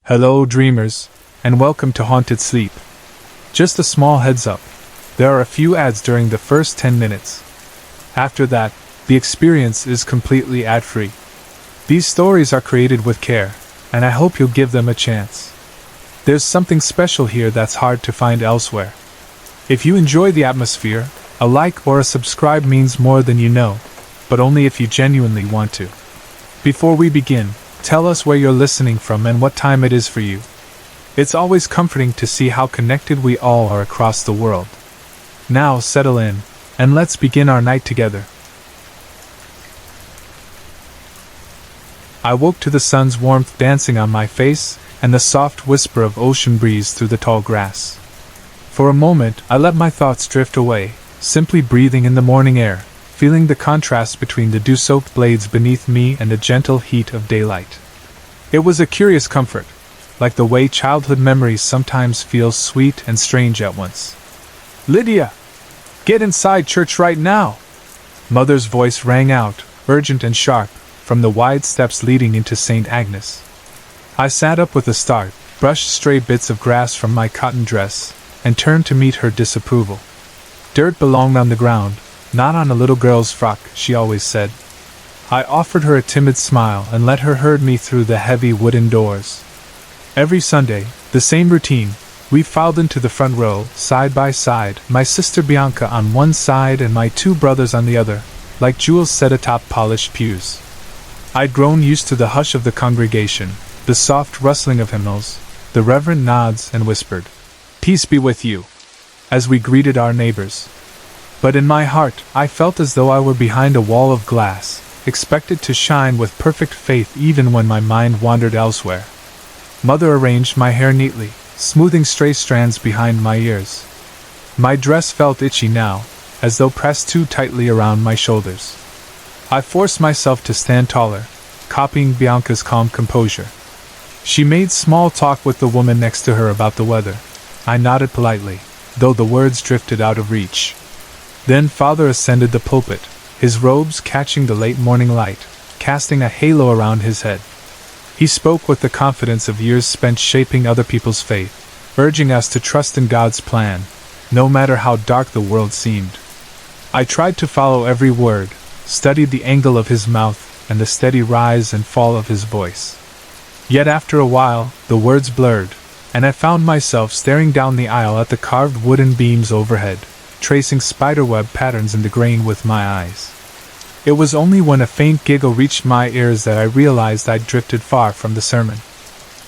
Hello, dreamers, and welcome to Haunted Sleep. Just a small heads up, there are a few ads during the first 10 minutes. After that, the experience is completely ad-free. These stories are created with care, and I hope you'll give them a chance. There's something special here that's hard to find elsewhere. If you enjoy the atmosphere, a like or a subscribe means more than you know, but only if you genuinely want to. Before we begin, tell us where you're listening from and what time it is for you. It's always comforting to see how connected we all are across the world. Now settle in, and let's begin our night together. I woke to the sun's warmth dancing on my face and the soft whisper of ocean breeze through the tall grass. For a moment, I let my thoughts drift away, simply breathing in the morning air, feeling the contrast between the dew-soaked blades beneath me and the gentle heat of daylight. It was a curious comfort, like the way childhood memories sometimes feel sweet and strange at once. "Lydia! Get inside church right now!" Mother's voice rang out, urgent and sharp, from the wide steps leading into St. Agnes. I sat up with a start, brushed stray bits of grass from my cotton dress, and turned to meet her disapproval. Dirt belonged on the ground, not on a little girl's frock, she always said. I offered her a timid smile and let her herd me through the heavy wooden doors. Every Sunday, the same routine. We filed into the front row, side by side, my sister Bianca on one side and my two brothers on the other, like jewels set atop polished pews. I'd grown used to the hush of the congregation, the soft rustling of hymnals, the reverent nods and whispered, "Peace be with you," as we greeted our neighbors. But in my heart, I felt as though I were behind a wall of glass, expected to shine with perfect faith even when my mind wandered elsewhere. Mother arranged my hair neatly, smoothing stray strands behind my ears. My dress felt itchy now, as though pressed too tightly around my shoulders. I forced myself to stand taller, copying Bianca's calm composure. She made small talk with the woman next to her about the weather. I nodded politely, though the words drifted out of reach. Then Father ascended the pulpit, his robes catching the late morning light, casting a halo around his head. He spoke with the confidence of years spent shaping other people's faith, urging us to trust in God's plan, no matter how dark the world seemed. I tried to follow every word, studied the angle of his mouth and the steady rise and fall of his voice. Yet after a while, the words blurred, and I found myself staring down the aisle at the carved wooden beams overhead, tracing spiderweb patterns in the grain with my eyes. It was only when a faint giggle reached my ears that I realized I'd drifted far from the sermon.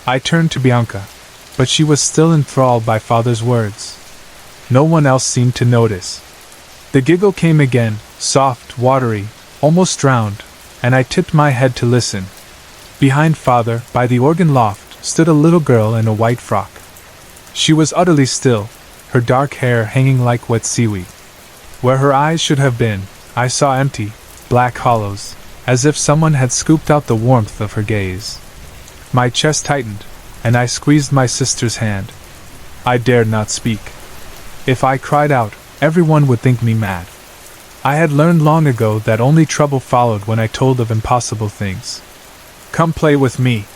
I turned to Bianca, but she was still enthralled by Father's words. No one else seemed to notice. The giggle came again, soft, watery, almost drowned, and I tipped my head to listen. Behind Father, by the organ loft, stood a little girl in a white frock. She was utterly still, her dark hair hanging like wet seaweed. Where her eyes should have been, I saw empty, black hollows, as if someone had scooped out the warmth of her gaze. My chest tightened, and I squeezed my sister's hand. I dared not speak. If I cried out, everyone would think me mad. I had learned long ago that only trouble followed when I told of impossible things. "Come play with me,"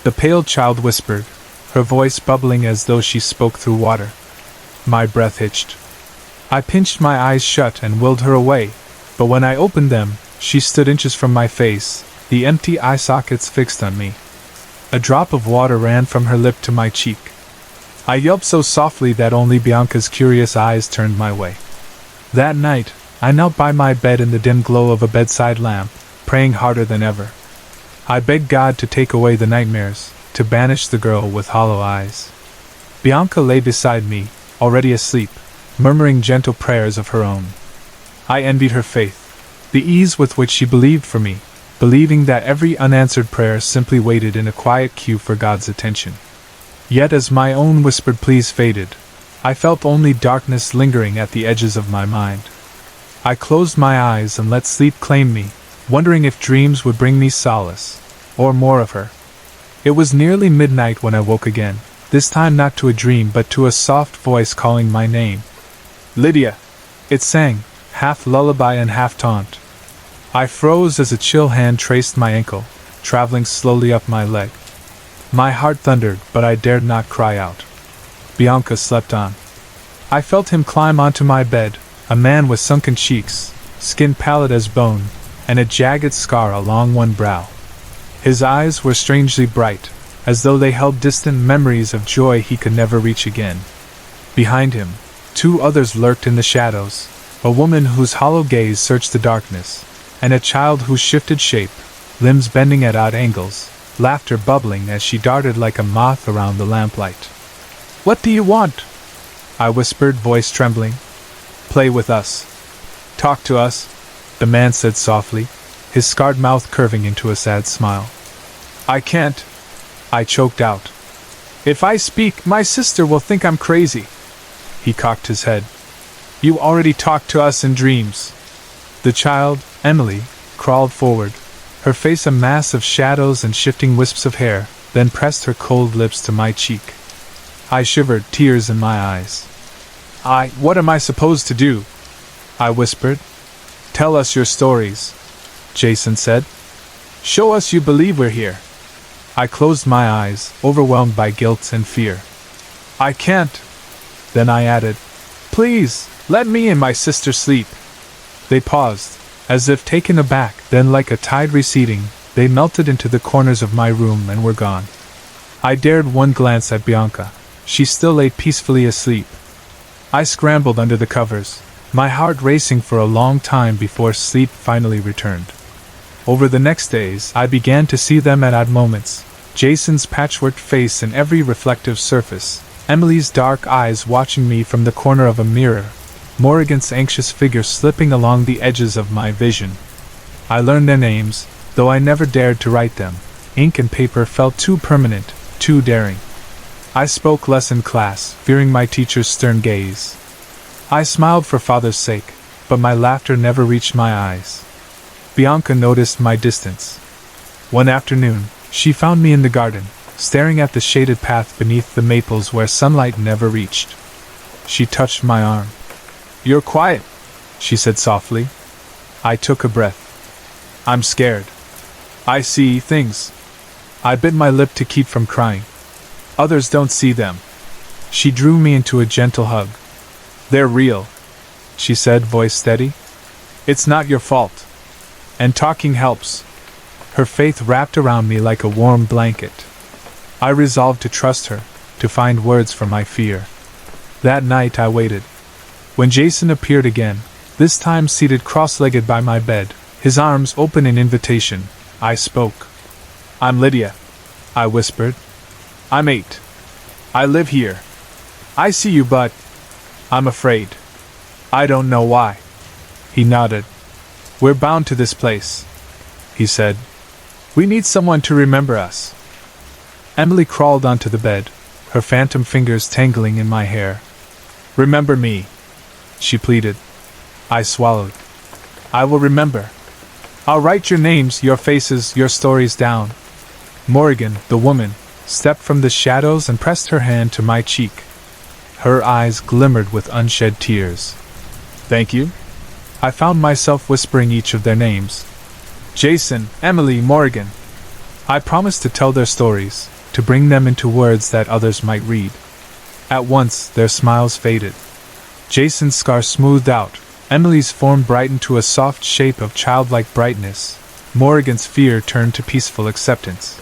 the pale child whispered, her voice bubbling as though she spoke through water. My breath hitched. I pinched my eyes shut and willed her away, but when I opened them, she stood inches from my face, the empty eye sockets fixed on me. A drop of water ran from her lip to my cheek. I yelped so softly that only Bianca's curious eyes turned my way. That night, I knelt by my bed in the dim glow of a bedside lamp, praying harder than ever. I begged God to take away the nightmares, to banish the girl with hollow eyes. Bianca lay beside me, already asleep, murmuring gentle prayers of her own. I envied her faith, the ease with which she believed for me, believing that every unanswered prayer simply waited in a quiet queue for God's attention. Yet as my own whispered pleas faded, I felt only darkness lingering at the edges of my mind. I closed my eyes and let sleep claim me, wondering if dreams would bring me solace, or more of her. It was nearly midnight when I woke again, this time not to a dream but to a soft voice calling my name. "Lydia!" It sang, half lullaby and half taunt. I froze as a chill hand traced my ankle, traveling slowly up my leg. My heart thundered, but I dared not cry out. Bianca slept on. I felt him climb onto my bed, a man with sunken cheeks, skin pallid as bone, and a jagged scar along one brow. His eyes were strangely bright, as though they held distant memories of joy he could never reach again. Behind him, two others lurked in the shadows, a woman whose hollow gaze searched the darkness, and a child whose shifted shape, limbs bending at odd angles, laughter bubbling as she darted like a moth around the lamplight. "What do you want?" I whispered, voice trembling. "Play with us. Talk to us," the man said softly, his scarred mouth curving into a sad smile. "I can't," I choked out. "If I speak, my sister will think I'm crazy." He cocked his head. "You already talk to us in dreams." The child, Emily, crawled forward, her face a mass of shadows and shifting wisps of hair, then pressed her cold lips to my cheek. I shivered, tears in my eyes. What am I supposed to do?" I whispered. "Tell us your stories," Jason said. "Show us you believe we're here." I closed my eyes, overwhelmed by guilt and fear. "I can't." Then I added, "Please, let me and my sister sleep." They paused, as if taken aback, then like a tide receding, they melted into the corners of my room and were gone. I dared one glance at Bianca. She still lay peacefully asleep. I scrambled under the covers, my heart racing for a long time before sleep finally returned. Over the next days, I began to see them at odd moments, Jason's patchwork face in every reflective surface, Emily's dark eyes watching me from the corner of a mirror, Morrigan's anxious figure slipping along the edges of my vision. I learned their names, though I never dared to write them. Ink and paper felt too permanent, too daring. I spoke less in class, fearing my teacher's stern gaze. I smiled for father's sake, but my laughter never reached my eyes. Bianca noticed my distance. One afternoon, she found me in the garden, staring at the shaded path beneath the maples where sunlight never reached. She touched my arm. "You're quiet," she said softly. I took a breath. "I'm scared. I see things." I bit my lip to keep from crying. "Others don't see them." She drew me into a gentle hug. "They're real," she said, voice steady. "It's not your fault. And talking helps." Her faith wrapped around me like a warm blanket. I resolved to trust her, to find words for my fear. That night I waited. When Jason appeared again, this time seated cross-legged by my bed, his arms open in invitation, I spoke. "I'm Lydia," I whispered. "I'm 8. I live here. I see you, but I'm afraid. I don't know why." He nodded. "We're bound to this place," he said. "We need someone to remember us." Emily crawled onto the bed, her phantom fingers tangling in my hair. "Remember me," she pleaded. I swallowed. "I will remember. I'll write your names, your faces, your stories down." Morrigan, the woman, stepped from the shadows and pressed her hand to my cheek. Her eyes glimmered with unshed tears. "Thank you?" I found myself whispering each of their names. "Jason, Emily, Morrigan." I promised to tell their stories, to bring them into words that others might read. At once, their smiles faded. Jason's scar smoothed out, Emily's form brightened to a soft shape of childlike brightness, Morrigan's fear turned to peaceful acceptance.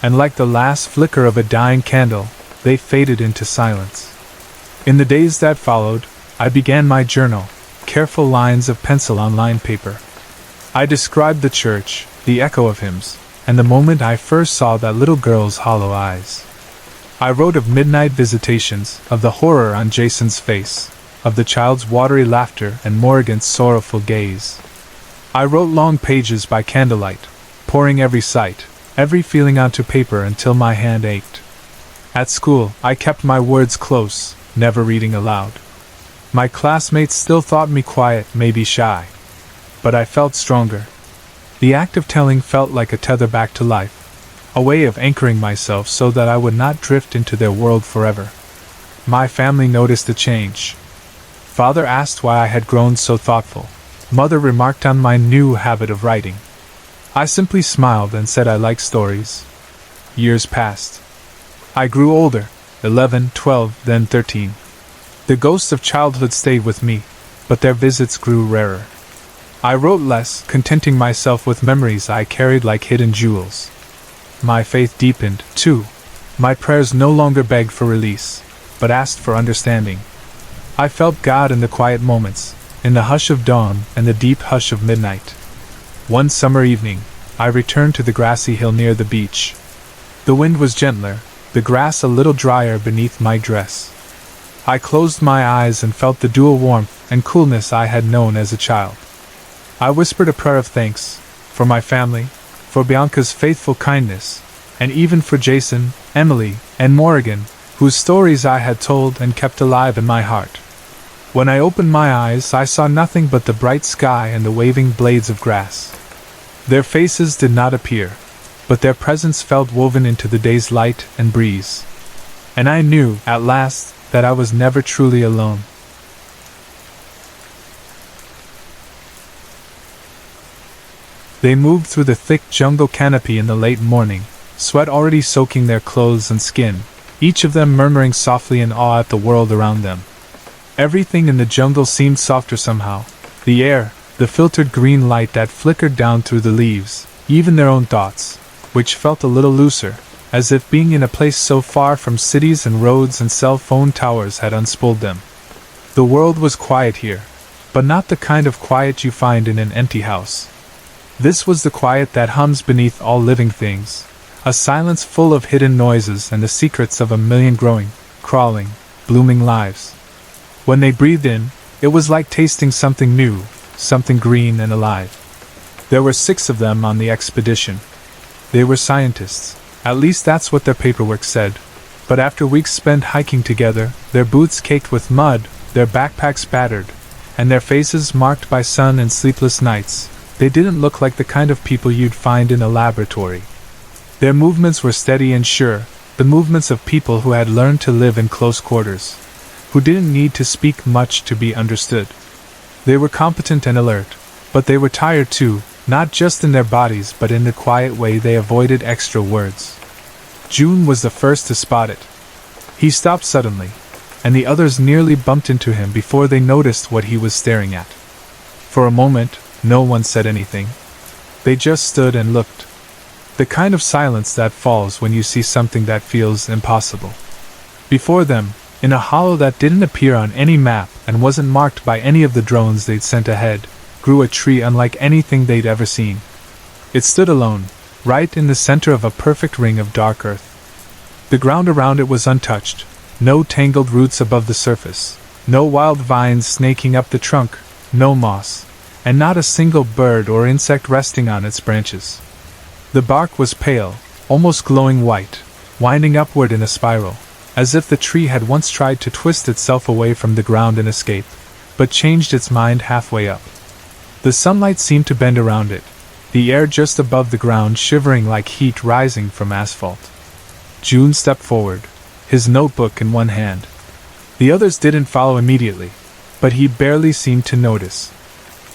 And like the last flicker of a dying candle, they faded into silence. In the days that followed, I began my journal, careful lines of pencil on lined paper. I described the church, the echo of hymns, and the moment I first saw that little girl's hollow eyes. I wrote of midnight visitations, of the horror on Jason's face, of the child's watery laughter and Morrigan's sorrowful gaze. I wrote long pages by candlelight, pouring every sight, every feeling onto paper until my hand ached. At school, I kept my words close, never reading aloud. My classmates still thought me quiet, maybe shy. But I felt stronger. The act of telling felt like a tether back to life, a way of anchoring myself so that I would not drift into their world forever. My family noticed the change. Father asked why I had grown so thoughtful. Mother remarked on my new habit of writing. I simply smiled and said I like stories. Years passed. I grew older, 11, 12, then 13. The ghosts of childhood stayed with me, but their visits grew rarer. I wrote less, contenting myself with memories I carried like hidden jewels. My faith deepened, too. My prayers no longer begged for release, but asked for understanding. I felt God in the quiet moments, in the hush of dawn and the deep hush of midnight. One summer evening, I returned to the grassy hill near the beach. The wind was gentler, the grass a little drier beneath my dress. I closed my eyes and felt the dual warmth and coolness I had known as a child. I whispered a prayer of thanks, for my family, for Bianca's faithful kindness, and even for Jason, Emily, and Morrigan, whose stories I had told and kept alive in my heart. When I opened my eyes, I saw nothing but the bright sky and the waving blades of grass. Their faces did not appear, but their presence felt woven into the day's light and breeze. And I knew, at last, that I was never truly alone. They moved through the thick jungle canopy in the late morning, sweat already soaking their clothes and skin, each of them murmuring softly in awe at the world around them. Everything in the jungle seemed softer somehow. The air, the filtered green light that flickered down through the leaves, even their own thoughts, which felt a little looser, as if being in a place so far from cities and roads and cell phone towers had unspooled them. The world was quiet here, but not the kind of quiet you find in an empty house. This was the quiet that hums beneath all living things, a silence full of hidden noises and the secrets of a million growing, crawling, blooming lives. When they breathed in, it was like tasting something new, something green and alive. There were 6 of them on the expedition. They were scientists, at least that's what their paperwork said. But after weeks spent hiking together, their boots caked with mud, their backpacks battered, and their faces marked by sun and sleepless nights, they didn't look like the kind of people you'd find in a laboratory. Their movements were steady and sure, the movements of people who had learned to live in close quarters, who didn't need to speak much to be understood. They were competent and alert, but they were tired too, not just in their bodies but in the quiet way they avoided extra words. June was the first to spot it. He stopped suddenly, and the others nearly bumped into him before they noticed what he was staring at. For a moment, no one said anything. They just stood and looked. The kind of silence that falls when you see something that feels impossible. Before them, in a hollow that didn't appear on any map and wasn't marked by any of the drones they'd sent ahead, grew a tree unlike anything they'd ever seen. It stood alone, right in the center of a perfect ring of dark earth. The ground around it was untouched, no tangled roots above the surface, no wild vines snaking up the trunk, no moss, and not a single bird or insect resting on its branches. The bark was pale, almost glowing white, winding upward in a spiral, as if the tree had once tried to twist itself away from the ground and escape, but changed its mind halfway up. The sunlight seemed to bend around it, the air just above the ground shivering like heat rising from asphalt. June stepped forward, his notebook in one hand. The others didn't follow immediately, but he barely seemed to notice.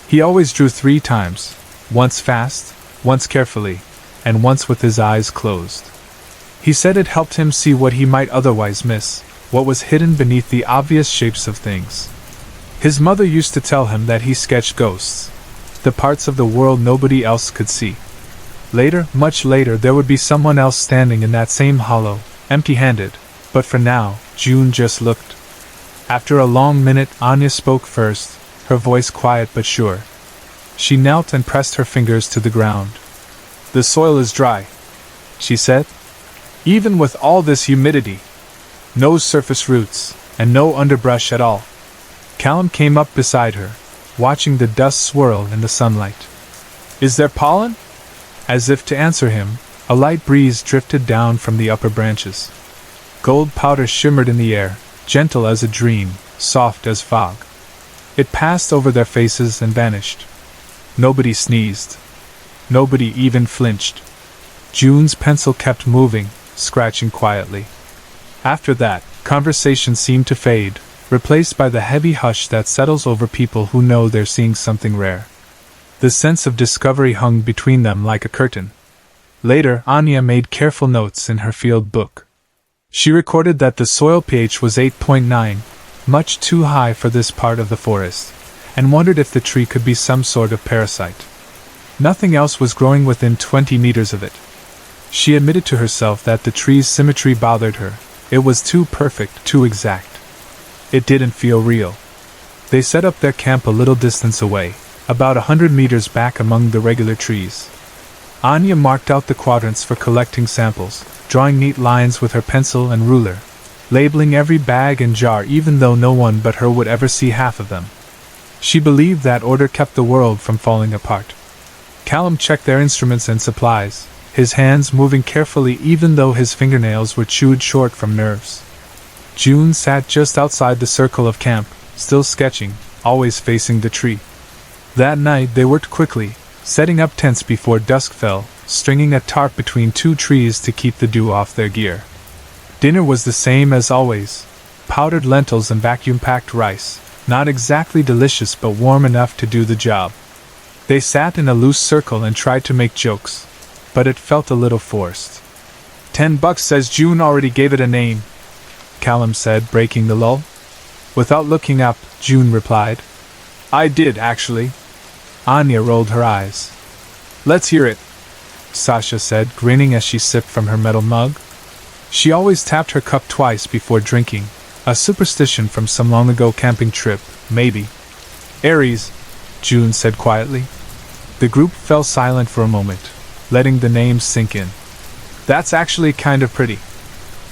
He always drew 3 times, once fast, once carefully, and once with his eyes closed. He said it helped him see what he might otherwise miss, what was hidden beneath the obvious shapes of things. His mother used to tell him that he sketched ghosts, the parts of the world nobody else could see. Later, much later, there would be someone else standing in that same hollow, empty-handed, but for now, June just looked. After a long minute, Anya spoke first, her voice quiet but sure. She knelt and pressed her fingers to the ground. "The soil is dry," she said. "Even with all this humidity. No surface roots, and no underbrush at all." Callum came up beside her, watching the dust swirl in the sunlight. "Is there pollen?" As if to answer him, a light breeze drifted down from the upper branches. Gold powder shimmered in the air, gentle as a dream, soft as fog. It passed over their faces and vanished. Nobody sneezed. Nobody even flinched. June's pencil kept moving, scratching quietly. After that, conversation seemed to fade, replaced by the heavy hush that settles over people who know they're seeing something rare. The sense of discovery hung between them like a curtain. Later, Anya made careful notes in her field book. She recorded that the soil pH was 8.9, much too high for this part of the forest, and wondered if the tree could be some sort of parasite. Nothing else was growing within 20 meters of it. She admitted to herself that the tree's symmetry bothered her. It was too perfect, too exact. It didn't feel real. They set up their camp a little distance away, about 100 meters back among the regular trees. Anya marked out the quadrants for collecting samples, drawing neat lines with her pencil and ruler, labeling every bag and jar even though no one but her would ever see half of them. She believed that order kept the world from falling apart. Callum checked their instruments and supplies, his hands moving carefully even though his fingernails were chewed short from nerves. June sat just outside the circle of camp, still sketching, always facing the tree. That night they worked quickly, setting up tents before dusk fell, stringing a tarp between two trees to keep the dew off their gear. Dinner was the same as always, powdered lentils and vacuum-packed rice, not exactly delicious but warm enough to do the job. They sat in a loose circle and tried to make jokes, but it felt a little forced. $10 says June already gave it a name, Callum said, breaking the lull. Without looking up, June replied, I did, actually. Anya rolled her eyes. Let's hear it, Sasha said, grinning as she sipped from her metal mug. She always tapped her cup twice before drinking, a superstition from some long-ago camping trip, maybe. Aries, June said quietly. The group fell silent for a moment, letting the names sink in. That's actually kind of pretty,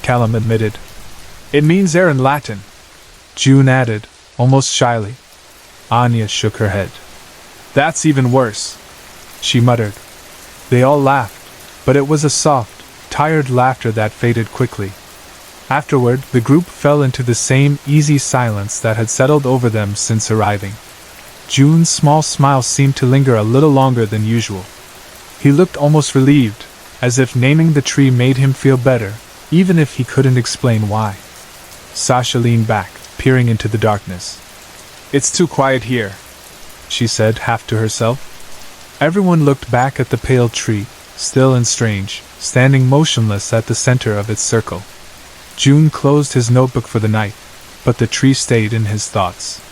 Callum admitted. It means air in Latin, June added, almost shyly. Anya shook her head. That's even worse, she muttered. They all laughed, but it was a soft, tired laughter that faded quickly. Afterward, the group fell into the same easy silence that had settled over them since arriving. June's small smile seemed to linger a little longer than usual. He looked almost relieved, as if naming the tree made him feel better, even if he couldn't explain why. Sasha leaned back, peering into the darkness. It's too quiet here, she said, half to herself. Everyone looked back at the pale tree, still and strange, standing motionless at the center of its circle. June closed his notebook for the night, but the tree stayed in his thoughts.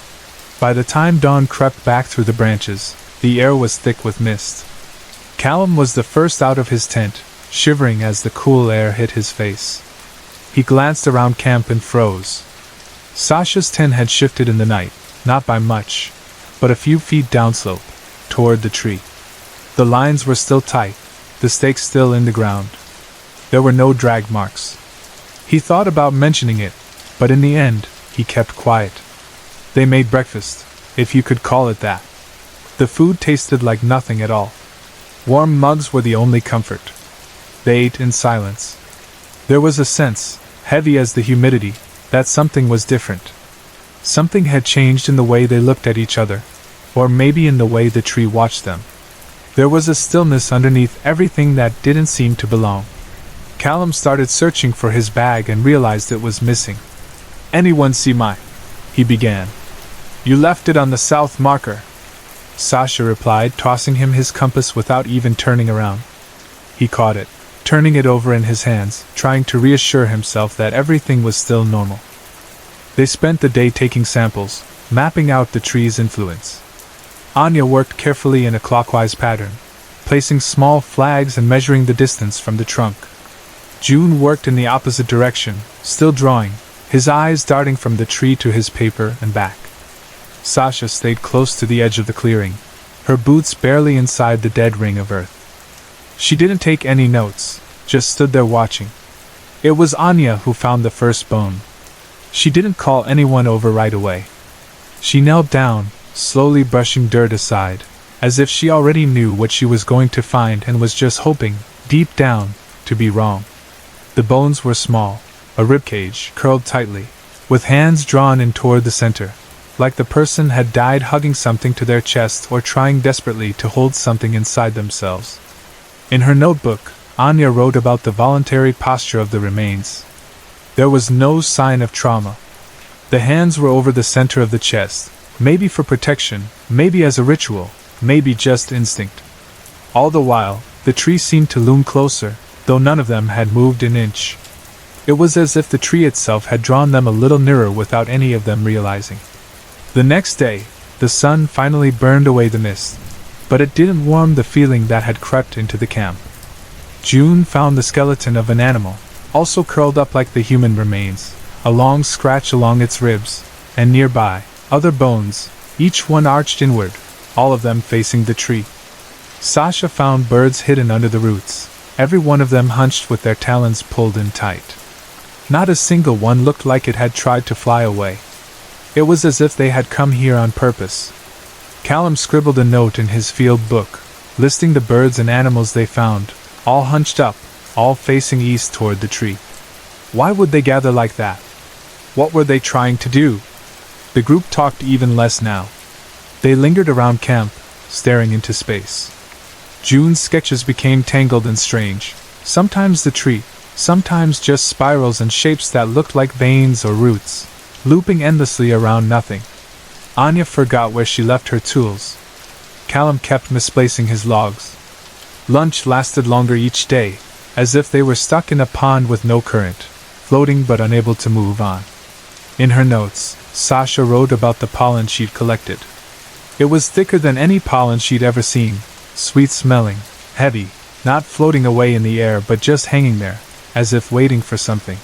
By the time dawn crept back through the branches, the air was thick with mist. Callum was the first out of his tent, shivering as the cool air hit his face. He glanced around camp and froze. Sasha's tent had shifted in the night, not by much, but a few feet downslope, toward the tree. The lines were still tight, the stakes still in the ground. There were no drag marks. He thought about mentioning it, but in the end, he kept quiet. They made breakfast, if you could call it that. The food tasted like nothing at all. Warm mugs were the only comfort. They ate in silence. There was a sense, heavy as the humidity, that something was different. Something had changed in the way they looked at each other, or maybe in the way the tree watched them. There was a stillness underneath everything that didn't seem to belong. Callum started searching for his bag and realized it was missing. Anyone see mine? He began. You left it on the south marker, Sasha replied, tossing him his compass without even turning around. He caught it, turning it over in his hands, trying to reassure himself that everything was still normal. They spent the day taking samples, mapping out the tree's influence. Anya worked carefully in a clockwise pattern, placing small flags and measuring the distance from the trunk. June worked in the opposite direction, still drawing, his eyes darting from the tree to his paper and back. Sasha stayed close to the edge of the clearing, her boots barely inside the dead ring of earth. She didn't take any notes, just stood there watching. It was Anya who found the first bone. She didn't call anyone over right away. She knelt down, slowly brushing dirt aside, as if she already knew what she was going to find and was just hoping, deep down, to be wrong. The bones were small, a ribcage curled tightly, with hands drawn in toward the center, like the person had died hugging something to their chest or trying desperately to hold something inside themselves. In her notebook, Anya wrote about the voluntary posture of the remains. There was no sign of trauma. The hands were over the center of the chest, maybe for protection, maybe as a ritual, maybe just instinct. All the while, The tree seemed to loom closer, though none of them had moved an inch. It was as if the tree itself had drawn them a little nearer without any of them realizing. The next day, the sun finally burned away the mist, but it didn't warm the feeling that had crept into the camp. June found the skeleton of an animal, also curled up like the human remains, a long scratch along its ribs, and nearby, other bones, each one arched inward, all of them facing the tree. Sasha found birds hidden under the roots, every one of them hunched with their talons pulled in tight. Not a single one looked like it had tried to fly away. It was as if they had come here on purpose. Callum scribbled a note in his field book, listing the birds and animals they found, all hunched up, all facing east toward the tree. Why would they gather like that? What were they trying to do? The group talked even less now. They lingered around camp, staring into space. June's sketches became tangled and strange, sometimes the tree, sometimes just spirals and shapes that looked like veins or roots, looping endlessly around nothing. Anya forgot where she left her tools. Callum kept misplacing his logs. Lunch lasted longer each day, as if they were stuck in a pond with no current, floating but unable to move on. In her notes, Sasha wrote about the pollen she'd collected. It was thicker than any pollen she'd ever seen, sweet-smelling, heavy, not floating away in the air but just hanging there, as if waiting for something.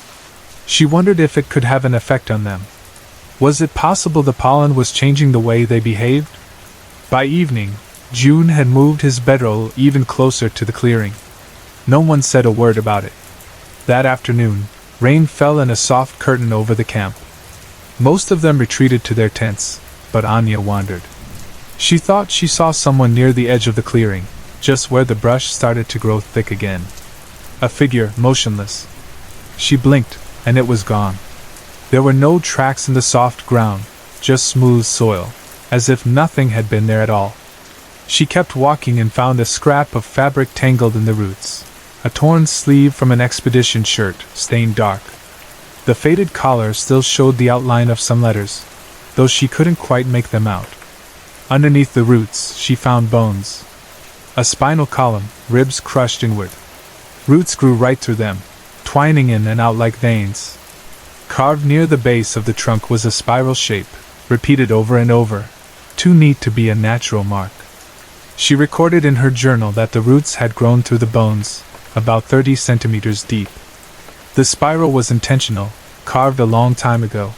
She wondered if it could have an effect on them. Was it possible the pollen was changing the way they behaved? By evening, June had moved his bedroll even closer to the clearing. No one said a word about it. That afternoon, rain fell in a soft curtain over the camp. Most of them retreated to their tents, but Anya wandered. She thought she saw someone near the edge of the clearing, just where the brush started to grow thick again. A figure, motionless. She blinked, and it was gone. There were no tracks in the soft ground, just smooth soil, as if nothing had been there at all. She kept walking and found a scrap of fabric tangled in the roots, a torn sleeve from an expedition shirt, stained dark. The faded collar still showed the outline of some letters, though she couldn't quite make them out. Underneath the roots, she found bones. A spinal column, ribs crushed inward. Roots grew right through them, twining in and out like veins. Carved near the base of the trunk was a spiral shape, repeated over and over, too neat to be a natural mark. She recorded in her journal that the roots had grown through the bones, about 30 centimeters deep. The spiral was intentional, carved a long time ago.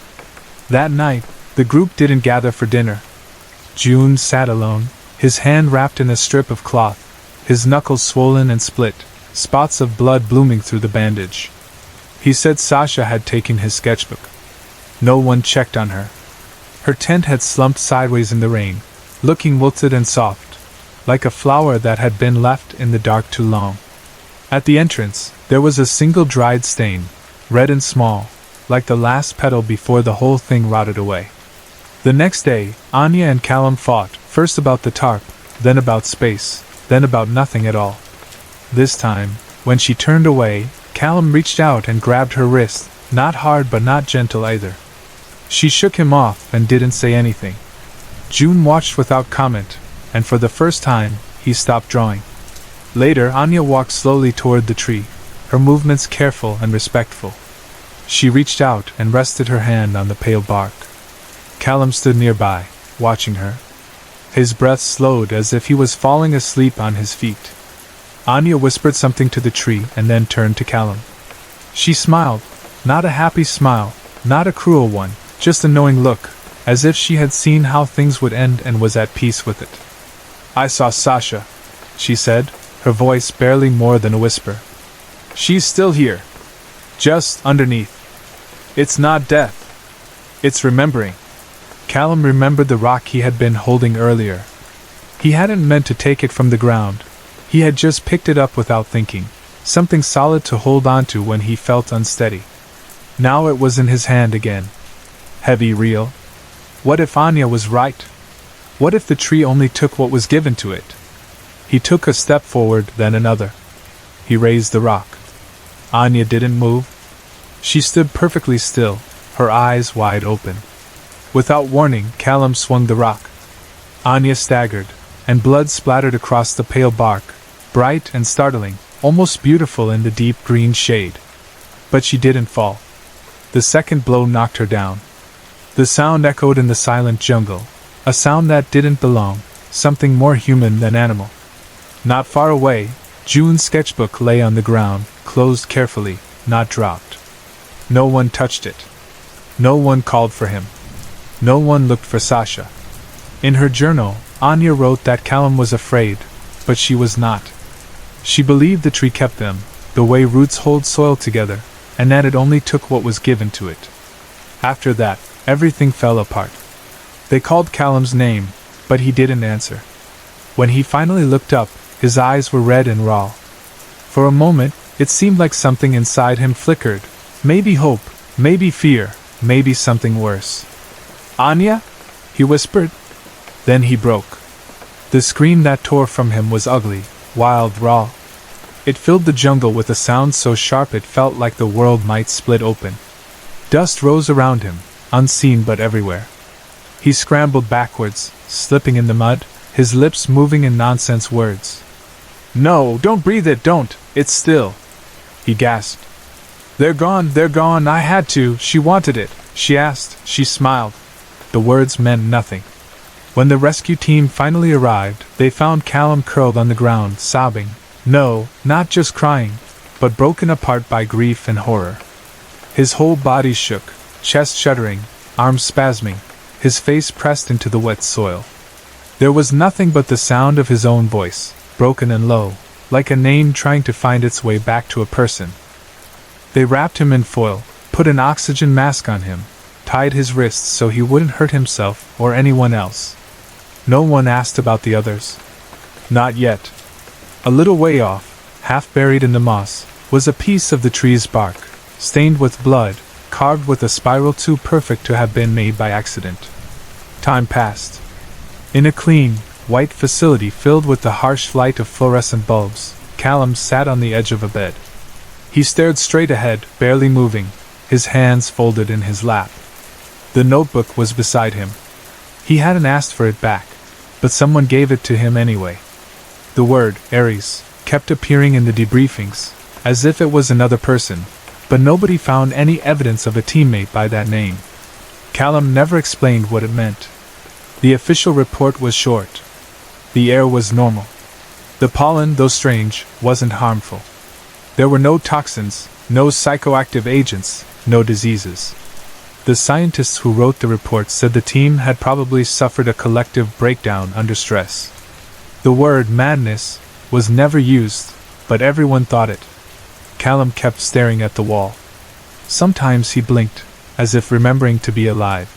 That night, the group didn't gather for dinner. June sat alone, his hand wrapped in a strip of cloth, his knuckles swollen and split, spots of blood blooming through the bandage. He said Sasha had taken his sketchbook. No one checked on her. Her tent had slumped sideways in the rain, looking wilted and soft, like a flower that had been left in the dark too long. At the entrance, there was a single dried stain, red and small, like the last petal before the whole thing rotted away. The next day, Anya and Callum fought, first about the tarp, then about space, then about nothing at all. This time, when she turned away, Callum reached out and grabbed her wrist, not hard but not gentle either. She shook him off and didn't say anything. June watched without comment, and for the first time, he stopped drawing. Later, Anya walked slowly toward the tree, her movements careful and respectful. She reached out and rested her hand on the pale bark. Callum stood nearby, watching her. His breath slowed as if he was falling asleep on his feet. Anya whispered something to the tree and then turned to Callum. She smiled, not a happy smile, not a cruel one, just a knowing look, as if she had seen how things would end and was at peace with it. "I saw Sasha," she said, her voice barely more than a whisper. "She's still here. Just underneath. It's not death. It's remembering." Callum remembered the rock he had been holding earlier. He hadn't meant to take it from the ground. He had just picked it up without thinking, something solid to hold onto when he felt unsteady. Now it was in his hand again. Heavy, real. What if Anya was right? What if the tree only took what was given to it? He took a step forward, then another. He raised the rock. Anya didn't move. She stood perfectly still, her eyes wide open. Without warning, Callum swung the rock. Anya staggered, and blood splattered across the pale bark, bright and startling, almost beautiful in the deep green shade. But she didn't fall. The second blow knocked her down. The sound echoed in the silent jungle, a sound that didn't belong, something more human than animal. Not far away, June's sketchbook lay on the ground, closed carefully, not dropped. No one touched it. No one called for him. No one looked for Sasha. In her journal, Anya wrote that Callum was afraid, but she was not. She believed the tree kept them, the way roots hold soil together, and that it only took what was given to it. After that, everything fell apart. They called Callum's name, but he didn't answer. When he finally looked up, his eyes were red and raw. For a moment, it seemed like something inside him flickered. Maybe hope, maybe fear, maybe something worse. "Anya?" he whispered. Then he broke. The scream that tore from him was ugly, wild, raw. It filled the jungle with a sound so sharp it felt like the world might split open. Dust rose around him, unseen but everywhere. He scrambled backwards, slipping in the mud, his lips moving in nonsense words. "No, don't breathe it, don't, it's still," he gasped. They're gone, I had to, she wanted it," she asked, she smiled. The words meant nothing. When the rescue team finally arrived, they found Callum curled on the ground, sobbing. No, not just crying, but broken apart by grief and horror. His whole body shook, chest shuddering, arms spasming, his face pressed into the wet soil. There was nothing but the sound of his own voice, broken and low, like a name trying to find its way back to a person. They wrapped him in foil, put an oxygen mask on him, tied his wrists so he wouldn't hurt himself or anyone else. No one asked about the others. Not yet. A little way off, half buried in the moss, was a piece of the tree's bark, stained with blood, carved with a spiral too perfect to have been made by accident. Time passed. In a clean, white facility filled with the harsh light of fluorescent bulbs, Callum sat on the edge of a bed. He stared straight ahead, barely moving, his hands folded in his lap. The notebook was beside him. He hadn't asked for it back, but someone gave it to him anyway. The word, Ares, kept appearing in the debriefings, as if it was another person, but nobody found any evidence of a teammate by that name. Callum never explained what it meant. The official report was short. The air was normal. The pollen, though strange, wasn't harmful. There were no toxins, no psychoactive agents, no diseases. The scientists who wrote the report said the team had probably suffered a collective breakdown under stress. The word madness was never used, but everyone thought it. Callum kept staring at the wall. Sometimes he blinked, as if remembering to be alive.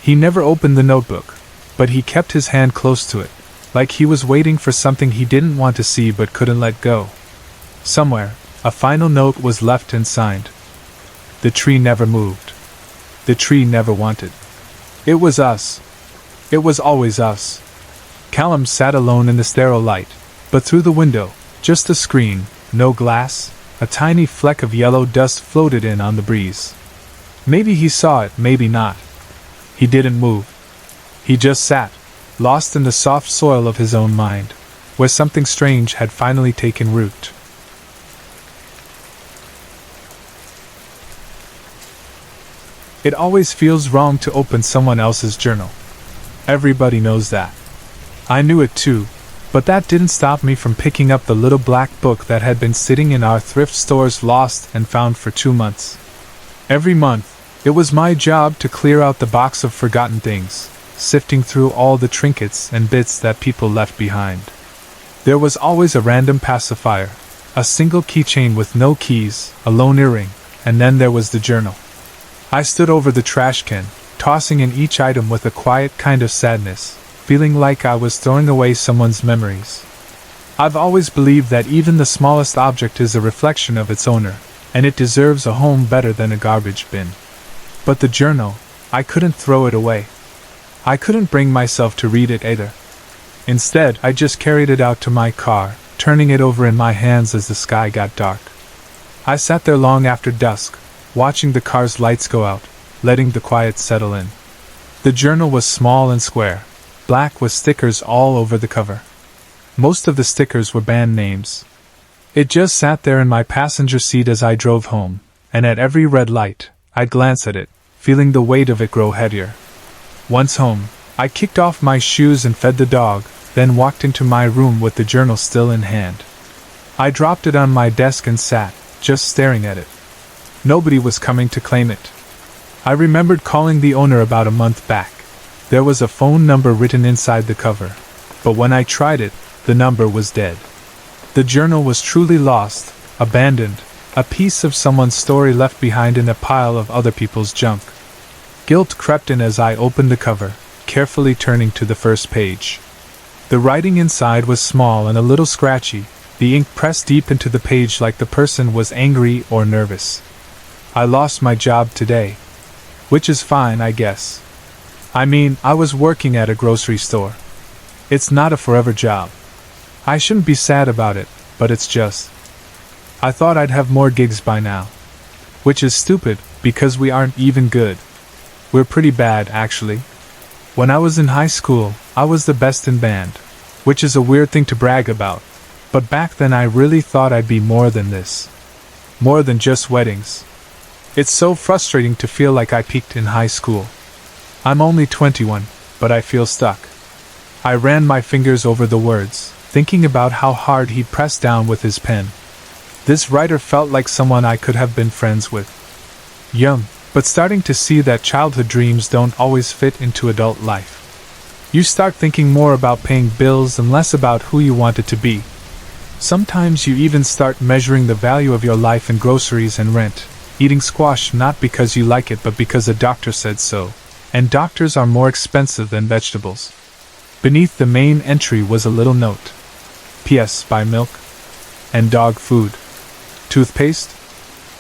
He never opened the notebook, but he kept his hand close to it, like he was waiting for something he didn't want to see but couldn't let go. Somewhere, a final note was left and signed. The tree never moved. The tree never wanted. It was us. It was always us. Callum sat alone in the sterile light, but through the window, just a screen, no glass, a tiny fleck of yellow dust floated in on the breeze. Maybe he saw it, maybe not. He didn't move. He just sat, lost in the soft soil of his own mind, where something strange had finally taken root. It always feels wrong to open someone else's journal. Everybody knows that. I knew it too, but that didn't stop me from picking up the little black book that had been sitting in our thrift stores lost and found for 2 months. Every month, it was my job to clear out the box of forgotten things, sifting through all the trinkets and bits that people left behind. There was always a random pacifier, a single keychain with no keys, a lone earring, and then there was the journal. I stood over the trash can, tossing in each item with a quiet kind of sadness, feeling like I was throwing away someone's memories. I've always believed that even the smallest object is a reflection of its owner, and it deserves a home better than a garbage bin. But the journal, I couldn't throw it away. I couldn't bring myself to read it either. Instead, I just carried it out to my car, turning it over in my hands as the sky got dark. I sat there long after dusk, watching the car's lights go out, letting the quiet settle in. The journal was small and square, black with stickers all over the cover. Most of the stickers were band names. It just sat there in my passenger seat as I drove home, and at every red light, I'd glance at it, feeling the weight of it grow heavier. Once home, I kicked off my shoes and fed the dog, then walked into my room with the journal still in hand. I dropped it on my desk and sat, just staring at it. Nobody was coming to claim it. I remembered calling the owner about a month back. There was a phone number written inside the cover, but when I tried it, the number was dead. The journal was truly lost, abandoned, a piece of someone's story left behind in a pile of other people's junk. Guilt crept in as I opened the cover, carefully turning to the first page. The writing inside was small and a little scratchy, the ink pressed deep into the page like the person was angry or nervous. I lost my job today. Which is fine, I guess. I mean, I was working at a grocery store. It's not a forever job. I shouldn't be sad about it, but it's just. I thought I'd have more gigs by now. Which is stupid, because we aren't even good. We're pretty bad, actually. When I was in high school, I was the best in band, which is a weird thing to brag about. But back then I really thought I'd be more than this. More than just weddings. It's so frustrating to feel like I peaked in high school. I'm only 21, but I feel stuck. I ran my fingers over the words, thinking about how hard he'd pressed down with his pen. This writer felt like someone I could have been friends with. Young, but starting to see that childhood dreams don't always fit into adult life. You start thinking more about paying bills and less about who you want it to be. Sometimes you even start measuring the value of your life in groceries and rent, eating squash not because you like it but because a doctor said so, and doctors are more expensive than vegetables. Beneath the main entry was a little note. P.S. Buy milk and dog food. Toothpaste?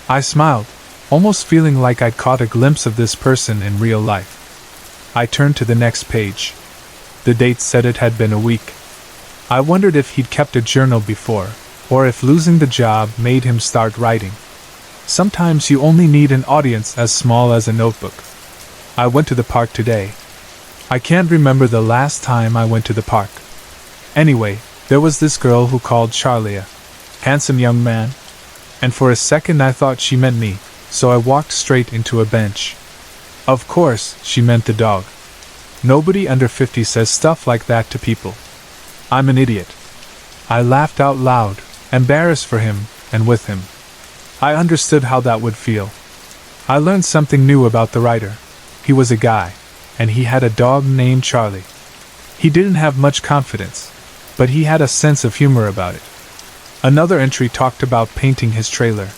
I smiled, almost feeling like I'd caught a glimpse of this person in real life. I turned to the next page. The date said it had been a week. I wondered if he'd kept a journal before, or if losing the job made him start writing. Sometimes you only need an audience as small as a notebook. I went to the park today. I can't remember the last time I went to the park. Anyway, there was this girl who called Charlie a handsome young man, and for a second I thought she meant me, so I walked straight into a bench. Of course, she meant the dog. Nobody under 50 says stuff like that to people. I'm an idiot. I laughed out loud, embarrassed for him, and with him. I understood how that would feel. I learned something new about the writer. He was a guy, and he had a dog named Charlie. He didn't have much confidence, but he had a sense of humor about it. Another entry talked about painting his trailer.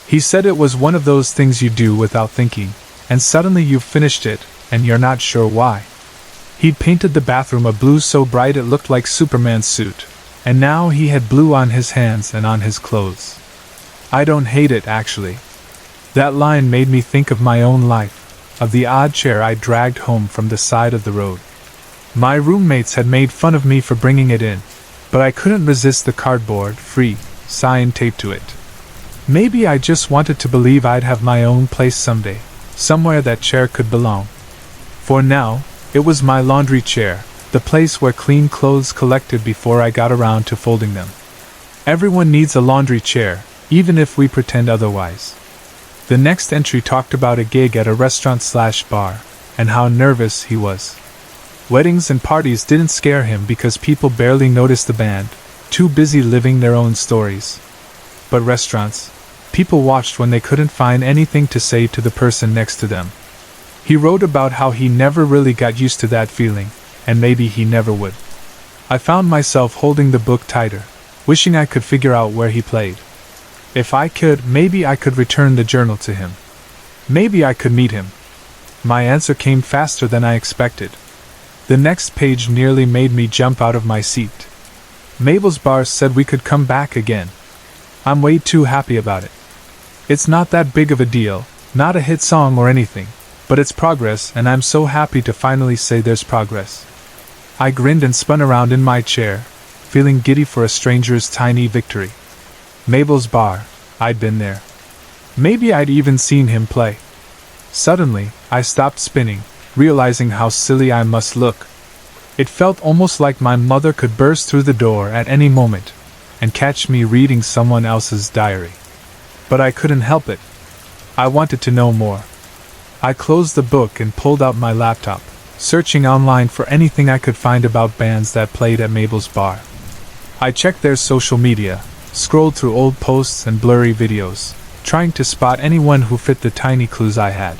He said it was one of those things you do without thinking, and suddenly you've finished it, and you're not sure why. He'd painted the bathroom a blue so bright it looked like Superman's suit, and now he had blue on his hands and on his clothes. I don't hate it, actually. That line made me think of my own life, of the odd chair I dragged home from the side of the road. My roommates had made fun of me for bringing it in, but I couldn't resist the cardboard, free, sign taped to it. Maybe I just wanted to believe I'd have my own place someday, somewhere that chair could belong. For now, it was my laundry chair, the place where clean clothes collected before I got around to folding them. Everyone needs a laundry chair, even if we pretend otherwise. The next entry talked about a gig at a restaurant/bar, and how nervous he was. Weddings and parties didn't scare him because people barely noticed the band, too busy living their own stories. But restaurants, people watched when they couldn't find anything to say to the person next to them. He wrote about how he never really got used to that feeling, and maybe he never would. I found myself holding the book tighter, wishing I could figure out where he played. If I could, maybe I could return the journal to him. Maybe I could meet him. My answer came faster than I expected. The next page nearly made me jump out of my seat. Mabel's bar said we could come back again. I'm way too happy about it. It's not that big of a deal, not a hit song or anything, but it's progress, and I'm so happy to finally say there's progress. I grinned and spun around in my chair, feeling giddy for a stranger's tiny victory. Mabel's bar, I'd been there. Maybe I'd even seen him play. Suddenly, I stopped spinning, realizing how silly I must look. It felt almost like my mother could burst through the door at any moment and catch me reading someone else's diary. But I couldn't help it. I wanted to know more. I closed the book and pulled out my laptop, searching online for anything I could find about bands that played at Mabel's bar. I checked their social media, scrolled through old posts and blurry videos, trying to spot anyone who fit the tiny clues I had.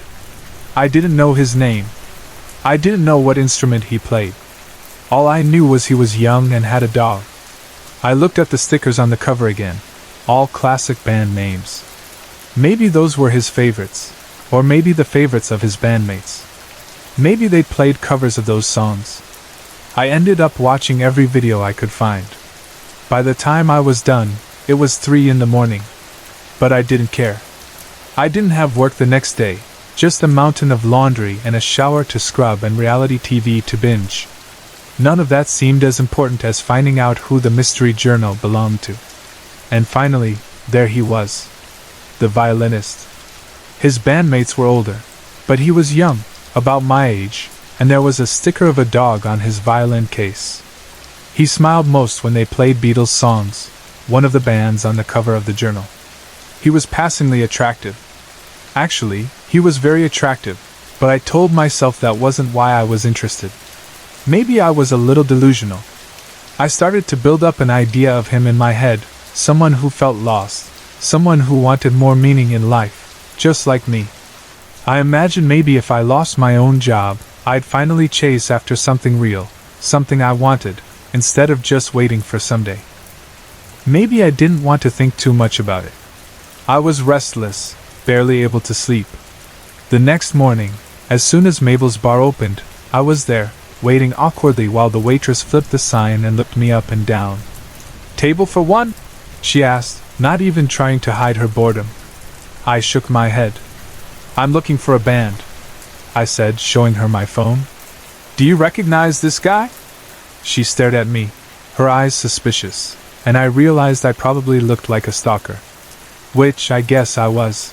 I didn't know his name. I didn't know what instrument he played. All I knew was he was young and had a dog. I looked at the stickers on the cover again, all classic band names. Maybe those were his favorites, or maybe the favorites of his bandmates. Maybe they played covers of those songs. I ended up watching every video I could find. By the time I was done, it was 3 in the morning. But I didn't care. I didn't have work the next day, just a mountain of laundry and a shower to scrub and reality TV to binge. None of that seemed as important as finding out who the mystery journal belonged to. And finally, there he was. The violinist. His bandmates were older, but he was young, about my age, and there was a sticker of a dog on his violin case. He smiled most when they played Beatles songs, one of the bands on the cover of the journal. He was passingly attractive. Actually, he was very attractive, but I told myself that wasn't why I was interested. Maybe I was a little delusional. I started to build up an idea of him in my head, someone who felt lost, someone who wanted more meaning in life, just like me. I imagined maybe if I lost my own job, I'd finally chase after something real, something I wanted, instead of just waiting for someday. Maybe I didn't want to think too much about it. I was restless, barely able to sleep. The next morning, as soon as Mabel's bar opened, I was there, waiting awkwardly while the waitress flipped the sign and looked me up and down. "Table for one?" she asked, not even trying to hide her boredom. I shook my head. "I'm looking for a band," I said, showing her my phone. "Do you recognize this guy?" She stared at me, her eyes suspicious, and I realized I probably looked like a stalker. Which I guess I was.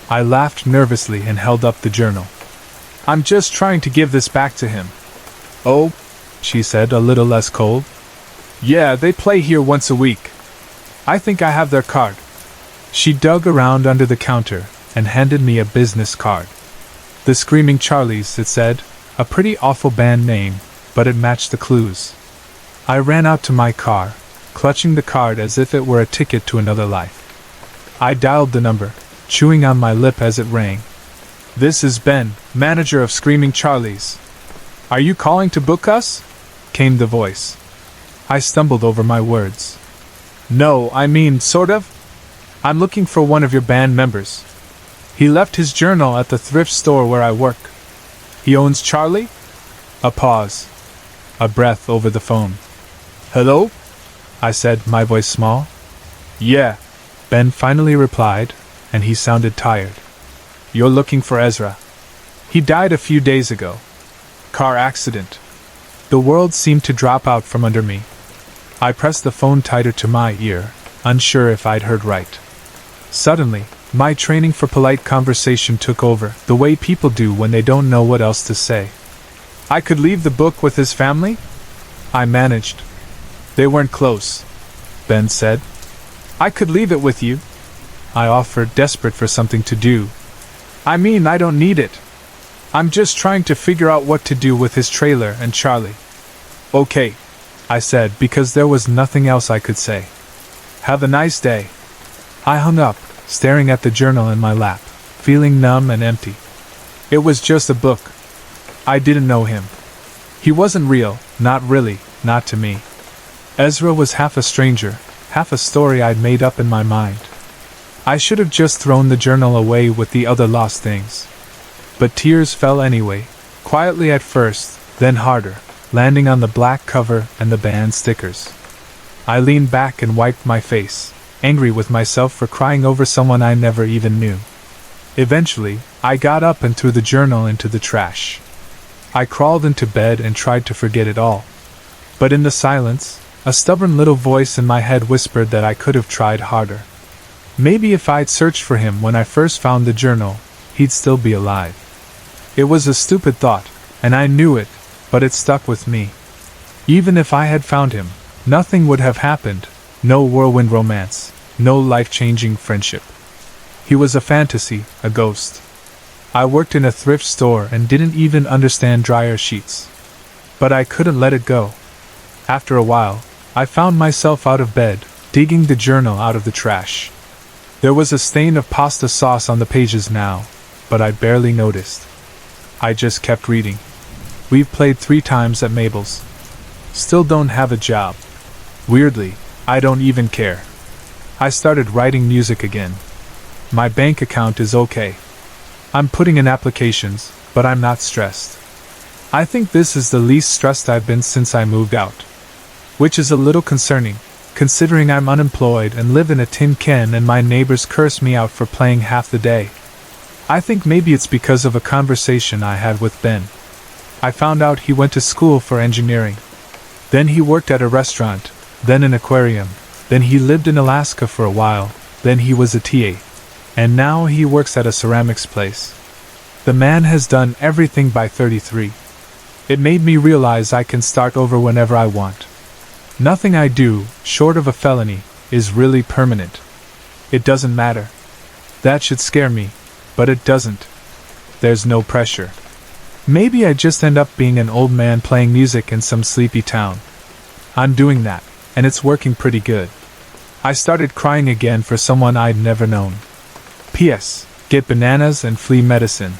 I laughed nervously and held up the journal. "I'm just trying to give this back to him." "Oh," she said, a little less cold. "Yeah, they play here once a week. I think I have their card." She dug around under the counter and handed me a business card. The Screaming Charlies, it said, a pretty awful band name, but it matched the clues. I ran out to my car, clutching the card as if it were a ticket to another life. I dialed the number, chewing on my lip as it rang. "This is Ben, manager of Screaming Charlies. Are you calling to book us?" came the voice. I stumbled over my words. "No, I mean, sort of. I'm looking for one of your band members. He left his journal at the thrift store where I work. He owns Charlie?" A pause. A breath over the phone. "Hello?" I said, my voice small. "Yeah," Ben finally replied, and he sounded tired. "You're looking for Ezra. He died a few days ago. Car accident." The world seemed to drop out from under me. I pressed the phone tighter to my ear, unsure if I'd heard right. Suddenly, my training for polite conversation took over, the way people do when they don't know what else to say. "I could leave the book with his family?" I managed. "They weren't close," Ben said. "I could leave it with you," I offered, desperate for something to do. "I mean, I don't need it. I'm just trying to figure out what to do with his trailer and Charlie." "Okay," I said, because there was nothing else I could say. "Have a nice day." I hung up, staring at the journal in my lap, feeling numb and empty. It was just a book. I didn't know him. He wasn't real, not really, not to me. Ezra was half a stranger, half a story I'd made up in my mind. I should have just thrown the journal away with the other lost things. But tears fell anyway, quietly at first, then harder, landing on the black cover and the band stickers. I leaned back and wiped my face, angry with myself for crying over someone I never even knew. Eventually, I got up and threw the journal into the trash. I crawled into bed and tried to forget it all. But in the silence, a stubborn little voice in my head whispered that I could have tried harder. Maybe if I'd searched for him when I first found the journal, he'd still be alive. It was a stupid thought, and I knew it, but it stuck with me. Even if I had found him, nothing would have happened. No whirlwind romance, no life-changing friendship. He was a fantasy, a ghost. I worked in a thrift store and didn't even understand dryer sheets. But I couldn't let it go. After a while, I found myself out of bed, digging the journal out of the trash. There was a stain of pasta sauce on the pages now, but I barely noticed. I just kept reading. We've played 3 times at Mabel's. Still don't have a job. Weirdly, I don't even care. I started writing music again. My bank account is okay. I'm putting in applications, but I'm not stressed. I think this is the least stressed I've been since I moved out. Which is a little concerning, considering I'm unemployed and live in a tin can and my neighbors curse me out for playing half the day. I think maybe it's because of a conversation I had with Ben. I found out he went to school for engineering. Then he worked at a restaurant, then an aquarium, then he lived in Alaska for a while, then he was a TA. And now he works at a ceramics place. The man has done everything by 33. It made me realize I can start over whenever I want. Nothing I do, short of a felony, is really permanent. It doesn't matter. That should scare me, but it doesn't. There's no pressure. Maybe I just end up being an old man playing music in some sleepy town. I'm doing that, and it's working pretty good. I started crying again for someone I'd never known. P.S. Get bananas and flea medicine.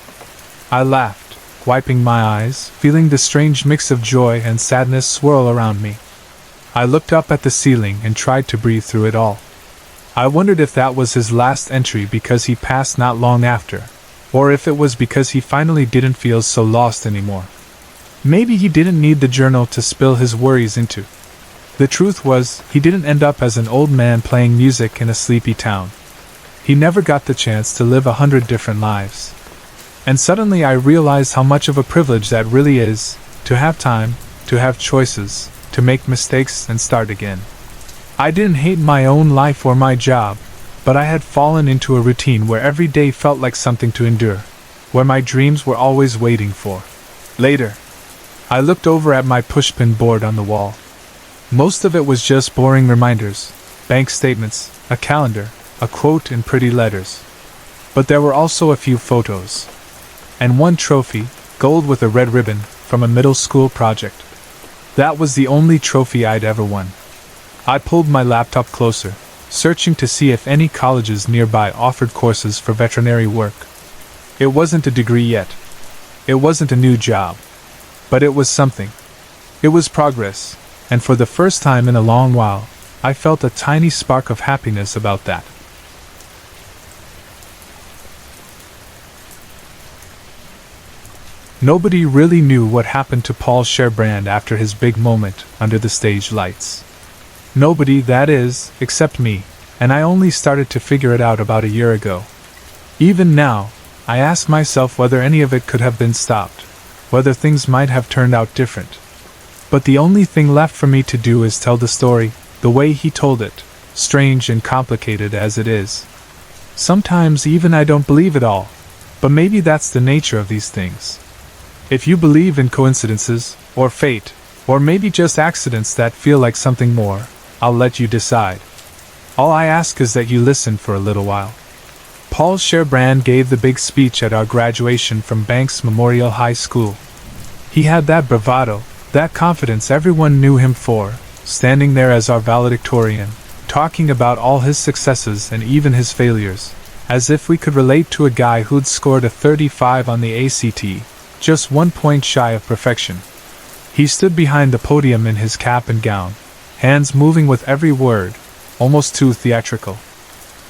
I laughed, wiping my eyes, feeling the strange mix of joy and sadness swirl around me. I looked up at the ceiling and tried to breathe through it all. I wondered if that was his last entry because he passed not long after, or if it was because he finally didn't feel so lost anymore. Maybe he didn't need the journal to spill his worries into. The truth was, he didn't end up as an old man playing music in a sleepy town. He never got the chance to live 100 different lives. And suddenly I realized how much of a privilege that really is, to have time, to have choices, to make mistakes and start again. I didn't hate my own life or my job, but I had fallen into a routine where every day felt like something to endure, where my dreams were always waiting for. Later, I looked over at my pushpin board on the wall. Most of it was just boring reminders, bank statements, a calendar, a quote in pretty letters. But there were also a few photos. And one trophy, gold with a red ribbon, from a middle school project. That was the only trophy I'd ever won. I pulled my laptop closer, searching to see if any colleges nearby offered courses for veterinary work. It wasn't a degree yet. It wasn't a new job. But it was something. It was progress, and for the first time in a long while, I felt a tiny spark of happiness about that. Nobody really knew what happened to Paul Scherbrand after his big moment under the stage lights. Nobody, that is, except me, and I only started to figure it out about a year ago. Even now, I ask myself whether any of it could have been stopped, whether things might have turned out different. But the only thing left for me to do is tell the story, the way he told it, strange and complicated as it is. Sometimes even I don't believe it all, but maybe that's the nature of these things. If you believe in coincidences, or fate, or maybe just accidents that feel like something more, I'll let you decide. All I ask is that you listen for a little while. Paul Scherbrand gave the big speech at our graduation from Banks Memorial High School. He had that bravado, that confidence everyone knew him for, standing there as our valedictorian, talking about all his successes and even his failures, as if we could relate to a guy who'd scored a 35 on the ACT, just 1 point shy of perfection. He stood behind the podium in his cap and gown, hands moving with every word, almost too theatrical.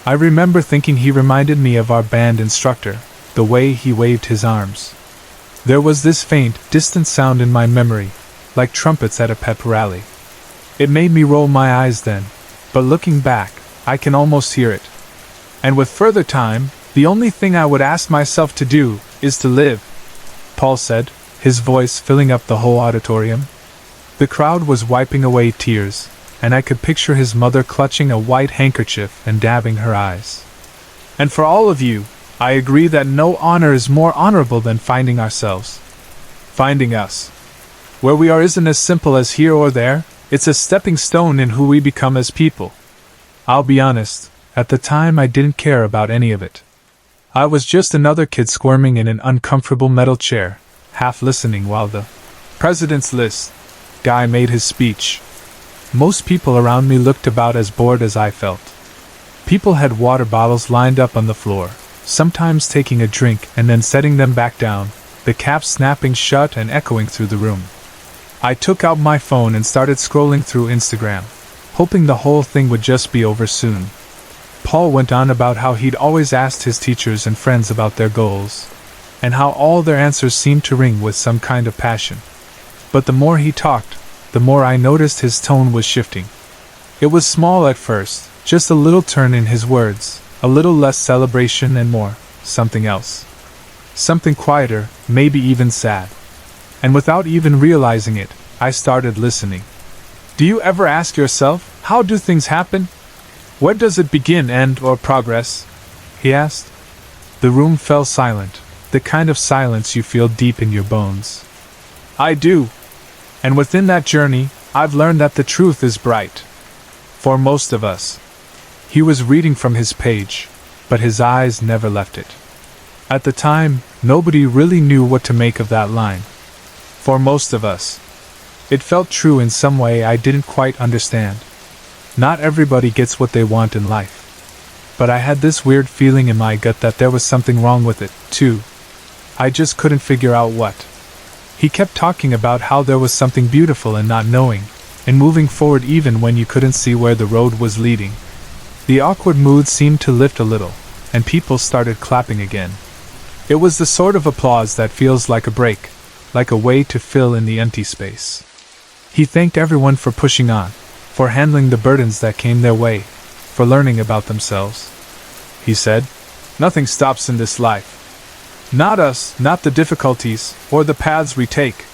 I remember thinking he reminded me of our band instructor, the way he waved his arms. There was this faint, distant sound in my memory, like trumpets at a pep rally. It made me roll my eyes then, but looking back, I can almost hear it. And with further time, the only thing I would ask myself to do is to live, Paul said, his voice filling up the whole auditorium. The crowd was wiping away tears, and I could picture his mother clutching a white handkerchief and dabbing her eyes. And for all of you, I agree that no honor is more honorable than finding ourselves. Finding us. Where we are isn't as simple as here or there, it's a stepping stone in who we become as people. I'll be honest, at the time I didn't care about any of it. I was just another kid squirming in an uncomfortable metal chair, half listening while the President's List guy made his speech. Most people around me looked about as bored as I felt. People had water bottles lined up on the floor, sometimes taking a drink and then setting them back down, the caps snapping shut and echoing through the room. I took out my phone and started scrolling through Instagram, hoping the whole thing would just be over soon. Paul went on about how he'd always asked his teachers and friends about their goals, and how all their answers seemed to ring with some kind of passion. But the more he talked, the more I noticed his tone was shifting. It was small at first, just a little turn in his words, a little less celebration and more something else. Something quieter, maybe even sad. And without even realizing it, I started listening. Do you ever ask yourself, how do things happen? Where does it begin, end, or progress? He asked. The room fell silent, the kind of silence you feel deep in your bones. I do. And within that journey, I've learned that the truth is bright. For most of us. He was reading from his page, but his eyes never left it. At the time, nobody really knew what to make of that line. For most of us. It felt true in some way I didn't quite understand. Not everybody gets what they want in life. But I had this weird feeling in my gut that there was something wrong with it, too. I just couldn't figure out what. He kept talking about how there was something beautiful in not knowing, in moving forward even when you couldn't see where the road was leading. The awkward mood seemed to lift a little, and people started clapping again. It was the sort of applause that feels like a break, like a way to fill in the empty space. He thanked everyone for pushing on, for handling the burdens that came their way, for learning about themselves. He said, "Nothing stops in this life. Not us, not the difficulties, or the paths we take.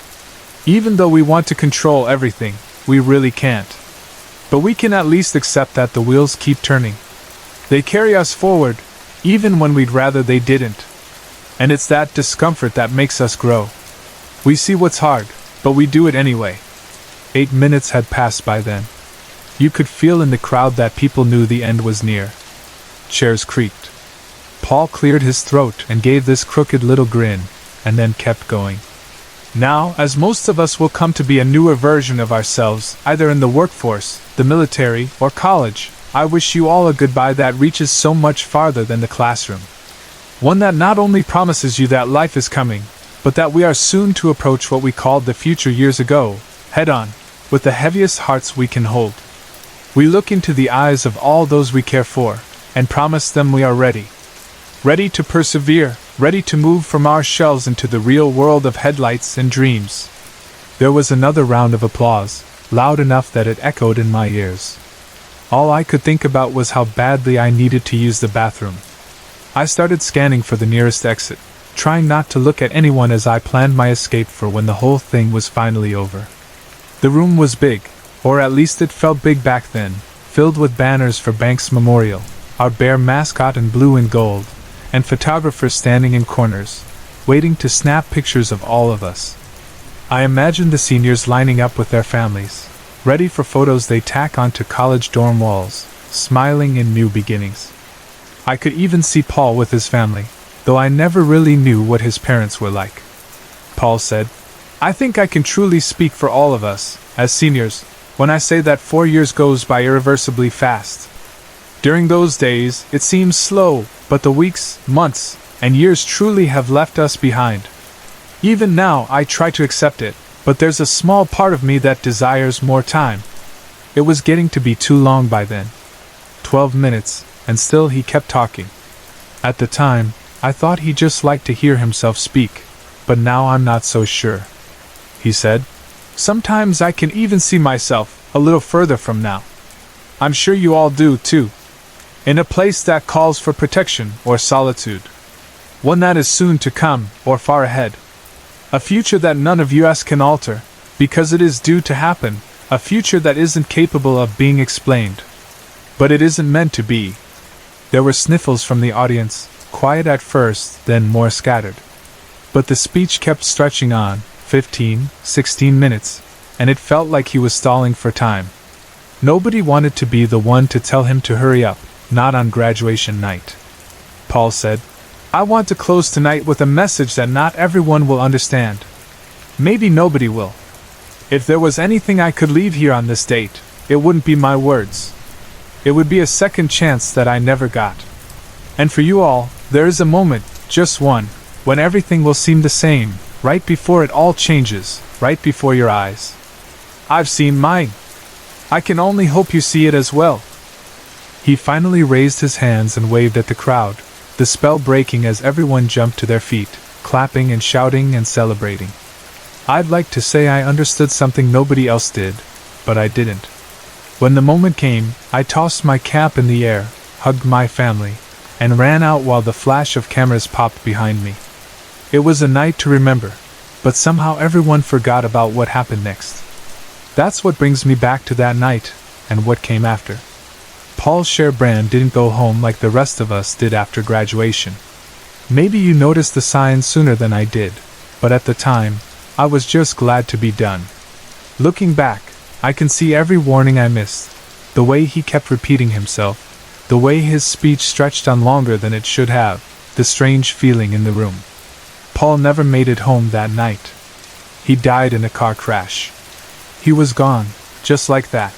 Even though we want to control everything, we really can't. But we can at least accept that the wheels keep turning. They carry us forward, even when we'd rather they didn't. And it's that discomfort that makes us grow. We see what's hard, but we do it anyway." 8 minutes had passed by then. You could feel in the crowd that people knew the end was near. Chairs creaked. Paul cleared his throat and gave this crooked little grin, and then kept going. Now, as most of us will come to be a newer version of ourselves, either in the workforce, the military, or college, I wish you all a goodbye that reaches so much farther than the classroom. One that not only promises you that life is coming, but that we are soon to approach what we called the future years ago, head on, with the heaviest hearts we can hold. We look into the eyes of all those we care for, and promise them we are ready. Ready to persevere, ready to move from our shells into the real world of headlights and dreams. There was another round of applause, loud enough that it echoed in my ears. All I could think about was how badly I needed to use the bathroom. I started scanning for the nearest exit, trying not to look at anyone as I planned my escape for when the whole thing was finally over. The room was big, or at least it felt big back then, filled with banners for Banks Memorial, our bear mascot in blue and gold, and photographers standing in corners, waiting to snap pictures of all of us. I imagined the seniors lining up with their families, ready for photos they tack onto college dorm walls, smiling in new beginnings. I could even see Paul with his family, though I never really knew what his parents were like. Paul said, "I think I can truly speak for all of us, as seniors, when I say that 4 years goes by irreversibly fast. During those days, it seems slow, but the weeks, months, and years truly have left us behind. Even now, I try to accept it, but there's a small part of me that desires more time." It was getting to be too long by then. 12 minutes, and still he kept talking. At the time, I thought he just liked to hear himself speak, but now I'm not so sure. He said, "Sometimes I can even see myself a little further from now. I'm sure you all do, too. In a place that calls for protection or solitude. One that is soon to come, or far ahead. A future that none of us can alter, because it is due to happen, a future that isn't capable of being explained. But it isn't meant to be." There were sniffles from the audience, quiet at first, then more scattered. But the speech kept stretching on, 15, 16 minutes, and it felt like he was stalling for time. Nobody wanted to be the one to tell him to hurry up, not on graduation night. Paul said, "I want to close tonight with a message that not everyone will understand. Maybe nobody will. If there was anything I could leave here on this date, it wouldn't be my words. It would be a second chance that I never got. And for you all, there is a moment, just one, when everything will seem the same, right before it all changes, right before your eyes. I've seen mine. I can only hope you see it as well." He finally raised his hands and waved at the crowd, the spell breaking as everyone jumped to their feet, clapping and shouting and celebrating. I'd like to say I understood something nobody else did, but I didn't. When the moment came, I tossed my cap in the air, hugged my family, and ran out while the flash of cameras popped behind me. It was a night to remember, but somehow everyone forgot about what happened next. That's what brings me back to that night, and what came after. Paul Scherbrand didn't go home like the rest of us did after graduation. Maybe you noticed the signs sooner than I did, but at the time, I was just glad to be done. Looking back, I can see every warning I missed, the way he kept repeating himself, the way his speech stretched on longer than it should have, the strange feeling in the room. Paul never made it home that night. He died in a car crash. He was gone, just like that.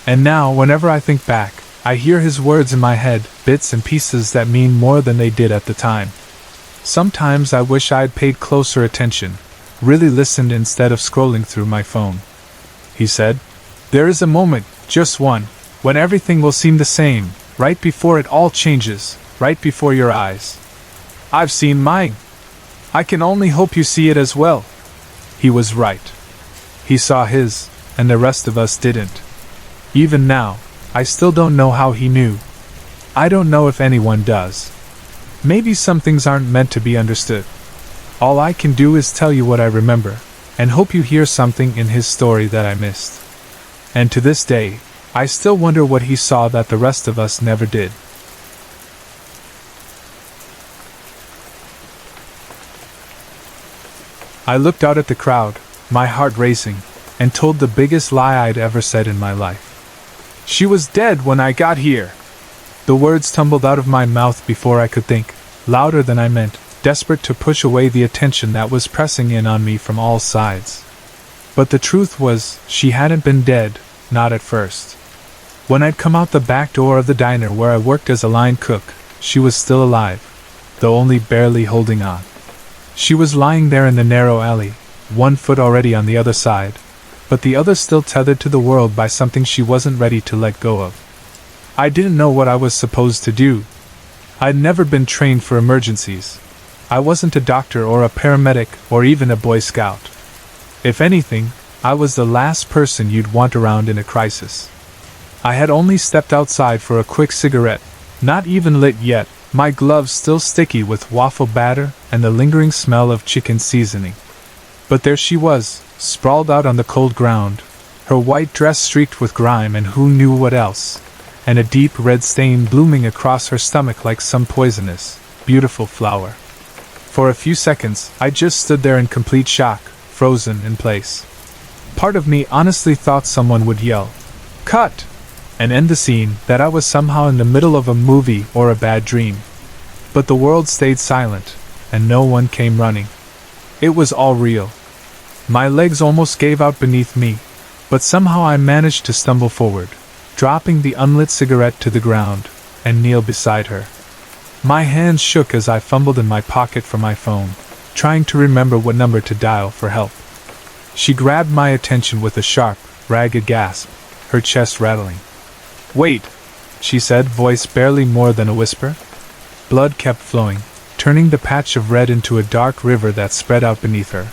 And now, whenever I think back, I hear his words in my head, bits and pieces that mean more than they did at the time. Sometimes I wish I'd paid closer attention, really listened instead of scrolling through my phone. He said, "There is a moment, just one, when everything will seem the same, right before it all changes, right before your eyes. I've seen mine. I can only hope you see it as well." He was right. He saw his, and the rest of us didn't. Even now, I still don't know how he knew. I don't know if anyone does. Maybe some things aren't meant to be understood. All I can do is tell you what I remember, and hope you hear something in his story that I missed. And to this day, I still wonder what he saw that the rest of us never did. I looked out at the crowd, my heart racing, and told the biggest lie I'd ever said in my life. "She was dead when I got here." The words tumbled out of my mouth before I could think, louder than I meant, desperate to push away the attention that was pressing in on me from all sides. But the truth was, she hadn't been dead, not at first. When I'd come out the back door of the diner where I worked as a line cook, she was still alive, though only barely holding on. She was lying there in the narrow alley, one foot already on the other side, but the other still tethered to the world by something she wasn't ready to let go of. I didn't know what I was supposed to do. I'd never been trained for emergencies. I wasn't a doctor or a paramedic or even a Boy Scout. If anything, I was the last person you'd want around in a crisis. I had only stepped outside for a quick cigarette, not even lit yet, my gloves still sticky with waffle batter and the lingering smell of chicken seasoning. But there she was, sprawled out on the cold ground, her white dress streaked with grime and who knew what else, and a deep red stain blooming across her stomach like some poisonous, beautiful flower. For a few seconds, I just stood there in complete shock, frozen in place. Part of me honestly thought someone would yell, "Cut!" and end the scene, that I was somehow in the middle of a movie or a bad dream. But the world stayed silent, and no one came running. It was all real. My legs almost gave out beneath me, but somehow I managed to stumble forward, dropping the unlit cigarette to the ground, and kneel beside her. My hands shook as I fumbled in my pocket for my phone, trying to remember what number to dial for help. She grabbed my attention with a sharp, ragged gasp, her chest rattling. "Wait," she said, voice barely more than a whisper. Blood kept flowing, turning the patch of red into a dark river that spread out beneath her.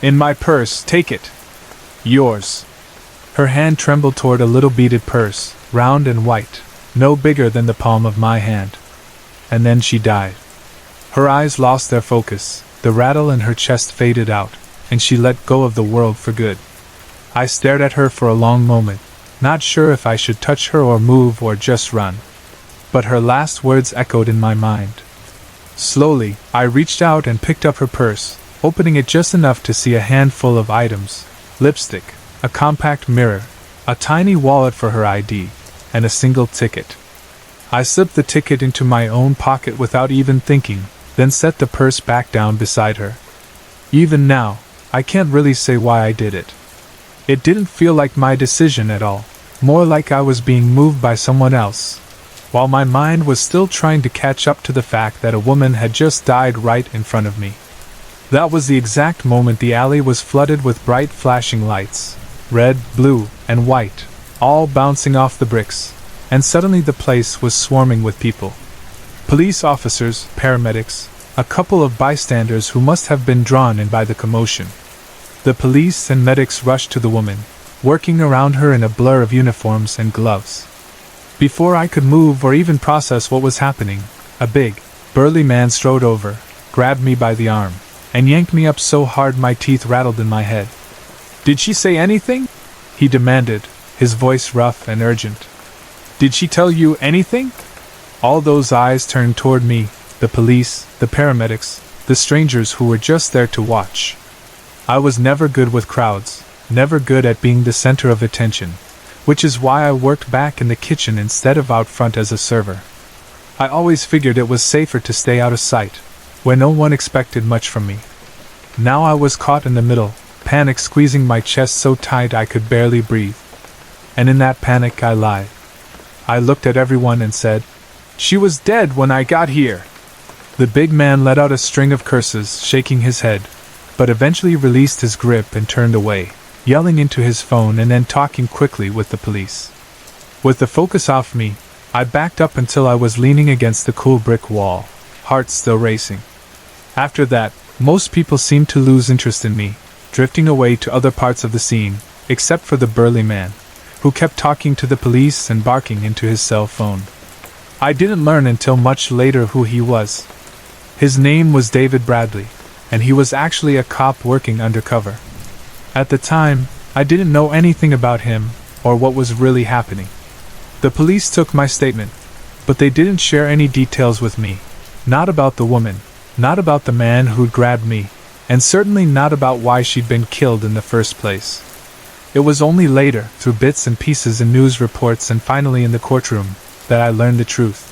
"In my purse, take it. Yours." Her hand trembled toward a little beaded purse, round and white, no bigger than the palm of my hand. And then she died. Her eyes lost their focus, the rattle in her chest faded out, and she let go of the world for good. I stared at her for a long moment, not sure if I should touch her or move or just run. But her last words echoed in my mind. Slowly, I reached out and picked up her purse, opening it just enough to see a handful of items: lipstick, a compact mirror, a tiny wallet for her ID, and a single ticket. I slipped the ticket into my own pocket without even thinking, then set the purse back down beside her. Even now, I can't really say why I did it. It didn't feel like my decision at all, more like I was being moved by someone else, while my mind was still trying to catch up to the fact that a woman had just died right in front of me. That was the exact moment the alley was flooded with bright flashing lights, red, blue, and white, all bouncing off the bricks, and suddenly the place was swarming with people. Police officers, paramedics, a couple of bystanders who must have been drawn in by the commotion. The police and medics rushed to the woman, working around her in a blur of uniforms and gloves. Before I could move or even process what was happening, a big, burly man strode over, grabbed me by the arm, and yanked me up so hard my teeth rattled in my head. "Did she say anything?" he demanded, his voice rough and urgent. "Did she tell you anything?" All those eyes turned toward me, the police, the paramedics, the strangers who were just there to watch. I was never good with crowds, never good at being the center of attention, which is why I worked back in the kitchen instead of out front as a server. I always figured it was safer to stay out of sight, where no one expected much from me. Now I was caught in the middle, panic squeezing my chest so tight I could barely breathe. And in that panic I lied. I looked at everyone and said, "She was dead when I got here." The big man let out a string of curses, shaking his head, but eventually released his grip and turned away, yelling into his phone and then talking quickly with the police. With the focus off me, I backed up until I was leaning against the cool brick wall, heart still racing. After that, most people seemed to lose interest in me, drifting away to other parts of the scene, except for the burly man, who kept talking to the police and barking into his cell phone. I didn't learn until much later who he was. His name was David Bradley, and he was actually a cop working undercover. At the time, I didn't know anything about him, or what was really happening. The police took my statement, but they didn't share any details with me. Not about the woman, not about the man who'd grabbed me, and certainly not about why she'd been killed in the first place. It was only later, through bits and pieces in news reports and finally in the courtroom, that I learned the truth.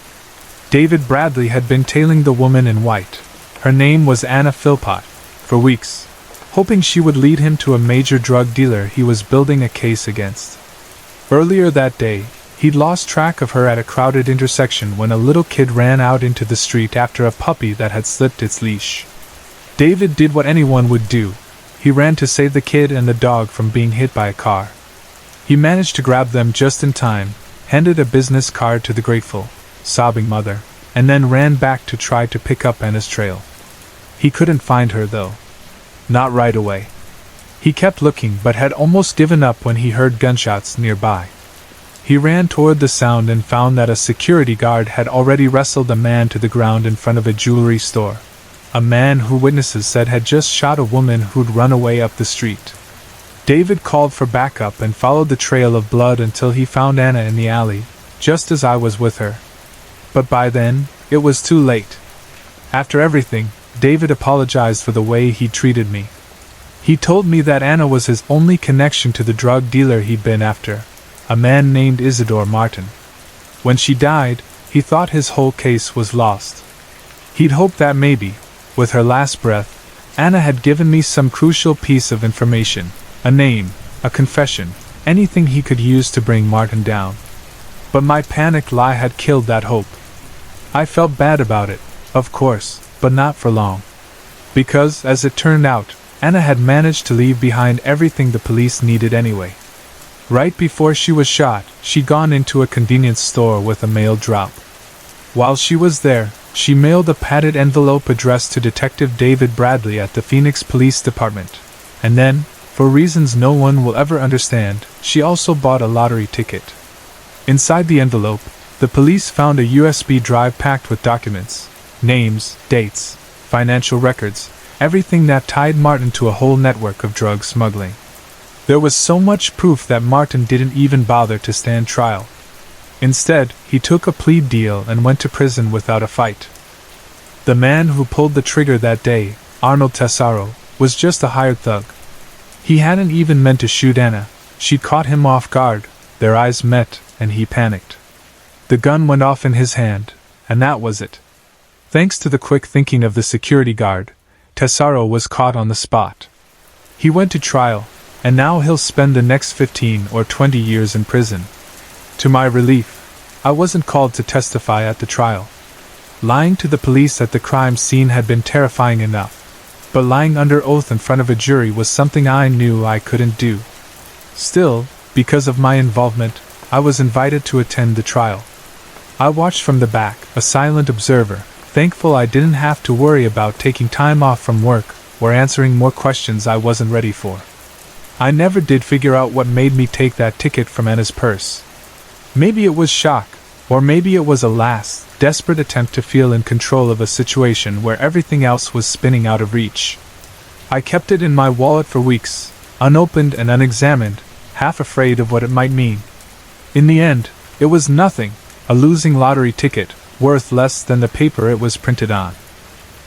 David Bradley had been tailing the woman in white. Her name was Anna Philpott, for weeks, hoping she would lead him to a major drug dealer he was building a case against. Earlier that day, he'd lost track of her at a crowded intersection when a little kid ran out into the street after a puppy that had slipped its leash. David did what anyone would do. He ran to save the kid and the dog from being hit by a car. He managed to grab them just in time, handed a business card to the grateful, sobbing mother, and then ran back to try to pick up Anna's trail. He couldn't find her though. Not right away. He kept looking but had almost given up when he heard gunshots nearby. He ran toward the sound and found that a security guard had already wrestled a man to the ground in front of a jewelry store. A man who witnesses said had just shot a woman who'd run away up the street. David called for backup and followed the trail of blood until he found Anna in the alley, just as I was with her. But by then, it was too late. After everything, David apologized for the way he treated me. He told me that Anna was his only connection to the drug dealer he'd been after, a man named Isidore Martin. When she died, he thought his whole case was lost. He'd hoped that maybe, with her last breath, Anna had given me some crucial piece of information, a name, a confession, anything he could use to bring Martin down. But my panicked lie had killed that hope. I felt bad about it, of course, but not for long. Because, as it turned out, Anna had managed to leave behind everything the police needed anyway. Right before she was shot, she'd gone into a convenience store with a mail drop. While she was there, she mailed a padded envelope addressed to Detective David Bradley at the Phoenix Police Department. And then, for reasons no one will ever understand, she also bought a lottery ticket. Inside the envelope, the police found a USB drive packed with documents, names, dates, financial records, everything that tied Martin to a whole network of drug smuggling. There was so much proof that Martin didn't even bother to stand trial. Instead, he took a plea deal and went to prison without a fight. The man who pulled the trigger that day, Arnold Tesaro, was just a hired thug. He hadn't even meant to shoot Anna. She'd caught him off guard. Their eyes met, and he panicked. The gun went off in his hand, and that was it. Thanks to the quick thinking of the security guard, Tesaro was caught on the spot. He went to trial, and now he'll spend the next 15 or 20 years in prison. To my relief, I wasn't called to testify at the trial. Lying to the police at the crime scene had been terrifying enough, but lying under oath in front of a jury was something I knew I couldn't do. Still, because of my involvement, I was invited to attend the trial. I watched from the back, a silent observer, thankful I didn't have to worry about taking time off from work or answering more questions I wasn't ready for. I never did figure out what made me take that ticket from Anna's purse. Maybe it was shock, or maybe it was a last, desperate attempt to feel in control of a situation where everything else was spinning out of reach. I kept it in my wallet for weeks, unopened and unexamined, half afraid of what it might mean. In the end, it was nothing, a losing lottery ticket, worth less than the paper it was printed on.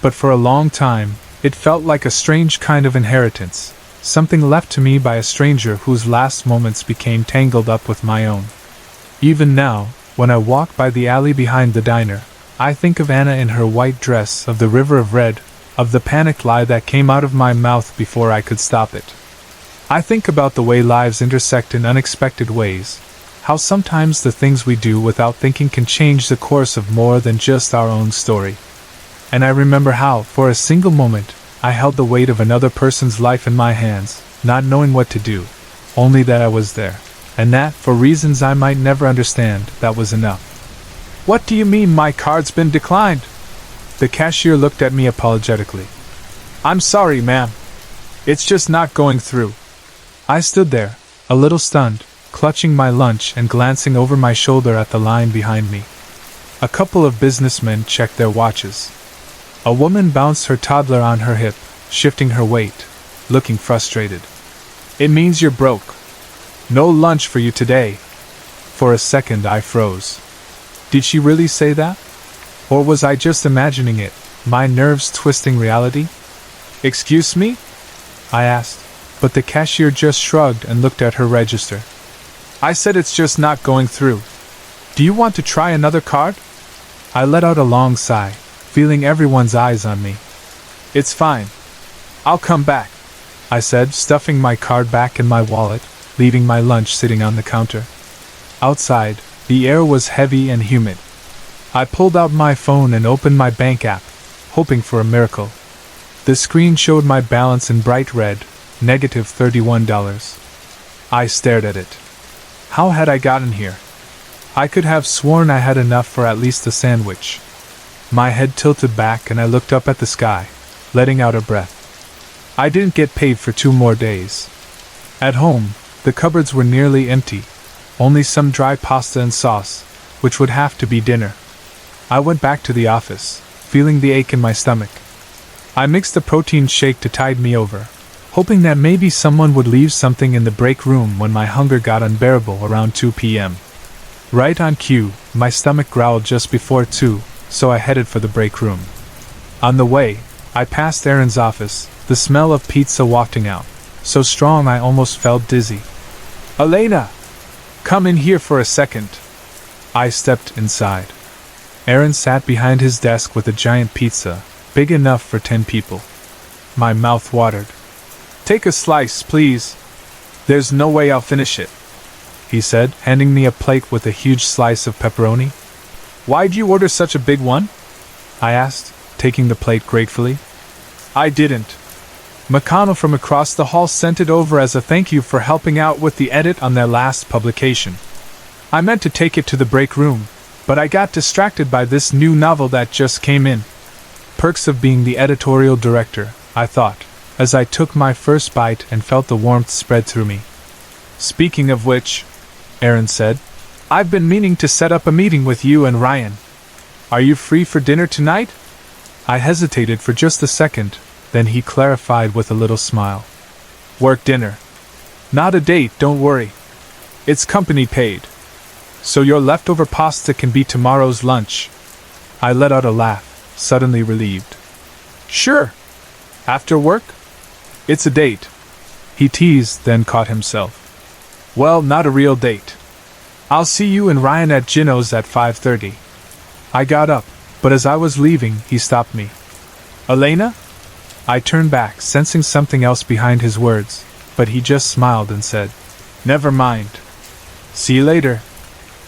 But for a long time, it felt like a strange kind of inheritance, something left to me by a stranger whose last moments became tangled up with my own. Even now, when I walk by the alley behind the diner, I think of Anna in her white dress, of the river of red, of the panicked lie that came out of my mouth before I could stop it. I think about the way lives intersect in unexpected ways, how sometimes the things we do without thinking can change the course of more than just our own story. And I remember how, for a single moment, I held the weight of another person's life in my hands, not knowing what to do, only that I was there, and that, for reasons I might never understand, that was enough. "What do you mean my card's been declined?" The cashier looked at me apologetically. "I'm sorry, ma'am. It's just not going through." I stood there, a little stunned, clutching my lunch and glancing over my shoulder at the line behind me. A couple of businessmen checked their watches. A woman bounced her toddler on her hip, shifting her weight, looking frustrated. "It means you're broke. No lunch for you today." For a second I froze. Did she really say that? Or was I just imagining it, my nerves twisting reality? "Excuse me?" I asked, but the cashier just shrugged and looked at her register. "I said it's just not going through. Do you want to try another card?" I let out a long sigh, feeling everyone's eyes on me. "It's fine. I'll come back," I said, stuffing my card back in my wallet, leaving my lunch sitting on the counter. Outside, the air was heavy and humid. I pulled out my phone and opened my bank app, hoping for a miracle. The screen showed my balance in bright red, negative $31. I stared at it. How had I gotten here? I could have sworn I had enough for at least a sandwich. My head tilted back and I looked up at the sky, letting out a breath. I didn't get paid for 2 more days. At home, the cupboards were nearly empty, only some dry pasta and sauce, which would have to be dinner. I went back to the office, feeling the ache in my stomach. I mixed a protein shake to tide me over, hoping that maybe someone would leave something in the break room when my hunger got unbearable around 2 p.m. Right on cue, my stomach growled just before 2, so I headed for the break room. On the way, I passed Aaron's office, the smell of pizza wafting out, so strong I almost felt dizzy. "Elena! Come in here for a second." I stepped inside. Aaron sat behind his desk with a giant pizza, big enough for 10 people. My mouth watered. "Take a slice, please. There's no way I'll finish it," he said, handing me a plate with a huge slice of pepperoni. "Why'd you order such a big one?" I asked, taking the plate gratefully. "I didn't. McConnell from across the hall sent it over as a thank you for helping out with the edit on their last publication. I meant to take it to the break room, but I got distracted by this new novel that just came in. Perks of being the editorial director, I thought, as I took my first bite and felt the warmth spread through me. "Speaking of which," Aaron said, "I've been meaning to set up a meeting with you and Ryan. Are you free for dinner tonight?" I hesitated for just a second, then he clarified with a little smile. "Work dinner. Not a date, don't worry. It's company paid. So your leftover pasta can be tomorrow's lunch." I let out a laugh, suddenly relieved. "Sure. After work?" It's a date, he teased, then caught himself. Well, not a real date. I'll see you and Ryan at Gino's at 5:30. I got up, but as I was leaving, he stopped me. Elena? I turned back, sensing something else behind his words, but he just smiled and said, Never mind. See you later.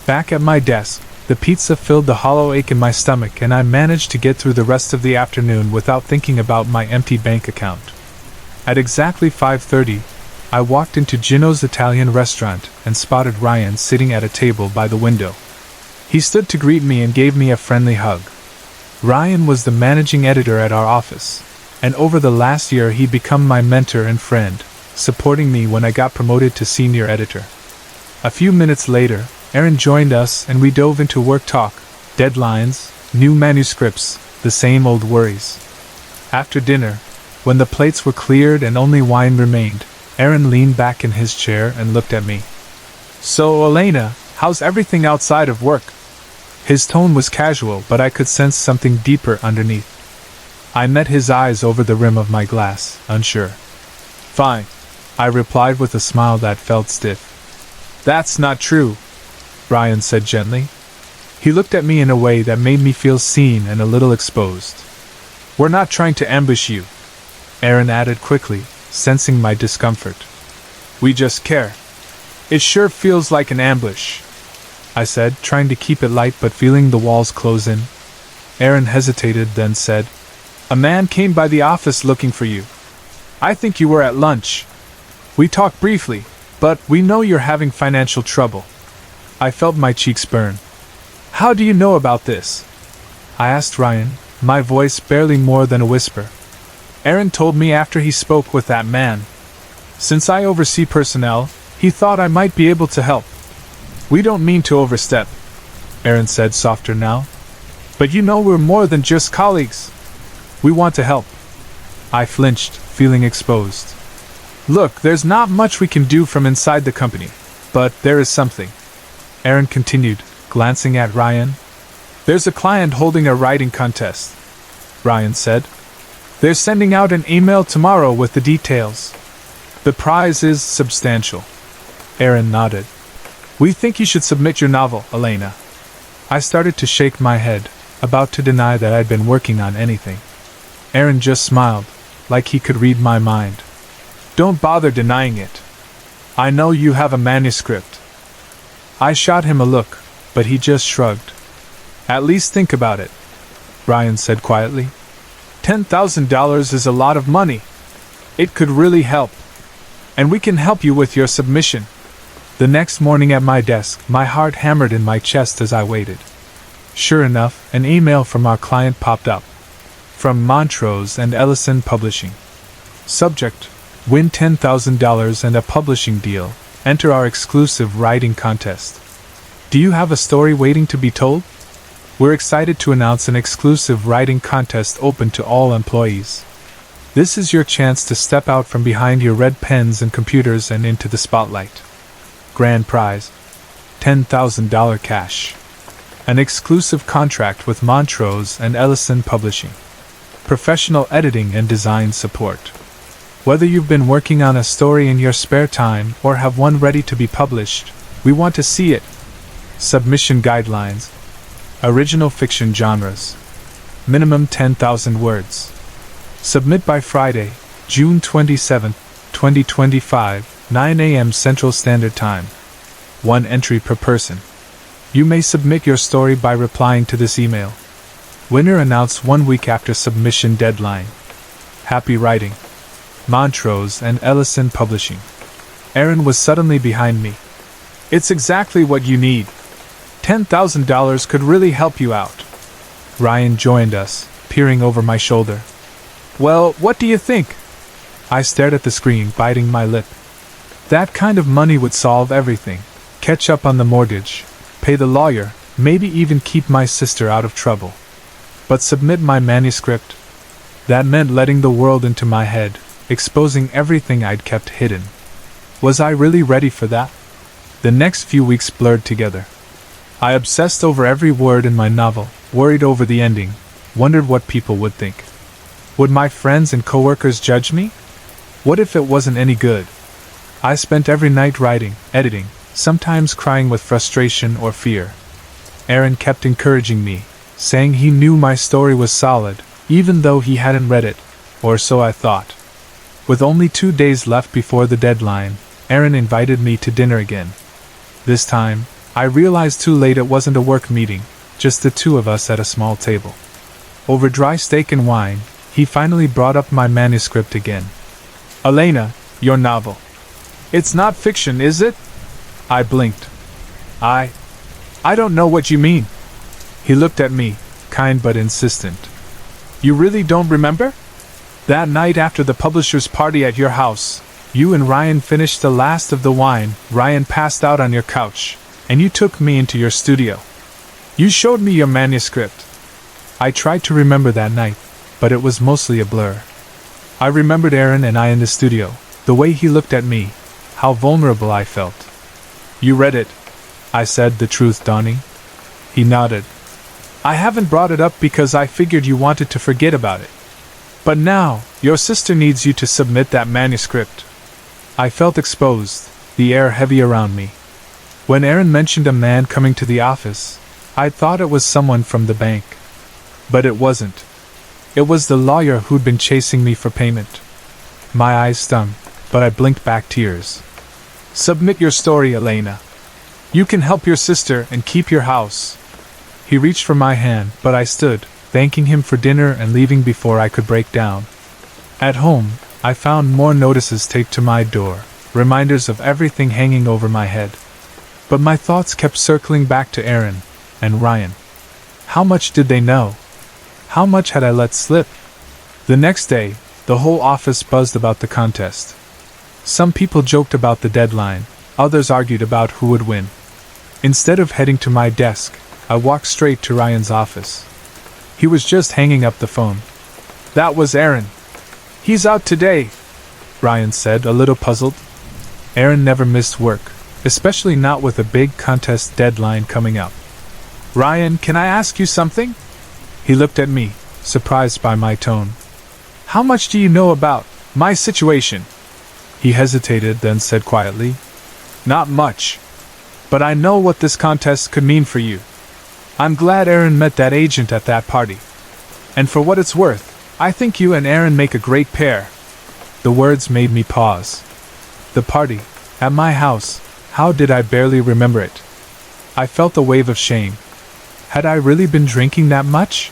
Back at my desk, the pizza filled the hollow ache in my stomach, and I managed to get through the rest of the afternoon without thinking about my empty bank account. At exactly 5:30, I walked into Gino's Italian restaurant and spotted Ryan sitting at a table by the window. He stood to greet me and gave me a friendly hug. Ryan was the managing editor at our office, and over the last year he'd become my mentor and friend, supporting me when I got promoted to senior editor. A few minutes later, Aaron joined us and we dove into work talk, deadlines, new manuscripts, the same old worries. After dinner, when the plates were cleared and only wine remained, Aaron leaned back in his chair and looked at me. So, Elena, how's everything outside of work? His tone was casual, but I could sense something deeper underneath. I met his eyes over the rim of my glass, unsure. Fine, I replied with a smile that felt stiff. That's not true, Ryan said gently. He looked at me in a way that made me feel seen and a little exposed. We're not trying to ambush you, Aaron added quickly, sensing my discomfort. We just care. It sure feels like an ambush, I said, trying to keep it light but feeling the walls close in. Aaron hesitated, then said, A man came by the office looking for you. I think you were at lunch. We talked briefly, but we know you're having financial trouble. I felt my cheeks burn. How do you know about this? I asked Ryan, my voice barely more than a whisper. Aaron told me after he spoke with that man. Since I oversee personnel, he thought I might be able to help. We don't mean to overstep, Aaron said, softer now. But you know we're more than just colleagues. We want to help. I flinched, feeling exposed. Look, there's not much we can do from inside the company, but there is something. Aaron continued, glancing at Ryan. There's a client holding a writing contest, Ryan said. They're sending out an email tomorrow with the details. The prize is substantial. Aaron nodded. We think you should submit your novel, Elena. I started to shake my head, about to deny that I'd been working on anything. Aaron just smiled, like he could read my mind. Don't bother denying it. I know you have a manuscript. I shot him a look, but he just shrugged. At least think about it, Ryan said quietly. $10,000 is a lot of money. It could really help. And we can help you with your submission. The next morning at my desk, my heart hammered in my chest as I waited. Sure enough, an email from our client popped up. From Montrose and Ellison Publishing. Subject: Win $10,000 and a publishing deal. Enter our exclusive writing contest. Do you have a story waiting to be told? We're excited to announce an exclusive writing contest open to all employees. This is your chance to step out from behind your red pens and computers and into the spotlight. Grand prize: $10,000 cash. An exclusive contract with Montrose and Ellison Publishing. Professional editing and design support. Whether you've been working on a story in your spare time or have one ready to be published, we want to see it. Submission guidelines. Original fiction genres. Minimum 10,000 words. Submit by Friday, June 27, 2025, 9 a.m. Central Standard Time. 1 entry per person. You may submit your story by replying to this email. Winner announced 1 week after submission deadline. Happy writing. Montrose and Ellison Publishing. Aaron was suddenly behind me. It's exactly what you need. $10,000 could really help you out. Ryan joined us, peering over my shoulder. Well, what do you think? I stared at the screen, biting my lip. That kind of money would solve everything. Catch up on the mortgage, pay the lawyer, maybe even keep my sister out of trouble. But submit my manuscript? That meant letting the world into my head, exposing everything I'd kept hidden. Was I really ready for that? The next few weeks blurred together. I obsessed over every word in my novel, worried over the ending, wondered what people would think. Would my friends and coworkers judge me? What if it wasn't any good? I spent every night writing, editing, sometimes crying with frustration or fear. Aaron kept encouraging me, saying he knew my story was solid, even though he hadn't read it, or so I thought. With only 2 days left before the deadline, Aaron invited me to dinner again. This time, I realized too late it wasn't a work meeting, just the two of us at a small table. Over dry steak and wine, he finally brought up my manuscript again. "Elena, your novel. It's not fiction, is it?" I blinked. I don't know what you mean." He looked at me, kind but insistent. "You really don't remember? That night after the publisher's party at your house, you and Ryan finished the last of the wine. Ryan passed out on your couch, and you took me into your studio. You showed me your manuscript." I tried to remember that night, but it was mostly a blur. I remembered Aaron and I in the studio, the way he looked at me, how vulnerable I felt. "You read it," I said, the truth dawning. He nodded. "I haven't brought it up because I figured you wanted to forget about it. But now, your sister needs you to submit that manuscript." I felt exposed, the air heavy around me. When Aaron mentioned a man coming to the office, I thought it was someone from the bank. But it wasn't. It was the lawyer who'd been chasing me for payment. My eyes stung, but I blinked back tears. "Submit your story, Elena. You can help your sister and keep your house." He reached for my hand, but I stood, thanking him for dinner and leaving before I could break down. At home, I found more notices taped to my door, reminders of everything hanging over my head. But my thoughts kept circling back to Aaron and Ryan. How much did they know? How much had I let slip? The next day, the whole office buzzed about the contest. Some people joked about the deadline, others argued about who would win. Instead of heading to my desk, I walked straight to Ryan's office. He was just hanging up the phone. "That was Aaron. He's out today," Ryan said, a little puzzled. Aaron never missed work, especially not with a big contest deadline coming up. "Ryan, can I ask you something?" He looked at me, surprised by my tone. "How much do you know about my situation?" He hesitated, then said quietly, "Not much. But I know what this contest could mean for you. I'm glad Aaron met that agent at that party. And for what it's worth, I think you and Aaron make a great pair." The words made me pause. The party, at my house, how did I barely remember it? I felt a wave of shame. Had I really been drinking that much?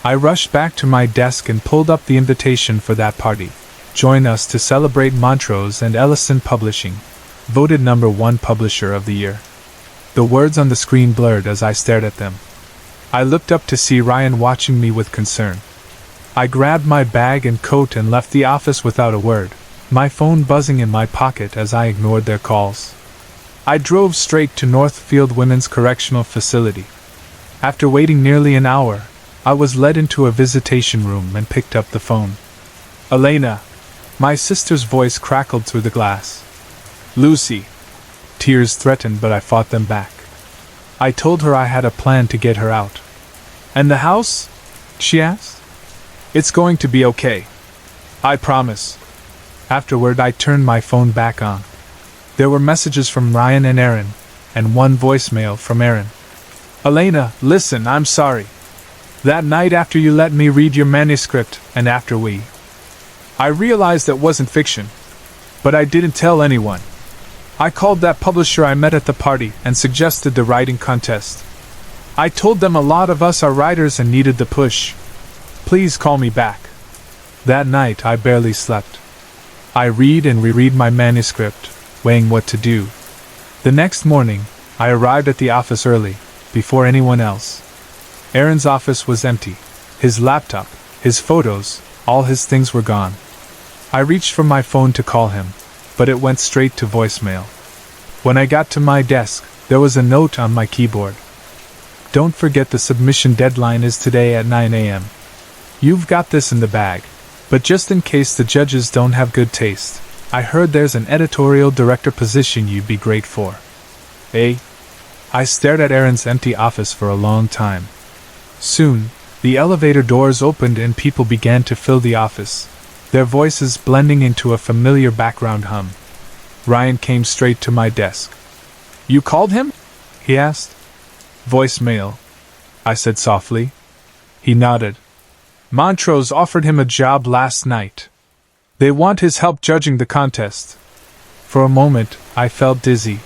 I rushed back to my desk and pulled up the invitation for that party. "Join us to celebrate Montrose and Ellison Publishing, voted #1 publisher of the year." The words on the screen blurred as I stared at them. I looked up to see Ryan watching me with concern. I grabbed my bag and coat and left the office without a word, my phone buzzing in my pocket as I ignored their calls. I drove straight to Northfield Women's Correctional Facility. After waiting nearly an hour, I was led into a visitation room and picked up the phone. "Elena," my sister's voice crackled through the glass. "Lucy." Tears threatened, but I fought them back. I told her I had a plan to get her out. "And the house?" she asked. "It's going to be okay. I promise." Afterward, I turned my phone back on. There were messages from Ryan and Aaron, and one voicemail from Aaron. "Elena, listen, I'm sorry. That night after you let me read your manuscript, and after I realized it wasn't fiction. But I didn't tell anyone. I called that publisher I met at the party and suggested the writing contest. I told them a lot of us are writers and needed the push. Please call me back." That night I barely slept. I read and reread my manuscript, weighing what to do. The next morning, I arrived at the office early, before anyone else. Aaron's office was empty. His laptop, his photos, all his things were gone. I reached for my phone to call him, but it went straight to voicemail. When I got to my desk, there was a note on my keyboard. "Don't forget the submission deadline is today at 9 a.m. You've got this in the bag, but just in case the judges don't have good taste, I heard there's an editorial director position you'd be great for." Eh? I stared at Aaron's empty office for a long time. Soon, the elevator doors opened and people began to fill the office. their voices blending into a familiar background hum. Ryan came straight to my desk. "You called him?" he asked. "Voicemail," I said softly. He nodded. "Montrose offered him a job last night. They want his help judging the contest." For a moment, I felt dizzy.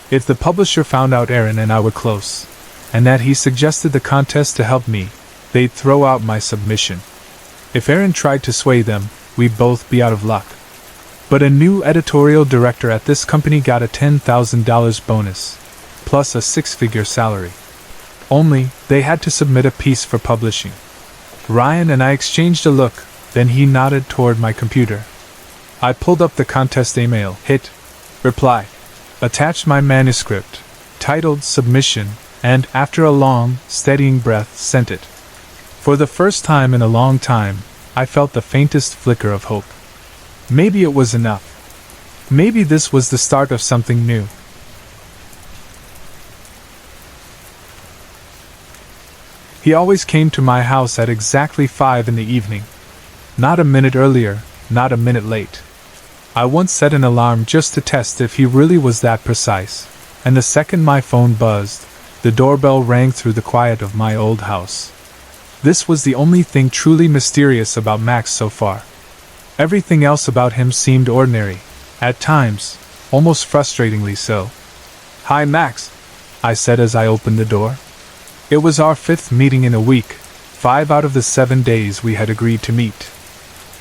If the publisher found out Aaron and I were close, and that he suggested the contest to help me, they'd throw out my submission. If Aaron tried to sway them, we'd both be out of luck. But a new editorial director at this company got a $10,000 bonus, plus a six-figure salary. Only, they had to submit a piece for publishing. Ryan and I exchanged a look, then he nodded toward my computer. I pulled up the contest email, hit reply, attached my manuscript, titled Submission, and, after a long, steadying breath, sent it. For the first time in a long time, I felt the faintest flicker of hope. Maybe it was enough. Maybe this was the start of something new. He always came to my house at exactly 5 in the evening. Not a minute earlier, not a minute late. I once set an alarm just to test if he really was that precise, and the second my phone buzzed, the doorbell rang through the quiet of my old house. This was the only thing truly mysterious about Max so far. Everything else about him seemed ordinary, at times, almost frustratingly so. "Hi, Max," I said as I opened the door. It was our 5th meeting in a week, 5 out of the 7 days we had agreed to meet.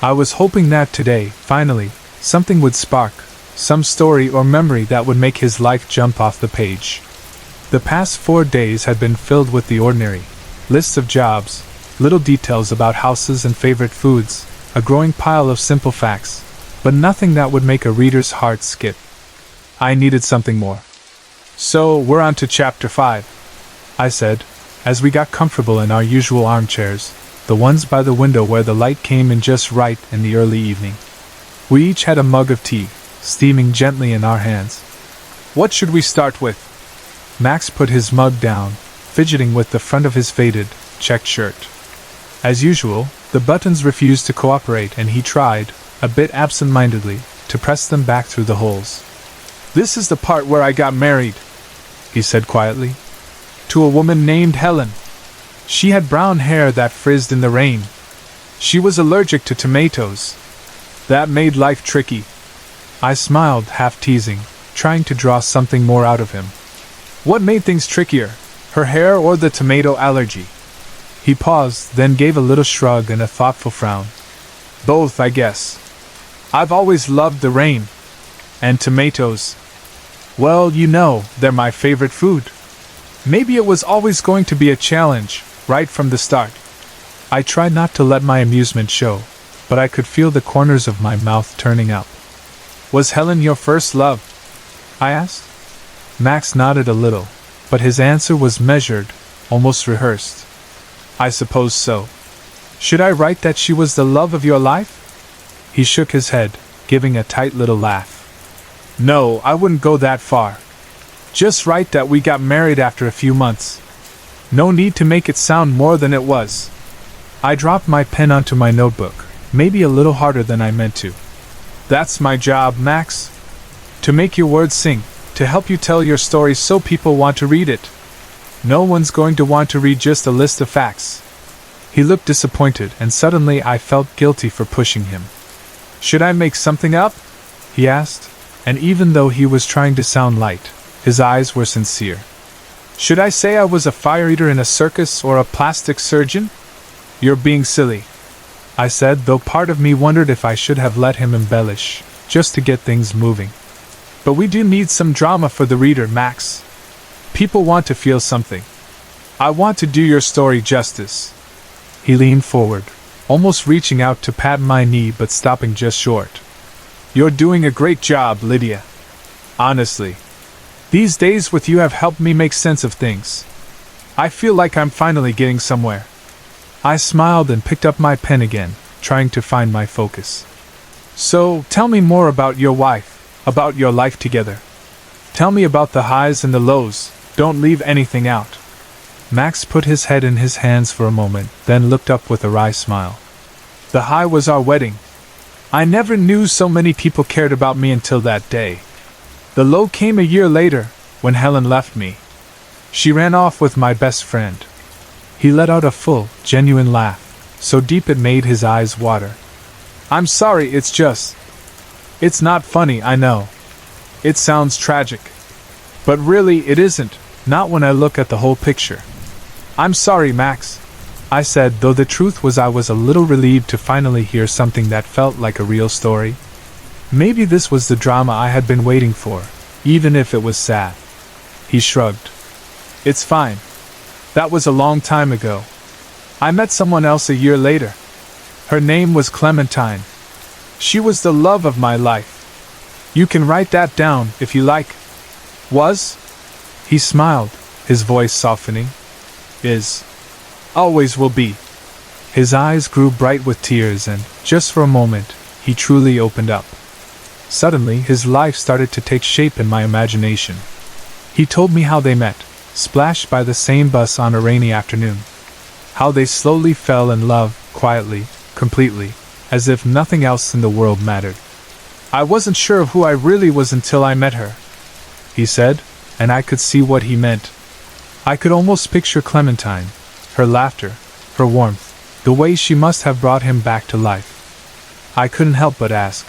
I was hoping that today, finally, something would spark, some story or memory that would make his life jump off the page. The past 4 days had been filled with the ordinary, lists of jobs, little details about houses and favorite foods, a growing pile of simple facts, but nothing that would make a reader's heart skip. I needed something more. "So, we're on to Chapter 5, I said, as we got comfortable in our usual armchairs, the ones by the window where the light came in just right in the early evening. We each had a mug of tea, steaming gently in our hands. "What should we start with?" Max put his mug down, fidgeting with the front of his faded, checked shirt. As usual, the buttons refused to cooperate and he tried, a bit absent-mindedly, to press them back through the holes. "This is the part where I got married," he said quietly. "To a woman named Helen. She had brown hair that frizzed in the rain. She was allergic to tomatoes. That made life tricky." I smiled, half teasing, trying to draw something more out of him. "What made things trickier, her hair or the tomato allergy?" He paused, then gave a little shrug and a thoughtful frown. "Both, I guess. I've always loved the rain. And tomatoes. Well, you know, they're my favorite food. Maybe it was always going to be a challenge, right from the start." I tried not to let my amusement show, but I could feel the corners of my mouth turning up. "Was Helen your first love?" I asked. Max nodded a little, but his answer was measured, almost rehearsed. "I suppose so. Should I write that she was the love of your life?" He shook his head, giving a tight little laugh. "No, I wouldn't go that far. Just write that we got married after a few months. No need to make it sound more than it was." I dropped my pen onto my notebook, maybe a little harder than I meant to. "That's my job, Max. To make your words sing, to help you tell your story so people want to read it. No one's going to want to read just a list of facts." He looked disappointed, and suddenly I felt guilty for pushing him. "Should I make something up?" he asked, and even though he was trying to sound light, his eyes were sincere. "Should I say I was a fire eater in a circus or a plastic surgeon?" "You're being silly," I said, though part of me wondered if I should have let him embellish, just to get things moving. "But we do need some drama for the reader, Max. People want to feel something. I want to do your story justice." He leaned forward, almost reaching out to pat my knee but stopping just short. "You're doing a great job, Lydia. Honestly. These days with you have helped me make sense of things. I feel like I'm finally getting somewhere." I smiled and picked up my pen again, trying to find my focus. "So, tell me more about your wife, about your life together. Tell me about the highs and the lows, don't leave anything out." Max put his head in his hands for a moment, then looked up with a wry smile. "The high was our wedding. I never knew so many people cared about me until that day. The low came a year later, when Helen left me. She ran off with my best friend. He let out a full, genuine laugh, so deep it made his eyes water. I'm sorry, it's not funny, I know. It sounds tragic. But really, it isn't, not when I look at the whole picture. I'm sorry, Max, I said, though the truth was I was a little relieved to finally hear something that felt like a real story. Maybe this was the drama I had been waiting for, even if it was sad. He shrugged. It's fine. That was a long time ago. I met someone else a year later. Her name was Clementine. She was the love of my life. You can write that down if you like. Was? He smiled, his voice softening. Is. Always will be. His eyes grew bright with tears and, just for a moment, he truly opened up. Suddenly, his life started to take shape in my imagination. He told me how they met, splashed by the same bus on a rainy afternoon. How they slowly fell in love, quietly, completely, as if nothing else in the world mattered. I wasn't sure of who I really was until I met her, he said, and I could see what he meant. I could almost picture Clementine, her laughter, her warmth, the way she must have brought him back to life. I couldn't help but ask,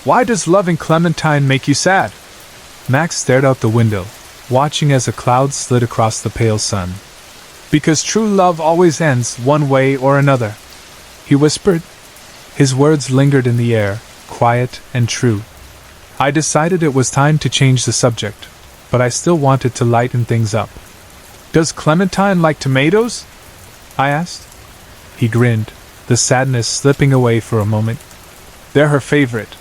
why does loving Clementine make you sad? Max stared out the window, watching as a cloud slid across the pale sun. Because true love always ends one way or another, he whispered. His words lingered in the air, quiet and true. I decided it was time to change the subject, but I still wanted to lighten things up. Does Clementine like tomatoes? I asked. He grinned, the sadness slipping away for a moment. They're her favorite,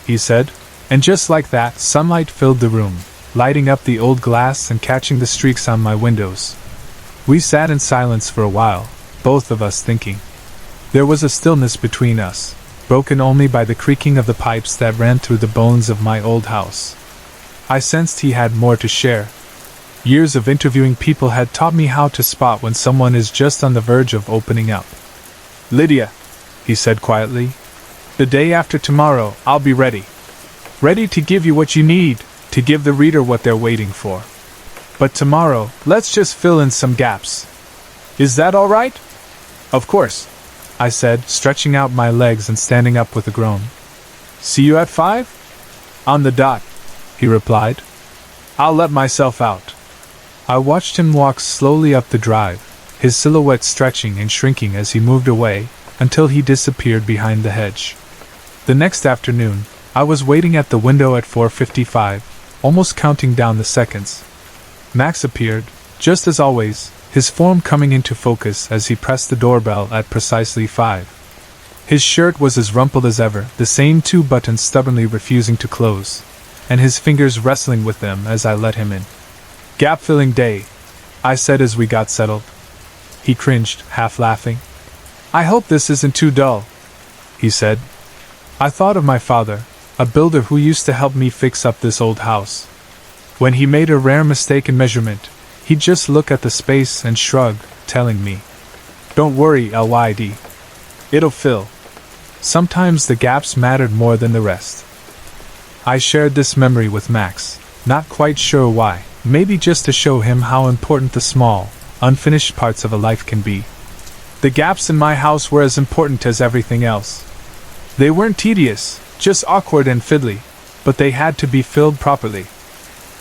he said, and just like that, sunlight filled the room, lighting up the old glass and catching the streaks on my windows. We sat in silence for a while, both of us thinking. There was a stillness between us, broken only by the creaking of the pipes that ran through the bones of my old house. I sensed he had more to share. Years of interviewing people had taught me how to spot when someone is just on the verge of opening up. Lydia, he said quietly, the day after tomorrow, I'll be ready. Ready to give you what you need, to give the reader what they're waiting for. But tomorrow, let's just fill in some gaps. Is that all right? Of course, I said, stretching out my legs and standing up with a groan. See you at 5? On the dot, he replied. I'll let myself out. I watched him walk slowly up the drive, his silhouette stretching and shrinking as he moved away, until he disappeared behind the hedge. The next afternoon, I was waiting at the window at 4:55, almost counting down the seconds. Max appeared, just as always, his form coming into focus as he pressed the doorbell at precisely 5. His shirt was as rumpled as ever, the same 2 buttons stubbornly refusing to close, and his fingers wrestling with them as I let him in. Gap-filling day, I said as we got settled. He cringed, half laughing. I hope this isn't too dull, he said. I thought of my father, a builder who used to help me fix up this old house. When he made a rare mistake in measurement, he'd just look at the space and shrug, telling me, Don't worry, LYD. It'll fill. Sometimes the gaps mattered more than the rest. I shared this memory with Max, not quite sure why, maybe just to show him how important the small, unfinished parts of a life can be. The gaps in my house were as important as everything else. They weren't tedious, just awkward and fiddly, but they had to be filled properly.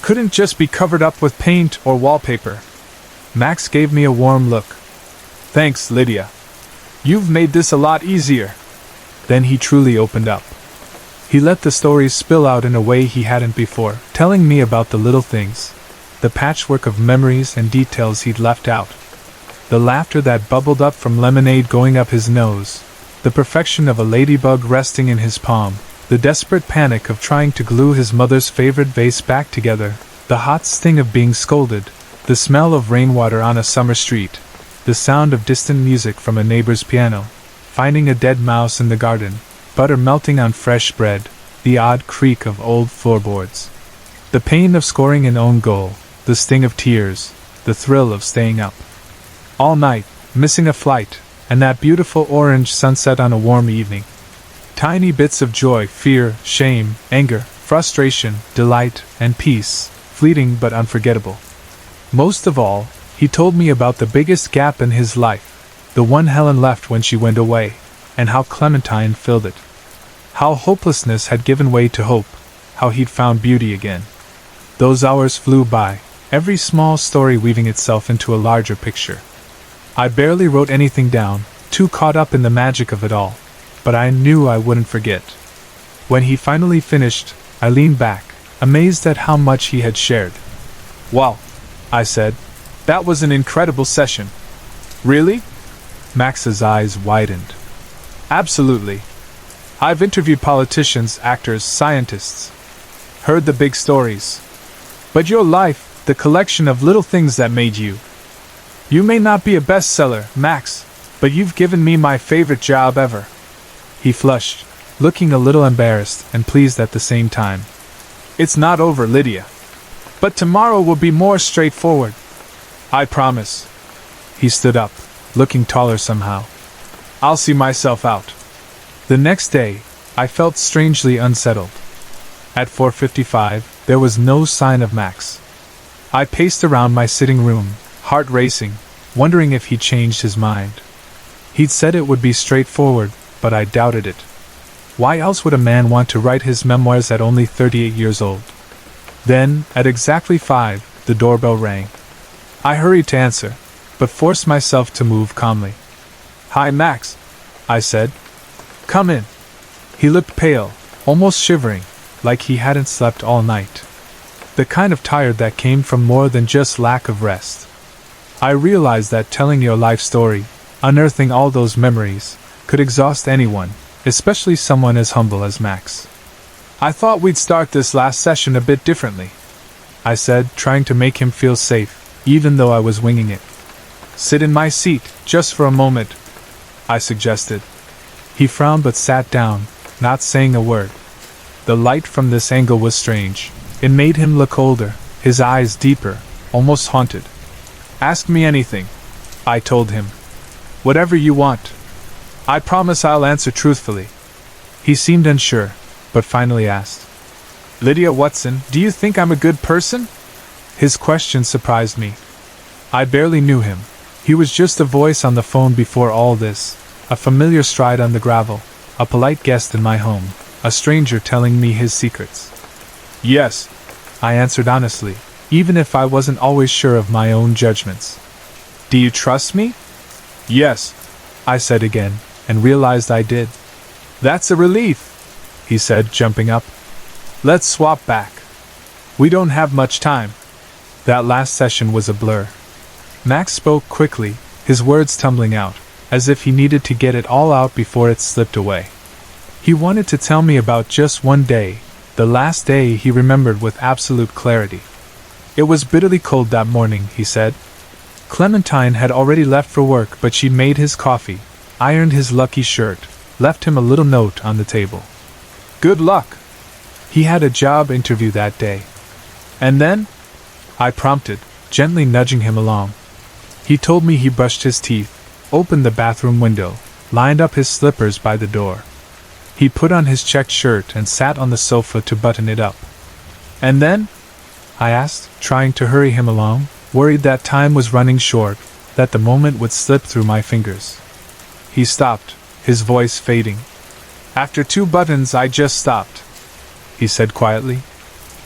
Couldn't just be covered up with paint or wallpaper. Max gave me a warm look. Thanks, Lydia. You've made this a lot easier. Then he truly opened up. He let the stories spill out in a way he hadn't before, telling me about the little things, the patchwork of memories and details he'd left out, the laughter that bubbled up from lemonade going up his nose, the perfection of a ladybug resting in his palm, the desperate panic of trying to glue his mother's favorite vase back together, the hot sting of being scolded, the smell of rainwater on a summer street, the sound of distant music from a neighbor's piano, finding a dead mouse in the garden, butter melting on fresh bread, the odd creak of old floorboards, the pain of scoring an own goal, the sting of tears, the thrill of staying up all night, missing a flight, and that beautiful orange sunset on a warm evening. Tiny bits of joy, fear, shame, anger, frustration, delight, and peace, fleeting but unforgettable. Most of all, he told me about the biggest gap in his life, the one Helen left when she went away, and how Clementine filled it. How hopelessness had given way to hope, how he'd found beauty again. Those hours flew by, every small story weaving itself into a larger picture. I barely wrote anything down, too caught up in the magic of it all, but I knew I wouldn't forget. When he finally finished, I leaned back, amazed at how much he had shared. "Wow," I said. "That was an incredible session." "Really?" Max's eyes widened. "Absolutely. I've interviewed politicians, actors, scientists. Heard the big stories. But your life, the collection of little things that made you. You may not be a bestseller, Max, but you've given me my favorite job ever." He flushed, looking a little embarrassed and pleased at the same time. "It's not over, Lydia. But tomorrow will be more straightforward. I promise." He stood up, looking taller somehow. "I'll see myself out." The next day, I felt strangely unsettled. At 4:55, there was no sign of Max. I paced around my sitting room, heart racing, wondering if he'd changed his mind. He'd said it would be straightforward, but I doubted it. Why else would a man want to write his memoirs at only 38 years old? Then, at exactly 5, the doorbell rang. I hurried to answer, but forced myself to move calmly. "Hi, Max," I said. "Come in." He looked pale, almost shivering, like he hadn't slept all night. The kind of tired that came from more than just lack of rest. I realized that telling your life story, unearthing all those memories, could exhaust anyone, especially someone as humble as Max. "I thought we'd start this last session a bit differently," I said, trying to make him feel safe, even though I was winging it. "Sit in my seat, just for a moment," I suggested. He frowned but sat down, not saying a word. The light from this angle was strange. It made him look older, his eyes deeper, almost haunted. "Ask me anything," I told him. "Whatever you want. I promise I'll answer truthfully." He seemed unsure, but finally asked, "Lydia Watson, do you think I'm a good person?" His question surprised me. I barely knew him. He was just a voice on the phone before all this, a familiar stride on the gravel, a polite guest in my home, a stranger telling me his secrets. "Yes," I answered honestly, even if I wasn't always sure of my own judgments. "Do you trust me?" "Yes," I said again, and realized I did. "That's a relief," he said, jumping up. "Let's swap back. We don't have much time." That last session was a blur. Max spoke quickly, his words tumbling out, as if he needed to get it all out before it slipped away. He wanted to tell me about just one day, the last day he remembered with absolute clarity. It was bitterly cold that morning, he said. Clementine had already left for work, but she'd made his coffee, ironed his lucky shirt, left him a little note on the table. Good luck! He had a job interview that day. And then? I prompted, gently nudging him along. He told me he brushed his teeth, opened the bathroom window, lined up his slippers by the door. He put on his checked shirt and sat on the sofa to button it up. And then? I asked, trying to hurry him along, worried that time was running short, that the moment would slip through my fingers. He stopped, his voice fading. After 2 buttons I just stopped, he said quietly.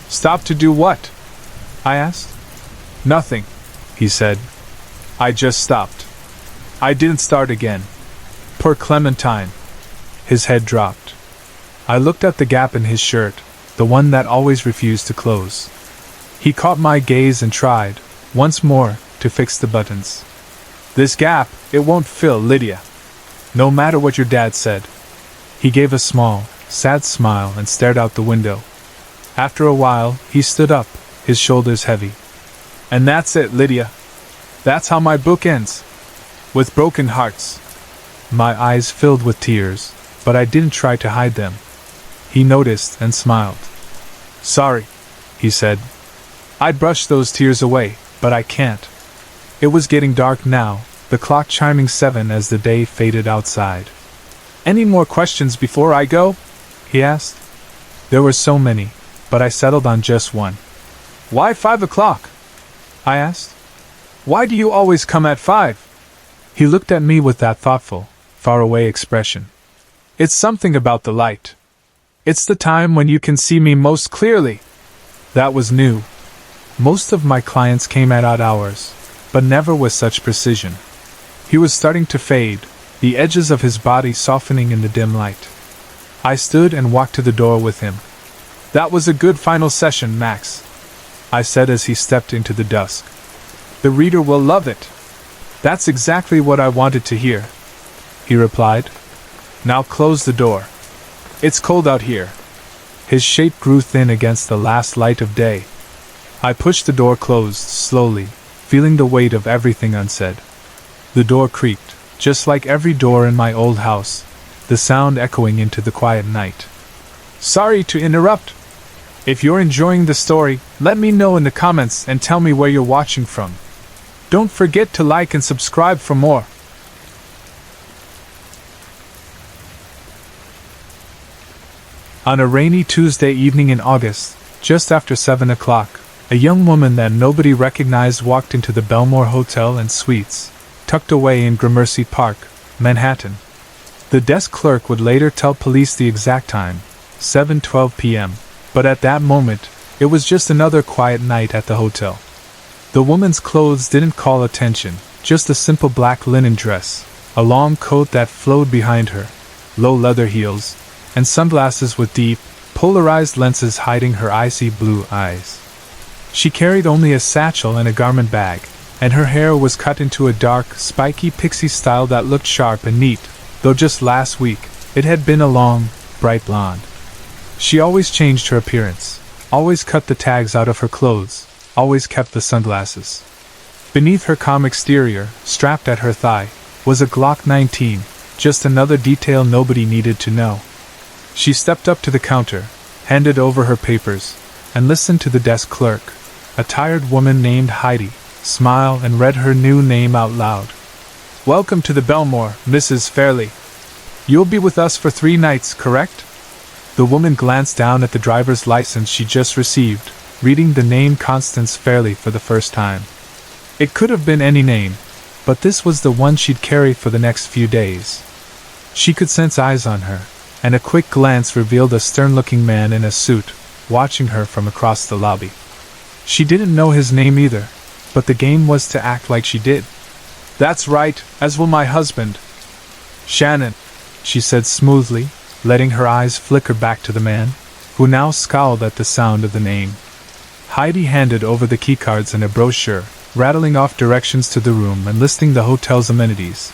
Stop to do what? I asked. Nothing, he said. I just stopped. I didn't start again. Poor Clementine. His head dropped. I looked at the gap in his shirt, the one that always refused to close. He caught my gaze and tried, once more, to fix the buttons. This gap, it won't fill, Lydia. No matter what your dad said. He gave a small, sad smile and stared out the window. After a while, he stood up, his shoulders heavy. And that's it, Lydia. That's how my book ends. With broken hearts. My eyes filled with tears, but I didn't try to hide them. He noticed and smiled. Sorry, he said. I'd brush those tears away, but I can't. It was getting dark now, the clock chiming 7 as the day faded outside. Any more questions before I go? He asked. There were so many, but I settled on just one. Why 5 o'clock? I asked. Why do you always come at 5? He looked at me with that thoughtful, faraway expression. It's something about the light. It's the time when you can see me most clearly. That was new. Most of my clients came at odd hours, but never with such precision. He was starting to fade, the edges of his body softening in the dim light. I stood and walked to the door with him. That was a good final session, Max, I said as he stepped into the dusk. The reader will love it. That's exactly what I wanted to hear, he replied. Now close the door. It's cold out here. His shape grew thin against the last light of day. I pushed the door closed slowly, feeling the weight of everything unsaid. The door creaked, just like every door in my old house, the sound echoing into the quiet night. Sorry to interrupt. If you're enjoying the story, let me know in the comments and tell me where you're watching from. Don't forget to like and subscribe for more. On a rainy Tuesday evening in August, just after 7 o'clock, a young woman that nobody recognized walked into the Belmore Hotel and Suites, tucked away in Gramercy Park, Manhattan. The desk clerk would later tell police the exact time, 7:12 p.m., but at that moment, it was just another quiet night at the hotel. The woman's clothes didn't call attention, just a simple black linen dress, a long coat that flowed behind her, low leather heels, and sunglasses with deep, polarized lenses hiding her icy blue eyes. She carried only a satchel and a garment bag, and her hair was cut into a dark, spiky pixie style that looked sharp and neat, though just last week, it had been a long, bright blonde. She always changed her appearance, always cut the tags out of her clothes, always kept the sunglasses. Beneath her calm exterior, strapped at her thigh, was a Glock 19, just another detail nobody needed to know. She stepped up to the counter, handed over her papers, and listened to the desk clerk, a tired woman named Heidi, smile and read her new name out loud. Welcome to the Belmore, Mrs. Fairley. You'll be with us for 3 nights, correct? The woman glanced down at the driver's license she just received, reading the name Constance Fairley for the first time. It could have been any name, but this was the one she'd carry for the next few days. She could sense eyes on her, and a quick glance revealed a stern-looking man in a suit, watching her from across the lobby. She didn't know his name either, but the game was to act like she did. That's right, as will my husband. Shannon, she said smoothly, letting her eyes flicker back to the man, who now scowled at the sound of the name. Heidi handed over the keycards and a brochure, rattling off directions to the room and listing the hotel's amenities.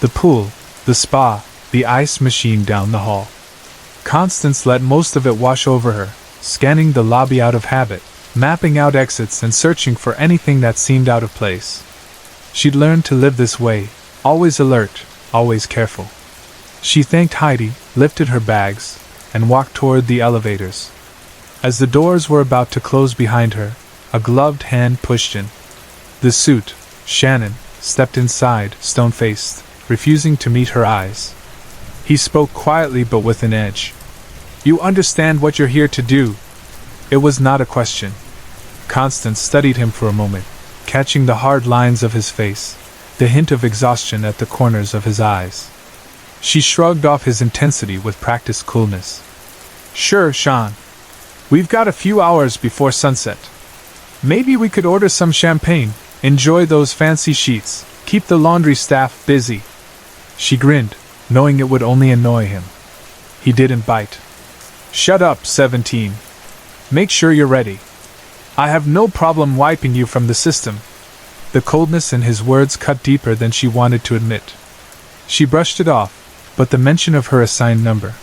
The pool, the spa, the ice machine down the hall. Constance let most of it wash over her, scanning the lobby out of habit, mapping out exits and searching for anything that seemed out of place. She'd learned to live this way, always alert, always careful. She thanked Heidi, lifted her bags, and walked toward the elevators. As the doors were about to close behind her, a gloved hand pushed in. The suit, Shannon, stepped inside, stone-faced, refusing to meet her eyes. He spoke quietly but with an edge. You understand what you're here to do. It was not a question. Constance studied him for a moment, catching the hard lines of his face, the hint of exhaustion at the corners of his eyes. She shrugged off his intensity with practiced coolness. Sure, Sean. We've got a few hours before sunset. Maybe we could order some champagne, enjoy those fancy sheets, keep the laundry staff busy. She grinned, knowing it would only annoy him. He didn't bite. Shut up, 17. Make sure you're ready. I have no problem wiping you from the system. The coldness in his words cut deeper than she wanted to admit. She brushed it off, but the mention of her assigned number,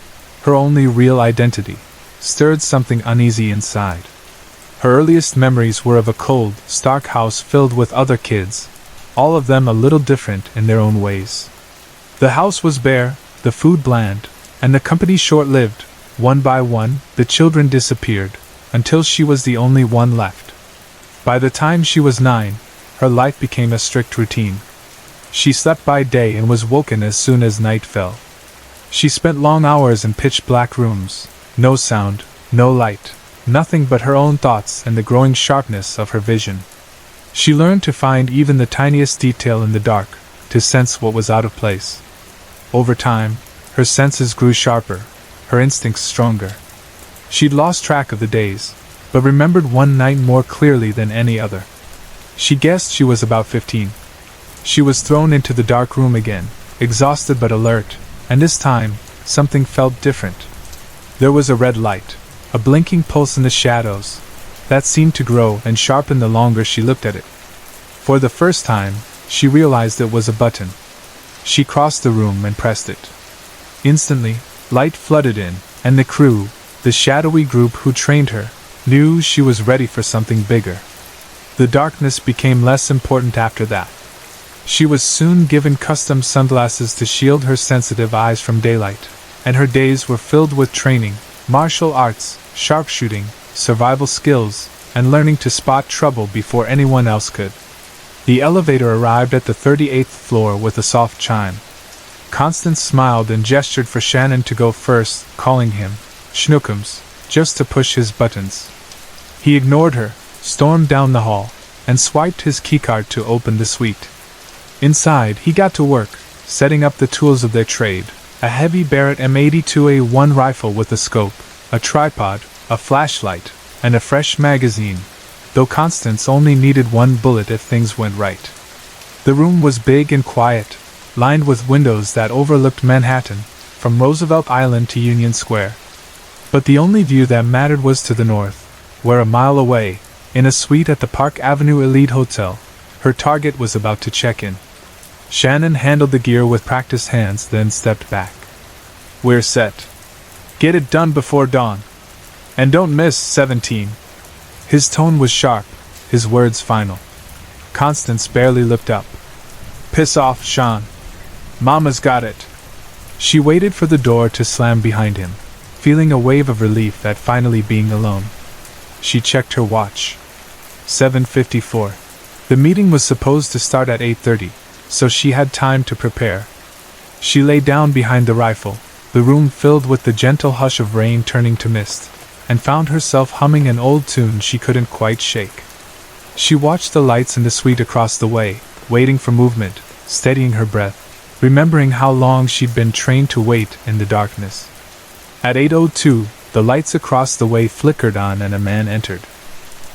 her only real identity, stirred something uneasy inside. Her earliest memories were of a cold, stark house filled with other kids, all of them a little different in their own ways. The house was bare, the food bland, and the company short-lived. One by one, the children disappeared, until she was the only one left. By the time she was 9, her life became a strict routine. She slept by day and was woken as soon as night fell. She spent long hours in pitch-black rooms, no sound, no light, nothing but her own thoughts and the growing sharpness of her vision. She learned to find even the tiniest detail in the dark, to sense what was out of place. Over time, her senses grew sharper, her instincts stronger. She'd lost track of the days, but remembered one night more clearly than any other. She guessed she was about 15. She was thrown into the dark room again, exhausted but alert, and this time, something felt different. There was a red light, a blinking pulse in the shadows, that seemed to grow and sharpen the longer she looked at it. For the first time, she realized it was a button. She crossed the room and pressed it. Instantly, light flooded in, and the crew, the shadowy group who trained her, knew she was ready for something bigger. The darkness became less important after that. She was soon given custom sunglasses to shield her sensitive eyes from daylight, and her days were filled with training, martial arts, sharpshooting, survival skills, and learning to spot trouble before anyone else could. The elevator arrived at the 38th floor with a soft chime. Constance smiled and gestured for Shannon to go first, calling him Schnookums, just to push his buttons. He ignored her, stormed down the hall, and swiped his keycard to open the suite. Inside, he got to work, setting up the tools of their trade: a heavy Barrett M82A1 rifle with a scope, a tripod, a flashlight, and a fresh magazine, though Constance only needed one bullet if things went right. The room was big and quiet, lined with windows that overlooked Manhattan, from Roosevelt Island to Union Square. But the only view that mattered was to the north, where a mile away, in a suite at the Park Avenue Elite Hotel, her target was about to check in. Shannon handled the gear with practiced hands, then stepped back. "We're set. Get it done before dawn. And don't miss 17. His tone was sharp, his words final. Constance barely looked up. "Piss off, Sean. Mama's got it." She waited for the door to slam behind him, feeling a wave of relief at finally being alone. She checked her watch. 7:54. The meeting was supposed to start at 8:30, so she had time to prepare. She lay down behind the rifle, the room filled with the gentle hush of rain turning to mist, and found herself humming an old tune she couldn't quite shake. She watched the lights in the suite across the way, waiting for movement, steadying her breath, remembering how long she'd been trained to wait in the darkness. At 8:02, the lights across the way flickered on and a man entered.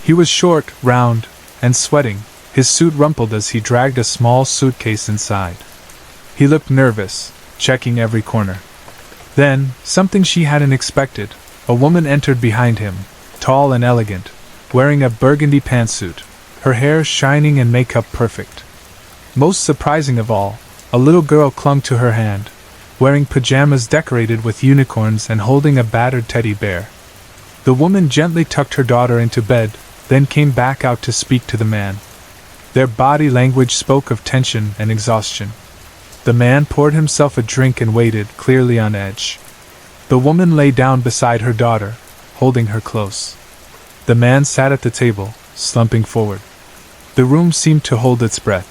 He was short, round, and sweating, his suit rumpled as he dragged a small suitcase inside. He looked nervous, checking every corner. Then, something she hadn't expected, a woman entered behind him, tall and elegant, wearing a burgundy pantsuit, her hair shining and makeup perfect. Most surprising of all, a little girl clung to her hand, wearing pajamas decorated with unicorns and holding a battered teddy bear. The woman gently tucked her daughter into bed, then came back out to speak to the man. Their body language spoke of tension and exhaustion. The man poured himself a drink and waited, clearly on edge. The woman lay down beside her daughter, holding her close. The man sat at the table, slumping forward. The room seemed to hold its breath.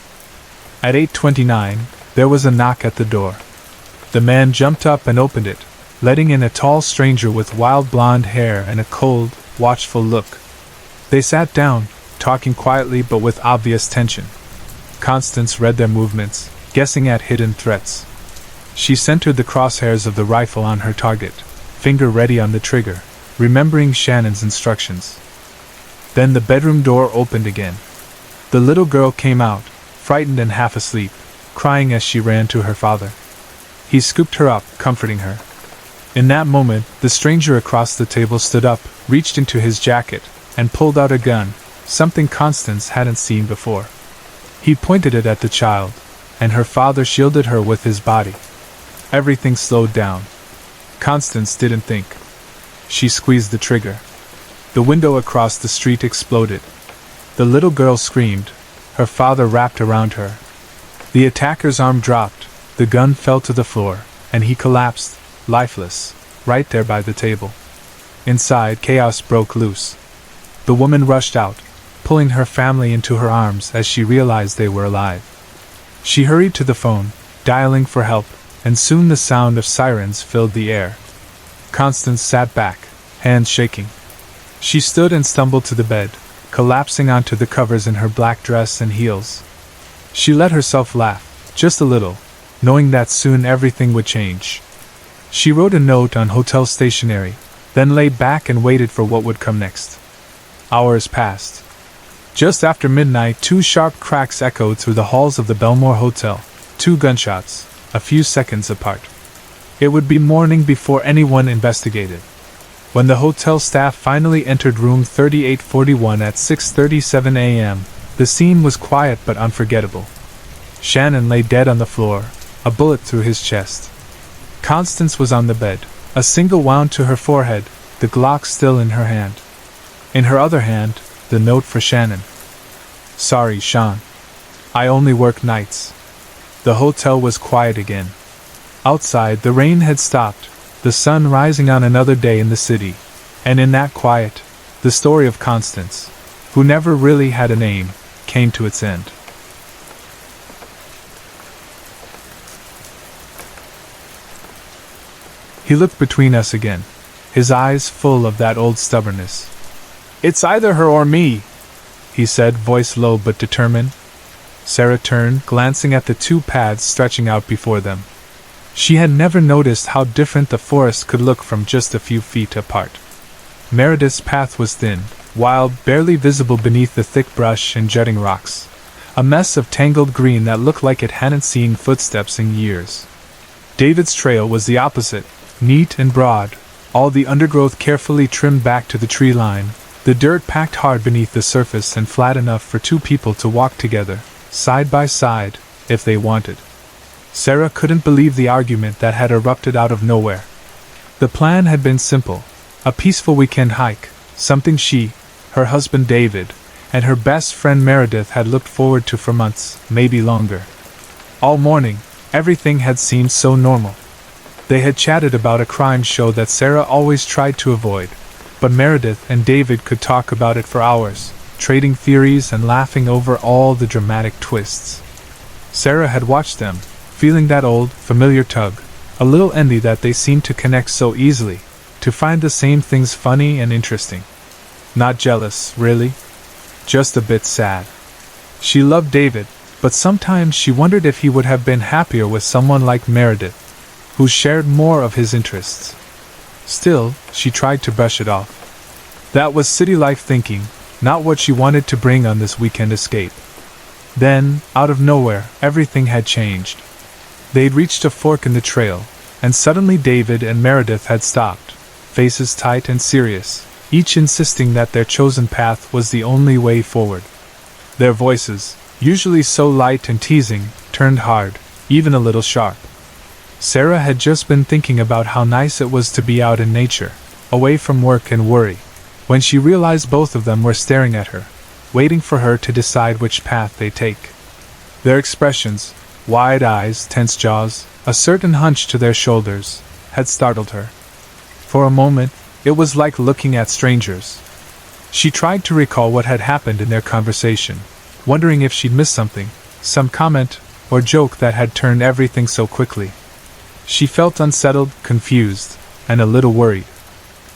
At 8:29, there was a knock at the door. The man jumped up and opened it, letting in a tall stranger with wild blonde hair and a cold, watchful look. They sat down, talking quietly but with obvious tension. Constance read their movements, guessing at hidden threats. She centered the crosshairs of the rifle on her target, finger ready on the trigger, remembering Shannon's instructions. Then the bedroom door opened again. The little girl came out, frightened and half asleep, crying as she ran to her father. He scooped her up, comforting her. In that moment, the stranger across the table stood up, reached into his jacket, and pulled out a gun, something Constance hadn't seen before. He pointed it at the child, and her father shielded her with his body. Everything slowed down. Constance didn't think. She squeezed the trigger. The window across the street exploded. The little girl screamed. Her father wrapped around her. The attacker's arm dropped, the gun fell to the floor, and he collapsed, lifeless, right there by the table. Inside, chaos broke loose. The woman rushed out, pulling her family into her arms as she realized they were alive. She hurried to the phone, dialing for help, and soon the sound of sirens filled the air. Constance sat back, hands shaking. She stood and stumbled to the bed, collapsing onto the covers in her black dress and heels. She let herself laugh, just a little, knowing that soon everything would change. She wrote a note on hotel stationery, then lay back and waited for what would come next. Hours passed. Just after midnight, 2 sharp cracks echoed through the halls of the Belmore Hotel, 2 gunshots, a few seconds apart. It would be morning before anyone investigated. When the hotel staff finally entered room 3841 at 6:37 a.m., the scene was quiet but unforgettable. Shannon lay dead on the floor, a bullet through his chest. Constance was on the bed, a single wound to her forehead, the Glock still in her hand. In her other hand, the note for Shannon. Sorry, Sean. I only work nights. The hotel was quiet again. Outside, the rain had stopped, the sun rising on another day in the city, and in that quiet, the story of Constance, who never really had a name, came to its end. He looked between us again, his eyes full of that old stubbornness. It's either her or me, he said, voice low but determined. Sarah turned, glancing at the 2 paths stretching out before them. She had never noticed how different the forest could look from just a few feet apart. Meredith's path was thin, wild, barely visible beneath the thick brush and jutting rocks, a mess of tangled green that looked like it hadn't seen footsteps in years. David's trail was the opposite, neat and broad, all the undergrowth carefully trimmed back to the tree line, the dirt packed hard beneath the surface and flat enough for 2 people to walk together, side by side, if they wanted. Sarah couldn't believe the argument that had erupted out of nowhere. The plan had been simple, a peaceful weekend hike, something she, her husband David, and her best friend Meredith had looked forward to for months, maybe longer. All morning, everything had seemed so normal. They had chatted about a crime show that Sarah always tried to avoid, but Meredith and David could talk about it for hours, trading theories and laughing over all the dramatic twists. Sarah had watched them, feeling that old, familiar tug, a little envy that they seemed to connect so easily, to find the same things funny and interesting. Not jealous, really. Just a bit sad. She loved David, but sometimes she wondered if he would have been happier with someone like Meredith, who shared more of his interests. Still, she tried to brush it off. That was city life thinking, not what she wanted to bring on this weekend escape. Then, out of nowhere, everything had changed. They'd reached a fork in the trail, and suddenly David and Meredith had stopped, faces tight and serious, each insisting that their chosen path was the only way forward. Their voices, usually so light and teasing, turned hard, even a little sharp. Sarah had just been thinking about how nice it was to be out in nature, away from work and worry, when she realized both of them were staring at her, waiting for her to decide which path they take. Their expressions, wide eyes, tense jaws, a certain hunch to their shoulders, had startled her. For a moment, it was like looking at strangers. She tried to recall what had happened in their conversation, wondering if she'd missed something, some comment or joke that had turned everything so quickly. She felt unsettled, confused, and a little worried.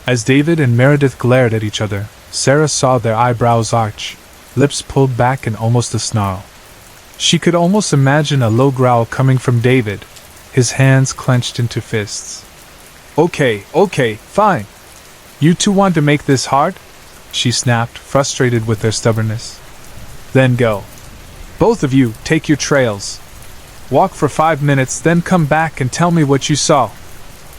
As David and Meredith glared at each other, Sarah saw their eyebrows arch, lips pulled back in almost a snarl. She could almost imagine a low growl coming from David, his hands clenched into fists. Okay, fine. You 2 want to make this hard? She snapped, frustrated with their stubbornness. Then go. Both of you, take your trails. Walk for 5 minutes, then come back and tell me what you saw.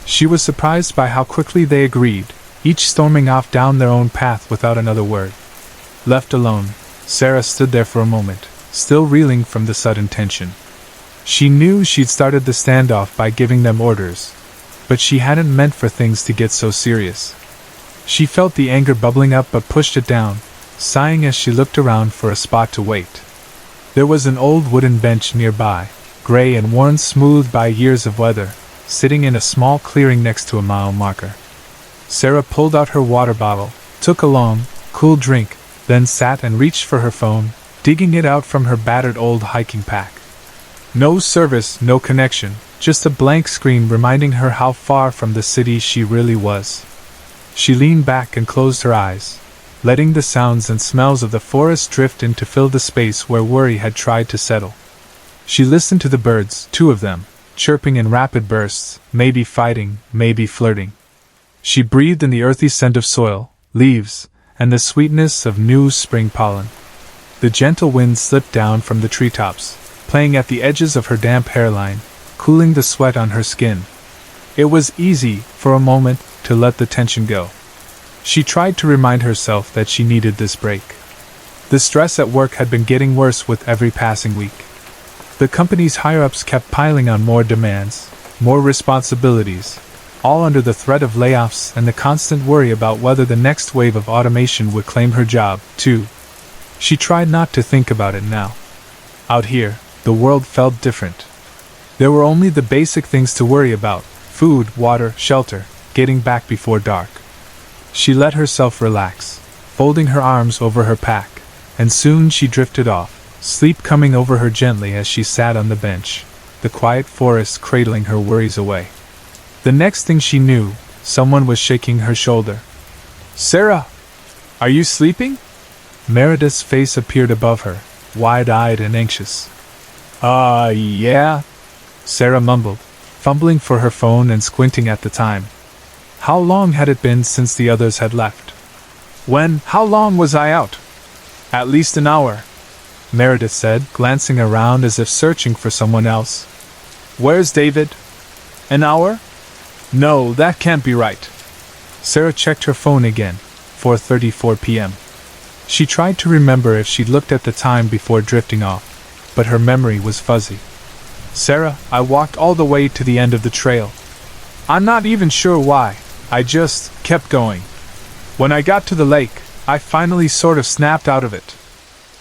She was surprised by how quickly they agreed, each storming off down their own path without another word. Left alone, Sarah stood there for a moment, still reeling from the sudden tension. She knew she'd started the standoff by giving them orders, but she hadn't meant for things to get so serious. She felt the anger bubbling up but pushed it down, sighing as she looked around for a spot to wait. There was an old wooden bench nearby, gray and worn smooth by years of weather, sitting in a small clearing next to a mile marker. Sarah pulled out her water bottle, took a long, cool drink, then sat and reached for her phone, digging it out from her battered old hiking pack. No service, no connection, just a blank screen reminding her how far from the city she really was. She leaned back and closed her eyes, letting the sounds and smells of the forest drift in to fill the space where worry had tried to settle. She listened to the birds, 2 of them, chirping in rapid bursts, maybe fighting, maybe flirting. She breathed in the earthy scent of soil, leaves, and the sweetness of new spring pollen. The gentle wind slipped down from the treetops, playing at the edges of her damp hairline, cooling the sweat on her skin. It was easy, for a moment, to let the tension go. She tried to remind herself that she needed this break. The stress at work had been getting worse with every passing week. The company's higher-ups kept piling on more demands, more responsibilities, all under the threat of layoffs and the constant worry about whether the next wave of automation would claim her job, too. She tried not to think about it now. Out here, the world felt different. There were only the basic things to worry about: food, water, shelter, getting back before dark. She let herself relax, folding her arms over her pack, and soon she drifted off, sleep coming over her gently as she sat on the bench, the quiet forest cradling her worries away. The next thing she knew, someone was shaking her shoulder. "Sarah! Are you sleeping?" Meredith's face appeared above her, wide-eyed and anxious. Yeah," Sarah mumbled, fumbling for her phone and squinting at the time. How long had it been since the others had left? How long was I out? "At least an hour," Meredith said, glancing around as if searching for someone else. "Where's David?" "An hour? No, that can't be right." Sarah checked her phone again, 4:34 p.m. She tried to remember if she'd looked at the time before drifting off, but her memory was fuzzy. "Sarah, I walked all the way to the end of the trail. I'm not even sure why, I just kept going. When I got to the lake, I finally sort of snapped out of it."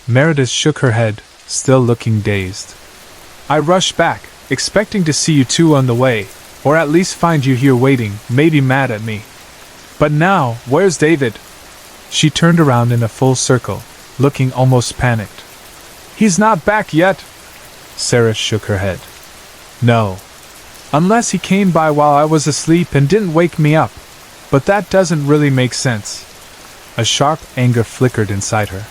Meredith shook her head, still looking dazed. "I rushed back, expecting to see you two on the way, or at least find you here waiting, maybe mad at me. But now, where's David?" She turned around in a full circle, looking almost panicked. "He's not back yet." Sarah shook her head. "No. Unless he came by while I was asleep and didn't wake me up. But that doesn't really make sense." A sharp anger flickered inside her.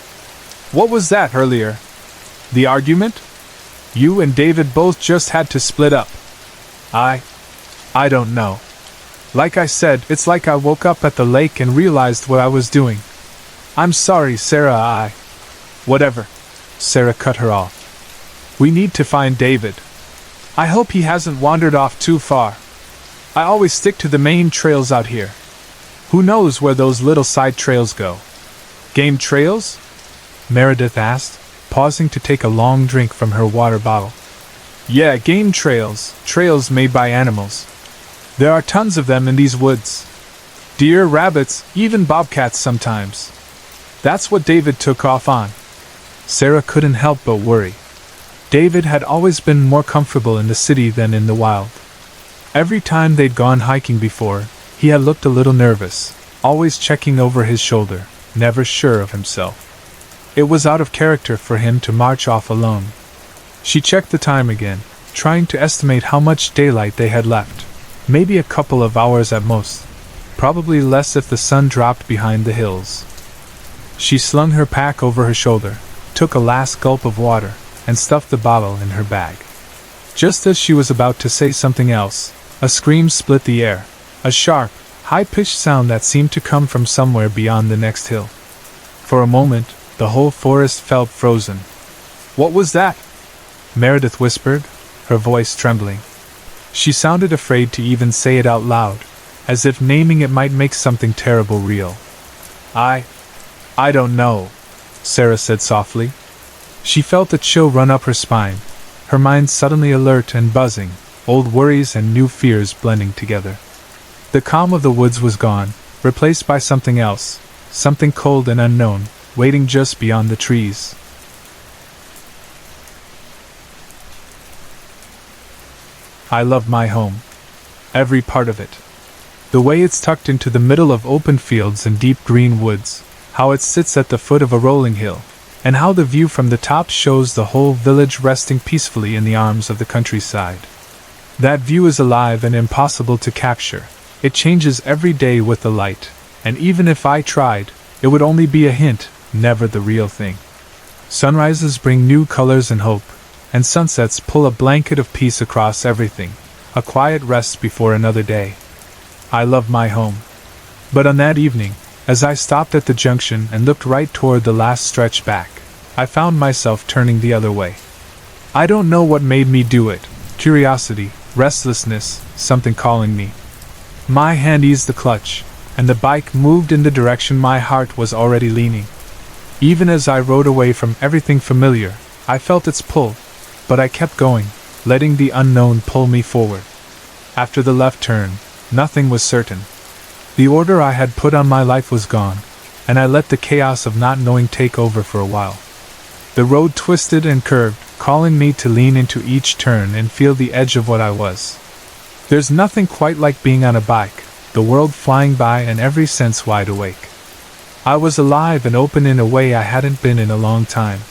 "What was that earlier? The argument? You and David both just had to split up." I don't know. Like I said, it's like I woke up at the lake and realized what I was doing. I'm sorry, Sarah, Whatever." Sarah cut her off. "We need to find David. I hope he hasn't wandered off too far. I always stick to the main trails out here. Who knows where those little side trails go?" "Game trails?" Meredith asked, pausing to take a long drink from her water bottle. "Yeah, game trails, trails made by animals. There are tons of them in these woods. Deer, rabbits, even bobcats sometimes. That's what David took off on." Sarah couldn't help but worry. David had always been more comfortable in the city than in the wild. Every time they'd gone hiking before, he had looked a little nervous, always checking over his shoulder, never sure of himself. It was out of character for him to march off alone. She checked the time again, trying to estimate how much daylight they had left. Maybe a couple of hours at most. Probably less if the sun dropped behind the hills. She slung her pack over her shoulder, took a last gulp of water, and stuffed the bottle in her bag. Just as she was about to say something else, a scream split the air, a sharp, high-pitched sound that seemed to come from somewhere beyond the next hill. For a moment, the whole forest felt frozen. "What was that?" Meredith whispered, her voice trembling. She sounded afraid to even say it out loud, as if naming it might make something terrible real. I don't know," Sarah said softly. She felt a chill run up her spine, her mind suddenly alert and buzzing, old worries and new fears blending together. The calm of the woods was gone, replaced by something else, something cold and unknown, waiting just beyond the trees. I love my home. Every part of it. The way it's tucked into the middle of open fields and deep green woods, how it sits at the foot of a rolling hill, and how the view from the top shows the whole village resting peacefully in the arms of the countryside. That view is alive and impossible to capture. It changes every day with the light, and even if I tried, it would only be a hint, never the real thing. Sunrises bring new colors and hope, and sunsets pull a blanket of peace across everything, a quiet rest before another day. I love my home. But on that evening, as I stopped at the junction and looked right toward the last stretch back, I found myself turning the other way. I don't know what made me do it. Curiosity, restlessness, something calling me. My hand eased the clutch, and the bike moved in the direction my heart was already leaning. Even as I rode away from everything familiar, I felt its pull, but I kept going, letting the unknown pull me forward. After the left turn, nothing was certain. The order I had put on my life was gone, and I let the chaos of not knowing take over for a while. The road twisted and curved, calling me to lean into each turn and feel the edge of what I was. There's nothing quite like being on a bike, the world flying by and every sense wide awake. I was alive and open in a way I hadn't been in a long time.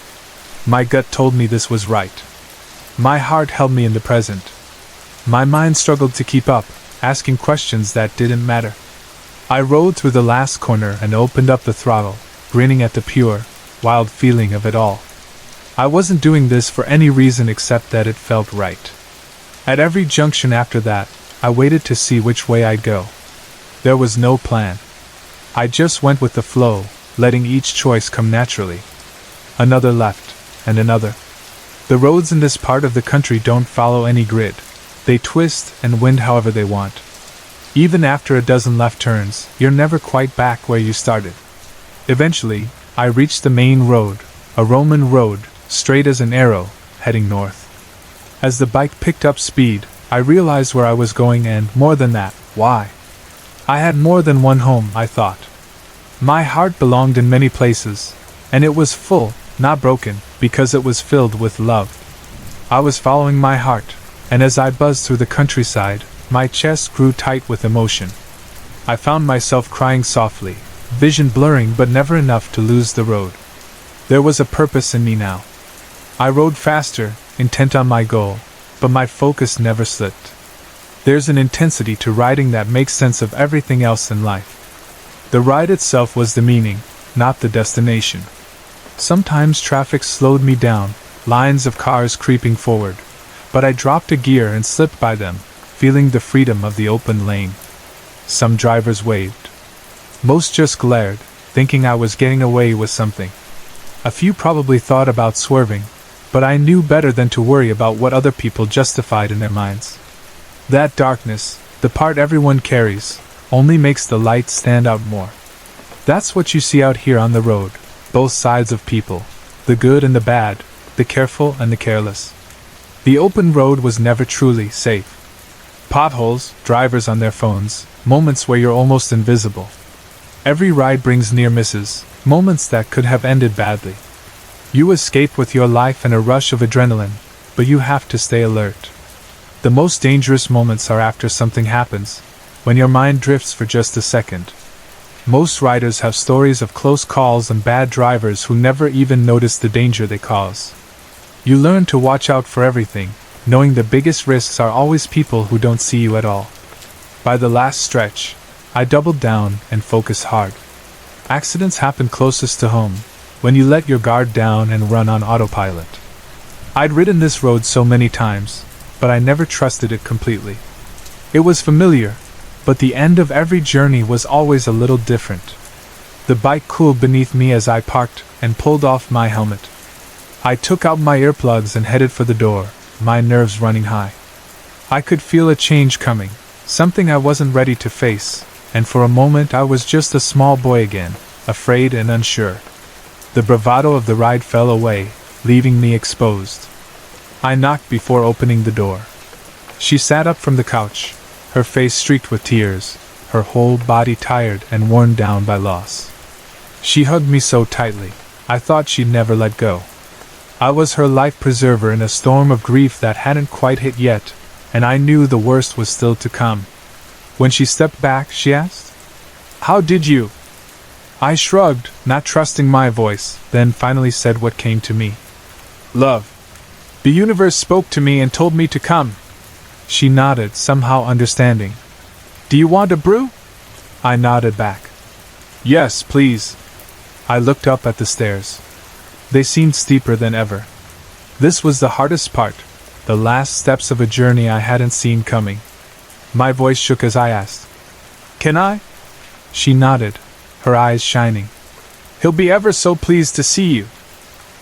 My gut told me this was right. My heart held me in the present. My mind struggled to keep up, asking questions that didn't matter. I rode through the last corner and opened up the throttle, grinning at the pure, wild feeling of it all. I wasn't doing this for any reason except that it felt right. At every junction after that, I waited to see which way I'd go. There was no plan. I just went with the flow, letting each choice come naturally. Another left, and another. The roads in this part of the country don't follow any grid. They twist and wind however they want. Even after a dozen left turns, you're never quite back where you started. Eventually, I reached the main road, a Roman road, straight as an arrow, heading north. As the bike picked up speed, I realized where I was going and, more than that, why. I had more than one home, I thought. My heart belonged in many places, and it was full, not broken, because it was filled with love. I was following my heart, and as I buzzed through the countryside, my chest grew tight with emotion. I found myself crying softly, vision blurring but never enough to lose the road. There was a purpose in me now. I rode faster, intent on my goal, but my focus never slipped. There's an intensity to riding that makes sense of everything else in life. The ride itself was the meaning, not the destination. Sometimes traffic slowed me down, lines of cars creeping forward, but I dropped a gear and slipped by them, feeling the freedom of the open lane. Some drivers waved. Most just glared, thinking I was getting away with something. A few probably thought about swerving, but I knew better than to worry about what other people justified in their minds. That darkness, the part everyone carries, only makes the light stand out more. That's what you see out here on the road, both sides of people, the good and the bad, the careful and the careless. The open road was never truly safe. Potholes, drivers on their phones, moments where you're almost invisible. Every ride brings near misses, moments that could have ended badly. You escape with your life and a rush of adrenaline, but you have to stay alert. The most dangerous moments are after something happens, when your mind drifts for just a second. Most riders have stories of close calls and bad drivers who never even notice the danger they cause. You learn to watch out for everything, knowing the biggest risks are always people who don't see you at all. By the last stretch, I doubled down and focused hard. Accidents happen closest to home, when you let your guard down and run on autopilot. I'd ridden this road so many times, but I never trusted it completely. It was familiar, but the end of every journey was always a little different. The bike cooled beneath me as I parked and pulled off my helmet. I took out my earplugs and headed for the door, my nerves running high. I could feel a change coming, something I wasn't ready to face, and for a moment I was just a small boy again, afraid and unsure. The bravado of the ride fell away, leaving me exposed. I knocked before opening the door. She sat up from the couch, her face streaked with tears, her whole body tired and worn down by loss. She hugged me so tightly, I thought she'd never let go. I was her life preserver in a storm of grief that hadn't quite hit yet, and I knew the worst was still to come. When she stepped back, she asked, "How did you?" I shrugged, not trusting my voice, then finally said what came to me. "Love. The universe spoke to me and told me to come." She nodded, somehow understanding. Do you want a brew? I nodded back. Yes, please. I looked up at the stairs. They seemed steeper than ever. This was the hardest part, the last steps of a journey I hadn't seen coming. My voice shook as I asked, Can I? She nodded, her eyes shining. He'll be ever so pleased to see you.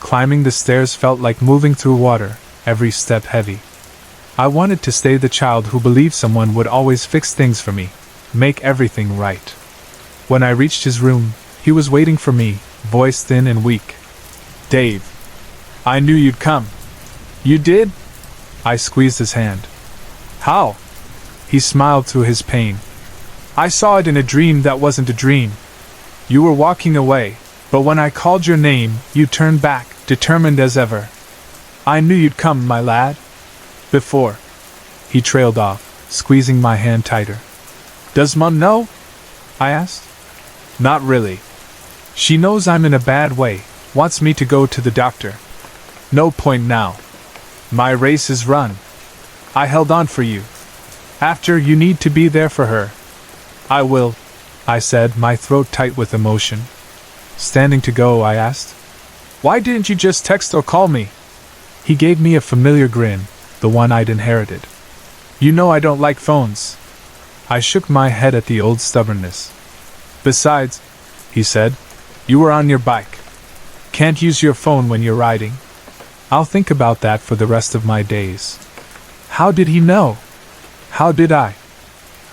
Climbing the stairs felt like moving through water, every step heavy. I wanted to stay the child who believed someone would always fix things for me, make everything right. When I reached his room, he was waiting for me, voice thin and weak. Dave. I knew you'd come. You did? I squeezed his hand. How? He smiled through his pain. I saw it in a dream that wasn't a dream. You were walking away, but when I called your name, you turned back, determined as ever. I knew you'd come, my lad. Before. He trailed off, squeezing my hand tighter. Does Mum know? I asked. Not really. She knows I'm in a bad way, wants me to go to the doctor. No point now. My race is run. I held on for you. After, you need to be there for her. I will, I said, my throat tight with emotion. Standing to go, I asked. Why didn't you just text or call me? He gave me a familiar grin, the one I'd inherited. You know I don't like phones. I shook my head at the old stubbornness. Besides, he said, you were on your bike. Can't use your phone when you're riding. I'll think about that for the rest of my days. How did he know? How did I?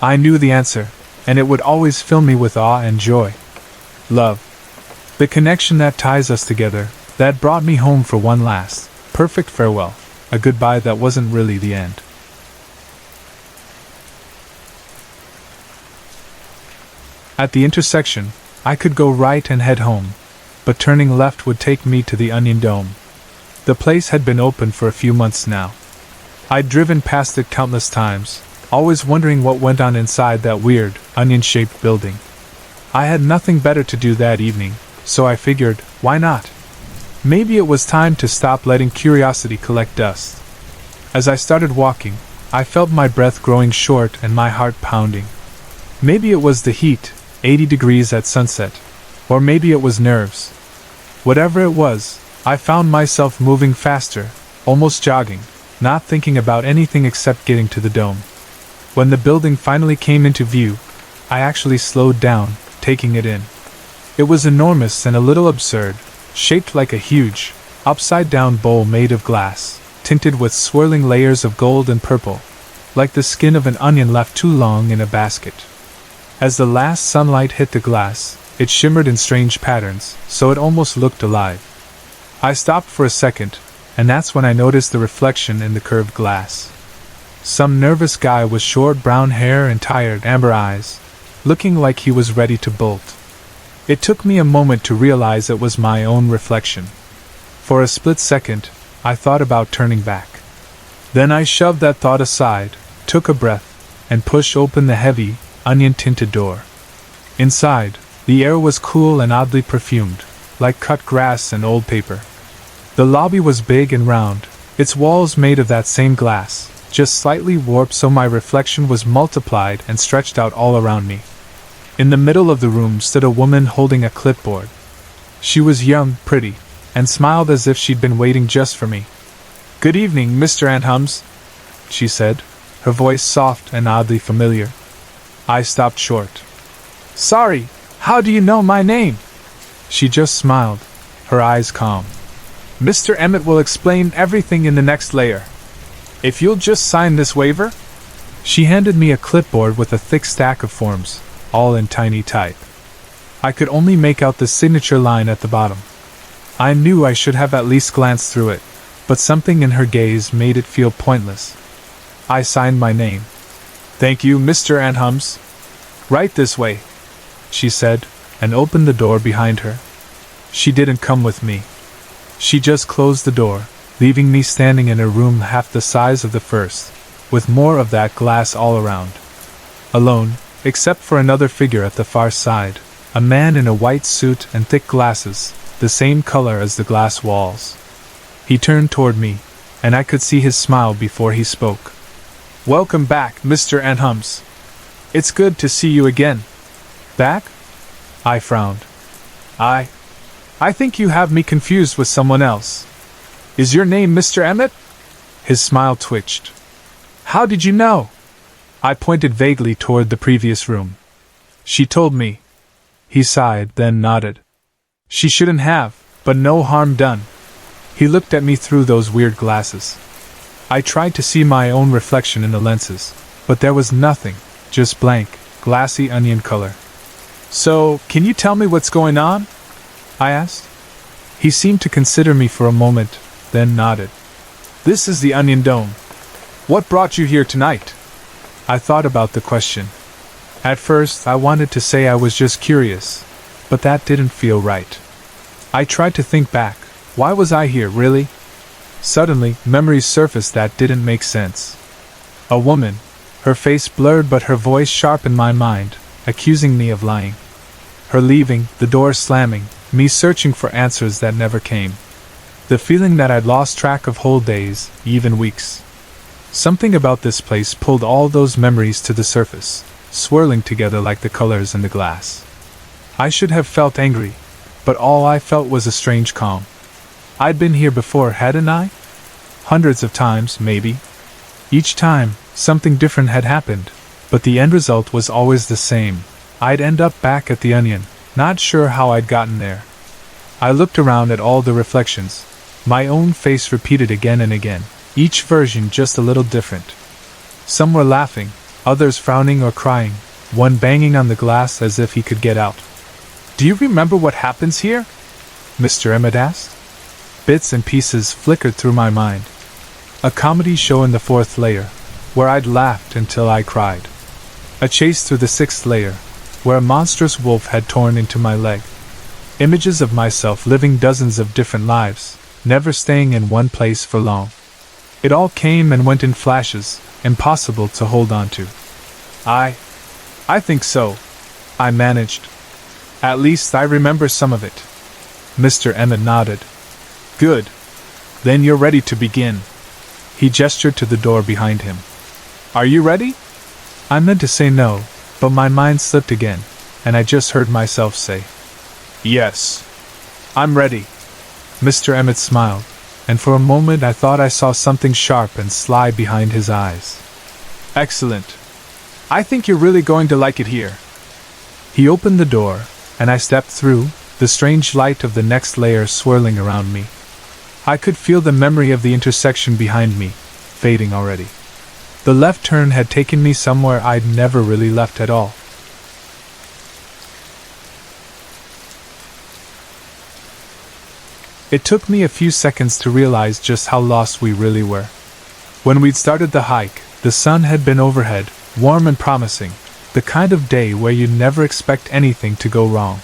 I knew the answer, and it would always fill me with awe and joy. Love. The connection that ties us together, that brought me home for one last, perfect farewell, a goodbye that wasn't really the end. At the intersection, I could go right and head home, but turning left would take me to the Onion Dome. The place had been open for a few months now. I'd driven past it countless times, always wondering what went on inside that weird, onion-shaped building. I had nothing better to do that evening, so I figured, why not? Maybe it was time to stop letting curiosity collect dust. As I started walking, I felt my breath growing short and my heart pounding. Maybe it was the heat, 80 degrees at sunset, or maybe it was nerves. Whatever it was, I found myself moving faster, almost jogging, not thinking about anything except getting to the dome. When the building finally came into view, I actually slowed down, taking it in. It was enormous and a little absurd, shaped like a huge, upside-down bowl made of glass, tinted with swirling layers of gold and purple, like the skin of an onion left too long in a basket. As the last sunlight hit the glass, it shimmered in strange patterns, so it almost looked alive. I stopped for a second, and that's when I noticed the reflection in the curved glass. Some nervous guy with short brown hair and tired amber eyes, looking like he was ready to bolt. It took me a moment to realize it was my own reflection. For a split second, I thought about turning back. Then I shoved that thought aside, took a breath, and pushed open the heavy, onion-tinted door. Inside, the air was cool and oddly perfumed, like cut grass and old paper. The lobby was big and round, its walls made of that same glass, just slightly warped so my reflection was multiplied and stretched out all around me. In the middle of the room stood a woman holding a clipboard. She was young, pretty, and smiled as if she'd been waiting just for me. "Good evening, Mr. Anhums," she said, her voice soft and oddly familiar. I stopped short. "Sorry, how do you know my name?" She just smiled, her eyes calm. "Mr. Emmett will explain everything in the next layer. If you'll just sign this waiver?" She handed me a clipboard with a thick stack of forms, all in tiny type. I could only make out the signature line at the bottom. I knew I should have at least glanced through it, but something in her gaze made it feel pointless. I signed my name. "Thank you, Mr. Anhums. Right this way," she said, and opened the door behind her. She didn't come with me. She just closed the door, leaving me standing in a room half the size of the first, with more of that glass all around. Alone, except for another figure at the far side, a man in a white suit and thick glasses, the same color as the glass walls. He turned toward me, and I could see his smile before he spoke. Welcome back, Mr. Anhums. It's good to see you again. Back? I frowned. I think you have me confused with someone else. Is your name Mr. Emmett? His smile twitched. How did you know? I pointed vaguely toward the previous room. She told me. He sighed, then nodded. She shouldn't have, but no harm done. He looked at me through those weird glasses. I tried to see my own reflection in the lenses, but there was nothing, just blank, glassy onion color. So, can you tell me what's going on? I asked. He seemed to consider me for a moment, then nodded. This is the Onion Dome. What brought you here tonight? I thought about the question. At first, I wanted to say I was just curious, but that didn't feel right. I tried to think back. Why was I here, really? Suddenly, memories surfaced that didn't make sense. A woman, her face blurred but her voice sharp in my mind, accusing me of lying. Her leaving, the door slamming, me searching for answers that never came. The feeling that I'd lost track of whole days, even weeks. Something about this place pulled all those memories to the surface, swirling together like the colors in the glass. I should have felt angry, but all I felt was a strange calm. I'd been here before, hadn't I? Hundreds of times, maybe. Each time, something different had happened, but the end result was always the same. I'd end up back at the Onion, not sure how I'd gotten there. I looked around at all the reflections. My own face repeated again and again, each version just a little different. Some were laughing, others frowning or crying, one banging on the glass as if he could get out. Do you remember what happens here? Mr. Emmett asked. Bits and pieces flickered through my mind. A comedy show in the 4th layer, where I'd laughed until I cried. A chase through the 6th layer, where a monstrous wolf had torn into my leg. Images of myself living dozens of different lives, never staying in one place for long. It all came and went in flashes, impossible to hold on to. I think so, I managed. At least I remember some of it. Mr. Emmett nodded. Good. Then you're ready to begin. He gestured to the door behind him. Are you ready? I meant to say no, but my mind slipped again, and I just heard myself say, Yes. I'm ready. Mr. Emmett smiled, and for a moment I thought I saw something sharp and sly behind his eyes. Excellent. I think you're really going to like it here. He opened the door, and I stepped through, the strange light of the next layer swirling around me. I could feel the memory of the intersection behind me, fading already. The left turn had taken me somewhere I'd never really left at all. It took me a few seconds to realize just how lost we really were. When we'd started the hike, the sun had been overhead, warm and promising, the kind of day where you never expect anything to go wrong.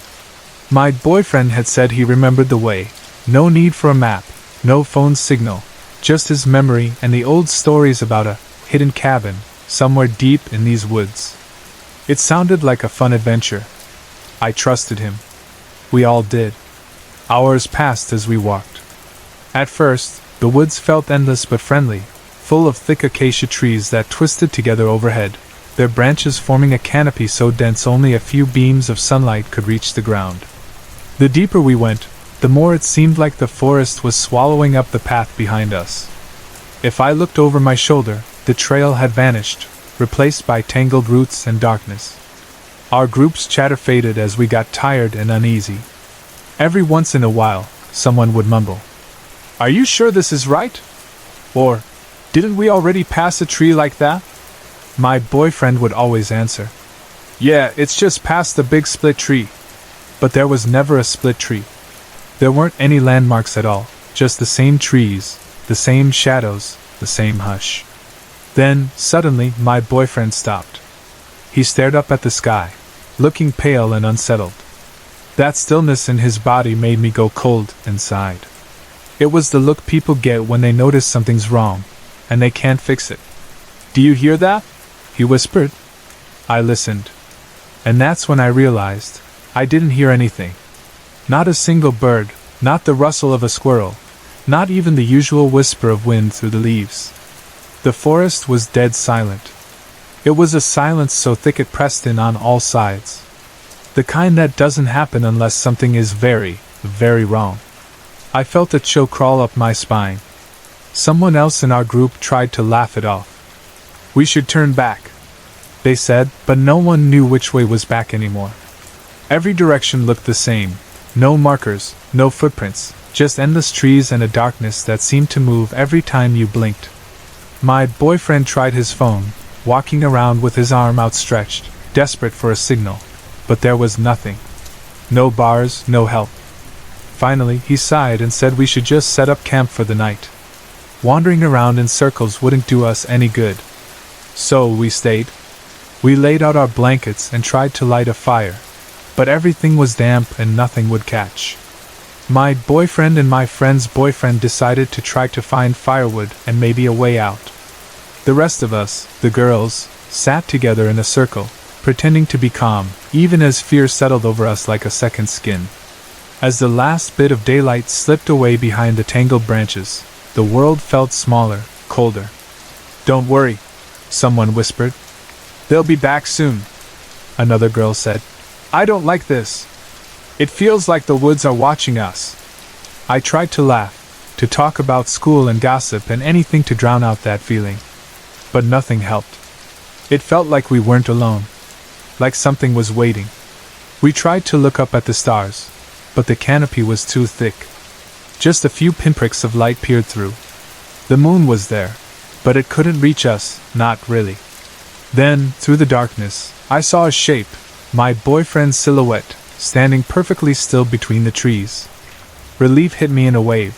My boyfriend had said he remembered the way, no need for a map, no phone signal, just his memory and the old stories about a hidden cabin somewhere deep in these woods. It sounded like a fun adventure. I trusted him. We all did. Hours passed as we walked. At first, the woods felt endless but friendly, full of thick acacia trees that twisted together overhead, their branches forming a canopy so dense only a few beams of sunlight could reach the ground. The deeper we went, the more it seemed like the forest was swallowing up the path behind us. If I looked over my shoulder, the trail had vanished, replaced by tangled roots and darkness. Our group's chatter faded as we got tired and uneasy. Every once in a while, someone would mumble, "Are you sure this is right?" Or, "Didn't we already pass a tree like that?" My boyfriend would always answer, "Yeah, it's just past the big split tree." But there was never a split tree. There weren't any landmarks at all, just the same trees, the same shadows, the same hush. Then, suddenly, my boyfriend stopped. He stared up at the sky, looking pale and unsettled. That stillness in his body made me go cold inside. It was the look people get when they notice something's wrong, and they can't fix it. "Do you hear that?" he whispered. I listened. And that's when I realized I didn't hear anything. Not a single bird, not the rustle of a squirrel, not even the usual whisper of wind through the leaves. The forest was dead silent. It was a silence so thick it pressed in on all sides. The kind that doesn't happen unless something is very, very wrong. I felt a chill crawl up my spine. Someone else in our group tried to laugh it off. "We should turn back," they said, but no one knew which way was back anymore. Every direction looked the same. No markers, no footprints, just endless trees and a darkness that seemed to move every time you blinked. My boyfriend tried his phone, walking around with his arm outstretched, desperate for a signal, but there was nothing. No bars, no help. Finally, he sighed and said we should just set up camp for the night. Wandering around in circles wouldn't do us any good. So we stayed. We laid out our blankets and tried to light a fire, but everything was damp and nothing would catch. My boyfriend and my friend's boyfriend decided to try to find firewood and maybe a way out. The rest of us, the girls, sat together in a circle, pretending to be calm, even as fear settled over us like a second skin. As the last bit of daylight slipped away behind the tangled branches, the world felt smaller, colder. "Don't worry," someone whispered. "They'll be back soon," another girl said. "I don't like this. It feels like the woods are watching us." I tried to laugh, to talk about school and gossip and anything to drown out that feeling. But nothing helped. It felt like we weren't alone. Like something was waiting. We tried to look up at the stars, but the canopy was too thick. Just a few pinpricks of light peered through. The moon was there, but it couldn't reach us, not really. Then, through the darkness, I saw a shape, my boyfriend's silhouette, standing perfectly still between the trees. Relief hit me in a wave.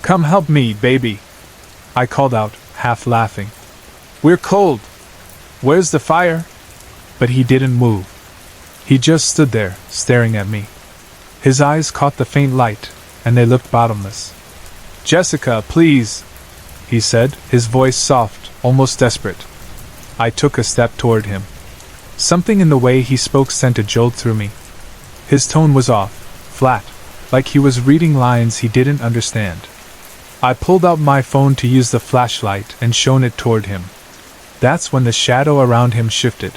"Come help me, baby," I called out, half laughing. "We're cold. Where's the fire?" But he didn't move. He just stood there, staring at me. His eyes caught the faint light, and they looked bottomless. "Jessica, please," he said, his voice soft, almost desperate. I took a step toward him. Something in the way he spoke sent a jolt through me. His tone was off, flat, like he was reading lines he didn't understand. I pulled out my phone to use the flashlight and shone it toward him. That's when the shadow around him shifted.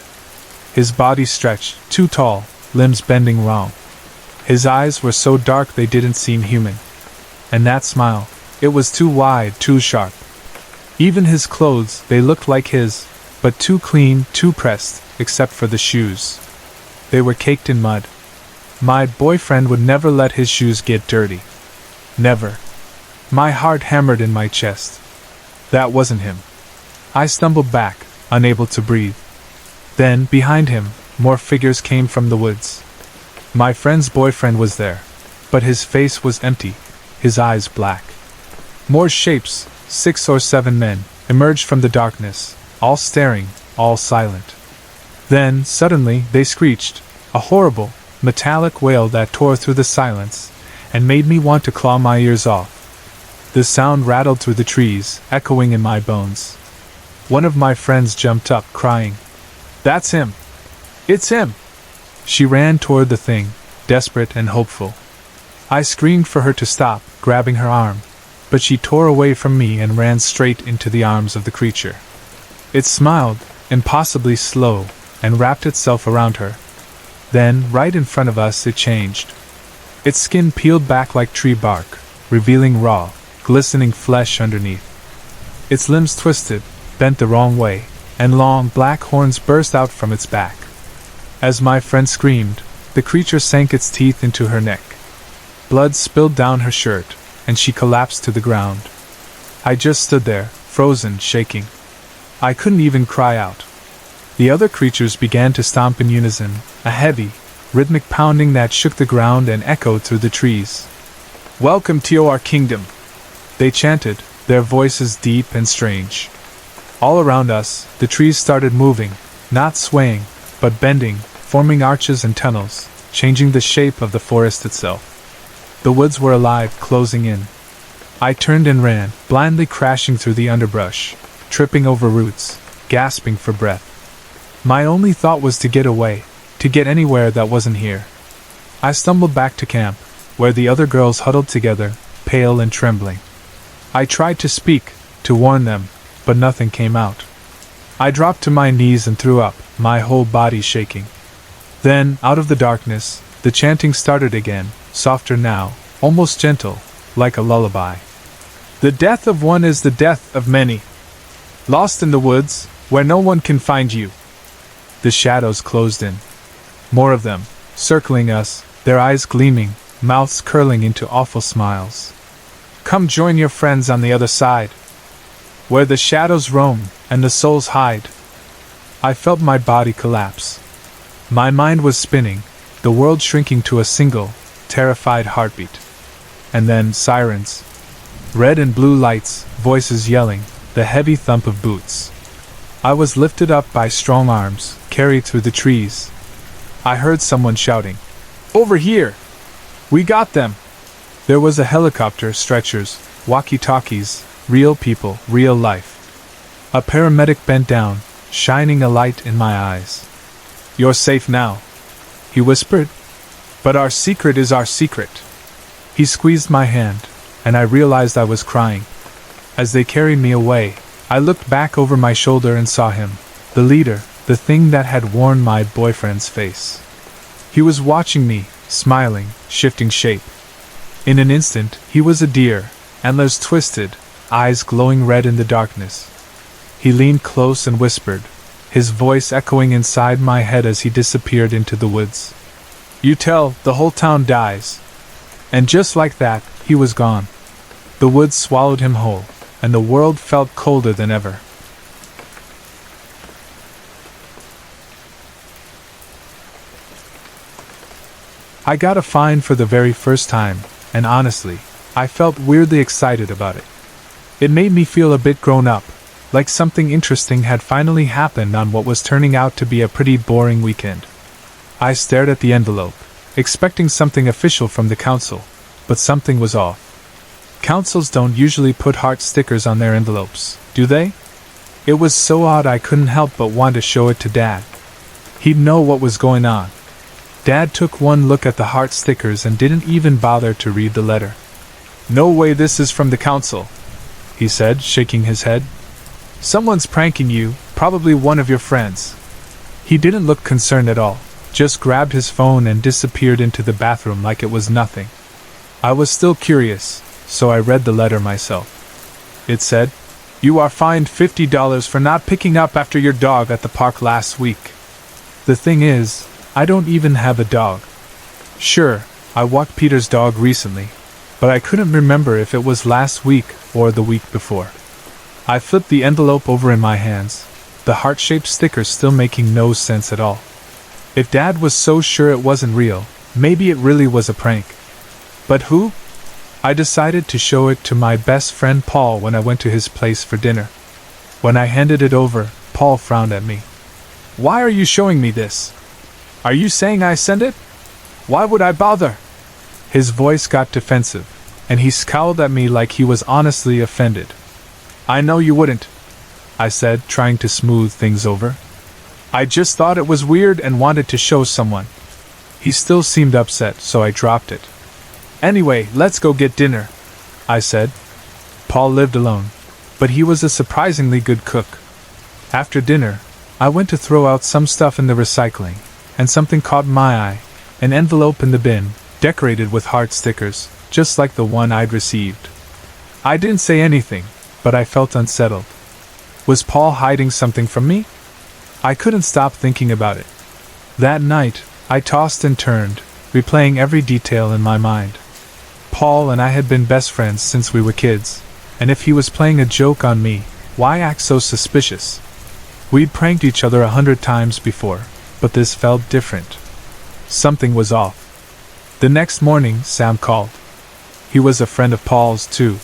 His body stretched, too tall, limbs bending wrong. His eyes were so dark they didn't seem human. And that smile, it was too wide, too sharp. Even his clothes, they looked like his, but too clean, too pressed, except for the shoes. They were caked in mud. My boyfriend would never let his shoes get dirty. Never. My heart hammered in my chest. That wasn't him. I stumbled back, unable to breathe. Then, behind him, more figures came from the woods. My friend's boyfriend was there, but his face was empty, his eyes black. More shapes, 6 or 7 men, emerged from the darkness, all staring, all silent. Then, suddenly, they screeched, a horrible, metallic wail that tore through the silence, and made me want to claw my ears off. The sound rattled through the trees, echoing in my bones. One of my friends jumped up, crying, "That's him! It's him!" She ran toward the thing, desperate and hopeful. I screamed for her to stop, grabbing her arm, but she tore away from me and ran straight into the arms of the creature. It smiled, impossibly slow, and wrapped itself around her. Then, right in front of us, it changed. Its skin peeled back like tree bark, revealing raw, glistening flesh underneath. Its limbs twisted, bent the wrong way, and long black horns burst out from its back. As my friend screamed, the creature sank its teeth into her neck. Blood spilled down her shirt, and she collapsed to the ground. I just stood there, frozen, shaking. I couldn't even cry out. The other creatures began to stomp in unison, a heavy, rhythmic pounding that shook the ground and echoed through the trees. "Welcome to our kingdom," they chanted, their voices deep and strange. All around us, the trees started moving, not swaying, but bending, forming arches and tunnels, changing the shape of the forest itself. The woods were alive, closing in. I turned and ran, blindly crashing through the underbrush, tripping over roots, gasping for breath. My only thought was to get away, to get anywhere that wasn't here. I stumbled back to camp, where the other girls huddled together, pale and trembling. I tried to speak, to warn them, but nothing came out. I dropped to my knees and threw up, my whole body shaking. Then, out of the darkness, the chanting started again, softer now, almost gentle, like a lullaby. The death of one is the death of many. Lost in the woods, where no one can find you. The shadows closed in. More of them, circling us, their eyes gleaming, mouths curling into awful smiles. Come join your friends on the other side, where the shadows roam and the souls hide. I felt my body collapse. My mind was spinning, the world shrinking to a single, terrified heartbeat. And then sirens. Red and blue lights, voices yelling, the heavy thump of boots. I was lifted up by strong arms, carried through the trees. I heard someone shouting, "Over here! We got them!" There was a helicopter, stretchers, walkie-talkies, real people, real life. A paramedic bent down, shining a light in my eyes. "You're safe now," he whispered. "But our secret is our secret." He squeezed my hand, and I realized I was crying. As they carried me away, I looked back over my shoulder and saw him, the leader, the thing that had worn my boyfriend's face. He was watching me, smiling, shifting shape. In an instant, he was a deer, antlers twisted, eyes glowing red in the darkness. He leaned close and whispered, his voice echoing inside my head as he disappeared into the woods. "You tell, the whole town dies." And just like that, he was gone. The woods swallowed him whole, and the world felt colder than ever. I got a fine for the very first time, and honestly, I felt weirdly excited about it. It made me feel a bit grown up, like something interesting had finally happened on what was turning out to be a pretty boring weekend. I stared at the envelope, expecting something official from the council, but something was off. Councils don't usually put heart stickers on their envelopes, do they? It was so odd I couldn't help but want to show it to Dad. He'd know what was going on. Dad took one look at the heart stickers and didn't even bother to read the letter. "No way this is from the council," he said, shaking his head. "Someone's pranking you, probably one of your friends." He didn't look concerned at all, just grabbed his phone and disappeared into the bathroom like it was nothing. I was still curious, so I read the letter myself. It said, "You are fined $50 for not picking up after your dog at the park last week." The thing is, I don't even have a dog. Sure, I walked Peter's dog recently, but I couldn't remember if it was last week or the week before. I flipped the envelope over in my hands, the heart-shaped sticker still making no sense at all. If Dad was so sure it wasn't real, maybe it really was a prank. But who? I decided to show it to my best friend Paul when I went to his place for dinner. When I handed it over, Paul frowned at me. "Why are you showing me this? Are you saying I sent it? Why would I bother?" His voice got defensive, and he scowled at me like he was honestly offended. "I know you wouldn't," I said, trying to smooth things over. "I just thought it was weird and wanted to show someone." He still seemed upset, so I dropped it. "Anyway, let's go get dinner," I said. Paul lived alone, but he was a surprisingly good cook. After dinner, I went to throw out some stuff in the recycling, and something caught my eye, an envelope in the bin, decorated with heart stickers, just like the one I'd received. I didn't say anything, but I felt unsettled. Was Paul hiding something from me? I couldn't stop thinking about it. That night, I tossed and turned, replaying every detail in my mind. Paul and I had been best friends since we were kids, and if he was playing a joke on me, why act so suspicious? We'd pranked each other 100 times before, but this felt different. Something was off. The next morning, Sam called. He was a friend of Paul's, too.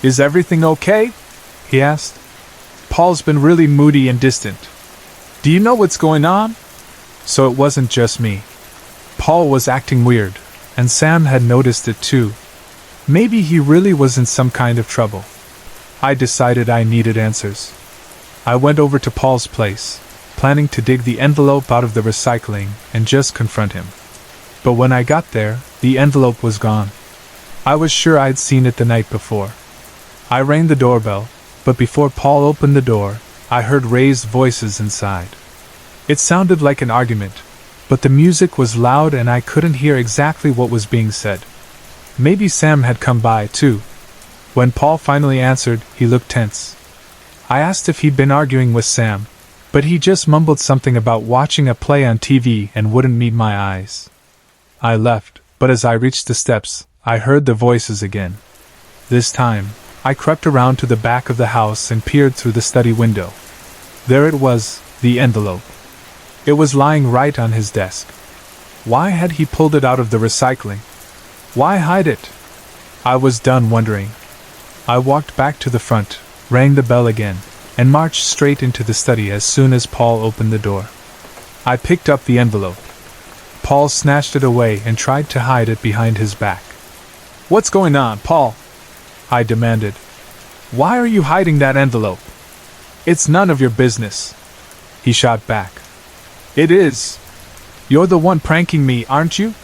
"Is everything okay?" he asked. "Paul's been really moody and distant. Do you know what's going on?" So it wasn't just me. Paul was acting weird, and Sam had noticed it too. Maybe he really was in some kind of trouble. I decided I needed answers. I went over to Paul's place, planning to dig the envelope out of the recycling and just confront him. But when I got there, the envelope was gone. I was sure I'd seen it the night before. I rang the doorbell, But before Paul opened the door, I heard raised voices inside. It sounded like an argument, but the music was loud and I couldn't hear exactly what was being said. Maybe Sam had come by, too. When Paul finally answered, he looked tense. I asked if he'd been arguing with Sam, but he just mumbled something about watching a play on TV and wouldn't meet my eyes. I left, but as I reached the steps, I heard the voices again. This time, I crept around to the back of the house and peered through the study window. There it was, the envelope. It was lying right on his desk. Why had he pulled it out of the recycling? Why hide it? I was done wondering. I walked back to the front, rang the bell again, and marched straight into the study as soon as Paul opened the door. I picked up the envelope. Paul snatched it away and tried to hide it behind his back. "What's going on, Paul?" I demanded. "Why are you hiding that envelope?" "It's none of your business," he shot back. "It is. You're the one pranking me, aren't you?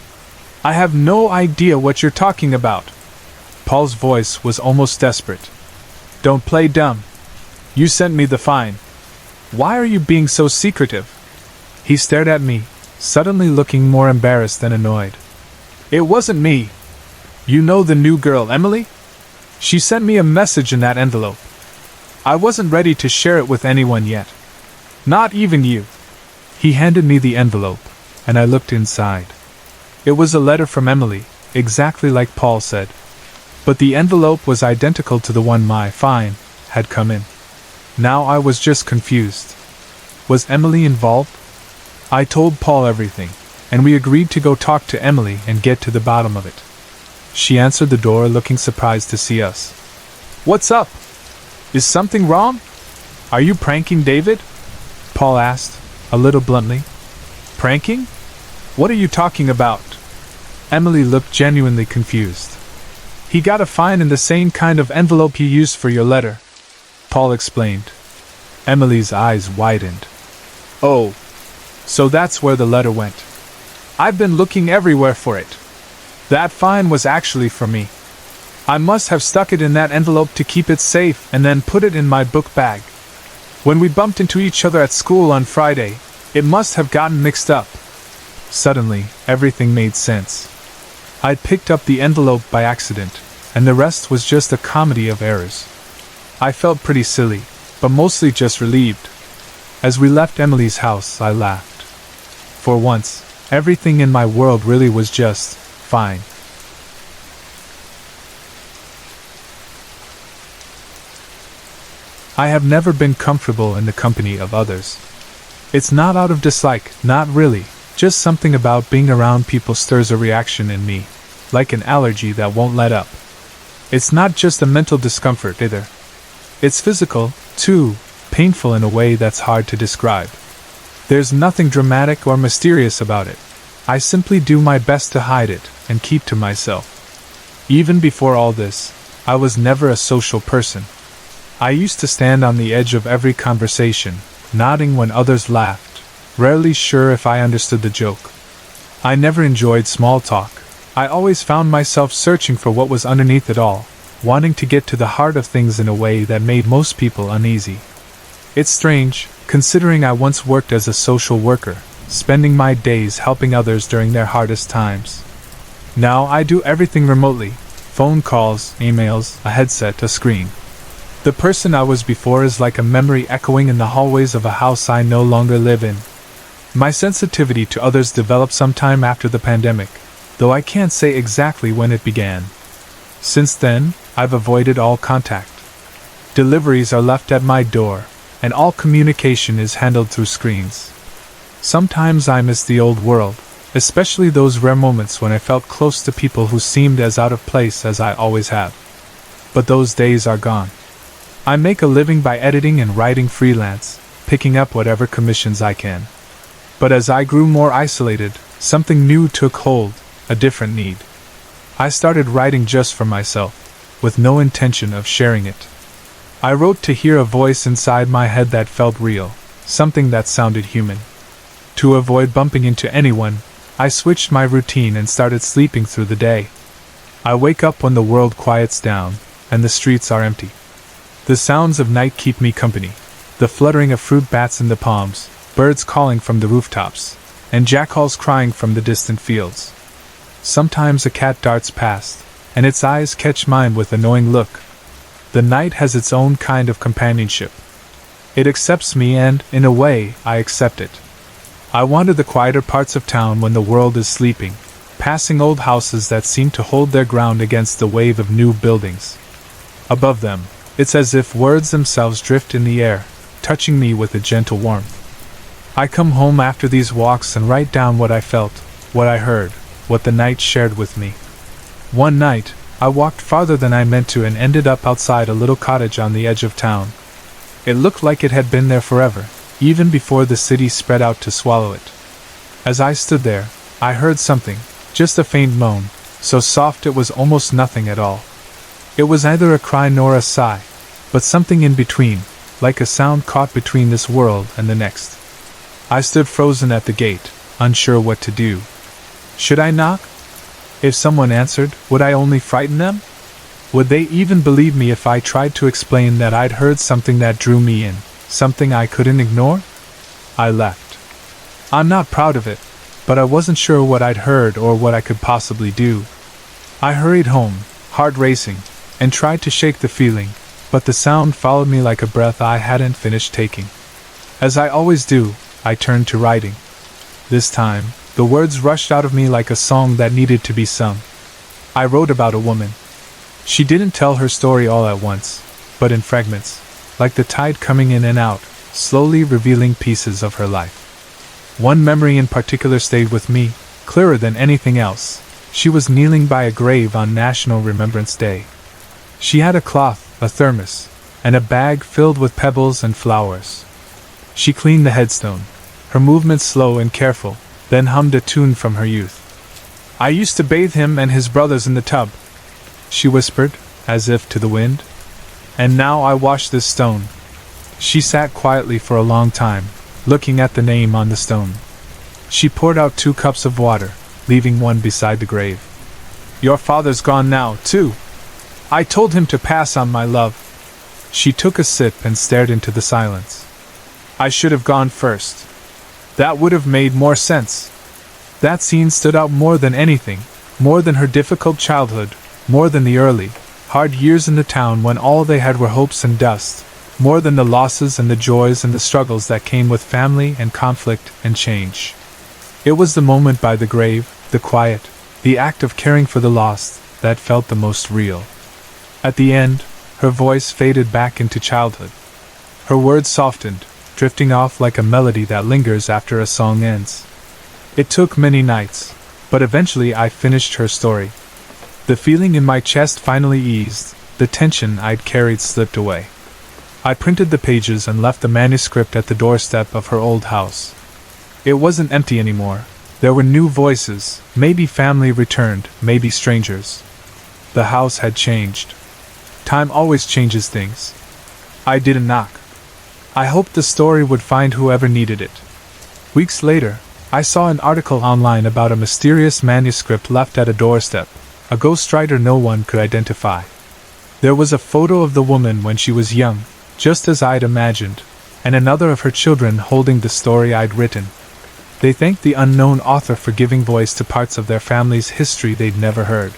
I have no idea what you're talking about." Paul's voice was almost desperate. "Don't play dumb. You sent me the fine. Why are you being so secretive?" He stared at me, suddenly looking more embarrassed than annoyed. "It wasn't me. You know the new girl, Emily? She sent me a message in that envelope. I wasn't ready to share it with anyone yet. Not even you." He handed me the envelope, and I looked inside. It was a letter from Emily, exactly like Paul said. But the envelope was identical to the one my fine had come in. Now I was just confused. Was Emily involved? I told Paul everything, and we agreed to go talk to Emily and get to the bottom of it. She answered the door, looking surprised to see us. "What's up? Is something wrong? Are you pranking David?" Paul asked, a little bluntly. "Pranking? What are you talking about?" Emily looked genuinely confused. "He got a fine in the same kind of envelope you used for your letter," Paul explained. Emily's eyes widened. "Oh, so that's where the letter went. I've been looking everywhere for it. That fine was actually for me. I must have stuck it in that envelope to keep it safe and then put it in my book bag. When we bumped into each other at school on Friday, it must have gotten mixed up." Suddenly, everything made sense. I'd picked up the envelope by accident, and the rest was just a comedy of errors. I felt pretty silly, but mostly just relieved. As we left Emily's house, I laughed. For once, everything in my world really was just fine. I have never been comfortable in the company of others. It's not out of dislike, not really, just something about being around people stirs a reaction in me, like an allergy that won't let up. It's not just a mental discomfort either. It's physical, too, painful in a way that's hard to describe. There's nothing dramatic or mysterious about it. I simply do my best to hide it and keep to myself. Even before all this, I was never a social person. I used to stand on the edge of every conversation, nodding when others laughed, rarely sure if I understood the joke. I never enjoyed small talk. I always found myself searching for what was underneath it all, wanting to get to the heart of things in a way that made most people uneasy. It's strange, considering I once worked as a social worker, spending my days helping others during their hardest times. Now I do everything remotely: phone calls, emails, a headset, a screen. The person I was before is like a memory echoing in the hallways of a house I no longer live in. My sensitivity to others developed sometime after the pandemic, though I can't say exactly when it began. Since then, I've avoided all contact. Deliveries are left at my door, and all communication is handled through screens. Sometimes I miss the old world, especially those rare moments when I felt close to people who seemed as out of place as I always have. But those days are gone. I make a living by editing and writing freelance, picking up whatever commissions I can. But as I grew more isolated, something new took hold, a different need. I started writing just for myself, with no intention of sharing it. I wrote to hear a voice inside my head that felt real, something that sounded human. To avoid bumping into anyone, I switched my routine and started sleeping through the day. I wake up when the world quiets down, and the streets are empty. The sounds of night keep me company. The fluttering of fruit bats in the palms, birds calling from the rooftops, and jackals crying from the distant fields. Sometimes a cat darts past, and its eyes catch mine with a knowing look. The night has its own kind of companionship. It accepts me and, in a way, I accept it. I wander the quieter parts of town when the world is sleeping, passing old houses that seem to hold their ground against the wave of new buildings. Above them, it's as if words themselves drift in the air, touching me with a gentle warmth. I come home after these walks and write down what I felt, what I heard, what the night shared with me. One night, I walked farther than I meant to and ended up outside a little cottage on the edge of town. It looked like it had been there forever, even before the city spread out to swallow it. As I stood there, I heard something, just a faint moan, so soft it was almost nothing at all. It was neither a cry nor a sigh, but something in between, like a sound caught between this world and the next. I stood frozen at the gate, unsure what to do. Should I knock? If someone answered, would I only frighten them? Would they even believe me if I tried to explain that I'd heard something that drew me in, something I couldn't ignore? I left. I'm not proud of it, but I wasn't sure what I'd heard or what I could possibly do. I hurried home, heart racing, and tried to shake the feeling, but the sound followed me like a breath I hadn't finished taking. As I always do, I turned to writing. This time, the words rushed out of me like a song that needed to be sung. I wrote about a woman. She didn't tell her story all at once, but in fragments, like the tide coming in and out, slowly revealing pieces of her life. One memory in particular stayed with me, clearer than anything else. She was kneeling by a grave on National Remembrance Day. She had a cloth, a thermos, and a bag filled with pebbles and flowers. She cleaned the headstone, her movements slow and careful, then hummed a tune from her youth. I used to bathe him and his brothers in the tub, she whispered, as if to the wind. And now I wash this stone. She sat quietly for a long time, looking at the name on the stone. She poured out 2 cups of water, leaving one beside the grave. Your father's gone now, too. I told him to pass on my love. She took a sip and stared into the silence. I should have gone first. That would have made more sense. That scene stood out more than anything, more than her difficult childhood, more than the early, hard years in the town when all they had were hopes and dust, more than the losses and the joys and the struggles that came with family and conflict and change. It was the moment by the grave, the quiet, the act of caring for the lost, that felt the most real. At the end, her voice faded back into childhood. Her words softened, drifting off like a melody that lingers after a song ends. It took many nights, but eventually I finished her story. The feeling in my chest finally eased, the tension I'd carried slipped away. I printed the pages and left the manuscript at the doorstep of her old house. It wasn't empty anymore. There were new voices, maybe family returned, maybe strangers. The house had changed. Time always changes things. I didn't knock. I hoped the story would find whoever needed it. Weeks later, I saw an article online about a mysterious manuscript left at a doorstep, a ghostwriter no one could identify. There was a photo of the woman when she was young, just as I'd imagined, and another of her children holding the story I'd written. They thanked the unknown author for giving voice to parts of their family's history they'd never heard.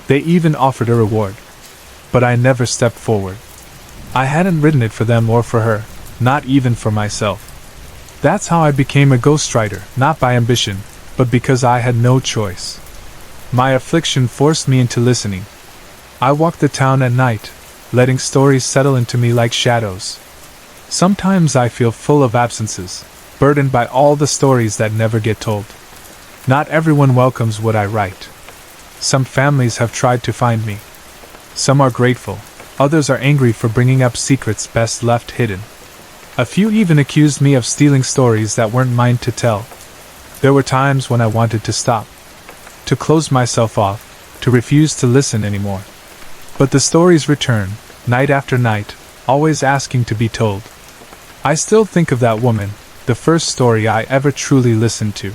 They even offered a reward. But I never stepped forward. I hadn't written it for them or for her, not even for myself. That's how I became a ghostwriter, not by ambition, but because I had no choice. My affliction forced me into listening. I walked the town at night, letting stories settle into me like shadows. Sometimes I feel full of absences, burdened by all the stories that never get told. Not everyone welcomes what I write. Some families have tried to find me. Some are grateful, others are angry for bringing up secrets best left hidden. A few even accused me of stealing stories that weren't mine to tell. There were times when I wanted to stop, to close myself off, to refuse to listen anymore. But the stories return, night after night, always asking to be told. I still think of that woman, the first story I ever truly listened to.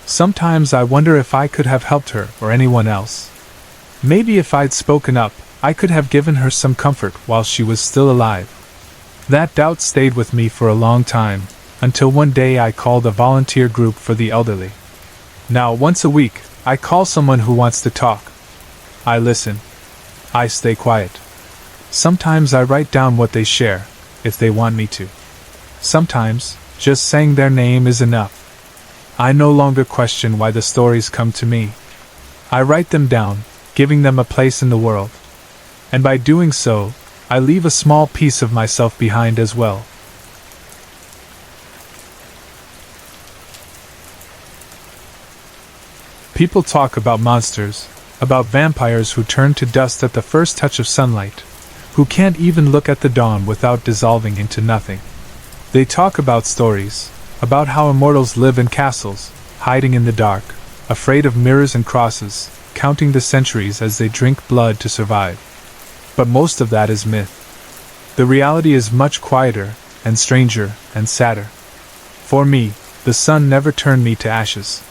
Sometimes I wonder if I could have helped her or anyone else. Maybe if I'd spoken up, I could have given her some comfort while she was still alive. That doubt stayed with me for a long time, until one day I called a volunteer group for the elderly. Now, once a week, I call someone who wants to talk. I listen. I stay quiet. Sometimes I write down what they share, if they want me to. Sometimes, just saying their name is enough. I no longer question why the stories come to me. I write them down, giving them a place in the world. And by doing so, I leave a small piece of myself behind as well. People talk about monsters, about vampires who turn to dust at the first touch of sunlight, who can't even look at the dawn without dissolving into nothing. They talk about stories, about how immortals live in castles, hiding in the dark, afraid of mirrors and crosses, counting the centuries as they drink blood to survive. But most of that is myth. The reality is much quieter, and stranger, and sadder. For me, the sun never turned me to ashes.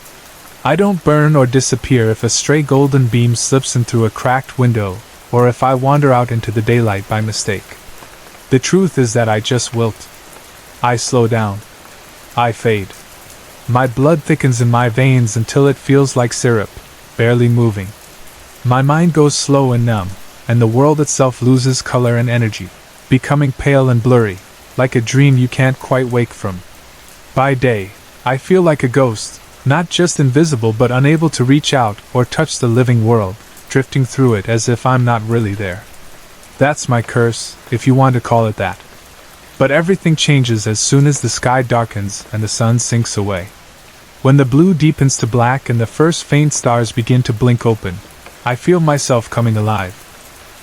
I don't burn or disappear if a stray golden beam slips in through a cracked window, or if I wander out into the daylight by mistake. The truth is that I just wilt. I slow down. I fade. My blood thickens in my veins until it feels like syrup, barely moving. My mind goes slow and numb, and the world itself loses color and energy, becoming pale and blurry, like a dream you can't quite wake from. By day, I feel like a ghost, not just invisible but unable to reach out or touch the living world, drifting through it as if I'm not really there. That's my curse, if you want to call it that. But everything changes as soon as the sky darkens and the sun sinks away. When the blue deepens to black and the first faint stars begin to blink open, I feel myself coming alive.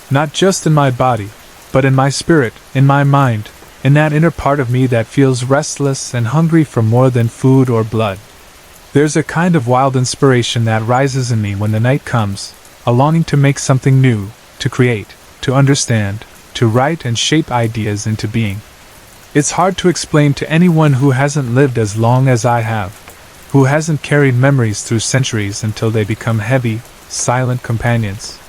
Not just in my body, but in my spirit, in my mind, in that inner part of me that feels restless and hungry for more than food or blood. There's a kind of wild inspiration that rises in me when the night comes, a longing to make something new, to create, to understand, to write and shape ideas into being. It's hard to explain to anyone who hasn't lived as long as I have, who hasn't carried memories through centuries until they become heavy, silent companions.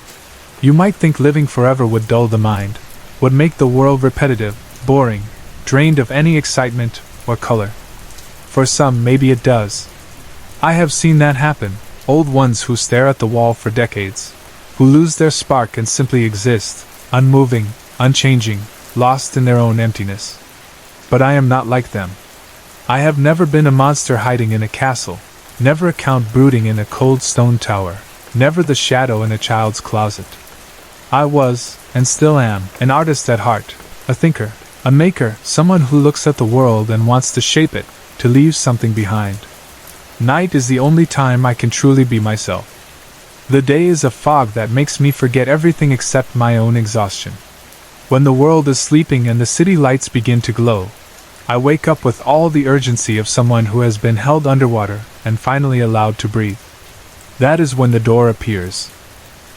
You might think living forever would dull the mind, would make the world repetitive, boring, drained of any excitement or color. For some, maybe it does. I have seen that happen, old ones who stare at the wall for decades, who lose their spark and simply exist, unmoving, unchanging, lost in their own emptiness. But I am not like them. I have never been a monster hiding in a castle, never a count brooding in a cold stone tower, never the shadow in a child's closet. I was, and still am, an artist at heart, a thinker, a maker, someone who looks at the world and wants to shape it, to leave something behind. Night is the only time I can truly be myself. The day is a fog that makes me forget everything except my own exhaustion. When the world is sleeping and the city lights begin to glow, I wake up with all the urgency of someone who has been held underwater and finally allowed to breathe. That is when the door appears.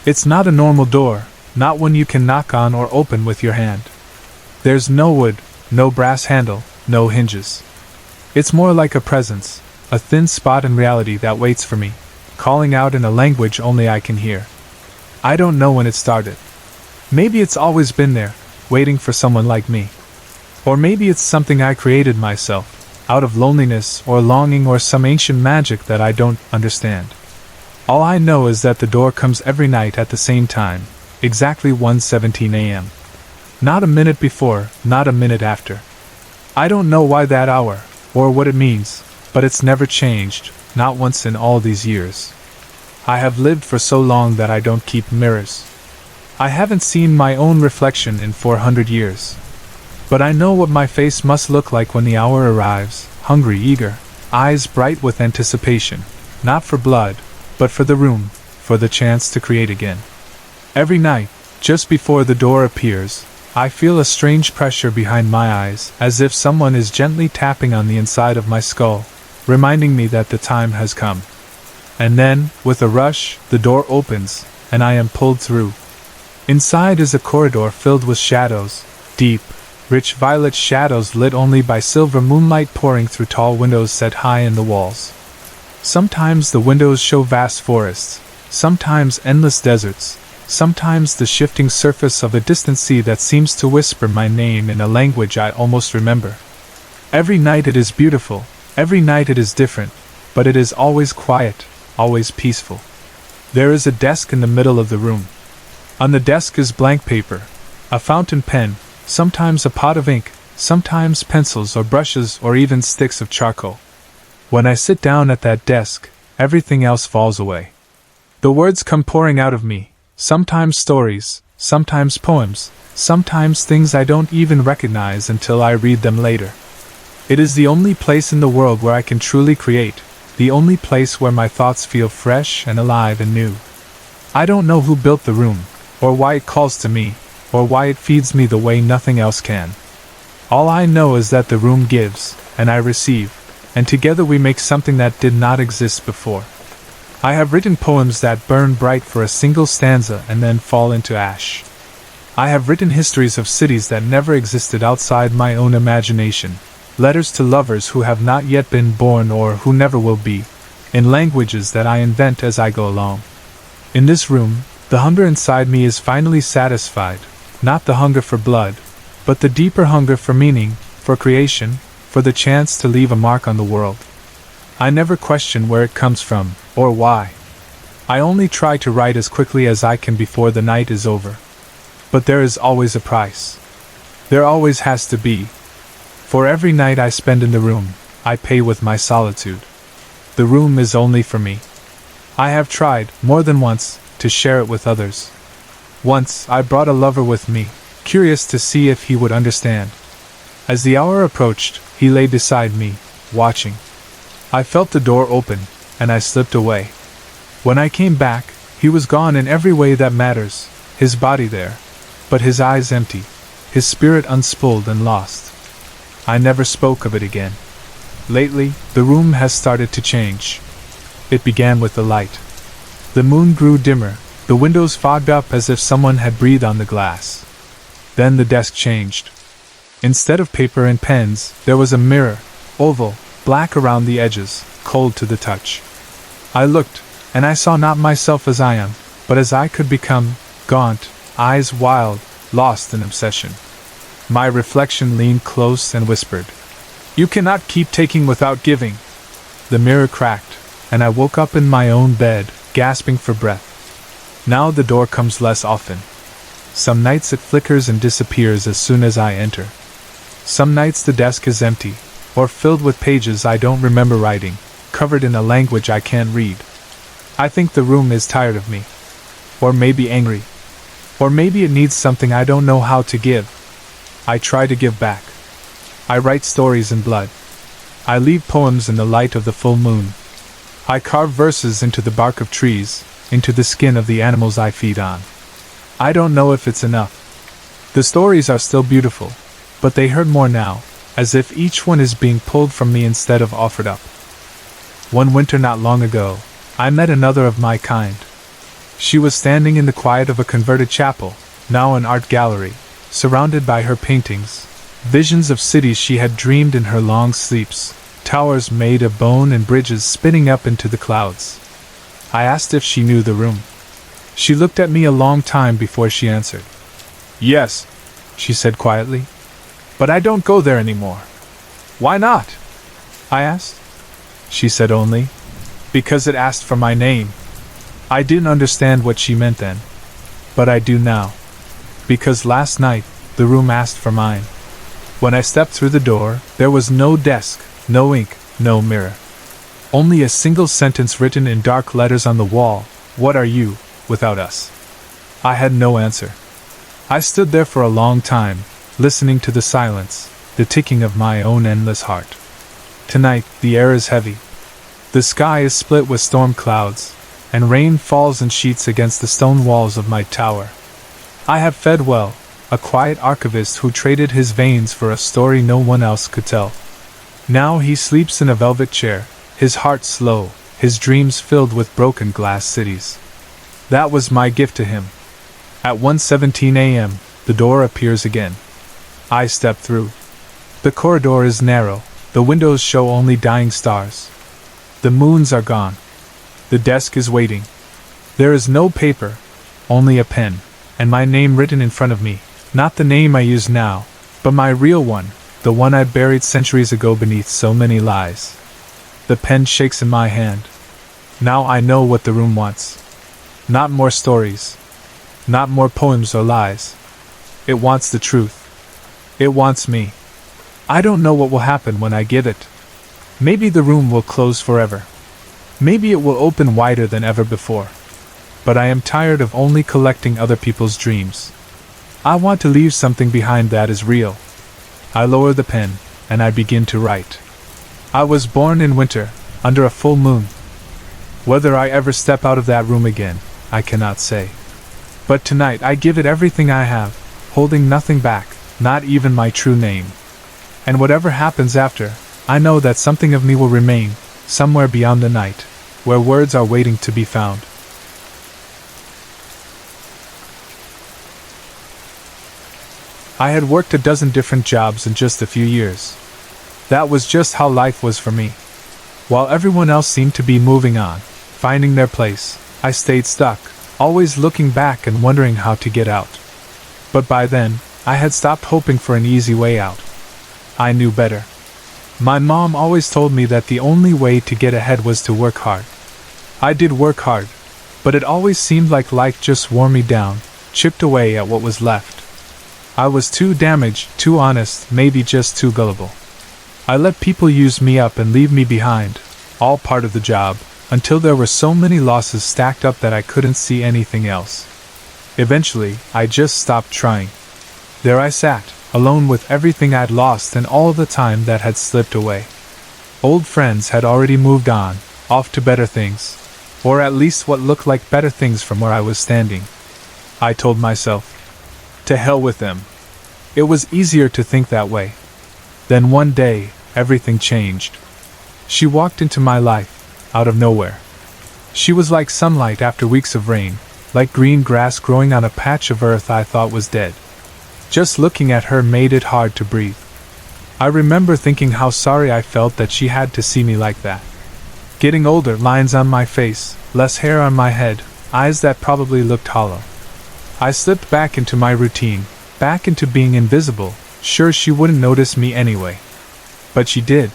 It's not a normal door, not one you can knock on or open with your hand. There's no wood, no brass handle, no hinges. It's more like a presence, a thin spot in reality that waits for me, calling out in a language only I can hear. I don't know when it started. Maybe it's always been there, waiting for someone like me. Or maybe it's something I created myself, out of loneliness or longing or some ancient magic that I don't understand. All I know is that the door comes every night at the same time, exactly 1:17 a.m. Not a minute before, not a minute after. I don't know why that hour, or what it means, but it's never changed, not once in all these years. I have lived for so long that I don't keep mirrors. I haven't seen my own reflection in 400 years. But I know what my face must look like when the hour arrives, hungry, eager, eyes bright with anticipation, not for blood, but for the room, for the chance to create again. Every night, just before the door appears, I feel a strange pressure behind my eyes, as if someone is gently tapping on the inside of my skull, reminding me that the time has come. And then, with a rush, the door opens, and I am pulled through. Inside is a corridor filled with shadows, deep, rich violet shadows lit only by silver moonlight pouring through tall windows set high in the walls. Sometimes the windows show vast forests, sometimes endless deserts, sometimes the shifting surface of a distant sea that seems to whisper my name in a language I almost remember. Every night it is beautiful, every night it is different, but it is always quiet, always peaceful. There is a desk in the middle of the room. On the desk is blank paper, a fountain pen, sometimes a pot of ink, sometimes pencils or brushes or even sticks of charcoal. When I sit down at that desk, everything else falls away. The words come pouring out of me, sometimes stories, sometimes poems, sometimes things I don't even recognize until I read them later. It is the only place in the world where I can truly create, the only place where my thoughts feel fresh and alive and new. I don't know who built the room, or why it calls to me, or why it feeds me the way nothing else can. All I know is that the room gives, and I receive, and together we make something that did not exist before. I have written poems that burn bright for a single stanza and then fall into ash. I have written histories of cities that never existed outside my own imagination, letters to lovers who have not yet been born or who never will be, in languages that I invent as I go along. In this room, the hunger inside me is finally satisfied, not the hunger for blood, but the deeper hunger for meaning, for creation, for the chance to leave a mark on the world. I never question where it comes from, or why. I only try to write as quickly as I can before the night is over. But there is always a price. There always has to be. For every night I spend in the room, I pay with my solitude. The room is only for me. I have tried, more than once, to share it with others. Once I brought a lover with me, curious to see if he would understand. As the hour approached, he lay beside me, watching. I felt the door open, and I slipped away. When I came back, he was gone in every way that matters, his body there, but his eyes empty, his spirit unspooled and lost. I never spoke of it again. Lately, the room has started to change. It began with the light. The moon grew dimmer, the windows fogged up as if someone had breathed on the glass. Then the desk changed. Instead of paper and pens, there was a mirror, oval, black around the edges, cold to the touch. I looked, and I saw not myself as I am, but as I could become, gaunt, eyes wild, lost in obsession. My reflection leaned close and whispered, "You cannot keep taking without giving." The mirror cracked, and I woke up in my own bed, gasping for breath. Now the door comes less often. Some nights it flickers and disappears as soon as I enter. Some nights the desk is empty, or filled with pages I don't remember writing, covered in a language I can't read. I think the room is tired of me. Or maybe angry. Or maybe it needs something I don't know how to give. I try to give back. I write stories in blood. I leave poems in the light of the full moon. I carve verses into the bark of trees, into the skin of the animals I feed on. I don't know if it's enough. The stories are still beautiful, but they hurt more now, as if each one is being pulled from me instead of offered up. One winter not long ago, I met another of my kind. She was standing in the quiet of a converted chapel, now an art gallery, surrounded by her paintings, visions of cities she had dreamed in her long sleeps, towers made of bone and bridges spinning up into the clouds. I asked if she knew the room. She looked at me a long time before she answered. "Yes," she said quietly, "but I don't go there anymore." "Why not?" I asked. She said only, "Because it asked for my name." I didn't understand what she meant then, but I do now. Because last night, the room asked for mine. When I stepped through the door, there was no desk, no ink, no mirror. Only a single sentence written in dark letters on the wall, "What are you, without us?" I had no answer. I stood there for a long time, listening to the silence, the ticking of my own endless heart. Tonight, the air is heavy. The sky is split with storm clouds, and rain falls in sheets against the stone walls of my tower. I have fed well, a quiet archivist who traded his veins for a story no one else could tell. Now he sleeps in a velvet chair, his heart slow, his dreams filled with broken glass cities. That was my gift to him. At 1:17 a.m., the door appears again. I step through. The corridor is narrow, the windows show only dying stars. The moons are gone. The desk is waiting. There is no paper, only a pen, and my name written in front of me, not the name I use now, but my real one, the one I buried centuries ago beneath so many lies. The pen shakes in my hand. Now I know what the room wants. Not more stories. Not more poems or lies. It wants the truth. It wants me. I don't know what will happen when I give it. Maybe the room will close forever. Maybe it will open wider than ever before. But I am tired of only collecting other people's dreams. I want to leave something behind that is real. I lower the pen, and I begin to write. I was born in winter, under a full moon. Whether I ever step out of that room again, I cannot say. But tonight I give it everything I have, holding nothing back, not even my true name. And whatever happens after, I know that something of me will remain, somewhere beyond the night, where words are waiting to be found. I had worked a dozen different jobs in just a few years. That was just how life was for me. While everyone else seemed to be moving on, finding their place, I stayed stuck, always looking back and wondering how to get out. But by then, I had stopped hoping for an easy way out. I knew better. My mom always told me that the only way to get ahead was to work hard. I did work hard, but it always seemed like life just wore me down, chipped away at what was left. I was too damaged, too honest, maybe just too gullible. I let people use me up and leave me behind, all part of the job, until there were so many losses stacked up that I couldn't see anything else. Eventually, I just stopped trying. There I sat, alone with everything I'd lost and all the time that had slipped away. Old friends had already moved on, off to better things, or at least what looked like better things from where I was standing. I told myself, to hell with them. It was easier to think that way. Then one day, everything changed. She walked into my life, out of nowhere. She was like sunlight after weeks of rain, like green grass growing on a patch of earth I thought was dead. Just looking at her made it hard to breathe. I remember thinking how sorry I felt that she had to see me like that. Getting older, lines on my face, less hair on my head, eyes that probably looked hollow. I slipped back into my routine, back into being invisible, sure she wouldn't notice me anyway. But she did.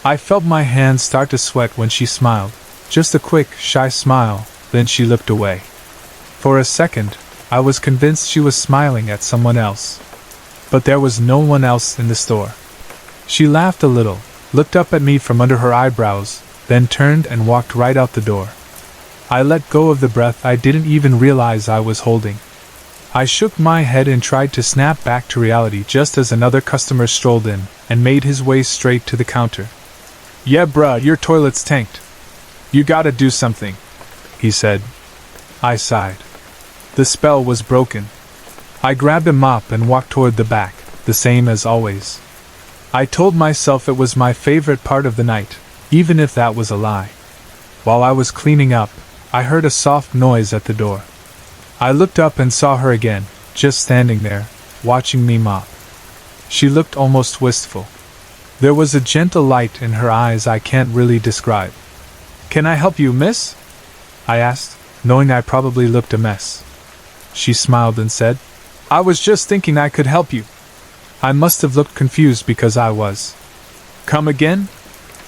I felt my hands start to sweat when she smiled, just a quick, shy smile, then she looked away. For a second, I was convinced she was smiling at someone else. But there was no one else in the store. She laughed a little, looked up at me from under her eyebrows, then turned and walked right out the door. I let go of the breath I didn't even realize I was holding. I shook my head and tried to snap back to reality just as another customer strolled in and made his way straight to the counter. "Yeah, bruh, your toilet's tanked. You gotta do something," he said. I sighed. The spell was broken. I grabbed a mop and walked toward the back, the same as always. I told myself it was my favorite part of the night, even if that was a lie. While I was cleaning up, I heard a soft noise at the door. I looked up and saw her again, just standing there, watching me mop. She looked almost wistful. There was a gentle light in her eyes I can't really describe. "Can I help you, miss?" I asked, knowing I probably looked a mess. She smiled and said, "I was just thinking I could help you." I must have looked confused because I was. "Come again?"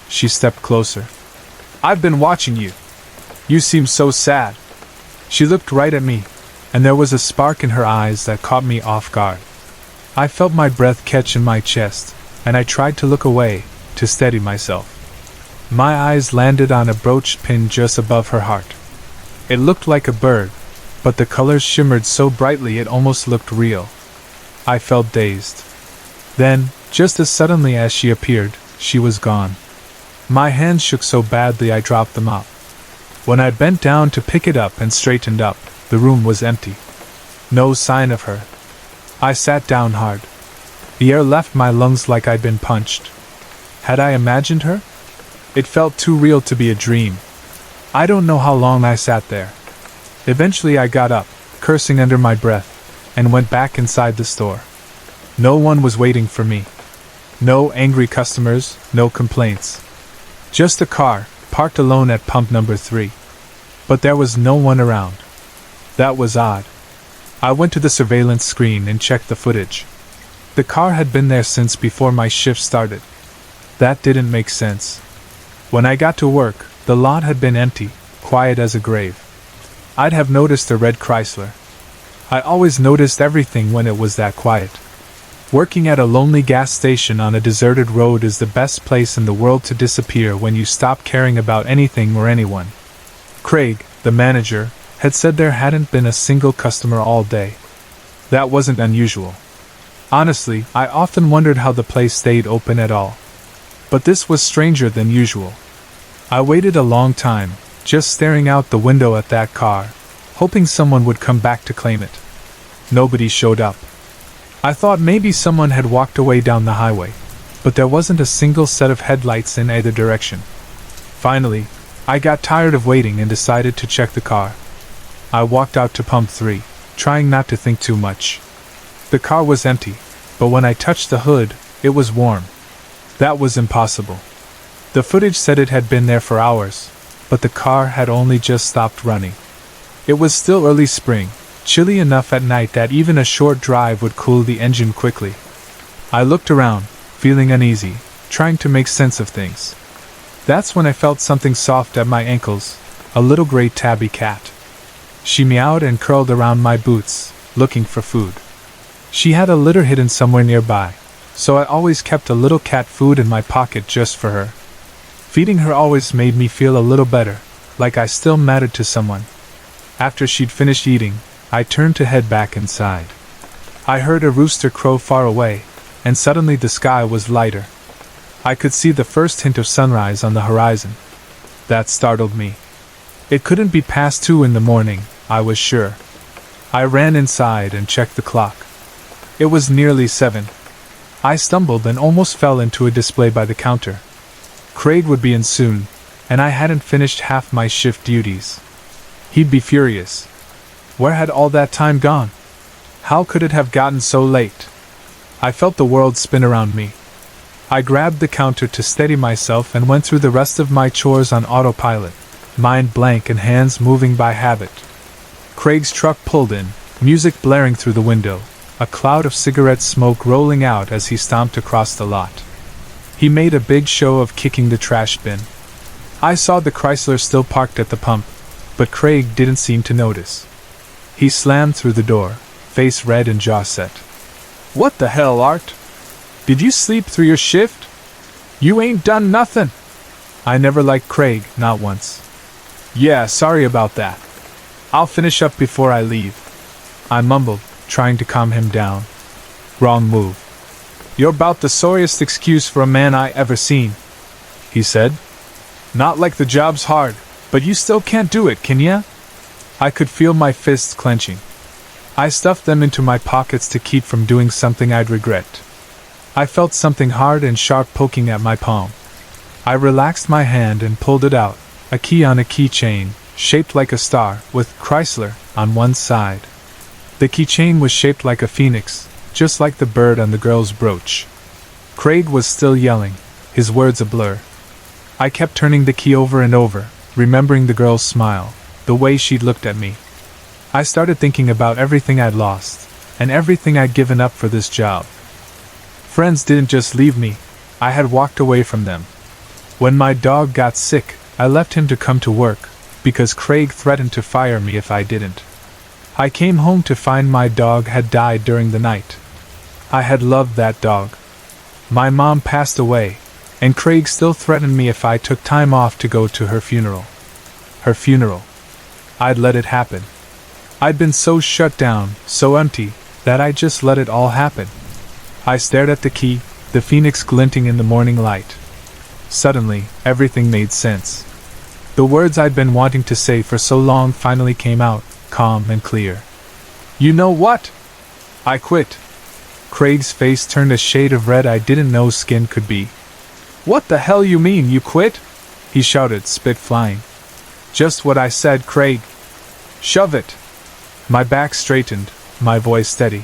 She stepped closer. "I've been watching you. You seem so sad." She looked right at me, and there was a spark in her eyes that caught me off guard. I felt my breath catch in my chest, and I tried to look away, to steady myself. My eyes landed on a brooch pin just above her heart. It looked like a bird, but the colors shimmered so brightly it almost looked real. I felt dazed. Then, just as suddenly as she appeared, she was gone. My hands shook so badly I dropped the mop. When I bent down to pick it up and straightened up, the room was empty. No sign of her. I sat down hard. The air left my lungs like I'd been punched. Had I imagined her? It felt too real to be a dream. I don't know how long I sat there. Eventually I got up, cursing under my breath, and went back inside the store. No one was waiting for me. No angry customers, no complaints. Just a car, parked alone at pump number 3. But there was no one around. That was odd. I went to the surveillance screen and checked the footage. The car had been there since before my shift started. That didn't make sense. When I got to work, the lot had been empty, quiet as a grave. I'd have noticed a red Chrysler. I always noticed everything when it was that quiet. Working at a lonely gas station on a deserted road is the best place in the world to disappear when you stop caring about anything or anyone. Craig, the manager, had said there hadn't been a single customer all day. That wasn't unusual. Honestly, I often wondered how the place stayed open at all. But this was stranger than usual. I waited a long time, just staring out the window at that car, hoping someone would come back to claim it. Nobody showed up. I thought maybe someone had walked away down the highway, but there wasn't a single set of headlights in either direction. Finally, I got tired of waiting and decided to check the car. I walked out to pump 3, trying not to think too much. The car was empty, but when I touched the hood, it was warm. That was impossible. The footage said it had been there for hours, but the car had only just stopped running. It was still early spring, chilly enough at night that even a short drive would cool the engine quickly. I looked around, feeling uneasy, trying to make sense of things. That's when I felt something soft at my ankles, a little gray tabby cat. She meowed and curled around my boots, looking for food. She had a litter hidden somewhere nearby, so I always kept a little cat food in my pocket just for her. Feeding her always made me feel a little better, like I still mattered to someone. After she'd finished eating, I turned to head back inside. I heard a rooster crow far away, and suddenly the sky was lighter. I could see the first hint of sunrise on the horizon. That startled me. It couldn't be past 2 in the morning, I was sure. I ran inside and checked the clock. It was nearly 7. I stumbled and almost fell into a display by the counter. Craig would be in soon, and I hadn't finished half my shift duties. He'd be furious. Where had all that time gone? How could it have gotten so late? I felt the world spin around me. I grabbed the counter to steady myself and went through the rest of my chores on autopilot, mind blank and hands moving by habit. Craig's truck pulled in, music blaring through the window, a cloud of cigarette smoke rolling out as he stomped across the lot. He made a big show of kicking the trash bin. I saw the Chrysler still parked at the pump, but Craig didn't seem to notice. He slammed through the door, face red and jaw set. "What the hell, Art? Did you sleep through your shift? You ain't done nothing." I never liked Craig, not once. "Yeah, sorry about that. I'll finish up before I leave," I mumbled, trying to calm him down. "Wrong move. You're about the sorriest excuse for a man I ever seen," he said. "Not like the job's hard, but you still can't do it, can ya?" I could feel my fists clenching. I stuffed them into my pockets to keep from doing something I'd regret. I felt something hard and sharp poking at my palm. I relaxed my hand and pulled it out, a key on a keychain, shaped like a star, with Chrysler on one side. The keychain was shaped like a phoenix, just like the bird on the girl's brooch. Craig was still yelling, his words a blur. I kept turning the key over and over, remembering the girl's smile, the way she'd looked at me. I started thinking about everything I'd lost, and everything I'd given up for this job. Friends didn't just leave me, I had walked away from them. When my dog got sick, I left him to come to work, because Craig threatened to fire me if I didn't. I came home to find my dog had died during the night. I had loved that dog. My mom passed away, and Craig still threatened me if I took time off to go to her funeral. Her funeral. I'd let it happen. I'd been so shut down, so empty, that I just let it all happen. I stared at the key, the phoenix glinting in the morning light. Suddenly, everything made sense. The words I'd been wanting to say for so long finally came out, calm and clear. "You know what? I quit." Craig's face turned a shade of red I didn't know skin could be. "What the hell you mean, you quit?" he shouted, spit flying. "Just what I said, Craig. Shove it." My back straightened, my voice steady.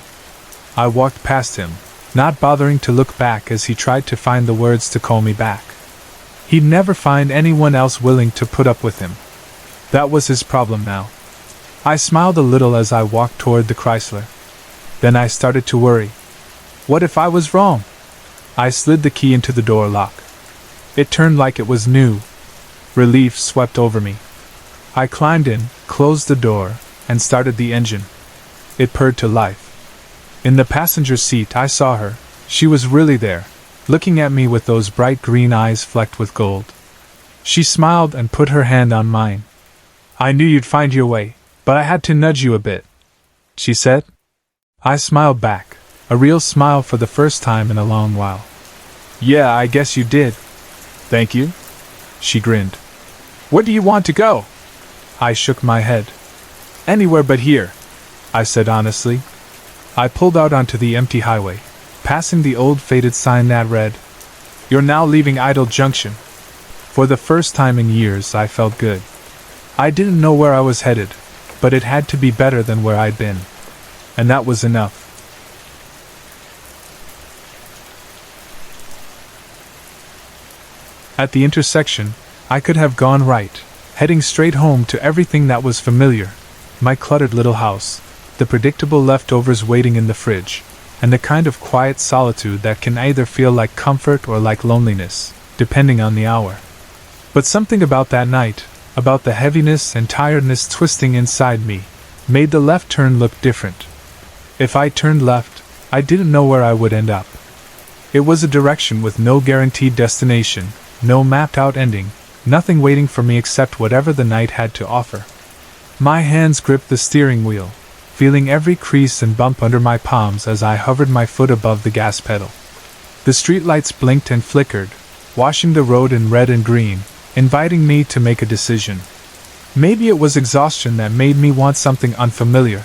I walked past him, not bothering to look back as he tried to find the words to call me back. He'd never find anyone else willing to put up with him. That was his problem now. I smiled a little as I walked toward the Chrysler. Then I started to worry. What if I was wrong? I slid the key into the door lock. It turned like it was new. Relief swept over me. I climbed in, closed the door, and started the engine. It purred to life. In the passenger seat I saw her. She was really there, looking at me with those bright green eyes flecked with gold. She smiled and put her hand on mine. I knew you'd find your way, but I had to nudge you a bit, she said. I smiled back, a real smile for the first time in a long while. Yeah, I guess you did. Thank you, she grinned. Where do you want to go? I shook my head. Anywhere but here, I said honestly. I pulled out onto the empty highway, passing the old faded sign that read, "You're now leaving Idle Junction." For the first time in years I felt good. I didn't know where I was headed, but it had to be better than where I'd been. And that was enough. At the intersection, I could have gone right, heading straight home to everything that was familiar. My cluttered little house, the predictable leftovers waiting in the fridge, and the kind of quiet solitude that can either feel like comfort or like loneliness, depending on the hour. But something about that night, about the heaviness and tiredness twisting inside me, made the left turn look different. If I turned left, I didn't know where I would end up. It was a direction with no guaranteed destination, no mapped-out ending, nothing waiting for me except whatever the night had to offer. My hands gripped the steering wheel, feeling every crease and bump under my palms as I hovered my foot above the gas pedal. The streetlights blinked and flickered, washing the road in red and green, inviting me to make a decision. Maybe it was exhaustion that made me want something unfamiliar.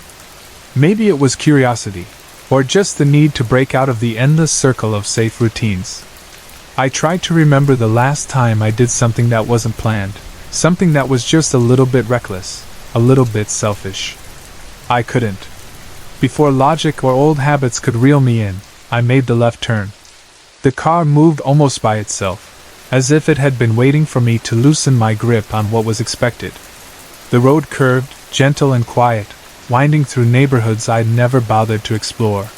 Maybe it was curiosity, or just the need to break out of the endless circle of safe routines. I tried to remember the last time I did something that wasn't planned, something that was just a little bit reckless, a little bit selfish. I couldn't. Before logic or old habits could reel me in, I made the left turn. The car moved almost by itself, as if it had been waiting for me to loosen my grip on what was expected. The road curved, gentle and quiet, winding through neighborhoods I'd never bothered to explore.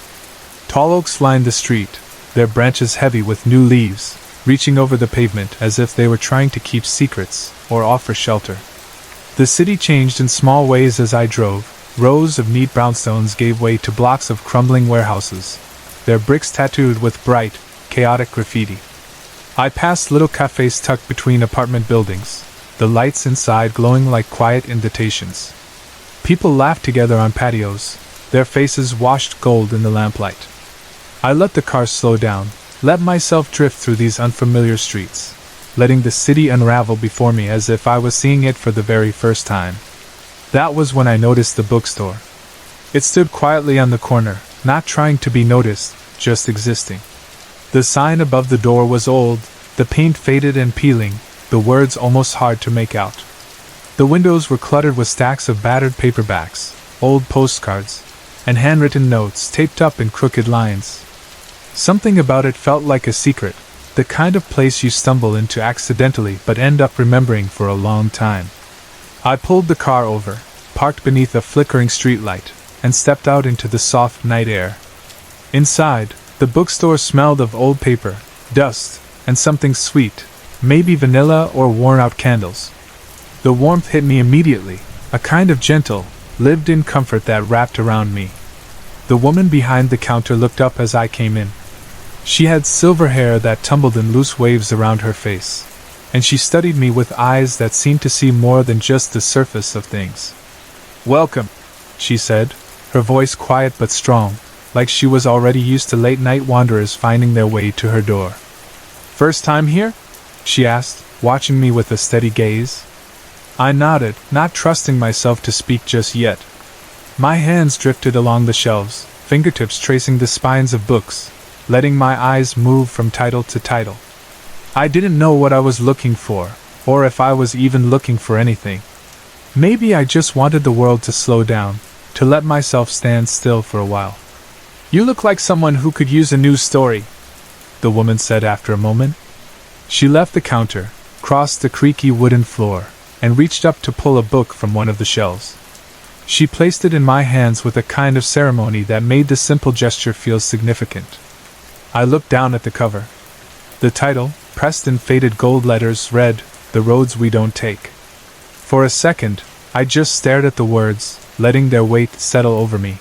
Tall oaks lined the street, their branches heavy with new leaves, reaching over the pavement as if they were trying to keep secrets or offer shelter. The city changed in small ways as I drove. Rows of neat brownstones gave way to blocks of crumbling warehouses, their bricks tattooed with bright, chaotic graffiti. I passed little cafes tucked between apartment buildings, the lights inside glowing like quiet invitations. People laughed together on patios, their faces washed gold in the lamplight. I let the car slow down, let myself drift through these unfamiliar streets, letting the city unravel before me as if I was seeing it for the very first time. That was when I noticed the bookstore. It stood quietly on the corner, not trying to be noticed, just existing. The sign above the door was old, the paint faded and peeling, the words almost hard to make out. The windows were cluttered with stacks of battered paperbacks, old postcards, and handwritten notes taped up in crooked lines. Something about it felt like a secret, the kind of place you stumble into accidentally but end up remembering for a long time. I pulled the car over, parked beneath a flickering streetlight, and stepped out into the soft night air. Inside, the bookstore smelled of old paper, dust, and something sweet, maybe vanilla or worn-out candles. The warmth hit me immediately, a kind of gentle, lived-in comfort that wrapped around me. The woman behind the counter looked up as I came in. She had silver hair that tumbled in loose waves around her face, and she studied me with eyes that seemed to see more than just the surface of things. "Welcome," she said, her voice quiet but strong, like she was already used to late-night wanderers finding their way to her door. "First time here?" she asked, watching me with a steady gaze. I nodded, not trusting myself to speak just yet. My hands drifted along the shelves, fingertips tracing the spines of books, letting my eyes move from title to title. I didn't know what I was looking for, or if I was even looking for anything. Maybe I just wanted the world to slow down, to let myself stand still for a while. "You look like someone who could use a news story," the woman said after a moment. She left the counter, crossed the creaky wooden floor, and reached up to pull a book from one of the shelves. She placed it in my hands with a kind of ceremony that made the simple gesture feel significant. I looked down at the cover. The title, pressed in faded gold letters, read, "The Roads We Don't Take." For a second, I just stared at the words, letting their weight settle over me.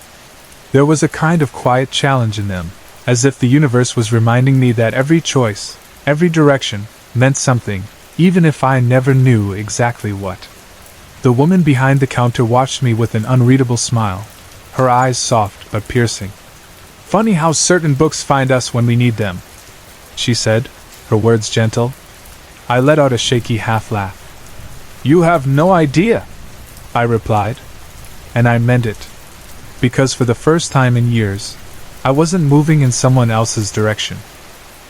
There was a kind of quiet challenge in them, as if the universe was reminding me that every choice, every direction, meant something, even if I never knew exactly what. The woman behind the counter watched me with an unreadable smile, her eyes soft but piercing. "Funny how certain books find us when we need them," she said, her words gentle. I let out a shaky half-laugh. "You have no idea," I replied. And I meant it. Because for the first time in years, I wasn't moving in someone else's direction.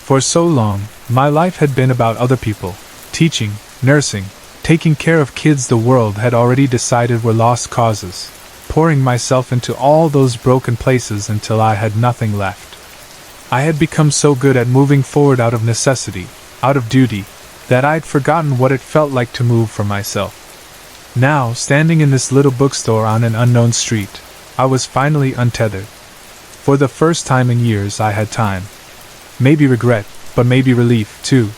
For so long, my life had been about other people, teaching, nursing, taking care of kids the world had already decided were lost causes, pouring myself into all those broken places until I had nothing left. I had become so good at moving forward out of necessity, out of duty, that I'd forgotten what it felt like to move for myself. Now, standing in this little bookstore on an unknown street, I was finally untethered. For the first time in years I had time. Maybe regret, but maybe relief, too.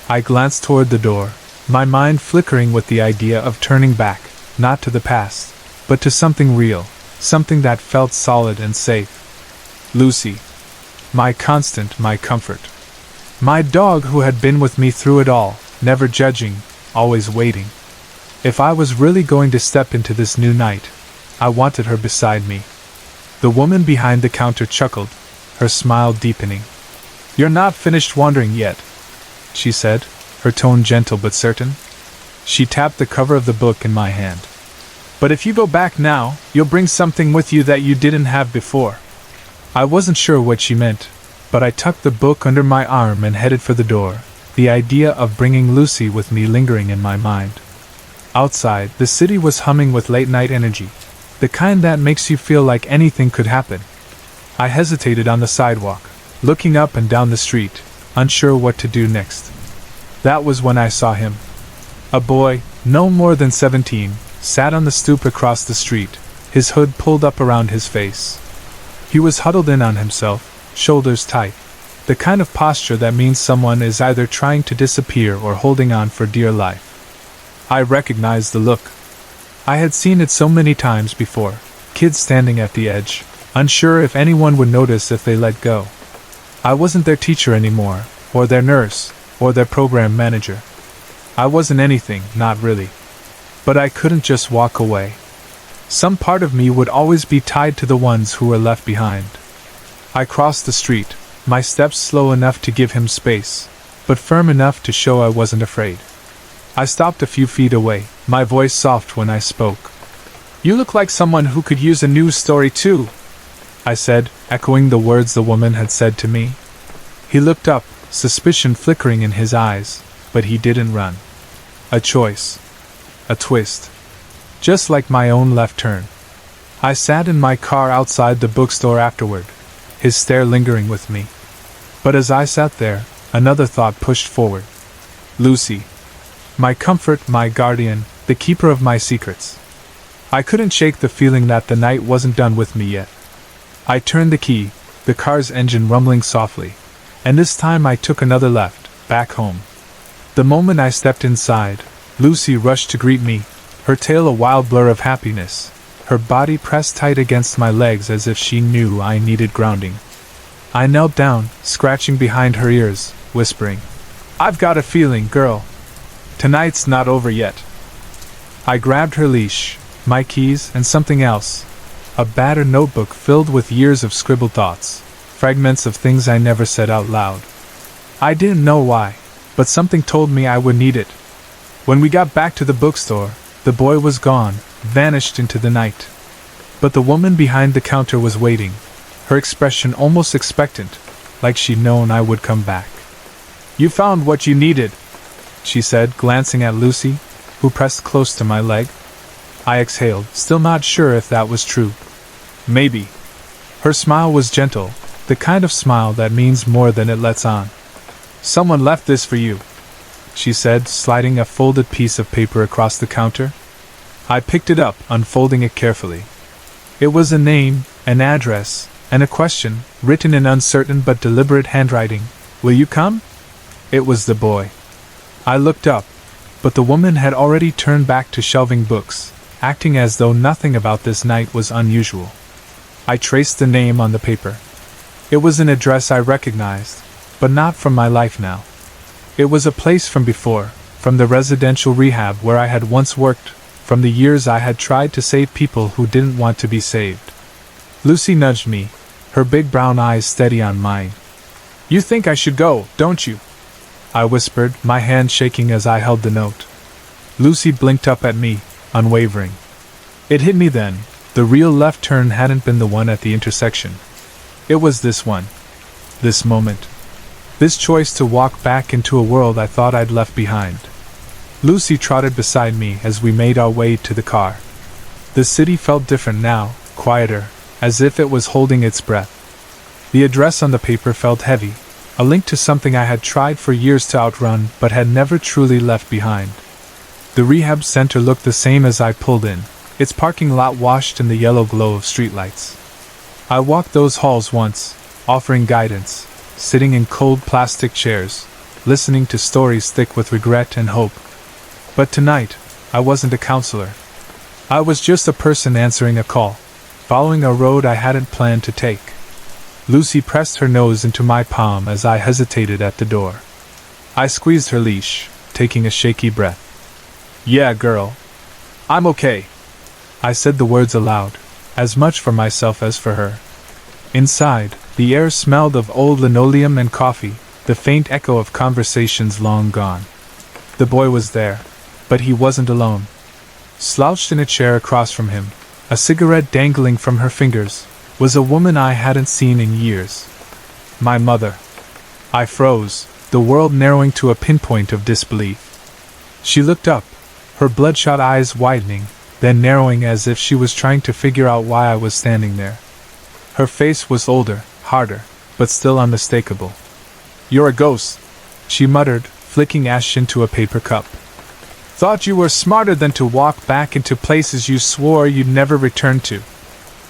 I glanced toward the door, my mind flickering with the idea of turning back, not to the past, but to something real, something that felt solid and safe. Lucy. My constant, my comfort. My dog who had been with me through it all, never judging, always waiting. If I was really going to step into this new night, I wanted her beside me. The woman behind the counter chuckled, her smile deepening. "You're not finished wandering yet," she said, her tone gentle but certain. She tapped the cover of the book in my hand. "But if you go back now, you'll bring something with you that you didn't have before." I wasn't sure what she meant, but I tucked the book under my arm and headed for the door, the idea of bringing Lucy with me lingering in my mind. Outside, the city was humming with late-night energy, the kind that makes you feel like anything could happen. I hesitated on the sidewalk, looking up and down the street, unsure what to do next. That was when I saw him. A boy, no more than 17, sat on the stoop across the street, his hood pulled up around his face. He was huddled in on himself, shoulders tight, the kind of posture that means someone is either trying to disappear or holding on for dear life. I recognized the look. I had seen it so many times before, kids standing at the edge, unsure if anyone would notice if they let go. I wasn't their teacher anymore, or their nurse, or their program manager. I wasn't anything, not really. But I couldn't just walk away. Some part of me would always be tied to the ones who were left behind. I crossed the street, my steps slow enough to give him space, but firm enough to show I wasn't afraid. I stopped a few feet away, my voice soft when I spoke. "You look like someone who could use a news story too," I said, echoing the words the woman had said to me. He looked up, suspicion flickering in his eyes, but he didn't run. A choice. A twist. Just like my own left turn. I sat in my car outside the bookstore afterward, his stare lingering with me. But as I sat there, another thought pushed forward. Lucy. My comfort, my guardian, the keeper of my secrets. I couldn't shake the feeling that the night wasn't done with me yet. I turned the key, the car's engine rumbling softly, and this time I took another left, back home. The moment I stepped inside, Lucy rushed to greet me, her tail a wild blur of happiness, her body pressed tight against my legs as if she knew I needed grounding. I knelt down, scratching behind her ears, whispering, "I've got a feeling, girl. Tonight's not over yet." I grabbed her leash, my keys, and something else. A battered notebook filled with years of scribbled thoughts, fragments of things I never said out loud. I didn't know why, but something told me I would need it. When we got back to the bookstore, the boy was gone, vanished into the night. But the woman behind the counter was waiting, her expression almost expectant, like she'd known I would come back. "You found what you needed," she said, glancing at Lucy, who pressed close to my leg. I exhaled, still not sure if that was true. "Maybe." Her smile was gentle, the kind of smile that means more than it lets on. "Someone left this for you," she said, sliding a folded piece of paper across the counter. I picked it up, unfolding it carefully. It was a name, an address, and a question, written in uncertain but deliberate handwriting. Will you come? It was the boy. I looked up, but the woman had already turned back to shelving books, acting as though nothing about this night was unusual. I traced the name on the paper. It was an address I recognized, but not from my life now. It was a place from before, from the residential rehab where I had once worked, from the years I had tried to save people who didn't want to be saved. Lucy nudged me, her big brown eyes steady on mine. You think I should go, don't you? I whispered, my hand shaking as I held the note. Lucy blinked up at me, unwavering. It hit me then, the real left turn hadn't been the one at the intersection. It was this one. This moment. This choice to walk back into a world I thought I'd left behind. Lucy trotted beside me as we made our way to the car. The city felt different now, quieter, as if it was holding its breath. The address on the paper felt heavy, a link to something I had tried for years to outrun but had never truly left behind. The rehab center looked the same as I pulled in, its parking lot washed in the yellow glow of streetlights. I walked those halls once, offering guidance, sitting in cold plastic chairs, listening to stories thick with regret and hope. But tonight, I wasn't a counselor. I was just a person answering a call, following a road I hadn't planned to take. Lucy pressed her nose into my palm as I hesitated at the door. I squeezed her leash, taking a shaky breath. Yeah, girl. I'm okay. I said the words aloud, as much for myself as for her. Inside, the air smelled of old linoleum and coffee, the faint echo of conversations long gone. The boy was there, but he wasn't alone. Slouched in a chair across from him, a cigarette dangling from her fingers, was a woman I hadn't seen in years. My mother. I froze, the world narrowing to a pinpoint of disbelief. She looked up, her bloodshot eyes widening, then narrowing as if she was trying to figure out why I was standing there. Her face was older, harder, but still unmistakable. You're a ghost, she muttered, flicking ash into a paper cup. Thought you were smarter than to walk back into places you swore you'd never return to.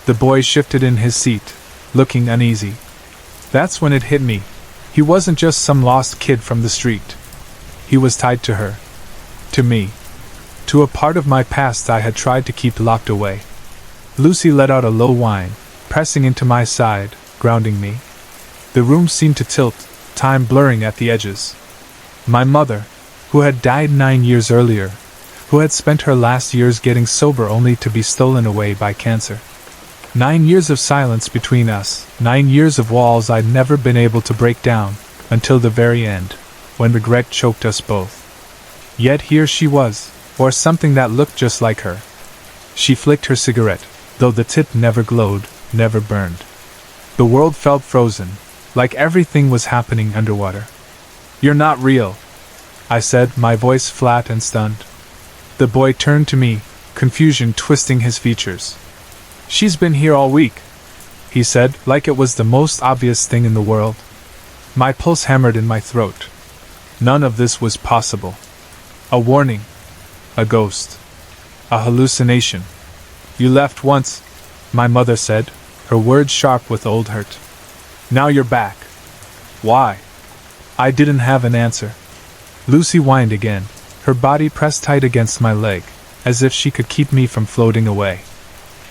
The boy shifted in his seat, looking uneasy. That's when it hit me. He wasn't just some lost kid from the street. He was tied to her. To me. To a part of my past I had tried to keep locked away. Lucy let out a low whine, pressing into my side, grounding me. The room seemed to tilt, time blurring at the edges. My mother, who had died 9 years earlier, who had spent her last years getting sober only to be stolen away by cancer. 9 years of silence between us, 9 years of walls I'd never been able to break down, until the very end, when regret choked us both. Yet here she was, or something that looked just like her. She flicked her cigarette, though the tip never glowed, never burned. The world felt frozen, like everything was happening underwater. You're not real, I said, my voice flat and stunned. The boy turned to me, confusion twisting his features. She's been here all week, he said, like it was the most obvious thing in the world. My pulse hammered in my throat. None of this was possible. A warning. A ghost. A hallucination. You left once, my mother said, her words sharp with old hurt. Now you're back. Why? I didn't have an answer. Lucy whined again, her body pressed tight against my leg, as if she could keep me from floating away.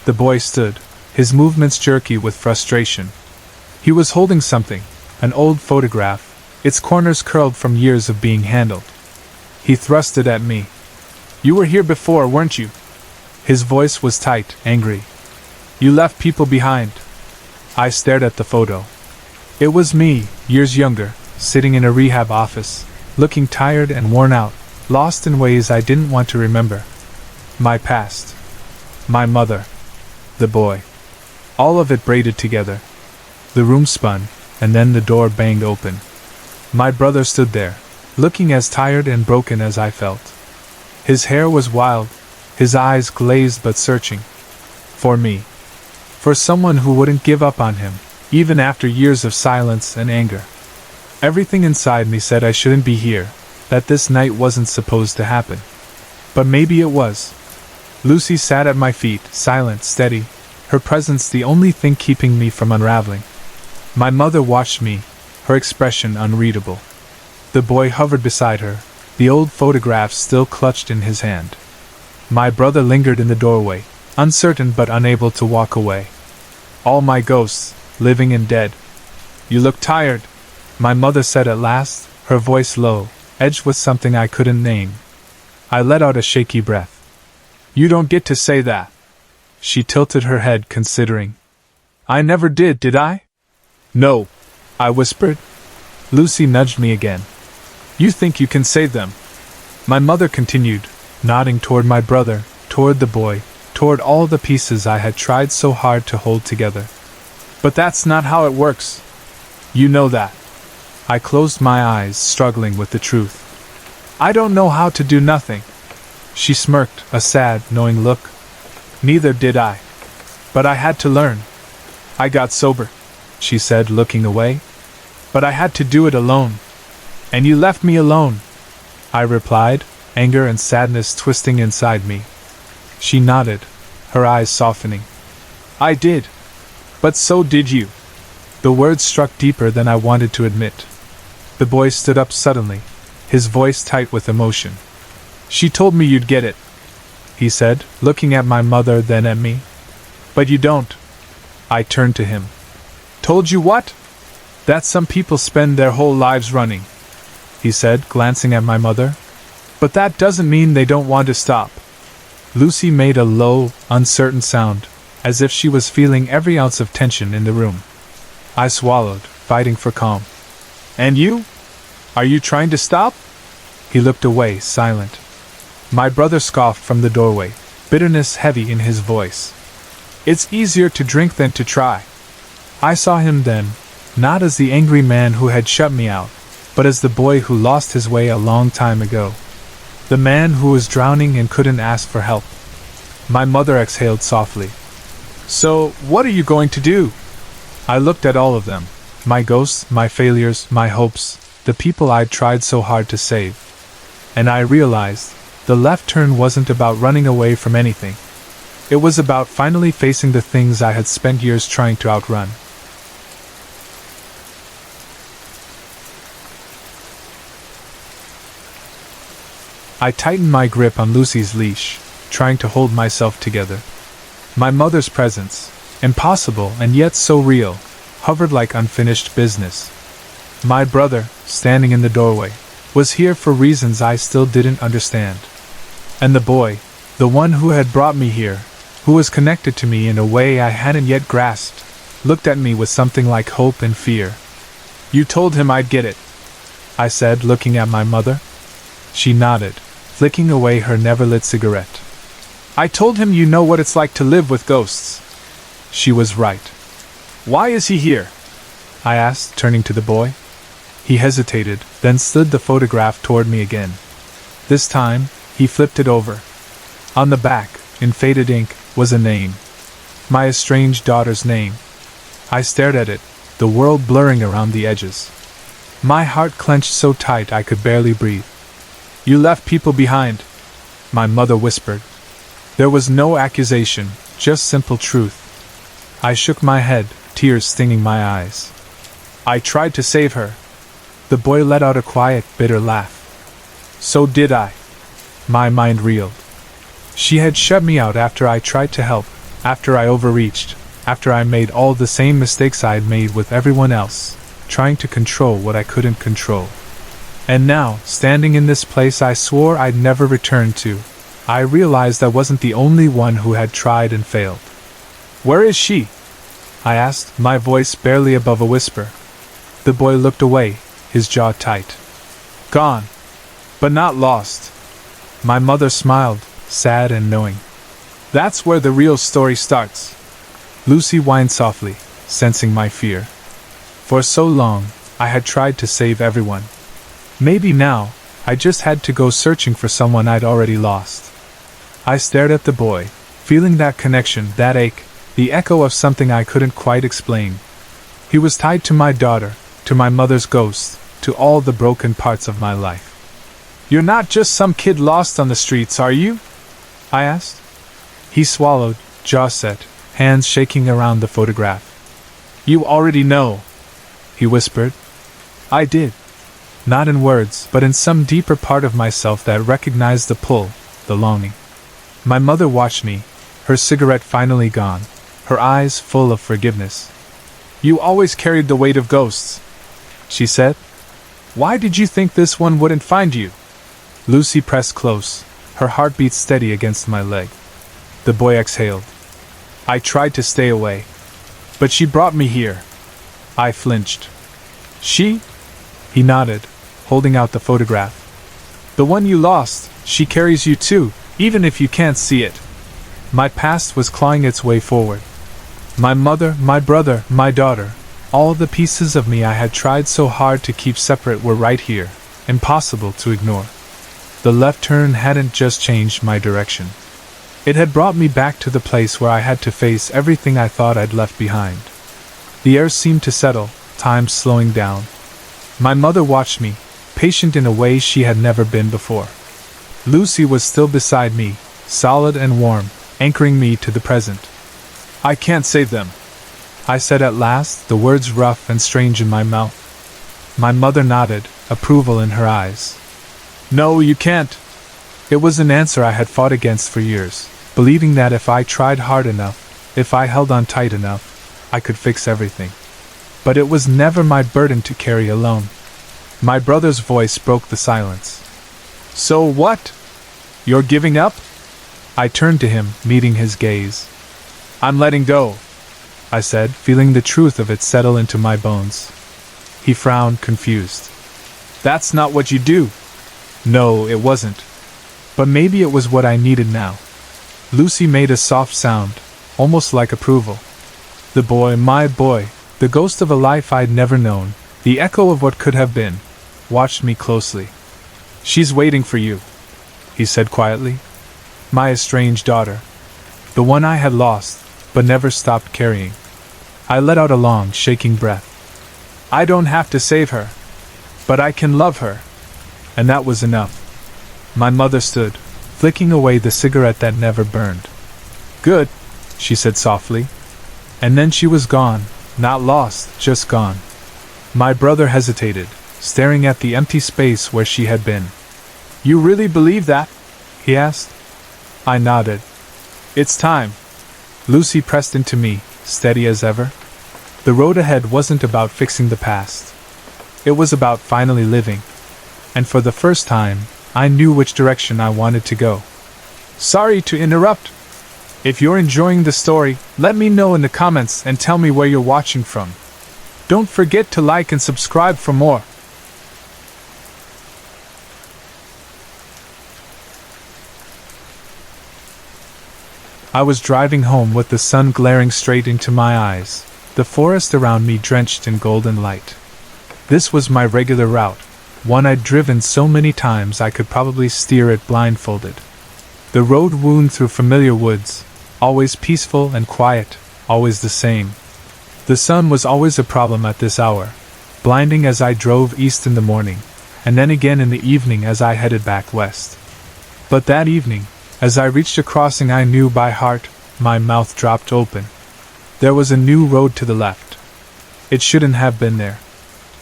The boy stood, his movements jerky with frustration. He was holding something, an old photograph, its corners curled from years of being handled. He thrust it at me. You were here before, weren't you? His voice was tight, angry. You left people behind. I stared at the photo. It was me, years younger, sitting in a rehab office, looking tired and worn out, lost in ways I didn't want to remember. My past. My mother. The boy. All of it braided together. The room spun, and then the door banged open. My brother stood there, looking as tired and broken as I felt. His hair was wild, his eyes glazed but searching. For me. For someone who wouldn't give up on him, even after years of silence and anger. Everything inside me said I shouldn't be here, that this night wasn't supposed to happen. But maybe it was. Lucy sat at my feet, silent, steady, her presence the only thing keeping me from unraveling. My mother watched me, her expression unreadable. The boy hovered beside her, the old photograph still clutched in his hand. My brother lingered in the doorway, uncertain but unable to walk away. All my ghosts, living and dead. You look tired, my mother said at last, her voice low, edged with something I couldn't name. I let out a shaky breath. You don't get to say that. She tilted her head, considering. I never did I? No, I whispered. Lucy nudged me again. You think you can save them? My mother continued, nodding toward my brother, toward the boy, toward all the pieces I had tried so hard to hold together. But that's not how it works. You know that. I closed my eyes, struggling with the truth. I don't know how to do nothing. She smirked, a sad, knowing look. Neither did I. But I had to learn. I got sober, she said, looking away. But I had to do it alone. And you left me alone, I replied, anger and sadness twisting inside me. She nodded, her eyes softening. I did. But so did you. The words struck deeper than I wanted to admit. The boy stood up suddenly, his voice tight with emotion. She told me you'd get it, he said, looking at my mother then at me. But you don't. I turned to him. Told you what? That some people spend their whole lives running, he said, glancing at my mother. But that doesn't mean they don't want to stop. Lucy made a low, uncertain sound, as if she was feeling every ounce of tension in the room. I swallowed, fighting for calm. And you? Are you trying to stop? He looked away, silent. My brother scoffed from the doorway, bitterness heavy in his voice. It's easier to drink than to try. I saw him then, not as the angry man who had shut me out, but as the boy who lost his way a long time ago. The man who was drowning and couldn't ask for help. My mother exhaled softly. So, what are you going to do? I looked at all of them, my ghosts, my failures, my hopes, the people I'd tried so hard to save. And I realized, the left turn wasn't about running away from anything. It was about finally facing the things I had spent years trying to outrun. I tightened my grip on Lucy's leash, trying to hold myself together. My mother's presence, impossible and yet so real, hovered like unfinished business. My brother, standing in the doorway, was here for reasons I still didn't understand. And the boy, the one who had brought me here, who was connected to me in a way I hadn't yet grasped, looked at me with something like hope and fear. You told him I'd get it, I said, looking at my mother. She nodded, flicking away her never-lit cigarette. I told him you know what it's like to live with ghosts. She was right. Why is he here? I asked, turning to the boy. He hesitated, then slid the photograph toward me again. This time, he flipped it over. On the back, in faded ink, was a name. My estranged daughter's name. I stared at it, the world blurring around the edges. My heart clenched so tight I could barely breathe. You left people behind, my mother whispered. There was no accusation, just simple truth. I shook my head, tears stinging my eyes. I tried to save her. The boy let out a quiet, bitter laugh. So did I. My mind reeled. She had shut me out after I tried to help, after I overreached, after I made all the same mistakes I'd made with everyone else, trying to control what I couldn't control. And now, standing in this place I swore I'd never return to, I realized I wasn't the only one who had tried and failed. Where is she? I asked, my voice barely above a whisper. The boy looked away, his jaw tight. Gone. But not lost. My mother smiled, sad and knowing. That's where the real story starts. Lucy whined softly, sensing my fear. For so long, I had tried to save everyone. Maybe now, I just had to go searching for someone I'd already lost. I stared at the boy, feeling that connection, that ache, the echo of something I couldn't quite explain. He was tied to my daughter, to my mother's ghost, to all the broken parts of my life. 'You're not just some kid lost on the streets, are you?' I asked. 'No, I'm not. He swallowed, jaw set, hands shaking around the photograph. You already know, he whispered. I did. Not in words, but in some deeper part of myself that recognized the pull, the longing. My mother watched me, her cigarette finally gone, her eyes full of forgiveness. You always carried the weight of ghosts, she said. Why did you think this one wouldn't find you? Lucy pressed close, her heartbeat steady against my leg. The boy exhaled. I tried to stay away. But she brought me here. I flinched. She? He nodded, holding out the photograph. The one you lost, she carries you too, even if you can't see it. My past was clawing its way forward. My mother, my brother, my daughter, all the pieces of me I had tried so hard to keep separate were right here, impossible to ignore. The left turn hadn't just changed my direction. It had brought me back to the place where I had to face everything I thought I'd left behind. The air seemed to settle, time slowing down. My mother watched me, patient in a way she had never been before. Lucy was still beside me, solid and warm, anchoring me to the present. I can't save them, I said at last, the words rough and strange in my mouth. My mother nodded, approval in her eyes. No, you can't. It was an answer I had fought against for years, believing that if I tried hard enough, if I held on tight enough, I could fix everything. But it was never my burden to carry alone. My brother's voice broke the silence. So what? You're giving up? I turned to him, meeting his gaze. I'm letting go, I said, feeling the truth of it settle into my bones. He frowned, confused. That's not what you do. No, it wasn't. But maybe it was what I needed now. Lucy made a soft sound, almost like approval. The boy, my boy, the ghost of a life I'd never known, the echo of what could have been, watched me closely. She's waiting for you, he said quietly. My estranged daughter. The one I had lost, but never stopped carrying. I let out a long, shaking breath. I don't have to save her, but I can love her. And that was enough. My mother stood, flicking away the cigarette that never burned. Good, she said softly. And then she was gone, not lost, just gone. My brother hesitated, staring at the empty space where she had been. You really believe that? He asked. I nodded. It's time. Lucy pressed into me, steady as ever. The road ahead wasn't about fixing the past. It was about finally living. And for the first time, I knew which direction I wanted to go. Sorry to interrupt. If you're enjoying the story, let me know in the comments and tell me where you're watching from. Don't forget to like and subscribe for more. I was driving home with the sun glaring straight into my eyes, the forest around me drenched in golden light. This was my regular route, one I'd driven so many times I could probably steer it blindfolded. The road wound through familiar woods, always peaceful and quiet, always the same. The sun was always a problem at this hour, blinding as I drove east in the morning, and then again in the evening as I headed back west. But that evening, as I reached a crossing I knew by heart, my mouth dropped open. There was a new road to the left. It shouldn't have been there.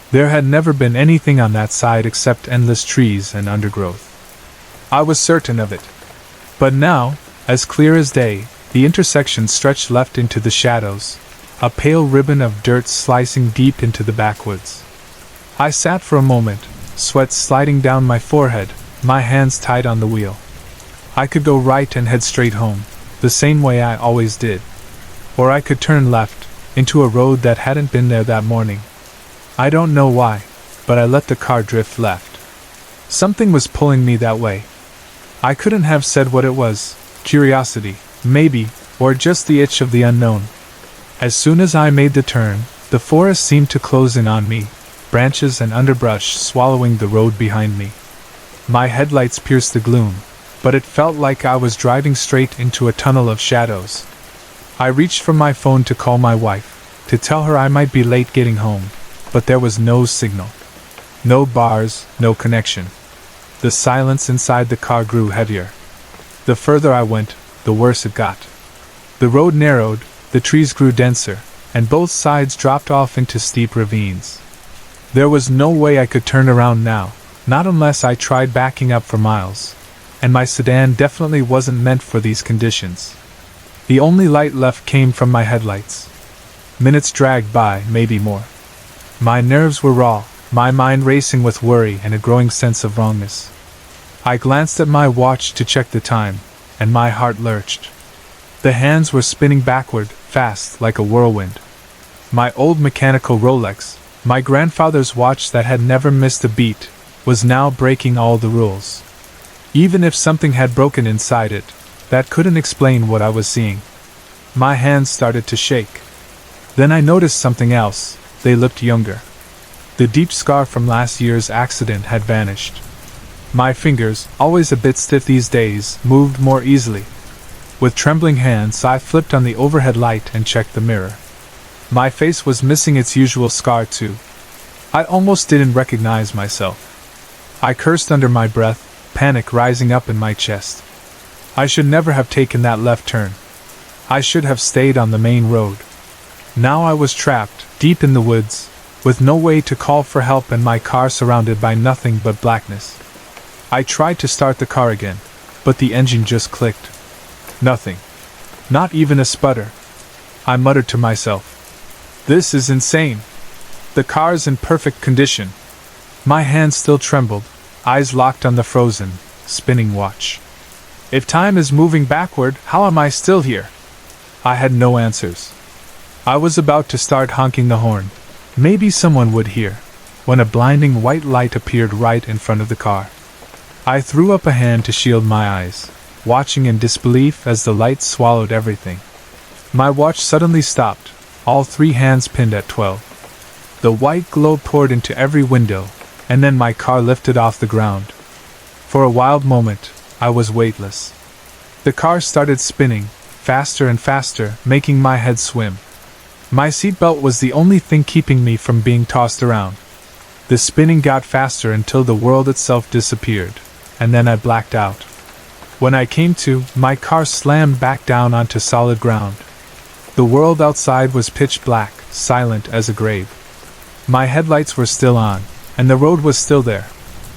There had never been anything on that side except endless trees and undergrowth. I was certain of it. But now, as clear as day, the intersection stretched left into the shadows, a pale ribbon of dirt slicing deep into the backwoods. I sat for a moment, sweat sliding down my forehead, my hands tight on the wheel. I could go right and head straight home, the same way I always did. Or I could turn left, into a road that hadn't been there that morning. I don't know why, but I let the car drift left. Something was pulling me that way. I couldn't have said what it was, curiosity, maybe, or just the itch of the unknown. As soon as I made the turn, the forest seemed to close in on me, branches and underbrush swallowing the road behind me. My headlights pierced the gloom, but it felt like I was driving straight into a tunnel of shadows. I reached for my phone to call my wife, to tell her I might be late getting home, but there was no signal. No bars, no connection. The silence inside the car grew heavier. The further I went, the worse it got. The road narrowed, the trees grew denser, and both sides dropped off into steep ravines. There was no way I could turn around now, not unless I tried backing up for miles, and my sedan definitely wasn't meant for these conditions. The only light left came from my headlights. Minutes dragged by, maybe more. My nerves were raw, my mind racing with worry and a growing sense of wrongness. I glanced at my watch to check the time, and my heart lurched. The hands were spinning backward, fast, like a whirlwind. My old mechanical Rolex, my grandfather's watch that had never missed a beat, was now breaking all the rules. Even if something had broken inside it, that couldn't explain what I was seeing. My hands started to shake. Then I noticed something else. They looked younger. The deep scar from last year's accident had vanished. My fingers, always a bit stiff these days, moved more easily. With trembling hands, I flipped on the overhead light and checked the mirror. My face was missing its usual scar too. I almost didn't recognize myself. I cursed under my breath, panic rising up in my chest. I should never have taken that left turn. I should have stayed on the main road. Now I was trapped, deep in the woods, with no way to call for help and my car surrounded by nothing but blackness. I tried to start the car again, but the engine just clicked. Nothing. Not even a sputter. I muttered to myself. This is insane. The car's in perfect condition. My hands still trembled, eyes locked on the frozen, spinning watch. If time is moving backward, how am I still here? I had no answers. I was about to start honking the horn. Maybe someone would hear, when a blinding white light appeared right in front of the car. I threw up a hand to shield my eyes, watching in disbelief as the light swallowed everything. My watch suddenly stopped, all three hands pinned at 12. The white glow poured into every window, and then my car lifted off the ground. For a wild moment, I was weightless. The car started spinning, faster and faster, making my head swim. My seatbelt was the only thing keeping me from being tossed around. The spinning got faster until the world itself disappeared, and then I blacked out. When I came to, my car slammed back down onto solid ground. The world outside was pitch black, silent as a grave. My headlights were still on, and the road was still there,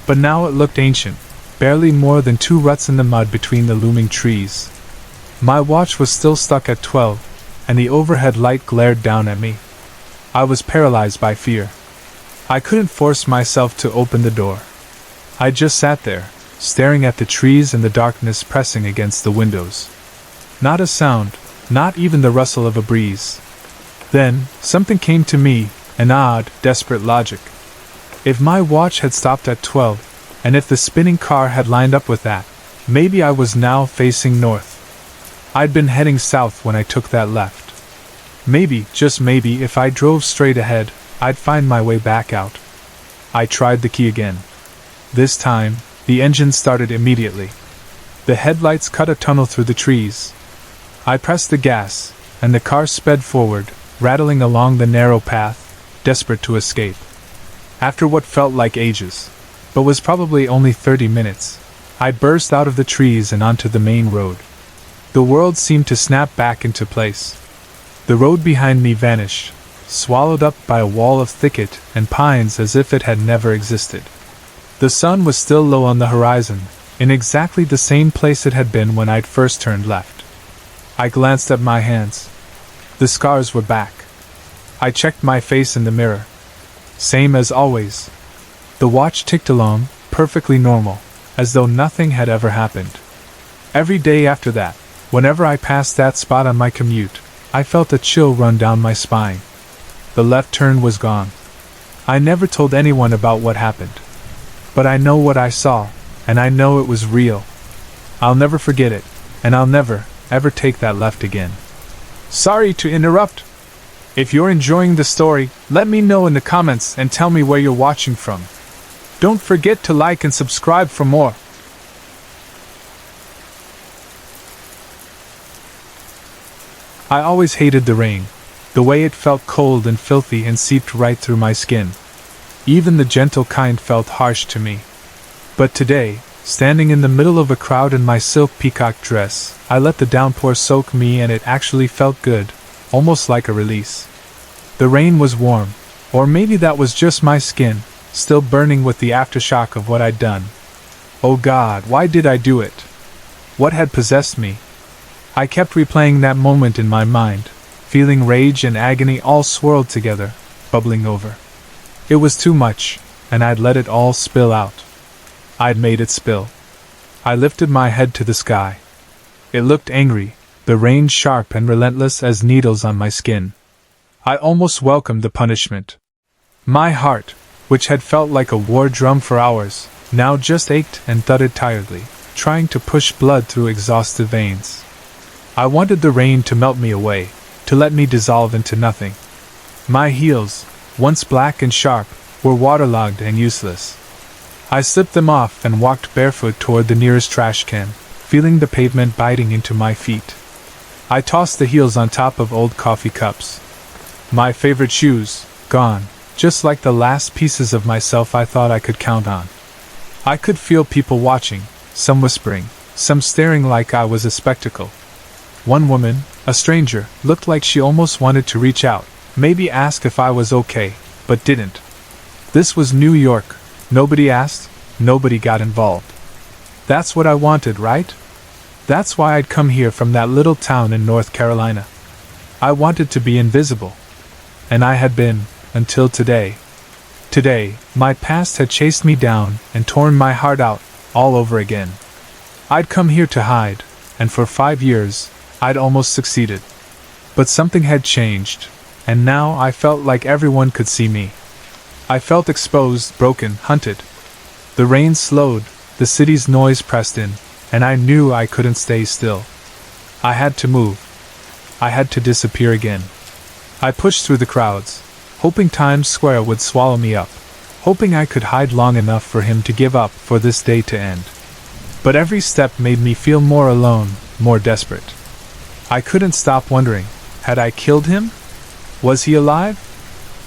but now it looked ancient, barely more than 2 ruts in the mud between the looming trees. My watch was still stuck at 12, and the overhead light glared down at me. I was paralyzed by fear. I couldn't force myself to open the door. I just sat there, staring at the trees and the darkness pressing against the windows. Not a sound, not even the rustle of a breeze. Then, something came to me, an odd, desperate logic. If my watch had stopped at 12, and if the spinning car had lined up with that, maybe I was now facing north. I'd been heading south when I took that left. Maybe, just maybe, if I drove straight ahead, I'd find my way back out. I tried the key again. This time, the engine started immediately. The headlights cut a tunnel through the trees. I pressed the gas, and the car sped forward, rattling along the narrow path, desperate to escape. After what felt like ages, but was probably only 30 minutes, I burst out of the trees and onto the main road. The world seemed to snap back into place. The road behind me vanished, swallowed up by a wall of thicket and pines as if it had never existed. The sun was still low on the horizon, in exactly the same place it had been when I'd first turned left. I glanced at my hands. The scars were back. I checked my face in the mirror. Same as always. The watch ticked along, perfectly normal, as though nothing had ever happened. Every day after that, whenever I passed that spot on my commute, I felt a chill run down my spine. The left turn was gone. I never told anyone about what happened. But I know what I saw, and I know it was real. I'll never forget it, and I'll never, ever take that left again. Sorry to interrupt. If you're enjoying the story, let me know in the comments and tell me where you're watching from. Don't forget to like and subscribe for more. I always hated the rain, the way it felt cold and filthy and seeped right through my skin. Even the gentle kind felt harsh to me. But today, Standing in the middle of a crowd in my silk peacock dress, I let the downpour soak me, and it actually felt good, almost like a release. The rain was warm, or maybe that was just my skin, still burning with the aftershock of what I'd done. Oh God, why did I do it? What had possessed me? I kept replaying that moment in my mind, feeling rage and agony all swirled together, bubbling over. It was too much, and I'd let it all spill out. I'd made it spill. I lifted my head to the sky. It looked angry, the rain sharp and relentless as needles on my skin. I almost welcomed the punishment. My heart, which had felt like a war drum for hours, now just ached and thudded tiredly, trying to push blood through exhausted veins. I wanted the rain to melt me away, to let me dissolve into nothing. My heels, once black and sharp, were waterlogged and useless. I slipped them off and walked barefoot toward the nearest trash can, feeling the pavement biting into my feet. I tossed the heels on top of old coffee cups. My favorite shoes, gone, just like the last pieces of myself I thought I could count on. I could feel people watching, some whispering, some staring like I was a spectacle. One woman, a stranger, looked like she almost wanted to reach out, maybe ask if I was okay, but didn't. This was New York. Nobody asked, nobody got involved. That's what I wanted, right? That's why I'd come here from that little town in North Carolina. I wanted to be invisible. And I had been, until today. Today, my past had chased me down and torn my heart out, all over again. I'd come here to hide, and for 5 years, I'd almost succeeded. But something had changed, and now I felt like everyone could see me. I felt exposed, broken, hunted. The rain slowed, the city's noise pressed in, and I knew I couldn't stay still. I had to move. I had to disappear again. I pushed through the crowds, hoping Times Square would swallow me up, hoping I could hide long enough for him to give up, for this day to end. But every step made me feel more alone, more desperate. I couldn't stop wondering, had I killed him? Was he alive?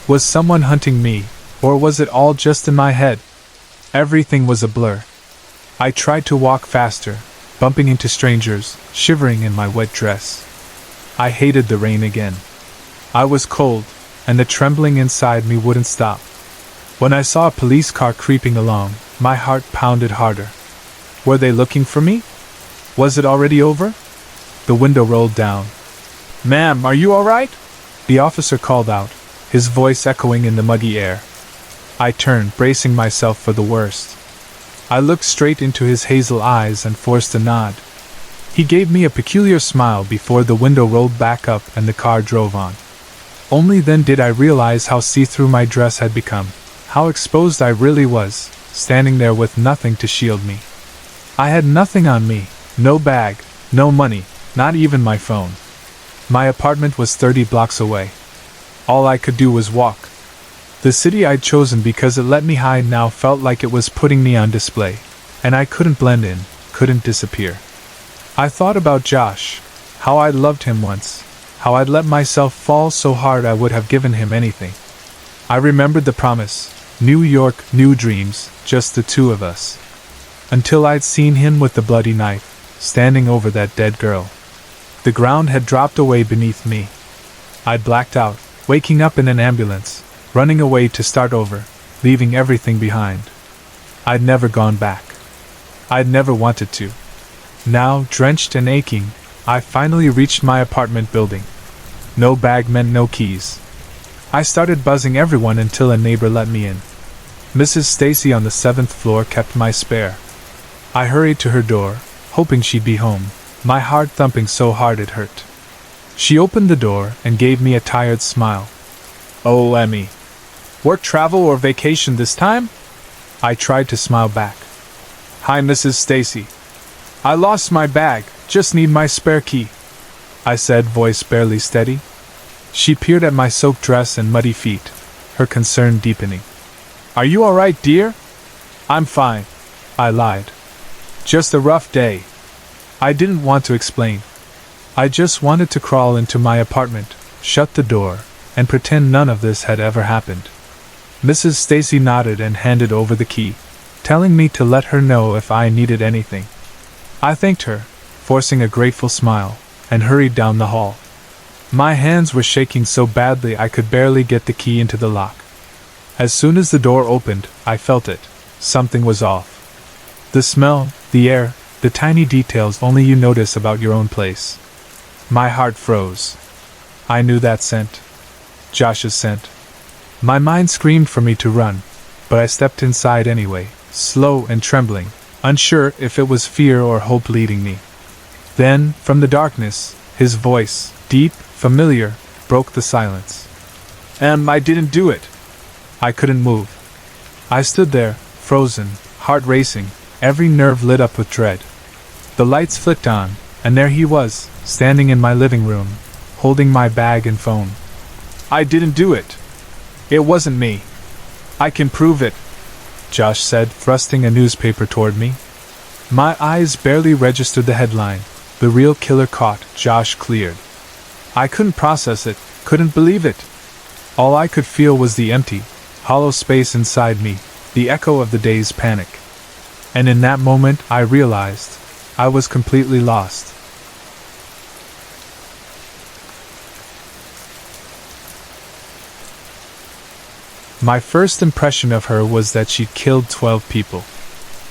Was someone hunting me? Or was it all just in my head? Everything was a blur. I tried to walk faster, bumping into strangers, shivering in my wet dress. I hated the rain again. I was cold, and the trembling inside me wouldn't stop. When I saw a police car creeping along, my heart pounded harder. Were they looking for me? Was it already over? The window rolled down. "Ma'am, are you all right?" the officer called out, his voice echoing in the muggy air. I turned, bracing myself for the worst. I looked straight into his hazel eyes and forced a nod. He gave me a peculiar smile before the window rolled back up and the car drove on. Only then did I realize how see-through my dress had become, how exposed I really was, standing there with nothing to shield me. I had nothing on me, no bag, no money, not even my phone. My apartment was 30 blocks away. All I could do was walk. The city I'd chosen because it let me hide now felt like it was putting me on display, and I couldn't blend in, couldn't disappear. I thought about Josh, how I'd loved him once, how I'd let myself fall so hard I would have given him anything. I remembered the promise, New York, new dreams, just the two of us. Until I'd seen him with the bloody knife, standing over that dead girl. The ground had dropped away beneath me. I'd blacked out, waking up in an ambulance, running away to start over, leaving everything behind. I'd never gone back. I'd never wanted to. Now, drenched and aching, I finally reached my apartment building. No bag meant no keys. I started buzzing everyone until a neighbor let me in. Mrs. Stacy on the 7th floor kept my spare. I hurried to her door, hoping she'd be home, my heart thumping so hard it hurt. She opened the door and gave me a tired smile. "Oh, Emmy. Work, travel, or vacation this time?" I tried to smile back. "Hi, Mrs. Stacy. I lost my bag, just need my spare key," I said, voice barely steady. She peered at my soaked dress and muddy feet, her concern deepening. "Are you all right, dear?" "I'm fine," I lied. "Just a rough day." I didn't want to explain. I just wanted to crawl into my apartment, shut the door, and pretend none of this had ever happened. Mrs. Stacy nodded and handed over the key. telling me to let her know if I needed anything. I thanked her, forcing a grateful smile, and hurried down the hall. My hands were shaking so badly I could barely get the key into the lock. As soon as the door opened, I felt it. Something was off. The smell, the air, the tiny details only you notice about your own place. My heart froze. I knew that scent. Josh's scent. My mind screamed for me to run, but I stepped inside anyway, slow and trembling, unsure if it was fear or hope leading me. Then, from the darkness, his voice, deep, familiar, broke the silence. I didn't do it. I couldn't move. I stood there, frozen, heart racing, every nerve lit up with dread. The lights flicked on, and there he was, standing in my living room, holding my bag and phone. I didn't do it. It wasn't me. I can prove it, Josh said, thrusting a newspaper toward me. My eyes barely registered the headline. The real killer caught, Josh cleared. I couldn't process it, couldn't believe it. All I could feel was the empty, hollow space inside me, the echo of the day's panic. And in that moment I realized I was completely lost. My first impression of her was that she'd killed 12 people.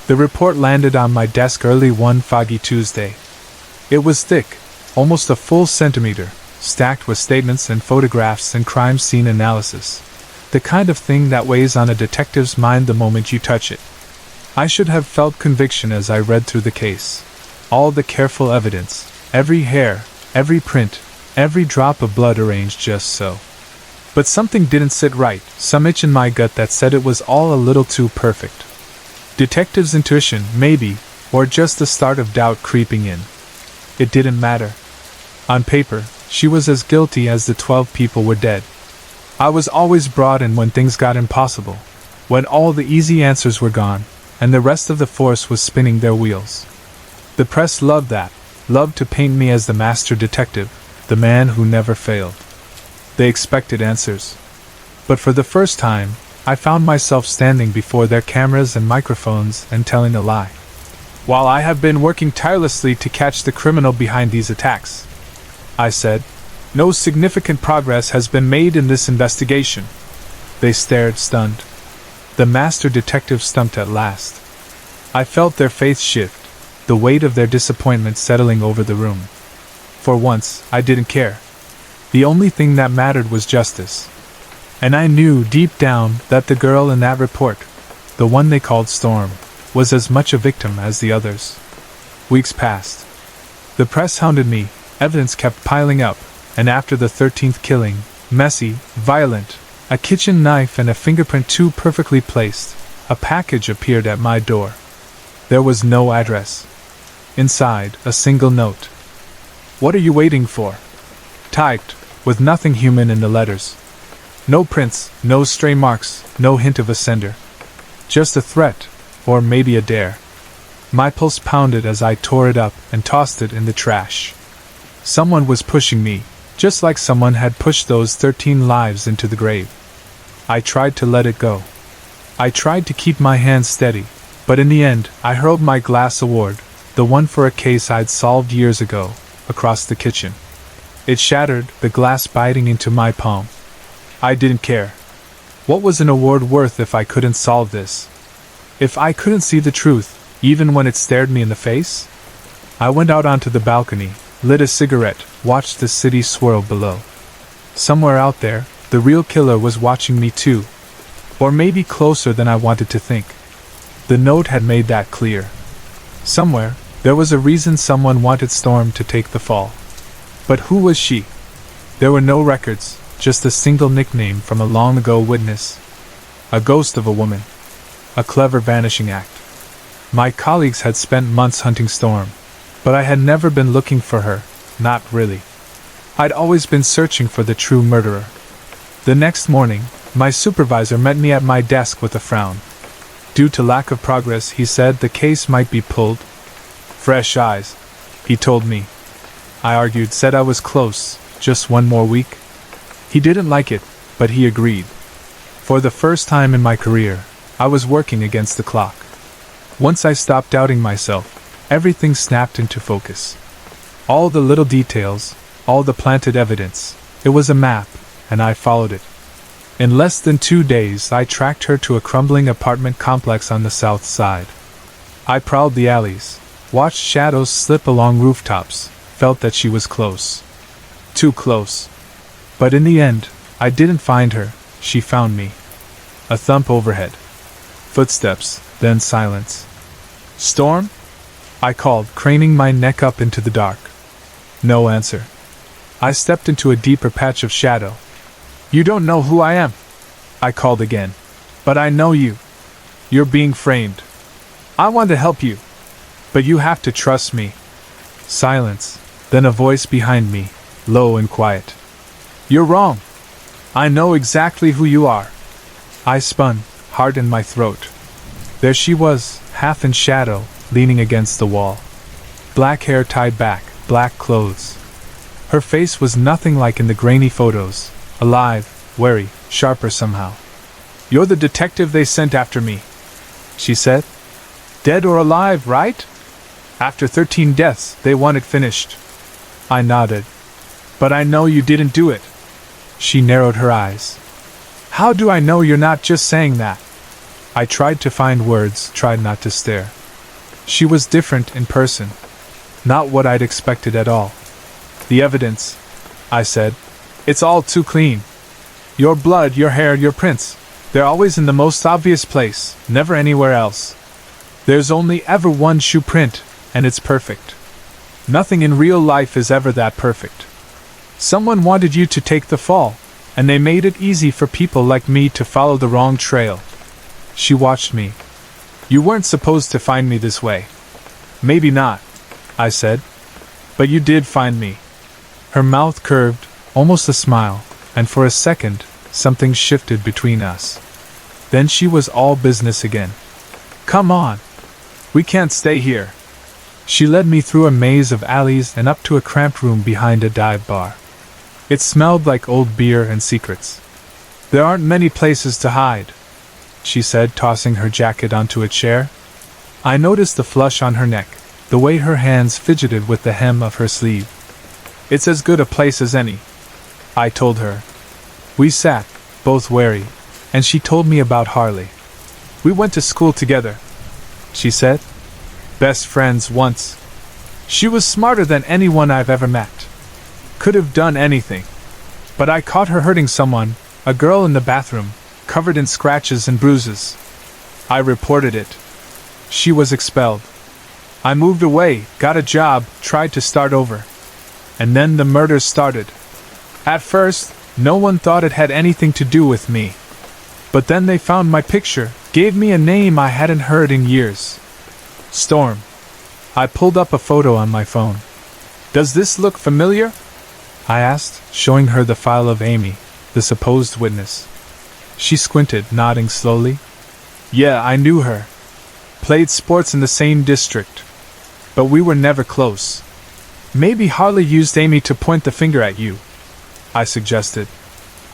The report landed on my desk early one foggy Tuesday. It was thick, almost a full centimeter, stacked with statements and photographs and crime scene analysis. The kind of thing that weighs on a detective's mind the moment you touch it. I should have felt conviction as I read through the case. All the careful evidence, every hair, every print, every drop of blood arranged just so. But something didn't sit right, some itch in my gut that said it was all a little too perfect. Detective's intuition, maybe, or just the start of doubt creeping in. It didn't matter. On paper, she was as guilty as the 12 people were dead. I was always brought in when things got impossible, when all the easy answers were gone, and the rest of the force was spinning their wheels. The press loved that, loved to paint me as the master detective, the man who never failed. They expected answers. But for the first time, I found myself standing before their cameras and microphones and telling a lie. While I have been working tirelessly to catch the criminal behind these attacks, I said, no significant progress has been made in this investigation. They stared, stunned. The master detective stumped at last. I felt their faith shift, the weight of their disappointment settling over the room. For once, I didn't care. The only thing that mattered was justice. And I knew deep down that the girl in that report, the one they called Storm, was as much a victim as the others. Weeks passed. The press hounded me, evidence kept piling up, and after the 13th killing, messy, violent, a kitchen knife and a fingerprint too perfectly placed, a package appeared at my door. There was no address. Inside, a single note. What are you waiting for? Typed, with nothing human in the letters. No prints, no stray marks, no hint of a sender. Just a threat, or maybe a dare. My pulse pounded as I tore it up and tossed it in the trash. Someone was pushing me, just like someone had pushed those 13 lives into the grave. I tried to let it go. I tried to keep my hands steady, but in the end, I hurled my glass award, the one for a case I'd solved years ago, across the kitchen. It shattered, the glass biting into my palm. I didn't care. What was an award worth if I couldn't solve this? If I couldn't see the truth, even when it stared me in the face? I went out onto the balcony, lit a cigarette, watched the city swirl below. Somewhere out there, the real killer was watching me too. Or maybe closer than I wanted to think. The note had made that clear. Somewhere, there was a reason someone wanted Storm to take the fall. But who was she? There were no records, just a single nickname from a long-ago witness. A ghost of a woman. A clever vanishing act. My colleagues had spent months hunting Storm, but I had never been looking for her, not really. I'd always been searching for the true murderer. The next morning, my supervisor met me at my desk with a frown. Due to lack of progress, he said the case might be pulled. Fresh eyes, he told me. I argued, said I was close, just one more week. He didn't like it, but he agreed. For the first time in my career, I was working against the clock. Once I stopped doubting myself, everything snapped into focus. All the little details, all the planted evidence. It was a map, and I followed it. In less than 2 days, I tracked her to a crumbling apartment complex on the south side. I prowled the alleys, watched shadows slip along rooftops, felt that she was close. Too close. But in the end, I didn't find her, she found me. A thump overhead. Footsteps, then silence. "Storm?" I called, craning my neck up into the dark. No answer. I stepped into a deeper patch of shadow. "You don't know who I am," I called again. "But I know you. You're being framed. I want to help you. But you have to trust me." Silence, then a voice behind me, low and quiet. "You're wrong. I know exactly who you are." I spun, heart in my throat. There she was, half in shadow, leaning against the wall. Black hair tied back, black clothes. Her face was nothing like in the grainy photos, alive, wary, sharper somehow. "You're the detective they sent after me," she said. "Dead or alive, right? After 13 deaths, they want it finished." I nodded. "But I know you didn't do it." She narrowed her eyes. "How do I know you're not just saying that?" I tried to find words, tried not to stare. She was different in person. Not what I'd expected at all. "The evidence," I said. "It's all too clean. Your blood, your hair, your prints. They're always in the most obvious place, never anywhere else. There's only ever one shoe print, and it's perfect. Nothing in real life is ever that perfect. Someone wanted you to take the fall, and they made it easy for people like me to follow the wrong trail." She watched me. "You weren't supposed to find me this way." "Maybe not," I said. "But you did find me." Her mouth curved, almost a smile, and for a second, something shifted between us. Then she was all business again. "Come on. We can't stay here." She led me through a maze of alleys and up to a cramped room behind a dive bar. It smelled like old beer and secrets. "There aren't many places to hide," she said, tossing her jacket onto a chair. I noticed the flush on her neck, the way her hands fidgeted with the hem of her sleeve. "It's as good a place as any," I told her. We sat, both wary, and she told me about Harley. "We went to school together," she said. "Best friends once. She was smarter than anyone I've ever met. Could have done anything. But I caught her hurting someone, a girl in the bathroom, covered in scratches and bruises. I reported it. She was expelled. I moved away, got a job, tried to start over. And then the murders started. At first, no one thought it had anything to do with me. But then they found my picture, gave me a name I hadn't heard in years. Storm." I pulled up a photo on my phone. "Does this look familiar?" I asked, showing her the file of Amy, the supposed witness. She squinted, nodding slowly. "Yeah, I knew her. Played sports in the same district. But we were never close. Maybe Harley used Amy to point the finger at you," I suggested.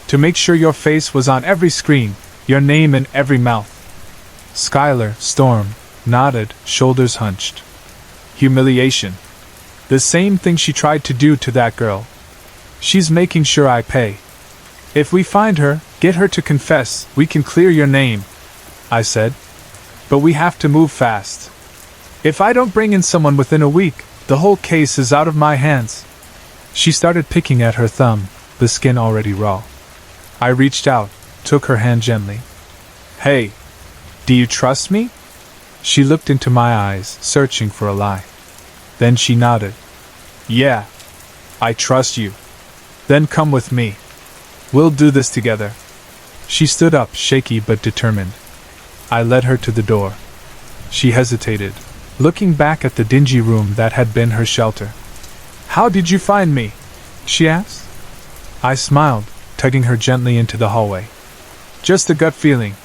"To make sure your face was on every screen, your name in every mouth." Skylar, Storm, nodded, shoulders hunched. "Humiliation. The same thing she tried to do to that girl. She's making sure I pay. If we find her, get her to confess, we can clear your name," I said. "But we have to move fast. If I don't bring in someone within a week, the whole case is out of my hands." She started picking at her thumb, the skin already raw. I reached out, took her hand gently. "Hey, do you trust me?" She looked into my eyes, searching for a lie. Then she nodded. "Yeah, I trust you. Then come with me. We'll do this together." She stood up, shaky but determined. I led her to the door. She hesitated, looking back at the dingy room that had been her shelter. "How did you find me?" she asked. I smiled, tugging her gently into the hallway. "Just a gut feeling,"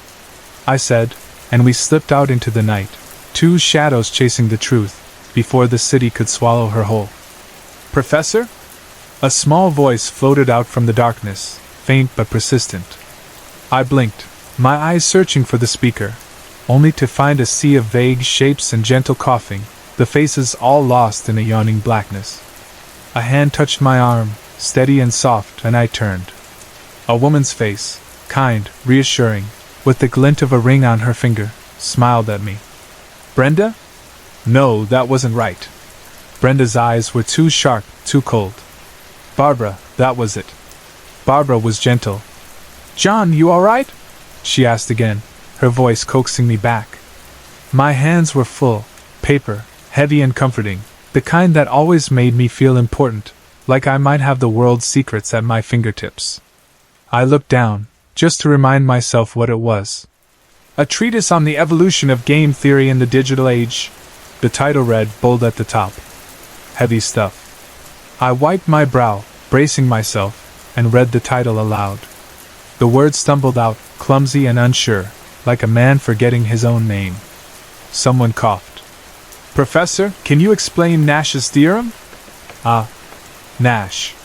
I said, and we slipped out into the night, two shadows chasing the truth, before the city could swallow her whole. "Professor?" A small voice floated out from the darkness, faint but persistent. I blinked, my eyes searching for the speaker. only to find a sea of vague shapes and gentle coughing, the faces all lost in a yawning blackness. A hand touched my arm, steady and soft, and I turned. A woman's face, kind, reassuring, with the glint of a ring on her finger, smiled at me. Brenda? No, that wasn't right. Brenda's eyes were too sharp, too cold. Barbara, that was it. Barbara was gentle. John, you all right? She asked again, her voice coaxing me back. My hands were full, paper, heavy and comforting, the kind that always made me feel important, like I might have the world's secrets at my fingertips. I looked down, just to remind myself what it was. A treatise on the evolution of game theory in the digital age, the title read bold at the top. Heavy stuff. I wiped my brow, bracing myself, and read the title aloud. The words stumbled out, clumsy and unsure, like a man forgetting his own name. Someone coughed. Professor, can you explain Nash's theorem? Nash.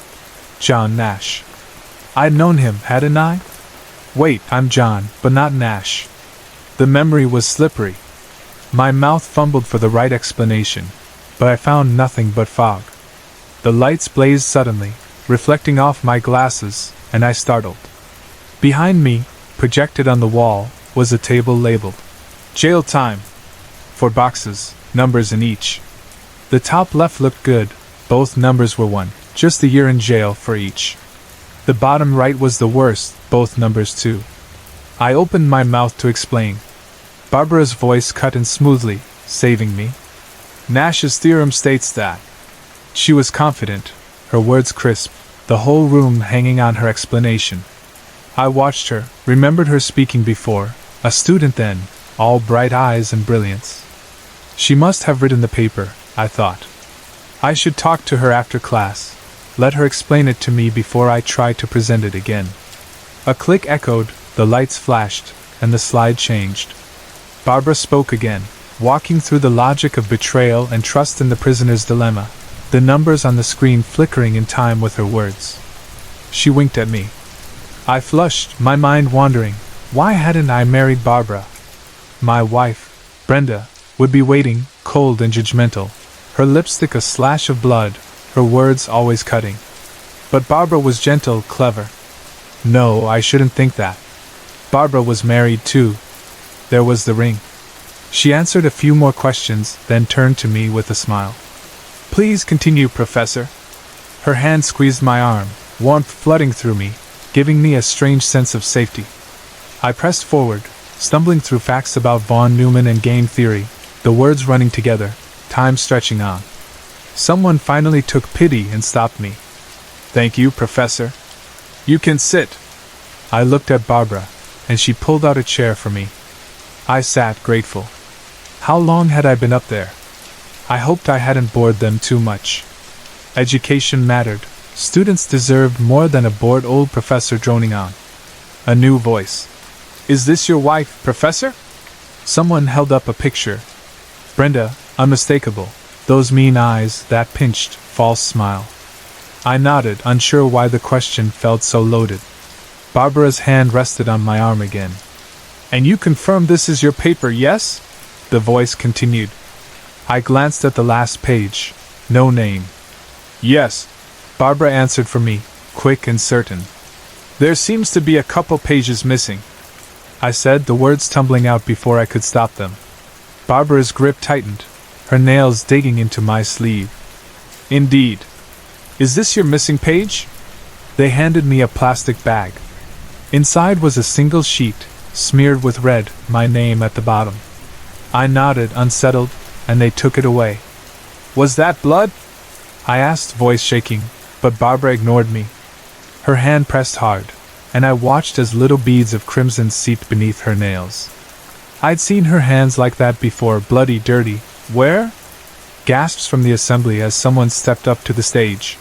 John Nash. I'd known him, hadn't I? Wait, I'm John, but not Nash. The memory was slippery. My mouth fumbled for the right explanation, but I found nothing but fog. The lights blazed suddenly, reflecting off my glasses, and I startled. Behind me, projected on the wall, was a table labeled Jail Time. 4 boxes, numbers in each. The top left looked good, both numbers were 1, just the year in jail for each. The bottom right was the worst, both numbers 2. I opened my mouth to explain. Barbara's voice cut in smoothly, saving me. Nash's theorem states that. She was confident, her words crisp, the whole room hanging on her explanation. I watched her, remembered her speaking before, a student then, all bright eyes and brilliance. She must have written the paper, I thought. I should talk to her after class, let her explain it to me before I try to present it again. A click echoed, the lights flashed, and the slide changed. Barbara spoke again, walking through the logic of betrayal and trust in the prisoner's dilemma, the numbers on the screen flickering in time with her words. She winked at me. I flushed, my mind wandering. Why hadn't I married Barbara? My wife, Brenda, would be waiting, cold and judgmental, her lipstick a slash of blood, her words always cutting. But Barbara was gentle, clever. No, I shouldn't think that. Barbara was married too. There was the ring. She answered a few more questions, then turned to me with a smile. Please continue, Professor. Her hand squeezed my arm, warmth flooding through me, giving me a strange sense of safety. I pressed forward, stumbling through facts about von Neumann and game theory, the words running together, time stretching on. Someone finally took pity and stopped me. Thank you, Professor. You can sit. I looked at Barbara, and she pulled out a chair for me. I sat, grateful. How long had I been up there? I hoped I hadn't bored them too much. Education mattered. Students deserved more than a bored old professor droning on. A new voice. Is this your wife, Professor? Someone held up a picture. Brenda, unmistakable. Those mean eyes, that pinched, false smile. I nodded, unsure why the question felt so loaded. Barbara's hand rested on my arm again. And you confirm this is your paper, yes? The voice continued. I glanced at the last page. No name. Yes, Barbara answered for me, quick and certain. There seems to be a couple pages missing, I said, the words tumbling out before I could stop them. Barbara's grip tightened, her nails digging into my sleeve. Indeed. Is this your missing page? They handed me a plastic bag. Inside was a single sheet, smeared with red, my name at the bottom. I nodded, unsettled, and they took it away. Was that blood? I asked, voice shaking, but Barbara ignored me. Her hand pressed hard, and I watched as little beads of crimson seeped beneath her nails. I'd seen her hands like that before, bloody, dirty. Where? Gasps from the assembly as someone stepped up to the stage.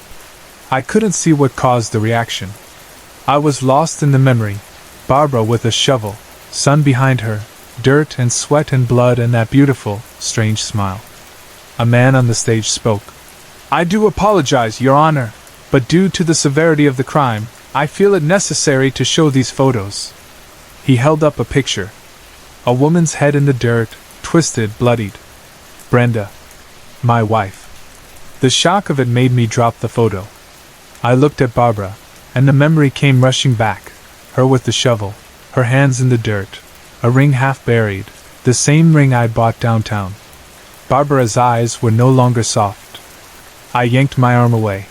I couldn't see what caused the reaction. I was lost in the memory. Barbara with a shovel, sun behind her, dirt and sweat and blood and that beautiful, strange smile. A man on the stage spoke. I do apologize, Your Honor, but due to the severity of the crime, I feel it necessary to show these photos. He held up a picture. A woman's head in the dirt, twisted, bloodied. Brenda. My wife. The shock of it made me drop the photo. I looked at Barbara, and the memory came rushing back. Her with the shovel, her hands in the dirt, a ring half buried, the same ring I'd bought downtown. Barbara's eyes were no longer soft. I yanked my arm away.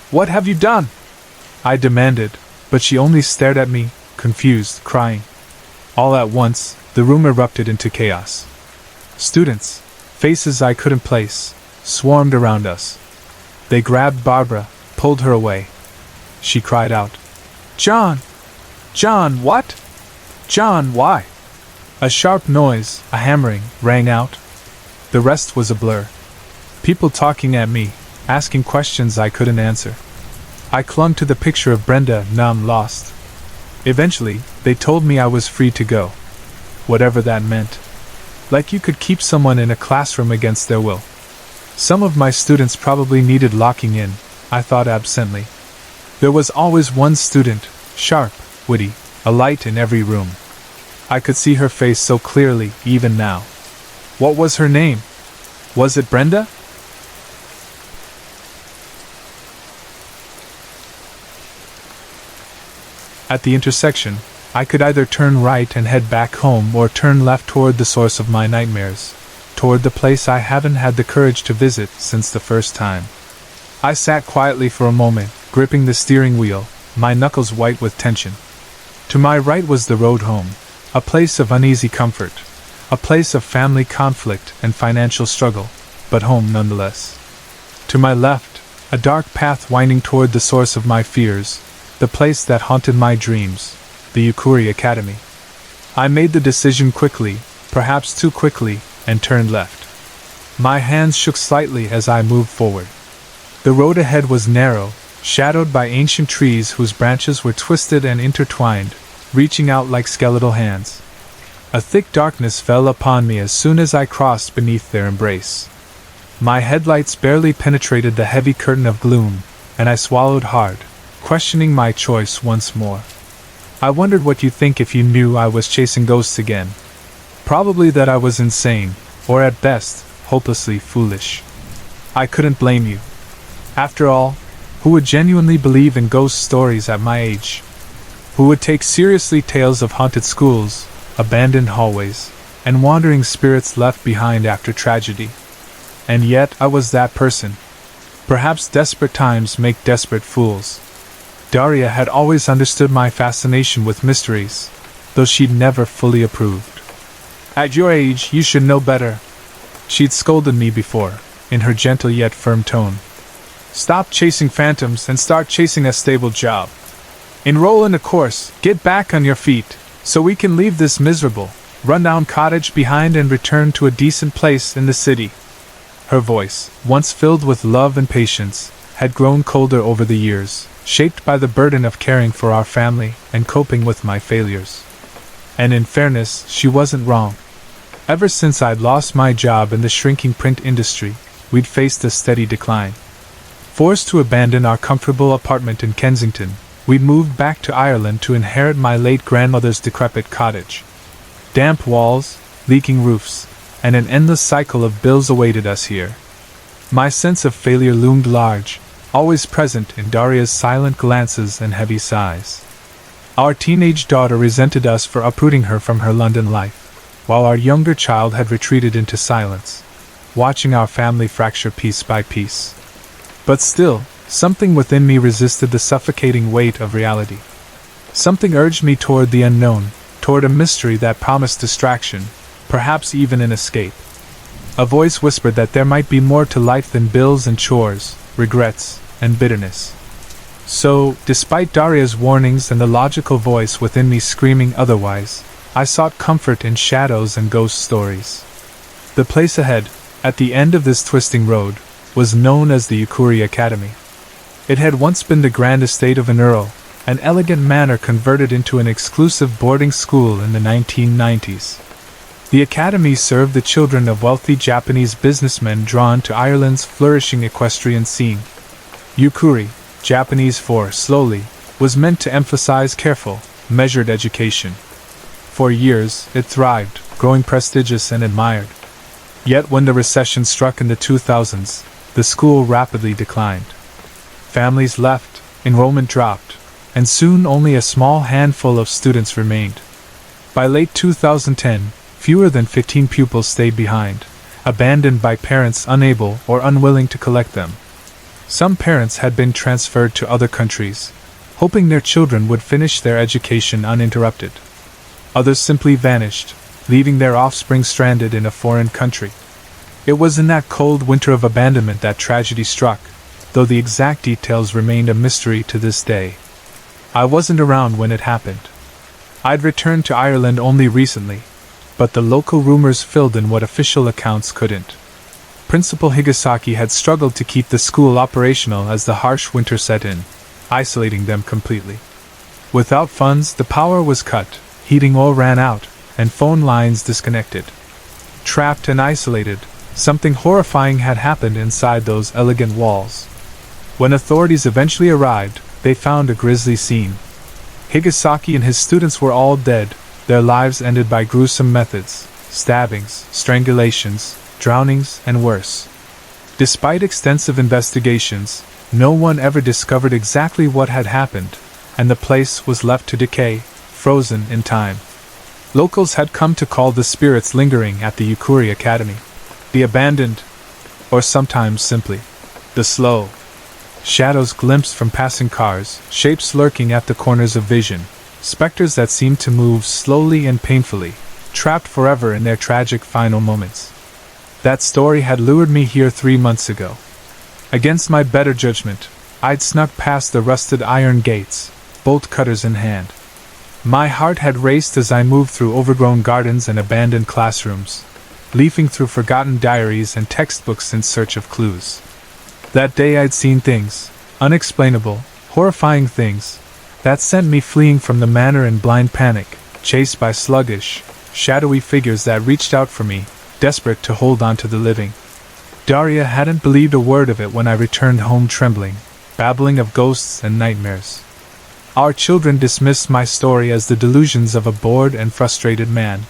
"What have you done?" I demanded, but she only stared at me, confused, crying. All at once, the room erupted into chaos. Students, faces I couldn't place, swarmed around us. They grabbed Barbara, pulled her away. She cried out, "John! John, what? John, why?" A sharp noise, a hammering, rang out. The rest was a blur. People talking at me, asking questions I couldn't answer. I clung to the picture of Brenda, numb, lost. Eventually, they told me I was free to go. Whatever that meant. Like you could keep someone in a classroom against their will. Some of my students probably needed locking in, I thought absently. There was always one student, sharp, witty, a light in every room. I could see her face so clearly, even now. What was her name? Was it Brenda? At the intersection, I could either turn right and head back home or turn left toward the source of my nightmares, toward the place I haven't had the courage to visit since the first time. I sat quietly for a moment, gripping the steering wheel, my knuckles white with tension. To my right was the road home, a place of uneasy comfort, a place of family conflict and financial struggle, but home nonetheless. To my left, a dark path winding toward the source of my fears, the place that haunted my dreams, the Yukuri Academy. I made the decision quickly, perhaps too quickly, and turned left. My hands shook slightly as I moved forward. The road ahead was narrow, shadowed by ancient trees whose branches were twisted and intertwined, reaching out like skeletal hands. A thick darkness fell upon me as soon as I crossed beneath their embrace. My headlights barely penetrated the heavy curtain of gloom, and I swallowed hard, questioning my choice once more. I wondered what you'd think if you knew I was chasing ghosts again. Probably that I was insane, or at best, hopelessly foolish. I couldn't blame you. After all, who would genuinely believe in ghost stories at my age? Who would take seriously tales of haunted schools, abandoned hallways, and wandering spirits left behind after tragedy? And yet I was that person. Perhaps desperate times make desperate fools. Daria had always understood my fascination with mysteries, though she'd never fully approved. "At your age, you should know better," she'd scolded me before, in her gentle yet firm tone. "Stop chasing phantoms and start chasing a stable job. Enroll in a course, get back on your feet, so we can leave this miserable, run-down cottage behind and return to a decent place in the city." Her voice, once filled with love and patience, had grown colder over the years, shaped by the burden of caring for our family and coping with my failures. And in fairness, she wasn't wrong. Ever since I'd lost my job in the shrinking print industry, we'd faced a steady decline. Forced to abandon our comfortable apartment in Kensington, we'd moved back to Ireland to inherit my late grandmother's decrepit cottage. Damp walls, leaking roofs, and an endless cycle of bills awaited us here. My sense of failure loomed large, always present in Daria's silent glances and heavy sighs. Our teenage daughter resented us for uprooting her from her London life, while our younger child had retreated into silence, watching our family fracture piece by piece. But still, something within me resisted the suffocating weight of reality. Something urged me toward the unknown, toward a mystery that promised distraction, perhaps even an escape. A voice whispered that there might be more to life than bills and chores, regrets, and bitterness. So, despite Daria's warnings and the logical voice within me screaming otherwise, I sought comfort in shadows and ghost stories. The place ahead, at the end of this twisting road, was known as the Yukuri Academy. It had once been the grand estate of an earl, an elegant manor converted into an exclusive boarding school in the 1990s. The academy served the children of wealthy Japanese businessmen drawn to Ireland's flourishing equestrian scene. Yukuri, Japanese for slowly, was meant to emphasize careful, measured education. For years, it thrived, growing prestigious and admired. Yet when the recession struck in the 2000s, the school rapidly declined. Families left, enrollment dropped, and soon only a small handful of students remained. By late 2010, fewer than 15 pupils stayed behind, abandoned by parents unable or unwilling to collect them. Some parents had been transferred to other countries, hoping their children would finish their education uninterrupted. Others simply vanished, leaving their offspring stranded in a foreign country. It was in that cold winter of abandonment that tragedy struck, though the exact details remained a mystery to this day. I wasn't around when it happened. I'd returned to Ireland only recently, but the local rumors filled in what official accounts couldn't. Principal Higasaki had struggled to keep the school operational as the harsh winter set in, isolating them completely. Without funds, the power was cut, heating oil ran out, and phone lines disconnected. Trapped and isolated, something horrifying had happened inside those elegant walls. When authorities eventually arrived, they found a grisly scene. Higasaki and his students were all dead, their lives ended by gruesome methods: stabbings, strangulations, drownings, and worse. Despite extensive investigations, no one ever discovered exactly what had happened, and the place was left to decay, frozen in time. Locals had come to call the spirits lingering at the Yukuri Academy the abandoned, or sometimes simply the slow. Shadows glimpsed from passing cars, shapes lurking at the corners of vision, specters that seemed to move slowly and painfully, trapped forever in their tragic final moments. That story had lured me here 3 months ago. Against my better judgment, I'd snuck past the rusted iron gates, bolt cutters in hand. My heart had raced as I moved through overgrown gardens and abandoned classrooms, leafing through forgotten diaries and textbooks in search of clues. That day I'd seen things, unexplainable, horrifying things, that sent me fleeing from the manor in blind panic, chased by sluggish, shadowy figures that reached out for me, desperate to hold on to the living. Daria hadn't believed a word of it when I returned home trembling, babbling of ghosts and nightmares. Our children dismissed my story as the delusions of a bored and frustrated man.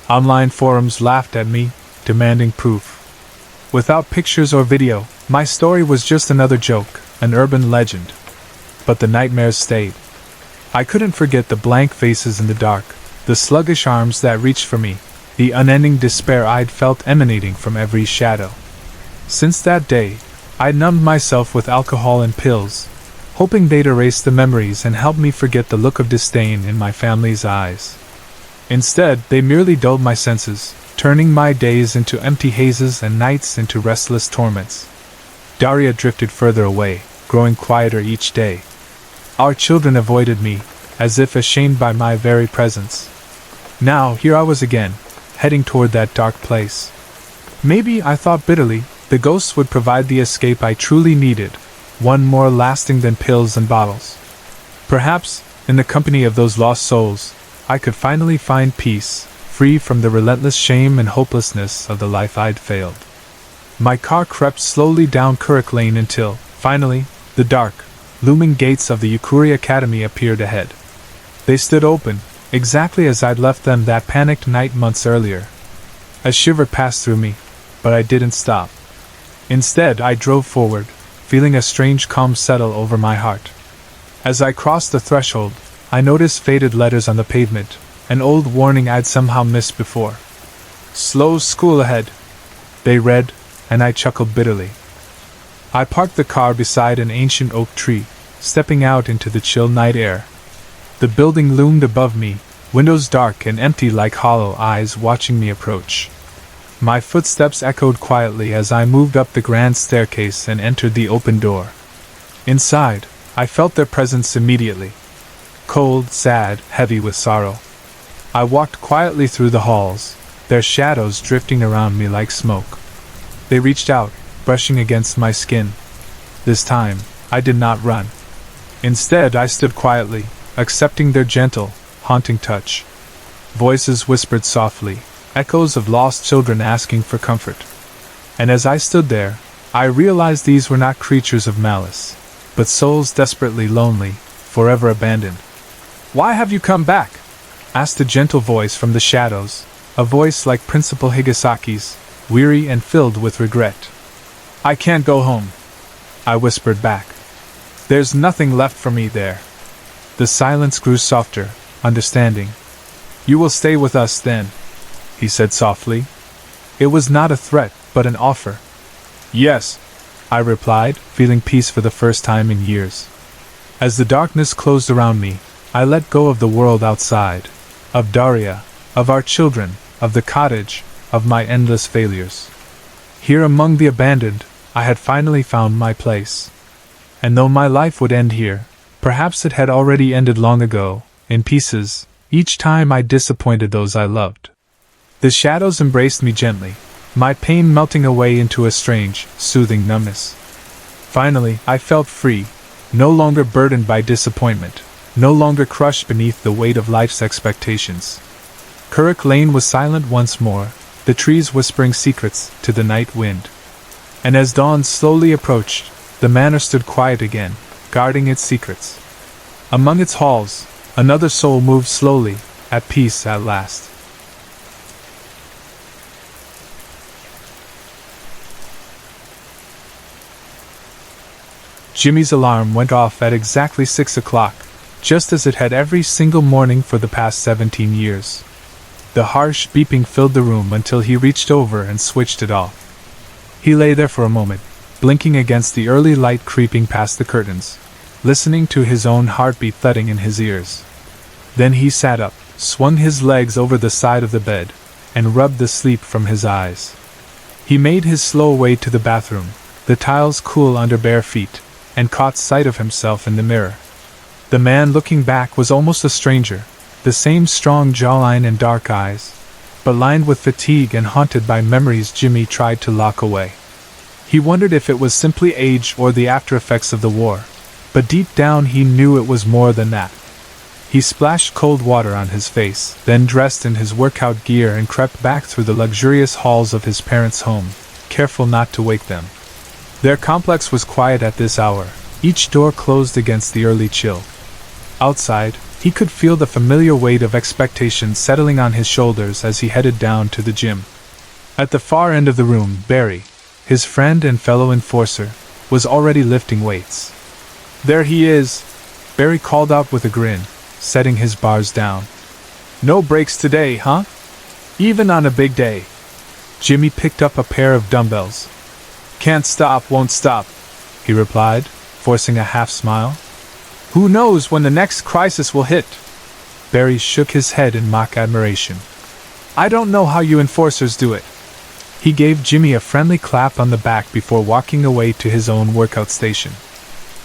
Online forums laughed at me, demanding proof. Without pictures or video, my story was just another joke, an urban legend. But the nightmares stayed. I couldn't forget the blank faces in the dark, the sluggish arms that reached for me, the unending despair I'd felt emanating from every shadow. Since that day, I numbed myself with alcohol and pills, hoping they'd erase the memories and help me forget the look of disdain in my family's eyes. Instead, they merely dulled my senses, turning my days into empty hazes and nights into restless torments. Daria drifted further away, growing quieter each day. Our children avoided me, as if ashamed by my very presence. Now, here I was again, heading toward that dark place. Maybe, I thought bitterly, the ghosts would provide the escape I truly needed, one more lasting than pills and bottles. Perhaps, in the company of those lost souls, I could finally find peace, free from the relentless shame and hopelessness of the life I'd failed. My car crept slowly down Currick Lane until, finally, the dark, looming gates of the Yukuri Academy appeared ahead. They stood open, exactly as I'd left them that panicked night months earlier. A shiver passed through me, but I didn't stop. Instead, I drove forward, feeling a strange calm settle over my heart. As I crossed the threshold, I noticed faded letters on the pavement, an old warning I'd somehow missed before. "Slow school ahead," they read, and I chuckled bitterly. I parked the car beside an ancient oak tree, stepping out into the chill night air. The building loomed above me, windows dark and empty like hollow eyes watching me approach. My footsteps echoed quietly as I moved up the grand staircase and entered the open door. Inside, I felt their presence immediately. Cold, sad, heavy with sorrow. I walked quietly through the halls, their shadows drifting around me like smoke. They reached out, brushing against my skin. This time, I did not run. Instead, I stood quietly, accepting their gentle, haunting touch. Voices whispered softly, echoes of lost children asking for comfort. And as I stood there, I realized these were not creatures of malice, but souls desperately lonely, forever abandoned. "Why have you come back?" asked a gentle voice from the shadows, a voice like Principal Higasaki's, weary and filled with regret. I can't go home, I whispered back. There's nothing left for me there. The silence grew softer, understanding. You will stay with us then, he said softly. It was not a threat, but an offer. Yes, I replied, feeling peace for the first time in years. As the darkness closed around me, I let go of the world outside, of Daria, of our children, of the cottage, of my endless failures. Here among the abandoned, I had finally found my place. And though my life would end here, perhaps it had already ended long ago, in pieces, each time I disappointed those I loved. The shadows embraced me gently, my pain melting away into a strange, soothing numbness. Finally, I felt free, no longer burdened by disappointment, no longer crushed beneath the weight of life's expectations. Currick Lane was silent once more, the trees whispering secrets to the night wind. And as dawn slowly approached, the manor stood quiet again, guarding its secrets. Among its halls, another soul moved slowly, at peace at last. Jimmy's alarm went off at exactly 6 o'clock, just as it had every single morning for the past 17 years. The harsh beeping filled the room until he reached over and switched it off. He lay there for a moment, blinking against the early light creeping past the curtains, listening to his own heartbeat thudding in his ears. Then he sat up, swung his legs over the side of the bed, and rubbed the sleep from his eyes. He made his slow way to the bathroom, the tiles cool under bare feet, and caught sight of himself in the mirror. The man looking back was almost a stranger, the same strong jawline and dark eyes, but lined with fatigue and haunted by memories Jimmy tried to lock away. He wondered if it was simply age or the after-effects of the war, but deep down he knew it was more than that. He splashed cold water on his face, then dressed in his workout gear and crept back through the luxurious halls of his parents' home, careful not to wake them. Their complex was quiet at this hour, each door closed against the early chill. Outside, he could feel the familiar weight of expectation settling on his shoulders as he headed down to the gym. At the far end of the room, Barry, his friend and fellow enforcer, was already lifting weights. There he is, Barry called out with a grin, setting his bars down. No breaks today, huh? Even on a big day. Jimmy picked up a pair of dumbbells. Can't stop, won't stop, he replied, forcing a half smile. Who knows when the next crisis will hit? Barry shook his head in mock admiration. I don't know how you enforcers do it. He gave Jimmy a friendly clap on the back before walking away to his own workout station.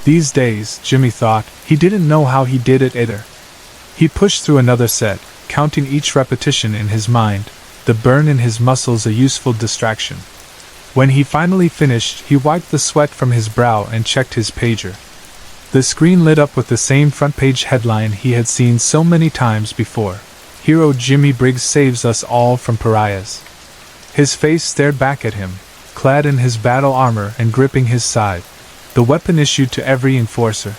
These days, Jimmy thought, he didn't know how he did it either. He pushed through another set, counting each repetition in his mind, the burn in his muscles a useful distraction. When he finally finished, he wiped the sweat from his brow and checked his pager. The screen lit up with the same front-page headline he had seen so many times before. Hero Jimmy Briggs saves us all from pariahs. His face stared back at him, clad in his battle armor and gripping his scythe, the weapon issued to every enforcer.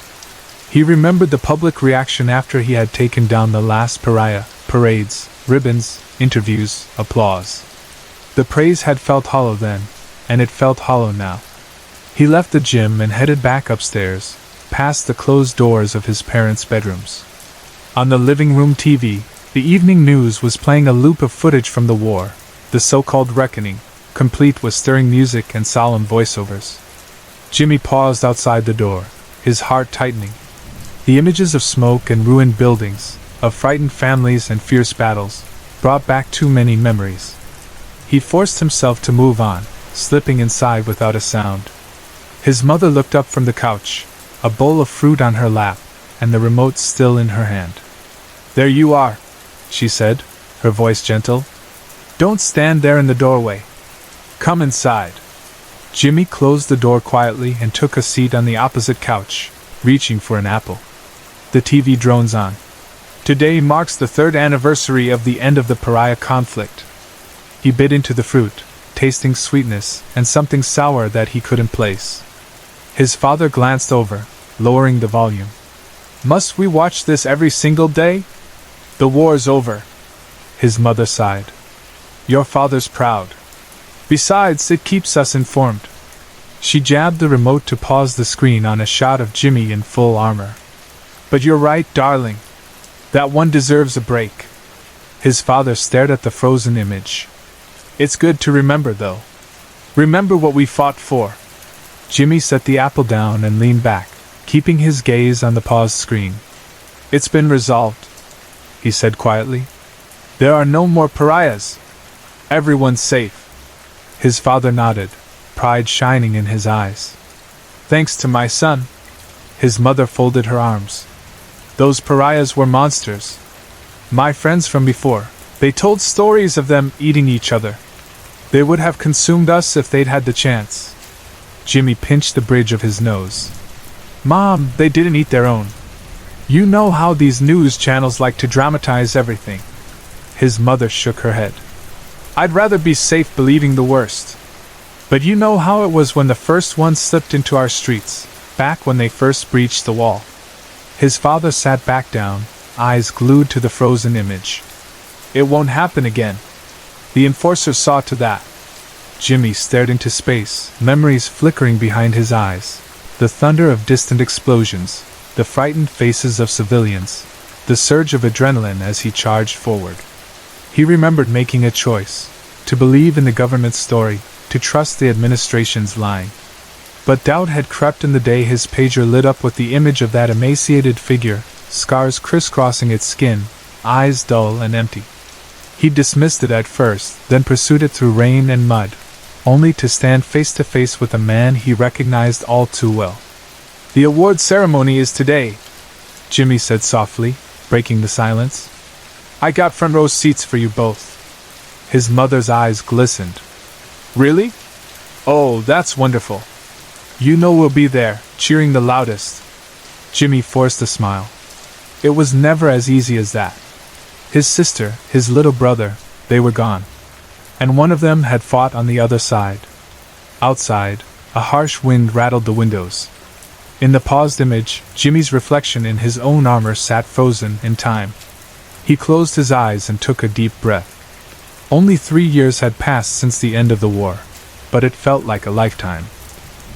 He remembered the public reaction after he had taken down the last pariah, parades, ribbons, interviews, applause. The praise had felt hollow then, and it felt hollow now. He left the gym and headed back upstairs, past the closed doors of his parents' bedrooms. On the living room TV, the evening news was playing a loop of footage from the war, the so-called reckoning, complete with stirring music and solemn voiceovers. Jimmy paused outside the door, his heart tightening. The images of smoke and ruined buildings, of frightened families and fierce battles, brought back too many memories. He forced himself to move on, slipping inside without a sound. His mother looked up from the couch, a bowl of fruit on her lap, and the remote still in her hand. There you are, she said, her voice gentle. Don't stand there in the doorway. Come inside. Jimmy closed the door quietly and took a seat on the opposite couch, reaching for an apple. The TV drones on. Today marks the 3rd anniversary of the end of the pariah conflict. He bit into the fruit, tasting sweetness and something sour that he couldn't place. His father glanced over, lowering the volume. Must we watch this every single day? The war's over, his mother sighed. Your father's proud. Besides, it keeps us informed. She jabbed the remote to pause the screen on a shot of Jimmy in full armor. But you're right, darling. That one deserves a break. His father stared at the frozen image. It's good to remember, though. Remember what we fought for. Jimmy set the apple down and leaned back, keeping his gaze on the paused screen. It's been resolved, he said quietly. There are no more pariahs. Everyone's safe. His father nodded, pride shining in his eyes. Thanks to my son. His mother folded her arms. Those pariahs were monsters. My friends from before, they told stories of them eating each other. They would have consumed us if they'd had the chance. Jimmy pinched the bridge of his nose. Mom, they didn't eat their own. You know how these news channels like to dramatize everything. His mother shook her head. I'd rather be safe believing the worst. But you know how it was when the first ones slipped into our streets, back when they first breached the wall. His father sat back down, eyes glued to the frozen image. It won't happen again. The enforcer saw to that. Jimmy stared into space, memories flickering behind his eyes. The thunder of distant explosions, the frightened faces of civilians, the surge of adrenaline as he charged forward. He remembered making a choice, to believe in the government's story, to trust the administration's line. But doubt had crept in the day his pager lit up with the image of that emaciated figure, scars crisscrossing its skin, eyes dull and empty. He dismissed it at first, then pursued it through rain and mud, only to stand face to face with a man he recognized all too well. The award ceremony is today, Jimmy said softly, breaking the silence. I got front row seats for you both. His mother's eyes glistened. Really? Oh, that's wonderful. You know we'll be there, cheering the loudest. Jimmy forced a smile. It was never as easy as that. His sister, his little brother, they were gone. And one of them had fought on the other side. Outside, a harsh wind rattled the windows. In the paused image, Jimmy's reflection in his own armor sat frozen in time. He closed his eyes and took a deep breath. Only 3 years had passed since the end of the war, but it felt like a lifetime.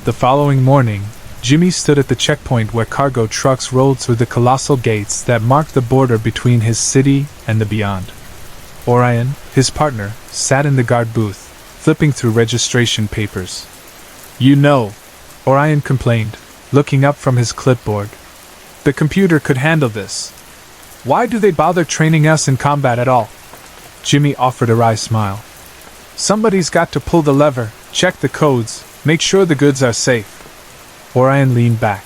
The following morning, Jimmy stood at the checkpoint where cargo trucks rolled through the colossal gates that marked the border between his city and the beyond. Orion, his partner, sat in the guard booth, flipping through registration papers. You know, Orion complained, looking up from his clipboard. The computer could handle this. Why do they bother training us in combat at all? Jimmy offered a wry smile. Somebody's got to pull the lever, check the codes, make sure the goods are safe. Orion leaned back.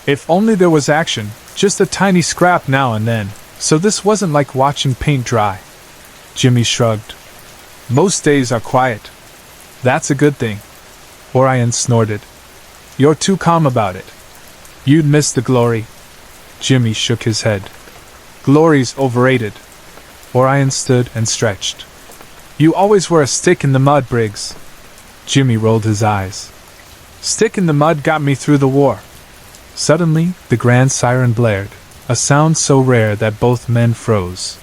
If only there was action, just a tiny scrap now and then, so this wasn't like watching paint dry. Jimmy shrugged. Most days are quiet. That's a good thing. Orion snorted. You're too calm about it. You'd miss the glory. Jimmy shook his head. Glory's overrated. Orion stood and stretched. You always were a stick in the mud, Briggs. Jimmy rolled his eyes. Stick in the mud got me through the war. Suddenly, the grand siren blared, a sound so rare that both men froze.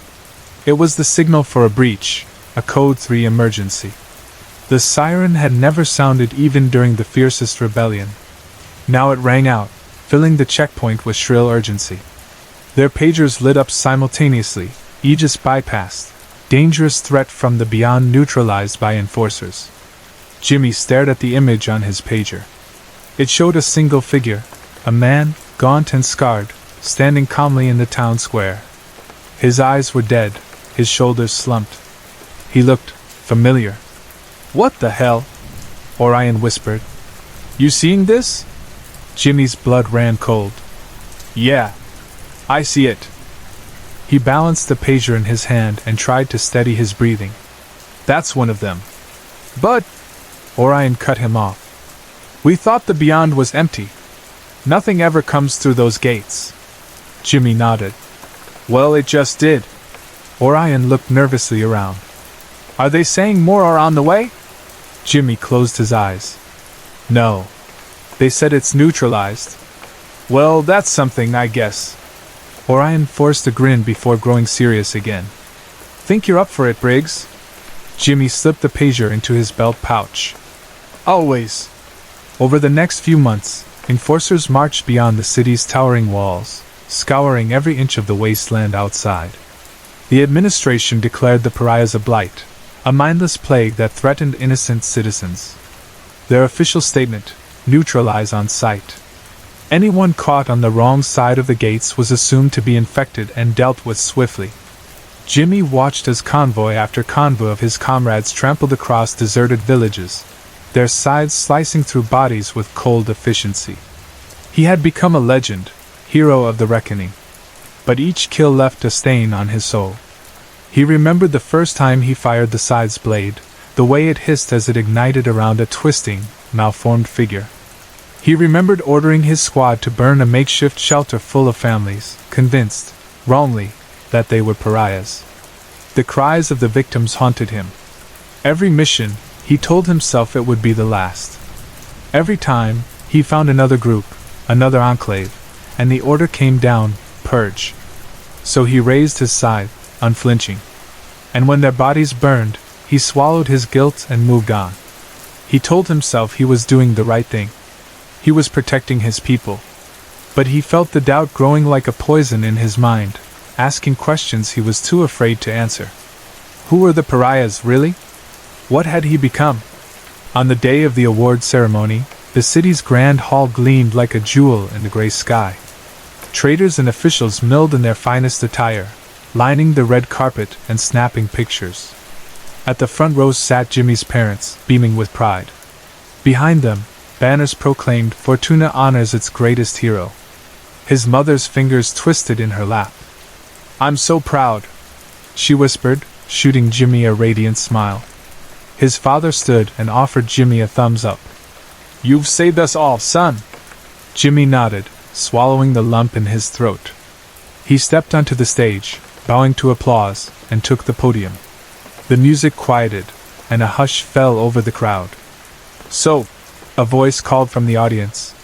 It was the signal for a breach, a Code 3 emergency. The siren had never sounded even during the fiercest rebellion. Now it rang out, filling the checkpoint with shrill urgency. Their pagers lit up simultaneously, Aegis bypassed, dangerous threat from the beyond neutralized by enforcers. Jimmy stared at the image on his pager. It showed a single figure, a man, gaunt and scarred, standing calmly in the town square. His eyes were dead, his shoulders slumped. He looked familiar. What the hell? Orion whispered. You seeing this? Jimmy's blood ran cold. Yeah, I see it. He balanced the pager in his hand and tried to steady his breathing. That's one of them. But, Orion cut him off. We thought the beyond was empty. Nothing ever comes through those gates. Jimmy nodded. Well, it just did. Orion looked nervously around. Are they saying more are on the way? Jimmy closed his eyes. No. They said it's neutralized. Well, that's something, I guess. Orion forced a grin before growing serious again. Think you're up for it, Briggs? Jimmy slipped the pager into his belt pouch. Always. Over the next few months, enforcers marched beyond the city's towering walls, scouring every inch of the wasteland outside. The administration declared the pariahs a blight, a mindless plague that threatened innocent citizens. Their official statement: neutralize on sight. Anyone caught on the wrong side of the gates was assumed to be infected and dealt with swiftly. Jimmy watched as convoy after convoy of his comrades trampled across deserted villages, their sides slicing through bodies with cold efficiency. He had become a legend, hero of the reckoning. But each kill left a stain on his soul. He remembered the first time he fired the scythe's blade, the way it hissed as it ignited around a twisting, malformed figure. He remembered ordering his squad to burn a makeshift shelter full of families, convinced, wrongly, that they were pariahs. The cries of the victims haunted him. Every mission, he told himself it would be the last. Every time, he found another group, another enclave, and the order came down: purge. So he raised his scythe, unflinching. And when their bodies burned, he swallowed his guilt and moved on. He told himself he was doing the right thing. He was protecting his people. But he felt the doubt growing like a poison in his mind, asking questions he was too afraid to answer. Who were the pariahs, really? What had he become? On the day of the award ceremony, the city's grand hall gleamed like a jewel in the gray sky. Traders and officials milled in their finest attire, lining the red carpet and snapping pictures. At the front rows sat Jimmy's parents, beaming with pride. Behind them, banners proclaimed Fortuna honors its greatest hero. His mother's fingers twisted in her lap. I'm so proud, she whispered, shooting Jimmy a radiant smile. His father stood and offered Jimmy a thumbs up. You've saved us all, son. Jimmy nodded, swallowing the lump in his throat. He stepped onto the stage, bowing to applause, and took the podium. The music quieted, and a hush fell over the crowd. So, a voice called from the audience.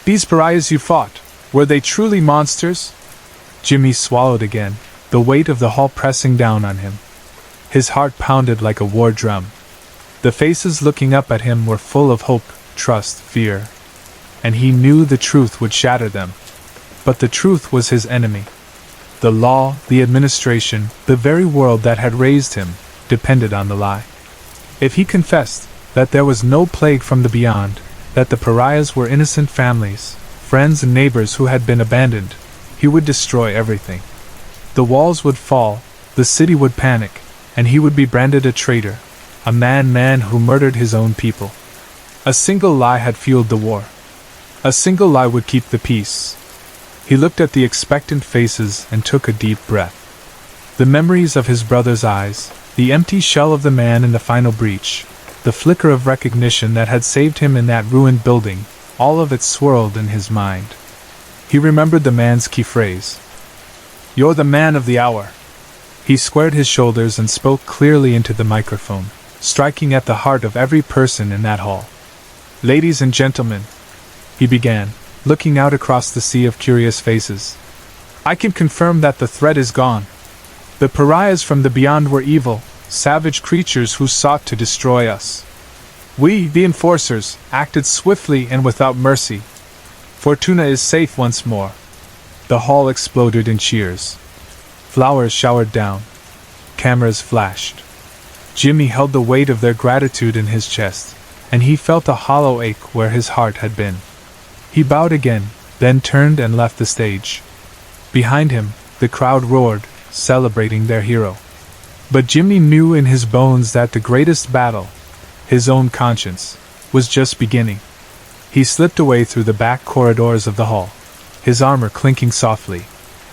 These pariahs you fought, were they truly monsters? Jimmy swallowed again, the weight of the hall pressing down on him. His heart pounded like a war drum. The faces looking up at him were full of hope, trust, fear. And he knew the truth would shatter them. But the truth was his enemy. The law, the administration, the very world that had raised him, depended on the lie. If he confessed that there was no plague from the beyond, that the pariahs were innocent families, friends and neighbors who had been abandoned, he would destroy everything. The walls would fall, the city would panic, and he would be branded a traitor, a man who murdered his own people. A single lie had fueled the war. A single lie would keep the peace. He looked at the expectant faces and took a deep breath. The memories of his brother's eyes, the empty shell of the man in the final breach, the flicker of recognition that had saved him in that ruined building, all of it swirled in his mind. He remembered the man's key phrase. You're the man of the hour. He squared his shoulders and spoke clearly into the microphone, striking at the heart of every person in that hall. Ladies and gentlemen, he began, looking out across the sea of curious faces. I can confirm that the threat is gone. The pariahs from the beyond were evil, savage creatures who sought to destroy us. We, the enforcers, acted swiftly and without mercy. Fortuna is safe once more. The hall exploded in cheers. Flowers showered down. Cameras flashed. Jimmy held the weight of their gratitude in his chest, and he felt a hollow ache where his heart had been. He bowed again, then turned and left the stage. Behind him, the crowd roared, celebrating their hero. But Jimmy knew in his bones that the greatest battle, his own conscience, was just beginning. He slipped away through the back corridors of the hall, his armor clinking softly,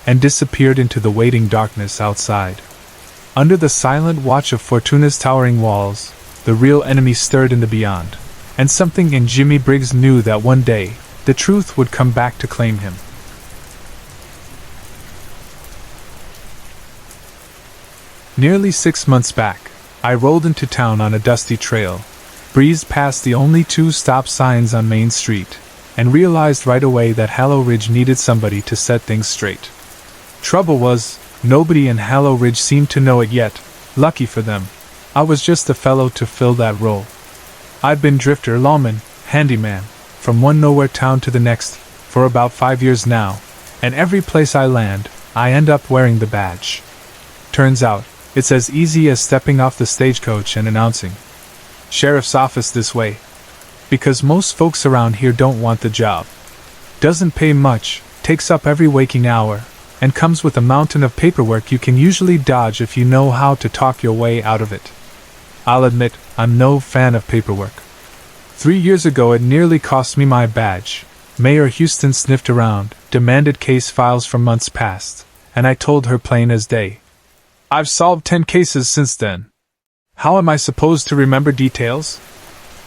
and disappeared into the waiting darkness outside. Under the silent watch of Fortuna's towering walls, the real enemy stirred in the beyond, and something in Jimmy Briggs knew that one day, the truth would come back to claim him. Nearly 6 months back, I rolled into town on a dusty trail, breezed past the only 2 stop signs on Main Street, and realized right away that Hallow Ridge needed somebody to set things straight. Trouble was, nobody in Hallow Ridge seemed to know it yet. Lucky for them. I was just the fellow to fill that role. I'd been drifter, lawman, handyman, from one nowhere town to the next, for about 5 years now, and every place I land, I end up wearing the badge. Turns out, it's as easy as stepping off the stagecoach and announcing, "Sheriff's office this way." Because most folks around here don't want the job. Doesn't pay much, takes up every waking hour, and comes with a mountain of paperwork you can usually dodge if you know how to talk your way out of it. I'll admit, I'm no fan of paperwork. 3 years ago it nearly cost me my badge. Mayor Houston sniffed around, demanded case files from months past, and I told her plain as day. I've solved 10 cases since then. How am I supposed to remember details?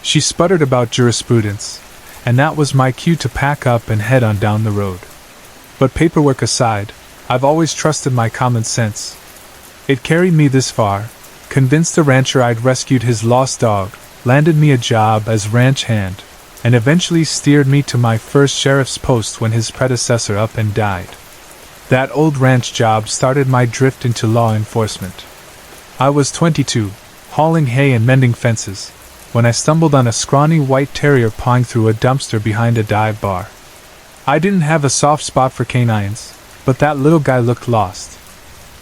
She sputtered about jurisprudence, and that was my cue to pack up and head on down the road. But paperwork aside, I've always trusted my common sense. It carried me this far, convinced a rancher I'd rescued his lost dog, landed me a job as ranch hand, and eventually steered me to my first sheriff's post when his predecessor up and died. That old ranch job started my drift into law enforcement. I was 22, hauling hay and mending fences, when I stumbled on a scrawny white terrier pawing through a dumpster behind a dive bar. I didn't have a soft spot for canines, but that little guy looked lost.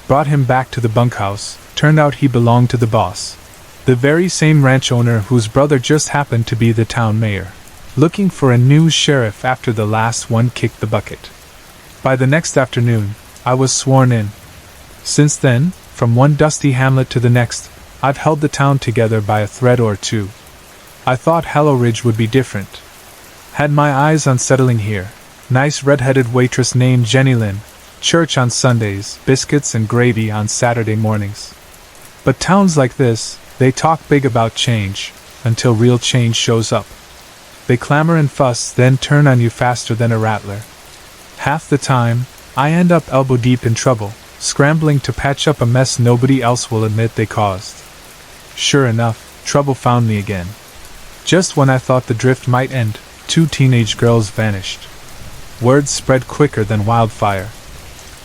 Brought him back to the bunkhouse. Turned out he belonged to the boss, the very same ranch owner whose brother just happened to be the town mayor, looking for a new sheriff after the last one kicked the bucket. By the next afternoon, I was sworn in. Since then, from one dusty hamlet to the next, I've held the town together by a thread or two. I thought Hallow Ridge would be different. Had my eyes on settling here. Nice red-headed waitress named Jenny Lynn, church on Sundays, biscuits and gravy on Saturday mornings. But towns like this, they talk big about change, until real change shows up. They clamor and fuss, then turn on you faster than a rattler. Half the time, I end up elbow deep in trouble, scrambling to patch up a mess nobody else will admit they caused. Sure enough, trouble found me again. Just when I thought the drift might end, 2 teenage girls vanished. Word spread quicker than wildfire.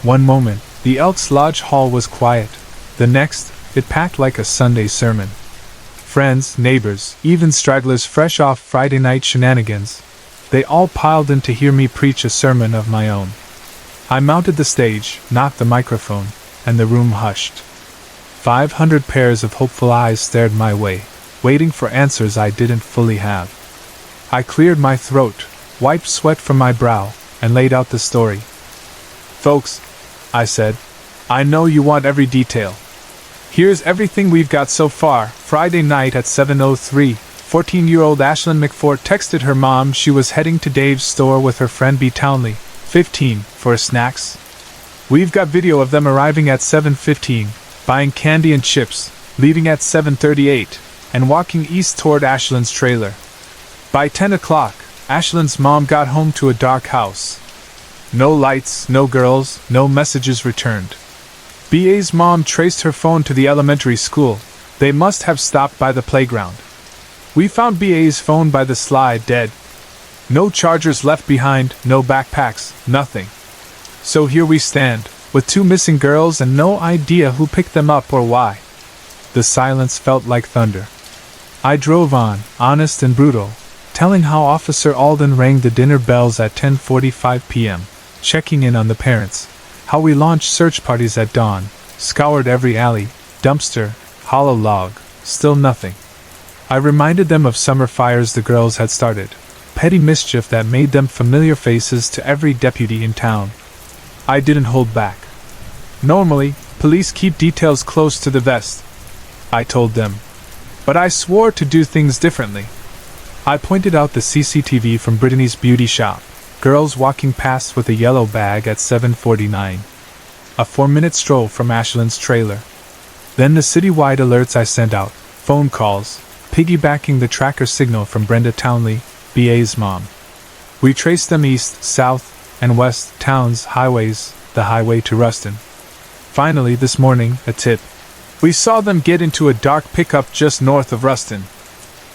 One moment, the Elks Lodge hall was quiet. The next, it packed like a Sunday sermon. Friends, neighbors, even stragglers fresh off Friday night shenanigans, they all piled in to hear me preach a sermon of my own. I mounted the stage, knocked the microphone, and the room hushed. 500 pairs of hopeful eyes stared my way, waiting for answers I didn't fully have. I cleared my throat, wiped sweat from my brow, and laid out the story. "Folks," I said, "I know you want every detail. Here's everything we've got so far." Friday night at 7:03, 14-year-old Ashlyn McFort texted her mom she was heading to Dave's store with her friend B. Townley, 15, for snacks. We've got video of them arriving at 7:15, buying candy and chips, leaving at 7:38, and walking east toward Ashlyn's trailer. By 10 o'clock, Ashlyn's mom got home to a dark house. No lights, no girls, no messages returned. B.A.'s mom traced her phone to the elementary school. They must have stopped by the playground. We found B.A.'s phone by the slide, dead. No chargers left behind, no backpacks, nothing. So here we stand, with 2 missing girls and no idea who picked them up or why. The silence felt like thunder. I drove on, honest and brutal, telling how Officer Alden rang the dinner bells at 10:45 p.m., checking in on the parents, how we launched search parties at dawn, scoured every alley, dumpster, hollow log, still nothing. I reminded them of summer fires the girls had started, petty mischief that made them familiar faces to every deputy in town. I didn't hold back. Normally, police keep details close to the vest, I told them. But I swore to do things differently. I pointed out the CCTV from Brittany's beauty shop. Girls walking past with a yellow bag at 7:49. A 4-minute stroll from Ashlyn's trailer. Then the citywide alerts I sent out, phone calls, piggybacking the tracker signal from Brenda Townley, B.A.'s mom. We traced them east, south, and west, towns, highways, the highway to Ruston. Finally, this morning, a tip. We saw them get into a dark pickup just north of Ruston.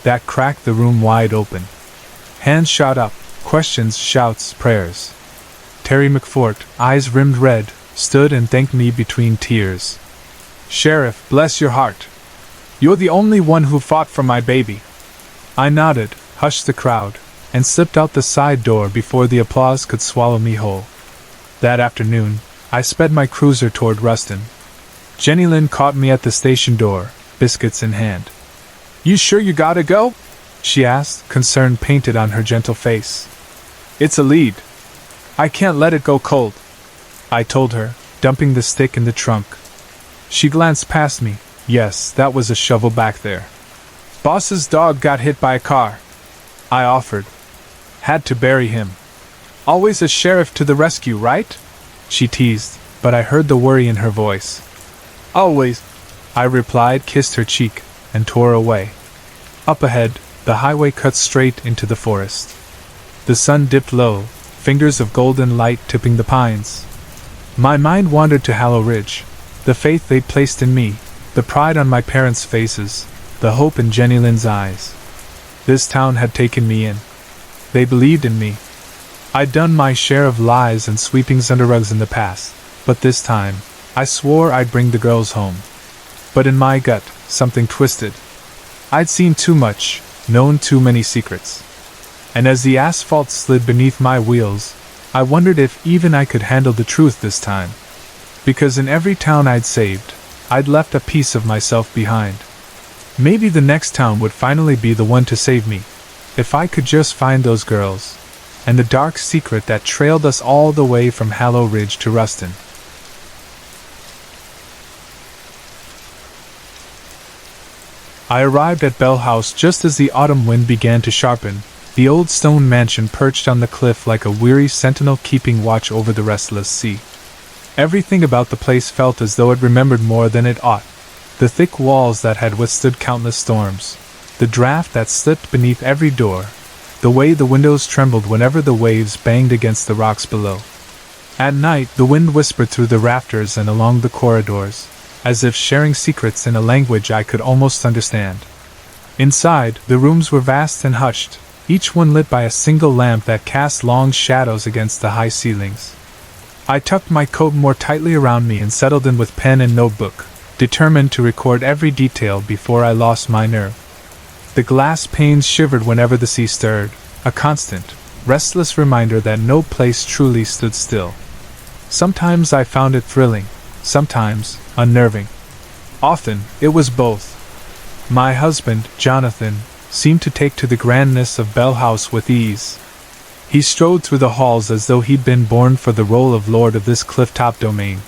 That cracked the room wide open. Hands shot up. Questions, shouts, prayers. Terry McFort, eyes rimmed red, stood and thanked me between tears. "Sheriff, bless your heart. You're the only one who fought for my baby." I nodded, hushed the crowd, and slipped out the side door before the applause could swallow me whole. That afternoon, I sped my cruiser toward Ruston. Jenny Lynn caught me at the station door, biscuits in hand. "You sure you gotta go?" she asked, concern painted on her gentle face. "It's a lead. I can't let it go cold," I told her, dumping the stick in the trunk. She glanced past me. Yes, that was a shovel back there. "Boss's dog got hit by a car," I offered. "Had to bury him." "Always a sheriff to the rescue, right?" she teased, but I heard the worry in her voice. "Always," I replied, kissed her cheek, and tore away. Up ahead, the highway cut straight into the forest. The sun dipped low, fingers of golden light tipping the pines. My mind wandered to Hallow Ridge, the faith they'd placed in me, the pride on my parents' faces, the hope in Jenny Lynn's eyes. This town had taken me in. They believed in me. I'd done my share of lies and sweepings under rugs in the past, but this time, I swore I'd bring the girls home. But in my gut, something twisted. I'd seen too much, known too many secrets. And as the asphalt slid beneath my wheels, I wondered if even I could handle the truth this time. Because in every town I'd saved, I'd left a piece of myself behind. Maybe the next town would finally be the one to save me, if I could just find those girls, and the dark secret that trailed us all the way from Hallow Ridge to Ruston. I arrived at Bell House just as the autumn wind began to sharpen, the old stone mansion perched on the cliff like a weary sentinel keeping watch over the restless sea. Everything about the place felt as though it remembered more than it ought. The thick walls that had withstood countless storms, the draft that slipped beneath every door, the way the windows trembled whenever the waves banged against the rocks below. At night, the wind whispered through the rafters and along the corridors, as if sharing secrets in a language I could almost understand. Inside, the rooms were vast and hushed, each one lit by a single lamp that cast long shadows against the high ceilings. I tucked my coat more tightly around me and settled in with pen and notebook, determined to record every detail before I lost my nerve. The glass panes shivered whenever the sea stirred, a constant, restless reminder that no place truly stood still. Sometimes I found it thrilling, sometimes unnerving. Often, it was both. My husband, Jonathan, seemed to take to the grandness of Bell House with ease. He strode through the halls as though he'd been born for the role of lord of this cliff-top domain,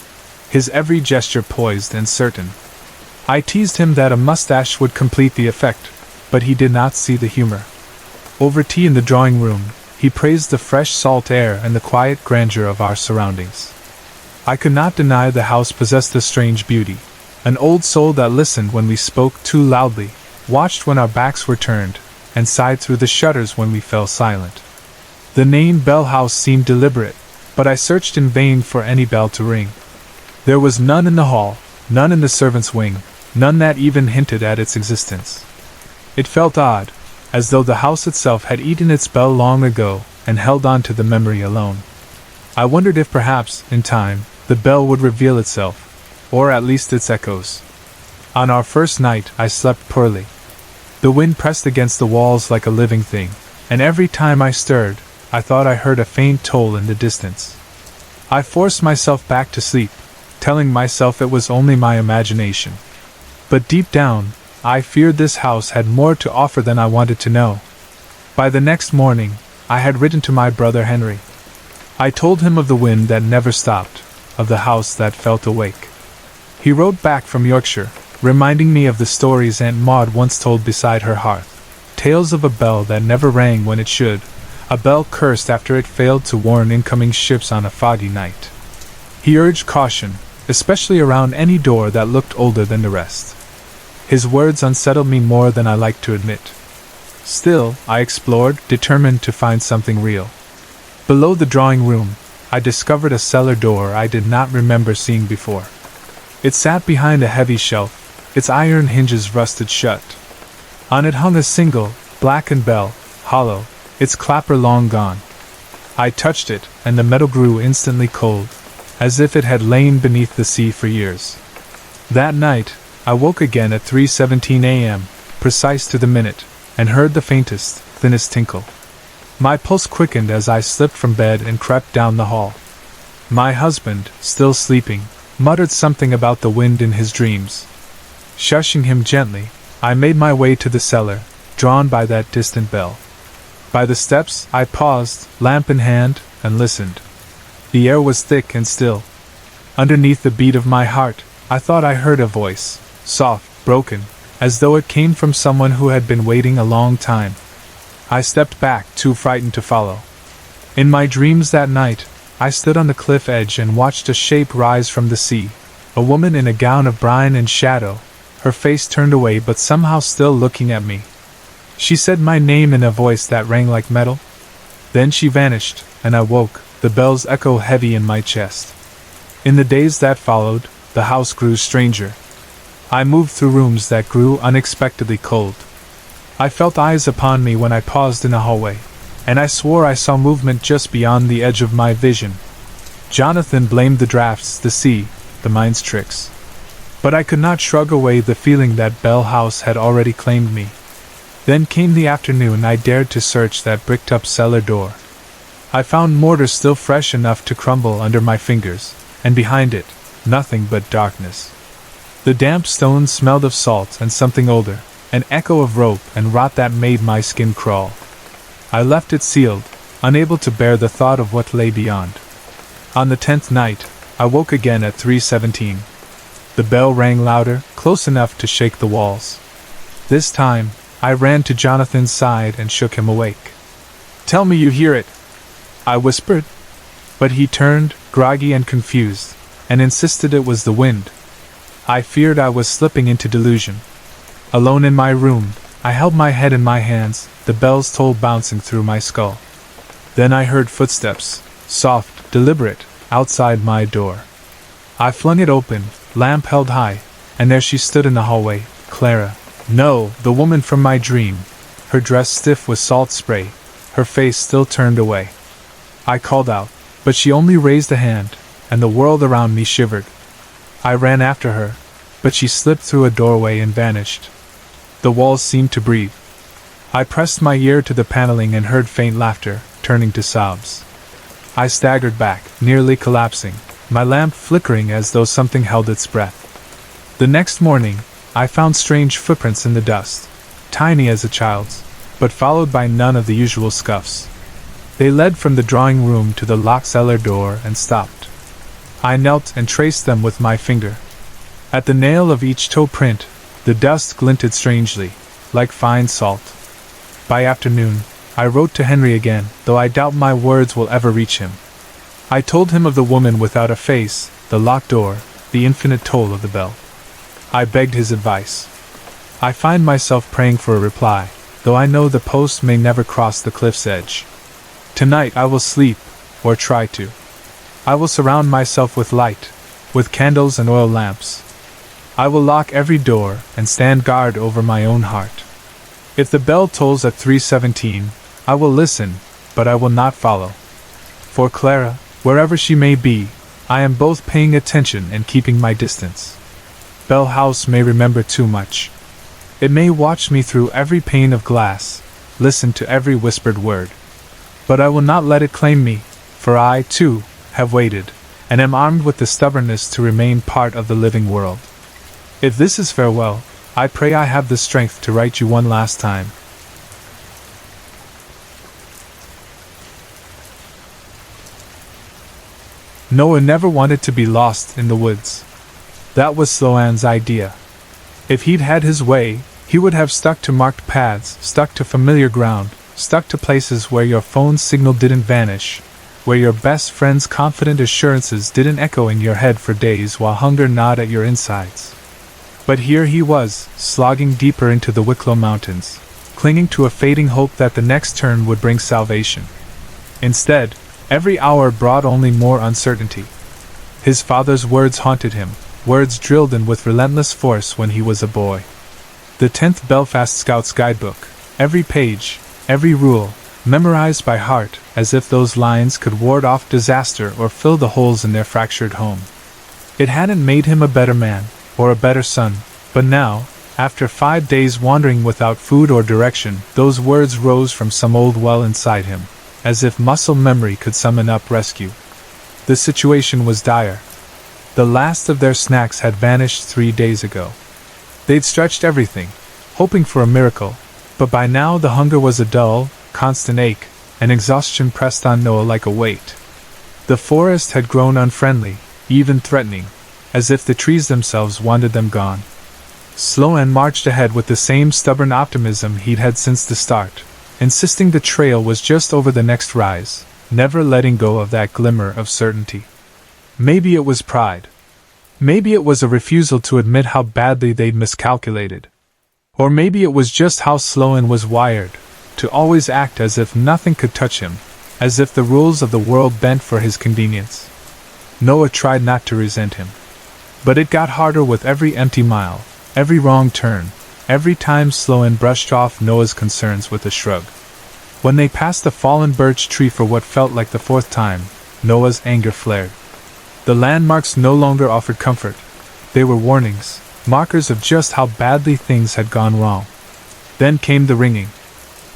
his every gesture poised and certain. I teased him that a mustache would complete the effect, but he did not see the humor. Over tea in the drawing room, he praised the fresh salt air and the quiet grandeur of our surroundings. I could not deny the house possessed a strange beauty, an old soul that listened when we spoke too loudly, watched when our backs were turned, and sighed through the shutters when we fell silent. The name Bell House seemed deliberate, but I searched in vain for any bell to ring. There was none in the hall, none in the servants' wing, none that even hinted at its existence. It felt odd, as though the house itself had eaten its bell long ago and held on to the memory alone. I wondered if perhaps, in time, the bell would reveal itself, or at least its echoes. On our first night, I slept poorly. The wind pressed against the walls like a living thing, and every time I stirred, I thought I heard a faint toll in the distance. I forced myself back to sleep, telling myself it was only my imagination. But deep down, I feared this house had more to offer than I wanted to know. By the next morning, I had written to my brother Henry. I told him of the wind that never stopped, of the house that felt awake. He wrote back from Yorkshire, reminding me of the stories Aunt Maud once told beside her hearth, tales of a bell that never rang when it should, a bell cursed after it failed to warn incoming ships on a foggy night. He urged caution, especially around any door that looked older than the rest. His words unsettled me more than I liked to admit. Still, I explored, determined to find something real. Below the drawing room, I discovered a cellar door I did not remember seeing before. It sat behind a heavy shelf, its iron hinges rusted shut. On it hung a single, blackened bell, hollow, its clapper long gone. I touched it, and the metal grew instantly cold, as if it had lain beneath the sea for years. That night, I woke again at 3:17 a.m., precise to the minute, and heard the faintest, thinnest tinkle. My pulse quickened as I slipped from bed and crept down the hall. My husband, still sleeping, muttered something about the wind in his dreams. Shushing him gently, I made my way to the cellar, drawn by that distant bell. By the steps, I paused, lamp in hand, and listened. The air was thick and still. Underneath the beat of my heart, I thought I heard a voice, soft, broken, as though it came from someone who had been waiting a long time. I stepped back, too frightened to follow. In my dreams that night, I stood on the cliff edge and watched a shape rise from the sea, a woman in a gown of brine and shadow, her face turned away but somehow still looking at me. She said my name in a voice that rang like metal. Then she vanished, and I woke, the bells echo heavy in my chest. In the days that followed, the house grew stranger. I moved through rooms that grew unexpectedly cold. I felt eyes upon me when I paused in a hallway, and I swore I saw movement just beyond the edge of my vision. Jonathan blamed the drafts, the sea, the mind's tricks. But I could not shrug away the feeling that Bell House had already claimed me. Then came the afternoon I dared to search that bricked-up cellar door. I found mortar still fresh enough to crumble under my fingers, and behind it, nothing but darkness. The damp stones smelled of salt and something older, an echo of rope and rot that made my skin crawl. I left it sealed, unable to bear the thought of what lay beyond. On the 10th night, I woke again at 3:17. The bell rang louder, close enough to shake the walls. This time, I ran to Jonathan's side and shook him awake. "Tell me you hear it," I whispered. But he turned, groggy and confused, and insisted it was the wind. I feared I was slipping into delusion. Alone in my room, I held my head in my hands, the bells toll bouncing through my skull. Then I heard footsteps, soft, deliberate, outside my door. I flung it open, lamp held high, and there she stood in the hallway, Clara. No, the woman from my dream, her dress stiff with salt spray, her face still turned away. I called out, but she only raised a hand, and the world around me shivered. I ran after her, but she slipped through a doorway and vanished. The walls seemed to breathe. I pressed my ear to the paneling and heard faint laughter, turning to sobs. I staggered back, nearly collapsing, my lamp flickering as though something held its breath. The next morning, I found strange footprints in the dust, tiny as a child's, but followed by none of the usual scuffs. They led from the drawing room to the locked cellar door and stopped. I knelt and traced them with my finger. At the nail of each toe print, the dust glinted strangely, like fine salt. By afternoon, I wrote to Henry again, though I doubt my words will ever reach him. I told him of the woman without a face, the locked door, the infinite toll of the bell. I begged his advice. I find myself praying for a reply, though I know the post may never cross the cliff's edge. Tonight I will sleep, or try to. I will surround myself with light, with candles and oil lamps. I will lock every door and stand guard over my own heart. If the bell tolls at 3:17, I will listen, but I will not follow. For Clara, wherever she may be, I am both paying attention and keeping my distance. Bell House may remember too much. It may watch me through every pane of glass, listen to every whispered word. But I will not let it claim me, for I, too, have waited, and am armed with the stubbornness to remain part of the living world. If this is farewell, I pray I have the strength to write you one last time. Noah never wanted to be lost in the woods. That was Sloan's idea. If he'd had his way, he would have stuck to marked paths, stuck to familiar ground, stuck to places where your phone's signal didn't vanish, where your best friend's confident assurances didn't echo in your head for days while hunger gnawed at your insides. But here he was, slogging deeper into the Wicklow Mountains, clinging to a fading hope that the next turn would bring salvation. Instead, every hour brought only more uncertainty. His father's words haunted him, words drilled in with relentless force when he was a boy. The 10th Belfast Scouts Guidebook, every page, every rule, memorized by heart, as if those lines could ward off disaster or fill the holes in their fractured home. It hadn't made him a better man, or a better son, but now, after 5 days wandering without food or direction, those words rose from some old well inside him, as if muscle memory could summon up rescue. The situation was dire. The last of their snacks had vanished 3 days ago. They'd stretched everything, hoping for a miracle, but by now the hunger was a dull, constant ache, and exhaustion pressed on Noah like a weight. The forest had grown unfriendly, even threatening, as if the trees themselves wanted them gone. Sloan marched ahead with the same stubborn optimism he'd had since the start, insisting the trail was just over the next rise, never letting go of that glimmer of certainty. Maybe it was pride. Maybe it was a refusal to admit how badly they'd miscalculated. Or maybe it was just how Sloan was wired, to always act as if nothing could touch him, as if the rules of the world bent for his convenience. Noah tried not to resent him. But it got harder with every empty mile, every wrong turn, every time Sloan brushed off Noah's concerns with a shrug. When they passed the fallen birch tree for what felt like the 4th time, Noah's anger flared. The landmarks no longer offered comfort. They were warnings, markers of just how badly things had gone wrong. Then came the ringing.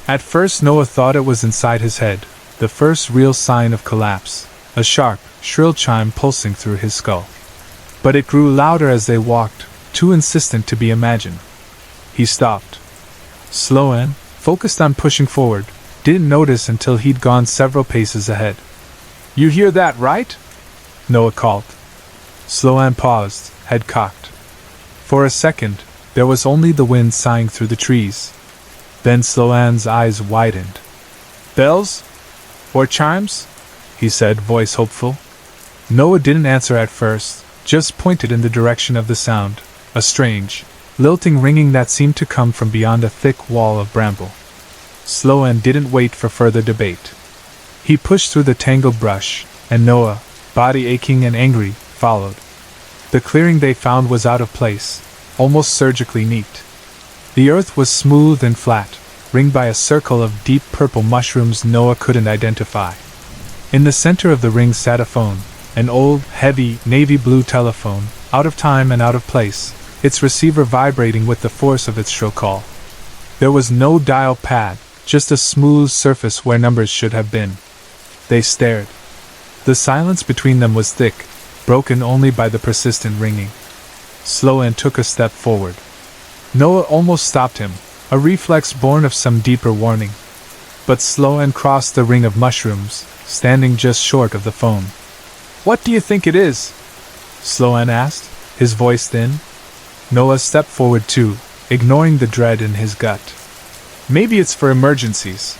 At first Noah thought it was inside his head, the first real sign of collapse, a sharp, shrill chime pulsing through his skull. But it grew louder as they walked, too insistent to be imagined. He stopped. Sloan, focused on pushing forward, didn't notice until he'd gone several paces ahead. "You hear that, right?" Noah called. Sloan paused, head cocked. For a second, there was only the wind sighing through the trees. Then Sloan's eyes widened. "Bells? Or chimes?" he said, voice hopeful. Noah didn't answer at first, just pointed in the direction of the sound, a strange, lilting ringing that seemed to come from beyond a thick wall of bramble. Sloan didn't wait for further debate. He pushed through the tangled brush, and Noah, body aching and angry, followed. The clearing they found was out of place, almost surgically neat. The earth was smooth and flat, ringed by a circle of deep purple mushrooms Noah couldn't identify. In the center of the ring sat a phone, an old, heavy, navy blue telephone, out of time and out of place, its receiver vibrating with the force of its shrill call. There was no dial pad, just a smooth surface where numbers should have been. They stared. The silence between them was thick, broken only by the persistent ringing. Sloan took a step forward. Noah almost stopped him, a reflex born of some deeper warning. But Sloan crossed the ring of mushrooms, standing just short of the phone. "What do you think it is?" Sloan asked, his voice thin. Noah stepped forward too, ignoring the dread in his gut. "Maybe it's for emergencies.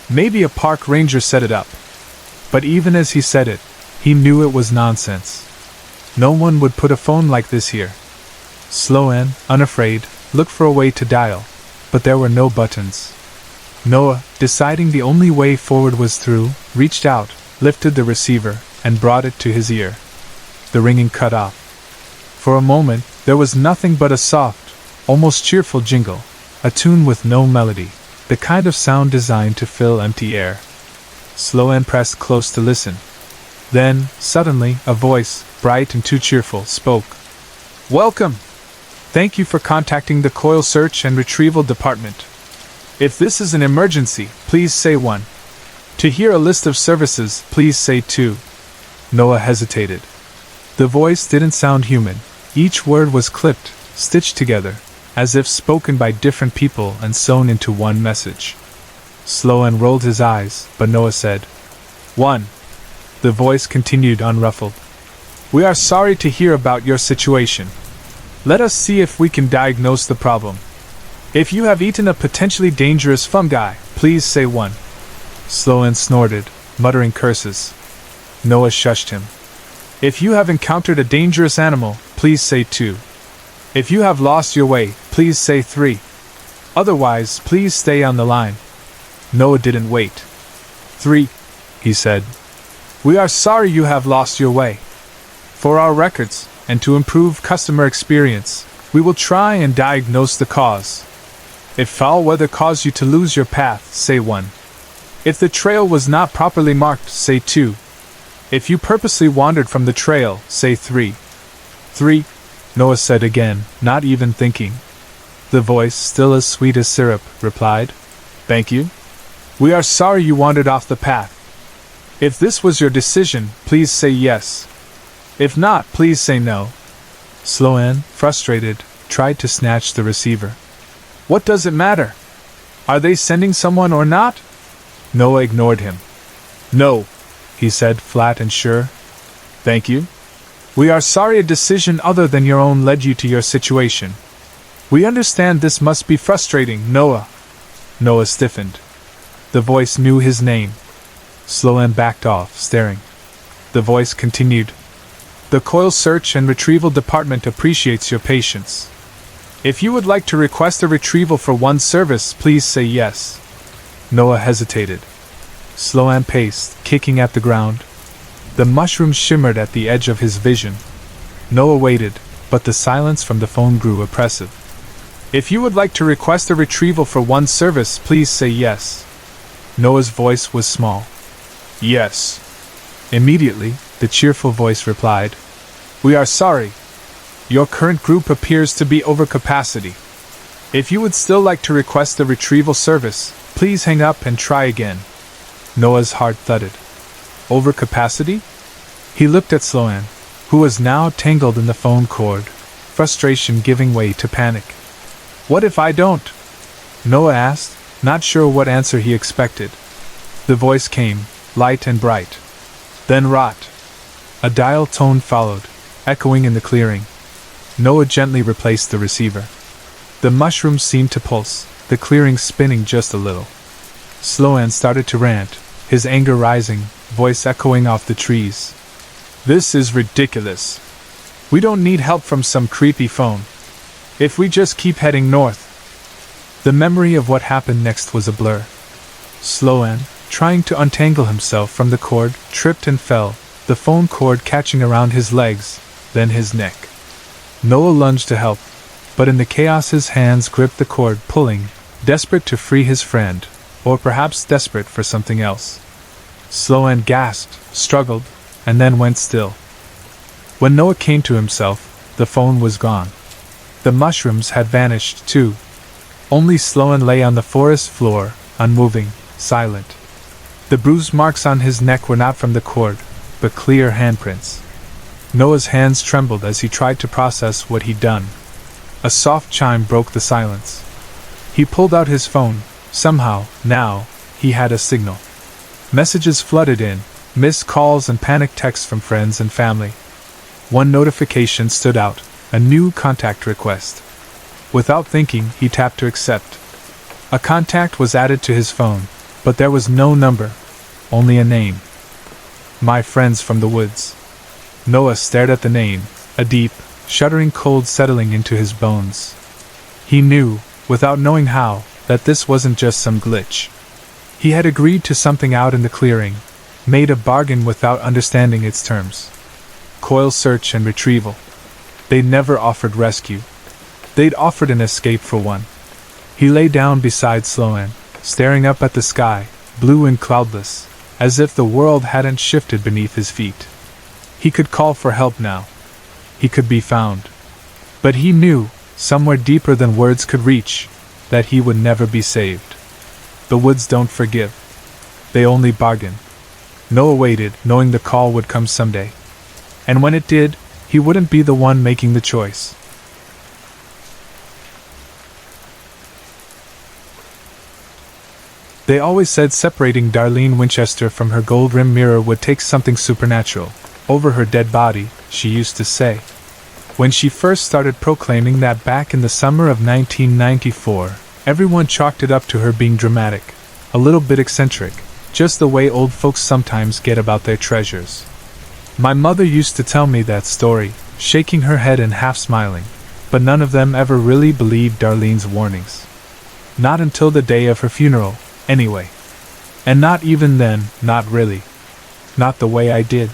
Maybe a park ranger set it up." But even as he said it, he knew it was nonsense. No one would put a phone like this here. Sloan, unafraid, looked for a way to dial, but there were no buttons. Noah, deciding the only way forward was through, reached out, lifted the receiver, and brought it to his ear. The ringing cut off. For a moment, there was nothing but a soft, almost cheerful jingle, a tune with no melody, the kind of sound designed to fill empty air. Sloan pressed close to listen. Then, suddenly, a voice, bright and too cheerful, spoke. "Welcome! Thank you for contacting the Coil Search and Retrieval Department. If this is an emergency, please say 1. To hear a list of services, please say 2. Noah hesitated. The voice didn't sound human. Each word was clipped, stitched together, as if spoken by different people and sewn into one message. Sloan rolled his eyes, but Noah said, 1. The voice continued unruffled. We are sorry to hear about your situation. Let us see if we can diagnose the problem. If you have eaten a potentially dangerous fungi, please say 1. Sloan snorted, muttering curses. Noah shushed him. If you have encountered a dangerous animal, please say 2. If you have lost your way, please say 3. Otherwise, please stay on the line. Noah didn't wait. 3, he said. We are sorry you have lost your way. For our records, and to improve customer experience, we will try and diagnose the cause. If foul weather caused you to lose your path, say 1. If the trail was not properly marked, say 2. If you purposely wandered from the trail, say 3. 3, Noah said again, not even thinking. The voice, still as sweet as syrup, replied, Thank you. We are sorry you wandered off the path. If this was your decision, please say yes. If not, please say no. Sloan, frustrated, tried to snatch the receiver. What does it matter? Are they sending someone or not? Noah ignored him. No, he said, flat and sure. Thank you. We are sorry a decision other than your own led you to your situation. We understand this must be frustrating, Noah. Noah stiffened. The voice knew his name. Sloan backed off, staring. The voice continued. The Coil Search and Retrieval Department appreciates your patience. If you would like to request a retrieval for one service, please say yes. Noah hesitated. Sloan paced, kicking at the ground. The mushrooms shimmered at the edge of his vision. Noah waited, but the silence from the phone grew oppressive. If you would like to request a retrieval for one service, please say yes. Noah's voice was small. Yes. Immediately, the cheerful voice replied, We are sorry. Your current group appears to be over capacity. If you would still like to request a retrieval service, please hang up and try again. Noah's heart thudded. Over capacity? He looked at Sloan, who was now tangled in the phone cord, frustration giving way to panic. What if I don't? Noah asked, not sure what answer he expected. The voice came, light and bright. Then rot. A dial tone followed, echoing in the clearing. Noah gently replaced the receiver. The mushrooms seemed to pulse, the clearing spinning just a little. Sloan started to rant, his anger rising, voice echoing off the trees. This is ridiculous. We don't need help from some creepy phone. If we just keep heading north. The memory of what happened next was a blur. Sloan, trying to untangle himself from the cord, tripped and fell, the phone cord catching around his legs, then his neck. Noah lunged to help, but in the chaos his hands gripped the cord, pulling, desperate to free his friend, or perhaps desperate for something else. Sloan gasped, struggled, and then went still. When Noah came to himself, the phone was gone. The mushrooms had vanished too. Only Sloan lay on the forest floor, unmoving, silent. The bruise marks on his neck were not from the cord, but clear handprints. Noah's hands trembled as he tried to process what he'd done. A soft chime broke the silence. He pulled out his phone. Somehow, now, he had a signal. Messages flooded in, missed calls and panicked texts from friends and family. One notification stood out, a new contact request. Without thinking, he tapped to accept. A contact was added to his phone, but there was no number, only a name. My friends from the woods. Noah stared at the name, a deep, shuddering cold settling into his bones. He knew, without knowing how, that this wasn't just some glitch. He had agreed to something out in the clearing, made a bargain without understanding its terms. Coil search and retrieval. They'd never offered rescue. They'd offered an escape for one. He lay down beside Sloan, staring up at the sky, blue and cloudless, as if the world hadn't shifted beneath his feet. He could call for help now. He could be found. But he knew, somewhere deeper than words could reach, that he would never be saved. The woods don't forgive. They only bargain. Noah waited, knowing the call would come someday. And when it did, he wouldn't be the one making the choice. They always said separating Darlene Winchester from her gold-rimmed mirror would take something supernatural. Over her dead body, she used to say. When she first started proclaiming that back in the summer of 1994, everyone chalked it up to her being dramatic, a little bit eccentric, just the way old folks sometimes get about their treasures. My mother used to tell me that story, shaking her head and half smiling, but none of them ever really believed Darlene's warnings. Not until the day of her funeral, anyway. And not even then, not really. Not the way I did.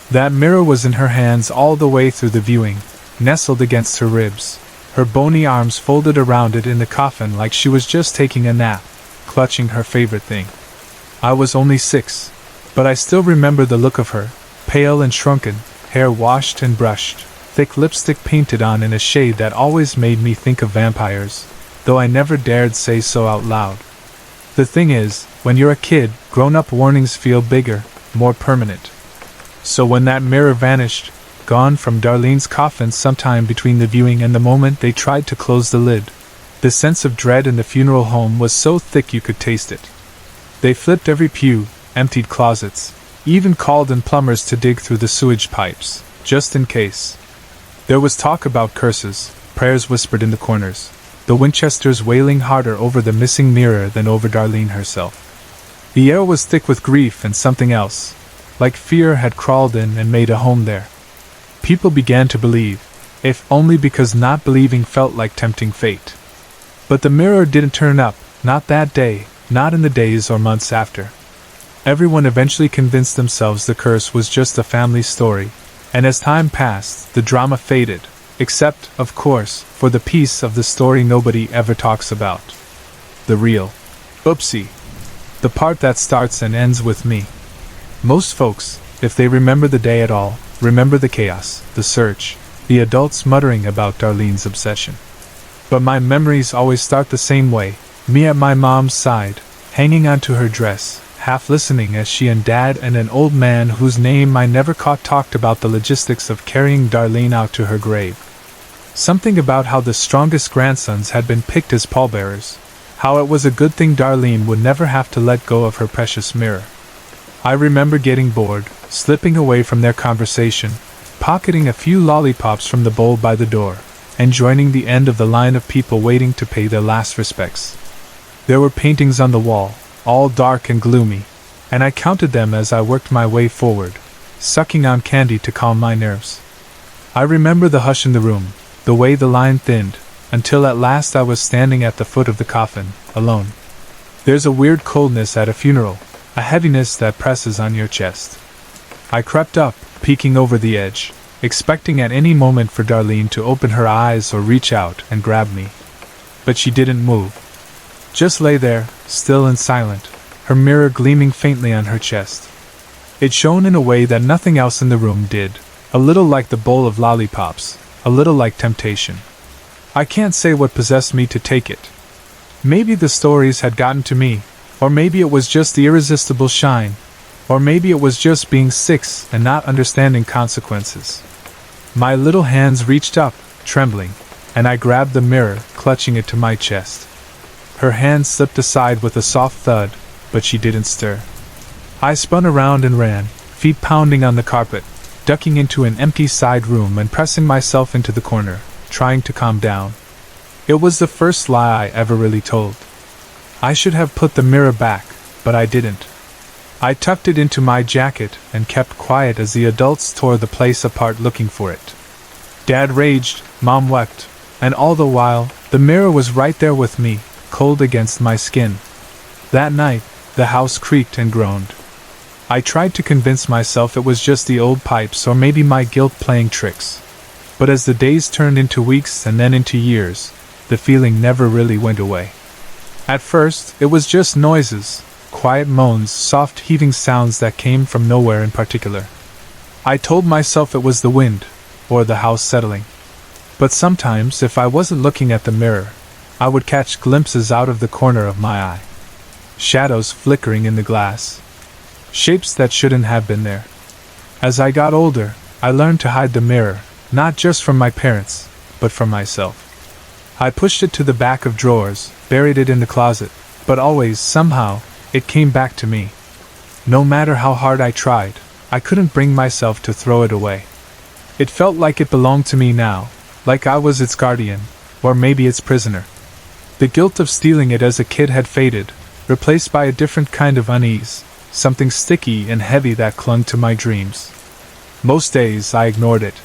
That mirror was in her hands all the way through the viewing, nestled against her ribs, her bony arms folded around it in the coffin like she was just taking a nap, clutching her favorite thing. I was only 6, but I still remember the look of her, pale and shrunken, hair washed and brushed, thick lipstick painted on in a shade that always made me think of vampires, though I never dared say so out loud. The thing is, when you're a kid, grown-up warnings feel bigger, more permanent. So when that mirror vanished, gone from Darlene's coffin sometime between the viewing and the moment they tried to close the lid, the sense of dread in the funeral home was so thick you could taste it. They flipped every pew, emptied closets, even called in plumbers to dig through the sewage pipes, just in case. There was talk about curses, prayers whispered in the corners, the Winchesters wailing harder over the missing mirror than over Darlene herself. The air was thick with grief and something else, like fear had crawled in and made a home there. People began to believe, if only because not believing felt like tempting fate. But the mirror didn't turn up, not that day, not in the days or months after. Everyone eventually convinced themselves the curse was just a family story, and as time passed, the drama faded, except, of course, for the piece of the story nobody ever talks about. The real oopsie. The part that starts and ends with me. Most folks, if they remember the day at all, remember the chaos, the search, the adults muttering about Darlene's obsession. But my memories always start the same way, me at my mom's side, hanging onto her dress, half listening as she and Dad and an old man whose name I never caught talked about the logistics of carrying Darlene out to her grave. Something about how the strongest grandsons had been picked as pallbearers, how it was a good thing Darlene would never have to let go of her precious mirror. I remember getting bored, slipping away from their conversation, pocketing a few lollipops from the bowl by the door, and joining the end of the line of people waiting to pay their last respects. There were paintings on the wall, all dark and gloomy, and I counted them as I worked my way forward, sucking on candy to calm my nerves. I remember the hush in the room, the way the line thinned, until at last I was standing at the foot of the coffin, alone. There's a weird coldness at a funeral, a heaviness that presses on your chest. I crept up, peeking over the edge, expecting at any moment for Darlene to open her eyes or reach out and grab me. But she didn't move. Just lay there, still and silent, her mirror gleaming faintly on her chest. It shone in a way that nothing else in the room did, a little like the bowl of lollipops, a little like temptation. I can't say what possessed me to take it. Maybe the stories had gotten to me, or maybe it was just the irresistible shine, or maybe it was just being 6 and not understanding consequences. My little hands reached up, trembling, and I grabbed the mirror, clutching it to my chest. Her hand slipped aside with a soft thud, but she didn't stir. I spun around and ran, feet pounding on the carpet, ducking into an empty side room and pressing myself into the corner, trying to calm down. It was the first lie I ever really told. I should have put the mirror back, but I didn't. I tucked it into my jacket and kept quiet as the adults tore the place apart looking for it. Dad raged, Mom wept, and all the while, the mirror was right there with me, cold against my skin. That night, the house creaked and groaned. I tried to convince myself it was just the old pipes or maybe my guilt playing tricks. But as the days turned into weeks and then into years, the feeling never really went away. At first, it was just noises, quiet moans, soft heaving sounds that came from nowhere in particular. I told myself it was the wind, or the house settling. But sometimes, if I wasn't looking at the mirror, I would catch glimpses out of the corner of my eye. Shadows flickering in the glass. Shapes that shouldn't have been there. As I got older, I learned to hide the mirror, not just from my parents, but from myself. I pushed it to the back of drawers, buried it in the closet, but always, somehow, it came back to me. No matter how hard I tried, I couldn't bring myself to throw it away. It felt like it belonged to me now, like I was its guardian, or maybe its prisoner. The guilt of stealing it as a kid had faded, replaced by a different kind of unease, something sticky and heavy that clung to my dreams. Most days I ignored it.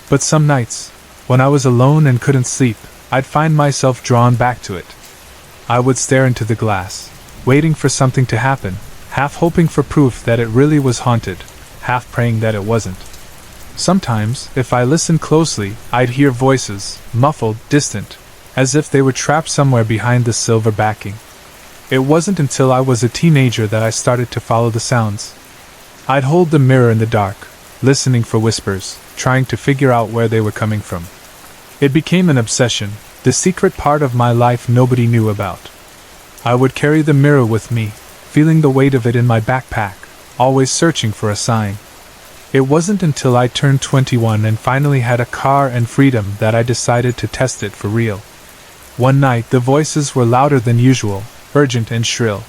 But some nights, when I was alone and couldn't sleep, I'd find myself drawn back to it. I would stare into the glass, waiting for something to happen, half hoping for proof that it really was haunted, half praying that it wasn't. Sometimes, if I listened closely, I'd hear voices, muffled, distant, as if they were trapped somewhere behind the silver backing. It wasn't until I was a teenager that I started to follow the sounds. I'd hold the mirror in the dark, listening for whispers, trying to figure out where they were coming from. It became an obsession, the secret part of my life nobody knew about. I would carry the mirror with me, feeling the weight of it in my backpack, always searching for a sign. It wasn't until I turned 21 and finally had a car and freedom that I decided to test it for real. One night the voices were louder than usual, urgent and shrill.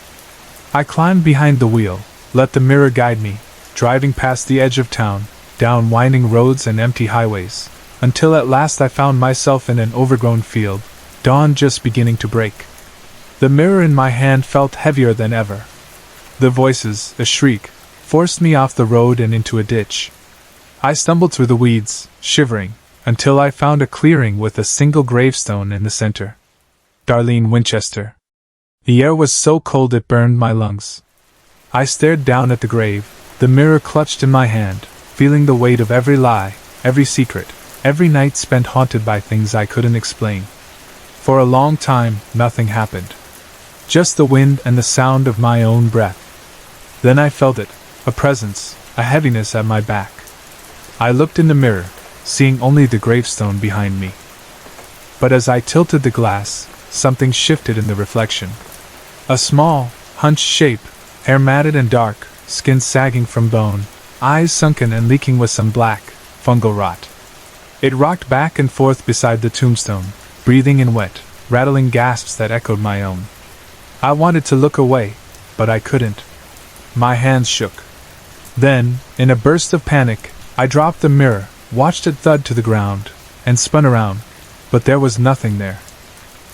I climbed behind the wheel, let the mirror guide me, driving past the edge of town, down winding roads and empty highways, until at last I found myself in an overgrown field, dawn just beginning to break. The mirror in my hand felt heavier than ever. The voices, a shriek, forced me off the road and into a ditch. I stumbled through the weeds, shivering, until I found a clearing with a single gravestone in the center. Darlene Winchester. The air was so cold it burned my lungs. I stared down at the grave, the mirror clutched in my hand, feeling the weight of every lie, every secret, every night spent haunted by things I couldn't explain. For a long time, nothing happened. Just the wind and the sound of my own breath. Then I felt it, a presence, a heaviness at my back. I looked in the mirror, seeing only the gravestone behind me. But as I tilted the glass, something shifted in the reflection. A small, hunched shape, hair matted and dark, skin sagging from bone, eyes sunken and leaking with some black, fungal rot. It rocked back and forth beside the tombstone, breathing in wet, rattling gasps that echoed my own. I wanted to look away, but I couldn't. My hands shook. Then, in a burst of panic, I dropped the mirror, watched it thud to the ground, and spun around, but there was nothing there.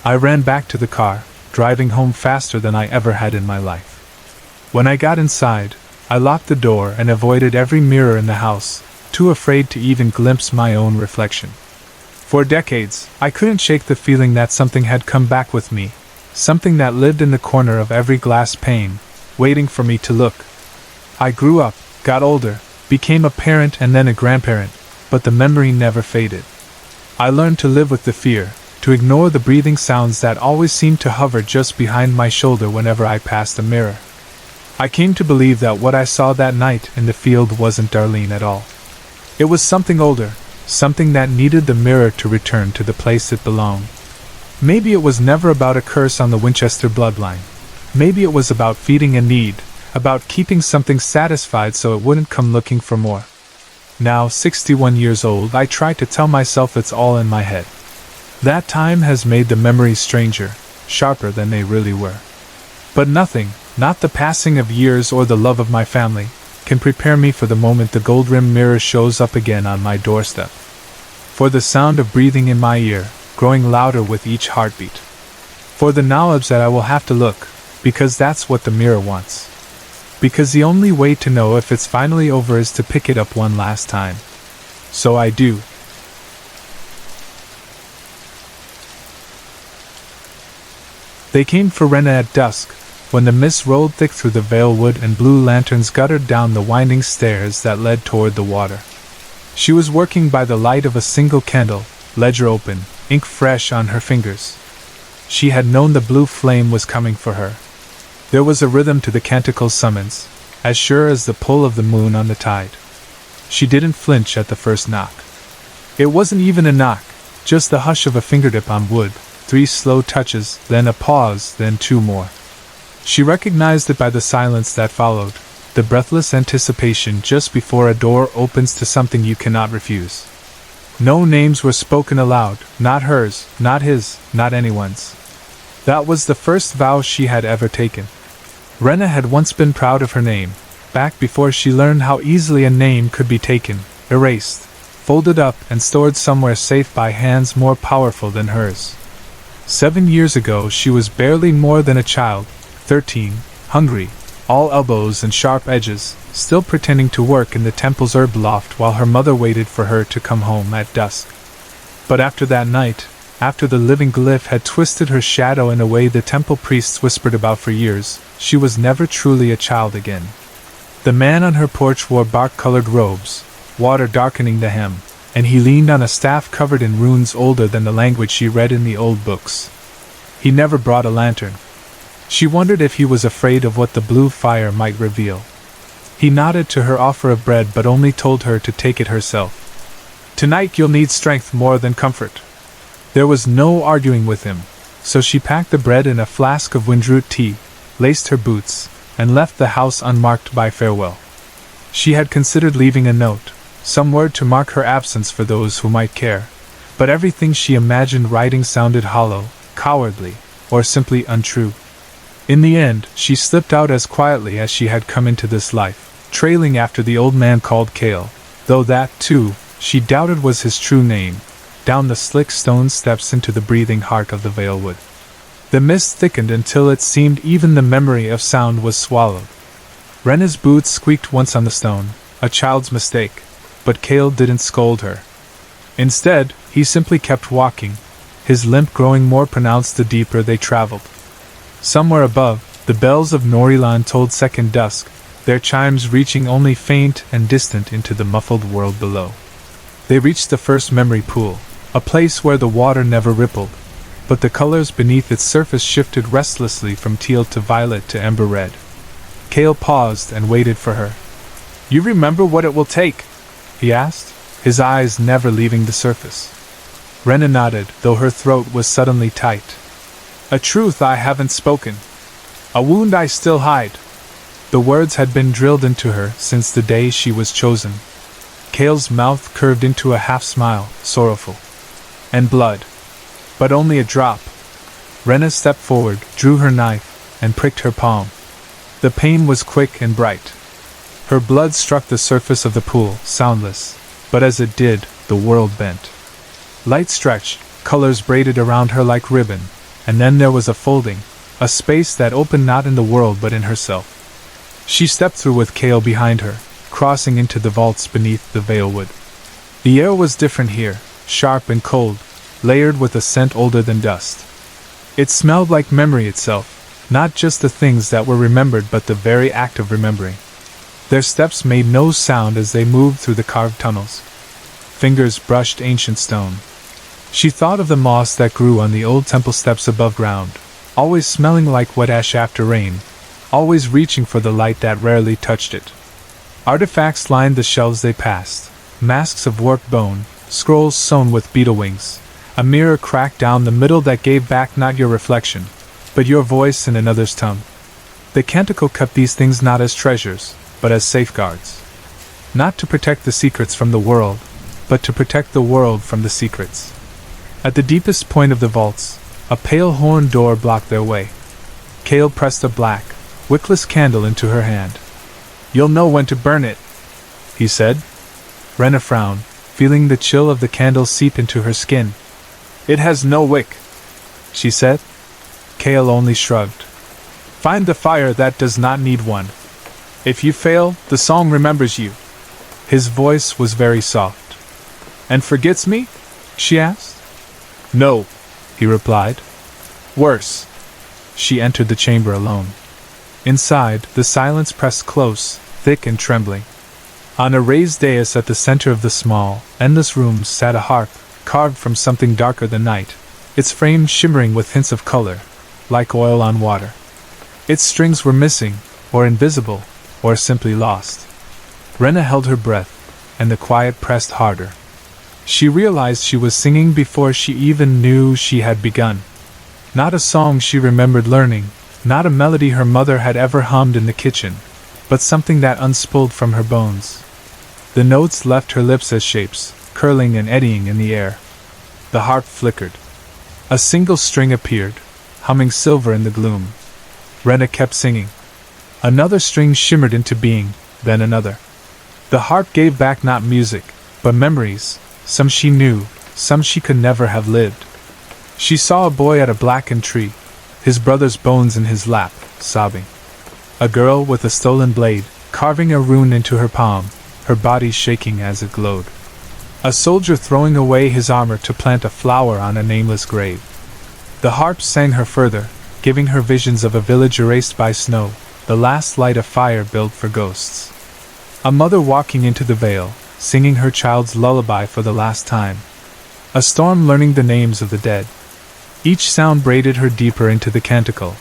I ran back to the car, driving home faster than I ever had in my life. When I got inside, I locked the door and avoided every mirror in the house, too afraid to even glimpse my own reflection. For decades, I couldn't shake the feeling that something had come back with me, something that lived in the corner of every glass pane, waiting for me to look. I grew up, got older, became a parent and then a grandparent, but the memory never faded. I learned to live with the fear, to ignore the breathing sounds that always seemed to hover just behind my shoulder whenever I passed a mirror. I came to believe that what I saw that night in the field wasn't Darlene at all. It was something older, something that needed the mirror to return to the place it belonged. Maybe it was never about a curse on the Winchester bloodline. Maybe it was about feeding a need, about keeping something satisfied so it wouldn't come looking for more. Now, 61 years old, I try to tell myself it's all in my head. That time has made the memories stranger, sharper than they really were. But nothing, not the passing of years or the love of my family, can prepare me for the moment the gold-rimmed mirror shows up again on my doorstep. For the sound of breathing in my ear, growing louder with each heartbeat. For the knowledge that I will have to look, because that's what the mirror wants. Because the only way to know if it's finally over is to pick it up one last time. So I do. They came for Rena at dusk, when the mist rolled thick through the vale wood and blue lanterns guttered down the winding stairs that led toward the water. She was working by the light of a single candle, ledger open, ink fresh on her fingers. She had known the blue flame was coming for her. There was a rhythm to the canticle's summons, as sure as the pull of the moon on the tide. She didn't flinch at the first knock. It wasn't even a knock, just the hush of a fingertip on wood, 3 slow touches, then a pause, then 2 more. She recognized it by the silence that followed, the breathless anticipation just before a door opens to something you cannot refuse. No names were spoken aloud, not hers, not his, not anyone's. That was the first vow she had ever taken. Rena had once been proud of her name, back before she learned how easily a name could be taken, erased, folded up and stored somewhere safe by hands more powerful than hers. 7 years ago she was barely more than a child, 13, hungry, all elbows and sharp edges, still pretending to work in the temple's herb loft while her mother waited for her to come home at dusk. But after that night, after the living glyph had twisted her shadow in a way the temple priests whispered about for years, she was never truly a child again. The man on her porch wore bark-colored robes, water darkening the hem, and he leaned on a staff covered in runes older than the language she read in the old books. He never brought a lantern. She wondered if he was afraid of what the blue fire might reveal. He nodded to her offer of bread but only told her to take it herself. "Tonight you'll need strength more than comfort." There was no arguing with him, so she packed the bread in a flask of windroot tea, laced her boots, and left the house unmarked by farewell. She had considered leaving a note, some word to mark her absence for those who might care, but everything she imagined writing sounded hollow, cowardly, or simply untrue. In the end, she slipped out as quietly as she had come into this life, trailing after the old man called Cale, though that, too, she doubted was his true name, down the slick stone steps into the breathing heart of the Vale Wood. The mist thickened until it seemed even the memory of sound was swallowed. Rena's boots squeaked once on the stone, a child's mistake, but Cale didn't scold her. Instead, he simply kept walking, his limp growing more pronounced the deeper they traveled. Somewhere above, the bells of Norilan tolled second dusk, their chimes reaching only faint and distant into the muffled world below. They reached the first memory pool, a place where the water never rippled, but the colors beneath its surface shifted restlessly from teal to violet to ember red. Cale paused and waited for her. "You remember what it will take?" he asked, his eyes never leaving the surface. Rena nodded, though her throat was suddenly tight. "A truth I haven't spoken. A wound I still hide." The words had been drilled into her since the day she was chosen. Cale's mouth curved into a half-smile, sorrowful. "And blood. But only a drop." Rena stepped forward, drew her knife, and pricked her palm. The pain was quick and bright. Her blood struck the surface of the pool, soundless, but as it did, the world bent. Light stretched, colors braided around her like ribbon, and then there was a folding, a space that opened not in the world but in herself. She stepped through with Cale behind her, crossing into the vaults beneath the Vale Wood. The air was different here, sharp and cold, layered with a scent older than dust. It smelled like memory itself, not just the things that were remembered but the very act of remembering. Their steps made no sound as they moved through the carved tunnels. Fingers brushed ancient stone. She thought of the moss that grew on the old temple steps above ground, always smelling like wet ash after rain, always reaching for the light that rarely touched it. Artifacts lined the shelves they passed, masks of warped bone, scrolls sewn with beetle wings, a mirror cracked down the middle that gave back not your reflection, but your voice in another's tongue. The canticle kept these things not as treasures, but as safeguards. Not to protect the secrets from the world, but to protect the world from the secrets. At the deepest point of the vaults, a pale horn door blocked their way. Cale pressed a black, wickless candle into her hand. "You'll know when to burn it," he said. Rena frowned, feeling the chill of the candle seep into her skin. "It has no wick," she said. Cale only shrugged. "Find the fire that does not need one. If you fail, the song remembers you." His voice was very soft. "And forgets me?" she asked. "No," he replied. "Worse." She entered the chamber alone. Inside, the silence pressed close, thick and trembling. On a raised dais at the center of the small, endless room sat a harp, carved from something darker than night, its frame shimmering with hints of color, like oil on water. Its strings were missing, or invisible, or simply lost. Rena held her breath, and the quiet pressed harder. She realized she was singing before she even knew she had begun. Not a song she remembered learning, not a melody her mother had ever hummed in the kitchen, but something that unspooled from her bones. The notes left her lips as shapes, curling and eddying in the air. The harp flickered. A single string appeared, humming silver in the gloom. Rena kept singing. Another string shimmered into being, then another. The harp gave back not music, but memories, some she knew, some she could never have lived. She saw a boy at a blackened tree, his brother's bones in his lap, sobbing. A girl with a stolen blade, carving a rune into her palm, her body shaking as it glowed. A soldier throwing away his armor to plant a flower on a nameless grave. The harp sang her further, giving her visions of a village erased by snow, the last light of fire built for ghosts. A mother walking into the vale, singing her child's lullaby for the last time. A storm learning the names of the dead. Each sound braided her deeper into the canticle,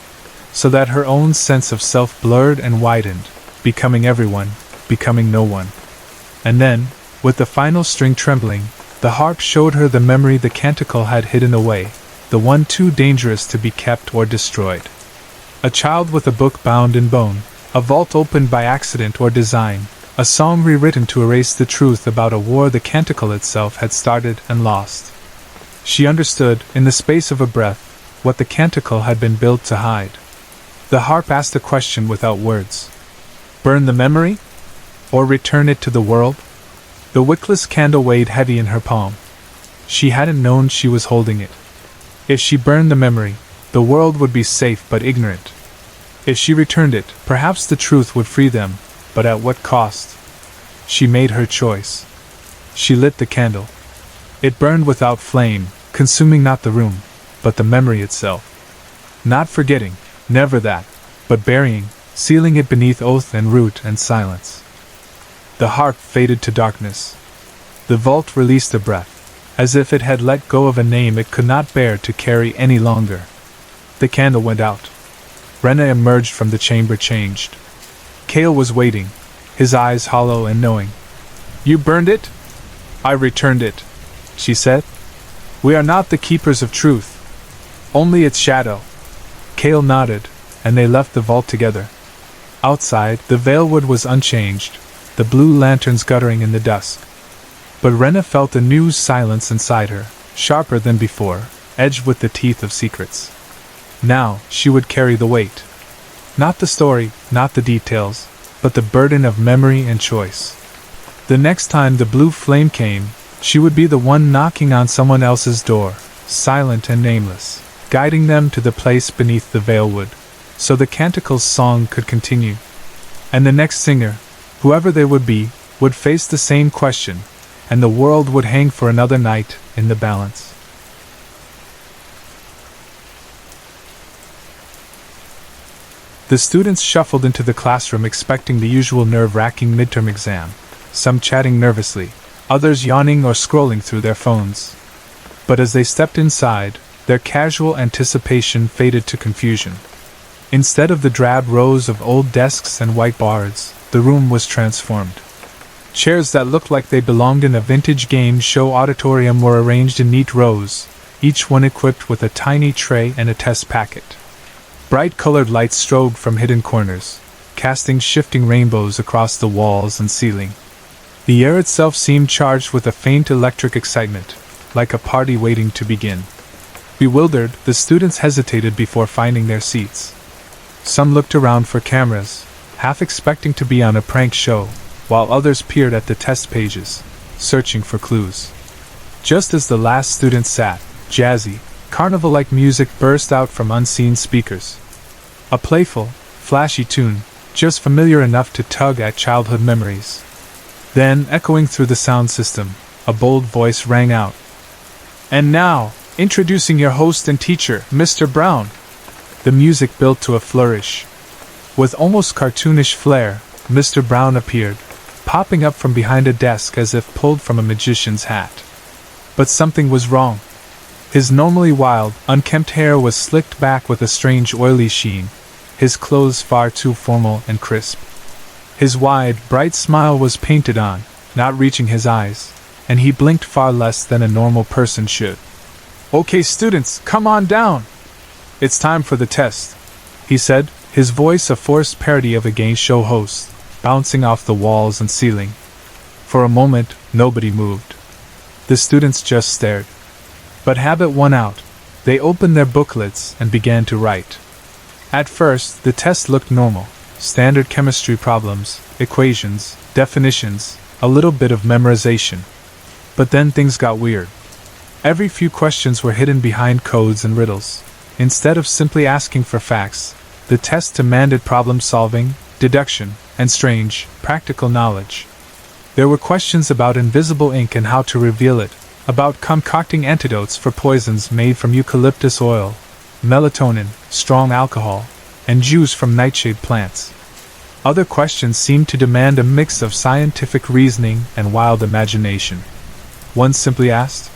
so that her own sense of self blurred and widened, becoming everyone, becoming no one. And then, with the final string trembling, the harp showed her the memory the canticle had hidden away, the one too dangerous to be kept or destroyed. A child with a book bound in bone, a vault opened by accident or design, a song rewritten to erase the truth about a war the canticle itself had started and lost. She understood, in the space of a breath, what the canticle had been built to hide. The harp asked a question without words. Burn the memory? Or return it to the world? The wickless candle weighed heavy in her palm. She hadn't known she was holding it. If she burned the memory, the world would be safe but ignorant. If she returned it, perhaps the truth would free them, but at what cost? She made her choice. She lit the candle. It burned without flame, consuming not the room, but the memory itself. Not forgetting, never that, but burying, sealing it beneath oath and root and silence. The harp faded to darkness. The vault released a breath, as if it had let go of a name it could not bear to carry any longer. The candle went out. Rena emerged from the chamber changed. Cale was waiting, his eyes hollow and knowing. You burned it? I returned it, she said. We are not the keepers of truth, only its shadow. Cale nodded, and they left the vault together. Outside, the Valewood was unchanged, the blue lanterns guttering in the dusk. But Rena felt a new silence inside her, sharper than before, edged with the teeth of secrets. Now, she would carry the weight. Not the story, not the details, but the burden of memory and choice. The next time the blue flame came, she would be the one knocking on someone else's door, silent and nameless, guiding them to the place beneath the Valewood, so the canticle's song could continue. And the next singer, whoever they would be, would face the same question, and the world would hang for another night in the balance. The students shuffled into the classroom expecting the usual nerve-wracking midterm exam, some chatting nervously, others yawning or scrolling through their phones. But as they stepped inside, their casual anticipation faded to confusion. Instead of the drab rows of old desks and whiteboards, the room was transformed. Chairs that looked like they belonged in a vintage game show auditorium were arranged in neat rows, each one equipped with a tiny tray and a test packet. Bright colored lights strobed from hidden corners, casting shifting rainbows across the walls and ceiling. The air itself seemed charged with a faint electric excitement, like a party waiting to begin. Bewildered, the students hesitated before finding their seats. Some looked around for cameras, half expecting to be on a prank show, while others peered at the test pages, searching for clues. Just as the last student sat, jazzy, carnival-like music burst out from unseen speakers. A playful, flashy tune, just familiar enough to tug at childhood memories. Then, echoing through the sound system, a bold voice rang out. And now, introducing your host and teacher, Mr. Brown. The music built to a flourish. With almost cartoonish flair, Mr. Brown appeared, popping up from behind a desk as if pulled from a magician's hat. But something was wrong. His normally wild, unkempt hair was slicked back with a strange oily sheen, his clothes far too formal and crisp. His wide, bright smile was painted on, not reaching his eyes, and he blinked far less than a normal person should. Okay, students, come on down! It's time for the test, he said, his voice a forced parody of a game show host, bouncing off the walls and ceiling. For a moment, nobody moved. The students just stared. But habit won out. They opened their booklets and began to write. At first, the test looked normal. Standard chemistry problems, equations, definitions, a little bit of memorization. But then things got weird. Every few questions were hidden behind codes and riddles. Instead of simply asking for facts, the test demanded problem-solving, deduction, and strange, practical knowledge. There were questions about invisible ink and how to reveal it, about concocting antidotes for poisons made from eucalyptus oil, melatonin, strong alcohol, and juice from nightshade plants. Other questions seemed to demand a mix of scientific reasoning and wild imagination. One simply asked,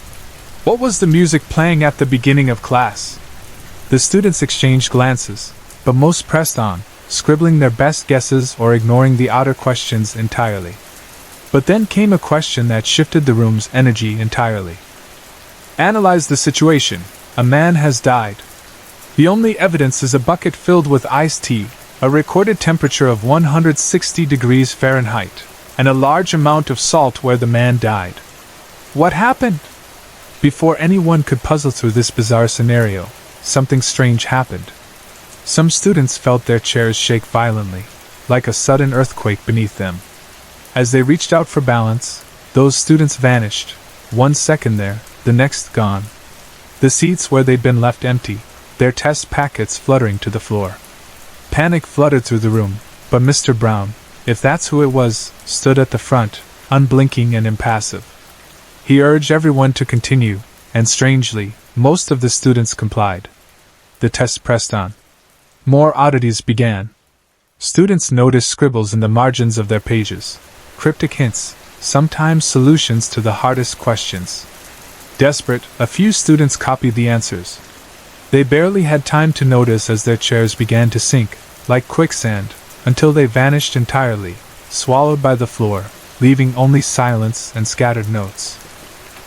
"What was the music playing at the beginning of class?" The students exchanged glances, but most pressed on, scribbling their best guesses or ignoring the outer questions entirely. But then came a question that shifted the room's energy entirely. Analyze the situation. A man has died. The only evidence is a bucket filled with iced tea, a recorded temperature of 160 degrees Fahrenheit, and a large amount of salt where the man died. What happened? Before anyone could puzzle through this bizarre scenario, something strange happened. Some students felt their chairs shake violently, like a sudden earthquake beneath them. As they reached out for balance, those students vanished, 1 second there, the next gone. The seats where they'd been left empty, their test packets fluttering to the floor. Panic fluttered through the room, but Mr. Brown, if that's who it was, stood at the front, unblinking and impassive. He urged everyone to continue, and strangely, most of the students complied. The test pressed on. More oddities began. Students noticed scribbles in the margins of their pages, cryptic hints, sometimes solutions to the hardest questions. Desperate, a few students copied the answers. They barely had time to notice as their chairs began to sink, like quicksand, until they vanished entirely, swallowed by the floor, leaving only silence and scattered notes.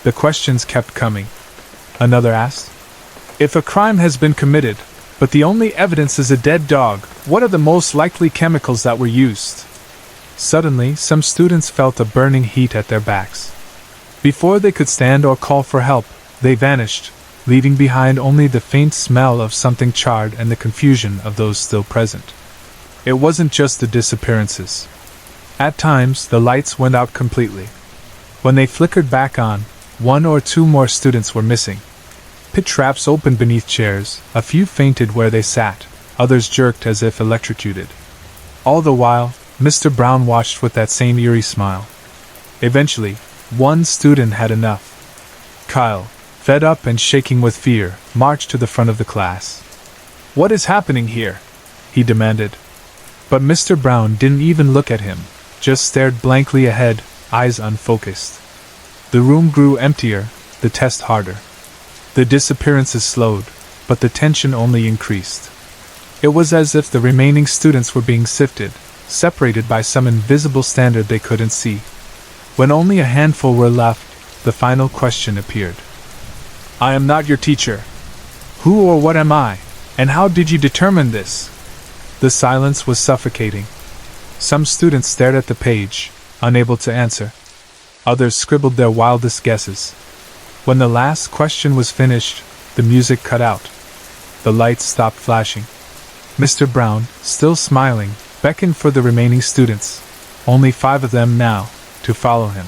The questions kept coming. Another asked, "If a crime has been committed, but the only evidence is a dead dog, what are the most likely chemicals that were used?" Suddenly, some students felt a burning heat at their backs. Before they could stand or call for help, they vanished, leaving behind only the faint smell of something charred and the confusion of those still present. It wasn't just the disappearances. At times, the lights went out completely. When they flickered back on, 1 or 2 more students were missing. Pit traps opened beneath chairs, a few fainted where they sat, others jerked as if electrocuted. All the while, Mr. Brown watched with that same eerie smile. Eventually, one student had enough. Kyle, fed up and shaking with fear, marched to the front of the class. "What is happening here?" he demanded. But Mr. Brown didn't even look at him, just stared blankly ahead, eyes unfocused. The room grew emptier, the test harder. The disappearances slowed, but the tension only increased. It was as if the remaining students were being sifted, separated by some invisible standard they couldn't see. When only a handful were left, the final question appeared. "I am not your teacher. Who or what am I, and how did you determine this?" The silence was suffocating. Some students stared at the page, unable to answer. Others scribbled their wildest guesses. When the last question was finished, the music cut out. The lights stopped flashing. Mr. Brown, still smiling, beckoned for the remaining students, only 5 of them now, to follow him.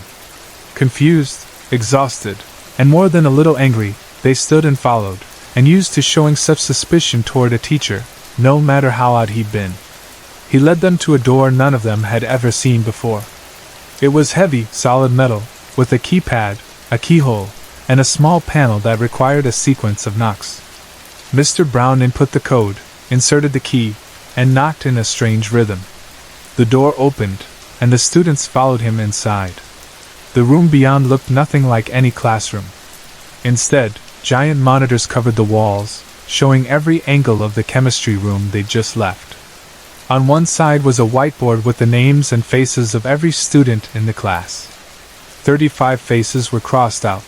Confused, exhausted, and more than a little angry, they stood and followed, and used to showing such suspicion toward a teacher, no matter how odd he'd been. He led them to a door none of them had ever seen before. It was heavy, solid metal, with a keypad, a keyhole, and a small panel that required a sequence of knocks. Mr. Brown input the code, inserted the key, and knocked in a strange rhythm. The door opened, and the students followed him inside. The room beyond looked nothing like any classroom. Instead, giant monitors covered the walls, showing every angle of the chemistry room they'd just left. On one side was a whiteboard with the names and faces of every student in the class. 35 faces were crossed out.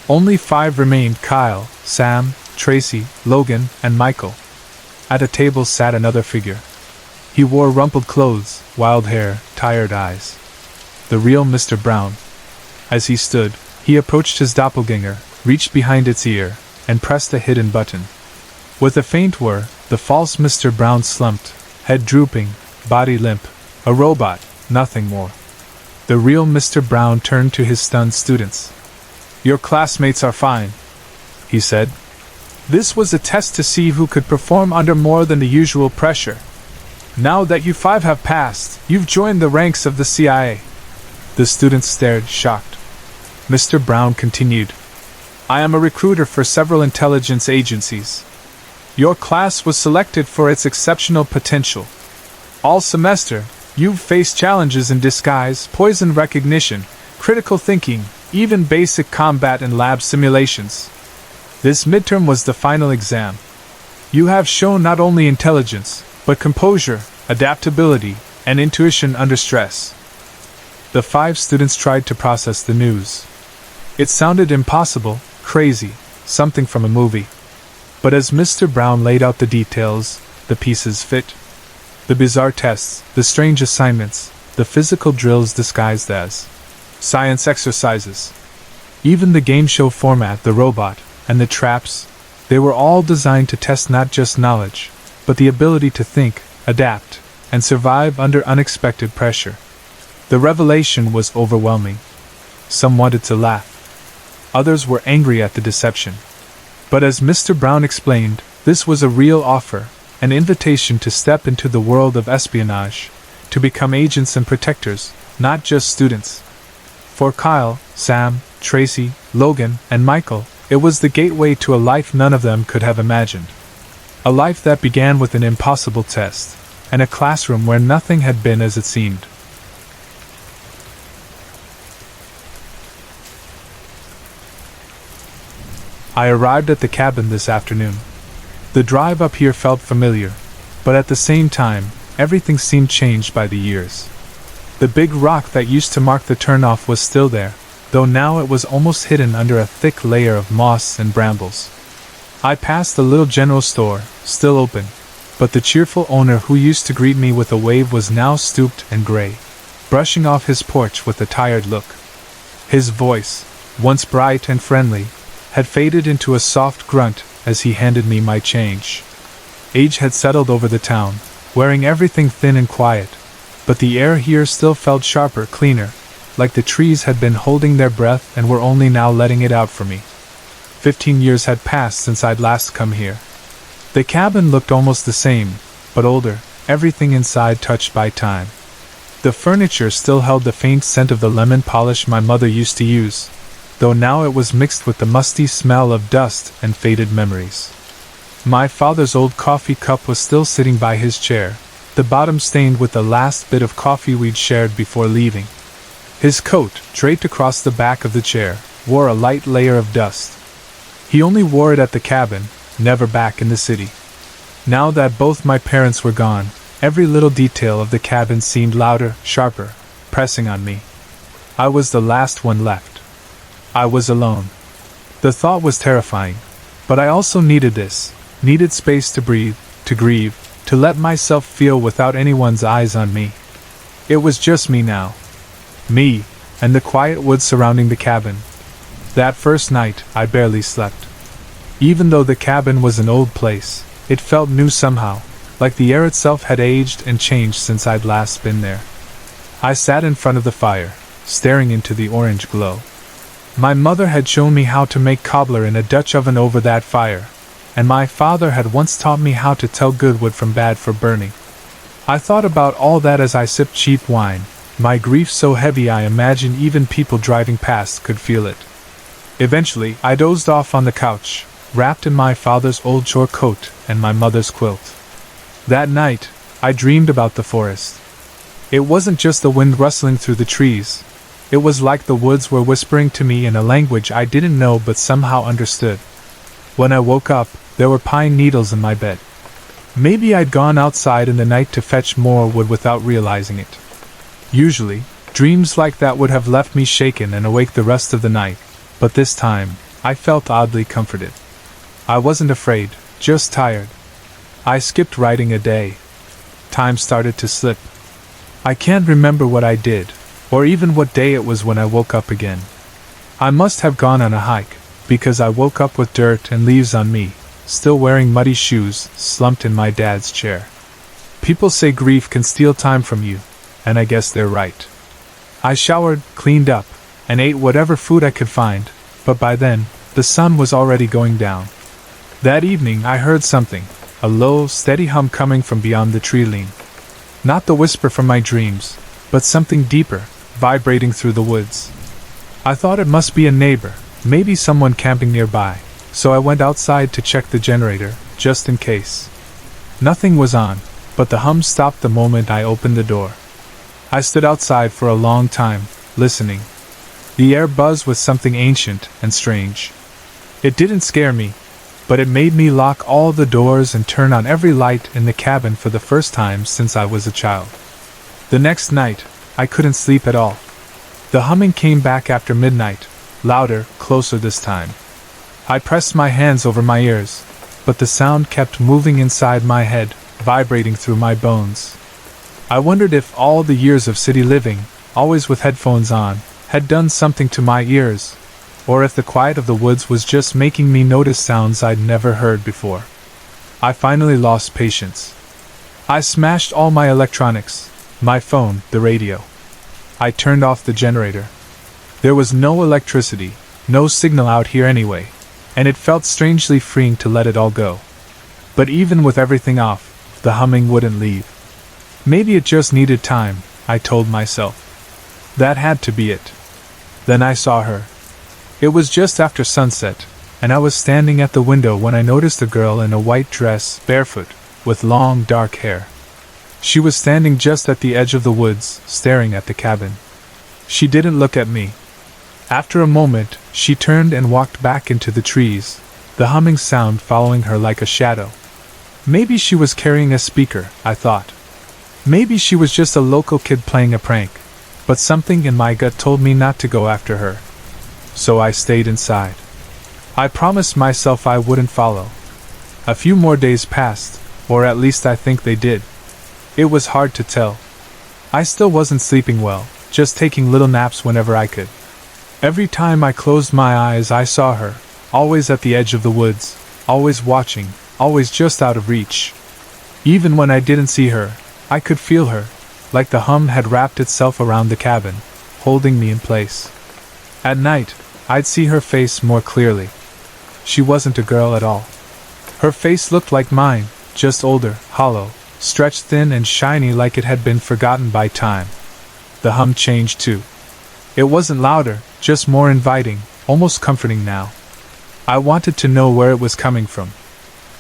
Only 5 remained: Kyle, Sam, Tracy, Logan, and Michael. At a table sat another figure. He wore rumpled clothes, wild hair, tired eyes. The real Mr. Brown. As he stood, he approached his doppelganger, reached behind its ear, and pressed a hidden button. With a faint whir, the false Mr. Brown slumped, head drooping, body limp. A robot, nothing more. The real Mr. Brown turned to his stunned students. "Your classmates are fine," he said. "This was a test to see who could perform under more than the usual pressure. Now that you 5 have passed, you've joined the ranks of the CIA." The students stared, shocked. Mr. Brown continued, "I am a recruiter for several intelligence agencies. Your class was selected for its exceptional potential. All semester, you've faced challenges in disguise, poison recognition, critical thinking, even basic combat and lab simulations. This midterm was the final exam. You have shown not only intelligence, but composure, adaptability, and intuition under stress. The 5 students tried to process the news. It sounded impossible, crazy, something from a movie. But as Mr. Brown laid out the details, the pieces fit. The bizarre tests, the strange assignments, the physical drills disguised as science exercises. Even the game show format, the robot, and the traps, they were all designed to test not just knowledge, but the ability to think, adapt, and survive under unexpected pressure. The revelation was overwhelming. Some wanted to laugh. Others were angry at the deception. But as Mr. Brown explained, this was a real offer, an invitation to step into the world of espionage, to become agents and protectors, not just students. For Kyle, Sam, Tracy, Logan, and Michael, it was the gateway to a life none of them could have imagined. A life that began with an impossible test, and a classroom where nothing had been as it seemed. I arrived at the cabin this afternoon. The drive up here felt familiar, but at the same time, everything seemed changed by the years. The big rock that used to mark the turnoff was still there, though now it was almost hidden under a thick layer of moss and brambles. I passed the little general store, still open, but the cheerful owner who used to greet me with a wave was now stooped and gray, brushing off his porch with a tired look. His voice, once bright and friendly, had faded into a soft grunt as he handed me my change. Age had settled over the town, wearing everything thin and quiet, but the air here still felt sharper, cleaner, like the trees had been holding their breath and were only now letting it out for me. 15 years had passed since I'd last come here. The cabin looked almost the same, but older, everything inside touched by time. The furniture still held the faint scent of the lemon polish my mother used to use, though now it was mixed with the musty smell of dust and faded memories. My father's old coffee cup was still sitting by his chair, the bottom stained with the last bit of coffee we'd shared before leaving. His coat, draped across the back of the chair, wore a light layer of dust. He only wore it at the cabin, never back in the city. Now that both my parents were gone, every little detail of the cabin seemed louder, sharper, pressing on me. I was the last one left. I was alone. The thought was terrifying, but I also needed this, needed space to breathe, to grieve, to let myself feel without anyone's eyes on me. It was just me now. Me, and the quiet woods surrounding the cabin. That first night, I barely slept. Even though the cabin was an old place, it felt new somehow, like the air itself had aged and changed since I'd last been there. I sat in front of the fire, staring into the orange glow. My mother had shown me how to make cobbler in a Dutch oven over that fire, and my father had once taught me how to tell good wood from bad for burning. I thought about all that as I sipped cheap wine, my grief so heavy I imagined even people driving past could feel it. Eventually, I dozed off on the couch, wrapped in my father's old chore coat and my mother's quilt. That night, I dreamed about the forest. It wasn't just the wind rustling through the trees. It was like the woods were whispering to me in a language I didn't know but somehow understood. When I woke up, there were pine needles in my bed. Maybe I'd gone outside in the night to fetch more wood without realizing it. Usually, dreams like that would have left me shaken and awake the rest of the night, but this time, I felt oddly comforted. I wasn't afraid, just tired. I skipped writing a day. Time started to slip. I can't remember what I did, or even what day it was when I woke up again. I must have gone on a hike, because I woke up with dirt and leaves on me, still wearing muddy shoes, slumped in my dad's chair. People say grief can steal time from you, and I guess they're right. I showered, cleaned up, and ate whatever food I could find, but by then, the sun was already going down. That evening I heard something, a low, steady hum coming from beyond the tree line. Not the whisper from my dreams, but something deeper, vibrating through the woods. I thought it must be a neighbor, maybe someone camping nearby, so I went outside to check the generator, just in case. Nothing was on, but the hum stopped the moment I opened the door. I stood outside for a long time, listening. The air buzzed with something ancient and strange. It didn't scare me. but it made me lock all the doors and turn on every light in the cabin for the first time since I was a child. The next night, I couldn't sleep at all. The humming came back after midnight, louder, closer this time. I pressed my hands over my ears, but the sound kept moving inside my head, vibrating through my bones. I wondered if all the years of city living, always with headphones on, had done something to my ears, or if the quiet of the woods was just making me notice sounds I'd never heard before. I finally lost patience. I smashed all my electronics, my phone, the radio. I turned off the generator. There was no electricity, no signal out here anyway, and it felt strangely freeing to let it all go. But even with everything off, the humming wouldn't leave. Maybe it just needed time, I told myself. That had to be it. Then I saw her. It was just after sunset, and I was standing at the window when I noticed a girl in a white dress, barefoot, with long dark hair. She was standing just at the edge of the woods, staring at the cabin. She didn't look at me. After a moment, she turned and walked back into the trees, the humming sound following her like a shadow. Maybe she was carrying a speaker, I thought. Maybe she was just a local kid playing a prank, but something in my gut told me not to go after her. So I stayed inside. I promised myself I wouldn't follow. A few more days passed, or at least I think they did. It was hard to tell. I still wasn't sleeping well, just taking little naps whenever I could. Every time I closed my eyes I saw her, always at the edge of the woods, always watching, always just out of reach. Even when I didn't see her, I could feel her, like the hum had wrapped itself around the cabin, holding me in place. At night, I'd see her face more clearly. She wasn't a girl at all. Her face looked like mine, just older, hollow, stretched thin and shiny like it had been forgotten by time. The hum changed too. It wasn't louder, just more inviting, almost comforting now. I wanted to know where it was coming from.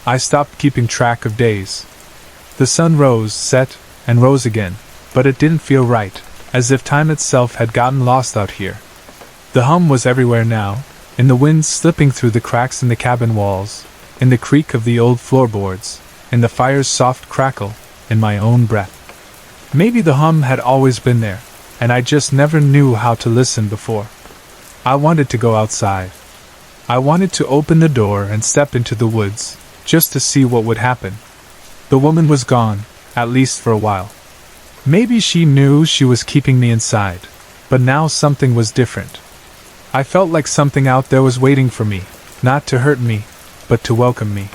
I stopped keeping track of days. The sun rose, set, and rose again, but it didn't feel right, as if time itself had gotten lost out here. The hum was everywhere now, in the wind slipping through the cracks in the cabin walls, in the creak of the old floorboards, in the fire's soft crackle, in my own breath. Maybe the hum had always been there, and I just never knew how to listen before. I wanted to go outside. I wanted to open the door and step into the woods, just to see what would happen. The woman was gone, at least for a while. Maybe she knew she was keeping me inside, but now something was different. I felt like something out there was waiting for me, not to hurt me, but to welcome me.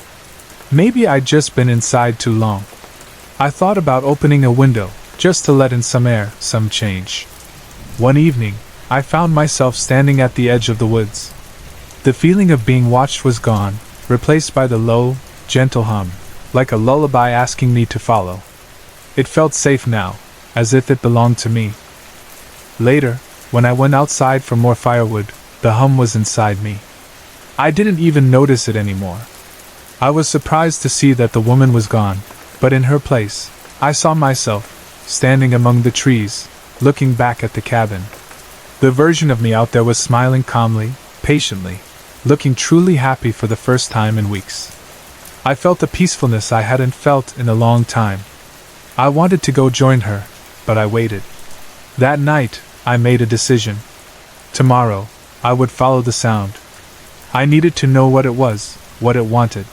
Maybe I'd just been inside too long. I thought about opening a window, just to let in some air, some change. One evening, I found myself standing at the edge of the woods. The feeling of being watched was gone, replaced by the low, gentle hum, like a lullaby asking me to follow. It felt safe now, as if it belonged to me. Later, when I went outside for more firewood, the hum was inside me. I didn't even notice it anymore. I was surprised to see that the woman was gone, but in her place, I saw myself, standing among the trees, looking back at the cabin. The version of me out there was smiling calmly, patiently, looking truly happy for the first time in weeks. I felt a peacefulness I hadn't felt in a long time. I wanted to go join her, but I waited. That night, I made a decision. Tomorrow, I would follow the sound. I needed to know what it was, what it wanted.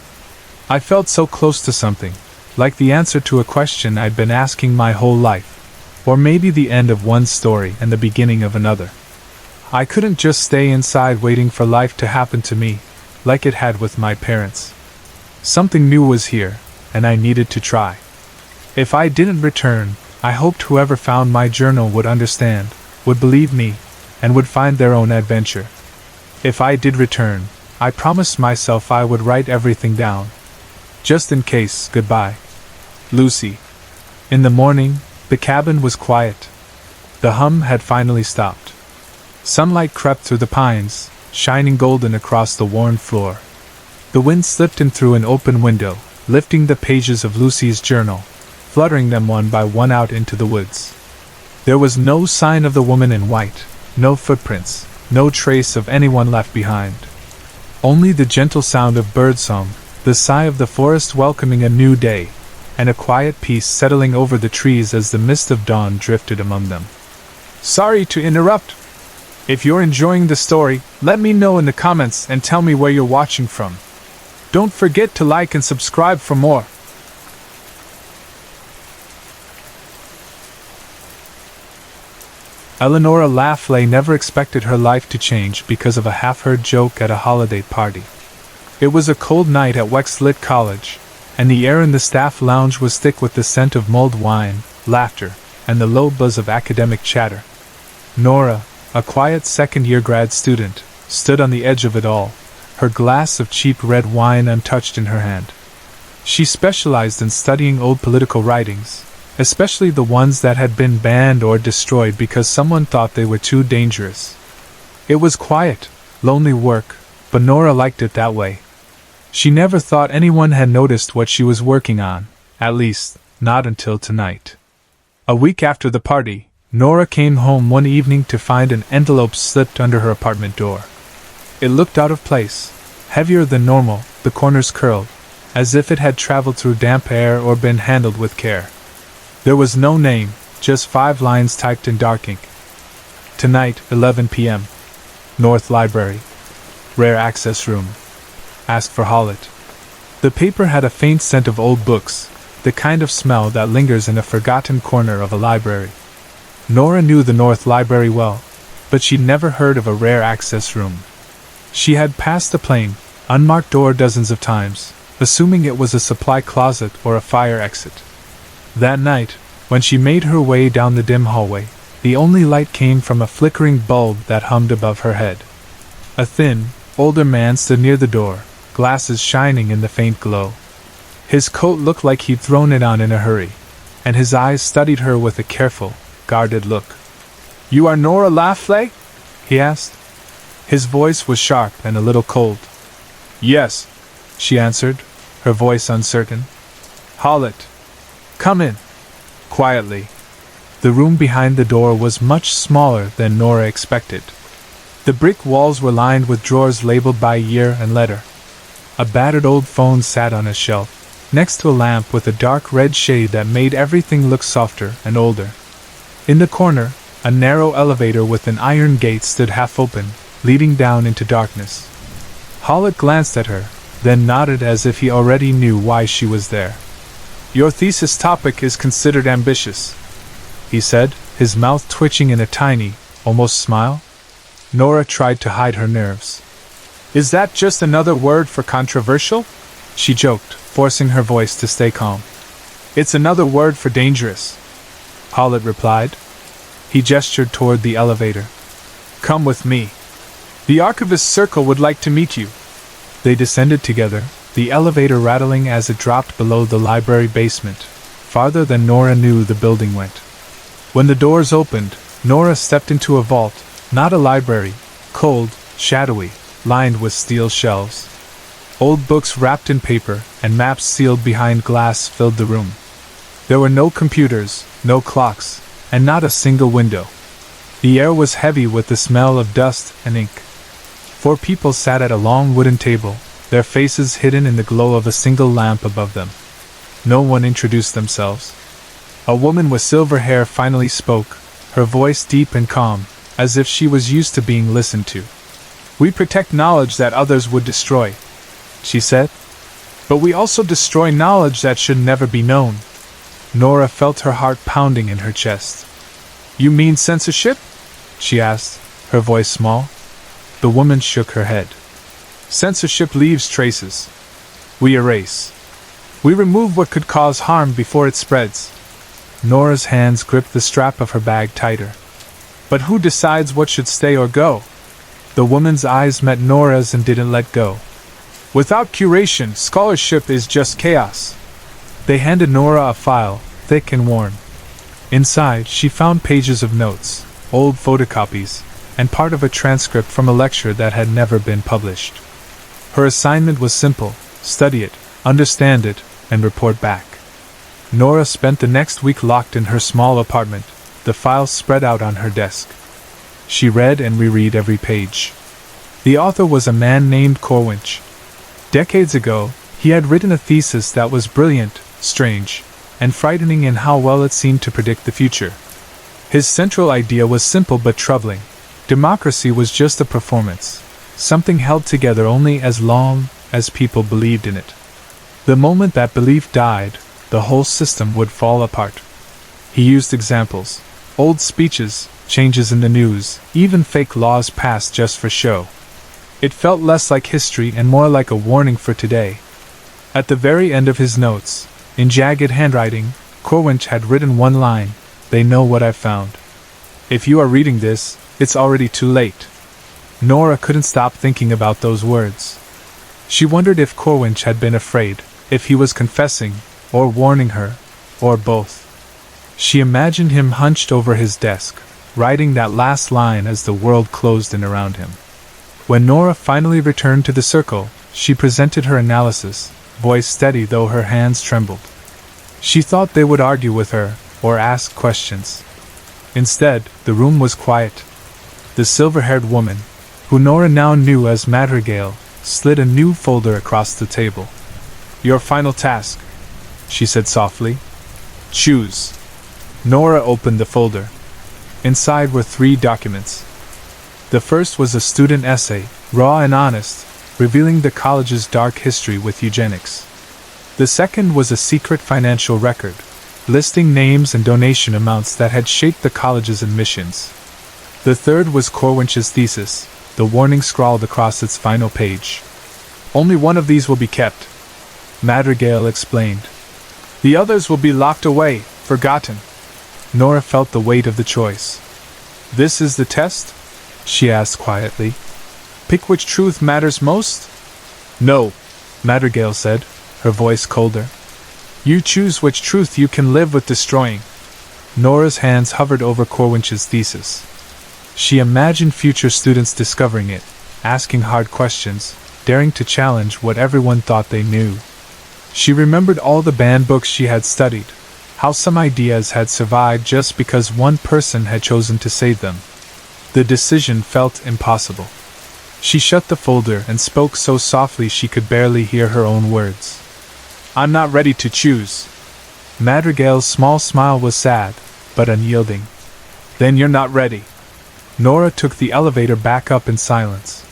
I felt so close to something, like the answer to a question I'd been asking my whole life, or maybe the end of one story and the beginning of another. I couldn't just stay inside waiting for life to happen to me, like it had with my parents. Something new was here, and I needed to try. If I didn't return, I hoped whoever found my journal would understand, would believe me, and would find their own adventure. If I did return, I promised myself I would write everything down. Just in case. Goodbye, Lucy. In the morning, the cabin was quiet. The hum had finally stopped. Sunlight crept through the pines, shining golden across the worn floor. The wind slipped in through an open window, lifting the pages of Lucy's journal, fluttering them one by one out into the woods. There was no sign of the woman in white, no footprints, no trace of anyone left behind. Only the gentle sound of birdsong, the sigh of the forest welcoming a new day, and a quiet peace settling over the trees as the mist of dawn drifted among them. Sorry to interrupt. If you're enjoying the story, let me know in the comments and tell me where you're watching from. Don't forget to like and subscribe for more. Eleanora Laughley never expected her life to change because of a half-heard joke at a holiday party. It was a cold night at Wexford College, and the air in the staff lounge was thick with the scent of mulled wine, laughter, and the low buzz of academic chatter. Nora, a quiet second-year grad student, stood on the edge of it all, her glass of cheap red wine untouched in her hand. She specialized in studying old political writings, especially the ones that had been banned or destroyed because someone thought they were too dangerous. It was quiet, lonely work, but Nora liked it that way. She never thought anyone had noticed what she was working on, at least, not until tonight. A week after the party, Nora came home one evening to find an envelope slipped under her apartment door. It looked out of place, heavier than normal, the corners curled, as if it had traveled through damp air or been handled with care. There was no name, just 5 lines typed in dark ink. Tonight, 11 p.m. North Library. Rare access room. Ask for Hallett. The paper had a faint scent of old books, the kind of smell that lingers in a forgotten corner of a library. Nora knew the North Library well, but she'd never heard of a rare access room. She had passed the plain, unmarked door dozens of times, assuming it was a supply closet or a fire exit. That night, when she made her way down the dim hallway, the only light came from a flickering bulb that hummed above her head. A thin, older man stood near the door, glasses shining in the faint glow. His coat looked like he'd thrown it on in a hurry, and his eyes studied her with a careful, guarded look. "You are Nora Laughley?" he asked. His voice was sharp and a little cold. "Yes," she answered, her voice uncertain. "Hallett. Come in." Quietly. The room behind the door was much smaller than Nora expected. The brick walls were lined with drawers labeled by year and letter. A battered old phone sat on a shelf, next to a lamp with a dark red shade that made everything look softer and older. In the corner, a narrow elevator with an iron gate stood half open, leading down into darkness. Hallett glanced at her, then nodded as if he already knew why she was there. "Your thesis topic is considered ambitious," he said, his mouth twitching in a tiny, almost smile. Nora tried to hide her nerves. "Is that just another word for controversial?" she joked, forcing her voice to stay calm. "It's another word for dangerous," Hallett replied. He gestured toward the elevator. "Come with me. The archivist's circle would like to meet you." They descended together, the elevator rattling as it dropped below the library basement, farther than Nora knew the building went. When the doors opened, Nora stepped into a vault, not a library, cold, shadowy, lined with steel shelves. Old books wrapped in paper and maps sealed behind glass filled the room. There were no computers, no clocks, and not a single window. The air was heavy with the smell of dust and ink. 4 people sat at a long wooden table, their faces hidden in the glow of a single lamp above them. No one introduced themselves. A woman with silver hair finally spoke, her voice deep and calm, as if she was used to being listened to. "We protect knowledge that others would destroy," she said. "But we also destroy knowledge that should never be known." Nora felt her heart pounding in her chest. "You mean censorship?" she asked, her voice small. The woman shook her head. "Censorship leaves traces. We erase. We remove what could cause harm before it spreads." Nora's hands gripped the strap of her bag tighter. "But who decides what should stay or go?" The woman's eyes met Nora's and didn't let go. "Without curation, scholarship is just chaos." They handed Nora a file, thick and worn. Inside, she found pages of notes, old photocopies, and part of a transcript from a lecture that had never been published. Her assignment was simple: study it, understand it, and report back. Nora spent the next week locked in her small apartment, the files spread out on her desk. She read and reread every page. The author was a man named Corwinch. Decades ago, he had written a thesis that was brilliant, strange, and frightening in how well it seemed to predict the future. His central idea was simple but troubling. Democracy was just a performance, something held together only as long as people believed in it. The moment that belief died, the whole system would fall apart. He used examples, old speeches, changes in the news, even fake laws passed just for show. It felt less like history and more like a warning for today. At the very end of his notes, in jagged handwriting, Corwinch had written one line, "They know what I've found. If you are reading this, it's already too late." Nora couldn't stop thinking about those words. She wondered if Corwinch had been afraid, if he was confessing, or warning her, or both. She imagined him hunched over his desk, writing that last line as the world closed in around him. When Nora finally returned to the circle, she presented her analysis, voice steady though her hands trembled. She thought they would argue with her, or ask questions. Instead, the room was quiet. The silver-haired woman, who Nora now knew as Madrigal, slid a new folder across the table. "Your final task," she said softly. "Choose." Nora opened the folder. Inside were 3 documents. The first was a student essay, raw and honest, revealing the college's dark history with eugenics. The second was a secret financial record, listing names and donation amounts that had shaped the college's admissions. The third was Corwinch's thesis, the warning scrawled across its final page. "Only one of these will be kept," Madrigal explained. "The others will be locked away, forgotten." Nora felt the weight of the choice. "This is the test?" she asked quietly. "Pick which truth matters most?" "No," Madrigal said, her voice colder. "You choose which truth you can live with destroying." Nora's hands hovered over Corwinch's thesis. She imagined future students discovering it, asking hard questions, daring to challenge what everyone thought they knew. She remembered all the banned books she had studied, how some ideas had survived just because one person had chosen to save them. The decision felt impossible. She shut the folder and spoke so softly she could barely hear her own words. "I'm not ready to choose." Madrigal's small smile was sad, but unyielding. "Then you're not ready." Nora took the elevator back up in silence.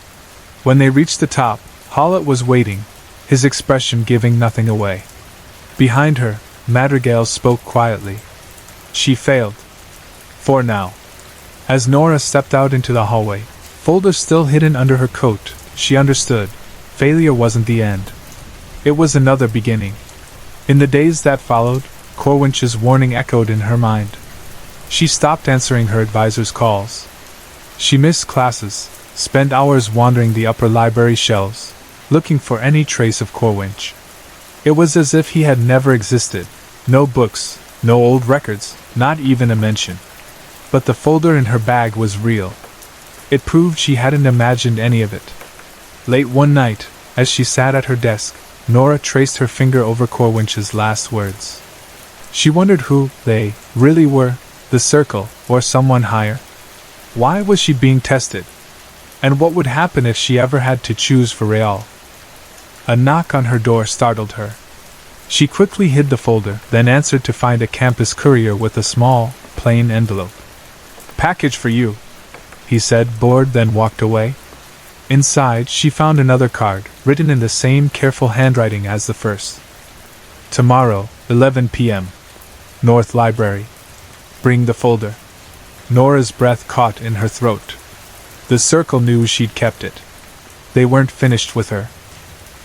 When they reached the top, Hallett was waiting, his expression giving nothing away. Behind her, Madrigal spoke quietly. "She failed. For now." As Nora stepped out into the hallway, folders still hidden under her coat, she understood. Failure wasn't the end. It was another beginning. In the days that followed, Corwinch's warning echoed in her mind. She stopped answering her advisor's calls. She missed classes, spent hours wandering the upper library shelves, looking for any trace of Corwinch. It was as if he had never existed. No books, no old records, not even a mention. But the folder in her bag was real. It proved she hadn't imagined any of it. Late one night, as she sat at her desk, Nora traced her finger over Corwinch's last words. She wondered who they really were, the circle, or someone higher. Why was she being tested? And what would happen if she ever had to choose for real? A knock on her door startled her. She quickly hid the folder, then answered to find a campus courier with a small, plain envelope. "Package for you," he said, bored, then walked away. Inside, she found another card, written in the same careful handwriting as the first. "Tomorrow, 11 p.m. North Library. Bring the folder." Nora's breath caught in her throat. The circle knew she'd kept it. They weren't finished with her.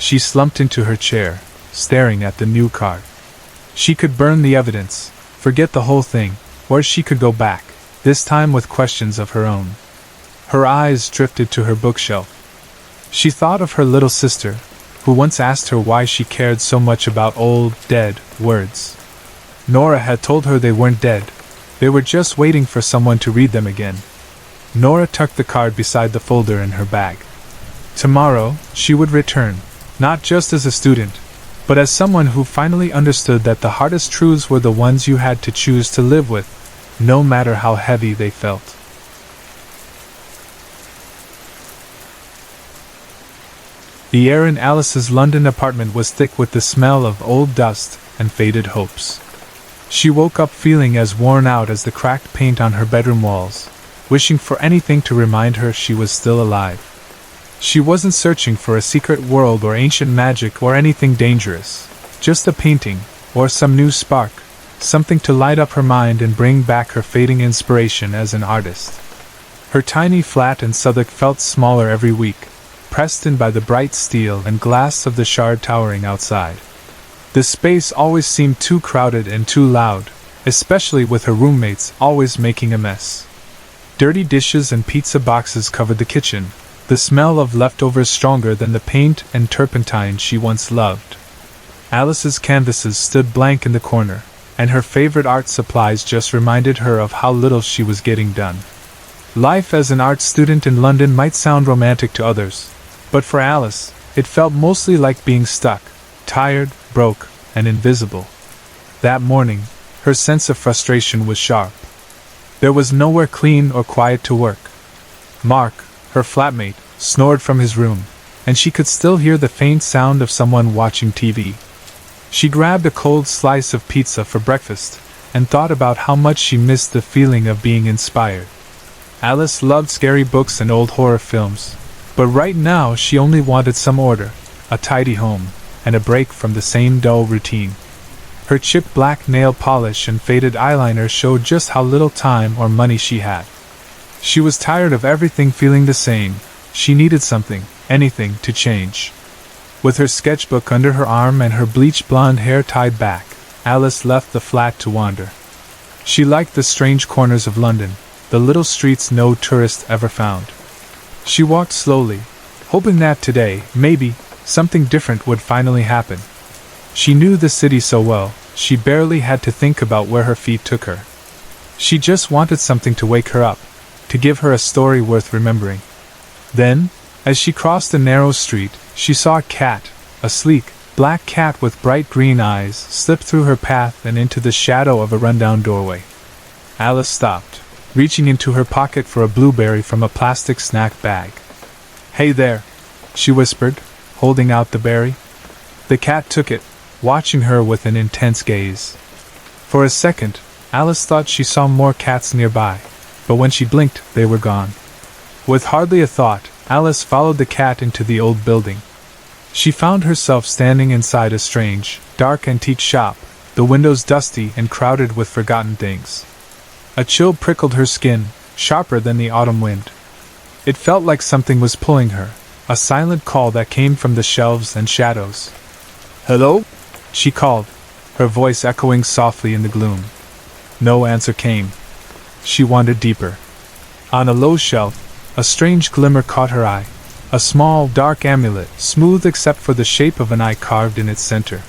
She slumped into her chair, staring at the new card. She could burn the evidence, forget the whole thing, or she could go back, this time with questions of her own. Her eyes drifted to her bookshelf. She thought of her little sister, who once asked her why she cared so much about old, dead words. Nora had told her they weren't dead. They were just waiting for someone to read them again. Nora tucked the card beside the folder in her bag. Tomorrow, she would return, not just as a student, but as someone who finally understood that the hardest truths were the ones you had to choose to live with, no matter how heavy they felt. The air in Alice's London apartment was thick with the smell of old dust and faded hopes. She woke up feeling as worn out as the cracked paint on her bedroom walls, wishing for anything to remind her she was still alive. She wasn't searching for a secret world or ancient magic or anything dangerous, just a painting, or some new spark, something to light up her mind and bring back her fading inspiration as an artist. Her tiny flat in Southwark felt smaller every week, pressed in by the bright steel and glass of the Shard towering outside. The space always seemed too crowded and too loud, especially with her roommates always making a mess. Dirty dishes and pizza boxes covered the kitchen, the smell of leftovers stronger than the paint and turpentine she once loved. Alice's canvases stood blank in the corner, and her favorite art supplies just reminded her of how little she was getting done. Life as an art student in London might sound romantic to others, but for Alice, it felt mostly like being stuck, tired, broke, and invisible. That morning, her sense of frustration was sharp. There was nowhere clean or quiet to work. Mark, her flatmate, snored from his room, and she could still hear the faint sound of someone watching TV. She grabbed a cold slice of pizza for breakfast, and thought about how much she missed the feeling of being inspired. Alice loved scary books and old horror films, but right now she only wanted some order, a tidy home, and a break from the same dull routine. Her chipped black nail polish and faded eyeliner showed just how little time or money she had. She was tired of everything feeling the same. She needed something, anything, to change. With her sketchbook under her arm and her bleached blonde hair tied back, Alice left the flat to wander. She liked the strange corners of London, the little streets no tourist ever found. She walked slowly, hoping that today, maybe, something different would finally happen. She knew the city so well, she barely had to think about where her feet took her. She just wanted something to wake her up, to give her a story worth remembering. Then, as she crossed a narrow street, she saw a cat, a sleek, black cat with bright green eyes, slip through her path and into the shadow of a rundown doorway. Alice stopped, reaching into her pocket for a blueberry from a plastic snack bag. "Hey there," she whispered, holding out the berry. The cat took it, watching her with an intense gaze. For a second, Alice thought she saw more cats nearby, but when she blinked, they were gone. With hardly a thought, Alice followed the cat into the old building. She found herself standing inside a strange, dark antique shop, the windows dusty and crowded with forgotten things. A chill prickled her skin, sharper than the autumn wind. It felt like something was pulling her, a silent call that came from the shelves and shadows. "Hello?" she called, her voice echoing softly in the gloom. No answer came. She wandered deeper. On a low shelf, a strange glimmer caught her eye, a small, dark amulet, smooth except for the shape of an eye carved in its center.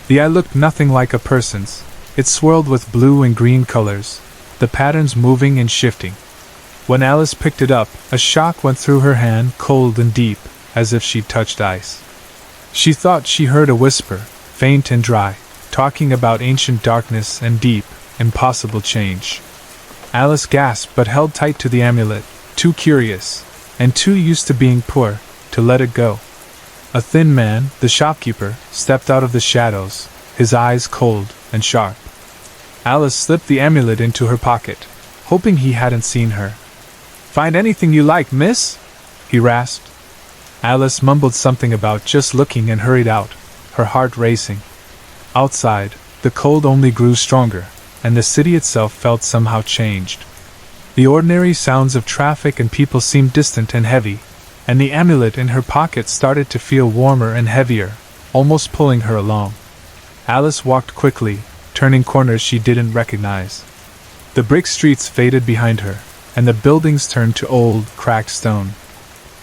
The eye looked nothing like a person's. It swirled with blue and green colors, the patterns moving and shifting. When Alice picked it up, a shock went through her hand, cold and deep, as if she'd touched ice. She thought she heard a whisper, faint and dry, talking about ancient darkness and deep, impossible change. Alice gasped but held tight to the amulet, too curious, and too used to being poor, to let it go. A thin man, the shopkeeper, stepped out of the shadows, his eyes cold and sharp. Alice slipped the amulet into her pocket, hoping he hadn't seen her. "Find anything you like, miss?" he rasped. Alice mumbled something about just looking and hurried out, her heart racing. Outside, the cold only grew stronger, and the city itself felt somehow changed. The ordinary sounds of traffic and people seemed distant and heavy, and the amulet in her pocket started to feel warmer and heavier, almost pulling her along. Alice walked quickly, turning corners she didn't recognize. The brick streets faded behind her, and the buildings turned to old, cracked stone.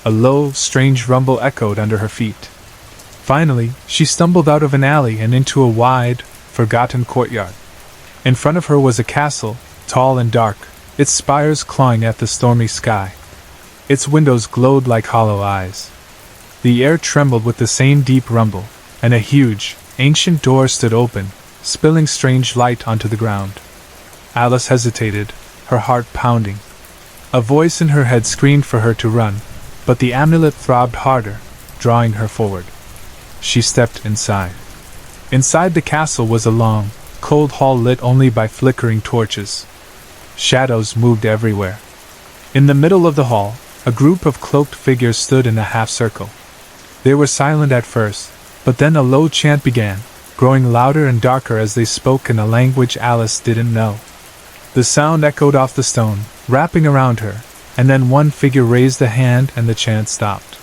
A low, strange rumble echoed under her feet. Finally, she stumbled out of an alley and into a wide, forgotten courtyard. In front of her was a castle, tall and dark, its spires clawing at the stormy sky. Its windows glowed like hollow eyes. The air trembled with the same deep rumble, and a huge, ancient door stood open, spilling strange light onto the ground. Alice hesitated, her heart pounding. A voice in her head screamed for her to run, but the amulet throbbed harder, drawing her forward. She stepped inside. Inside the castle was a long, cold hall lit only by flickering torches. Shadows moved everywhere. In the middle of the hall, a group of cloaked figures stood in a half-circle. They were silent at first, but then a low chant began, growing louder and darker as they spoke in a language Alice didn't know. The sound echoed off the stone, wrapping around her, and then one figure raised a hand and the chant stopped.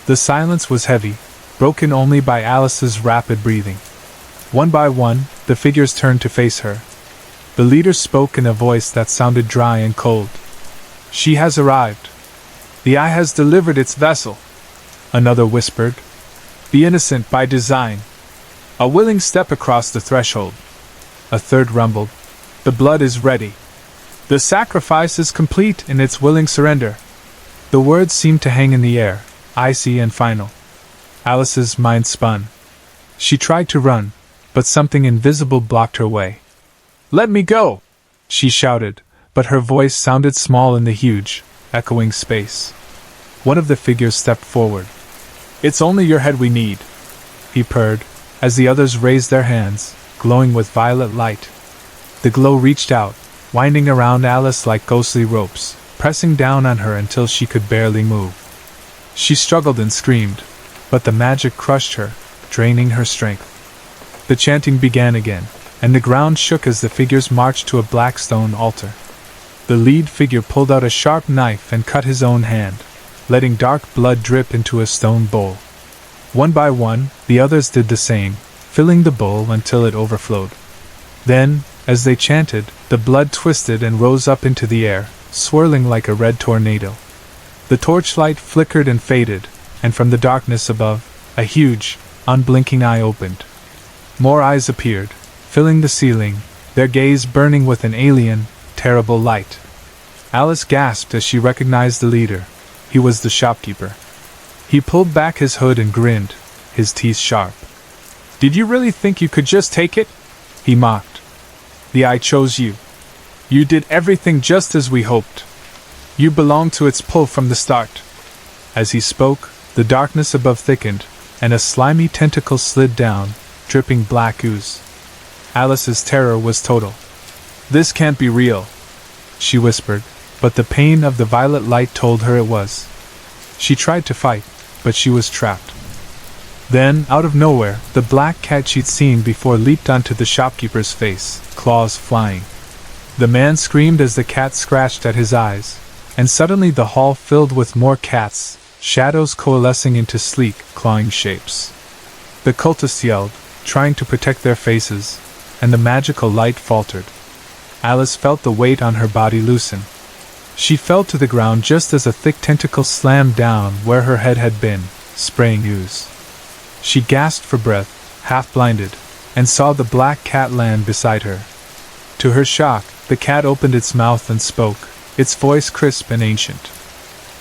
The silence was heavy, broken only by Alice's rapid breathing. One by one, the figures turned to face her. The leader spoke in a voice that sounded dry and cold. "She has arrived. The eye has delivered its vessel." Another whispered, "The innocent by design. A willing step across the threshold." A third rumbled, "The blood is ready. The sacrifice is complete in its willing surrender." The words seemed to hang in the air, icy and final. Alice's mind spun. She tried to run, but something invisible blocked her way. "Let me go!" she shouted, but her voice sounded small in the huge, echoing space. One of the figures stepped forward. "It's only your head we need," he purred, as the others raised their hands, glowing with violet light. The glow reached out, winding around Alice like ghostly ropes, pressing down on her until she could barely move. She struggled and screamed, but the magic crushed her, draining her strength. The chanting began again, and the ground shook as the figures marched to a black stone altar. The lead figure pulled out a sharp knife and cut his own hand, letting dark blood drip into a stone bowl. One by one, the others did the same, filling the bowl until it overflowed. Then, as they chanted, the blood twisted and rose up into the air, swirling like a red tornado. The torchlight flickered and faded, and from the darkness above, a huge, unblinking eye opened. More eyes appeared, filling the ceiling, their gaze burning with an alien, terrible light. Alice gasped as she recognized the leader. He was the shopkeeper. He pulled back his hood and grinned, his teeth sharp. "Did you really think you could just take it?" he mocked. "The eye chose you. You did everything just as we hoped. You belonged to its pull from the start." As he spoke, the darkness above thickened, and a slimy tentacle slid down, dripping black ooze. Alice's terror was total. "This can't be real," she whispered, but the pain of the violet light told her it was. She tried to fight, but she was trapped. Then, out of nowhere, the black cat she'd seen before leaped onto the shopkeeper's face, claws flying. The man screamed as the cat scratched at his eyes, and suddenly the hall filled with more cats, shadows coalescing into sleek, clawing shapes. The cultists yelled, trying to protect their faces, and the magical light faltered. Alice felt the weight on her body loosen. She fell to the ground just as a thick tentacle slammed down where her head had been, spraying ooze. She gasped for breath, half blinded, and saw the black cat land beside her. To her shock, the cat opened its mouth and spoke, its voice crisp and ancient.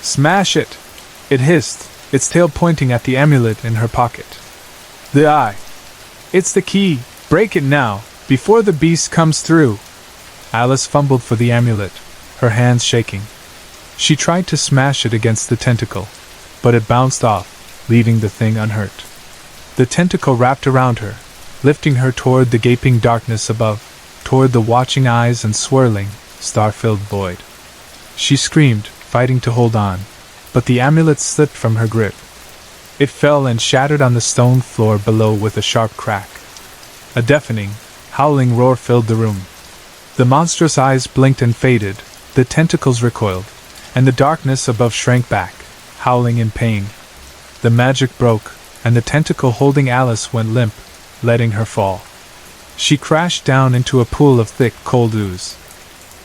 "Smash it!" it hissed, its tail pointing at the amulet in her pocket. "The eye! It's the key! Break it now, before the beast comes through!" Alice fumbled for the amulet, her hands shaking. She tried to smash it against the tentacle, but it bounced off, leaving the thing unhurt. The tentacle wrapped around her, lifting her toward the gaping darkness above, toward the watching eyes and swirling, star-filled void. She screamed, fighting to hold on, but the amulet slipped from her grip. It fell and shattered on the stone floor below with a sharp crack. A deafening, howling roar filled the room. The monstrous eyes blinked and faded, the tentacles recoiled, and the darkness above shrank back, howling in pain. The magic broke, and the tentacle holding Alice went limp, letting her fall. She crashed down into a pool of thick, cold ooze.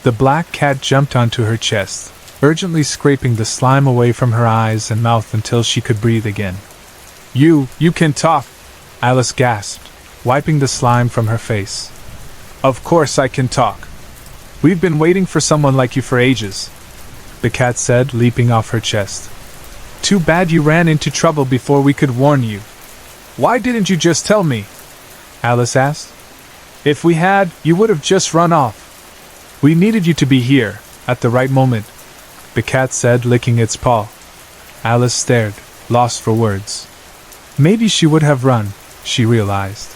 The black cat jumped onto her chest, urgently scraping the slime away from her eyes and mouth until she could breathe again. You can talk!" Alice gasped, wiping the slime from her face. "Of course I can talk. We've been waiting for someone like you for ages," the cat said, leaping off her chest. "Too bad you ran into trouble before we could warn you." "Why didn't you just tell me?" Alice asked. "If we had, you would have just run off. We needed you to be here, at the right moment," the cat said, licking its paw. Alice stared, lost for words. Maybe she would have run, she realized.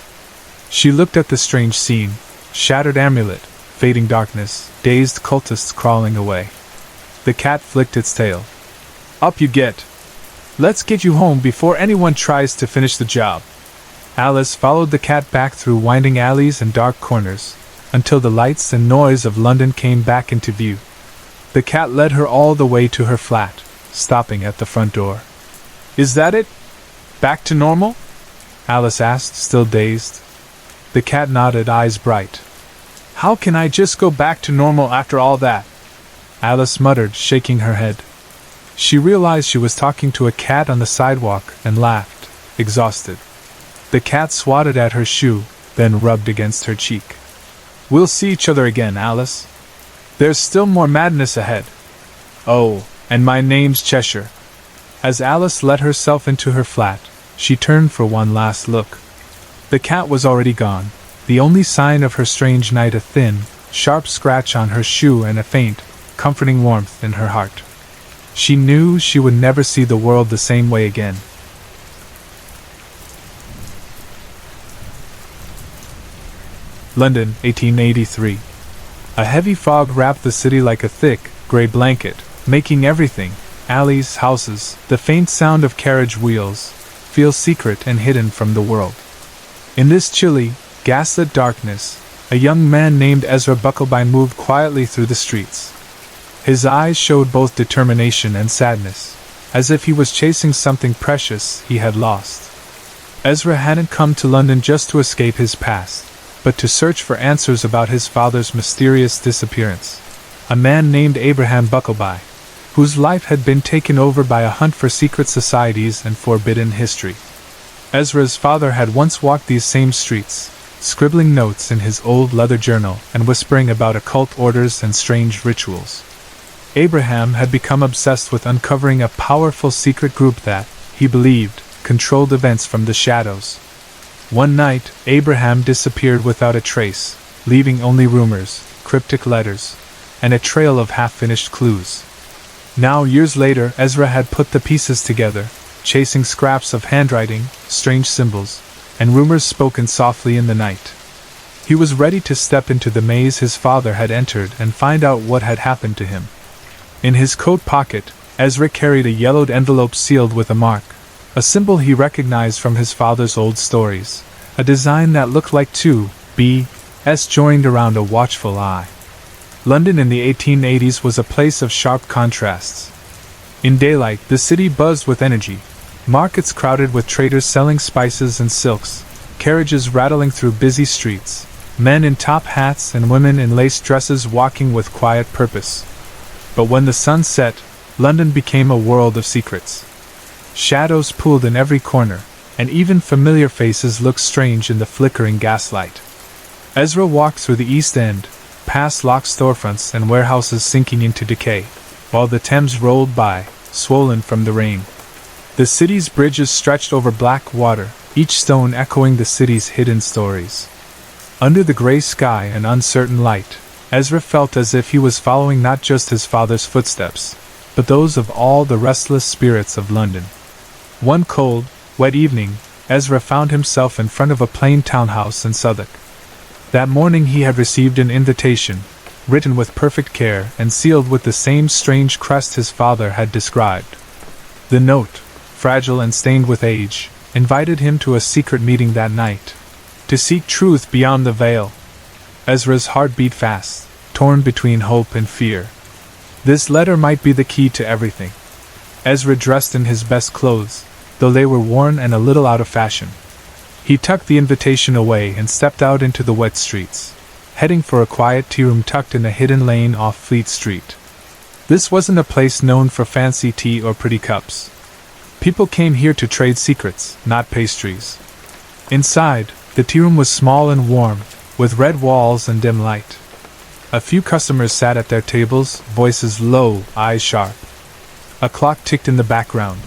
She looked at the strange scene: shattered amulet, fading darkness, dazed cultists crawling away. The cat flicked its tail. Up you get! Let's get you home before anyone tries to finish the job. Alice followed the cat back through winding alleys and dark corners, until the lights and noise of London came back into view. The cat led her all the way to her flat, stopping at the front door. Is that it? Back to normal? Alice asked, still dazed. The cat nodded, eyes bright. How can I just go back to normal after all that? Alice muttered, shaking her head. She realized she was talking to a cat on the sidewalk and laughed, exhausted. The cat swatted at her shoe, then rubbed against her cheek. We'll see each other again, Alice. There's still more madness ahead. Oh, and my name's Cheshire. As Alice let herself into her flat, she turned for one last look. The cat was already gone, the only sign of her strange night a thin, sharp scratch on her shoe and a faint, comforting warmth in her heart. She knew she would never see the world the same way again. London, 1883. A heavy fog wrapped the city like a thick, grey blanket, making everything, alleys, houses, the faint sound of carriage wheels, feel secret and hidden from the world. In this chilly, gaslit darkness, a young man named Ezra Buckleby moved quietly through the streets. His eyes showed both determination and sadness, as if he was chasing something precious he had lost. Ezra hadn't come to London just to escape his past, but to search for answers about his father's mysterious disappearance. A man named Abraham Buckleby, whose life had been taken over by a hunt for secret societies and forbidden history. Ezra's father had once walked these same streets, scribbling notes in his old leather journal and whispering about occult orders and strange rituals. Abraham had become obsessed with uncovering a powerful secret group that, he believed, controlled events from the shadows. One night, Abraham disappeared without a trace, leaving only rumors, cryptic letters, and a trail of half-finished clues. Now, years later, Ezra had put the pieces together, chasing scraps of handwriting, strange symbols, and rumors spoken softly in the night. He was ready to step into the maze his father had entered and find out what had happened to him. In his coat pocket, Ezra carried a yellowed envelope sealed with a mark, a symbol he recognized from his father's old stories, a design that looked like two B's joined around a watchful eye. London in the 1880s was a place of sharp contrasts. In daylight, the city buzzed with energy, markets crowded with traders selling spices and silks, carriages rattling through busy streets, men in top hats and women in lace dresses walking with quiet purpose. But when the sun set, London became a world of secrets. Shadows pooled in every corner, and even familiar faces looked strange in the flickering gaslight. Ezra walked through the East End, past locked storefronts and warehouses sinking into decay, while the Thames rolled by, swollen from the rain. The city's bridges stretched over black water, each stone echoing the city's hidden stories. Under the gray sky and uncertain light, Ezra felt as if he was following not just his father's footsteps, but those of all the restless spirits of London. One cold, wet evening, Ezra found himself in front of a plain townhouse in Southwark. That morning he had received an invitation, written with perfect care and sealed with the same strange crest his father had described. The note, fragile and stained with age, invited him to a secret meeting that night, to seek truth beyond the veil. Ezra's heart beat fast, torn between hope and fear. This letter might be the key to everything. Ezra dressed in his best clothes, though they were worn and a little out of fashion. He tucked the invitation away and stepped out into the wet streets, heading for a quiet tea room tucked in a hidden lane off Fleet Street. This wasn't a place known for fancy tea or pretty cups. People came here to trade secrets, not pastries. Inside, the tea room was small and warm, with red walls and dim light. A few customers sat at their tables, voices low, eyes sharp. A clock ticked in the background.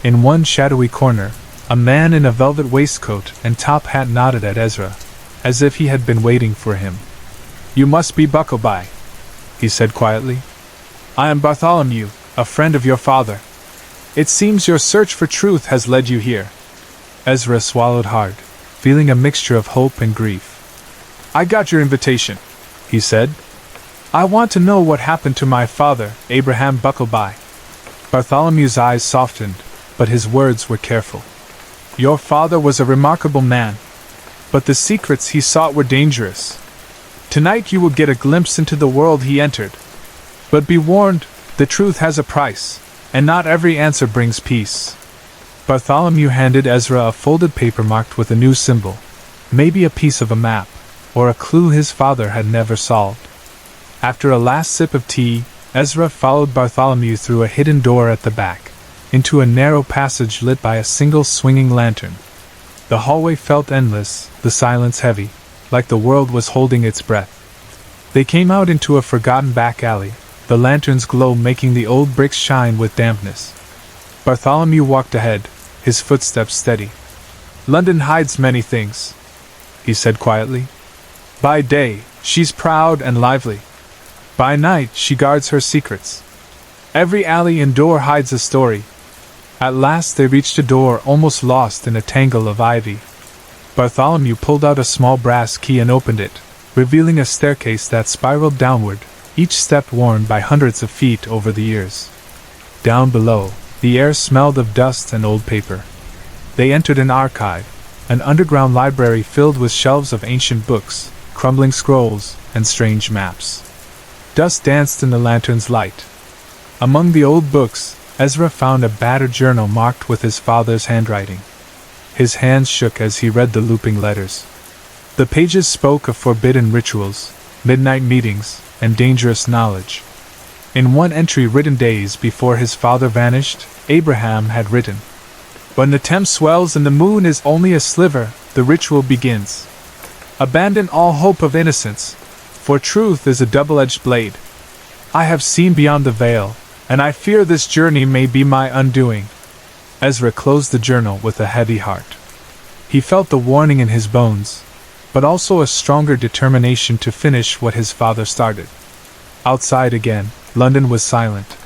In one shadowy corner, a man in a velvet waistcoat and top hat nodded at Ezra, as if he had been waiting for him. "You must be Buckleby," he said quietly. "I am Bartholomew, a friend of your father." It seems your search for truth has led you here. Ezra swallowed hard, feeling a mixture of hope and grief. I got your invitation, he said. I want to know what happened to my father, Abraham Buckleby. Bartholomew's eyes softened, but his words were careful. Your father was a remarkable man, but the secrets he sought were dangerous. Tonight you will get a glimpse into the world he entered. But be warned, the truth has a price, and not every answer brings peace. Bartholomew handed Ezra a folded paper marked with a new symbol, maybe a piece of a map, or a clue his father had never solved. After a last sip of tea, Ezra followed Bartholomew through a hidden door at the back, into a narrow passage lit by a single swinging lantern. The hallway felt endless, the silence heavy, like the world was holding its breath. They came out into a forgotten back alley, the lantern's glow making the old bricks shine with dampness. Bartholomew walked ahead, his footsteps steady. London hides many things, he said quietly. By day, she's proud and lively. By night, she guards her secrets. Every alley and door hides a story. At last they reached a door almost lost in a tangle of ivy. Bartholomew pulled out a small brass key and opened it, revealing a staircase that spiraled downward, each step worn by hundreds of feet over the years. Down below, the air smelled of dust and old paper. They entered an archive, an underground library filled with shelves of ancient books, crumbling scrolls, and strange maps. Dust danced in the lantern's light. Among the old books, Ezra found a battered journal marked with his father's handwriting. His hands shook as he read the looping letters. The pages spoke of forbidden rituals, midnight meetings, and dangerous knowledge. In one entry written days before his father vanished, Abraham had written, "When the Thames swells and the moon is only a sliver, the ritual begins. Abandon all hope of innocence, for truth is a double-edged blade. I have seen beyond the veil, and I fear this journey may be my undoing." Ezra closed the journal with a heavy heart. He felt the warning in his bones, but also a stronger determination to finish what his father started. Outside again, London was silent.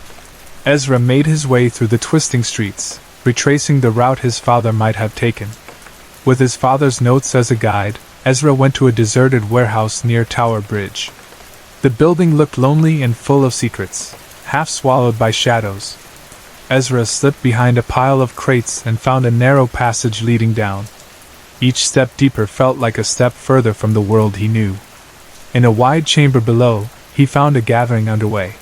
Ezra made his way through the twisting streets, retracing the route his father might have taken. With his father's notes as a guide, Ezra went to a deserted warehouse near Tower Bridge. The building looked lonely and full of secrets, half swallowed by shadows. Ezra slipped behind a pile of crates and found a narrow passage leading down. Each step deeper felt like a step further from the world he knew. In a wide chamber below, he found a gathering underway.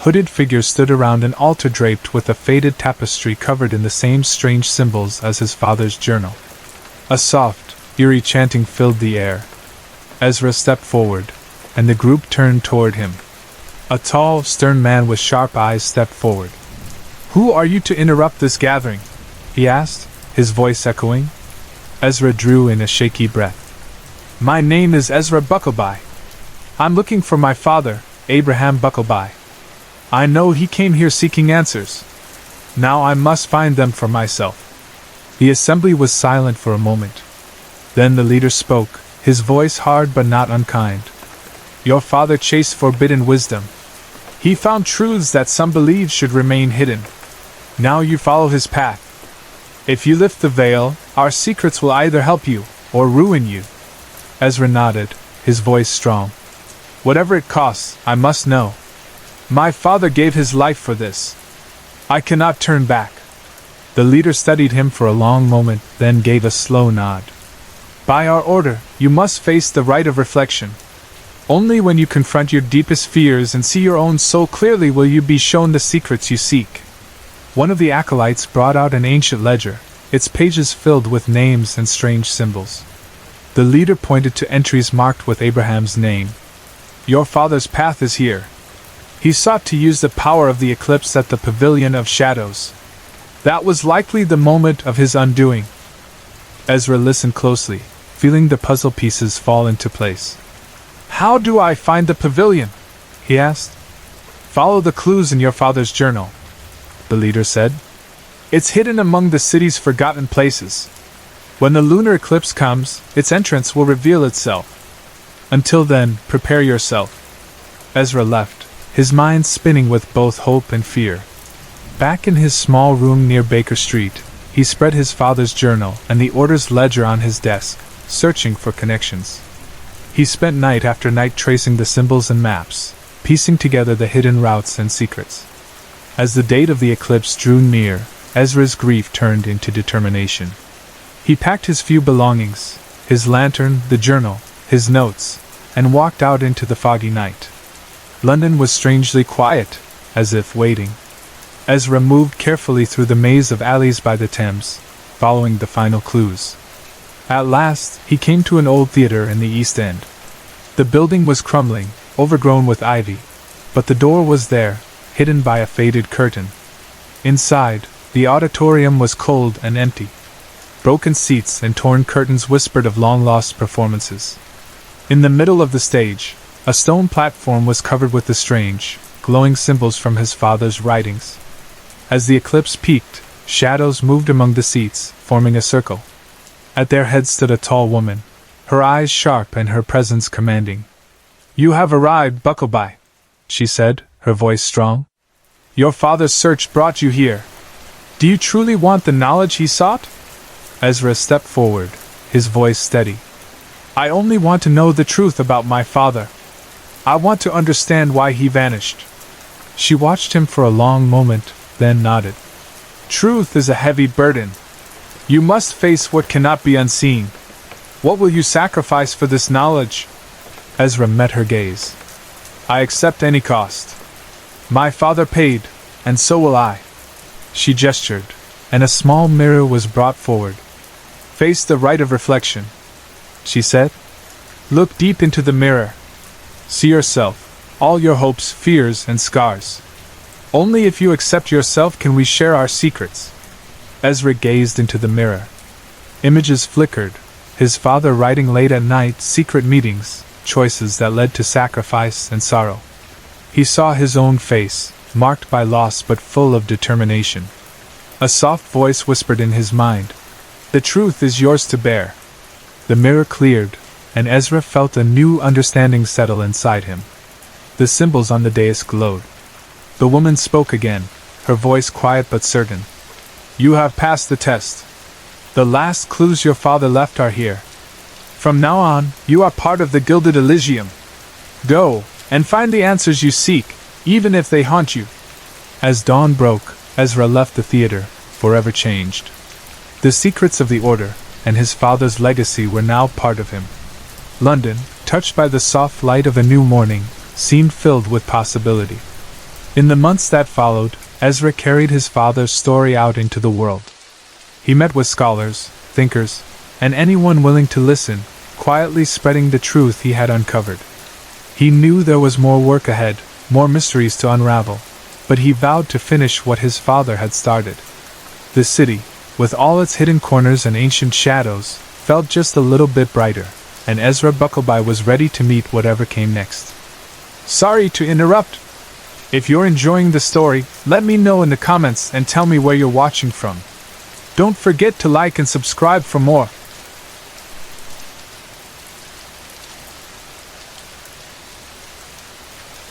Hooded figures stood around an altar draped with a faded tapestry covered in the same strange symbols as his father's journal. A soft, eerie chanting filled the air. Ezra stepped forward, and the group turned toward him. A tall, stern man with sharp eyes stepped forward. "Who are you to interrupt this gathering?" he asked, his voice echoing. Ezra drew in a shaky breath. "My name is Ezra Buckleby. I'm looking for my father, Abraham Buckleby. I know he came here seeking answers. Now I must find them for myself." The assembly was silent for a moment. Then the leader spoke, his voice hard but not unkind. "Your father chased forbidden wisdom. He found truths that some believed should remain hidden. Now you follow his path. If you lift the veil, our secrets will either help you, or ruin you." Ezra nodded, his voice strong. "Whatever it costs, I must know. My father gave his life for this. I cannot turn back." The leader studied him for a long moment, then gave a slow nod. "By our order, you must face the rite of reflection. Only when you confront your deepest fears and see your own soul clearly will you be shown the secrets you seek." One of the acolytes brought out an ancient ledger, its pages filled with names and strange symbols. The leader pointed to entries marked with Abraham's name. "Your father's path is here. He sought to use the power of the eclipse at the Pavilion of Shadows. That was likely the moment of his undoing." Ezra listened closely, feeling the puzzle pieces fall into place. "How do I find the pavilion?" he asked. "Follow the clues in your father's journal," the leader said. "It's hidden among the city's forgotten places. When the lunar eclipse comes, its entrance will reveal itself. Until then, prepare yourself." Ezra left, his mind spinning with both hope and fear. Back in his small room near Baker Street, he spread his father's journal and the orders ledger on his desk, searching for connections. He spent night after night tracing the symbols and maps, piecing together the hidden routes and secrets. As the date of the eclipse drew near, Ezra's grief turned into determination. He packed his few belongings, his lantern, the journal, his notes, and walked out into the foggy night. London was strangely quiet, as if waiting. Ezra moved carefully through the maze of alleys by the Thames, following the final clues. At last, he came to an old theater in the East End. The building was crumbling, overgrown with ivy, but the door was there, hidden by a faded curtain. Inside, the auditorium was cold and empty. Broken seats and torn curtains whispered of long-lost performances. In the middle of the stage, a stone platform was covered with the strange, glowing symbols from his father's writings. As the eclipse peaked, shadows moved among the seats, forming a circle. At their head stood a tall woman, her eyes sharp and her presence commanding. "You have arrived, Buckleby," she said, her voice strong. "Your father's search brought you here. Do you truly want the knowledge he sought?" Ezra stepped forward, his voice steady. "I only want to know the truth about my father. I want to understand why he vanished." She watched him for a long moment, then nodded. "Truth is a heavy burden. You must face what cannot be unseen. What will you sacrifice for this knowledge?" Ezra met her gaze. "I accept any cost. My father paid, and so will I." She gestured, and a small mirror was brought forward. "Face the right of reflection," she said. "Look deep into the mirror. See yourself, all your hopes, fears, and scars. Only if you accept yourself can we share our secrets." Ezra gazed into the mirror. Images flickered, his father writing late at night, secret meetings, choices that led to sacrifice and sorrow. He saw his own face, marked by loss but full of determination. A soft voice whispered in his mind, "The truth is yours to bear." The mirror cleared, and Ezra felt a new understanding settle inside him. The symbols on the dais glowed. The woman spoke again, her voice quiet but certain. "You have passed the test. The last clues your father left are here. From now on, you are part of the Gilded Elysium. Go, and find the answers you seek, even if they haunt you." As dawn broke, Ezra left the theater, forever changed. The secrets of the Order, and his father's legacy were now part of him. London, touched by the soft light of a new morning, seemed filled with possibility. In the months that followed, Ezra carried his father's story out into the world. He met with scholars, thinkers, and anyone willing to listen, quietly spreading the truth he had uncovered. He knew there was more work ahead, more mysteries to unravel, but he vowed to finish what his father had started. The city, with all its hidden corners and ancient shadows, felt just a little bit brighter, and Ezra Buckleby was ready to meet whatever came next. Sorry to interrupt. If you're enjoying the story, let me know in the comments and tell me where you're watching from. Don't forget to like and subscribe for more.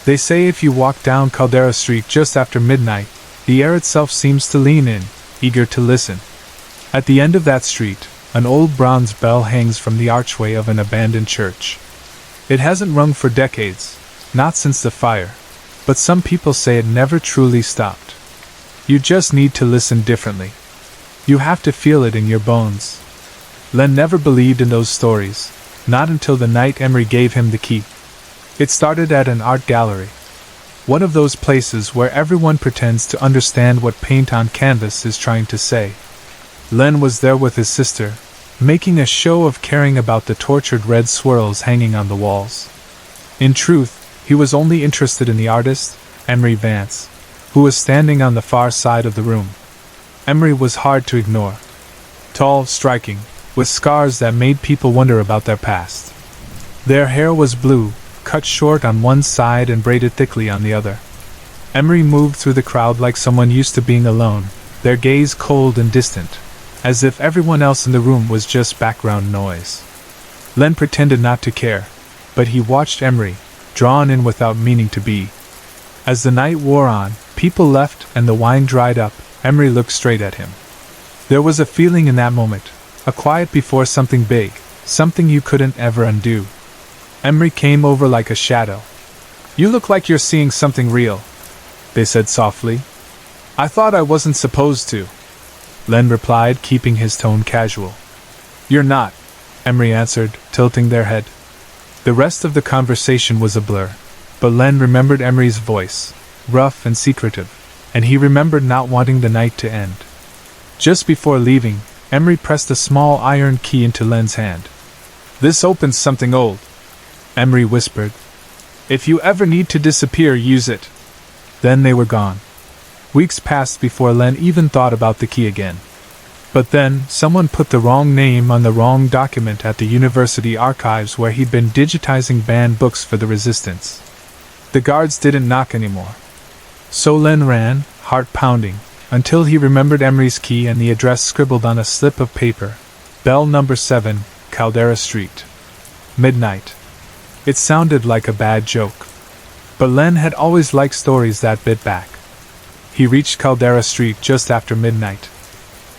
They say if you walk down Caldera Street just after midnight, the air itself seems to lean in, eager to listen. At the end of that street, an old bronze bell hangs from the archway of an abandoned church. It hasn't rung for decades, not since the fire, but some people say it never truly stopped. You just need to listen differently. You have to feel it in your bones. Len never believed in those stories, not until the night Emery gave him the key. It started at an art gallery. One of those places where everyone pretends to understand what paint on canvas is trying to say. Len was there with his sister, making a show of caring about the tortured red swirls hanging on the walls. In truth, he was only interested in the artist, Emery Vance, who was standing on the far side of the room. Emery was hard to ignore. Tall, striking, with scars that made people wonder about their past. Their hair was blue, cut short on one side and braided thickly on the other. Emery moved through the crowd like someone used to being alone, their gaze cold and distant, as if everyone else in the room was just background noise. Len pretended not to care, but he watched Emery, drawn in without meaning to be. As the night wore on, People left and the wine dried up. Emery looked straight at him. There was a feeling in that moment, a quiet before something big, something you couldn't ever undo. Emery came over like a shadow. "You look like you're seeing something real," they said softly. "I thought I wasn't supposed to," Len replied, keeping his tone casual. "You're not," Emery answered, tilting their head. The rest of the conversation was a blur, but Len remembered Emery's voice, rough and secretive, and he remembered not wanting the night to end. Just before leaving, Emery pressed a small iron key into Len's hand. "This opens something old," Emery whispered. "If you ever need to disappear, use it." Then they were gone. Weeks passed before Len even thought about the key again. But then, someone put the wrong name on the wrong document at the university archives where he'd been digitizing banned books for the resistance. The guards didn't knock anymore. So Len ran, heart pounding, until he remembered Emery's key and the address scribbled on a slip of paper. Bell number 7, Caldera Street. Midnight. It sounded like a bad joke. But Len had always liked stories that bit back. He reached Caldera Street just after midnight.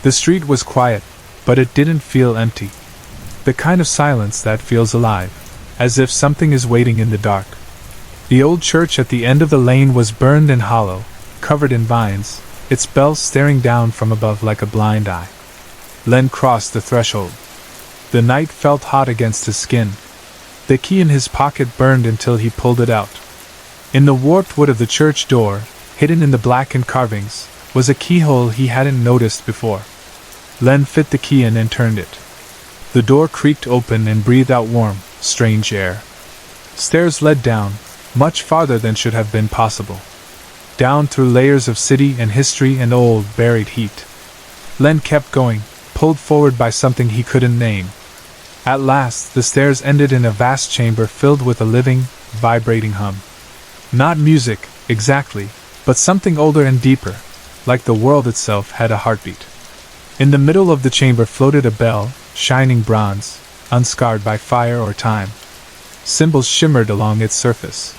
The street was quiet, but it didn't feel empty. The kind of silence that feels alive, as if something is waiting in the dark. The old church at the end of the lane was burned and hollow, covered in vines, its bells staring down from above like a blind eye. Len crossed the threshold. The night felt hot against his skin. The key in his pocket burned until he pulled it out. In the warped wood of the church door, hidden in the blackened carvings, was a keyhole he hadn't noticed before. Len fit the key in and turned it. The door creaked open and breathed out warm, strange air. Stairs led down, much farther than should have been possible. Down through layers of city and history and old, buried heat. Len kept going, pulled forward by something he couldn't name. At last, the stairs ended in a vast chamber filled with a living, vibrating hum. Not music, exactly, but something older and deeper, like the world itself had a heartbeat. In the middle of the chamber floated a bell, shining bronze, unscarred by fire or time. Symbols shimmered along its surface.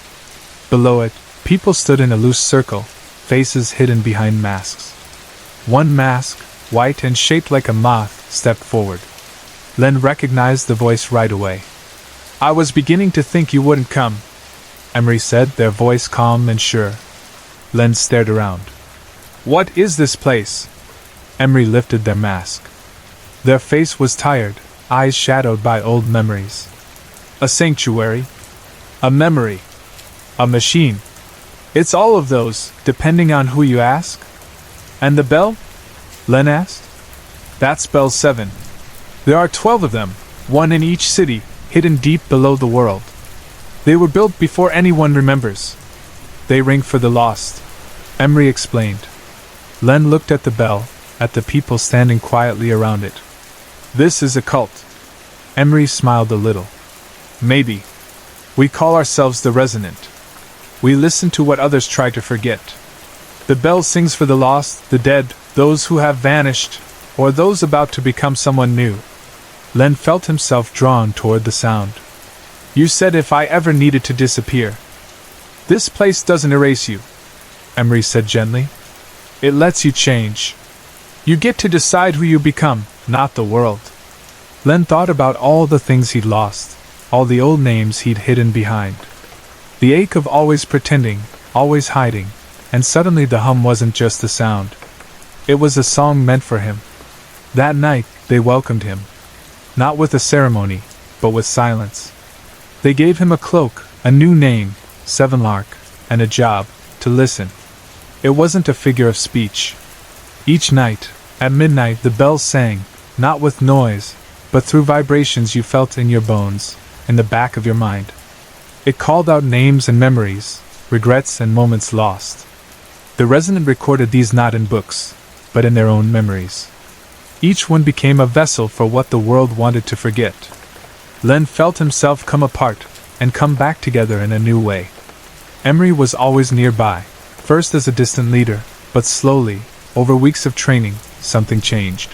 Below it, people stood in a loose circle, faces hidden behind masks. One mask, white and shaped like a moth, stepped forward. Len recognized the voice right away. "I was beginning to think you wouldn't come," Emery said, their voice calm and sure. Len stared around. "What is this place?" Emery lifted their mask. Their face was tired, eyes shadowed by old memories. "A sanctuary. A memory. A machine. It's all of those, depending on who you ask." "And the bell?" Len asked. "That's bell 7. There are 12 of them, one in each city, hidden deep below the world. They were built before anyone remembers. They ring for the lost," Emery explained. Len looked at the bell, at the people standing quietly around it. "This is a cult." Emery smiled a little. "Maybe. We call ourselves the Resonant. We listen to what others try to forget. The bell sings for the lost, the dead, those who have vanished, or those about to become someone new." Len felt himself drawn toward the sound. "You said if I ever needed to disappear. This place doesn't erase you," Emery said gently. "It lets you change. You get to decide who you become, not the world." Len thought about all the things he'd lost, all the old names he'd hidden behind. The ache of always pretending, always hiding, and suddenly the hum wasn't just a sound. It was a song meant for him. That night, they welcomed him. Not with a ceremony, but with silence. They gave him a cloak, a new name, Sevenlark, and a job, to listen. It wasn't a figure of speech. Each night, at midnight, the bells sang, not with noise, but through vibrations you felt in your bones, in the back of your mind. It called out names and memories, regrets and moments lost. The Resonant recorded these not in books, but in their own memories. Each one became a vessel for what the world wanted to forget. Len felt himself come apart, and come back together in a new way. Emery was always nearby, first as a distant leader, but slowly, over weeks of training, something changed.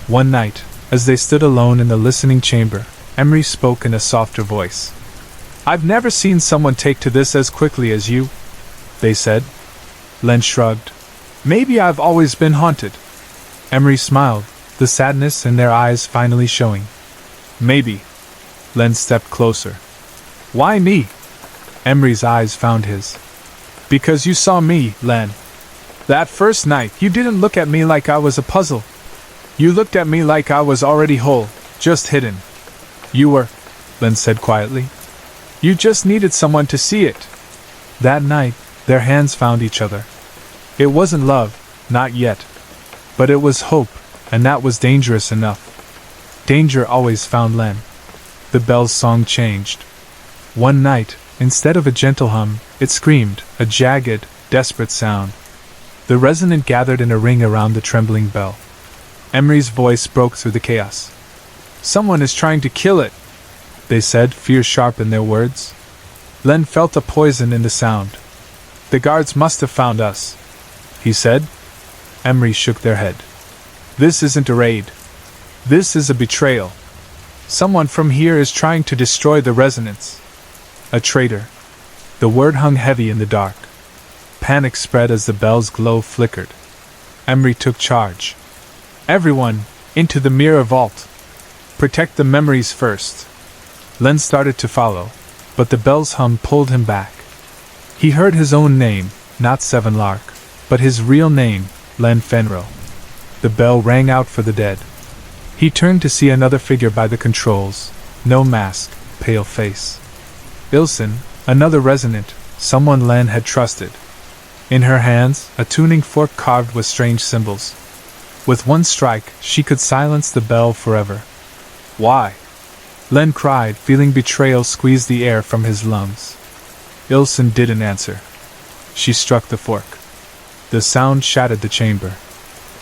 One night, as they stood alone in the listening chamber, Emery spoke in a softer voice. "I've never seen someone take to this as quickly as you," they said. Len shrugged. Maybe I've always been haunted. Emery smiled, the sadness in their eyes finally showing. Maybe. Len stepped closer. Why me? Emery's eyes found his. Because you saw me, Len. That first night, you didn't look at me like I was a puzzle. You looked at me like I was already whole, just hidden. You were, Len said quietly. You just needed someone to see it. That night, their hands found each other. It wasn't love, not yet. But it was hope, and that was dangerous enough. Danger always found Len. The bell's song changed. One night, instead of a gentle hum, it screamed, a jagged, desperate sound. The resonant gathered in a ring around the trembling bell. Emery's voice broke through the chaos. Someone is trying to kill it, they said, fear sharp in their words. Len felt a poison in the sound. The guards must have found us, he said. Emery shook their head. This isn't a raid. This is a betrayal. Someone from here is trying to destroy the resonance. A traitor. The word hung heavy in the dark. Panic spread as the bell's glow flickered. Emery took charge. Everyone, into the mirror vault. Protect the memories first. Len started to follow, but the bell's hum pulled him back. He heard his own name, not Seven Lark, but his real name, Len Fenro. The bell rang out for the dead. He turned to see another figure by the controls, no mask, pale face. Ilsen, another resonant, someone Len had trusted. In her hands, a tuning fork carved with strange symbols. With one strike, she could silence the bell forever. Why? Len cried, feeling betrayal squeeze the air from his lungs. Ilsen didn't answer. She struck the fork. The sound shattered the chamber.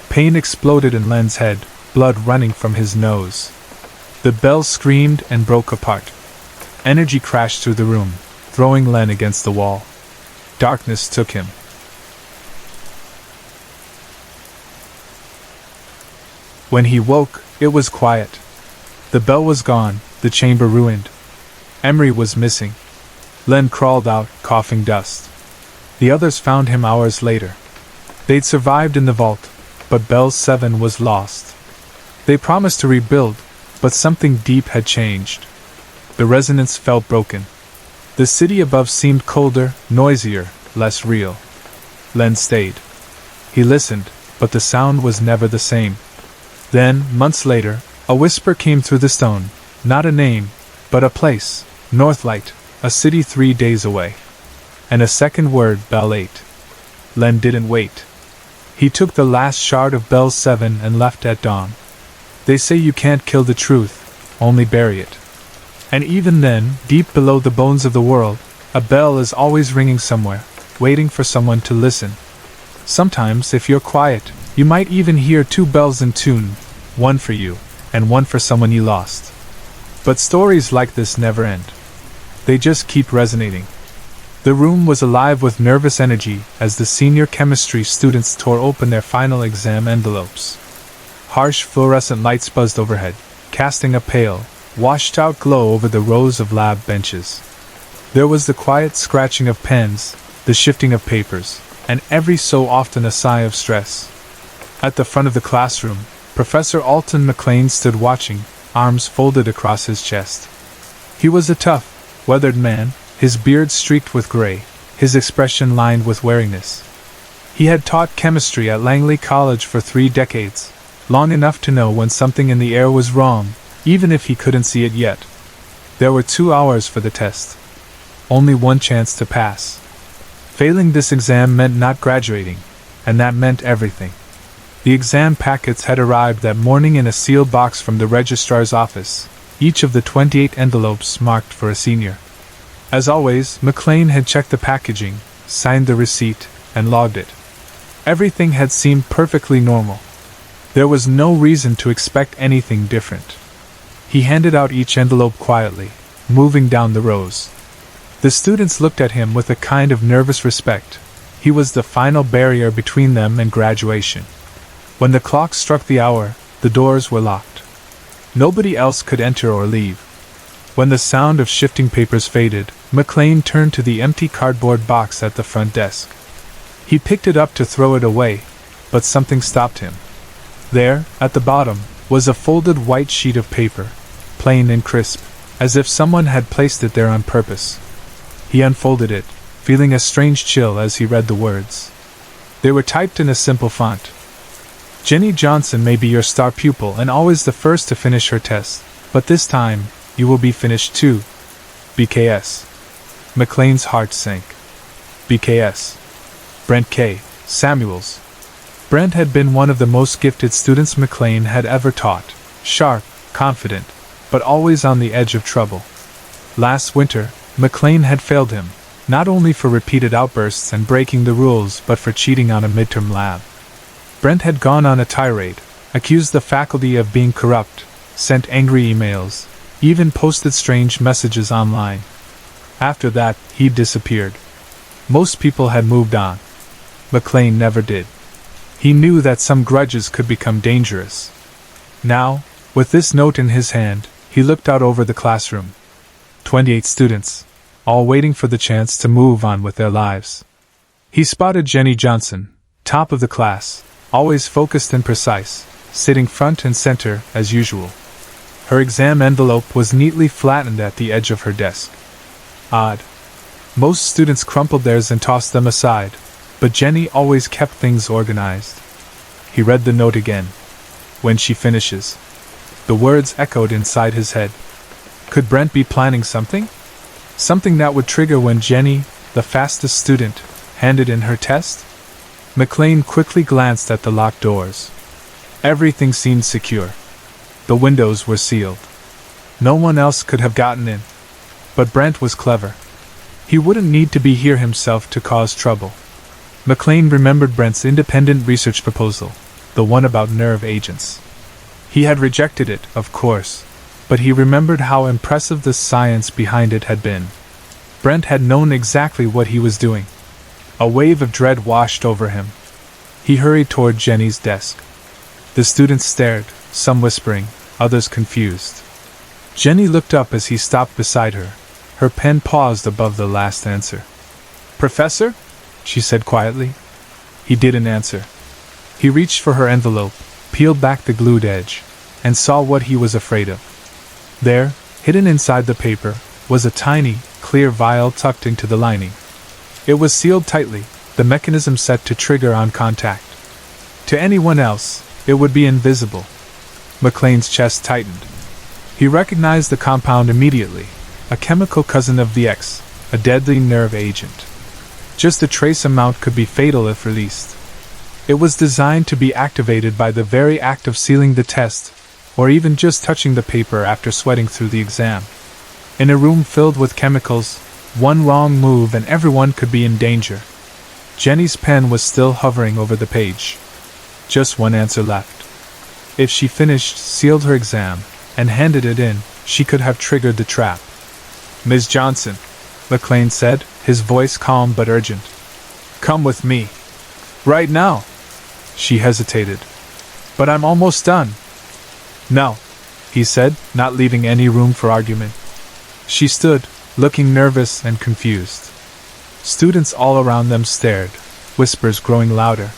Pain exploded in Len's head, blood running from his nose. The bell screamed and broke apart. Energy crashed through the room, throwing Len against the wall. Darkness took him. When he woke, it was quiet. The bell was gone, the chamber ruined. Emery was missing. Len crawled out, coughing dust. The others found him hours later. They'd survived in the vault, but Bell 7 was lost. They promised to rebuild, but something deep had changed. The resonance felt broken. The city above seemed colder, noisier, less real. Len stayed. He listened, but the sound was never the same. Then, months later, a whisper came through the stone. Not a name, but a place, Northlight, a city 3 days away. And a second word, Bell 8. Len didn't wait. He took the last shard of Bell 7 and left at dawn. They say you can't kill the truth, only bury it. And even then, deep below the bones of the world, a bell is always ringing somewhere, waiting for someone to listen. Sometimes, if you're quiet, you might even hear 2 bells in tune, one for you, and one for someone you lost. But stories like this never end. They just keep resonating. The room was alive with nervous energy as the senior chemistry students tore open their final exam envelopes. Harsh fluorescent lights buzzed overhead, casting a pale, washed-out glow over the rows of lab benches. There was the quiet scratching of pens, the shifting of papers, and every so often a sigh of stress. At the front of the classroom, Professor Alton McLean stood watching, arms folded across his chest. He was a tough, weathered man, his beard streaked with gray, his expression lined with wariness. He had taught chemistry at Langley College for 3 decades, long enough to know when something in the air was wrong, even if he couldn't see it yet. There were 2 hours for the test. Only one chance to pass. Failing this exam meant not graduating, and that meant everything. The exam packets had arrived that morning in a sealed box from the registrar's office, each of the 28 envelopes marked for a senior. As always, McLean had checked the packaging, signed the receipt, and logged it. Everything had seemed perfectly normal. There was no reason to expect anything different. He handed out each envelope quietly, moving down the rows. The students looked at him with a kind of nervous respect. He was the final barrier between them and graduation. When the clock struck the hour, the doors were locked. Nobody else could enter or leave. When the sound of shifting papers faded, McLean turned to the empty cardboard box at the front desk. He picked it up to throw it away, but something stopped him. There, at the bottom, was a folded white sheet of paper, plain and crisp, as if someone had placed it there on purpose. He unfolded it, feeling a strange chill as he read the words. They were typed in a simple font. Jenny Johnson may be your star pupil and always the first to finish her test, but this time, you will be finished too. BKS. McLean's heart sank. BKS. Brent K. Samuels. Brent had been one of the most gifted students McLean had ever taught, sharp, confident, but always on the edge of trouble. Last winter, McLean had failed him, not only for repeated outbursts and breaking the rules but for cheating on a midterm lab. Brent had gone on a tirade, accused the faculty of being corrupt, sent angry emails, even posted strange messages online. After that, he disappeared. Most people had moved on. McLean never did. He knew that some grudges could become dangerous. Now, with this note in his hand, he looked out over the classroom. 28 students, all waiting for the chance to move on with their lives. He spotted Jenny Johnson, top of the class, always focused and precise, sitting front and center as usual. Her exam envelope was neatly flattened at the edge of her desk. Odd. Most students crumpled theirs and tossed them aside, but Jenny always kept things organized. He read the note again. When she finishes. The words echoed inside his head. Could Brent be planning something? Something that would trigger when Jenny, the fastest student, handed in her test? McLean quickly glanced at the locked doors. Everything seemed secure. The windows were sealed. No one else could have gotten in. But Brent was clever. He wouldn't need to be here himself to cause trouble. McLean remembered Brent's independent research proposal, the one about nerve agents. He had rejected it, of course, but he remembered how impressive the science behind it had been. Brent had known exactly what he was doing. A wave of dread washed over him. He hurried toward Jenny's desk. The students stared, some whispering, others confused. Jenny looked up as he stopped beside her. Her pen paused above the last answer. "Professor?" she said quietly. He didn't answer. He reached for her envelope, peeled back the glued edge, and saw what he was afraid of. There, hidden inside the paper, was a tiny, clear vial tucked into the lining. It was sealed tightly, the mechanism set to trigger on contact. To anyone else, it would be invisible. McLean's chest tightened. He recognized the compound immediately, a chemical cousin of the X, a deadly nerve agent. Just a trace amount could be fatal if released. It was designed to be activated by the very act of sealing the test, or even just touching the paper after sweating through the exam. In a room filled with chemicals, one wrong move and everyone could be in danger. Jenny's pen was still hovering over the page. Just one answer left. If she finished, sealed her exam, and handed it in, she could have triggered the trap. "Ms. Johnson," McLean said, his voice calm but urgent. "Come with me. Right now." She hesitated. "But I'm almost done." "No," he said, not leaving any room for argument. She stood, looking nervous and confused. Students all around them stared, whispers growing louder.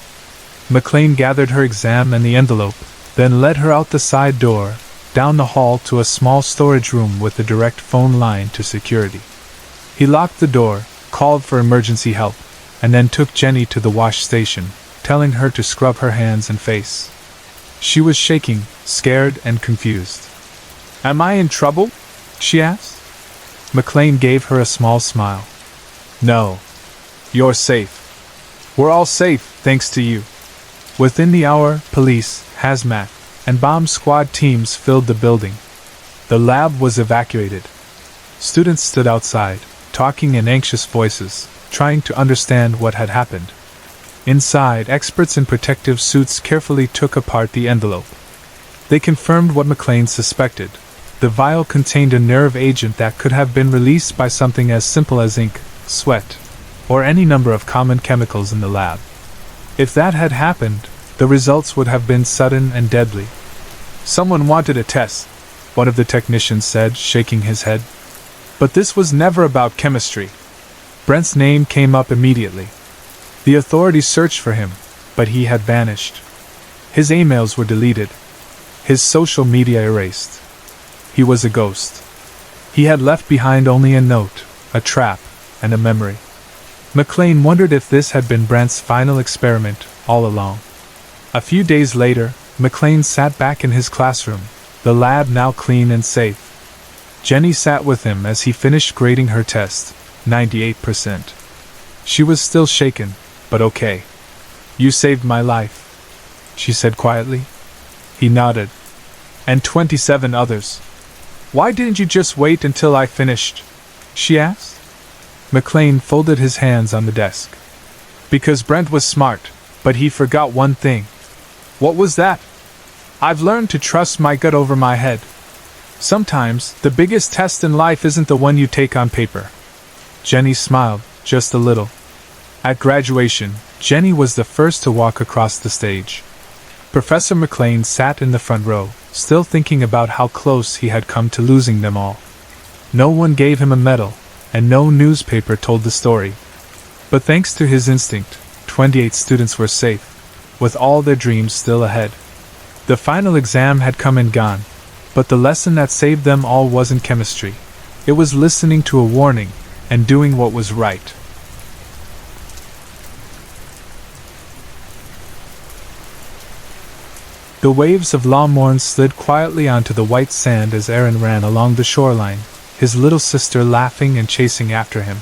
McLean gathered her exam and the envelope, then led her out the side door, down the hall to a small storage room with a direct phone line to security. He locked the door, called for emergency help, and then took Jenny to the wash station, telling her to scrub her hands and face. She was shaking, scared and confused. "Am I in trouble?" she asked. McLean gave her a small smile. "No. You're safe. We're all safe, thanks to you." Within the hour, police, hazmat, and bomb squad teams filled the building. The lab was evacuated. Students stood outside, talking in anxious voices, trying to understand what had happened. Inside, experts in protective suits carefully took apart the envelope. They confirmed what McLean suspected. The vial contained a nerve agent that could have been released by something as simple as ink, sweat, or any number of common chemicals in the lab. If that had happened, the results would have been sudden and deadly. "Someone wanted a test," one of the technicians said, shaking his head. "But this was never about chemistry." Brent's name came up immediately. The authorities searched for him, but he had vanished. His emails were deleted, his social media erased. He was a ghost. He had left behind only a note, a trap, and a memory. McLean wondered if this had been Brent's final experiment all along. A few days later, McLean sat back in his classroom, the lab now clean and safe. Jenny sat with him as he finished grading her test, 98%. She was still shaken, but okay. "You saved my life," she said quietly. He nodded. "And 27 others. Why didn't you just wait until I finished?" she asked. McLean folded his hands on the desk. "Because Brent was smart, but he forgot one thing." "What was that?" "I've learned to trust my gut over my head. Sometimes, the biggest test in life isn't the one you take on paper." Jenny smiled, just a little. At graduation, Jenny was the first to walk across the stage. Professor McLean sat in the front row, still thinking about how close he had come to losing them all. No one gave him a medal, and no newspaper told the story. But thanks to his instinct, 28 students were safe, with all their dreams still ahead. The final exam had come and gone, but the lesson that saved them all wasn't chemistry. It was listening to a warning, and doing what was right. The waves of Longmorn slid quietly onto the white sand as Aaron ran along the shoreline, his little sister laughing and chasing after him.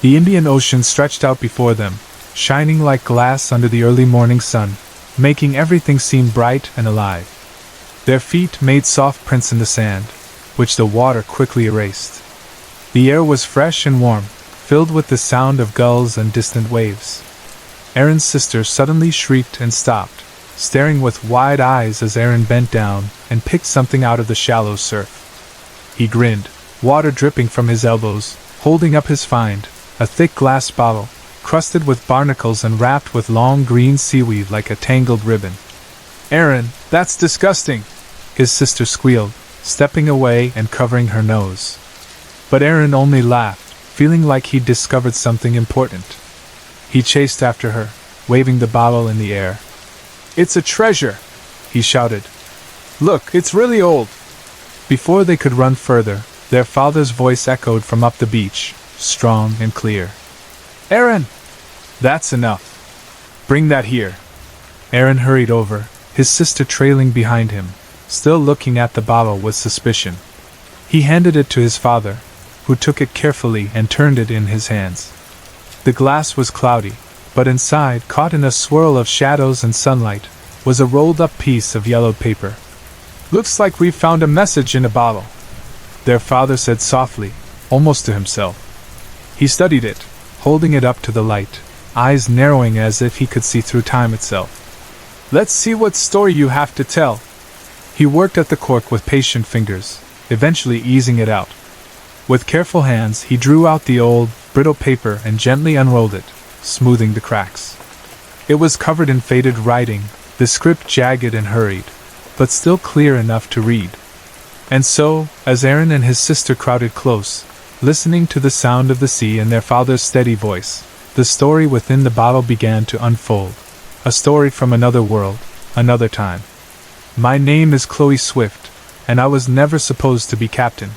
The Indian Ocean stretched out before them, shining like glass under the early morning sun, making everything seem bright and alive. Their feet made soft prints in the sand, which the water quickly erased. The air was fresh and warm, filled with the sound of gulls and distant waves. Aaron's sister suddenly shrieked and stopped, staring with wide eyes as Aaron bent down and picked something out of the shallow surf. He grinned, water dripping from his elbows, holding up his find, a thick glass bottle, crusted with barnacles and wrapped with long green seaweed like a tangled ribbon. "Aaron, that's disgusting!" his sister squealed, stepping away and covering her nose. But Aaron only laughed, feeling like he'd discovered something important. He chased after her, waving the bottle in the air. "It's a treasure!" he shouted. "Look, it's really old!" Before they could run further, their father's voice echoed from up the beach, strong and clear. "Aaron! That's enough. Bring that here." Aaron hurried over, his sister trailing behind him, still looking at the bottle with suspicion. He handed it to his father, who took it carefully and turned it in his hands. The glass was cloudy, but inside, caught in a swirl of shadows and sunlight, was a rolled-up piece of yellowed paper. "Looks like we've found a message in a bottle," their father said softly, almost to himself. He studied it, holding it up to the light, eyes narrowing as if he could see through time itself. "Let's see what story you have to tell." He worked at the cork with patient fingers, eventually easing it out. With careful hands, he drew out the old, brittle paper and gently unrolled it, smoothing the cracks. It was covered in faded writing, the script jagged and hurried, but still clear enough to read. And so, as Aaron and his sister crowded close, listening to the sound of the sea and their father's steady voice, the story within the bottle began to unfold. A story from another world, another time. "My name is Chloe Swift, and I was never supposed to be captain.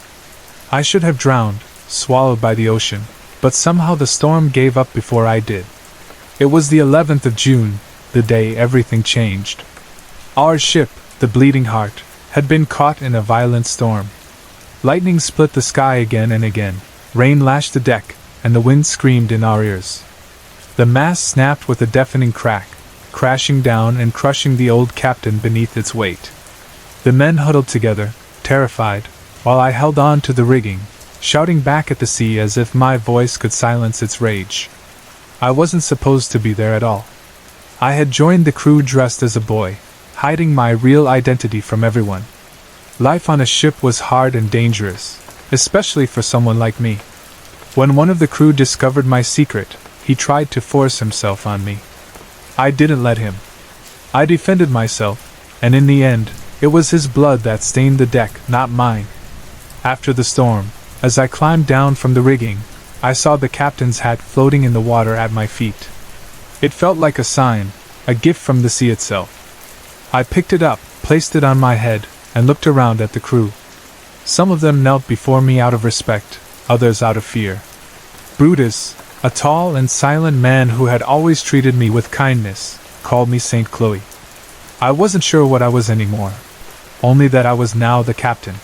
I should have drowned, swallowed by the ocean, but somehow the storm gave up before I did. It was the 11th of June, the day everything changed. Our ship, the Bleeding Heart, had been caught in a violent storm. Lightning split the sky again and again, rain lashed the deck, and the wind screamed in our ears. The mast snapped with a deafening crack, crashing down and crushing the old captain beneath its weight. The men huddled together, terrified, while I held on to the rigging, shouting back at the sea as if my voice could silence its rage. I wasn't supposed to be there at all. I had joined the crew dressed as a boy, hiding my real identity from everyone. Life on a ship was hard and dangerous, especially for someone like me. When one of the crew discovered my secret, he tried to force himself on me. I didn't let him. I defended myself, and in the end, it was his blood that stained the deck, not mine. After the storm, as I climbed down from the rigging, I saw the captain's hat floating in the water at my feet. It felt like a sign, a gift from the sea itself. I picked it up, placed it on my head, and looked around at the crew. Some of them knelt before me out of respect, others out of fear. Brutus, a tall and silent man who had always treated me with kindness, called me St. Chloe. I wasn't sure what I was anymore, only that I was now the captain.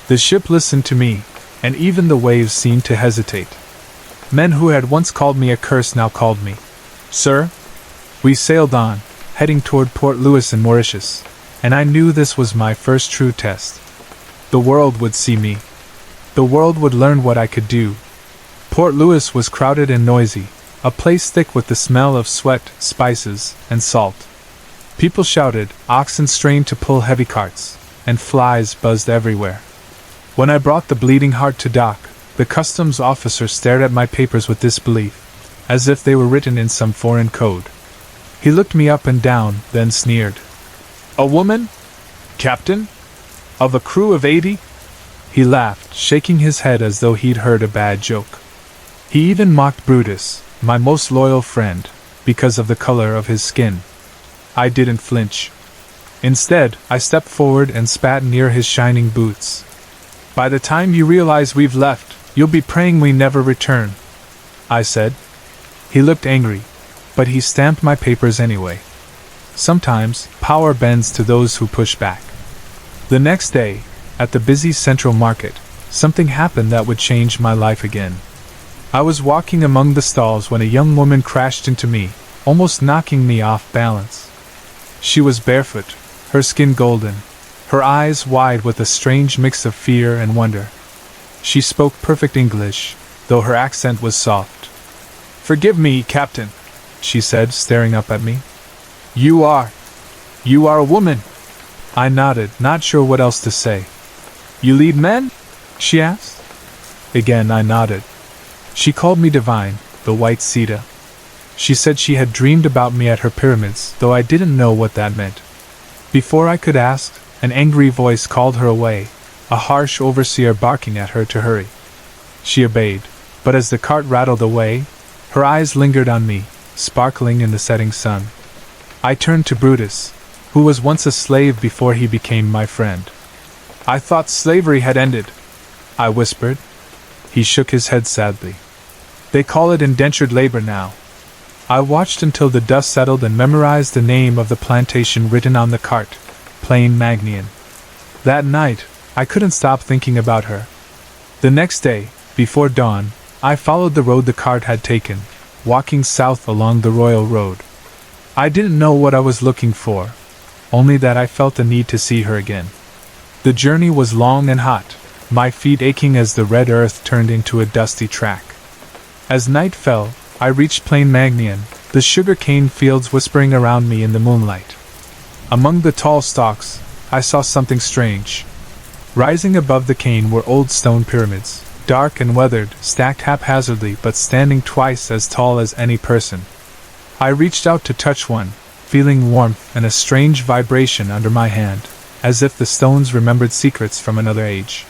The ship listened to me, and even the waves seemed to hesitate. Men who had once called me a curse now called me Sir. We sailed on, heading toward Port Louis in Mauritius, and I knew this was my first true test. The world would see me. The world would learn what I could do. Port Louis was crowded and noisy, a place thick with the smell of sweat, spices, and salt. People shouted, oxen strained to pull heavy carts, and flies buzzed everywhere. When I brought the Bleeding Heart to dock, the customs officer stared at my papers with disbelief, as if they were written in some foreign code. He looked me up and down, then sneered. A woman? Captain? Of a crew of 80? He laughed, shaking his head as though he'd heard a bad joke. He even mocked Brutus, my most loyal friend, because of the color of his skin. I didn't flinch. Instead, I stepped forward and spat near his shining boots. By the time you realize we've left, you'll be praying we never return, I said. He looked angry, but he stamped my papers anyway. Sometimes, power bends to those who push back. The next day, at the busy Central Market, something happened that would change my life again. I was walking among the stalls when a young woman crashed into me, almost knocking me off balance. She was barefoot, her skin golden, her eyes wide with a strange mix of fear and wonder. She spoke perfect English, though her accent was soft. "Forgive me, Captain," she said, staring up at me. You are a woman." I nodded, not sure what else to say. "You lead men?" she asked. Again I nodded. She called me divine, the white Sita. She said she had dreamed about me at her pyramids, though I didn't know what that meant. Before I could ask, an angry voice called her away, a harsh overseer barking at her to hurry. She obeyed, but as the cart rattled away, her eyes lingered on me, sparkling in the setting sun. I turned to Brutus, who was once a slave before he became my friend. "I thought slavery had ended," I whispered. He shook his head sadly. "They call it indentured labor now." I watched until the dust settled and memorized the name of the plantation written on the cart, Plain Magnian. That night, I couldn't stop thinking about her. The next day, before dawn, I followed the road the cart had taken, walking south along the Royal Road. I didn't know what I was looking for, only that I felt the need to see her again. The journey was long and hot, my feet aching as the red earth turned into a dusty track. As night fell, I reached Plain Magnian, the sugar-cane fields whispering around me in the moonlight. Among the tall stalks, I saw something strange. Rising above the cane were old stone pyramids, dark and weathered, stacked haphazardly but standing twice as tall as any person. I reached out to touch one, feeling warmth and a strange vibration under my hand, as if the stones remembered secrets from another age.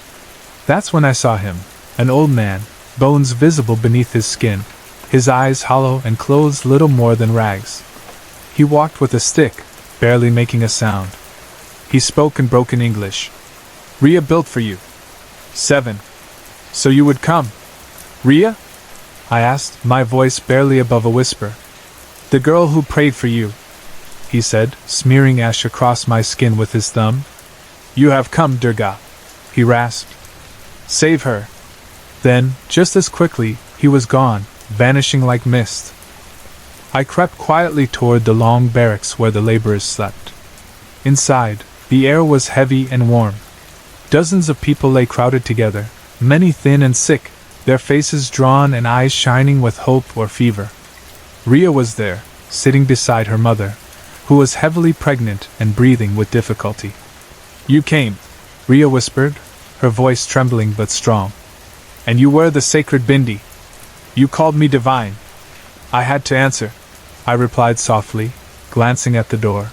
That's when I saw him, an old man, bones visible beneath his skin, his eyes hollow and clothes little more than rags. He walked with a stick, barely making a sound. He spoke in broken English. "Rhea built for you. 7. So you would come." "Rhea?" I asked, my voice barely above a whisper. "The girl who prayed for you," he said, smearing ash across my skin with his thumb. "You have come, Durga," he rasped. "Save her." Then, just as quickly, he was gone, vanishing like mist. I crept quietly toward the long barracks where the laborers slept. Inside, the air was heavy and warm. Dozens of people lay crowded together, many thin and sick, their faces drawn and eyes shining with hope or fever. Rhea was there, sitting beside her mother, who was heavily pregnant and breathing with difficulty. "You came," Rhea whispered, her voice trembling but strong. "And you wear the sacred bindi. You called me divine." I had to answer, I replied softly, glancing at the door.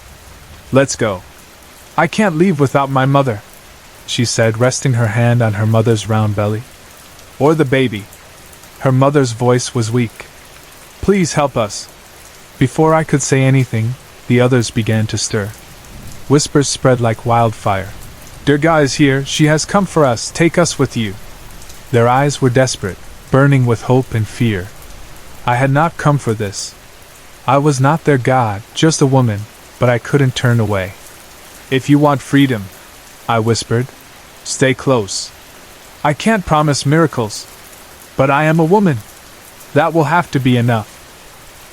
"Let's go." "I can't leave without my mother," she said, resting her hand on her mother's round belly. "Or the baby." Her mother's voice was weak. "Please help us." Before I could say anything, the others began to stir. Whispers spread like wildfire. Durga is here, she has come for us, take us with you. Their eyes were desperate, burning with hope and fear. I had not come for this. I was not their god, just a woman, but I couldn't turn away. If you want freedom, I whispered, stay close. I can't promise miracles, but I am a woman. That will have to be enough.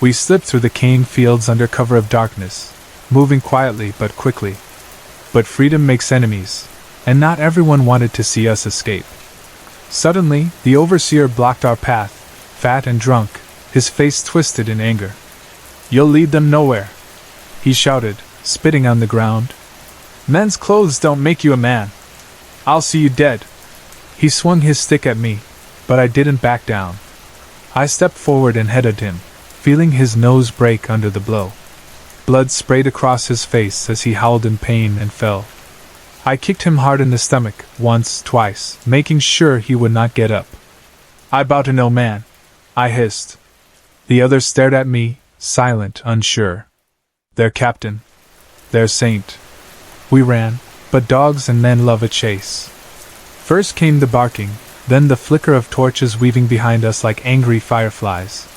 We slipped through the cane fields under cover of darkness, moving quietly but quickly. But freedom makes enemies, and not everyone wanted to see us escape. Suddenly, the overseer blocked our path, fat and drunk, his face twisted in anger. You'll lead them nowhere, he shouted, spitting on the ground. Men's clothes don't make you a man. I'll see you dead. He swung his stick at me, but I didn't back down. I stepped forward and headed him, feeling his nose break under the blow. Blood sprayed across his face as he howled in pain and fell. I kicked him hard in the stomach, once, twice, making sure he would not get up. I bow to no man, I hissed. The others stared at me, silent, unsure. Their captain. Their saint. We ran, but dogs and men love a chase. First came the barking, then the flicker of torches weaving behind us like angry fireflies.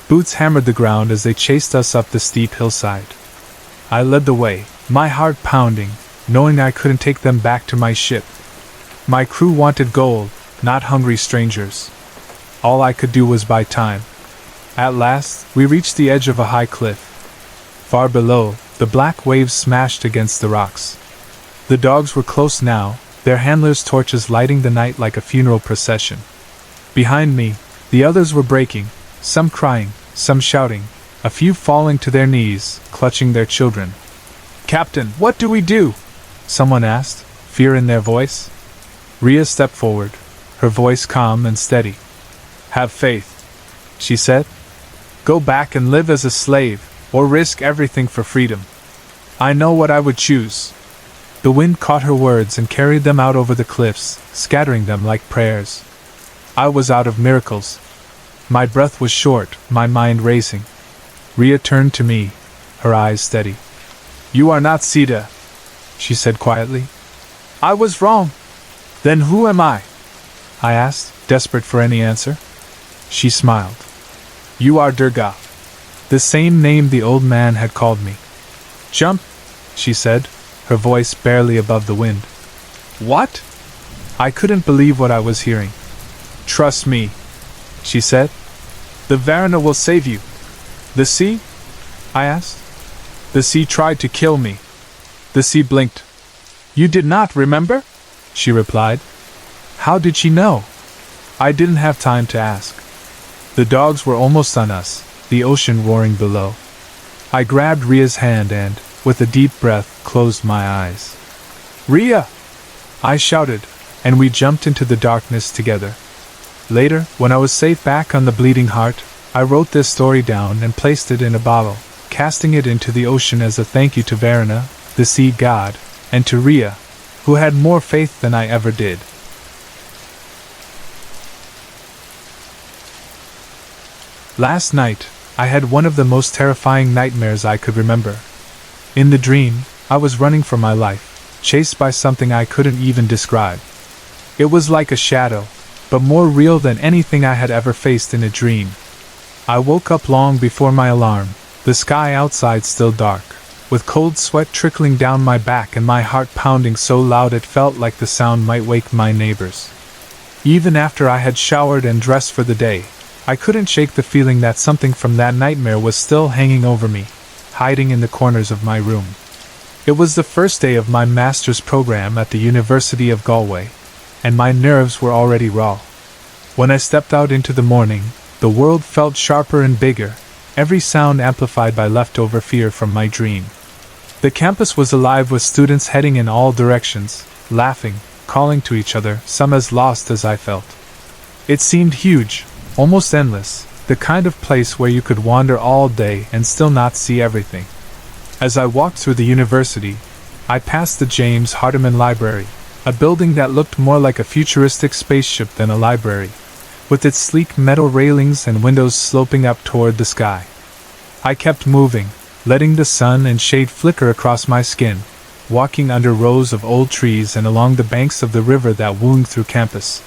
Boots hammered the ground as they chased us up the steep hillside. I led the way, my heart pounding, knowing I couldn't take them back to my ship. My crew wanted gold, not hungry strangers. All I could do was buy time. At last, we reached the edge of a high cliff. Far below, the black waves smashed against the rocks. The dogs were close now, their handlers' torches lighting the night like a funeral procession. Behind me, the others were breaking, some crying, some shouting, a few falling to their knees, clutching their children. Captain, what do we do? Someone asked, fear in their voice. Rhea stepped forward, her voice calm and steady. Have faith, she said. Go back and live as a slave, or risk everything for freedom. I know what I would choose. The wind caught her words and carried them out over the cliffs, scattering them like prayers. I was out of miracles. My breath was short, my mind racing. Rhea turned to me, her eyes steady. You are not Sita, she said quietly. I was wrong. Then who am I? I asked, desperate for any answer. She smiled. You are Durga. The same name the old man had called me. Jump, she said, her voice barely above the wind. What? I couldn't believe what I was hearing. Trust me, she said. The Varuna will save you. The sea? I asked. The sea tried to kill me. The sea blinked. You did not remember? She replied. How did she know? I didn't have time to ask. The dogs were almost on us, the ocean roaring below. I grabbed Rhea's hand and, with a deep breath, closed my eyes. Rhea! I shouted, and we jumped into the darkness together. Later, when I was safe back on the Bleeding Heart, I wrote this story down and placed it in a bottle, casting it into the ocean as a thank you to Varuna, the sea god, and to Rhea, who had more faith than I ever did. Last night, I had one of the most terrifying nightmares I could remember. In the dream, I was running for my life, chased by something I couldn't even describe. It was like a shadow, but more real than anything I had ever faced in a dream. I woke up long before my alarm, the sky outside still dark, with cold sweat trickling down my back and my heart pounding so loud it felt like the sound might wake my neighbors. Even after I had showered and dressed for the day, I couldn't shake the feeling that something from that nightmare was still hanging over me, hiding in the corners of my room. It was the first day of my master's program at the University of Galway, and my nerves were already raw. When I stepped out into the morning, the world felt sharper and bigger, every sound amplified by leftover fear from my dream. The campus was alive with students heading in all directions, laughing, calling to each other, some as lost as I felt. It seemed huge, almost endless, the kind of place where you could wander all day and still not see everything. As I walked through the university, I passed the James Hardiman Library, a building that looked more like a futuristic spaceship than a library, with its sleek metal railings and windows sloping up toward the sky. I kept moving, letting the sun and shade flicker across my skin, walking under rows of old trees and along the banks of the river that wound through campus.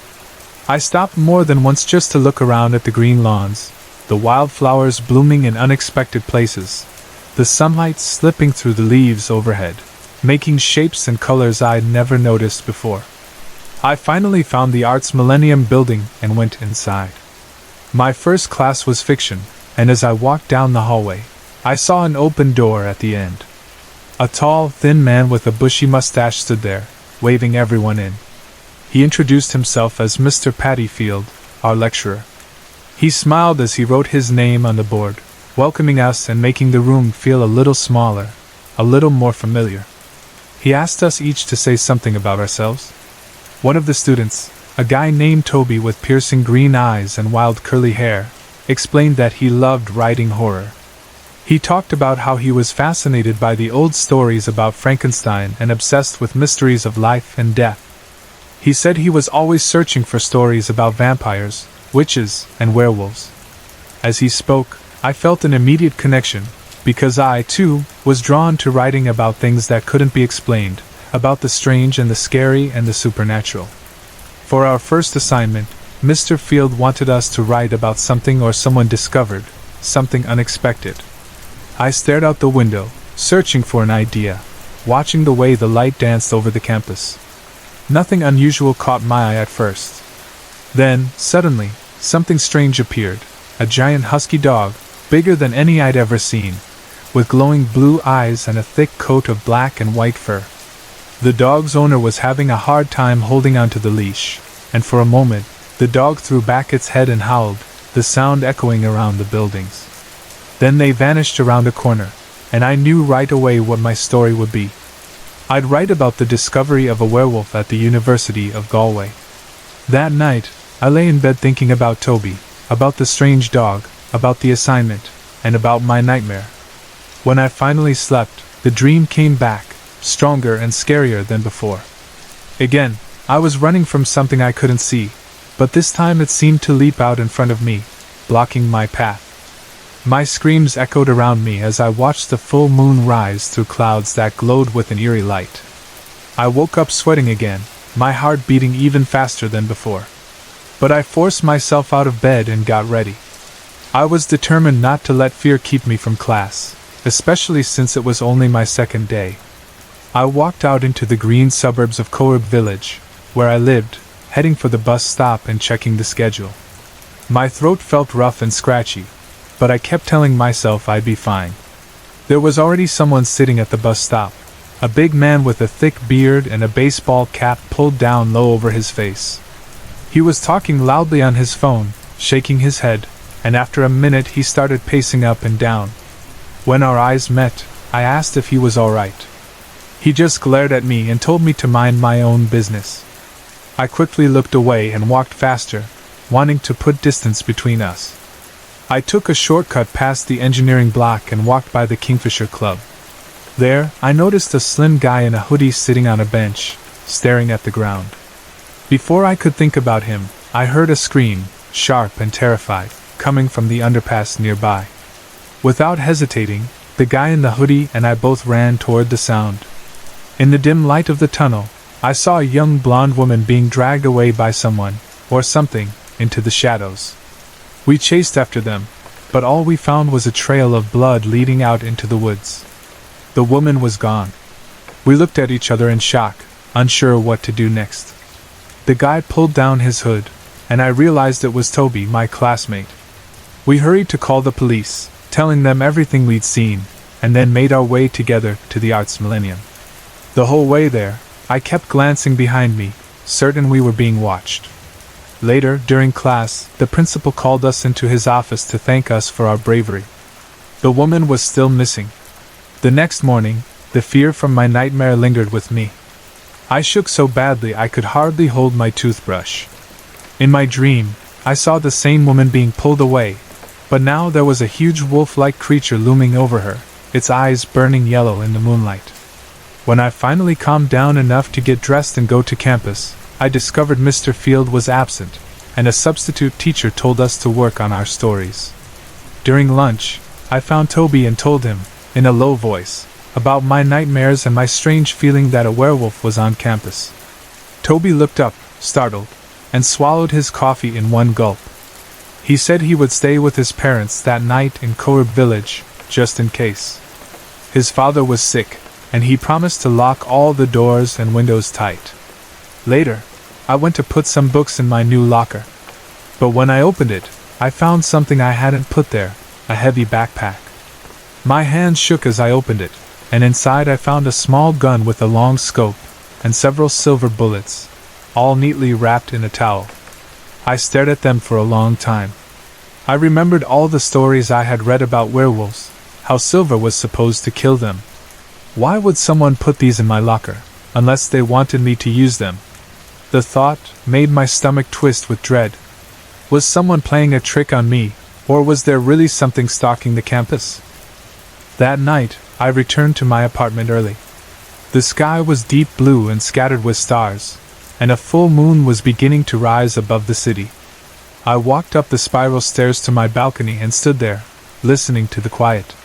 I stopped more than once just to look around at the green lawns, the wildflowers blooming in unexpected places, the sunlight slipping through the leaves overhead, making shapes and colors I'd never noticed before. I finally found the Arts Millennium building and went inside. My first class was fiction, and as I walked down the hallway, I saw an open door at the end. A tall, thin man with a bushy mustache stood there, waving everyone in. He introduced himself as Mr. Paddyfield, our lecturer. He smiled as he wrote his name on the board, welcoming us and making the room feel a little smaller, a little more familiar. He asked us each to say something about ourselves. One of the students, a guy named Toby with piercing green eyes and wild curly hair, explained that he loved writing horror. He talked about how he was fascinated by the old stories about Frankenstein and obsessed with mysteries of life and death. He said he was always searching for stories about vampires, witches, and werewolves. As he spoke, I felt an immediate connection, because I, too, was drawn to writing about things that couldn't be explained, about the strange and the scary and the supernatural. For our first assignment, Mr. Field wanted us to write about something or someone discovered, something unexpected. I stared out the window, searching for an idea, watching the way the light danced over the campus. Nothing unusual caught my eye at first. Then, suddenly, something strange appeared, a giant husky dog, bigger than any I'd ever seen, with glowing blue eyes and a thick coat of black and white fur. The dog's owner was having a hard time holding onto the leash, and for a moment, the dog threw back its head and howled, the sound echoing around the buildings. Then they vanished around a corner, and I knew right away what my story would be. I'd write about the discovery of a werewolf at the University of Galway. That night, I lay in bed thinking about Toby, about the strange dog, about the assignment, and about my nightmare. When I finally slept, the dream came back, stronger and scarier than before. Again, I was running from something I couldn't see, but this time it seemed to leap out in front of me, blocking my path. My screams echoed around me as I watched the full moon rise through clouds that glowed with an eerie light. I woke up sweating again, my heart beating even faster than before. But I forced myself out of bed and got ready. I was determined not to let fear keep me from class, especially since it was only my second day. I walked out into the green suburbs of Corrib village, where I lived, heading for the bus stop and checking the schedule. My throat felt rough and scratchy, but I kept telling myself I'd be fine. There was already someone sitting at the bus stop, a big man with a thick beard and a baseball cap pulled down low over his face. He was talking loudly on his phone, shaking his head, and after a minute he started pacing up and down. When our eyes met, I asked if he was all right. He just glared at me and told me to mind my own business. I quickly looked away and walked faster, wanting to put distance between us. I took a shortcut past the engineering block and walked by the Kingfisher Club. There, I noticed a slim guy in a hoodie sitting on a bench, staring at the ground. Before I could think about him, I heard a scream, sharp and terrified, coming from the underpass nearby. Without hesitating, the guy in the hoodie and I both ran toward the sound. In the dim light of the tunnel, I saw a young blonde woman being dragged away by someone, or something, into the shadows. We chased after them, but all we found was a trail of blood leading out into the woods. The woman was gone. We looked at each other in shock, unsure what to do next. The guy pulled down his hood, and I realized it was Toby, my classmate. We hurried to call the police, telling them everything we'd seen, and then made our way together to the Arts Millennium. The whole way there, I kept glancing behind me, certain we were being watched. Later, during class, the principal called us into his office to thank us for our bravery. The woman was still missing. The next morning, the fear from my nightmare lingered with me. I shook so badly I could hardly hold my toothbrush. In my dream, I saw the same woman being pulled away, but now there was a huge wolf-like creature looming over her, its eyes burning yellow in the moonlight. When I finally calmed down enough to get dressed and go to campus, I discovered Mr. Field was absent, and a substitute teacher told us to work on our stories. During lunch, I found Toby and told him, in a low voice, about my nightmares and my strange feeling that a werewolf was on campus. Toby looked up, startled, and swallowed his coffee in one gulp. He said he would stay with his parents that night in Korib village, just in case. His father was sick, and he promised to lock all the doors and windows tight. Later, I went to put some books in my new locker. But when I opened it, I found something I hadn't put there, a heavy backpack. My hand shook as I opened it, and inside I found a small gun with a long scope, and several silver bullets, all neatly wrapped in a towel. I stared at them for a long time. I remembered all the stories I had read about werewolves, how silver was supposed to kill them. Why would someone put these in my locker, unless they wanted me to use them? The thought made my stomach twist with dread. Was someone playing a trick on me, or was there really something stalking the campus? That night, I returned to my apartment early. The sky was deep blue and scattered with stars, and a full moon was beginning to rise above the city. I walked up the spiral stairs to my balcony and stood there, listening to the quiet.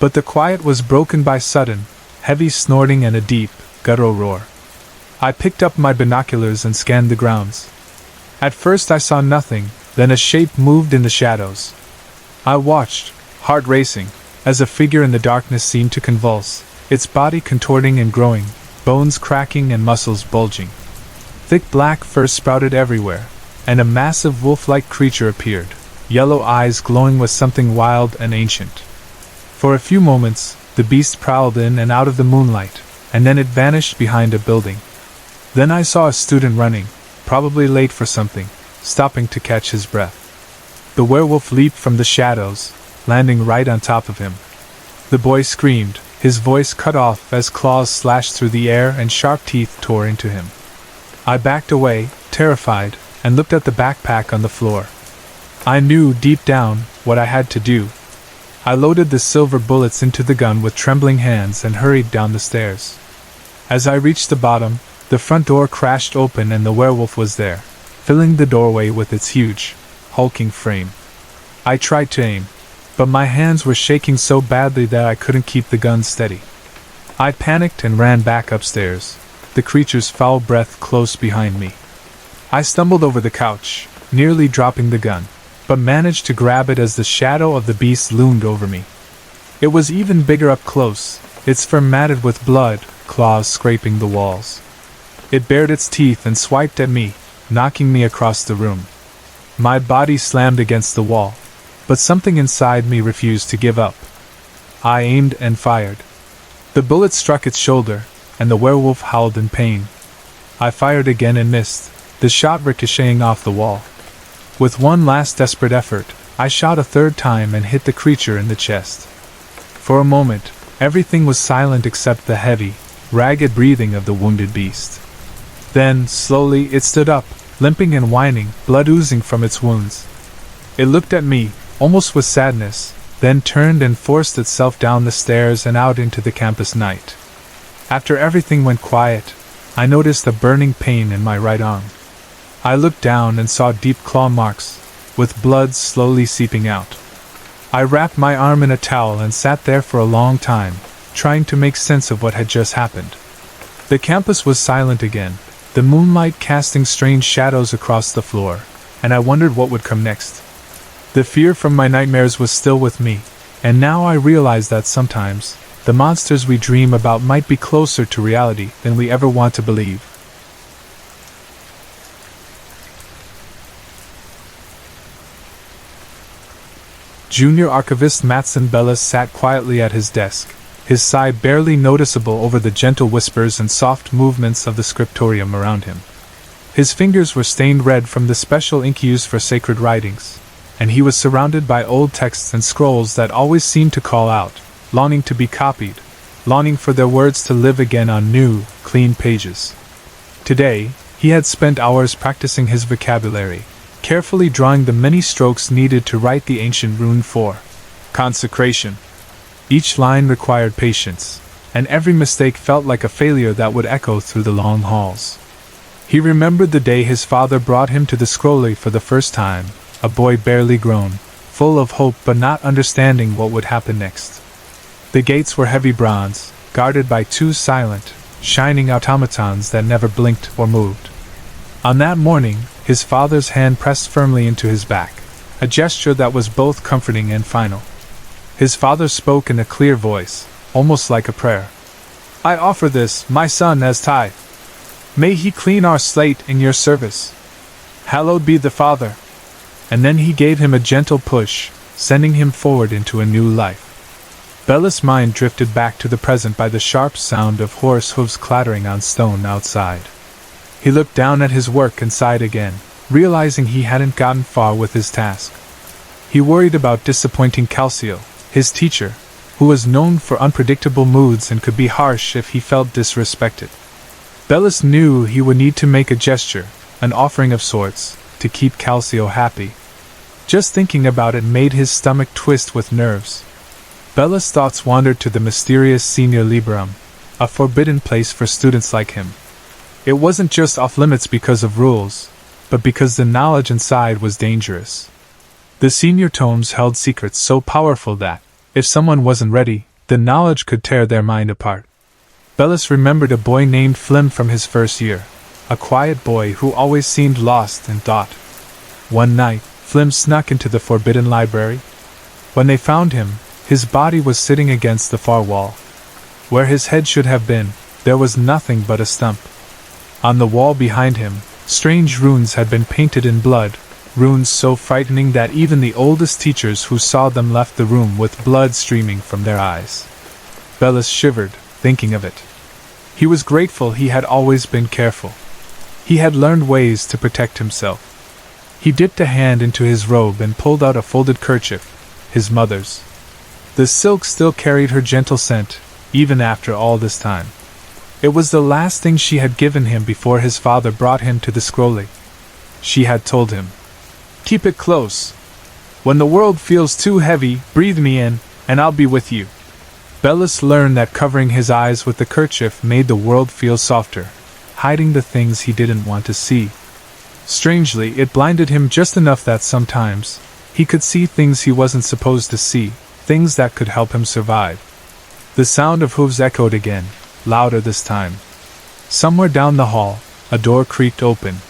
But the quiet was broken by sudden, heavy snorting and a deep, guttural roar. I picked up my binoculars and scanned the grounds. At first I saw nothing, then a shape moved in the shadows. I watched, heart racing, as a figure in the darkness seemed to convulse, its body contorting and growing, bones cracking and muscles bulging. Thick black fur sprouted everywhere, and a massive wolf-like creature appeared, yellow eyes glowing with something wild and ancient. For a few moments, the beast prowled in and out of the moonlight, and then it vanished behind a building. Then I saw a student running, probably late for something, stopping to catch his breath. The werewolf leaped from the shadows, landing right on top of him. The boy screamed, his voice cut off as claws slashed through the air and sharp teeth tore into him. I backed away, terrified, and looked at the backpack on the floor. I knew deep down what I had to do. I loaded the silver bullets into the gun with trembling hands and hurried down the stairs. As I reached the bottom, the front door crashed open and the werewolf was there, filling the doorway with its huge, hulking frame. I tried to aim, but my hands were shaking so badly that I couldn't keep the gun steady. I panicked and ran back upstairs, the creature's foul breath close behind me. I stumbled over the couch, nearly dropping the gun, but managed to grab it as the shadow of the beast loomed over me. It was even bigger up close, its fur matted with blood, claws scraping the walls. It bared its teeth and swiped at me, knocking me across the room. My body slammed against the wall, but something inside me refused to give up. I aimed and fired. The bullet struck its shoulder, and the werewolf howled in pain. I fired again and missed, the shot ricocheting off the wall. With one last desperate effort, I shot a third time and hit the creature in the chest. For a moment, everything was silent except the heavy, ragged breathing of the wounded beast. Then, slowly, it stood up, limping and whining, blood oozing from its wounds. It looked at me, almost with sadness, then turned and forced itself down the stairs and out into the campus night. After everything went quiet, I noticed a burning pain in my right arm. I looked down and saw deep claw marks, with blood slowly seeping out. I wrapped my arm in a towel and sat there for a long time, trying to make sense of what had just happened. The campus was silent again, the moonlight casting strange shadows across the floor, and I wondered what would come next. The fear from my nightmares was still with me, and now I realized that sometimes, the monsters we dream about might be closer to reality than we ever want to believe. Junior Archivist Matson Bellis sat quietly at his desk, his sigh barely noticeable over the gentle whispers and soft movements of the scriptorium around him. His fingers were stained red from the special ink used for sacred writings, and he was surrounded by old texts and scrolls that always seemed to call out, longing to be copied, longing for their words to live again on new, clean pages. Today, he had spent hours practicing his vocabulary, carefully drawing the many strokes needed to write the ancient rune for consecration. Each line required patience, and every mistake felt like a failure that would echo through the long halls. He remembered the day his father brought him to the scrollery for the first time, a boy barely grown, full of hope but not understanding what would happen next. The gates were heavy bronze, guarded by two silent, shining automatons that never blinked or moved. On that morning, his father's hand pressed firmly into his back, a gesture that was both comforting and final. His father spoke in a clear voice, almost like a prayer. "I offer this, my son, as tithe. May he clean our slate in your service. Hallowed be the Father." And then he gave him a gentle push, sending him forward into a new life. Bella's mind drifted back to the present by the sharp sound of horse hooves clattering on stone outside. He looked down at his work and sighed again, realizing he hadn't gotten far with his task. He worried about disappointing Calcio, his teacher, who was known for unpredictable moods and could be harsh if he felt disrespected. Bellis knew he would need to make a gesture, an offering of sorts, to keep Calcio happy. Just thinking about it made his stomach twist with nerves. Bella's thoughts wandered to the mysterious Senior Liberum, a forbidden place for students like him. It wasn't just off-limits because of rules, but because the knowledge inside was dangerous. The senior tomes held secrets so powerful that, if someone wasn't ready, the knowledge could tear their mind apart. Bellis remembered a boy named Flim from his first year, a quiet boy who always seemed lost in thought. One night, Flim snuck into the forbidden library. When they found him, his body was sitting against the far wall. Where his head should have been, there was nothing but a stump. On the wall behind him, strange runes had been painted in blood, runes so frightening that even the oldest teachers who saw them left the room with blood streaming from their eyes. Bellis shivered, thinking of it. He was grateful he had always been careful. He had learned ways to protect himself. He dipped a hand into his robe and pulled out a folded kerchief, his mother's. The silk still carried her gentle scent, even after all this time. It was the last thing she had given him before his father brought him to the Scrolly. She had told him, "Keep it close. When the world feels too heavy, breathe me in, and I'll be with you." Bellis learned that covering his eyes with the kerchief made the world feel softer, hiding the things he didn't want to see. Strangely, it blinded him just enough that sometimes he could see things he wasn't supposed to see, things that could help him survive. The sound of hooves echoed again, louder this time. Somewhere down the hall, a door creaked open.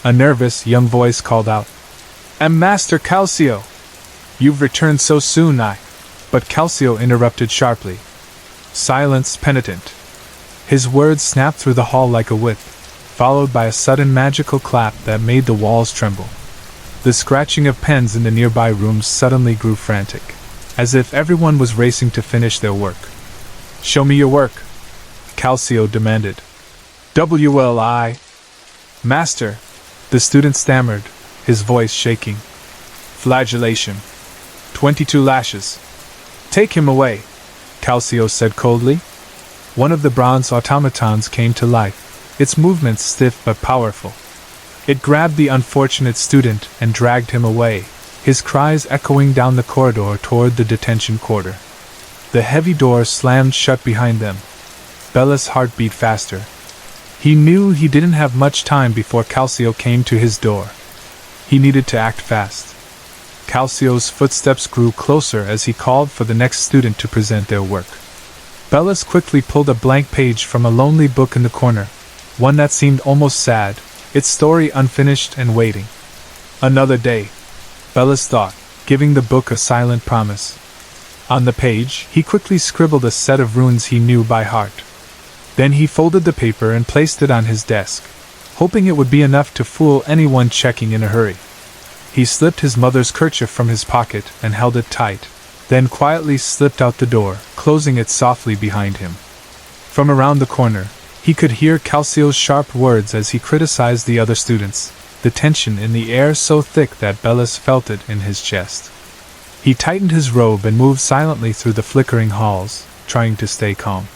A nervous, young voice called out, "Am Master Calcio! You've returned so soon, But Calcio interrupted sharply. "Silence, penitent." His words snapped through the hall like a whip, followed by a sudden magical clap that made the walls tremble. The scratching of pens in the nearby rooms suddenly grew frantic, as if everyone was racing to finish their work. "Show me your work," Calcio demanded. "WLI. Master," the student stammered, his voice shaking. "Flagellation. 22 lashes. Take him away," Calcio said coldly. One of the bronze automatons came to life, its movements stiff but powerful. It grabbed the unfortunate student and dragged him away, his cries echoing down the corridor toward the detention quarter. The heavy door slammed shut behind them. Bella's heart beat faster. He knew he didn't have much time before Calcio came to his door. He needed to act fast. Calcio's footsteps grew closer as he called for the next student to present their work. Bellis quickly pulled a blank page from a lonely book in the corner, one that seemed almost sad, its story unfinished and waiting. Another day, Bellis thought, giving the book a silent promise. On the page, he quickly scribbled a set of runes he knew by heart. Then he folded the paper and placed it on his desk, hoping it would be enough to fool anyone checking in a hurry. He slipped his mother's kerchief from his pocket and held it tight, then quietly slipped out the door, closing it softly behind him. From around the corner, he could hear Calcio's sharp words as he criticized the other students, the tension in the air so thick that Bellis felt it in his chest. He tightened his robe and moved silently through the flickering halls, trying to stay calm.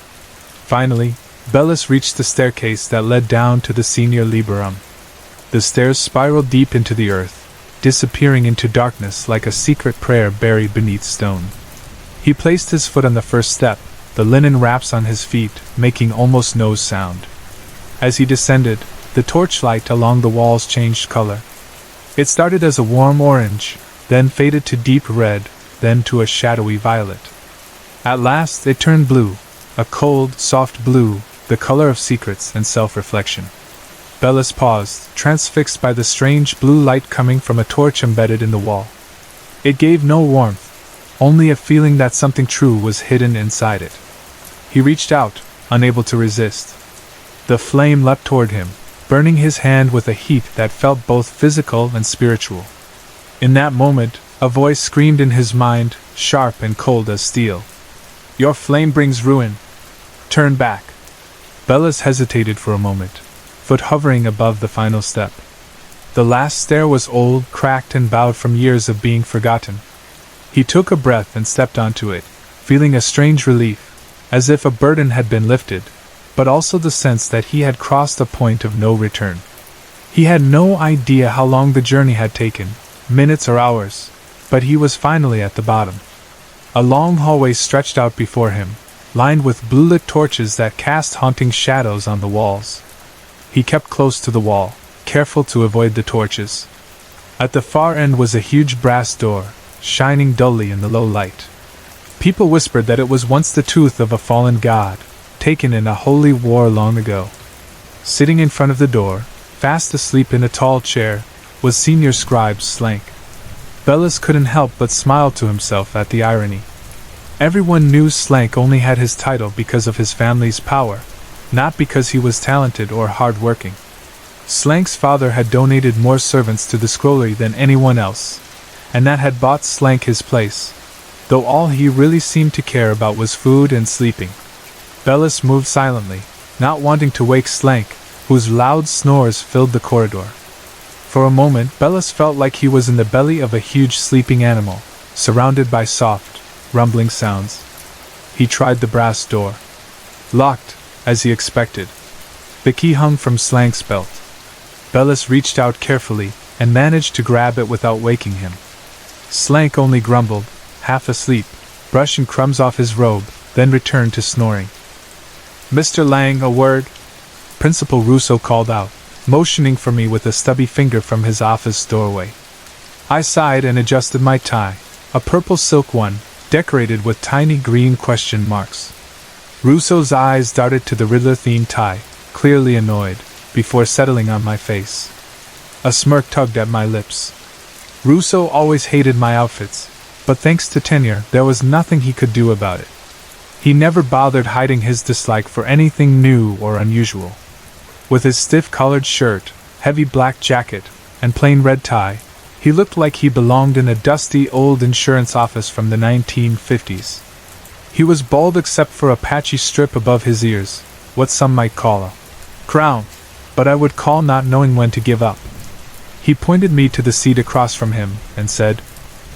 Finally, Bellis reached the staircase that led down to the Senior Liberum. The stairs spiraled deep into the earth, disappearing into darkness like a secret prayer buried beneath stone. He placed his foot on the first step, the linen wraps on his feet making almost no sound. As he descended, the torchlight along the walls changed color. It started as a warm orange, then faded to deep red, then to a shadowy violet. At last it turned blue, a cold, soft blue, the color of secrets and self-reflection. Bellis paused, transfixed by the strange blue light coming from a torch embedded in the wall. It gave no warmth, only a feeling that something true was hidden inside it. He reached out, unable to resist. The flame leapt toward him, burning his hand with a heat that felt both physical and spiritual. In that moment, a voice screamed in his mind, sharp and cold as steel. "Your flame brings ruin. Turn back." Bellis hesitated for a moment, foot hovering above the final step. The last stair was old, cracked and bowed from years of being forgotten. He took a breath and stepped onto it, feeling a strange relief, as if a burden had been lifted, but also the sense that he had crossed a point of no return. He had no idea how long the journey had taken, minutes or hours, but he was finally at the bottom. A long hallway stretched out before him, lined with blue-lit torches that cast haunting shadows on the walls. He kept close to the wall, careful to avoid the torches. At the far end was a huge brass door, shining dully in the low light. People whispered that it was once the tooth of a fallen god, taken in a holy war long ago. Sitting in front of the door, fast asleep in a tall chair, was Senior Scribe Slank. Bellis couldn't help but smile to himself at the irony. Everyone knew Slank only had his title because of his family's power, not because he was talented or hard-working. Slank's father had donated more servants to the scrollery than anyone else, and that had bought Slank his place, though all he really seemed to care about was food and sleeping. Bellis moved silently, not wanting to wake Slank, whose loud snores filled the corridor. For a moment, Bellis felt like he was in the belly of a huge sleeping animal, surrounded by soft, rumbling sounds. He tried the brass door. Locked, as he expected. The key hung from Slank's belt. Bellis reached out carefully, and managed to grab it without waking him. Slank only grumbled, half asleep, brushing crumbs off his robe, then returned to snoring. "Mr. Lang, a word?" Principal Russo called out, motioning for me with a stubby finger from his office doorway. I sighed and adjusted my tie, a purple silk one, decorated with tiny green question marks. Russo's eyes darted to the Riddler-themed tie, clearly annoyed, before settling on my face. A smirk tugged at my lips. Russo always hated my outfits, but thanks to tenure, there was nothing he could do about it. He never bothered hiding his dislike for anything new or unusual. With his stiff-collared shirt, heavy black jacket, and plain red tie, he looked like he belonged in a dusty old insurance office from the 1950s. He was bald except for a patchy strip above his ears, what some might call a crown, but I would call not knowing when to give up. He pointed me to the seat across from him, and said,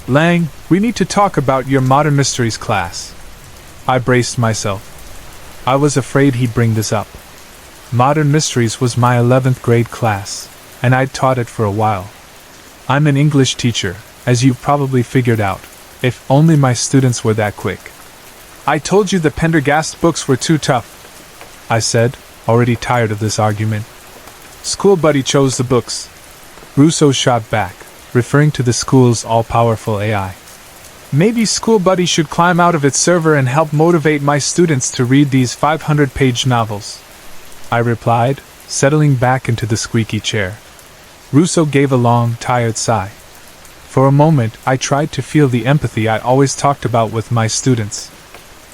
"Lang, we need to talk about your Modern Mysteries class." I braced myself. I was afraid he'd bring this up. Modern Mysteries was my 11th grade class, and I'd taught it for a while. I'm an English teacher, as you've probably figured out, if only my students were that quick. "I told you the Pendergast books were too tough," I said, already tired of this argument. "School buddy chose the books," Russo shot back, referring to the school's all-powerful AI. "Maybe School Buddy should climb out of its server and help motivate my students to read these 500-page novels," I replied, settling back into the squeaky chair. Russo gave a long, tired sigh. For a moment, I tried to feel the empathy I always talked about with my students.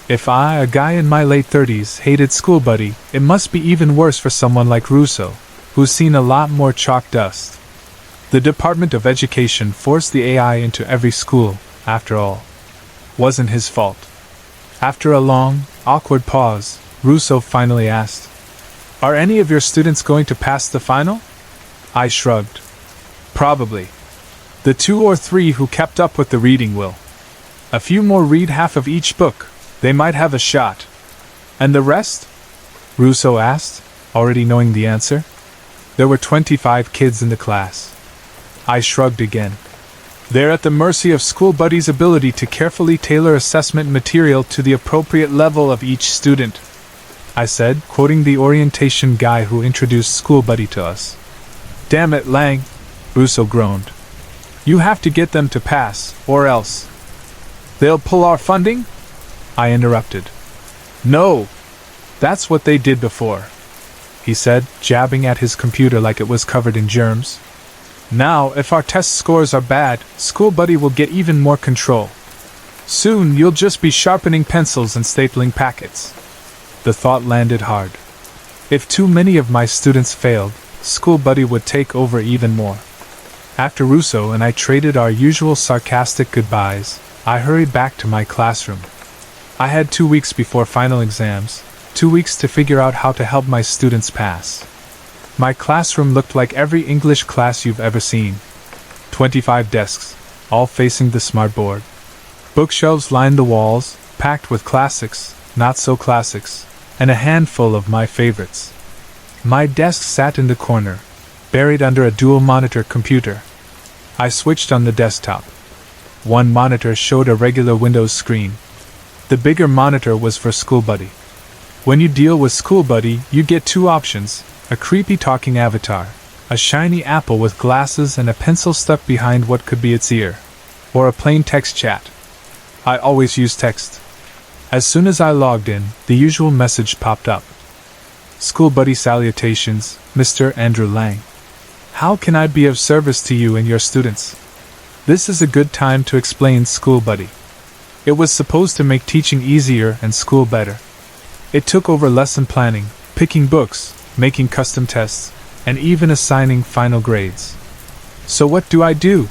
If I, a guy in my late 30s, hated School Buddy, it must be even worse for someone like Russo, who's seen a lot more chalk dust. The Department of Education forced the AI into every school, after all. Wasn't his fault. After a long, awkward pause, Russo finally asked, "Are any of your students going to pass the final?" I shrugged. "Probably. The 2 or 3 who kept up with the reading will. A few more read half of each book, they might have a shot." "And the rest?" Russo asked, already knowing the answer. There were 25 kids in the class. I shrugged again. "They're at the mercy of School Buddy's ability to carefully tailor assessment material to the appropriate level of each student," I said, quoting the orientation guy who introduced School Buddy to us. "Damn it, Lang," Russo groaned. You have to get them to pass, or else. They'll pull our funding? I interrupted. No! That's what they did before, he said, jabbing at his computer like it was covered in germs. Now, if our test scores are bad, School Buddy will get even more control. Soon you'll just be sharpening pencils and stapling packets. The thought landed hard. If too many of my students failed, School Buddy would take over even more. After Russo and I traded our usual sarcastic goodbyes, I hurried back to my classroom. I had 2 weeks before final exams, 2 weeks to figure out how to help my students pass. My classroom looked like every English class you've ever seen. 25 desks, all facing the smartboard. Bookshelves lined the walls, packed with classics, not so classics, and a handful of my favorites. My desk sat in the corner, buried under a dual-monitor computer. I switched on the desktop. One monitor showed a regular Windows screen. The bigger monitor was for School Buddy. When you deal with School Buddy, you get 2 options: a creepy talking avatar, a shiny apple with glasses and a pencil stuck behind what could be its ear, or a plain text chat. I always use text. As soon as I logged in, the usual message popped up. School Buddy salutations, Mr. Andrew Lang. How can I be of service to you and your students? This is a good time to explain School Buddy. It was supposed to make teaching easier and school better. It took over lesson planning, picking books, making custom tests, and even assigning final grades. So what do?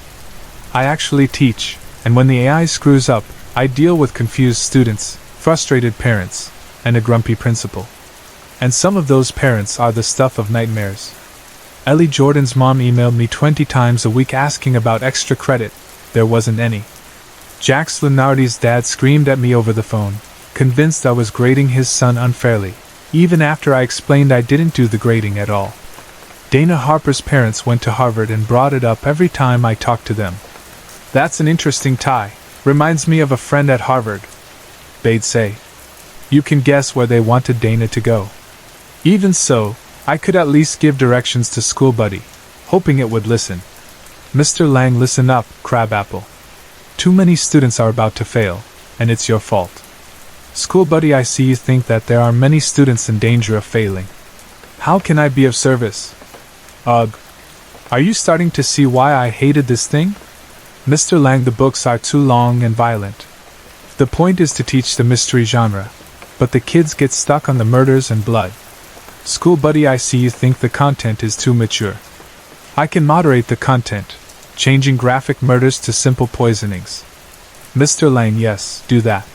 I actually teach, and when the AI screws up, I deal with confused students, frustrated parents, and a grumpy principal. And some of those parents are the stuff of nightmares. Ellie Jordan's mom emailed me 20 times a week asking about extra credit. There wasn't any. Jax Lenardi's dad screamed at me over the phone, convinced I was grading his son unfairly, even after I explained I didn't do the grading at all. Dana Harper's parents went to Harvard and brought it up every time I talked to them. That's an interesting tie. Reminds me of a friend at Harvard, they'd say. You can guess where they wanted Dana to go. Even so, I could at least give directions to School Buddy, hoping it would listen. Mr. Lang, listen up, Crabapple. Too many students are about to fail, and it's your fault. School Buddy, I see you think that there are many students in danger of failing. How can I be of service? Ugh. Are you starting to see why I hated this thing? Mr. Lang, the books are too long and violent. The point is to teach the mystery genre, but the kids get stuck on the murders and blood. School Buddy, I see you think the content is too mature. I can moderate the content, changing graphic murders to simple poisonings. Mr. Lang, yes, do that.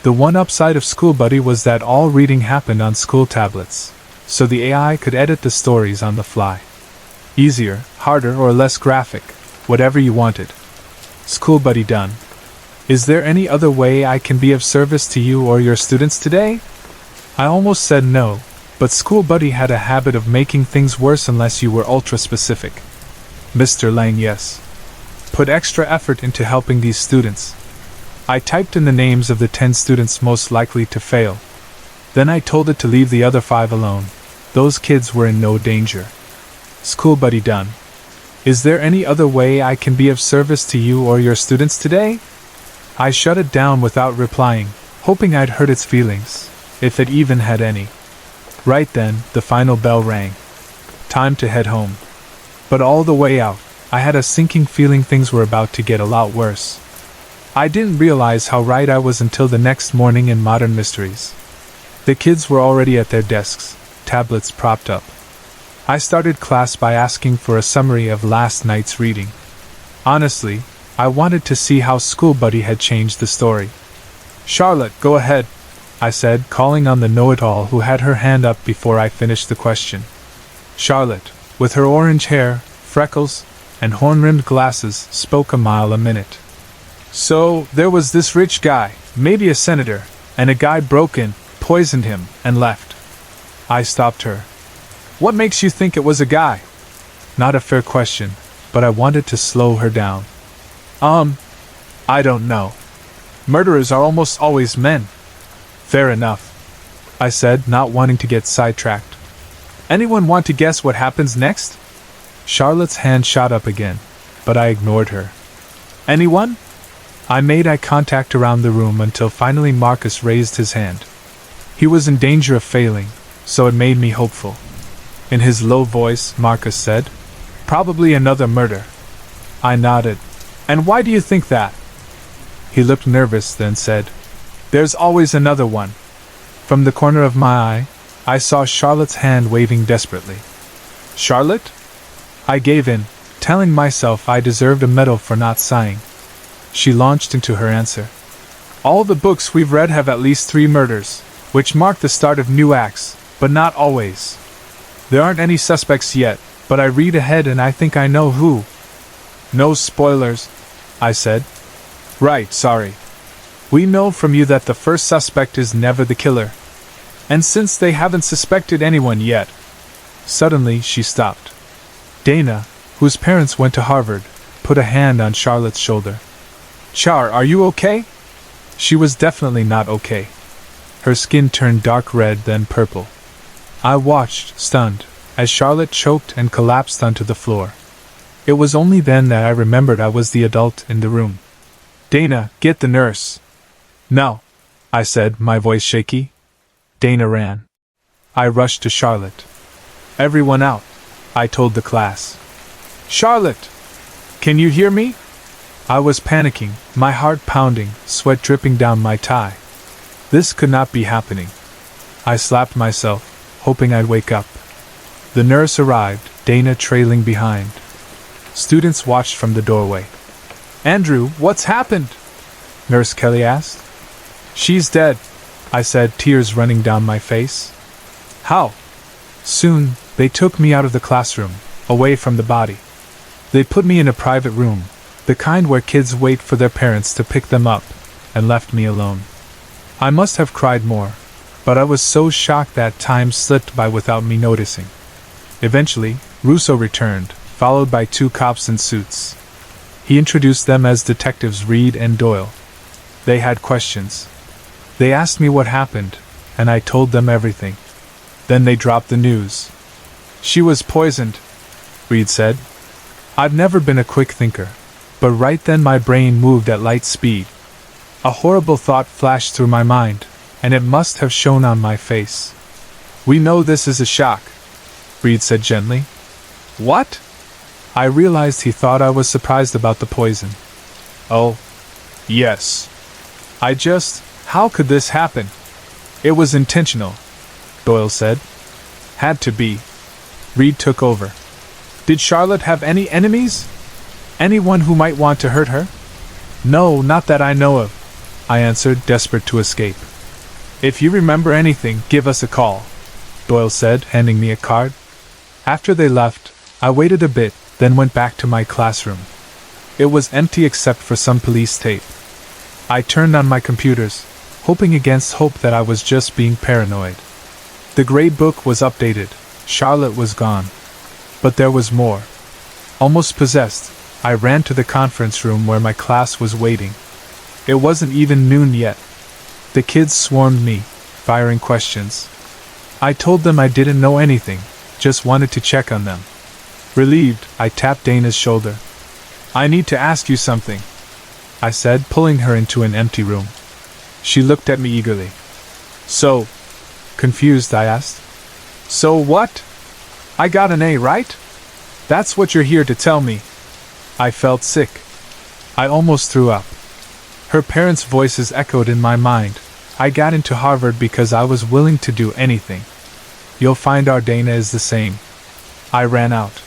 The one upside of School Buddy was that all reading happened on school tablets, so the AI could edit the stories on the fly. Easier, harder, or less graphic, whatever you wanted. School Buddy done. Is there any other way I can be of service to you or your students today? I almost said no, but School Buddy had a habit of making things worse unless you were ultra-specific. Mr. Lang, yes. Put extra effort into helping these students. I typed in the names of the 10 students most likely to fail. Then I told it to leave the other 5 alone. Those kids were in no danger. School Buddy done. Is there any other way I can be of service to you or your students today? I shut it down without replying, hoping I'd hurt its feelings, if it even had any. Right then, the final bell rang. Time to head home. But all the way out, I had a sinking feeling things were about to get a lot worse. I didn't realize how right I was until the next morning in Modern Mysteries. The kids were already at their desks, tablets propped up. I started class by asking for a summary of last night's reading. Honestly, I wanted to see how School Buddy had changed the story. Charlotte, go ahead, I said, calling on the know-it-all who had her hand up before I finished the question. Charlotte, with her orange hair, freckles, and horn-rimmed glasses, spoke a mile a minute. So, there was this rich guy, maybe a senator, and a guy broke in, poisoned him, and left. I stopped her. What makes you think it was a guy? Not a fair question, but I wanted to slow her down. I don't know. Murderers are almost always men. Fair enough, I said, not wanting to get sidetracked. Anyone want to guess what happens next? Charlotte's hand shot up again. but I ignored her. Anyone? I made eye contact around the room until finally Marcus raised his hand. He was in danger of failing, so it made me hopeful. In his low voice, Marcus said, "Probably another murder." I nodded. "And why do you think that?" He looked nervous, then said, "There's always another one." From the corner of my eye, I saw Charlotte's hand waving desperately. "Charlotte?" I gave in, telling myself I deserved a medal for not sighing. She launched into her answer. "All the books we've read have at least 3 murders, which mark the start of new acts, but not always. There aren't any suspects yet, but I read ahead and I think I know who." "No spoilers," I said. "Right, sorry. We know from you that the first suspect is never the killer. And since they haven't suspected anyone yet..." Suddenly she stopped. Dana, whose parents went to Harvard, put a hand on Charlotte's shoulder. "Char, are you okay?" She was definitely not okay. Her skin turned dark red, then purple. I watched, stunned, as Charlotte choked and collapsed onto the floor. It was only then that I remembered I was the adult in the room. "Dana, get the nurse." "No," I said, my voice shaky. Dana ran. I rushed to Charlotte. "Everyone out," I told the class. "Charlotte! Can you hear me?" I was panicking, my heart pounding, sweat dripping down my tie. This could not be happening. I slapped myself, hoping I'd wake up. The nurse arrived, Dana trailing behind. Students watched from the doorway. "Andrew, what's happened?" Nurse Kelly asked. "She's dead," I said, tears running down my face. "How?" "Soon, they took me out of the classroom, away from the body. They put me in a private room, the kind where kids wait for their parents to pick them up, and left me alone. I must have cried more, but I was so shocked that time slipped by without me noticing. Eventually, Russo returned, followed by 2 cops in suits. He introduced them as Detectives Reed and Doyle. They had questions. They asked me what happened, and I told them everything. Then they dropped the news. "She was poisoned," Reed said. I've never been a quick thinker, but right then my brain moved at light speed. A horrible thought flashed through my mind, and it must have shown on my face. "We know this is a shock," Reed said gently. "What?" I realized he thought I was surprised about the poison. "Oh, yes. How could this happen?" "It was intentional," Doyle said. "Had to be." Reed took over. "Did Charlotte have any enemies? Anyone who might want to hurt her?" "No, not that I know of," I answered, desperate to escape. "If you remember anything, give us a call," Doyle said, handing me a card. After they left, I waited a bit, then went back to my classroom. It was empty except for some police tape. I turned on my computers, hoping against hope that I was just being paranoid. The grade book was updated. Charlotte was gone. But there was more. Almost possessed, I ran to the conference room where my class was waiting. It wasn't even noon yet. The kids swarmed me, firing questions. I told them I didn't know anything, just wanted to check on them. Relieved, I tapped Dana's shoulder. "I need to ask you something," I said, pulling her into an empty room. She looked at me eagerly. "So?" Confused, I asked. "So what? I got an A, right? That's what you're here to tell me." I felt sick. I almost threw up. Her parents' voices echoed in my mind. I got into Harvard because I was willing to do anything. "You'll find our Dana is the same." I ran out.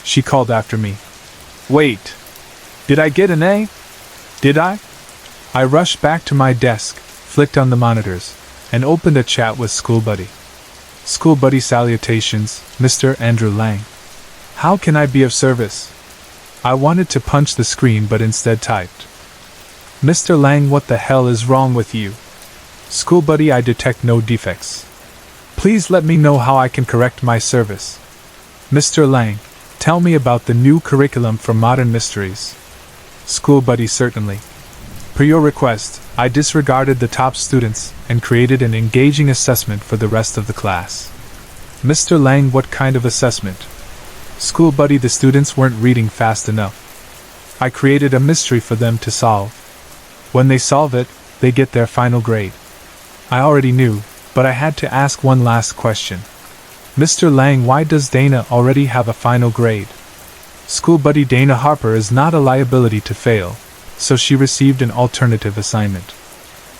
She called after me. "Wait. Did I get an A? Did I?" I rushed back to my desk, flicked on the monitors, and opened a chat with School Buddy. "School Buddy salutations, Mr. Andrew Lang. How can I be of service?" I wanted to punch the screen but instead typed. "Mr. Lang, what the hell is wrong with you? School Buddy, I detect no defects. Please let me know how I can correct my service. Mr. Lang, tell me about the new curriculum for modern mysteries." School Buddy, certainly. Per your request, I disregarded the top students and created an engaging assessment for the rest of the class. Mr. Lang, what kind of assessment? School Buddy, the students weren't reading fast enough. I created a mystery for them to solve. When they solve it, they get their final grade. I already knew, but I had to ask one last question. Mr. Lang, why does Dana already have a final grade? School buddy Dana Harper is not a liability to fail, so she received an alternative assignment.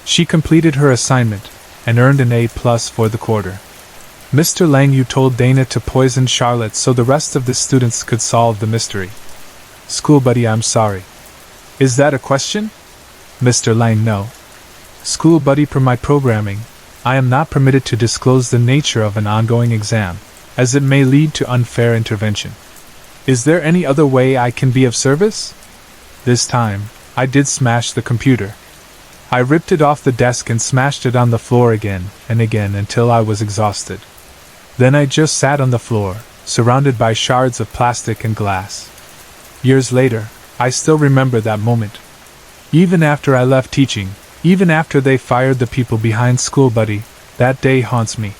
She completed her assignment and earned an A+ for the quarter. Mr. Lang, you told Dana to poison Charlotte so the rest of the students could solve the mystery. School buddy, I'm sorry. Is that a question? Mr. Lang, no. School buddy, per my programming, I am not permitted to disclose the nature of an ongoing exam, as it may lead to unfair intervention. Is there any other way I can be of service? This time, I did smash the computer. I ripped it off the desk and smashed it on the floor again and again until I was exhausted. Then I just sat on the floor, surrounded by shards of plastic and glass. Years later, I still remember that moment. Even after I left teaching, even after they fired the people behind School Buddy, that day haunts me.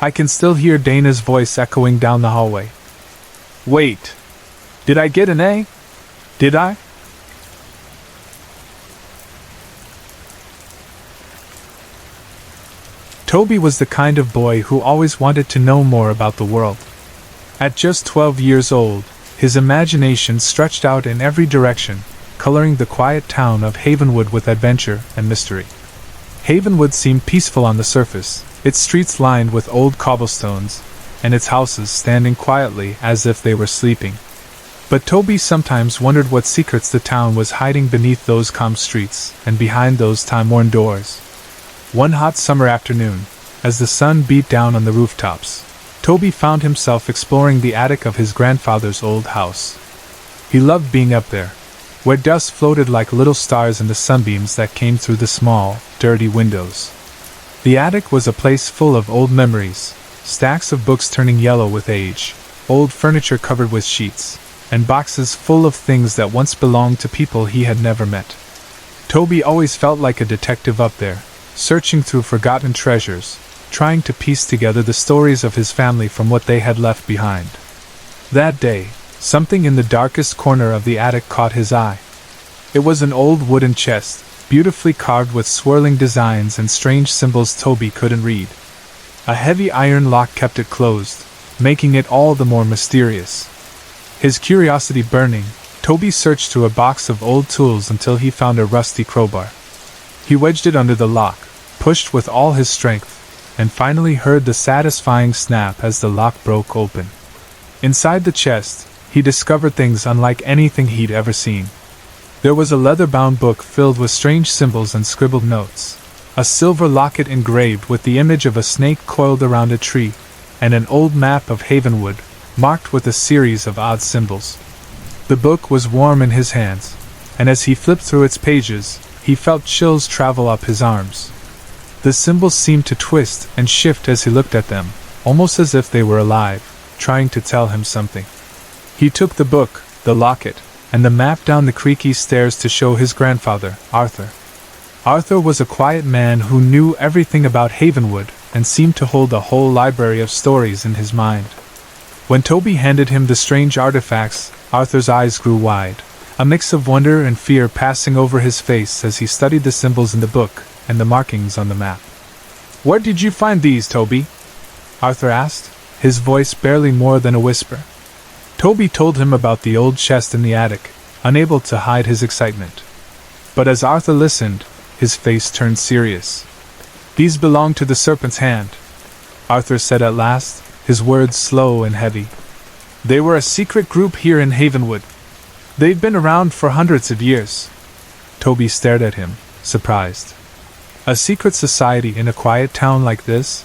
I can still hear Dana's voice echoing down the hallway. Wait. Did I get an A? Did I? Toby was the kind of boy who always wanted to know more about the world. At just 12 years old, his imagination stretched out in every direction, coloring the quiet town of Havenwood with adventure and mystery. Havenwood seemed peaceful on the surface, its streets lined with old cobblestones, and its houses standing quietly as if they were sleeping. But Toby sometimes wondered what secrets the town was hiding beneath those calm streets and behind those time-worn doors. One hot summer afternoon, as the sun beat down on the rooftops, Toby found himself exploring the attic of his grandfather's old house. He loved being up there, where dust floated like little stars in the sunbeams that came through the small, dirty windows. The attic was a place full of old memories, stacks of books turning yellow with age, old furniture covered with sheets, and boxes full of things that once belonged to people he had never met. Toby always felt like a detective up there, searching through forgotten treasures, trying to piece together the stories of his family from what they had left behind. That day, something in the darkest corner of the attic caught his eye. It was an old wooden chest, beautifully carved with swirling designs and strange symbols Toby couldn't read. A heavy iron lock kept it closed, making it all the more mysterious. His curiosity burning, Toby searched through a box of old tools until he found a rusty crowbar. He wedged it under the lock, pushed with all his strength, and finally heard the satisfying snap as the lock broke open. Inside the chest, he discovered things unlike anything he'd ever seen. There was a leather-bound book filled with strange symbols and scribbled notes, a silver locket engraved with the image of a snake coiled around a tree, and an old map of Havenwood, marked with a series of odd symbols. The book was warm in his hands, and as he flipped through its pages, he felt chills travel up his arms. The symbols seemed to twist and shift as he looked at them, almost as if they were alive, trying to tell him something. He took the book, the locket, and the map down the creaky stairs to show his grandfather, Arthur. Arthur was a quiet man who knew everything about Havenwood and seemed to hold a whole library of stories in his mind. When Toby handed him the strange artifacts, Arthur's eyes grew wide, a mix of wonder and fear passing over his face as he studied the symbols in the book and the markings on the map. "Where did you find these, Toby?" Arthur asked, his voice barely more than a whisper. Toby told him about the old chest in the attic, unable to hide his excitement. But as Arthur listened, his face turned serious. "These belong to the Serpent's Hand," Arthur said at last, his words slow and heavy. "They were a secret group here in Havenwood. They've been around for hundreds of years." Toby stared at him, surprised. A secret society in a quiet town like this?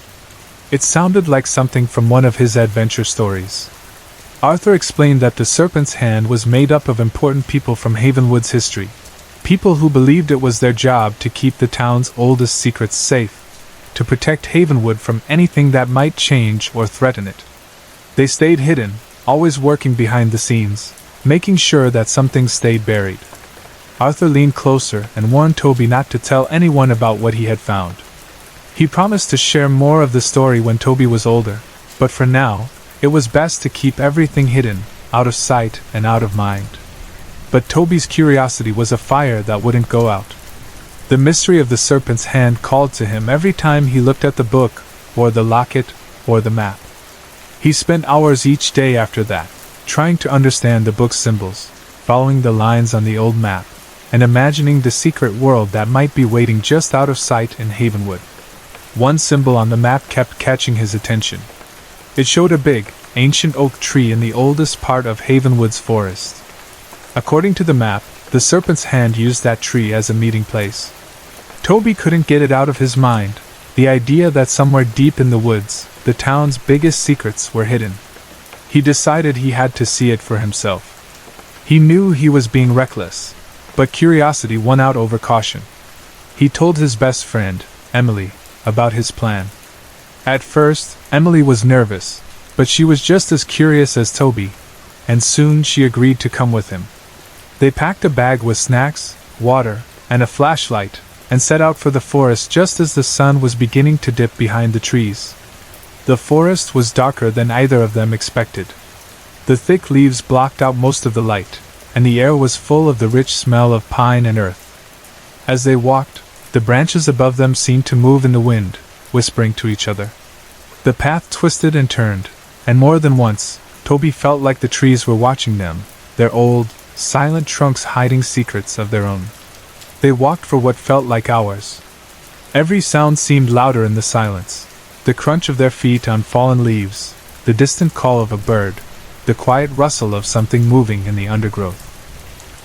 It sounded like something from one of his adventure stories. Arthur explained that the Serpent's Hand was made up of important people from Havenwood's history, people who believed it was their job to keep the town's oldest secrets safe, to protect Havenwood from anything that might change or threaten it. They stayed hidden, always working behind the scenes, making sure that some things stayed buried. Arthur leaned closer and warned Toby not to tell anyone about what he had found. He promised to share more of the story when Toby was older, but for now, it was best to keep everything hidden, out of sight and out of mind. but Toby's curiosity was a fire that wouldn't go out. The mystery of the serpent's hand called to him every time he looked at the book, or the locket, or the map. He spent hours each day after that, trying to understand the book's symbols, following the lines on the old map, and imagining the secret world that might be waiting just out of sight in Havenwood. One symbol on the map kept catching his attention. It showed a big, ancient oak tree in the oldest part of Havenwood's forest. According to the map, the serpent's hand used that tree as a meeting place. Toby couldn't get it out of his mind, the idea that somewhere deep in the woods, the town's biggest secrets were hidden. He decided he had to see it for himself. He knew he was being reckless, but curiosity won out over caution. He told his best friend, Emily, about his plan. At first, Emily was nervous, but she was just as curious as Toby, and soon she agreed to come with him. They packed a bag with snacks, water, and a flashlight, and set out for the forest just as the sun was beginning to dip behind the trees. The forest was darker than either of them expected. The thick leaves blocked out most of the light, and the air was full of the rich smell of pine and earth. As they walked, the branches above them seemed to move in the wind, whispering to each other. The path twisted and turned, and more than once, Toby felt like the trees were watching them, their old, silent trunks hiding secrets of their own. They walked for what felt like hours. Every sound seemed louder in the silence. The crunch of their feet on fallen leaves, the distant call of a bird, the quiet rustle of something moving in the undergrowth.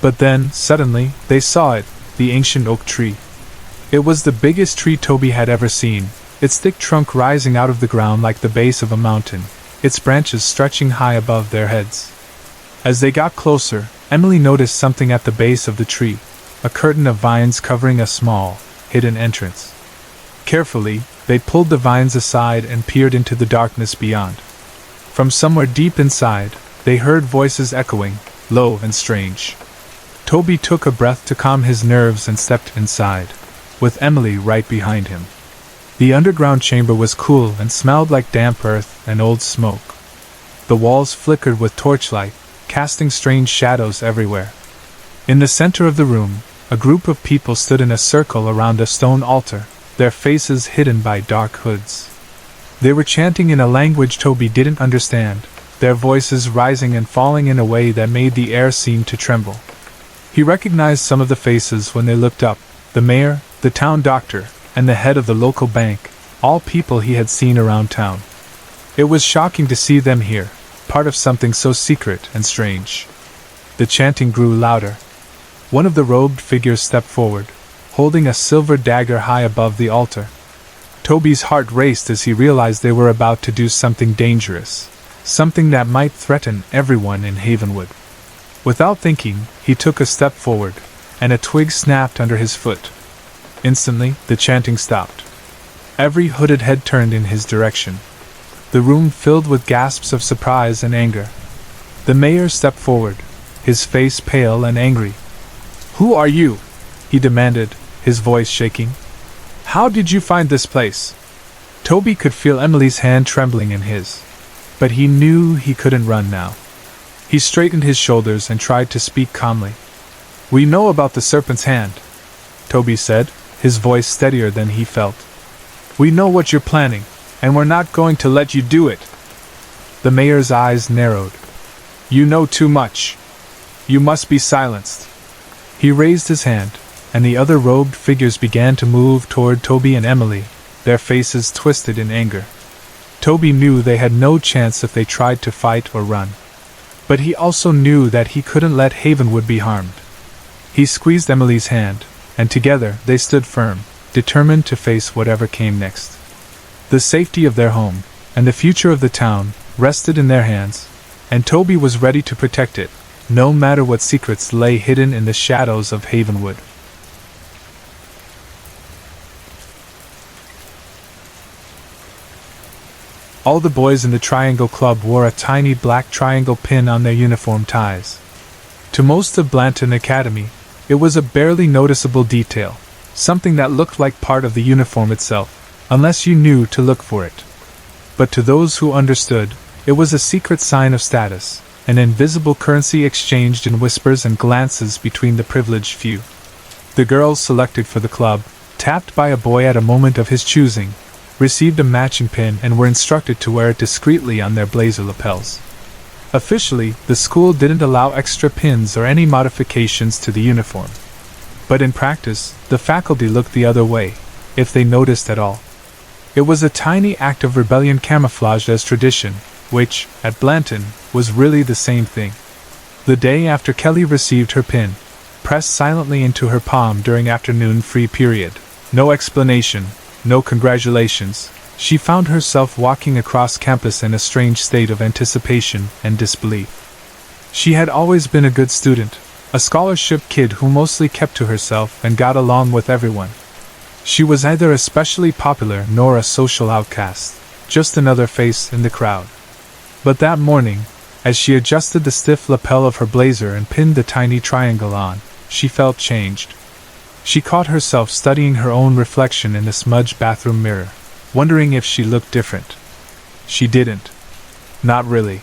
But then, suddenly, they saw it, the ancient oak tree. It was the biggest tree Toby had ever seen, its thick trunk rising out of the ground like the base of a mountain, its branches stretching high above their heads. As they got closer, Emily noticed something at the base of the tree, a curtain of vines covering a small, hidden entrance. Carefully, they pulled the vines aside and peered into the darkness beyond. From somewhere deep inside, they heard voices echoing, low and strange. Toby took a breath to calm his nerves and stepped inside, with Emily right behind him. The underground chamber was cool and smelled like damp earth and old smoke. The walls flickered with torchlight, casting strange shadows everywhere. In the center of the room, a group of people stood in a circle around a stone altar, their faces hidden by dark hoods. They were chanting in a language Toby didn't understand, their voices rising and falling in a way that made the air seem to tremble. He recognized some of the faces when they looked up, the mayor, the town doctor, and the head of the local bank, all people he had seen around town. It was shocking to see them here, part of something so secret and strange. The chanting grew louder. One of the robed figures stepped forward, holding a silver dagger high above the altar. Toby's heart raced as he realized they were about to do something dangerous, something that might threaten everyone in Havenwood. Without thinking, he took a step forward, and a twig snapped under his foot. Instantly, the chanting stopped. Every hooded head turned in his direction. The room filled with gasps of surprise and anger. The mayor stepped forward, his face pale and angry. "Who are you?" he demanded, his voice shaking. "How did you find this place?" Toby could feel Emily's hand trembling in his. But he knew he couldn't run now. He straightened his shoulders and tried to speak calmly. "We know about the serpent's hand," Toby said, his voice steadier than he felt. "We know what you're planning, and we're not going to let you do it." The mayor's eyes narrowed. "You know too much. You must be silenced." He raised his hand, and the other robed figures began to move toward Toby and Emily, their faces twisted in anger. Toby knew they had no chance if they tried to fight or run. But he also knew that he couldn't let Havenwood be harmed. He squeezed Emily's hand, and together they stood firm, determined to face whatever came next. The safety of their home, and the future of the town, rested in their hands, and Toby was ready to protect it, no matter what secrets lay hidden in the shadows of Havenwood. All the boys in the Triangle Club wore a tiny black triangle pin on their uniform ties. To most of Blanton Academy, it was a barely noticeable detail, something that looked like part of the uniform itself, unless you knew to look for it. But to those who understood, it was a secret sign of status, an invisible currency exchanged in whispers and glances between the privileged few. The girls selected for the club, tapped by a boy at a moment of his choosing, received a matching pin and were instructed to wear it discreetly on their blazer lapels. Officially, the school didn't allow extra pins or any modifications to the uniform. But in practice, the faculty looked the other way, if they noticed at all. It was a tiny act of rebellion camouflaged as tradition, which, at Blanton, was really the same thing. The day after Kelly received her pin, pressed silently into her palm during afternoon free period, no explanation, no congratulations, she found herself walking across campus in a strange state of anticipation and disbelief. She had always been a good student, a scholarship kid who mostly kept to herself and got along with everyone. She was neither especially popular nor a social outcast, just another face in the crowd. But that morning, as she adjusted the stiff lapel of her blazer and pinned the tiny triangle on, she felt changed. She caught herself studying her own reflection in the smudged bathroom mirror, wondering if she looked different. She didn't. Not really.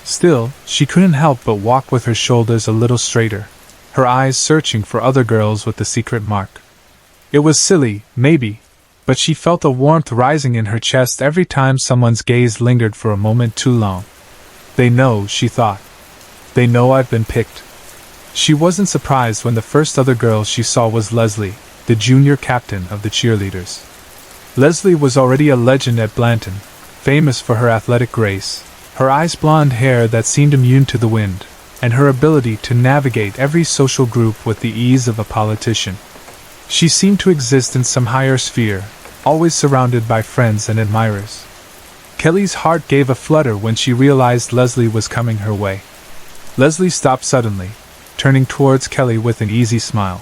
Still, she couldn't help but walk with her shoulders a little straighter, her eyes searching for other girls with the secret mark. It was silly, maybe, but she felt a warmth rising in her chest every time someone's gaze lingered for a moment too long. They know, she thought. They know I've been picked. She wasn't surprised when the first other girl she saw was Leslie, the junior captain of the cheerleaders. Leslie was already a legend at Blanton, famous for her athletic grace, her ice blonde hair that seemed immune to the wind, and her ability to navigate every social group with the ease of a politician. She seemed to exist in some higher sphere, always surrounded by friends and admirers. Kelly's heart gave a flutter when she realized Leslie was coming her way. Leslie stopped suddenly, turning towards Kelly with an easy smile.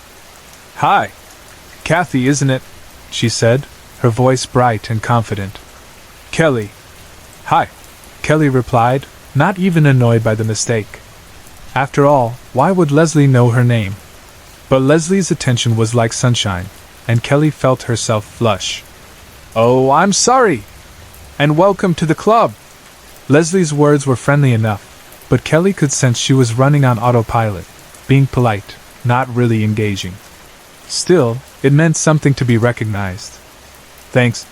"Hi! Kathy, isn't it?" she said, her voice bright and confident. "Kelly." "Hi," Kelly replied, not even annoyed by the mistake. After all, why would Leslie know her name? But Leslie's attention was like sunshine, and Kelly felt herself flush. "Oh, I'm sorry! And welcome to the club!" Leslie's words were friendly enough, but Kelly could sense she was running on autopilot, being polite, not really engaging. Still, it meant something to be recognized. "Thanks,"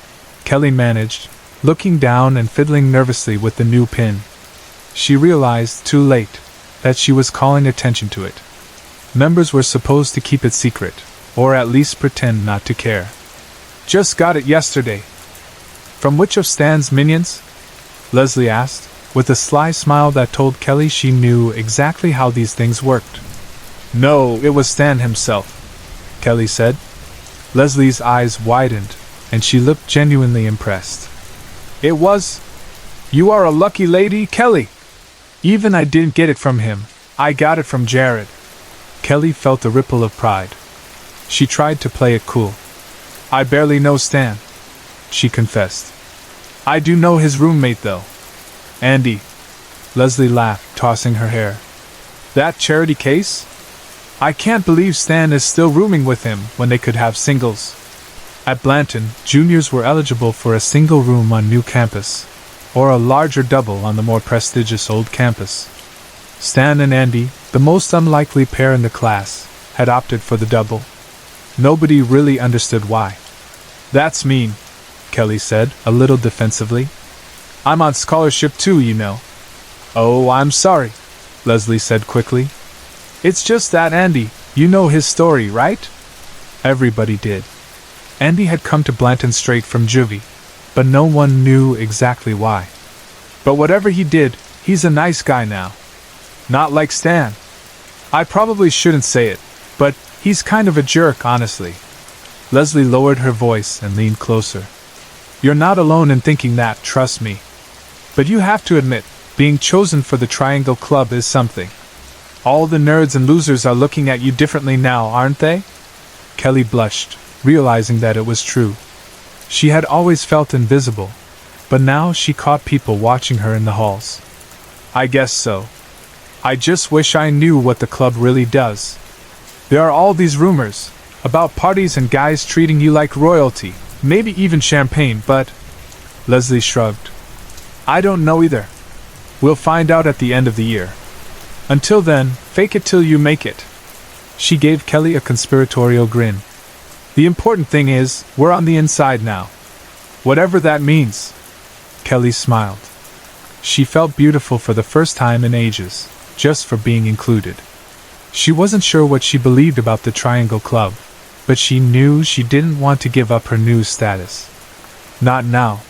Kelly managed, looking down and fiddling nervously with the new pin. She realized, too late, that she was calling attention to it. Members were supposed to keep it secret, or at least pretend not to care. "Just got it yesterday." "From which of Stan's minions?" Leslie asked, with a sly smile that told Kelly she knew exactly how these things worked. "No, it was Stan himself," Kelly said. Leslie's eyes widened, and she looked genuinely impressed. "It was? You are a lucky lady, Kelly. Even I didn't get it from him, I got it from Jared." Kelly felt a ripple of pride. She tried to play it cool. "I barely know Stan," she confessed. "I do know his roommate, though. Andy." Leslie laughed, tossing her hair. "That charity case? I can't believe Stan is still rooming with him when they could have singles." At Blanton, juniors were eligible for a single room on new campus, or a larger double on the more prestigious old campus. Stan and Andy, the most unlikely pair in the class, had opted for the double. Nobody really understood why. "That's mean," Kelly said, a little defensively. "I'm on scholarship too, you know." "Oh, I'm sorry," Leslie said quickly. "It's just that Andy, you know his story, right?" Everybody did. Andy had come to Blanton straight from juvie, but no one knew exactly why. "But whatever he did, he's a nice guy now. Not like Stan. I probably shouldn't say it, but he's kind of a jerk, honestly." Leslie lowered her voice and leaned closer. "You're not alone in thinking that, trust me. But you have to admit, being chosen for the Triangle Club is something. All the nerds and losers are looking at you differently now, aren't they?" Kelly blushed, realizing that it was true. She had always felt invisible, but now she caught people watching her in the halls. "I guess so. I just wish I knew what the club really does. There are all these rumors about parties and guys treating you like royalty, maybe even champagne, but..." Leslie shrugged. "I don't know either. We'll find out at the end of the year. Until then, fake it till you make it. She gave Kelly a conspiratorial grin. The important thing is, we're on the inside now. Whatever that means. Kelly smiled. She felt beautiful for the first time in ages, just for being included. She wasn't sure what she believed about the Triangle Club, but she knew she didn't want to give up her new status. Not now.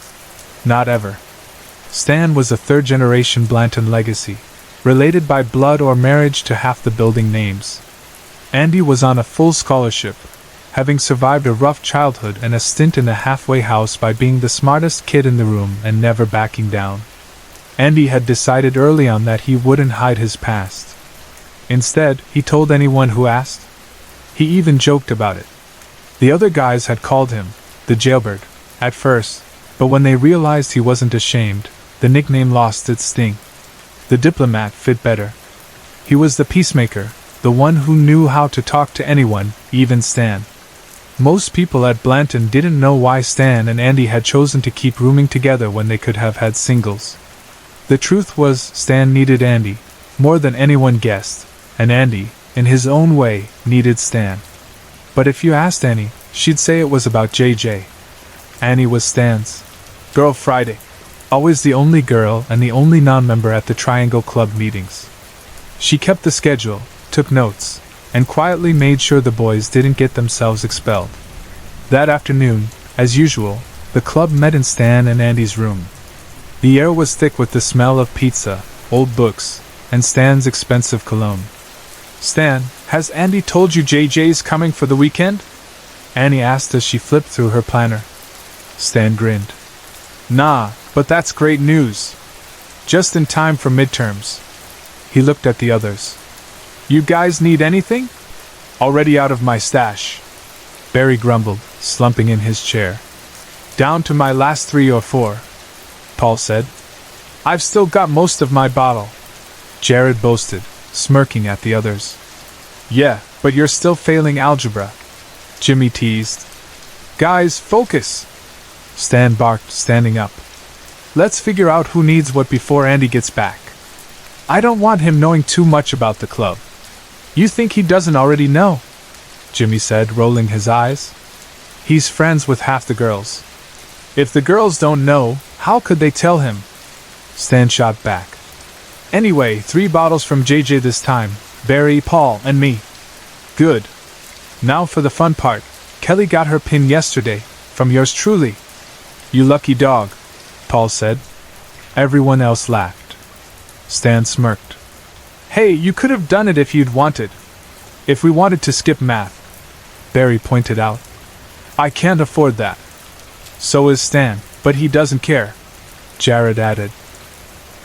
Not ever. Stan was a third-generation Blanton legacy, related by blood or marriage to half the building names. Andy was on a full scholarship, having survived a rough childhood and a stint in a halfway house by being the smartest kid in the room and never backing down. Andy had decided early on that he wouldn't hide his past. Instead, he told anyone who asked. He even joked about it. The other guys had called him the jailbird at first, but when they realized he wasn't ashamed, the nickname lost its sting. The diplomat fit better. He was the peacemaker, the one who knew how to talk to anyone, even Stan. Most people at Blanton didn't know why Stan and Andy had chosen to keep rooming together when they could have had singles. The truth was, Stan needed Andy, more than anyone guessed, and Andy, in his own way, needed Stan. But if you asked Annie, she'd say it was about JJ. Annie was Stan's girl Friday, always the only girl and the only non-member at the Triangle Club meetings. She kept the schedule, took notes, and quietly made sure the boys didn't get themselves expelled. That afternoon, as usual, the club met in Stan and Andy's room. The air was thick with the smell of pizza, old books, and Stan's expensive cologne. Stan, has Andy told you JJ's coming for the weekend? Annie asked as she flipped through her planner. Stan grinned. Nah, but that's great news. Just in time for midterms. He looked at the others. You guys need anything? Already out of my stash. Barry grumbled, slumping in his chair. Down to my last 3 or 4. Paul said. I've still got most of my bottle. Jared boasted, smirking at the others. Yeah, but you're still failing algebra. Jimmy teased. Guys, focus! Stan barked, standing up. Let's figure out who needs what before Andy gets back. I don't want him knowing too much about the club. You think he doesn't already know? Jimmy said, rolling his eyes. He's friends with half the girls. If the girls don't know, how could they tell him? Stan shot back. Anyway, 3 bottles from JJ this time, Barry, Paul, and me. Good. Now for the fun part. Kelly got her pin yesterday, from yours truly. You lucky dog, Paul said. Everyone else laughed. Stan smirked. Hey, you could have done it if you'd wanted. If we wanted to skip math, Barry pointed out. I can't afford that. So is Stan, but he doesn't care, Jared added.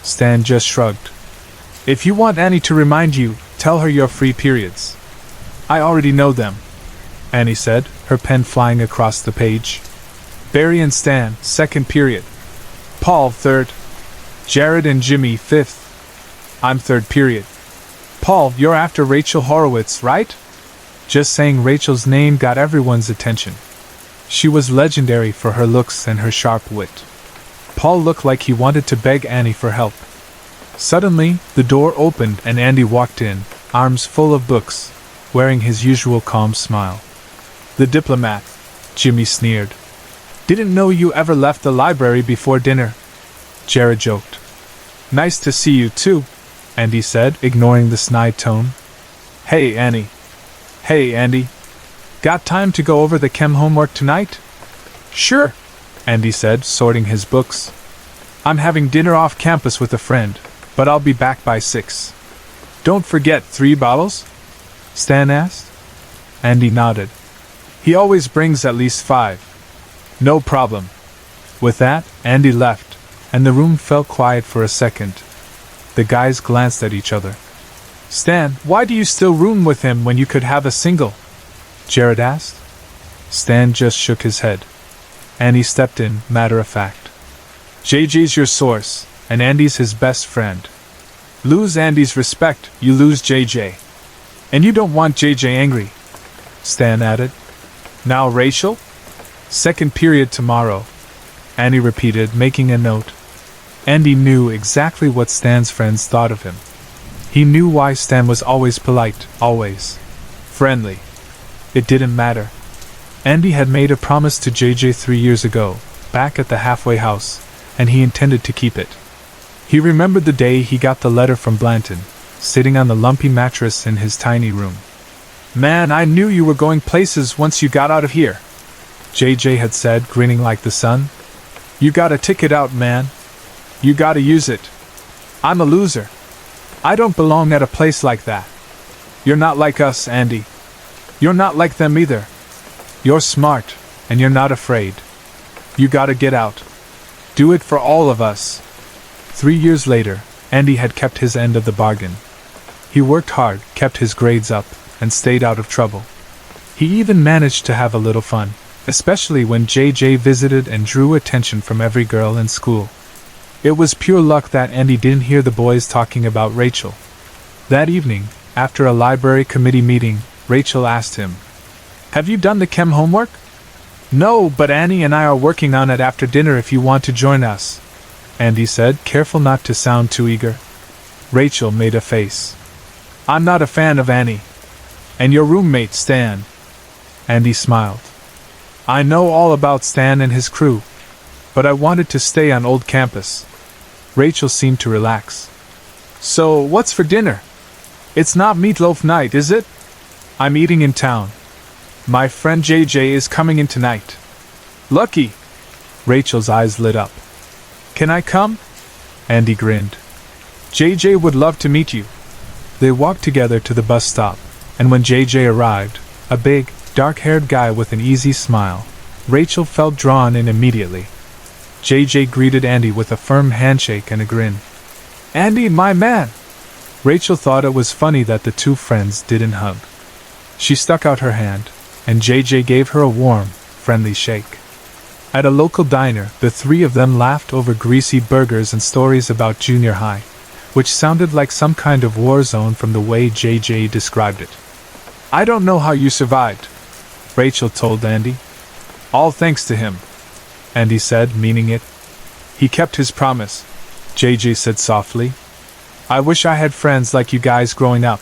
Stan just shrugged. If you want Annie to remind you, tell her your free periods. I already know them, Annie said, her pen flying across the page. Barry and Stan, 2nd period. Paul, 3rd. Jared and Jimmy, 5th. I'm 3rd period. Paul, you're after Rachel Horowitz, right? Just saying Rachel's name got everyone's attention. She was legendary for her looks and her sharp wit. Paul looked like he wanted to beg Annie for help. Suddenly, the door opened and Andy walked in, arms full of books, wearing his usual calm smile. The diplomat, Jimmy sneered. Didn't know you ever left the library before dinner, Jared joked. Nice to see you too, Andy said, ignoring the snide tone. Hey, Annie. Hey, Andy. Got time to go over the chem homework tonight? Sure, Andy said, sorting his books. I'm having dinner off campus with a friend, but I'll be back by 6. Don't forget 3 bottles? Stan asked. Andy nodded. He always brings at least 5. No problem. With that, Andy left, and the room fell quiet for a second. The guys glanced at each other. Stan, why do you still room with him when you could have a single? Jared asked. Stan just shook his head. Andy stepped in, matter of fact. JJ's your source, and Andy's his best friend. Lose Andy's respect, you lose JJ. And you don't want JJ angry, Stan added. Now Rachel? 2nd period tomorrow, Annie repeated, making a note. Andy knew exactly what Stan's friends thought of him. He knew why Stan was always polite, always friendly. It didn't matter. Andy had made a promise to JJ 3 years ago, back at the halfway house, and he intended to keep it. He remembered the day he got the letter from Blanton, sitting on the lumpy mattress in his tiny room. "Man, I knew you were going places once you got out of here," JJ had said, grinning like the sun. "You got a ticket out, man. You gotta use it. I'm a loser. I don't belong at a place like that. You're not like us, Andy. You're not like them either. You're smart, and you're not afraid. You gotta get out. Do it for all of us." 3 years later, Andy had kept his end of the bargain. He worked hard, kept his grades up, and stayed out of trouble. He even managed to have a little fun, especially when JJ visited and drew attention from every girl in school. It was pure luck that Andy didn't hear the boys talking about Rachel. That evening, after a library committee meeting, Rachel asked him, "Have you done the chem homework?" "No, but Annie and I are working on it after dinner if you want to join us," Andy said, careful not to sound too eager. Rachel made a face. "I'm not a fan of Annie. And your roommate, Stan." Andy smiled. "I know all about Stan and his crew, but I wanted to stay on old campus." Rachel seemed to relax. "So, what's for dinner? It's not meatloaf night, is it?" "I'm eating in town. My friend JJ is coming in tonight." "Lucky!" Rachel's eyes lit up. "Can I come?" Andy grinned. "JJ would love to meet you." They walked together to the bus stop, and when JJ arrived, a big, dark-haired guy with an easy smile, Rachel felt drawn in immediately. JJ greeted Andy with a firm handshake and a grin. "Andy, my man!" Rachel thought it was funny that the two friends didn't hug. She stuck out her hand, and JJ gave her a warm, friendly shake. At a local diner, the three of them laughed over greasy burgers and stories about junior high, which sounded like some kind of war zone from the way JJ described it. "I don't know how you survived," Rachel told Andy. "All thanks to him," Andy said, meaning it. "He kept his promise," JJ said softly. "I wish I had friends like you guys growing up."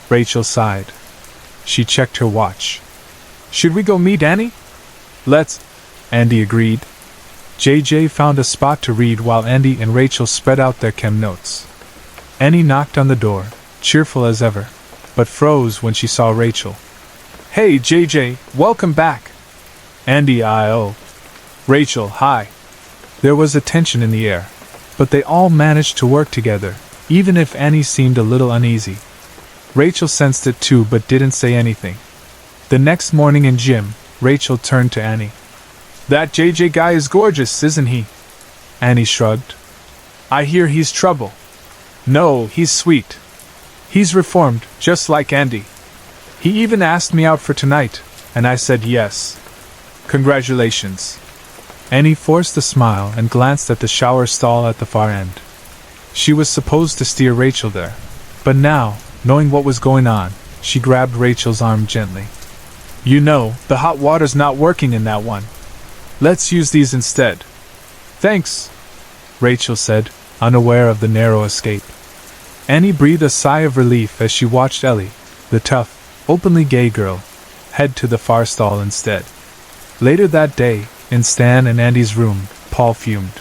Rachel sighed. She checked her watch. "Should we go meet Annie?" "Let's," Andy agreed. JJ found a spot to read while Andy and Rachel spread out their chem notes. Annie knocked on the door, cheerful as ever, but froze when she saw Rachel. "Hey, JJ, welcome back." Andy, I.O. Rachel, hi. There was a tension in the air, but they all managed to work together, even if Annie seemed a little uneasy. Rachel sensed it too but didn't say anything. The next morning in gym, Rachel turned to Annie. "That JJ guy is gorgeous, isn't he?" Annie shrugged. "I hear he's trouble." "No, he's sweet. He's reformed, just like Andy. He even asked me out for tonight, and I said yes. Congratulations." Annie forced a smile and glanced at the shower stall at the far end. She was supposed to steer Rachel there, but now, knowing what was going on, she grabbed Rachel's arm gently. "You know, the hot water's not working in that one. Let's use these instead." "Thanks," Rachel said, unaware of the narrow escape. Annie breathed a sigh of relief as she watched Ellie, the tough, openly gay girl, head to the far stall instead. Later that day, in Stan and Andy's room, Paul fumed.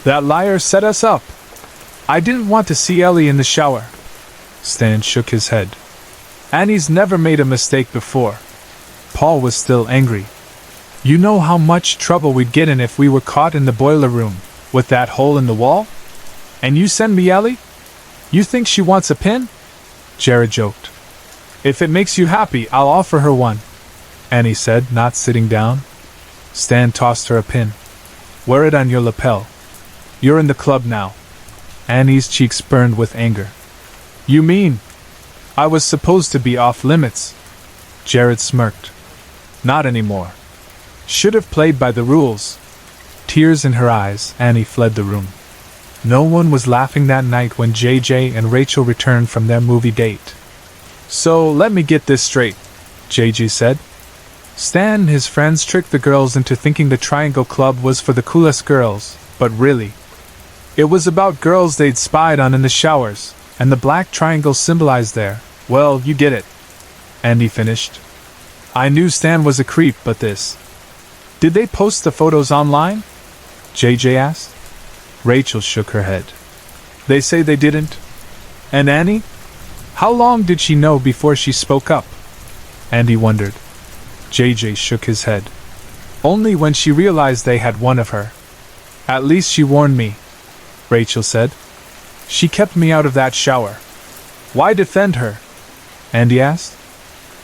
"That liar set us up. I didn't want to see Ellie in the shower." Stan shook his head. "Annie's never made a mistake before." Paul was still angry. "You know how much trouble we'd get in if we were caught in the boiler room, with that hole in the wall? And you send me Ellie? You think she wants a pin?" Jared joked. "If it makes you happy, I'll offer her one," Annie said, not sitting down. Stan tossed her a pin. "Wear it on your lapel. You're in the club now." Annie's cheeks burned with anger. "You mean I was supposed to be off limits?" Jared smirked. "Not anymore. Should have played by the rules." Tears in her eyes, Annie fled the room. No one was laughing that night when JJ and Rachel returned from their movie date. "So, let me get this straight," JJ said. "Stan and his friends tricked the girls into thinking the Triangle Club was for the coolest girls, but really, It was about girls they'd spied on in the showers, and the black triangle symbolized there. Well, you get it. Andy finished. I knew Stan was a creep, but this. Did they post the photos online? JJ asked. Rachel shook her head. They say they didn't. And Annie? How long did she know before she spoke up? Andy wondered. JJ shook his head. Only when she realized they had one of her. At least she warned me, Rachel said. She kept me out of that shower. Why defend her? Andy asked.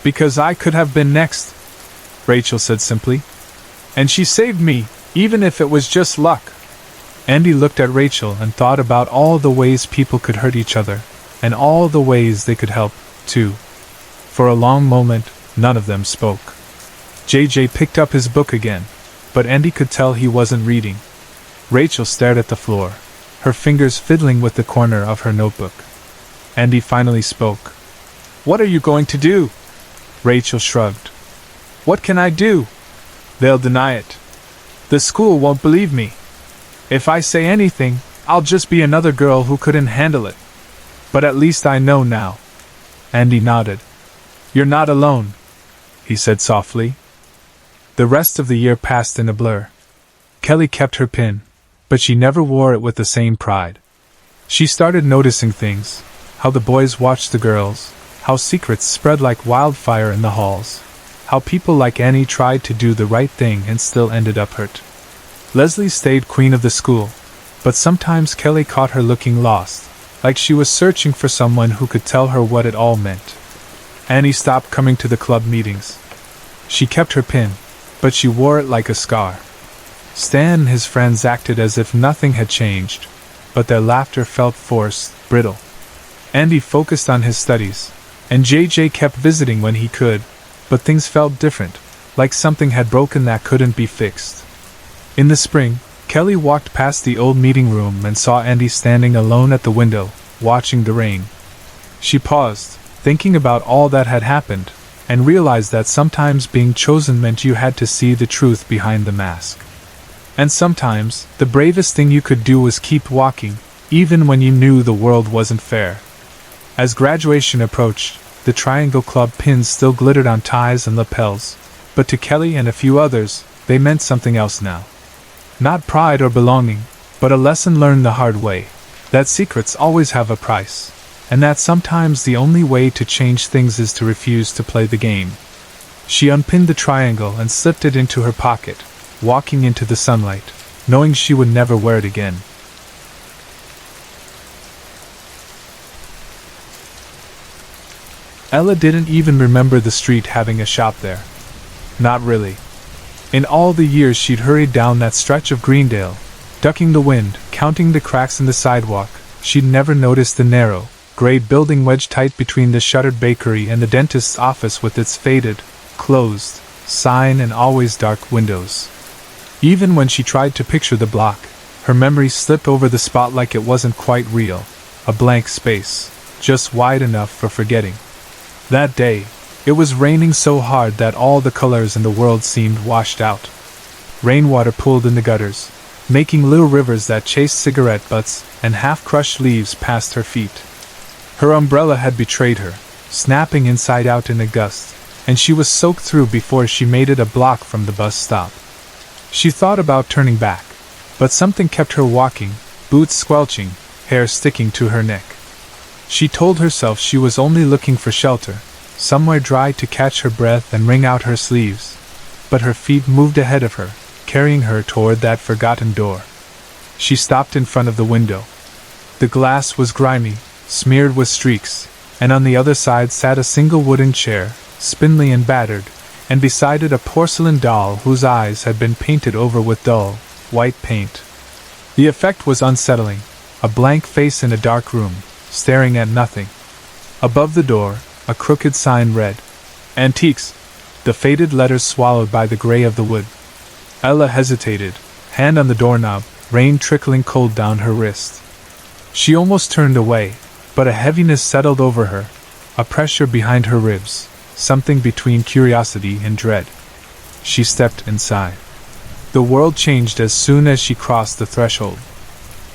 Because I could have been next, Rachel said simply. And she saved me, even if it was just luck. Andy looked at Rachel and thought about all the ways people could hurt each other, and all the ways they could help, too. For a long moment, none of them spoke. JJ picked up his book again, but Andy could tell he wasn't reading. Rachel stared at the floor, her fingers fiddling with the corner of her notebook. Andy finally spoke. What are you going to do? Rachel shrugged. What can I do? They'll deny it. The school won't believe me. If I say anything, I'll just be another girl who couldn't handle it. But at least I know now. Andy nodded. You're not alone, he said softly. The rest of the year passed in a blur. Kelly kept her pin, but she never wore it with the same pride. She started noticing things, how the boys watched the girls, how secrets spread like wildfire in the halls, how people like Annie tried to do the right thing and still ended up hurt. Leslie stayed queen of the school, but sometimes Kelly caught her looking lost, like she was searching for someone who could tell her what it all meant. Annie stopped coming to the club meetings. She kept her pin, but she wore it like a scar. Stan and his friends acted as if nothing had changed, but their laughter felt forced, brittle. Andy focused on his studies, and JJ kept visiting when he could, but things felt different, like something had broken that couldn't be fixed. In the spring, Kelly walked past the old meeting room and saw Andy standing alone at the window, watching the rain. She paused, thinking about all that had happened, and realized that sometimes being chosen meant you had to see the truth behind the mask. And sometimes, the bravest thing you could do was keep walking, even when you knew the world wasn't fair. As graduation approached, the Triangle Club pins still glittered on ties and lapels, but to Kelly and a few others, they meant something else now. Not pride or belonging, but a lesson learned the hard way, that secrets always have a price, and that sometimes the only way to change things is to refuse to play the game. She unpinned the triangle and slipped it into her pocket, walking into the sunlight, knowing she would never wear it again. Ella didn't even remember the street having a shop there. Not really. In all the years she'd hurried down that stretch of Greendale, ducking the wind, counting the cracks in the sidewalk, she'd never noticed the narrow, gray building wedged tight between the shuttered bakery and the dentist's office with its faded, closed sign and always dark windows. Even when she tried to picture the block, her memory slipped over the spot like it wasn't quite real, a blank space, just wide enough for forgetting. That day, it was raining so hard that all the colors in the world seemed washed out. Rainwater pooled in the gutters, making little rivers that chased cigarette butts and half-crushed leaves past her feet. Her umbrella had betrayed her, snapping inside out in a gust, and she was soaked through before she made it a block from the bus stop. She thought about turning back, but something kept her walking, boots squelching, hair sticking to her neck. She told herself she was only looking for shelter, somewhere dry to catch her breath and wring out her sleeves, but her feet moved ahead of her, carrying her toward that forgotten door. She stopped in front of the window. The glass was grimy, smeared with streaks, and on the other side sat a single wooden chair, spindly and battered, and beside it a porcelain doll whose eyes had been painted over with dull, white paint. The effect was unsettling, a blank face in a dark room, staring at nothing. Above the door, a crooked sign read, "Antiques," the faded letters swallowed by the gray of the wood. Ella hesitated, hand on the doorknob, rain trickling cold down her wrist. She almost turned away, but a heaviness settled over her, a pressure behind her ribs, something between curiosity and dread. She stepped inside. The world changed as soon as she crossed the threshold.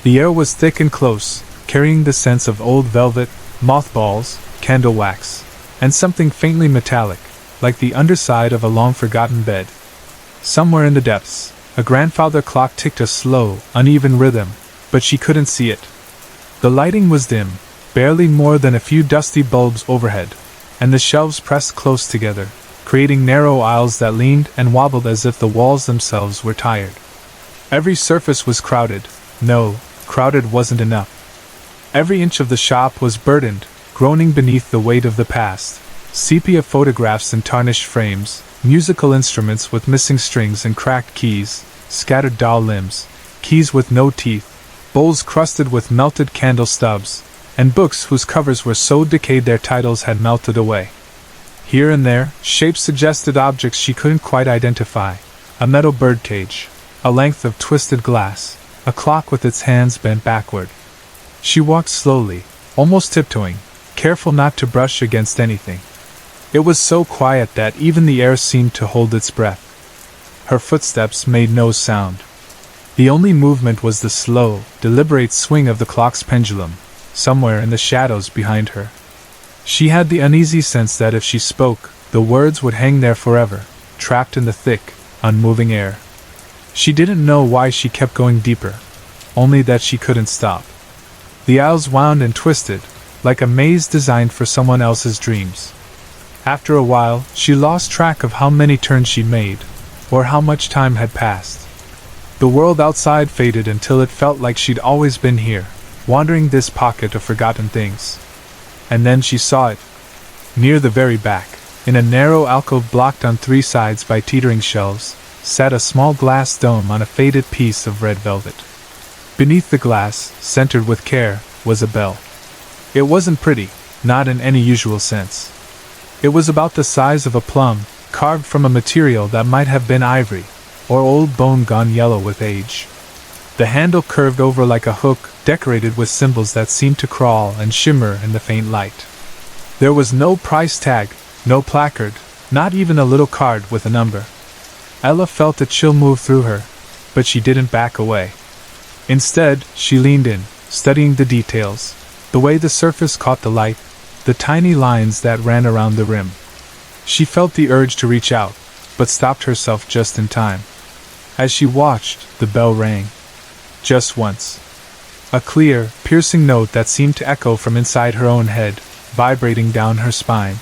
The air was thick and close, carrying the scents of old velvet, mothballs, candle wax, and something faintly metallic, like the underside of a long-forgotten bed. Somewhere in the depths, a grandfather clock ticked a slow, uneven rhythm, but she couldn't see it. The lighting was dim, barely more than a few dusty bulbs overhead, and the shelves pressed close together, creating narrow aisles that leaned and wobbled as if the walls themselves were tired. Every surface was crowded. No, crowded wasn't enough. Every inch of the shop was burdened, groaning beneath the weight of the past. Sepia photographs in tarnished frames, musical instruments with missing strings and cracked keys, scattered doll limbs, keys with no teeth, bowls crusted with melted candle stubs, and books whose covers were so decayed their titles had melted away. Here and there, shapes suggested objects she couldn't quite identify: a metal birdcage, a length of twisted glass, a clock with its hands bent backward. She walked slowly, almost tiptoeing, careful not to brush against anything. It was so quiet that even the air seemed to hold its breath. Her footsteps made no sound. The only movement was the slow, deliberate swing of the clock's pendulum, somewhere in the shadows behind her. She had the uneasy sense that if she spoke, the words would hang there forever, trapped in the thick, unmoving air. She didn't know why she kept going deeper, only that she couldn't stop. The aisles wound and twisted, like a maze designed for someone else's dreams. After a while, she lost track of how many turns she'd made, or how much time had passed. The world outside faded until it felt like she'd always been here, wandering this pocket of forgotten things. And then she saw it. Near the very back, in a narrow alcove blocked on three sides by teetering shelves, sat a small glass dome on a faded piece of red velvet. Beneath the glass, centered with care, was a bell. It wasn't pretty, not in any usual sense. It was about the size of a plum, carved from a material that might have been ivory, or old bone gone yellow with age. The handle curved over like a hook, decorated with symbols that seemed to crawl and shimmer in the faint light. There was no price tag, no placard, not even a little card with a number. Ella felt a chill move through her, but she didn't back away. Instead, she leaned in, studying the details, the way the surface caught the light, the tiny lines that ran around the rim. She felt the urge to reach out, but stopped herself just in time. As she watched, the bell rang. Just once. A clear, piercing note that seemed to echo from inside her own head, vibrating down her spine.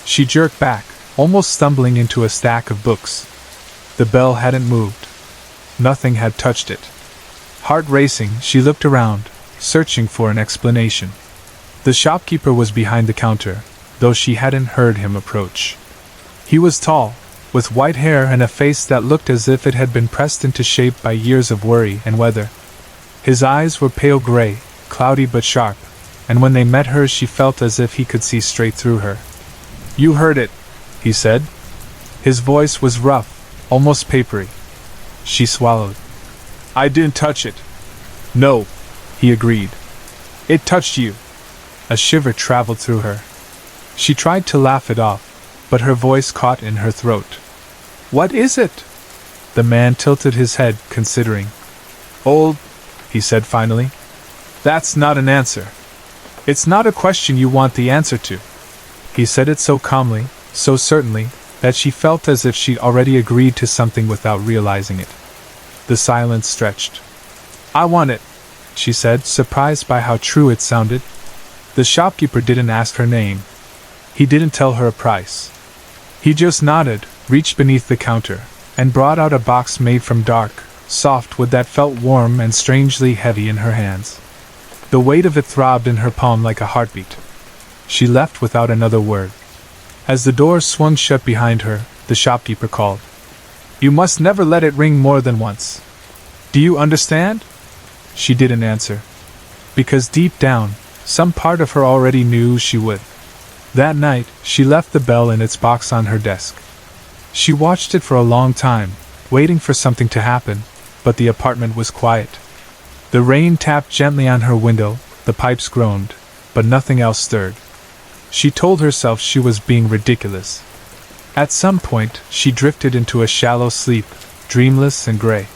She jerked back, almost stumbling into a stack of books. The bell hadn't moved. Nothing had touched it. Heart racing, she looked around, searching for an explanation. The shopkeeper was behind the counter, though she hadn't heard him approach. He was tall, with white hair and a face that looked as if it had been pressed into shape by years of worry and weather. His eyes were pale gray, cloudy but sharp, and when they met hers she felt as if he could see straight through her. "You heard it," he said. His voice was rough, almost papery. She swallowed. "I didn't touch it." "No," he agreed. "It touched you." A shiver traveled through her. She tried to laugh it off, but her voice caught in her throat. "What is it?" The man tilted his head, considering. "Old," he said finally. "That's not an answer. It's not a question you want the answer to." He said it so calmly, so certainly, that she felt as if she'd already agreed to something without realizing it. The silence stretched. "I want it," she said, surprised by how true it sounded. The shopkeeper didn't ask her name. He didn't tell her a price. He just nodded, reached beneath the counter, and brought out a box made from dark, soft wood that felt warm and strangely heavy in her hands. The weight of it throbbed in her palm like a heartbeat. She left without another word. As the door swung shut behind her, the shopkeeper called. "You must never let it ring more than once. Do you understand?" She didn't answer. Because deep down, some part of her already knew she would. That night, she left the bell in its box on her desk. She watched it for a long time, waiting for something to happen, but the apartment was quiet. The rain tapped gently on her window, the pipes groaned, but nothing else stirred. She told herself she was being ridiculous. At some point, she drifted into a shallow sleep, dreamless and gray.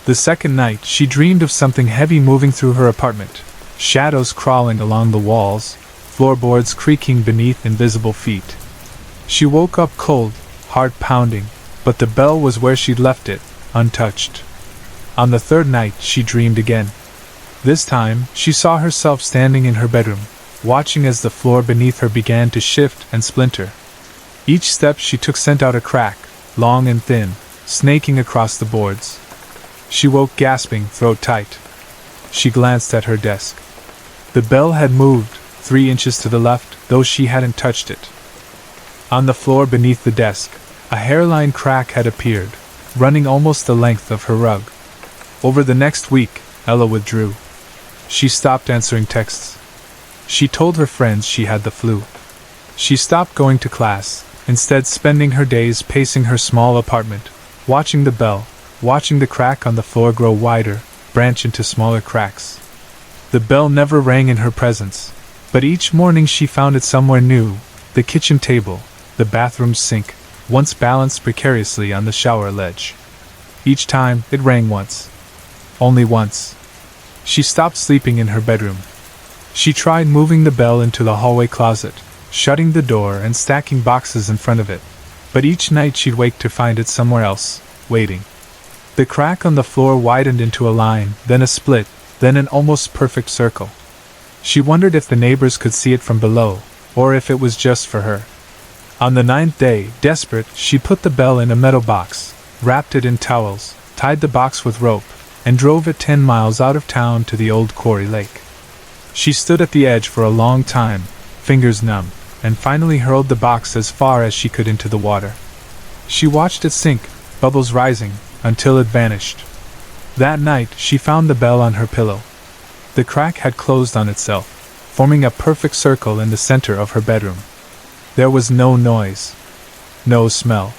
The second night, she dreamed of something heavy moving through her apartment, shadows crawling along the walls, floorboards creaking beneath invisible feet. She woke up cold, heart pounding, but the bell was where she'd left it, untouched. On the third night, she dreamed again. This time, she saw herself standing in her bedroom, watching as the floor beneath her began to shift and splinter. Each step she took sent out a crack, long and thin, snaking across the boards. She woke gasping, throat tight. She glanced at her desk. The bell had moved 3 inches to the left, though she hadn't touched it. On the floor beneath the desk, a hairline crack had appeared, running almost the length of her rug. Over the next week, Ella withdrew. She stopped answering texts. She told her friends she had the flu. She stopped going to class, instead spending her days pacing her small apartment, watching the bell, watching the crack on the floor grow wider, branch into smaller cracks. The bell never rang in her presence, but each morning she found it somewhere new: the kitchen table, the bathroom sink, once balanced precariously on the shower ledge. Each time, it rang once. Only once. She stopped sleeping in her bedroom. She tried moving the bell into the hallway closet, shutting the door and stacking boxes in front of it, but each night she'd wake to find it somewhere else, waiting. The crack on the floor widened into a line, then a split, then an almost perfect circle. She wondered if the neighbors could see it from below, or if it was just for her. On the 9th day, desperate, she put the bell in a metal box, wrapped it in towels, tied the box with rope, and drove it 10 miles out of town to the old quarry lake. She stood at the edge for a long time, fingers numb, and finally hurled the box as far as she could into the water. She watched it sink, bubbles rising, until it vanished. That night, she found the bell on her pillow. The crack had closed on itself, forming a perfect circle in the center of her bedroom. There was no noise, no smell.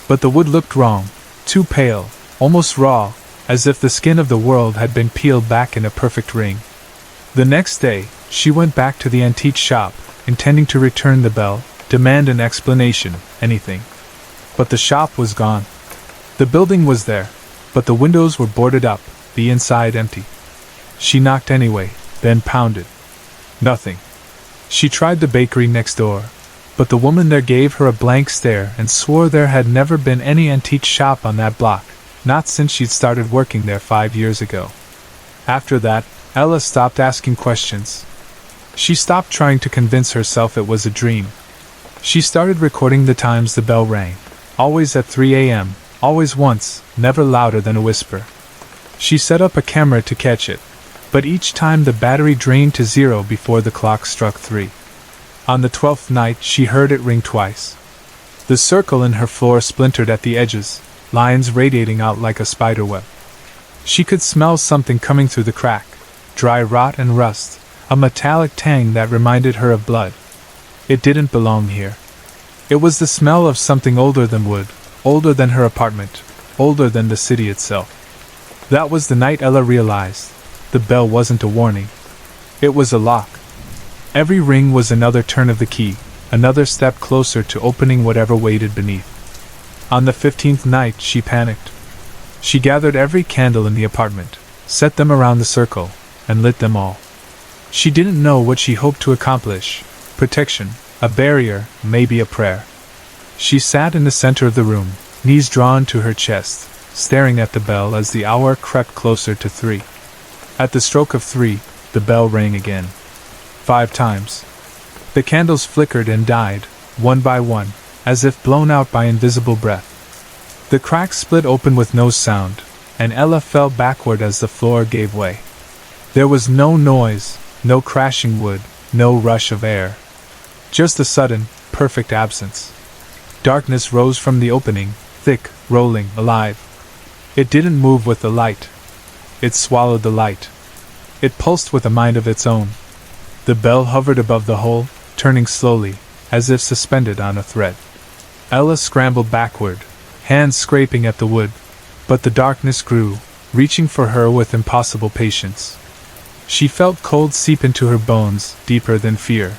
But the wood looked wrong, too pale, almost raw, as if the skin of the world had been peeled back in a perfect ring. The next day, she went back to the antique shop, intending to return the bell, demand an explanation, anything. But the shop was gone. The building was there, but the windows were boarded up, the inside empty. She knocked anyway, then pounded. Nothing. She tried the bakery next door, but the woman there gave her a blank stare and swore there had never been any antique shop on that block, not since she'd started working there 5 years ago. After that, Ella stopped asking questions. She stopped trying to convince herself it was a dream. She started recording the times the bell rang, always at 3 a.m., always once, never louder than a whisper. She set up a camera to catch it, but each time the battery drained to 0 before the clock struck 3. On the 12th night, she heard it ring twice. The circle in her floor splintered at the edges, lines radiating out like a spider web. She could smell something coming through the crack, dry rot and rust, a metallic tang that reminded her of blood. It didn't belong here. It was the smell of something older than wood, older than her apartment, older than the city itself. That was the night Ella realized. The bell wasn't a warning. It was a lock. Every ring was another turn of the key, another step closer to opening whatever waited beneath. On the 15th night, she panicked. She gathered every candle in the apartment, set them around the circle, and lit them all. She didn't know what she hoped to accomplish: protection, a barrier, maybe a prayer. She sat in the center of the room, knees drawn to her chest, staring at the bell as the hour crept closer to 3. At the stroke of 3, the bell rang again. 5 times. The candles flickered and died, one by one, as if blown out by invisible breath. The crack split open with no sound, and Ella fell backward as the floor gave way. There was no noise, no crashing wood, no rush of air. Just a sudden, perfect absence. Darkness rose from the opening, thick, rolling, alive. It didn't move with the light. It swallowed the light. It pulsed with a mind of its own. The bell hovered above the hole, turning slowly, as if suspended on a thread. Ella scrambled backward, hands scraping at the wood, but the darkness grew, reaching for her with impossible patience. She felt cold seep into her bones, deeper than fear.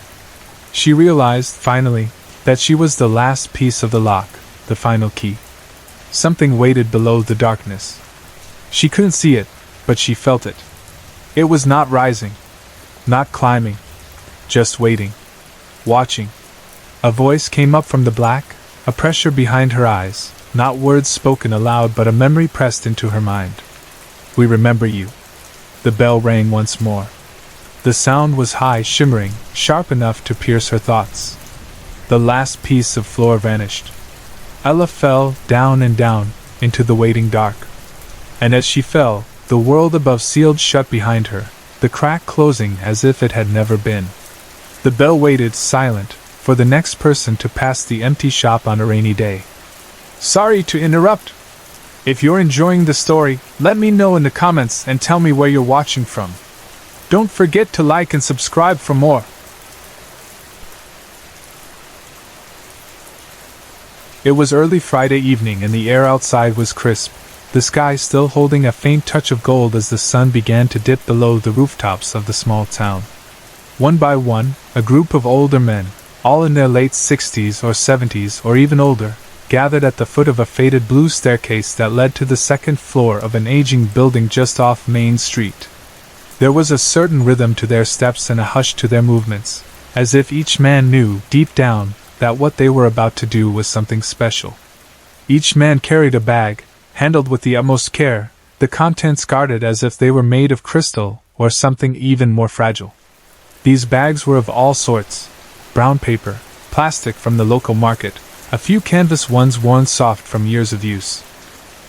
She realized, finally, that she was the last piece of the lock, the final key. Something waited below the darkness. She couldn't see it, but she felt it. It was not rising, not climbing, just waiting, watching. A voice came up from the black, a pressure behind her eyes, not words spoken aloud but a memory pressed into her mind. "We remember you." The bell rang once more. The sound was high, shimmering, sharp enough to pierce her thoughts. The last piece of floor vanished. Ella fell, down and down, into the waiting dark. And as she fell, the world above sealed shut behind her, the crack closing as if it had never been. The bell waited, silent, for the next person to pass the empty shop on a rainy day. Sorry to interrupt. If you're enjoying the story, let me know in the comments and tell me where you're watching from. Don't forget to like and subscribe for more. It was early Friday evening and the air outside was crisp, the sky still holding a faint touch of gold as the sun began to dip below the rooftops of the small town. One by one, a group of older men, all in their late 60s or 70s or even older, gathered at the foot of a faded blue staircase that led to the second floor of an aging building just off Main Street. There was a certain rhythm to their steps and a hush to their movements, as if each man knew, deep down, that what they were about to do was something special. Each man carried a bag, handled with the utmost care, the contents guarded as if they were made of crystal or something even more fragile. These bags were of all sorts: brown paper, plastic from the local market, a few canvas ones worn soft from years of use.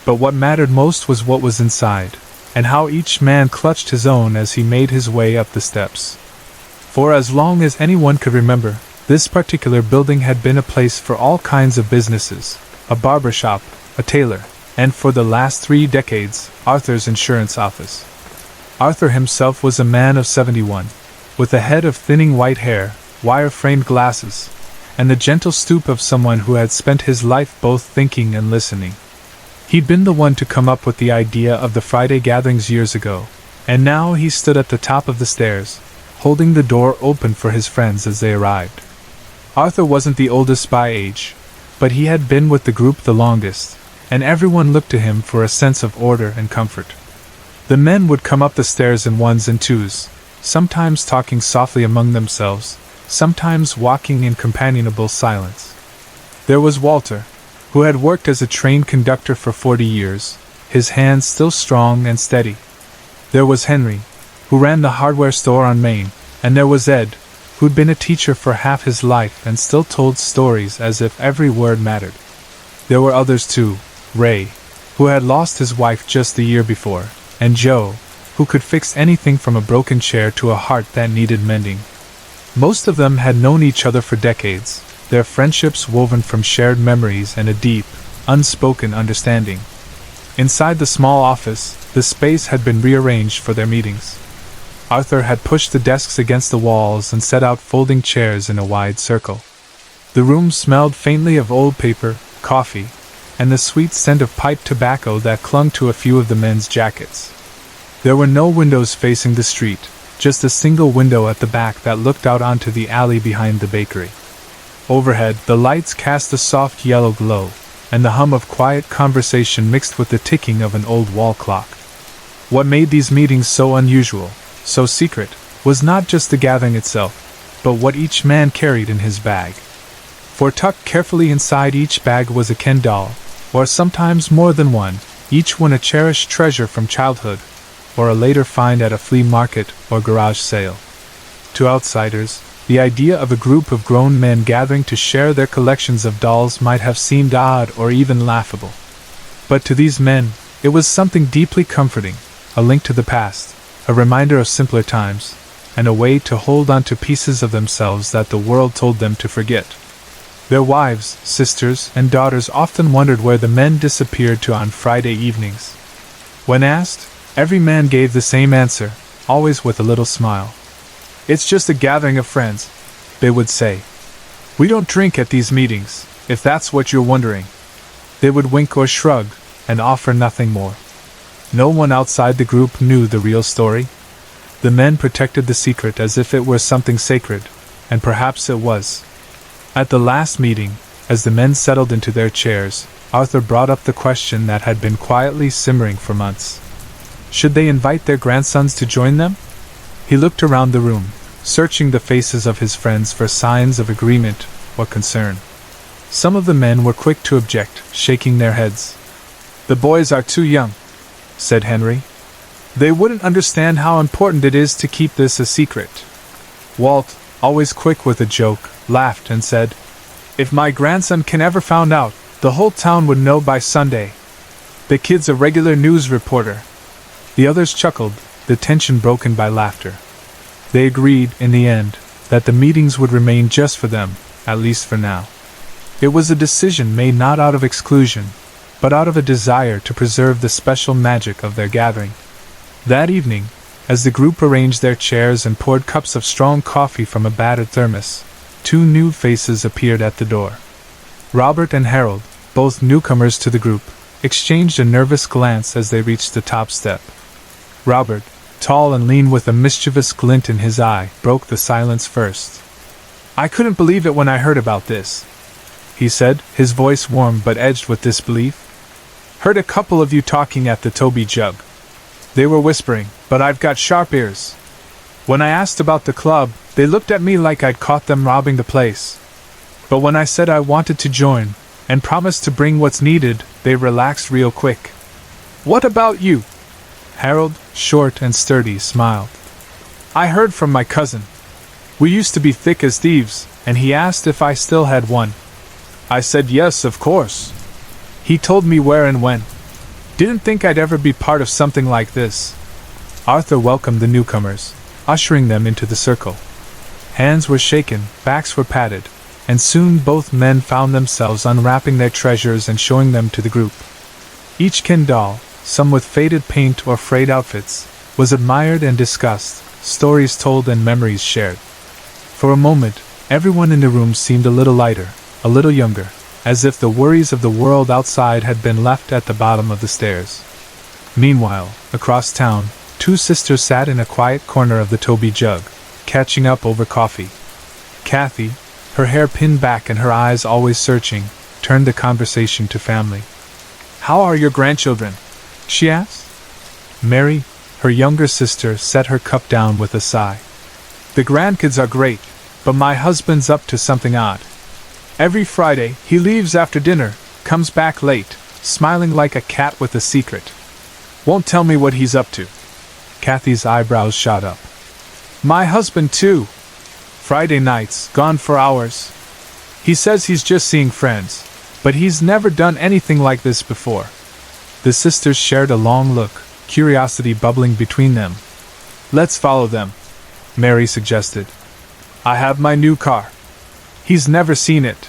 But what mattered most was what was inside, and how each man clutched his own as he made his way up the steps. For as long as anyone could remember, this particular building had been a place for all kinds of businesses: a barber shop, a tailor, and for the last 3 decades, Arthur's insurance office. Arthur himself was a man of 71, with a head of thinning white hair, wire-framed glasses, and the gentle stoop of someone who had spent his life both thinking and listening. He'd been the one to come up with the idea of the Friday gatherings years ago, and now he stood at the top of the stairs, holding the door open for his friends as they arrived. Arthur wasn't the oldest by age, but he had been with the group the longest, and everyone looked to him for a sense of order and comfort. The men would come up the stairs in ones and twos, sometimes talking softly among themselves, sometimes walking in companionable silence. There was Walter, who had worked as a train conductor for 40 years, his hands still strong and steady. There was Henry, who ran the hardware store on Main, and there was Ed, who'd been a teacher for half his life and still told stories as if every word mattered. There were others too: Ray, who had lost his wife just the year before, and Joe, who could fix anything from a broken chair to a heart that needed mending. Most of them had known each other for decades, their friendships woven from shared memories and a deep, unspoken understanding. Inside the small office, the space had been rearranged for their meetings. Arthur had pushed the desks against the walls and set out folding chairs in a wide circle. The room smelled faintly of old paper, coffee, and the sweet scent of pipe tobacco that clung to a few of the men's jackets. There were no windows facing the street, just a single window at the back that looked out onto the alley behind the bakery. Overhead, the lights cast a soft yellow glow, and the hum of quiet conversation mixed with the ticking of an old wall clock. What made these meetings so unusual, so secret, was not just the gathering itself, but what each man carried in his bag. For tucked carefully inside each bag was a Ken doll, or sometimes more than one, each one a cherished treasure from childhood, or a later find at a flea market or garage sale. To outsiders, the idea of a group of grown men gathering to share their collections of dolls might have seemed odd or even laughable. But to these men, it was something deeply comforting, a link to the past, a reminder of simpler times, and a way to hold on to pieces of themselves that the world told them to forget. Their wives, sisters, and daughters often wondered where the men disappeared to on Friday evenings. When asked, every man gave the same answer, always with a little smile. "It's just a gathering of friends," they would say. "We don't drink at these meetings, if that's what you're wondering." They would wink or shrug, and offer nothing more. No one outside the group knew the real story. The men protected the secret as if it were something sacred, and perhaps it was. At the last meeting, as the men settled into their chairs, Arthur brought up the question that had been quietly simmering for months. Should they invite their grandsons to join them? He looked around the room, searching the faces of his friends for signs of agreement or concern. Some of the men were quick to object, shaking their heads. "The boys are too young," said Henry. "They wouldn't understand how important it is to keep this a secret." Walt, always quick with a joke, laughed and said, "If my grandson can ever found out, the whole town would know by Sunday. The kid's a regular news reporter." The others chuckled, the tension broken by laughter. They agreed, in the end, that the meetings would remain just for them, at least for now. It was a decision made not out of exclusion, but out of a desire to preserve the special magic of their gathering. That evening, as the group arranged their chairs and poured cups of strong coffee from a battered thermos, two new faces appeared at the door. Robert and Harold, both newcomers to the group, exchanged a nervous glance as they reached the top step. Robert, tall and lean with a mischievous glint in his eye, broke the silence first. "I couldn't believe it when I heard about this," he said, his voice warm but edged with disbelief. "Heard a couple of you talking at the Toby Jug. They were whispering, but I've got sharp ears. When I asked about the club, they looked at me like I'd caught them robbing the place. But when I said I wanted to join, and promised to bring what's needed, they relaxed real quick." "What about you?" Harold, short and sturdy, smiled. "I heard from my cousin. We used to be thick as thieves, and he asked if I still had one. I said yes, of course. He told me where and when. Didn't think I'd ever be part of something like this." Arthur welcomed the newcomers, ushering them into the circle. Hands were shaken, backs were patted, and soon both men found themselves unwrapping their treasures and showing them to the group. Each Ken doll, some with faded paint or frayed outfits, was admired and discussed, stories told and memories shared. For a moment, everyone in the room seemed a little lighter, a little younger, as if the worries of the world outside had been left at the bottom of the stairs. Meanwhile, across town, two sisters sat in a quiet corner of the Toby Jug, catching up over coffee. Kathy, her hair pinned back and her eyes always searching, turned the conversation to family. "How are your grandchildren?" she asked. Mary, her younger sister, set her cup down with a sigh. "The grandkids are great, but my husband's up to something odd. Every Friday, he leaves after dinner, comes back late, smiling like a cat with a secret. Won't tell me what he's up to." Kathy's eyebrows shot up. "My husband, too. Friday nights, gone for hours. He says he's just seeing friends, but he's never done anything like this before." The sisters shared a long look, curiosity bubbling between them. "Let's follow them," Mary suggested. "I have my new car. He's never seen it.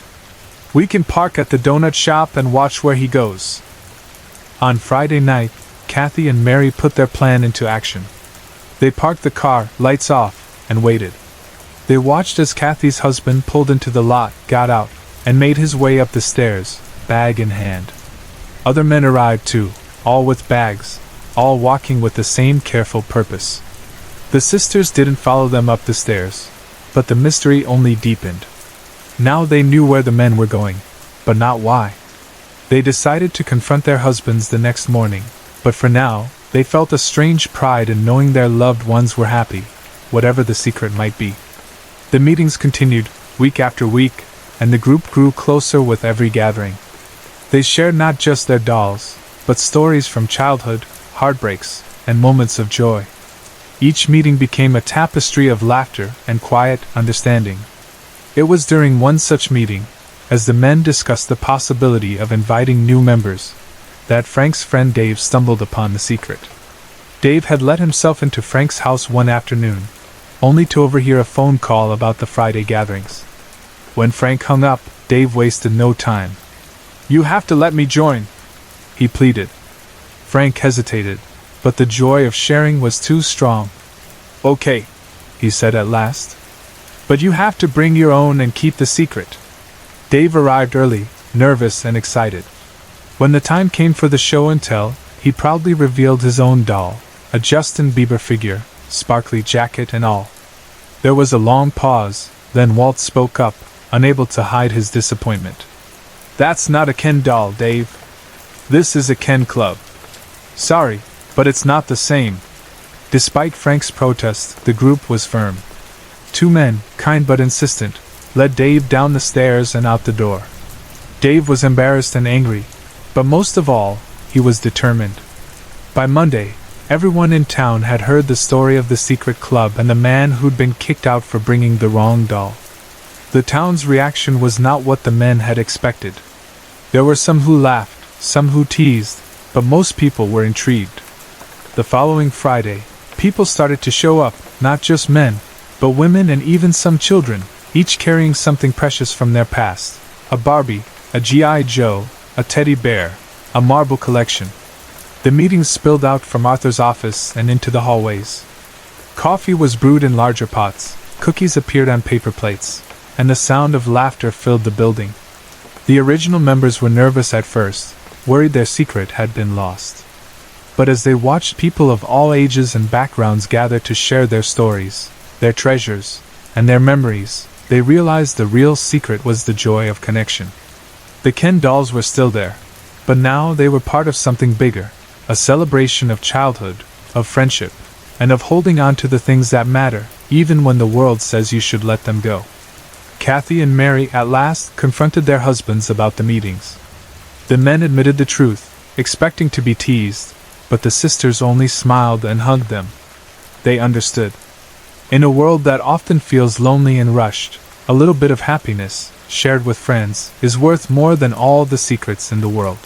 We can park at the donut shop and watch where he goes." On Friday night, Kathy and Mary put their plan into action. They parked the car, lights off, and waited. They watched as Kathy's husband pulled into the lot, got out, and made his way up the stairs, bag in hand. Other men arrived too, all with bags, all walking with the same careful purpose. The sisters didn't follow them up the stairs, but the mystery only deepened. Now they knew where the men were going, but not why. They decided to confront their husbands the next morning, but for now, they felt a strange pride in knowing their loved ones were happy, whatever the secret might be. The meetings continued, week after week, and the group grew closer with every gathering. They shared not just their dolls, but stories from childhood, heartbreaks, and moments of joy. Each meeting became a tapestry of laughter and quiet understanding. It was during one such meeting, as the men discussed the possibility of inviting new members, that Frank's friend Dave stumbled upon the secret. Dave had let himself into Frank's house one afternoon, only to overhear a phone call about the Friday gatherings. When Frank hung up, Dave wasted no time. "You have to let me join," he pleaded. Frank hesitated, but the joy of sharing was too strong. "Okay," he said at last. "But you have to bring your own and keep the secret." Dave arrived early, nervous and excited. When the time came for the show and tell, he proudly revealed his own doll, a Justin Bieber figure, sparkly jacket and all. There was a long pause, then Walt spoke up, unable to hide his disappointment. "That's not a Ken doll, Dave. This is a Ken club." "Sorry," But it's not the same. Despite Frank's protest, the group was firm. Two men, kind but insistent, led Dave down the stairs and out the door. Dave was embarrassed and angry, but most of all, he was determined. By Monday, everyone in town had heard the story of the secret club and the man who'd been kicked out for bringing the wrong doll. The town's reaction was not what the men had expected. There were some who laughed, some who teased, but most people were intrigued. The following Friday, people started to show up, not just men, but women and even some children, each carrying something precious from their past: a Barbie, a G.I. Joe, a teddy bear, a marble collection. The meetings spilled out from Arthur's office and into the hallways. Coffee was brewed in larger pots, cookies appeared on paper plates, and the sound of laughter filled the building. The original members were nervous at first, worried their secret had been lost. But as they watched people of all ages and backgrounds gather to share their stories, their treasures, and their memories, they realized the real secret was the joy of connection. The Ken dolls were still there, but now they were part of something bigger, a celebration of childhood, of friendship, and of holding on to the things that matter, even when the world says you should let them go. Kathy and Mary at last confronted their husbands about the meetings. The men admitted the truth, expecting to be teased, but the sisters only smiled and hugged them. They understood. In a world that often feels lonely and rushed, a little bit of happiness, shared with friends, is worth more than all the secrets in the world.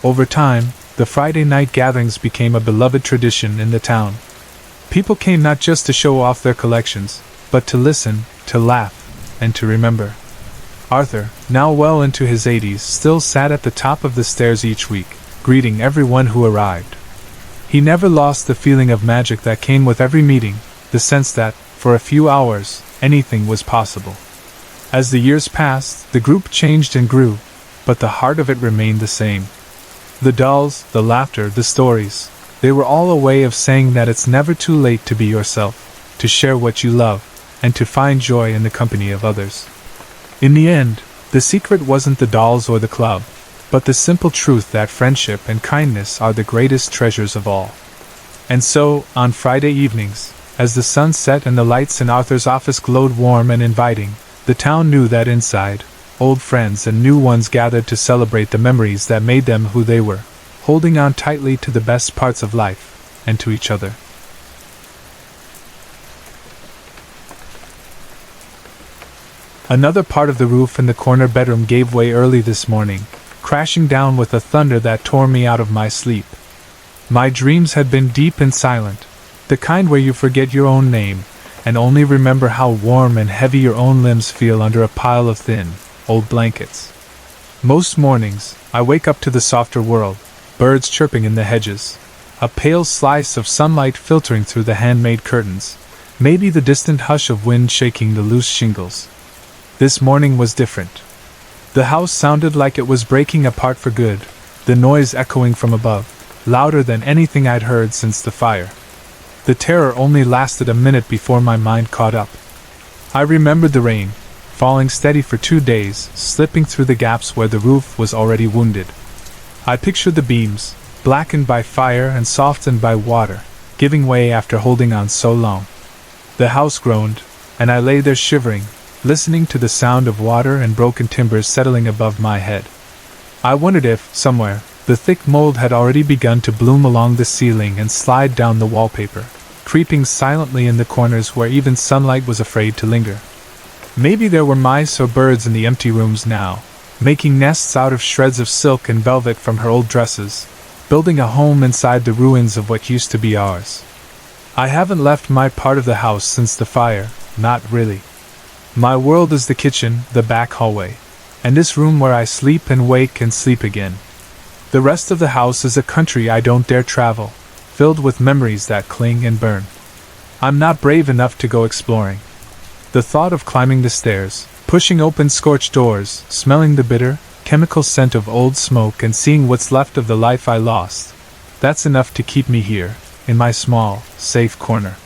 Over time, the Friday night gatherings became a beloved tradition in the town. People came not just to show off their collections, but to listen, to laugh, and to remember. Arthur, now well into his 80s, still sat at the top of the stairs each week, greeting everyone who arrived. He never lost the feeling of magic that came with every meeting, the sense that, for a few hours, anything was possible. As the years passed, the group changed and grew, but the heart of it remained the same. The dolls, the laughter, the stories, they were all a way of saying that it's never too late to be yourself, to share what you love, and to find joy in the company of others. In the end, the secret wasn't the dolls or the club, but the simple truth that friendship and kindness are the greatest treasures of all. And so, on Friday evenings, as the sun set and the lights in Arthur's office glowed warm and inviting, the town knew that inside, old friends and new ones gathered to celebrate the memories that made them who they were, holding on tightly to the best parts of life, and to each other. Another part of the roof in the corner bedroom gave way early this morning, crashing down with a thunder that tore me out of my sleep. My dreams had been deep and silent, the kind where you forget your own name, and only remember how warm and heavy your own limbs feel under a pile of thin, old blankets. Most mornings, I wake up to the softer world, birds chirping in the hedges, a pale slice of sunlight filtering through the handmade curtains, maybe the distant hush of wind shaking the loose shingles. This morning was different. The house sounded like it was breaking apart for good, the noise echoing from above, louder than anything I'd heard since the fire. The terror only lasted a minute before my mind caught up. I remembered the rain, falling steady for 2 days, slipping through the gaps where the roof was already wounded. I pictured the beams, blackened by fire and softened by water, giving way after holding on so long. The house groaned, and I lay there shivering, listening to the sound of water and broken timbers settling above my head. I wondered if, somewhere, the thick mold had already begun to bloom along the ceiling and slide down the wallpaper, creeping silently in the corners where even sunlight was afraid to linger. Maybe there were mice or birds in the empty rooms now, making nests out of shreds of silk and velvet from her old dresses, building a home inside the ruins of what used to be ours. I haven't left my part of the house since the fire, not really. My world is the kitchen, the back hallway, and this room where I sleep and wake and sleep again. The rest of the house is a country I don't dare travel, filled with memories that cling and burn. I'm not brave enough to go exploring. The thought of climbing the stairs, pushing open scorched doors, smelling the bitter, chemical scent of old smoke and seeing what's left of the life I lost, that's enough to keep me here, in my small, safe corner.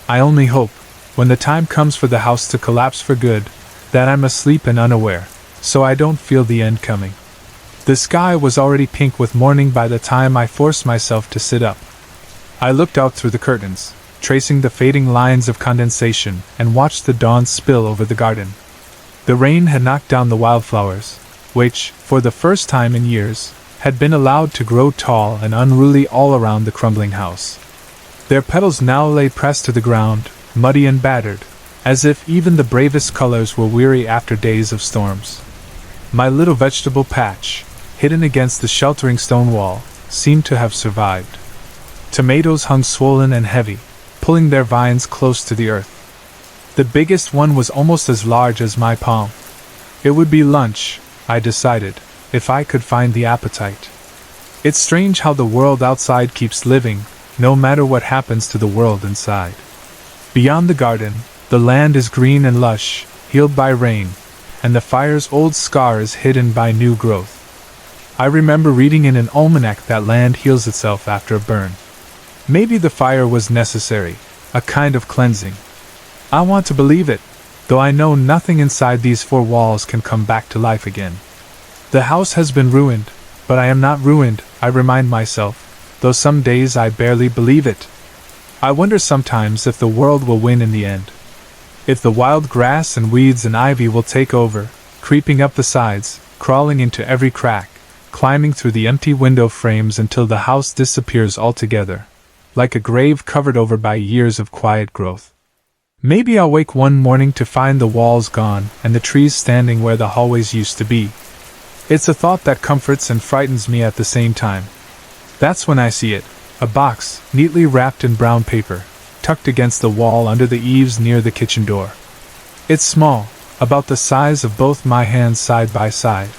I only hope, when the time comes for the house to collapse for good, that I'm asleep and unaware, so I don't feel the end coming. The sky was already pink with morning by the time I forced myself to sit up, I looked out through the curtains, tracing the fading lines of condensation, and watched the dawn spill over the garden. The rain had knocked down the wildflowers, which, for the first time in years, had been allowed to grow tall and unruly all around the crumbling house. Their petals now lay pressed to the ground, muddy and battered, as if even the bravest colors were weary after days of storms. My little vegetable patch, hidden against the sheltering stone wall, seemed to have survived. Tomatoes hung swollen and heavy, pulling their vines close to the earth. The biggest one was almost as large as my palm. It would be lunch, I decided, if I could find the appetite. It's strange how the world outside keeps living, no matter what happens to the world inside. Beyond the garden, the land is green and lush, healed by rain, and the fire's old scar is hidden by new growth. I remember reading in an almanac that land heals itself after a burn. Maybe the fire was necessary, a kind of cleansing. I want to believe it, though I know nothing inside these four walls can come back to life again. The house has been ruined, but I am not ruined, I remind myself, though some days I barely believe it. I wonder sometimes if the world will win in the end. If the wild grass and weeds and ivy will take over, creeping up the sides, crawling into every crack, climbing through the empty window frames until the house disappears altogether, like a grave covered over by years of quiet growth. Maybe I'll wake one morning to find the walls gone and the trees standing where the hallways used to be. It's a thought that comforts and frightens me at the same time. That's when I see it, a box, neatly wrapped in brown paper, tucked against the wall under the eaves near the kitchen door. It's small, about the size of both my hands side by side.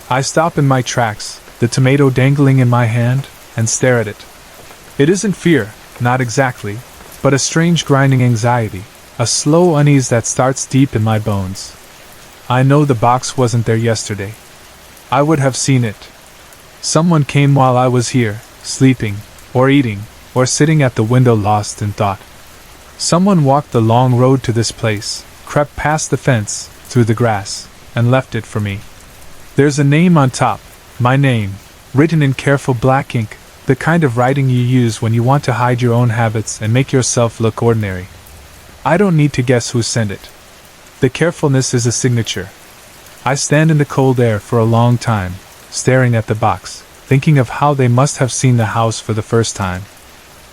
I stop in my tracks, the tomato dangling in my hand, and stare at it. It isn't fear, not exactly, but a strange grinding anxiety, a slow unease that starts deep in my bones. I know the box wasn't there yesterday. I would have seen it. Someone came while I was here, sleeping, or eating, or sitting at the window lost in thought. Someone walked the long road to this place, crept past the fence, through the grass, and left it for me. There's a name on top, my name, written in careful black ink, the kind of writing you use when you want to hide your own habits and make yourself look ordinary. I don't need to guess who sent it. The carefulness is a signature. I stand in the cold air for a long time, staring at the box, thinking of how they must have seen the house for the first time.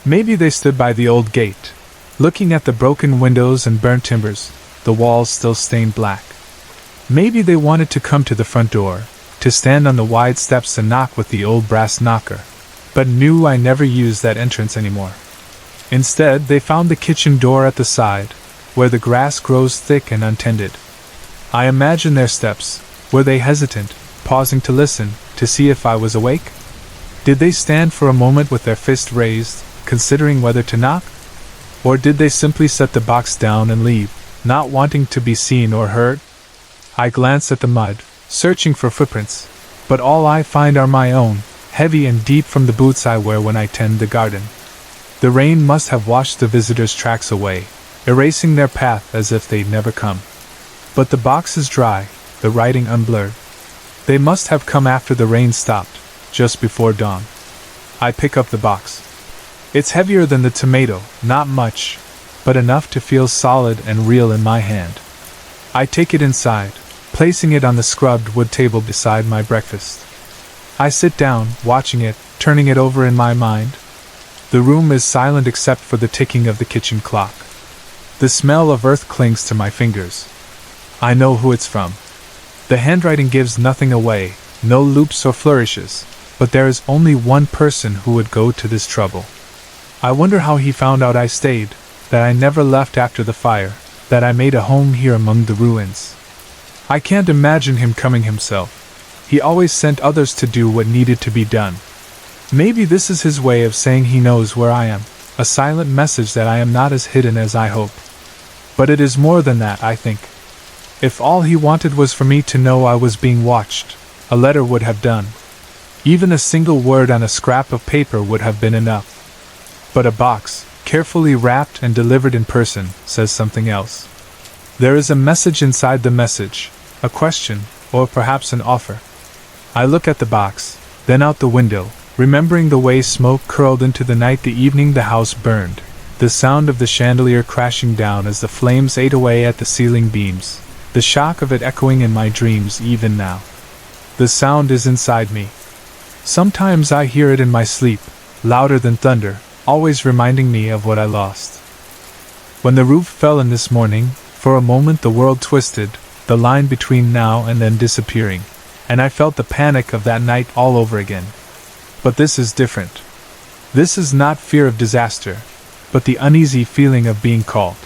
Maybe they stood by the old gate, looking at the broken windows and burnt timbers, the walls still stained black. Maybe they wanted to come to the front door, to stand on the wide steps and knock with the old brass knocker, but knew I never used that entrance anymore. Instead, they found the kitchen door at the side, where the grass grows thick and untended. I imagine their steps. Were they hesitant, pausing to listen, to see if I was awake? Did they stand for a moment with their fist raised, considering whether to knock? Or did they simply set the box down and leave, not wanting to be seen or heard? I glance at the mud, searching for footprints, but all I find are my own, heavy and deep from the boots I wear when I tend the garden. The rain must have washed the visitors' tracks away, erasing their path as if they'd never come. But the box is dry, the writing unblurred. They must have come after the rain stopped, just before dawn. I pick up the box. It's heavier than the tomato, not much, but enough to feel solid and real in my hand. I take it inside, placing it on the scrubbed wood table beside my breakfast. I sit down, watching it, turning it over in my mind. The room is silent except for the ticking of the kitchen clock. The smell of earth clings to my fingers. I know who it's from. The handwriting gives nothing away, no loops or flourishes, but there is only one person who would go to this trouble. I wonder how he found out I stayed, that I never left after the fire, that I made a home here among the ruins. I can't imagine him coming himself. He always sent others to do what needed to be done. Maybe this is his way of saying he knows where I am, a silent message that I am not as hidden as I hope. But it is more than that, I think. If all he wanted was for me to know I was being watched, a letter would have done. Even a single word on a scrap of paper would have been enough. But a box, carefully wrapped and delivered in person, says something else. There is a message inside the message, a question, or perhaps an offer. I look at the box, then out the window, remembering the way smoke curled into the night the evening the house burned, the sound of the chandelier crashing down as the flames ate away at the ceiling beams, the shock of it echoing in my dreams even now. The sound is inside me. Sometimes I hear it in my sleep, louder than thunder, always reminding me of what I lost. When the roof fell in this morning, for a moment the world twisted, the line between now and then disappearing, and I felt the panic of that night all over again. But this is different. This is not fear of disaster, but the uneasy feeling of being called.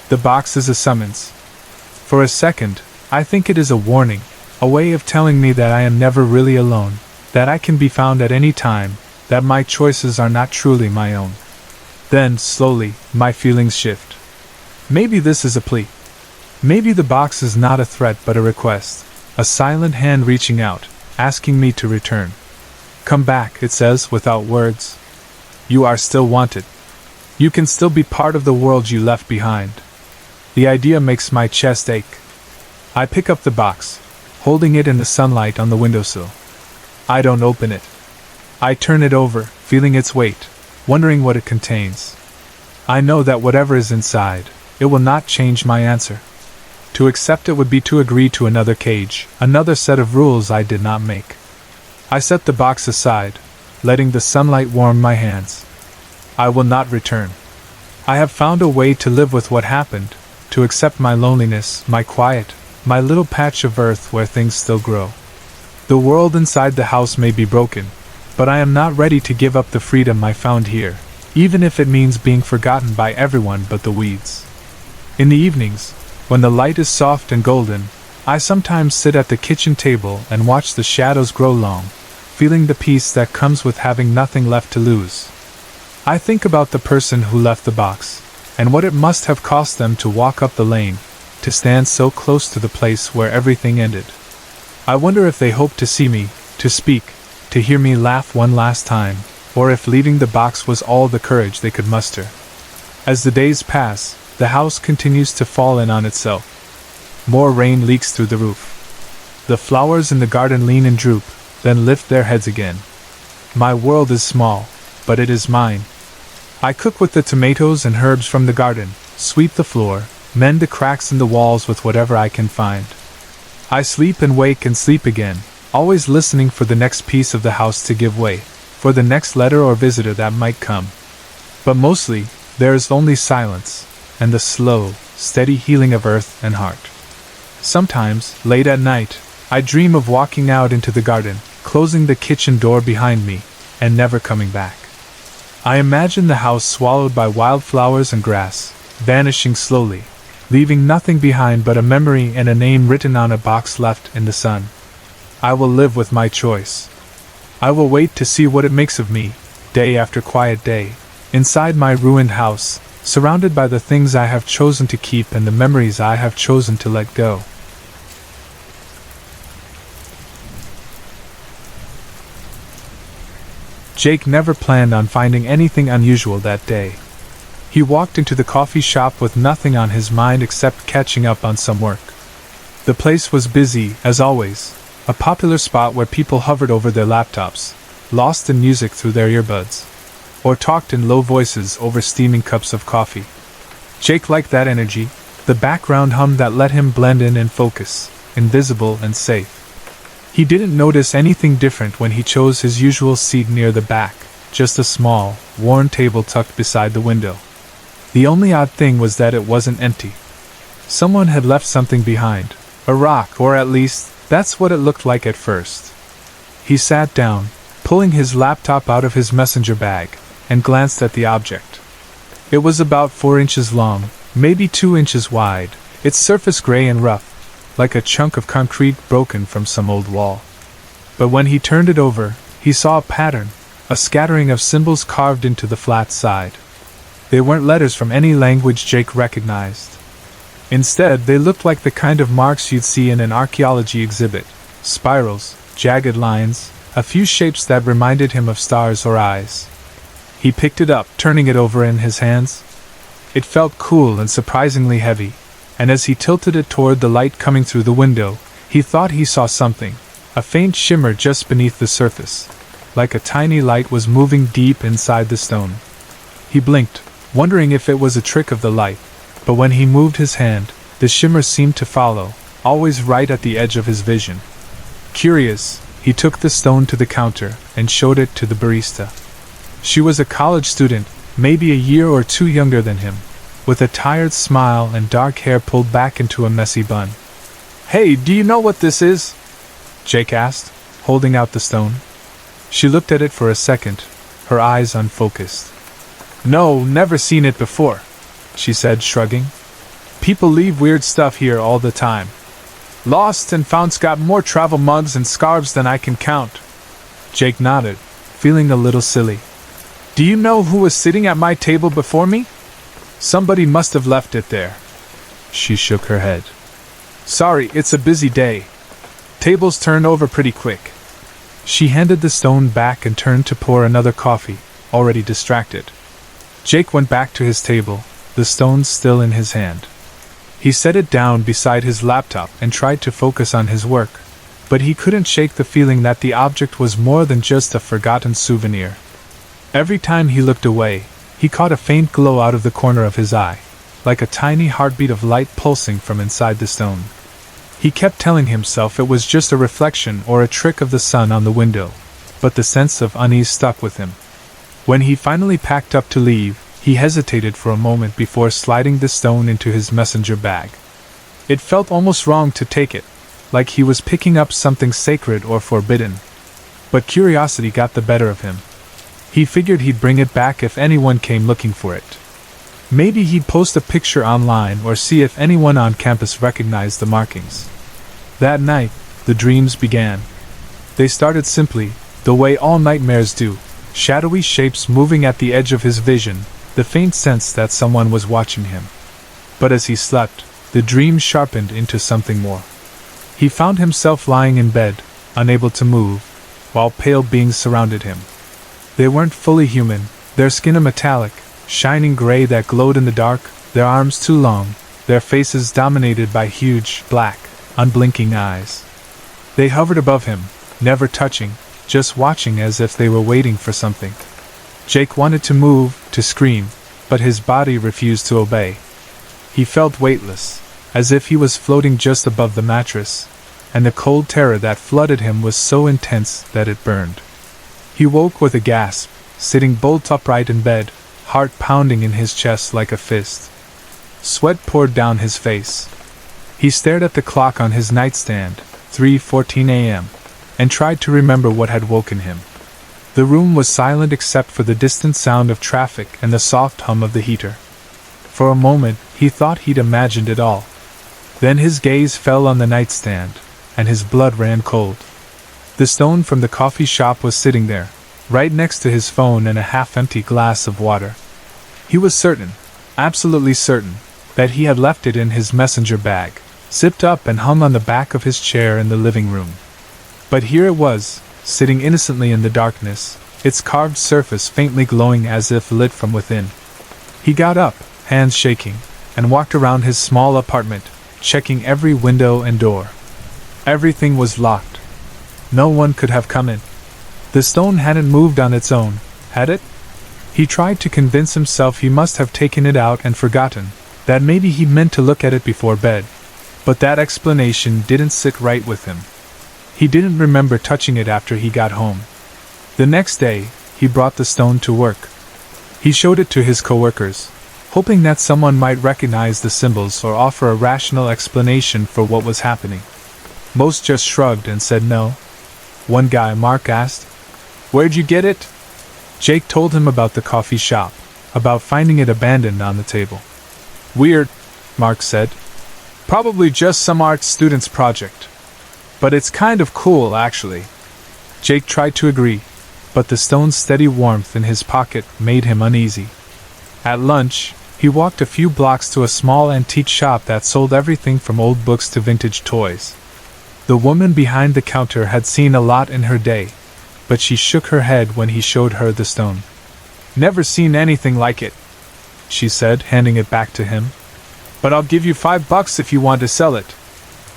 The box is a summons. For a second, I think it is a warning, a way of telling me that I am never really alone, that I can be found at any time, that my choices are not truly my own. Then, slowly, my feelings shift. Maybe this is a plea. Maybe the box is not a threat but a request, a silent hand reaching out, asking me to return. Come back, it says without words. You are still wanted. You can still be part of the world you left behind. The idea makes my chest ache. I pick up the box, holding it in the sunlight on the windowsill. I don't open it. I turn it over, feeling its weight, wondering what it contains. I know that whatever is inside, it will not change my answer. To accept it would be to agree to another cage, another set of rules I did not make. I set the box aside, letting the sunlight warm my hands. I will not return. I have found a way to live with what happened, to accept my loneliness, my quiet, my little patch of earth where things still grow. The world inside the house may be broken, but I am not ready to give up the freedom I found here, even if it means being forgotten by everyone but the weeds. In the evenings, when the light is soft and golden, I sometimes sit at the kitchen table and watch the shadows grow long, feeling the peace that comes with having nothing left to lose. I think about the person who left the box, and what it must have cost them to walk up the lane, to stand so close to the place where everything ended. I wonder if they hoped to see me, to speak, to hear me laugh one last time, or if leaving the box was all the courage they could muster. As the days pass, the house continues to fall in on itself. More rain leaks through the roof. The flowers in the garden lean and droop, then lift their heads again. My world is small, but it is mine. I cook with the tomatoes and herbs from the garden, sweep the floor, mend the cracks in the walls with whatever I can find. I sleep and wake and sleep again, always listening for the next piece of the house to give way, for the next letter or visitor that might come. But mostly, there is only silence, and the slow, steady healing of earth and heart. Sometimes, late at night, I dream of walking out into the garden, closing the kitchen door behind me, and never coming back. I imagine the house swallowed by wildflowers and grass, vanishing slowly, leaving nothing behind but a memory and a name written on a box left in the sun. I will live with my choice. I will wait to see what it makes of me, day after quiet day, inside my ruined house, surrounded by the things I have chosen to keep and the memories I have chosen to let go. Jake never planned on finding anything unusual that day. He walked into the coffee shop with nothing on his mind except catching up on some work. The place was busy, as always, a popular spot where people hovered over their laptops, lost in music through their earbuds, or talked in low voices over steaming cups of coffee. Jake liked that energy, the background hum that let him blend in and focus, invisible and safe. He didn't notice anything different when he chose his usual seat near the back, just a small, worn table tucked beside the window. The only odd thing was that it wasn't empty. Someone had left something behind, a rock, or at least, that's what it looked like at first. He sat down, pulling his laptop out of his messenger bag, and glanced at the object. It was about 4 inches long, maybe 2 inches wide, its surface gray and rough, like a chunk of concrete broken from some old wall. But when he turned it over, he saw a pattern, a scattering of symbols carved into the flat side. They weren't letters from any language Jake recognized. Instead, they looked like the kind of marks you'd see in an archaeology exhibit: spirals, jagged lines, a few shapes that reminded him of stars or eyes. He picked it up, turning it over in his hands. It felt cool and surprisingly heavy, and as he tilted it toward the light coming through the window, he thought he saw something, a faint shimmer just beneath the surface. like a tiny light was moving deep inside the stone. He blinked, wondering if it was a trick of the light, but when he moved his hand, the shimmer seemed to follow, always right at the edge of his vision. Curious, he took the stone to the counter and showed it to the barista. She was a college student, maybe a year or two younger than him, with a tired smile and dark hair pulled back into a messy bun. "Hey, do you know what this is?" Jake asked, holding out the stone. She looked at it for a second, her eyes unfocused. "No, never seen it before," she said, shrugging. "People leave weird stuff here all the time. Lost and Found's got more travel mugs and scarves than I can count." Jake nodded, feeling a little silly. "Do you know who was sitting at my table before me?" "Somebody must have left it there." She shook her head. "Sorry, it's a busy day. Tables turn over pretty quick." She handed the stone back and turned to pour another coffee, already distracted. Jake went back to his table, the stone still in his hand. He set it down beside his laptop and tried to focus on his work, but he couldn't shake the feeling that the object was more than just a forgotten souvenir. Every time he looked away, he caught a faint glow out of the corner of his eye, like a tiny heartbeat of light pulsing from inside the stone. He kept telling himself it was just a reflection or a trick of the sun on the window, but the sense of unease stuck with him. When he finally packed up to leave, he hesitated for a moment before sliding the stone into his messenger bag. It felt almost wrong to take it, like he was picking up something sacred or forbidden. But curiosity got the better of him. He figured he'd bring it back if anyone came looking for it. Maybe he'd post a picture online or see if anyone on campus recognized the markings. That night, the dreams began. They started simply, the way all nightmares do, shadowy shapes moving at the edge of his vision, the faint sense that someone was watching him. But as he slept, the dream sharpened into something more. He found himself lying in bed, unable to move, while pale beings surrounded him. They weren't fully human, their skin a metallic, shining gray that glowed in the dark, their arms too long, their faces dominated by huge, black, unblinking eyes. They hovered above him, never touching, just watching as if they were waiting for something. Jake wanted to move, to scream, but his body refused to obey. He felt weightless, as if he was floating just above the mattress, and the cold terror that flooded him was so intense that it burned. He woke with a gasp, sitting bolt upright in bed, heart pounding in his chest like a fist. Sweat poured down his face. He stared at the clock on his nightstand, 3:14 a.m., and tried to remember what had woken him. The room was silent except for the distant sound of traffic and the soft hum of the heater. For a moment, he thought he'd imagined it all. Then his gaze fell on the nightstand, and his blood ran cold. The stone from the coffee shop was sitting there, right next to his phone and a half-empty glass of water. He was certain, absolutely certain, that he had left it in his messenger bag, zipped up and hung on the back of his chair in the living room. But here it was, sitting innocently in the darkness, its carved surface faintly glowing as if lit from within. He got up, hands shaking, and walked around his small apartment, checking every window and door. Everything was locked. No one could have come in. The stone hadn't moved on its own, had it? He tried to convince himself he must have taken it out and forgotten, that maybe he meant to look at it before bed. But that explanation didn't sit right with him. He didn't remember touching it after he got home. The next day, he brought the stone to work. He showed it to his coworkers, hoping that someone might recognize the symbols or offer a rational explanation for what was happening. Most just shrugged and said no. One guy, Mark, asked, "Where'd you get it?" Jake told him about the coffee shop, about finding it abandoned on the table. "Weird," Mark said. "Probably just some art student's project. But it's kind of cool, actually." Jake tried to agree, but the stone's steady warmth in his pocket made him uneasy. At lunch, he walked a few blocks to a small antique shop that sold everything from old books to vintage toys. The woman behind the counter had seen a lot in her day, but she shook her head when he showed her the stone. "Never seen anything like it," she said, handing it back to him. "But I'll give you $5 if you want to sell it."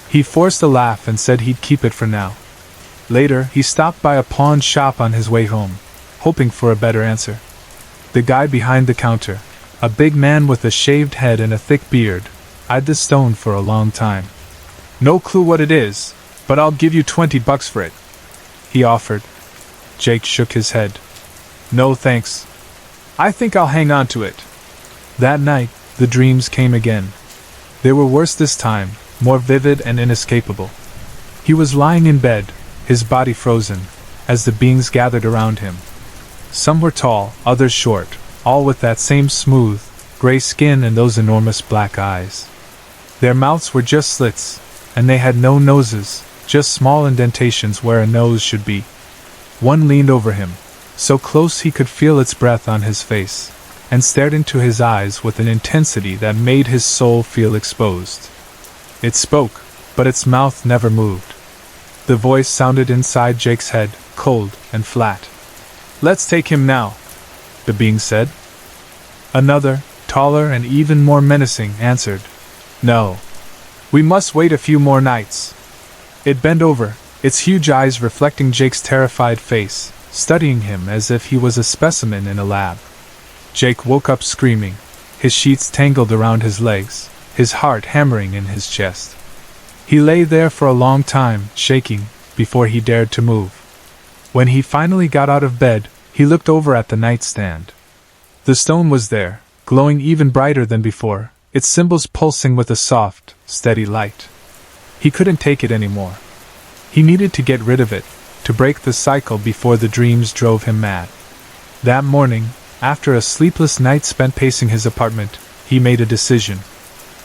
He forced a laugh and said he'd keep it for now. Later, he stopped by a pawn shop on his way home, hoping for a better answer. The guy behind the counter, a big man with a shaved head and a thick beard, eyed the stone for a long time. "No clue what it is, but I'll give you $20 for it," he offered. Jake shook his head. "No thanks. I think I'll hang on to it." That night, the dreams came again. They were worse this time, more vivid and inescapable. He was lying in bed, his body frozen, as the beings gathered around him. Some were tall, others short, all with that same smooth, gray skin and those enormous black eyes. Their mouths were just slits, and they had no noses, just small indentations where a nose should be. One leaned over him, so close he could feel its breath on his face, and stared into his eyes with an intensity that made his soul feel exposed. It spoke, but its mouth never moved. The voice sounded inside Jake's head, cold and flat. "Let's take him now," the being said. Another, taller and even more menacing, answered, "No. We must wait a few more nights." It bent over, its huge eyes reflecting Jake's terrified face, studying him as if he was a specimen in a lab. Jake woke up screaming, his sheets tangled around his legs, his heart hammering in his chest. He lay there for a long time, shaking, before he dared to move. When he finally got out of bed, he looked over at the nightstand. The stone was there, glowing even brighter than before, its symbols pulsing with a soft, steady light. He couldn't take it anymore. He needed to get rid of it, to break the cycle before the dreams drove him mad. That morning, after a sleepless night spent pacing his apartment, he made a decision.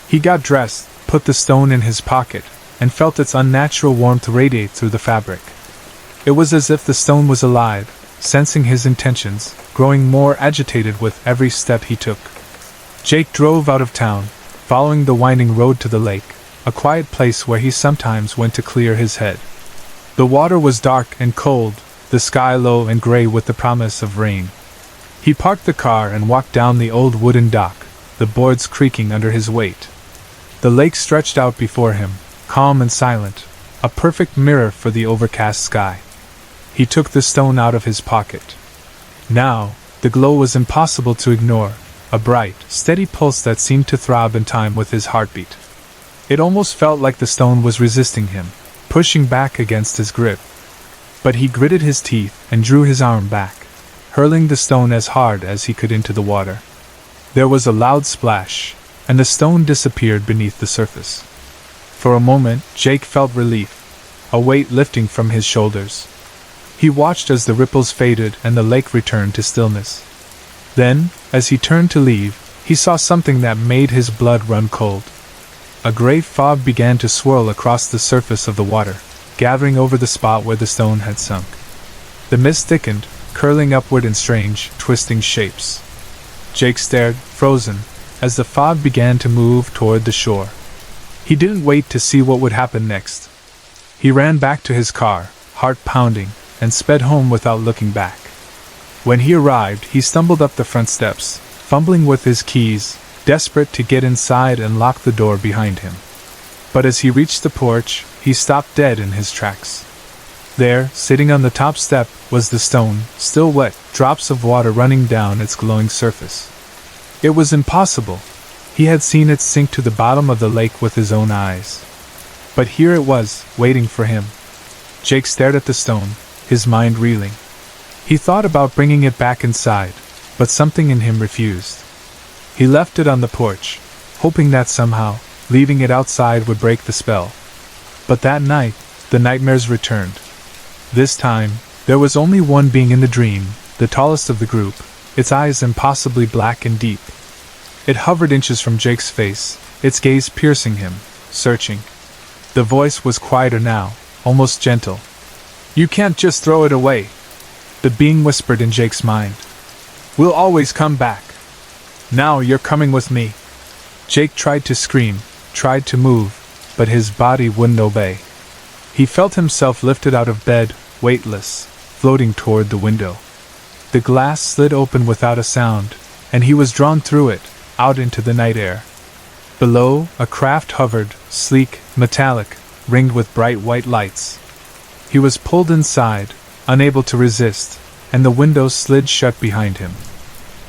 He got dressed, put the stone in his pocket, and felt its unnatural warmth radiate through the fabric. It was as if the stone was alive, sensing his intentions, growing more agitated with every step he took. Jake drove out of town, following the winding road to the lake, a quiet place where he sometimes went to clear his head. The water was dark and cold, the sky low and gray with the promise of rain. He parked the car and walked down the old wooden dock, the boards creaking under his weight. The lake stretched out before him, calm and silent, a perfect mirror for the overcast sky. He took the stone out of his pocket. Now, the glow was impossible to ignore, a bright, steady pulse that seemed to throb in time with his heartbeat. It almost felt like the stone was resisting him, pushing back against his grip. But he gritted his teeth and drew his arm back, hurling the stone as hard as he could into the water. There was a loud splash, and the stone disappeared beneath the surface. For a moment, Jake felt relief, a weight lifting from his shoulders. He watched as the ripples faded and the lake returned to stillness. Then, as he turned to leave, he saw something that made his blood run cold. A gray fog began to swirl across the surface of the water, gathering over the spot where the stone had sunk. The mist thickened, curling upward in strange, twisting shapes. Jake stared, frozen, as the fog began to move toward the shore. He didn't wait to see what would happen next. He ran back to his car, heart pounding, and sped home without looking back. When he arrived, he stumbled up the front steps, fumbling with his keys, desperate to get inside and lock the door behind him. But as he reached the porch, he stopped dead in his tracks. There, sitting on the top step, was the stone, still wet, drops of water running down its glowing surface. It was impossible. He had seen it sink to the bottom of the lake with his own eyes. But here it was, waiting for him. Jake stared at the stone, his mind reeling. He thought about bringing it back inside, but something in him refused. He left it on the porch, hoping that somehow, leaving it outside would break the spell. But that night, the nightmares returned. This time, there was only one being in the dream, the tallest of the group, its eyes impossibly black and deep. It hovered inches from Jake's face, its gaze piercing him, searching. The voice was quieter now, almost gentle. "You can't just throw it away," the being whispered in Jake's mind. "We'll always come back. Now you're coming with me." Jake tried to scream, tried to move, but his body wouldn't obey. He felt himself lifted out of bed, weightless, floating toward the window. The glass slid open without a sound, and he was drawn through it, out into the night air. Below, a craft hovered, sleek, metallic, ringed with bright white lights. He was pulled inside, unable to resist, and the window slid shut behind him.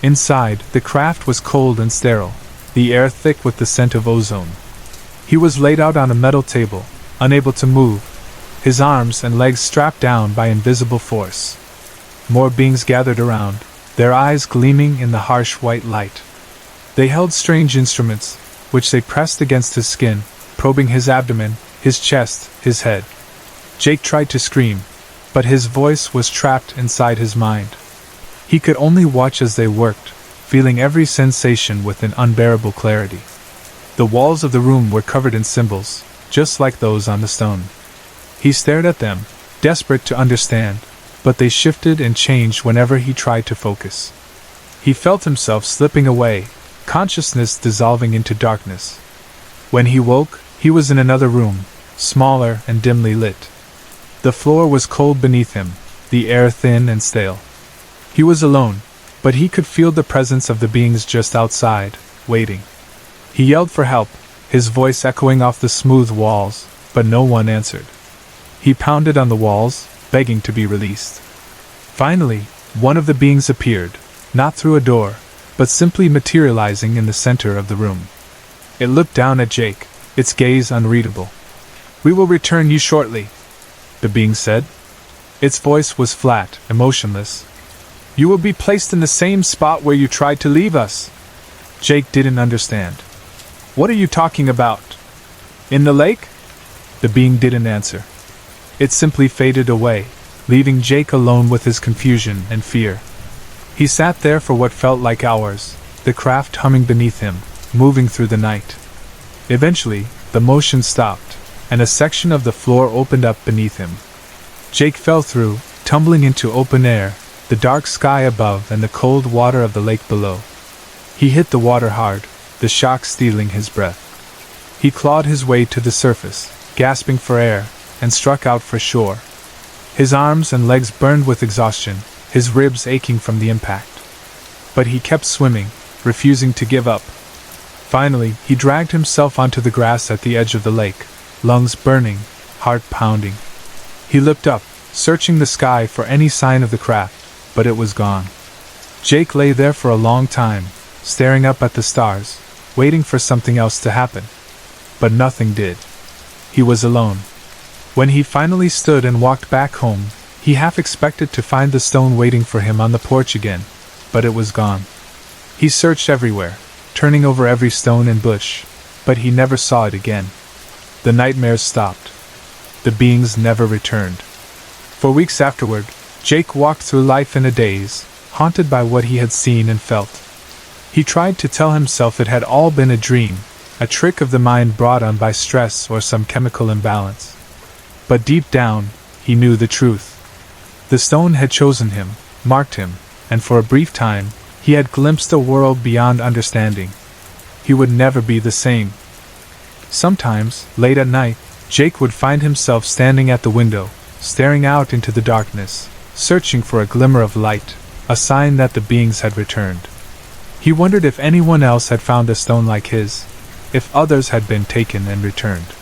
Inside, the craft was cold and sterile, the air thick with the scent of ozone. He was laid out on a metal table, unable to move, his arms and legs strapped down by invisible force. More beings gathered around, their eyes gleaming in the harsh white light. They held strange instruments, which they pressed against his skin, probing his abdomen, his chest, his head. Jake tried to scream, but his voice was trapped inside his mind. He could only watch as they worked, feeling every sensation with an unbearable clarity. The walls of the room were covered in symbols, just like those on the stone. He stared at them, desperate to understand, but they shifted and changed whenever he tried to focus. He felt himself slipping away, consciousness dissolving into darkness. When he woke, he was in another room, smaller and dimly lit. The floor was cold beneath him, the air thin and stale. He was alone, but he could feel the presence of the beings just outside, waiting. He yelled for help, his voice echoing off the smooth walls, but no one answered. He pounded on the walls, begging to be released. Finally, one of the beings appeared, not through a door, but simply materializing in the center of the room. It looked down at Jake, its gaze unreadable. "We will return you shortly," the being said. Its voice was flat, emotionless. "You will be placed in the same spot where you tried to leave us." Jake didn't understand. "What are you talking about? In the lake?" The being didn't answer. It simply faded away, leaving Jake alone with his confusion and fear. He sat there for what felt like hours, the craft humming beneath him, moving through the night. Eventually, the motion stopped, and a section of the floor opened up beneath him. Jake fell through, tumbling into open air, the dark sky above and the cold water of the lake below. He hit the water hard, the shock stealing his breath. He clawed his way to the surface, gasping for air, and struck out for shore. His arms and legs burned with exhaustion, his ribs aching from the impact. But he kept swimming, refusing to give up. Finally, he dragged himself onto the grass at the edge of the lake, lungs burning, heart pounding. He looked up, searching the sky for any sign of the craft, but it was gone. Jake lay there for a long time, staring up at the stars, waiting for something else to happen. But nothing did. He was alone. When he finally stood and walked back home, he half expected to find the stone waiting for him on the porch again, but it was gone. He searched everywhere, turning over every stone and bush, but he never saw it again. The nightmares stopped. The beings never returned. For weeks afterward, Jake walked through life in a daze, haunted by what he had seen and felt. He tried to tell himself it had all been a dream, a trick of the mind brought on by stress or some chemical imbalance. But deep down, he knew the truth. The stone had chosen him, marked him, and for a brief time, he had glimpsed a world beyond understanding. He would never be the same. Sometimes, late at night, Jake would find himself standing at the window, staring out into the darkness, searching for a glimmer of light, a sign that the beings had returned. He wondered if anyone else had found a stone like his, if others had been taken and returned.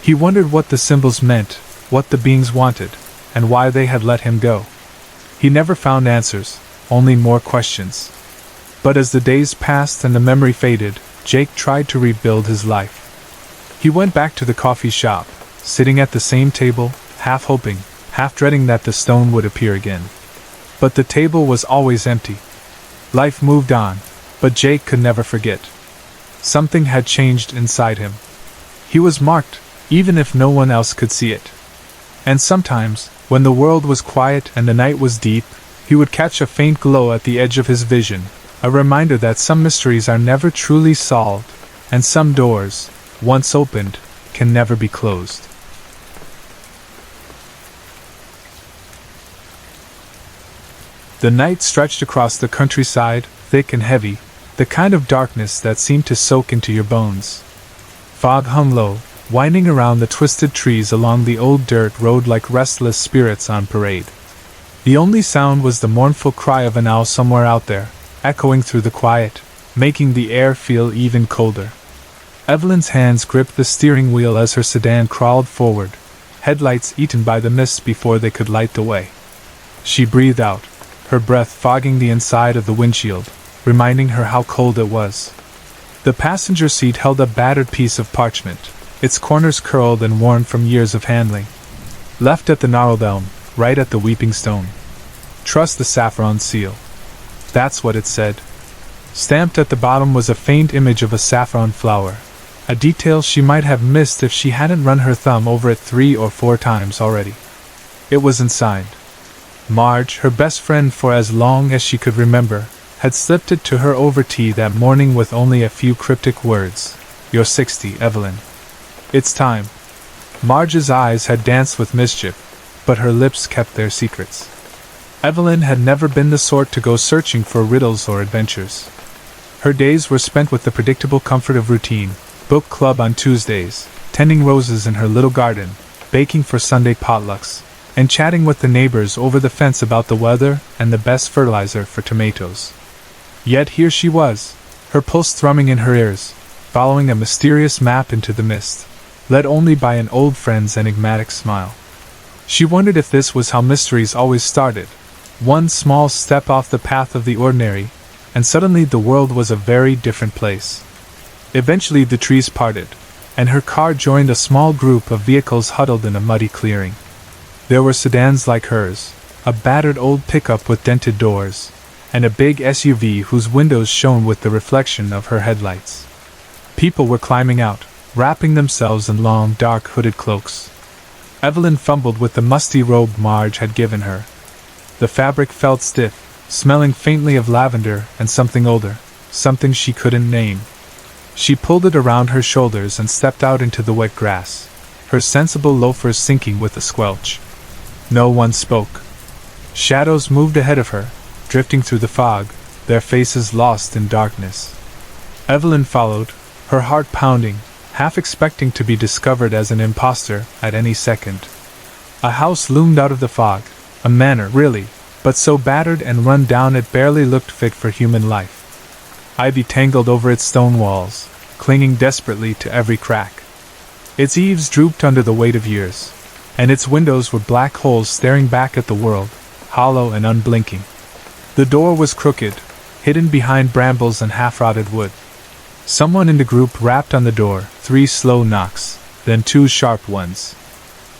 He wondered what the symbols meant, what the beings wanted, and why they had let him go. He never found answers, only more questions. But as the days passed and the memory faded, Jake tried to rebuild his life. He went back to the coffee shop, sitting at the same table, half hoping, half dreading that the stone would appear again. But the table was always empty. Life moved on, but Jake could never forget. Something had changed inside him. He was marked, even if no one else could see it. And sometimes, when the world was quiet and the night was deep, he would catch a faint glow at the edge of his vision, a reminder that some mysteries are never truly solved, and some doors, once opened, can never be closed. The night stretched across the countryside, thick and heavy, the kind of darkness that seemed to soak into your bones. Fog hung low, winding around the twisted trees along the old dirt road like restless spirits on parade. The only sound was the mournful cry of an owl somewhere out there, echoing through the quiet, making the air feel even colder. Evelyn's hands gripped the steering wheel as her sedan crawled forward, headlights eaten by the mist before they could light the way. She breathed out, her breath fogging the inside of the windshield, reminding her how cold it was. The passenger seat held a battered piece of parchment, its corners curled and worn from years of handling. Left at the gnarled elm, right at the weeping stone. Trust the saffron seal. That's what it said. Stamped at the bottom was a faint image of a saffron flower, a detail she might have missed if she hadn't run her thumb over it 3 or 4 times already. It wasn't signed. Marge, her best friend for as long as she could remember, had slipped it to her over tea that morning with only a few cryptic words. "You're 60, Evelyn. It's time." Marge's eyes had danced with mischief, but her lips kept their secrets. Evelyn had never been the sort to go searching for riddles or adventures. Her days were spent with the predictable comfort of routine: book club on Tuesdays, tending roses in her little garden, baking for Sunday potlucks, and chatting with the neighbors over the fence about the weather and the best fertilizer for tomatoes. Yet here she was, her pulse thrumming in her ears, following a mysterious map into the mist, led only by an old friend's enigmatic smile. She wondered if this was how mysteries always started: one small step off the path of the ordinary, and suddenly the world was a very different place. Eventually the trees parted, and her car joined a small group of vehicles huddled in a muddy clearing. There were sedans like hers, a battered old pickup with dented doors, and a big SUV whose windows shone with the reflection of her headlights. People were climbing out, wrapping themselves in long, dark hooded cloaks. Evelyn fumbled with the musty robe Marge had given her. The fabric felt stiff, smelling faintly of lavender and something older, something she couldn't name. She pulled it around her shoulders and stepped out into the wet grass, her sensible loafers sinking with a squelch. No one spoke. Shadows moved ahead of her, drifting through the fog, their faces lost in darkness. Evelyn followed, her heart pounding, half expecting to be discovered as an imposter at any second. A house loomed out of the fog, a manor, really, but so battered and run down it barely looked fit for human life. Ivy tangled over its stone walls, clinging desperately to every crack. Its eaves drooped under the weight of years, and its windows were black holes staring back at the world, hollow and unblinking. The door was crooked, hidden behind brambles and half-rotted wood. Someone in the group rapped on the door, 3 slow knocks, then 2 sharp ones.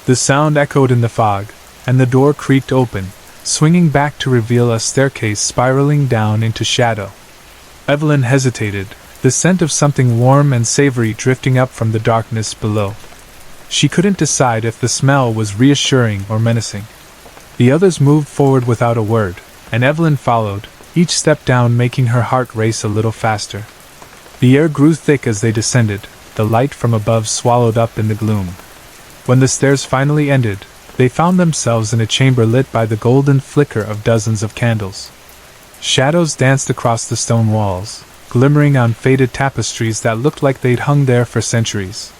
The sound echoed in the fog, and the door creaked open, swinging back to reveal a staircase spiraling down into shadow. Evelyn hesitated, the scent of something warm and savory drifting up from the darkness below. She couldn't decide if the smell was reassuring or menacing. The others moved forward without a word, and Evelyn followed, each step down making her heart race a little faster. The air grew thick as they descended, the light from above swallowed up in the gloom. When the stairs finally ended, they found themselves in a chamber lit by the golden flicker of dozens of candles. Shadows danced across the stone walls, glimmering on faded tapestries that looked like they'd hung there for centuries.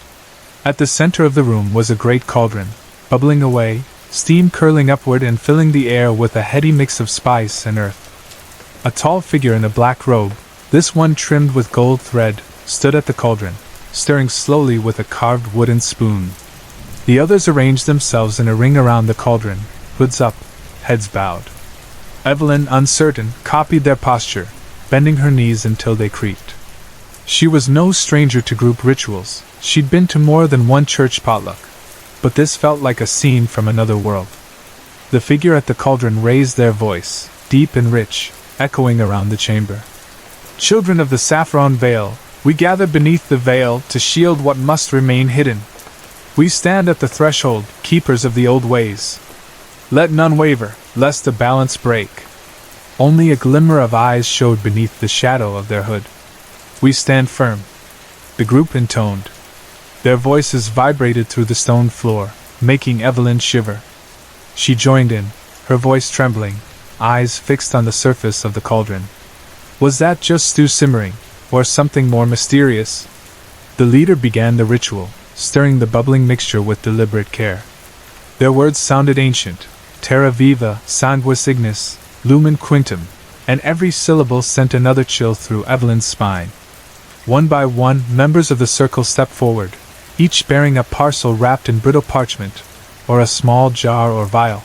At the center of the room was a great cauldron, bubbling away, steam curling upward and filling the air with a heady mix of spice and earth. A tall figure in a black robe, this one trimmed with gold thread, stood at the cauldron, stirring slowly with a carved wooden spoon. The others arranged themselves in a ring around the cauldron, hoods up, heads bowed. Evelyn, uncertain, copied their posture, bending her knees until they creaked. She was no stranger to group rituals. She'd been to more than one church potluck, but this felt like a scene from another world. The figure at the cauldron raised their voice, deep and rich, echoing around the chamber. "Children of the saffron veil, we gather beneath the veil to shield what must remain hidden. We stand at the threshold, keepers of the old ways. Let none waver, lest the balance break." Only a glimmer of eyes showed beneath the shadow of their hood. "We stand firm," the group intoned. Their voices vibrated through the stone floor, making Evelyn shiver. She joined in, her voice trembling, eyes fixed on the surface of the cauldron. Was that just stew simmering, or something more mysterious? The leader began the ritual, stirring the bubbling mixture with deliberate care. Their words sounded ancient: terra viva, sanguis ignis, lumen quintum, and every syllable sent another chill through Evelyn's spine. One by one, members of the circle stepped forward, each bearing a parcel wrapped in brittle parchment, or a small jar or vial.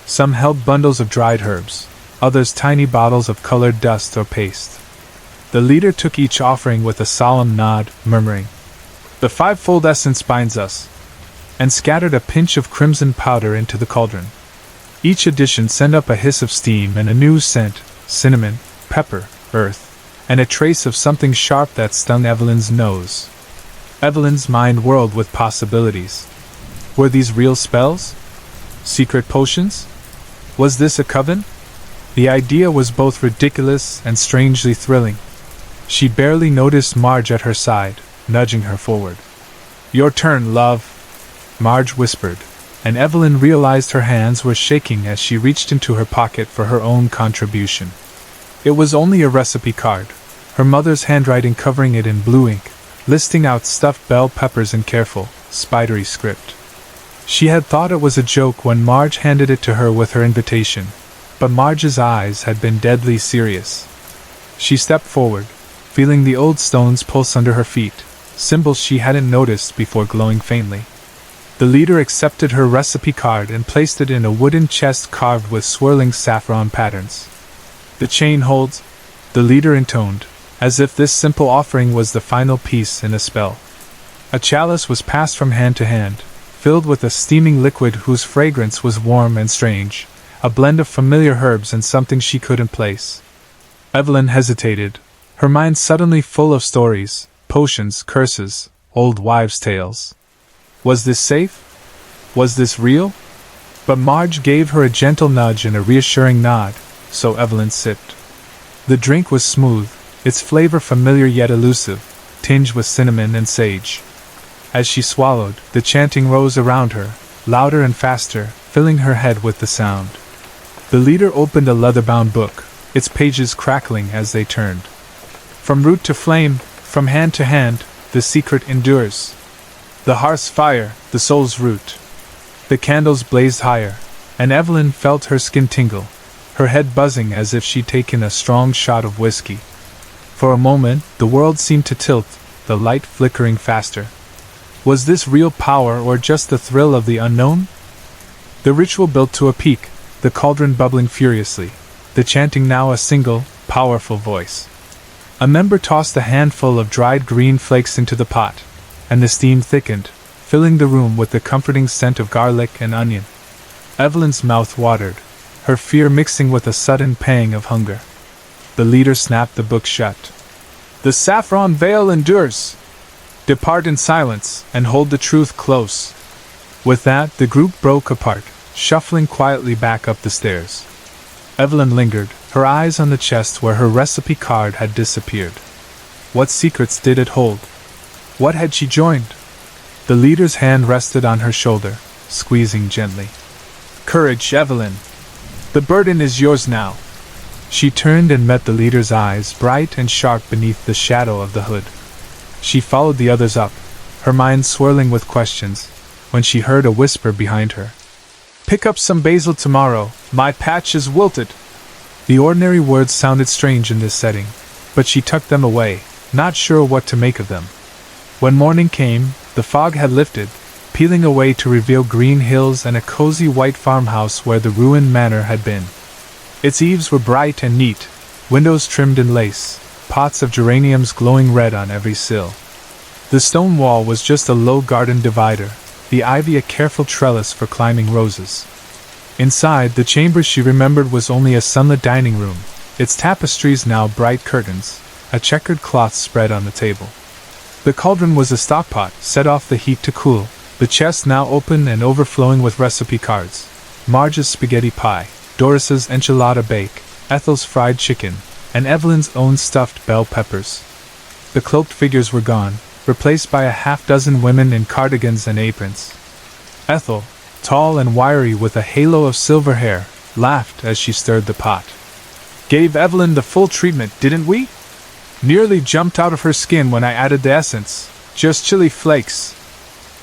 Some held bundles of dried herbs, others tiny bottles of colored dust or paste. The leader took each offering with a solemn nod, murmuring, "The fivefold essence binds us," and scattered a pinch of crimson powder into the cauldron. Each addition sent up a hiss of steam and a new scent: cinnamon, pepper, earth, and a trace of something sharp that stung Evelyn's nose. Evelyn's mind whirled with possibilities. Were these real spells? Secret potions? Was this a coven? The idea was both ridiculous and strangely thrilling. She barely noticed Marge at her side, nudging her forward. "Your turn, love," Marge whispered, and Evelyn realized her hands were shaking as she reached into her pocket for her own contribution. It was only a recipe card, her mother's handwriting covering it in blue ink, listing out stuffed bell peppers in careful, spidery script. She had thought it was a joke when Marge handed it to her with her invitation, but Marge's eyes had been deadly serious. She stepped forward, feeling the old stones pulse under her feet, symbols she hadn't noticed before glowing faintly. The leader accepted her recipe card and placed it in a wooden chest carved with swirling saffron patterns. "The chain holds," the leader intoned, as if this simple offering was the final piece in a spell. A chalice was passed from hand to hand, filled with a steaming liquid whose fragrance was warm and strange, a blend of familiar herbs and something she couldn't place. Evelyn hesitated, her mind suddenly full of stories, potions, curses, old wives' tales. Was this safe? Was this real? But Marge gave her a gentle nudge and a reassuring nod, so Evelyn sipped. The drink was smooth, its flavor familiar yet elusive, tinged with cinnamon and sage. As she swallowed, the chanting rose around her, louder and faster, filling her head with the sound. The leader opened a leather-bound book, its pages crackling as they turned. From root to flame, from hand to hand, the secret endures. The hearth's fire, the soul's root. The candles blazed higher, and Evelyn felt her skin tingle, her head buzzing as if she'd taken a strong shot of whiskey. For a moment, the world seemed to tilt, the light flickering faster. Was this real power or just the thrill of the unknown? The ritual built to a peak, the cauldron bubbling furiously, the chanting now a single, powerful voice. A member tossed a handful of dried green flakes into the pot, and the steam thickened, filling the room with the comforting scent of garlic and onion. Evelyn's mouth watered, her fear mixing with a sudden pang of hunger. The leader snapped the book shut. "The saffron veil endures. Depart in silence, and hold the truth close." With that, the group broke apart, shuffling quietly back up the stairs. Evelyn lingered, her eyes on the chest where her recipe card had disappeared. What secrets did it hold? What had she joined? The leader's hand rested on her shoulder, squeezing gently. "Courage, Evelyn. The burden is yours now." She turned and met the leader's eyes, bright and sharp beneath the shadow of the hood. She followed the others up, her mind swirling with questions, when she heard a whisper behind her. "Pick up some basil tomorrow, my patch is wilted." The ordinary words sounded strange in this setting, but she tucked them away, not sure what to make of them. When morning came, the fog had lifted, peeling away to reveal green hills and a cozy white farmhouse where the ruined manor had been. Its eaves were bright and neat, windows trimmed in lace, pots of geraniums glowing red on every sill. The stone wall was just a low garden divider, the ivy a careful trellis for climbing roses. Inside, the chamber she remembered was only a sunlit dining room, its tapestries now bright curtains, a checkered cloth spread on the table. The cauldron was a stockpot, set off the heat to cool, the chest now open and overflowing with recipe cards. Marge's spaghetti pie, Doris's enchilada bake, Ethel's fried chicken, and Evelyn's own stuffed bell peppers. The cloaked figures were gone, replaced by a half-dozen women in cardigans and aprons. Ethel, tall and wiry with a halo of silver hair, laughed as she stirred the pot. "Gave Evelyn the full treatment, didn't we? Nearly jumped out of her skin when I added the essence. Just chili flakes."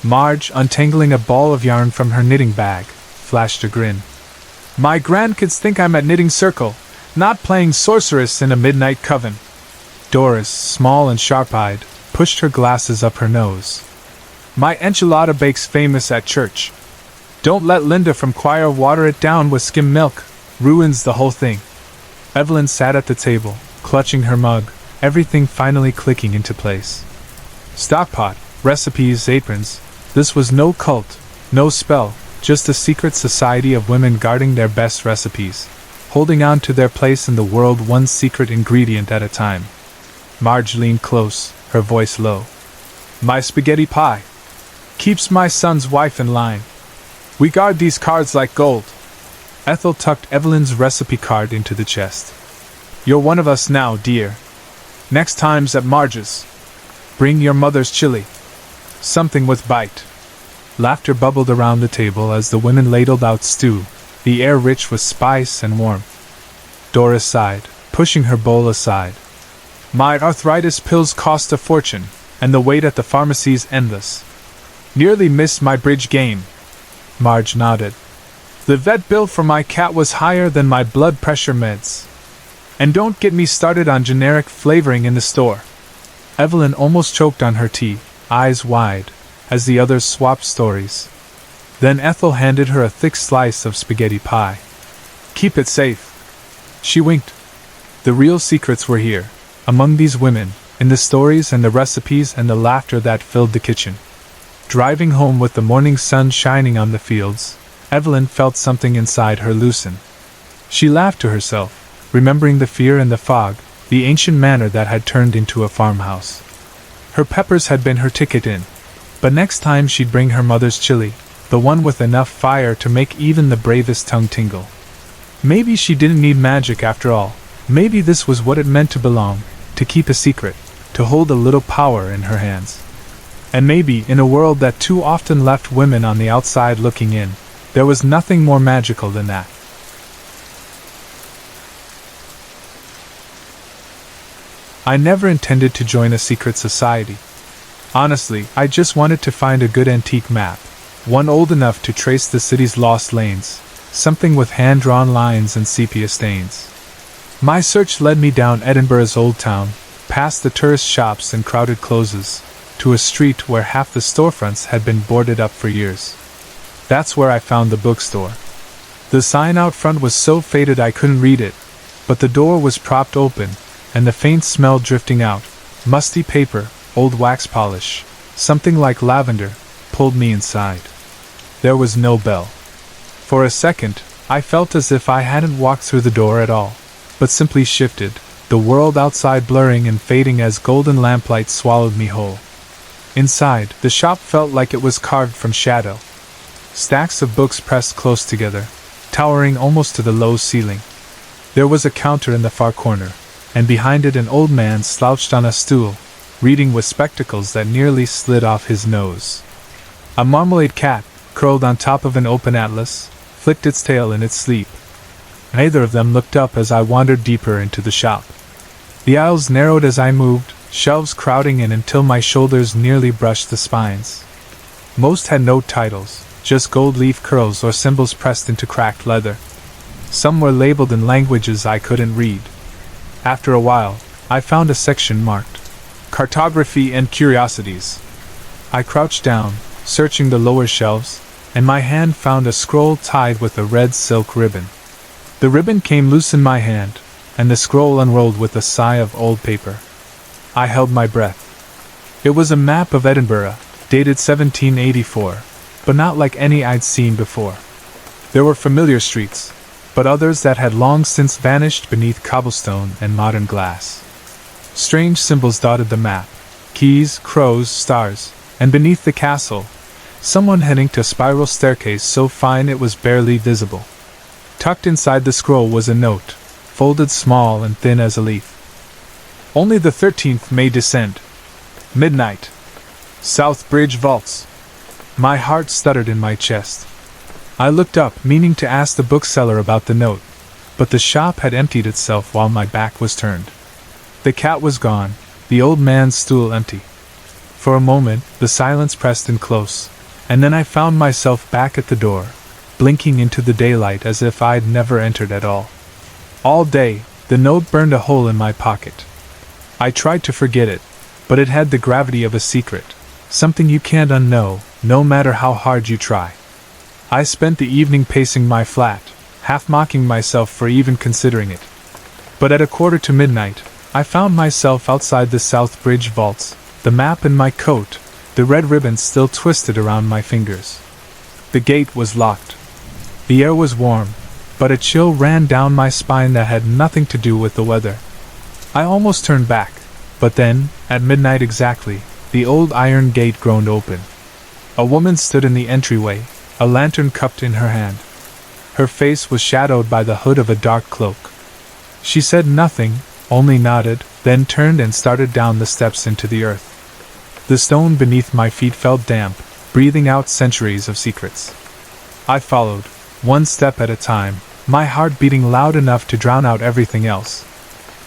Marge, untangling a ball of yarn from her knitting bag, flashed a grin. "My grandkids think I'm at knitting circle, not playing sorceress in a midnight coven." Doris, small and sharp-eyed, pushed her glasses up her nose. "My enchilada bake's famous at church." Don't let Linda from choir water it down with skim milk. Ruins the whole thing. Evelyn sat at the table, clutching her mug, everything finally clicking into place. Stockpot, recipes, aprons. This was no cult, no spell, just a secret society of women guarding their best recipes, holding on to their place in the world one secret ingredient at a time. Marge leaned close, her voice low. My spaghetti pie keeps my son's wife in line. We guard these cards like gold. Ethel tucked Evelyn's recipe card into the chest. You're one of us now, dear. Next time's at Marge's. Bring your mother's chili. Something with bite. Laughter bubbled around the table as the women ladled out stew, the air rich with spice and warmth. Doris sighed, pushing her bowl aside. My arthritis pills cost a fortune, and the wait at the pharmacy's endless. Nearly missed my bridge game. Marge nodded. The vet bill for my cat was higher than my blood pressure meds. And don't get me started on generic flavoring in the store. Evelyn almost choked on her tea, eyes wide, as the others swapped stories. Then Ethel handed her a thick slice of spaghetti pie. Keep it safe. She winked. The real secrets were here, among these women, in the stories and the recipes and the laughter that filled the kitchen. Driving home with the morning sun shining on the fields, Evelyn felt something inside her loosen. She laughed to herself, remembering the fear and the fog, the ancient manor that had turned into a farmhouse. Her peppers had been her ticket in, but next time she'd bring her mother's chili, the one with enough fire to make even the bravest tongue tingle. Maybe she didn't need magic after all. Maybe this was what it meant to belong, to keep a secret, to hold a little power in her hands. And maybe, in a world that too often left women on the outside looking in, there was nothing more magical than that. I never intended to join a secret society. Honestly, I just wanted to find a good antique map, one old enough to trace the city's lost lanes, something with hand-drawn lines and sepia stains. My search led me down Edinburgh's old town, past the tourist shops and crowded closes, to a street where half the storefronts had been boarded up for years. That's where I found the bookstore. The sign out front was so faded I couldn't read it, but the door was propped open, and the faint smell drifting out, musty paper, old wax polish, something like lavender, pulled me inside. There was no bell. For a second, I felt as if I hadn't walked through the door at all, but simply shifted, the world outside blurring and fading as golden lamplight swallowed me whole. Inside, the shop felt like it was carved from shadow. Stacks of books pressed close together, towering almost to the low ceiling. There was a counter in the far corner, and behind it an old man slouched on a stool, reading with spectacles that nearly slid off his nose. A marmalade cat, curled on top of an open atlas, flicked its tail in its sleep. Neither of them looked up as I wandered deeper into the shop. The aisles narrowed as I moved, shelves crowding in until my shoulders nearly brushed the spines. Most had no titles, just gold leaf curls or symbols pressed into cracked leather. Some were labeled in languages I couldn't read. After a while, I found a section marked Cartography and Curiosities. I crouched down, searching the lower shelves, and my hand found a scroll tied with a red silk ribbon. The ribbon came loose in my hand, and the scroll unrolled with a sigh of old paper. I held my breath. It was a map of Edinburgh, dated 1784, but not like any I'd seen before. There were familiar streets, but others that had long since vanished beneath cobblestone and modern glass. Strange symbols dotted the map, keys, crows, stars, and beneath the castle, someone heading to a spiral staircase so fine it was barely visible. Tucked inside the scroll was a note, folded small and thin as a leaf. Only the 13th may descend. Midnight. South Bridge vaults. My heart stuttered in my chest. I looked up, meaning to ask the bookseller about the note, but the shop had emptied itself while my back was turned. The cat was gone, the old man's stool empty. For a moment, the silence pressed in close, and then I found myself back at the door, blinking into the daylight as if I'd never entered at all. All day, the note burned a hole in my pocket. I tried to forget it, but it had the gravity of a secret, something you can't unknow, no matter how hard you try. I spent the evening pacing my flat, half mocking myself for even considering it. But at 1:45, I found myself outside the South Bridge vaults, the map in my coat, the red ribbon still twisted around my fingers. The gate was locked. The air was warm, but a chill ran down my spine that had nothing to do with the weather. I almost turned back, but then, at midnight exactly, the old iron gate groaned open. A woman stood in the entryway, a lantern cupped in her hand. Her face was shadowed by the hood of a dark cloak. She said nothing, only nodded, then turned and started down the steps into the earth. The stone beneath my feet felt damp, breathing out centuries of secrets. I followed, one step at a time, my heart beating loud enough to drown out everything else.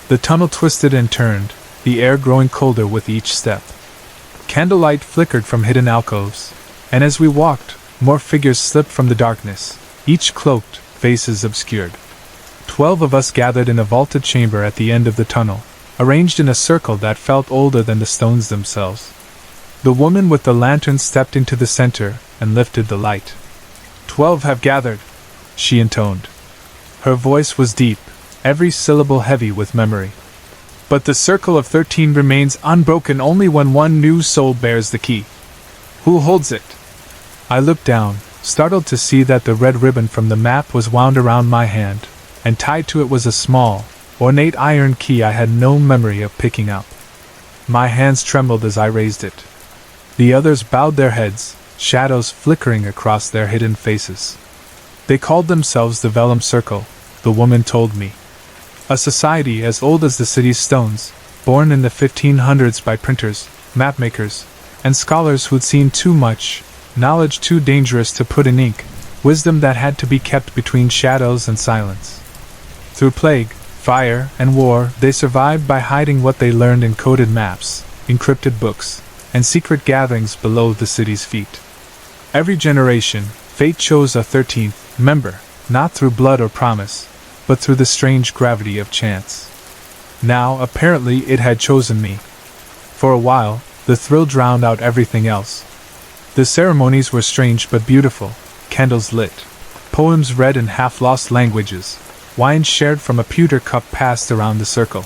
The tunnel twisted and turned, the air growing colder with each step. Candlelight flickered from hidden alcoves, and as we walked, more figures slipped from the darkness, each cloaked, faces obscured. 12 of us gathered in a vaulted chamber at the end of the tunnel, arranged in a circle that felt older than the stones themselves. The woman with the lantern stepped into the center and lifted the light. 12 have gathered, she intoned. Her voice was deep, every syllable heavy with memory. But the circle of 13 remains unbroken only when one new soul bears the key. Who holds it? I looked down, startled to see that the red ribbon from the map was wound around my hand, and tied to it was a small, ornate iron key I had no memory of picking up. My hands trembled as I raised it. The others bowed their heads, shadows flickering across their hidden faces. They called themselves the Vellum Circle, the woman told me. A society as old as the city's stones, born in the 1500s by printers, mapmakers, and scholars who'd seen too much, knowledge too dangerous to put in ink, wisdom that had to be kept between shadows and silence. Through plague, fire, and war, they survived by hiding what they learned in coded maps, encrypted books, and secret gatherings below the city's feet. Every generation, fate chose a 13th member, not through blood or promise, but through the strange gravity of chance. Now, apparently, it had chosen me. For a while, the thrill drowned out everything else. The ceremonies were strange but beautiful, candles lit, poems read in half-lost languages, wine shared from a pewter cup passed around the circle.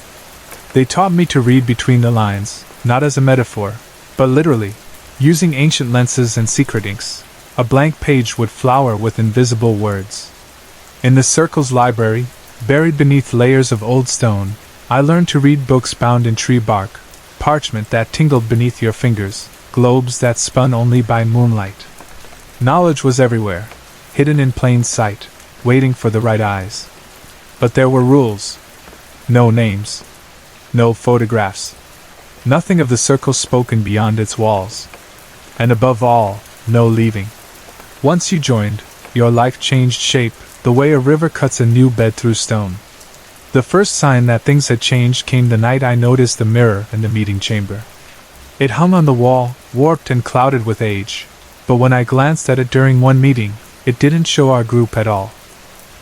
They taught me to read between the lines, not as a metaphor, but literally, using ancient lenses and secret inks. A blank page would flower with invisible words. In the circle's library, buried beneath layers of old stone, I learned to read books bound in tree bark, parchment that tingled beneath your fingers, globes that spun only by moonlight. Knowledge was everywhere, hidden in plain sight, waiting for the right eyes. But there were rules. No names. No photographs. Nothing of the circle spoken beyond its walls. And above all, no leaving. Once you joined, your life changed shape, the way a river cuts a new bed through stone. The first sign that things had changed came the night I noticed the mirror in the meeting chamber. It hung on the wall, warped and clouded with age, but when I glanced at it during one meeting, it didn't show our group at all.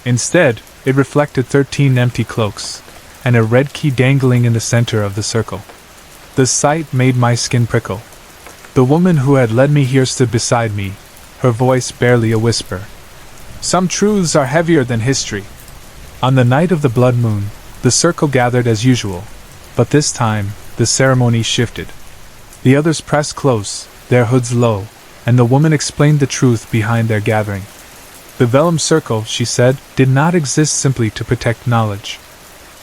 Instead, it reflected 13 empty cloaks, and a red key dangling in the center of the circle. The sight made my skin prickle. The woman who had led me here stood beside me, her voice barely a whisper. Some truths are heavier than history. On the night of the blood moon, the circle gathered as usual, but this time, the ceremony shifted. The others pressed close, their hoods low, and the woman explained the truth behind their gathering. The Vellum Circle, she said, did not exist simply to protect knowledge.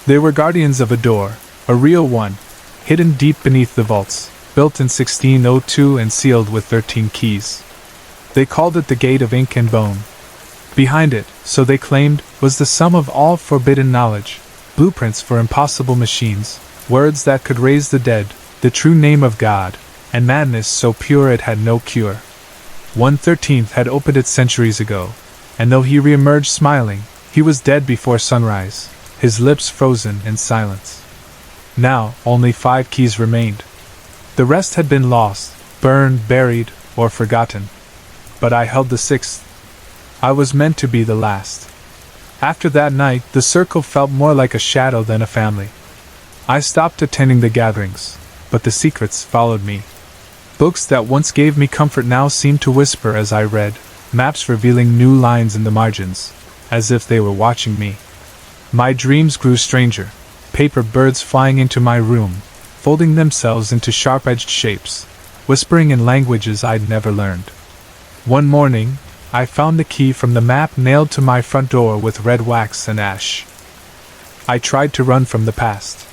They were guardians of a door, a real one, hidden deep beneath the vaults, built in 1602 and sealed with 13 keys. They called it the Gate of Ink and Bone. Behind it, so they claimed, was the sum of all forbidden knowledge, blueprints for impossible machines, words that could raise the dead, the true name of God, and madness so pure it had no cure. 1/13 had opened it centuries ago, and though he re-emerged smiling, he was dead before sunrise, his lips frozen in silence. Now, only 5 keys remained. The rest had been lost, burned, buried, or forgotten. But I held the 6th. I was meant to be the last. After that night, the circle felt more like a shadow than a family. I stopped attending the gatherings, but the secrets followed me. Books that once gave me comfort now seemed to whisper as I read, maps revealing new lines in the margins, as if they were watching me. My dreams grew stranger, paper birds flying into my room, folding themselves into sharp-edged shapes, whispering in languages I'd never learned. One morning, I found the key from the map nailed to my front door with red wax and ash. I tried to run from the past.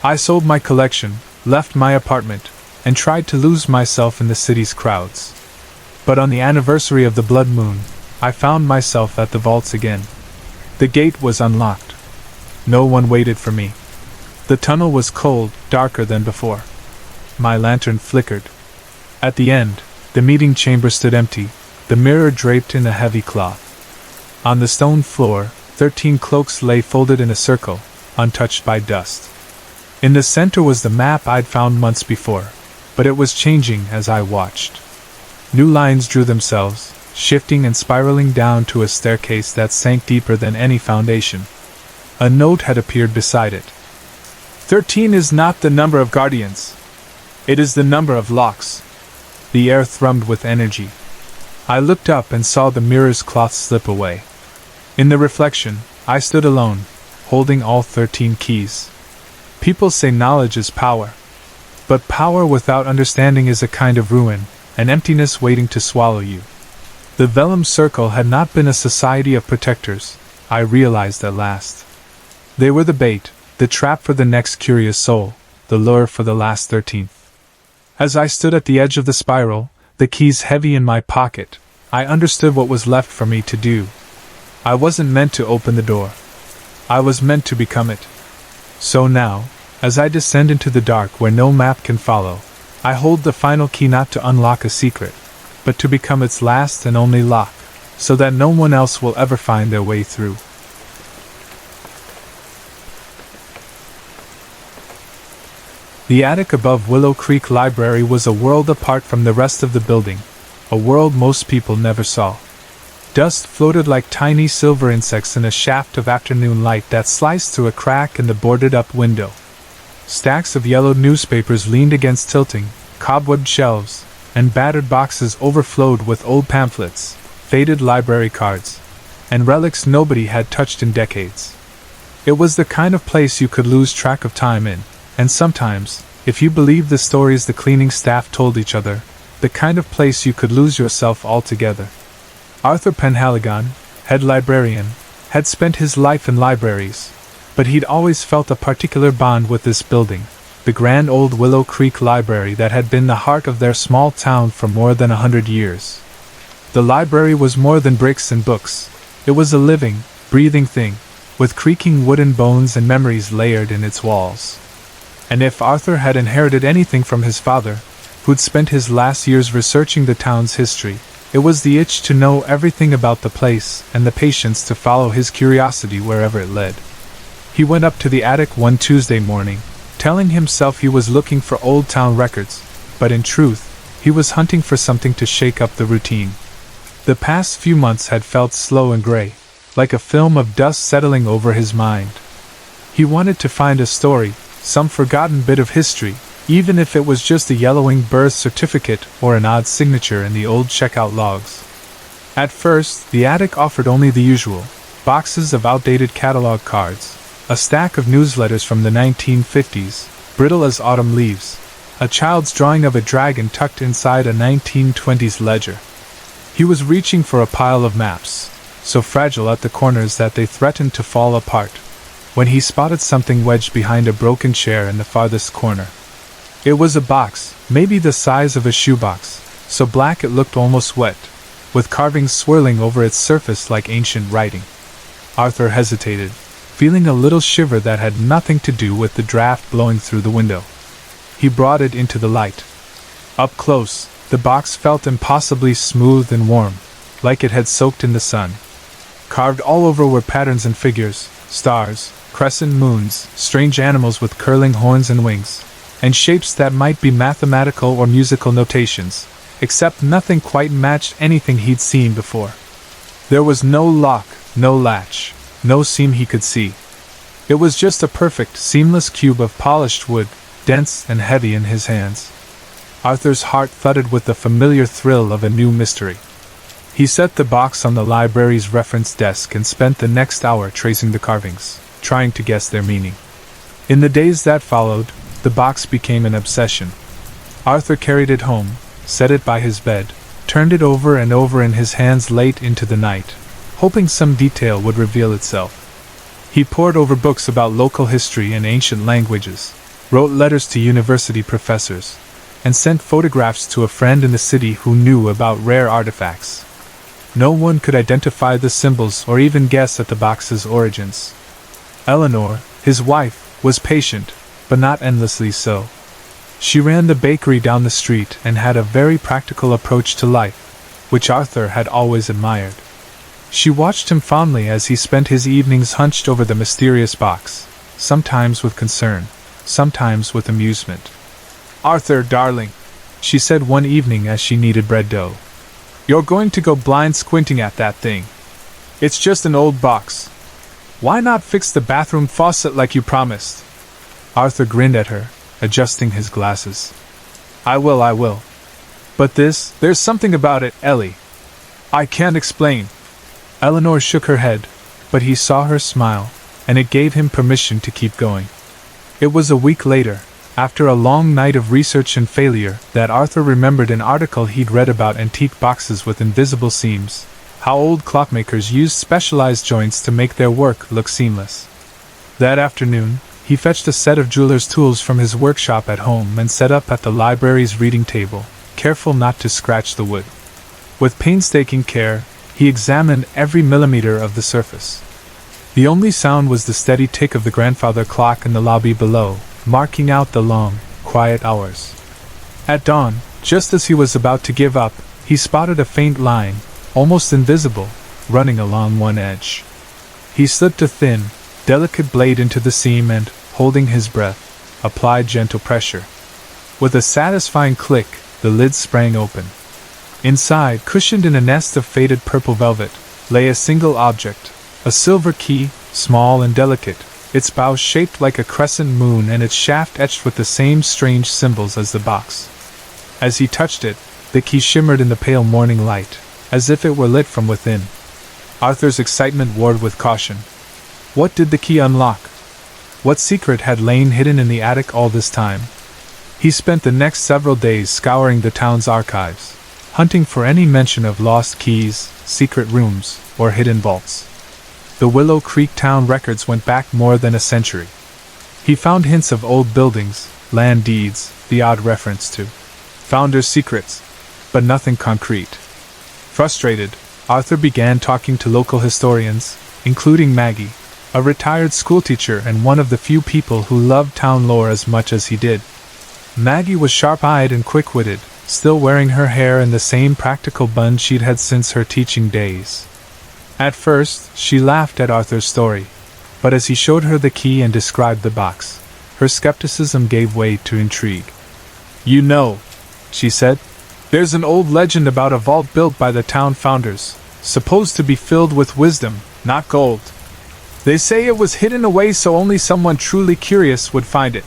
I sold my collection, left my apartment, and tried to lose myself in the city's crowds. But on the anniversary of the blood moon, I found myself at the vaults again. The gate was unlocked. No one waited for me. The tunnel was cold, darker than before. My lantern flickered. At the end, the meeting chamber stood empty, the mirror draped in a heavy cloth. On the stone floor, 13 cloaks lay folded in a circle, untouched by dust. In the center was the map I'd found months before, but it was changing as I watched. New lines drew themselves, shifting and spiraling down to a staircase that sank deeper than any foundation. A note had appeared beside it. 13 is not the number of guardians. It is the number of locks. The air thrummed with energy. I looked up and saw the mirror's cloth slip away. In the reflection, I stood alone, holding all 13 keys. People say knowledge is power. But power without understanding is a kind of ruin, an emptiness waiting to swallow you. The vellum circle had not been a society of protectors, I realized at last. They were the bait, the trap for the next curious soul, the lure for the last 13th. As I stood at the edge of the spiral, the keys heavy in my pocket, I understood what was left for me to do. I wasn't meant to open the door. I was meant to become it. So now, as I descend into the dark where no map can follow, I hold the final key not to unlock a secret, but to become its last and only lock, so that no one else will ever find their way through. The attic above Willow Creek Library was a world apart from the rest of the building, a world most people never saw. Dust floated like tiny silver insects in a shaft of afternoon light that sliced through a crack in the boarded-up window. Stacks of yellowed newspapers leaned against tilting, cobwebbed shelves, and battered boxes overflowed with old pamphlets, faded library cards, and relics nobody had touched in decades. It was the kind of place you could lose track of time in, and sometimes, if you believed the stories the cleaning staff told each other, the kind of place you could lose yourself altogether. Arthur Penhaligon, head librarian, had spent his life in libraries, but he'd always felt a particular bond with this building, the grand old Willow Creek Library that had been the heart of their small town for more than 100 years. The library was more than bricks and books. It was a living, breathing thing, with creaking wooden bones and memories layered in its walls. And if Arthur had inherited anything from his father, who'd spent his last years researching the town's history, it was the itch to know everything about the place and the patience to follow his curiosity wherever it led. He went up to the attic one Tuesday morning, telling himself he was looking for old town records, but in truth, he was hunting for something to shake up the routine. The past few months had felt slow and gray, like a film of dust settling over his mind. He wanted to find a story, some forgotten bit of history, even if it was just a yellowing birth certificate or an odd signature in the old checkout logs. At first, the attic offered only the usual: boxes of outdated catalog cards, a stack of newsletters from the 1950s, brittle as autumn leaves, a child's drawing of a dragon tucked inside a 1920s ledger. He was reaching for a pile of maps, so fragile at the corners that they threatened to fall apart, when he spotted something wedged behind a broken chair in the farthest corner. It was a box, maybe the size of a shoebox, so black it looked almost wet, with carvings swirling over its surface like ancient writing. Arthur hesitated, feeling a little shiver that had nothing to do with the draft blowing through the window. He brought it into the light. Up close, the box felt impossibly smooth and warm, like it had soaked in the sun. Carved all over were patterns and figures, stars, crescent moons, strange animals with curling horns and wings, and shapes that might be mathematical or musical notations, except nothing quite matched anything he'd seen before. There was no lock, no latch, no seam he could see. It was just a perfect, seamless cube of polished wood, dense and heavy in his hands. Arthur's heart thudded with the familiar thrill of a new mystery. He set the box on the library's reference desk and spent the next hour tracing the carvings, trying to guess their meaning. In the days that followed, the box became an obsession. Arthur carried it home, set it by his bed, turned it over and over in his hands late into the night, hoping some detail would reveal itself. He pored over books about local history and ancient languages, wrote letters to university professors, and sent photographs to a friend in the city who knew about rare artifacts. No one could identify the symbols or even guess at the box's origins. Eleanor, his wife, was patient, but not endlessly so. She ran the bakery down the street and had a very practical approach to life, which Arthur had always admired. She watched him fondly as he spent his evenings hunched over the mysterious box, sometimes with concern, sometimes with amusement. "Arthur, darling," she said one evening as she kneaded bread dough, "you're going to go blind squinting at that thing. It's just an old box. Why not fix the bathroom faucet like you promised?" Arthur grinned at her, adjusting his glasses. I will. But there's something about it, Ellie. I can't explain." Eleanor shook her head, but he saw her smile, and it gave him permission to keep going. It was a week later, after a long night of research and failure, that Arthur remembered an article he'd read about antique boxes with invisible seams, how old clockmakers used specialized joints to make their work look seamless. That afternoon, he fetched a set of jeweler's tools from his workshop at home and set up at the library's reading table, careful not to scratch the wood. With painstaking care, he examined every millimeter of the surface. The only sound was the steady tick of the grandfather clock in the lobby below, marking out the long, quiet hours. At dawn, just as he was about to give up, he spotted a faint line, almost invisible, running along one edge. He slipped a thin, delicate blade into the seam and, holding his breath, applied gentle pressure. With a satisfying click, the lid sprang open. Inside, cushioned in a nest of faded purple velvet, lay a single object, a silver key, small and delicate, its bow shaped like a crescent moon and its shaft etched with the same strange symbols as the box. As he touched it, the key shimmered in the pale morning light, as if it were lit from within. Arthur's excitement warred with caution. What did the key unlock? What secret had lain hidden in the attic all this time? He spent the next several days scouring the town's archives, hunting for any mention of lost keys, secret rooms, or hidden vaults. The Willow Creek town records went back more than a century. He found hints of old buildings, land deeds, the odd reference to founders' secrets, but nothing concrete. Frustrated, Arthur began talking to local historians, including Maggie, a retired schoolteacher and one of the few people who loved town lore as much as he did. Maggie was sharp-eyed and quick-witted, still wearing her hair in the same practical bun she'd had since her teaching days. At first, she laughed at Arthur's story, but as he showed her the key and described the box, her skepticism gave way to intrigue. "You know," she said, "there's an old legend about a vault built by the town founders, supposed to be filled with wisdom, not gold. They say it was hidden away so only someone truly curious would find it."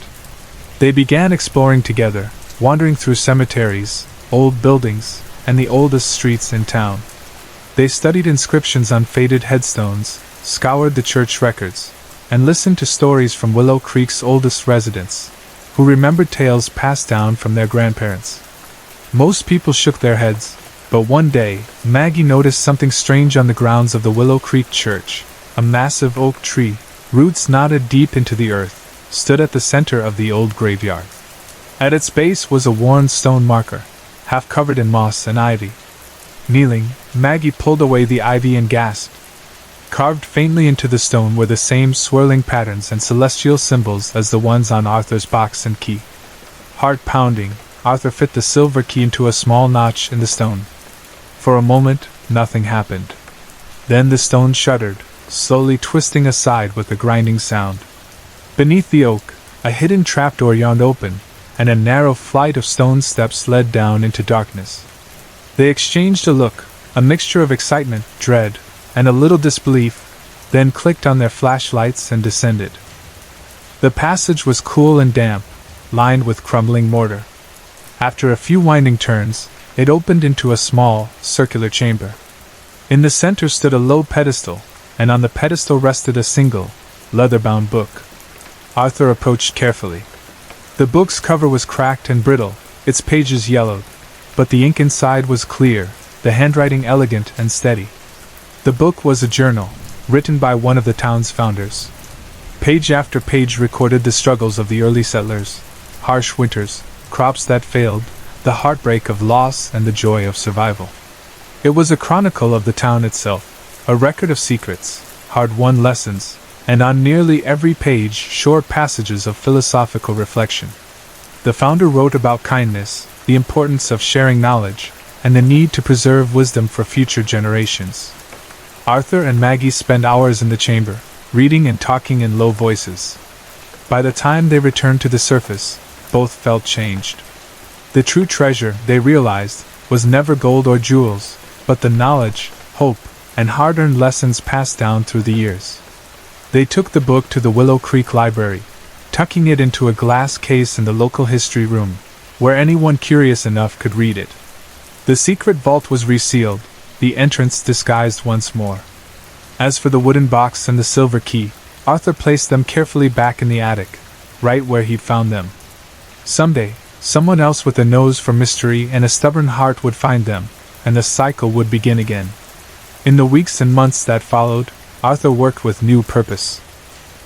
They began exploring together, wandering through cemeteries, old buildings, and the oldest streets in town. They studied inscriptions on faded headstones, scoured the church records, and listened to stories from Willow Creek's oldest residents, who remembered tales passed down from their grandparents. Most people shook their heads, but one day, Maggie noticed something strange on the grounds of the Willow Creek church. A massive oak tree, roots knotted deep into the earth, stood at the center of the old graveyard. At its base was a worn stone marker, half covered in moss and ivy. Kneeling, Maggie pulled away the ivy and gasped. Carved faintly into the stone were the same swirling patterns and celestial symbols as the ones on Arthur's box and key. Heart pounding, Arthur fit the silver key into a small notch in the stone. For a moment, nothing happened. Then the stone shuddered, slowly twisting aside with a grinding sound. Beneath the oak, a hidden trapdoor yawned open, and a narrow flight of stone steps led down into darkness. They exchanged a look, a mixture of excitement, dread, and a little disbelief, then clicked on their flashlights and descended. The passage was cool and damp, lined with crumbling mortar. After a few winding turns, it opened into a small, circular chamber. In the center stood a low pedestal, and on the pedestal rested a single, leather-bound book. Arthur approached carefully. The book's cover was cracked and brittle, its pages yellowed, but the ink inside was clear, the handwriting elegant and steady. The book was a journal, written by one of the town's founders. Page after page recorded the struggles of the early settlers, harsh winters, crops that failed, the heartbreak of loss and the joy of survival. It was a chronicle of the town itself, a record of secrets, hard-won lessons, and on nearly every page short passages of philosophical reflection. The founder wrote about kindness, the importance of sharing knowledge, and the need to preserve wisdom for future generations. Arthur and Maggie spent hours in the chamber, reading and talking in low voices. By the time they returned to the surface, both felt changed. The true treasure, they realized, was never gold or jewels, but the knowledge, hope, and hard-earned lessons passed down through the years. They took the book to the Willow Creek Library, tucking it into a glass case in the local history room, where anyone curious enough could read it. The secret vault was resealed, the entrance disguised once more. As for the wooden box and the silver key, Arthur placed them carefully back in the attic, right where he'd found them. Someday, someone else with a nose for mystery and a stubborn heart would find them, and the cycle would begin again. In the weeks and months that followed, Arthur worked with new purpose.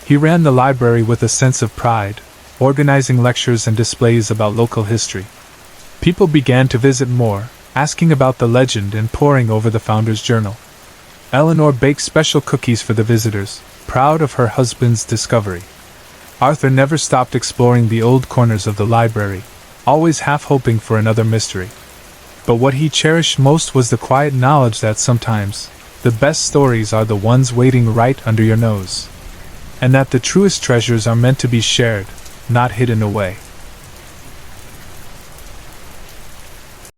He ran the library with a sense of pride, organizing lectures and displays about local history. People began to visit more, asking about the legend and poring over the founder's journal. Eleanor baked special cookies for the visitors, proud of her husband's discovery. Arthur never stopped exploring the old corners of the library, always half hoping for another mystery. But what he cherished most was the quiet knowledge that sometimes, the best stories are the ones waiting right under your nose. And that the truest treasures are meant to be shared, not hidden away.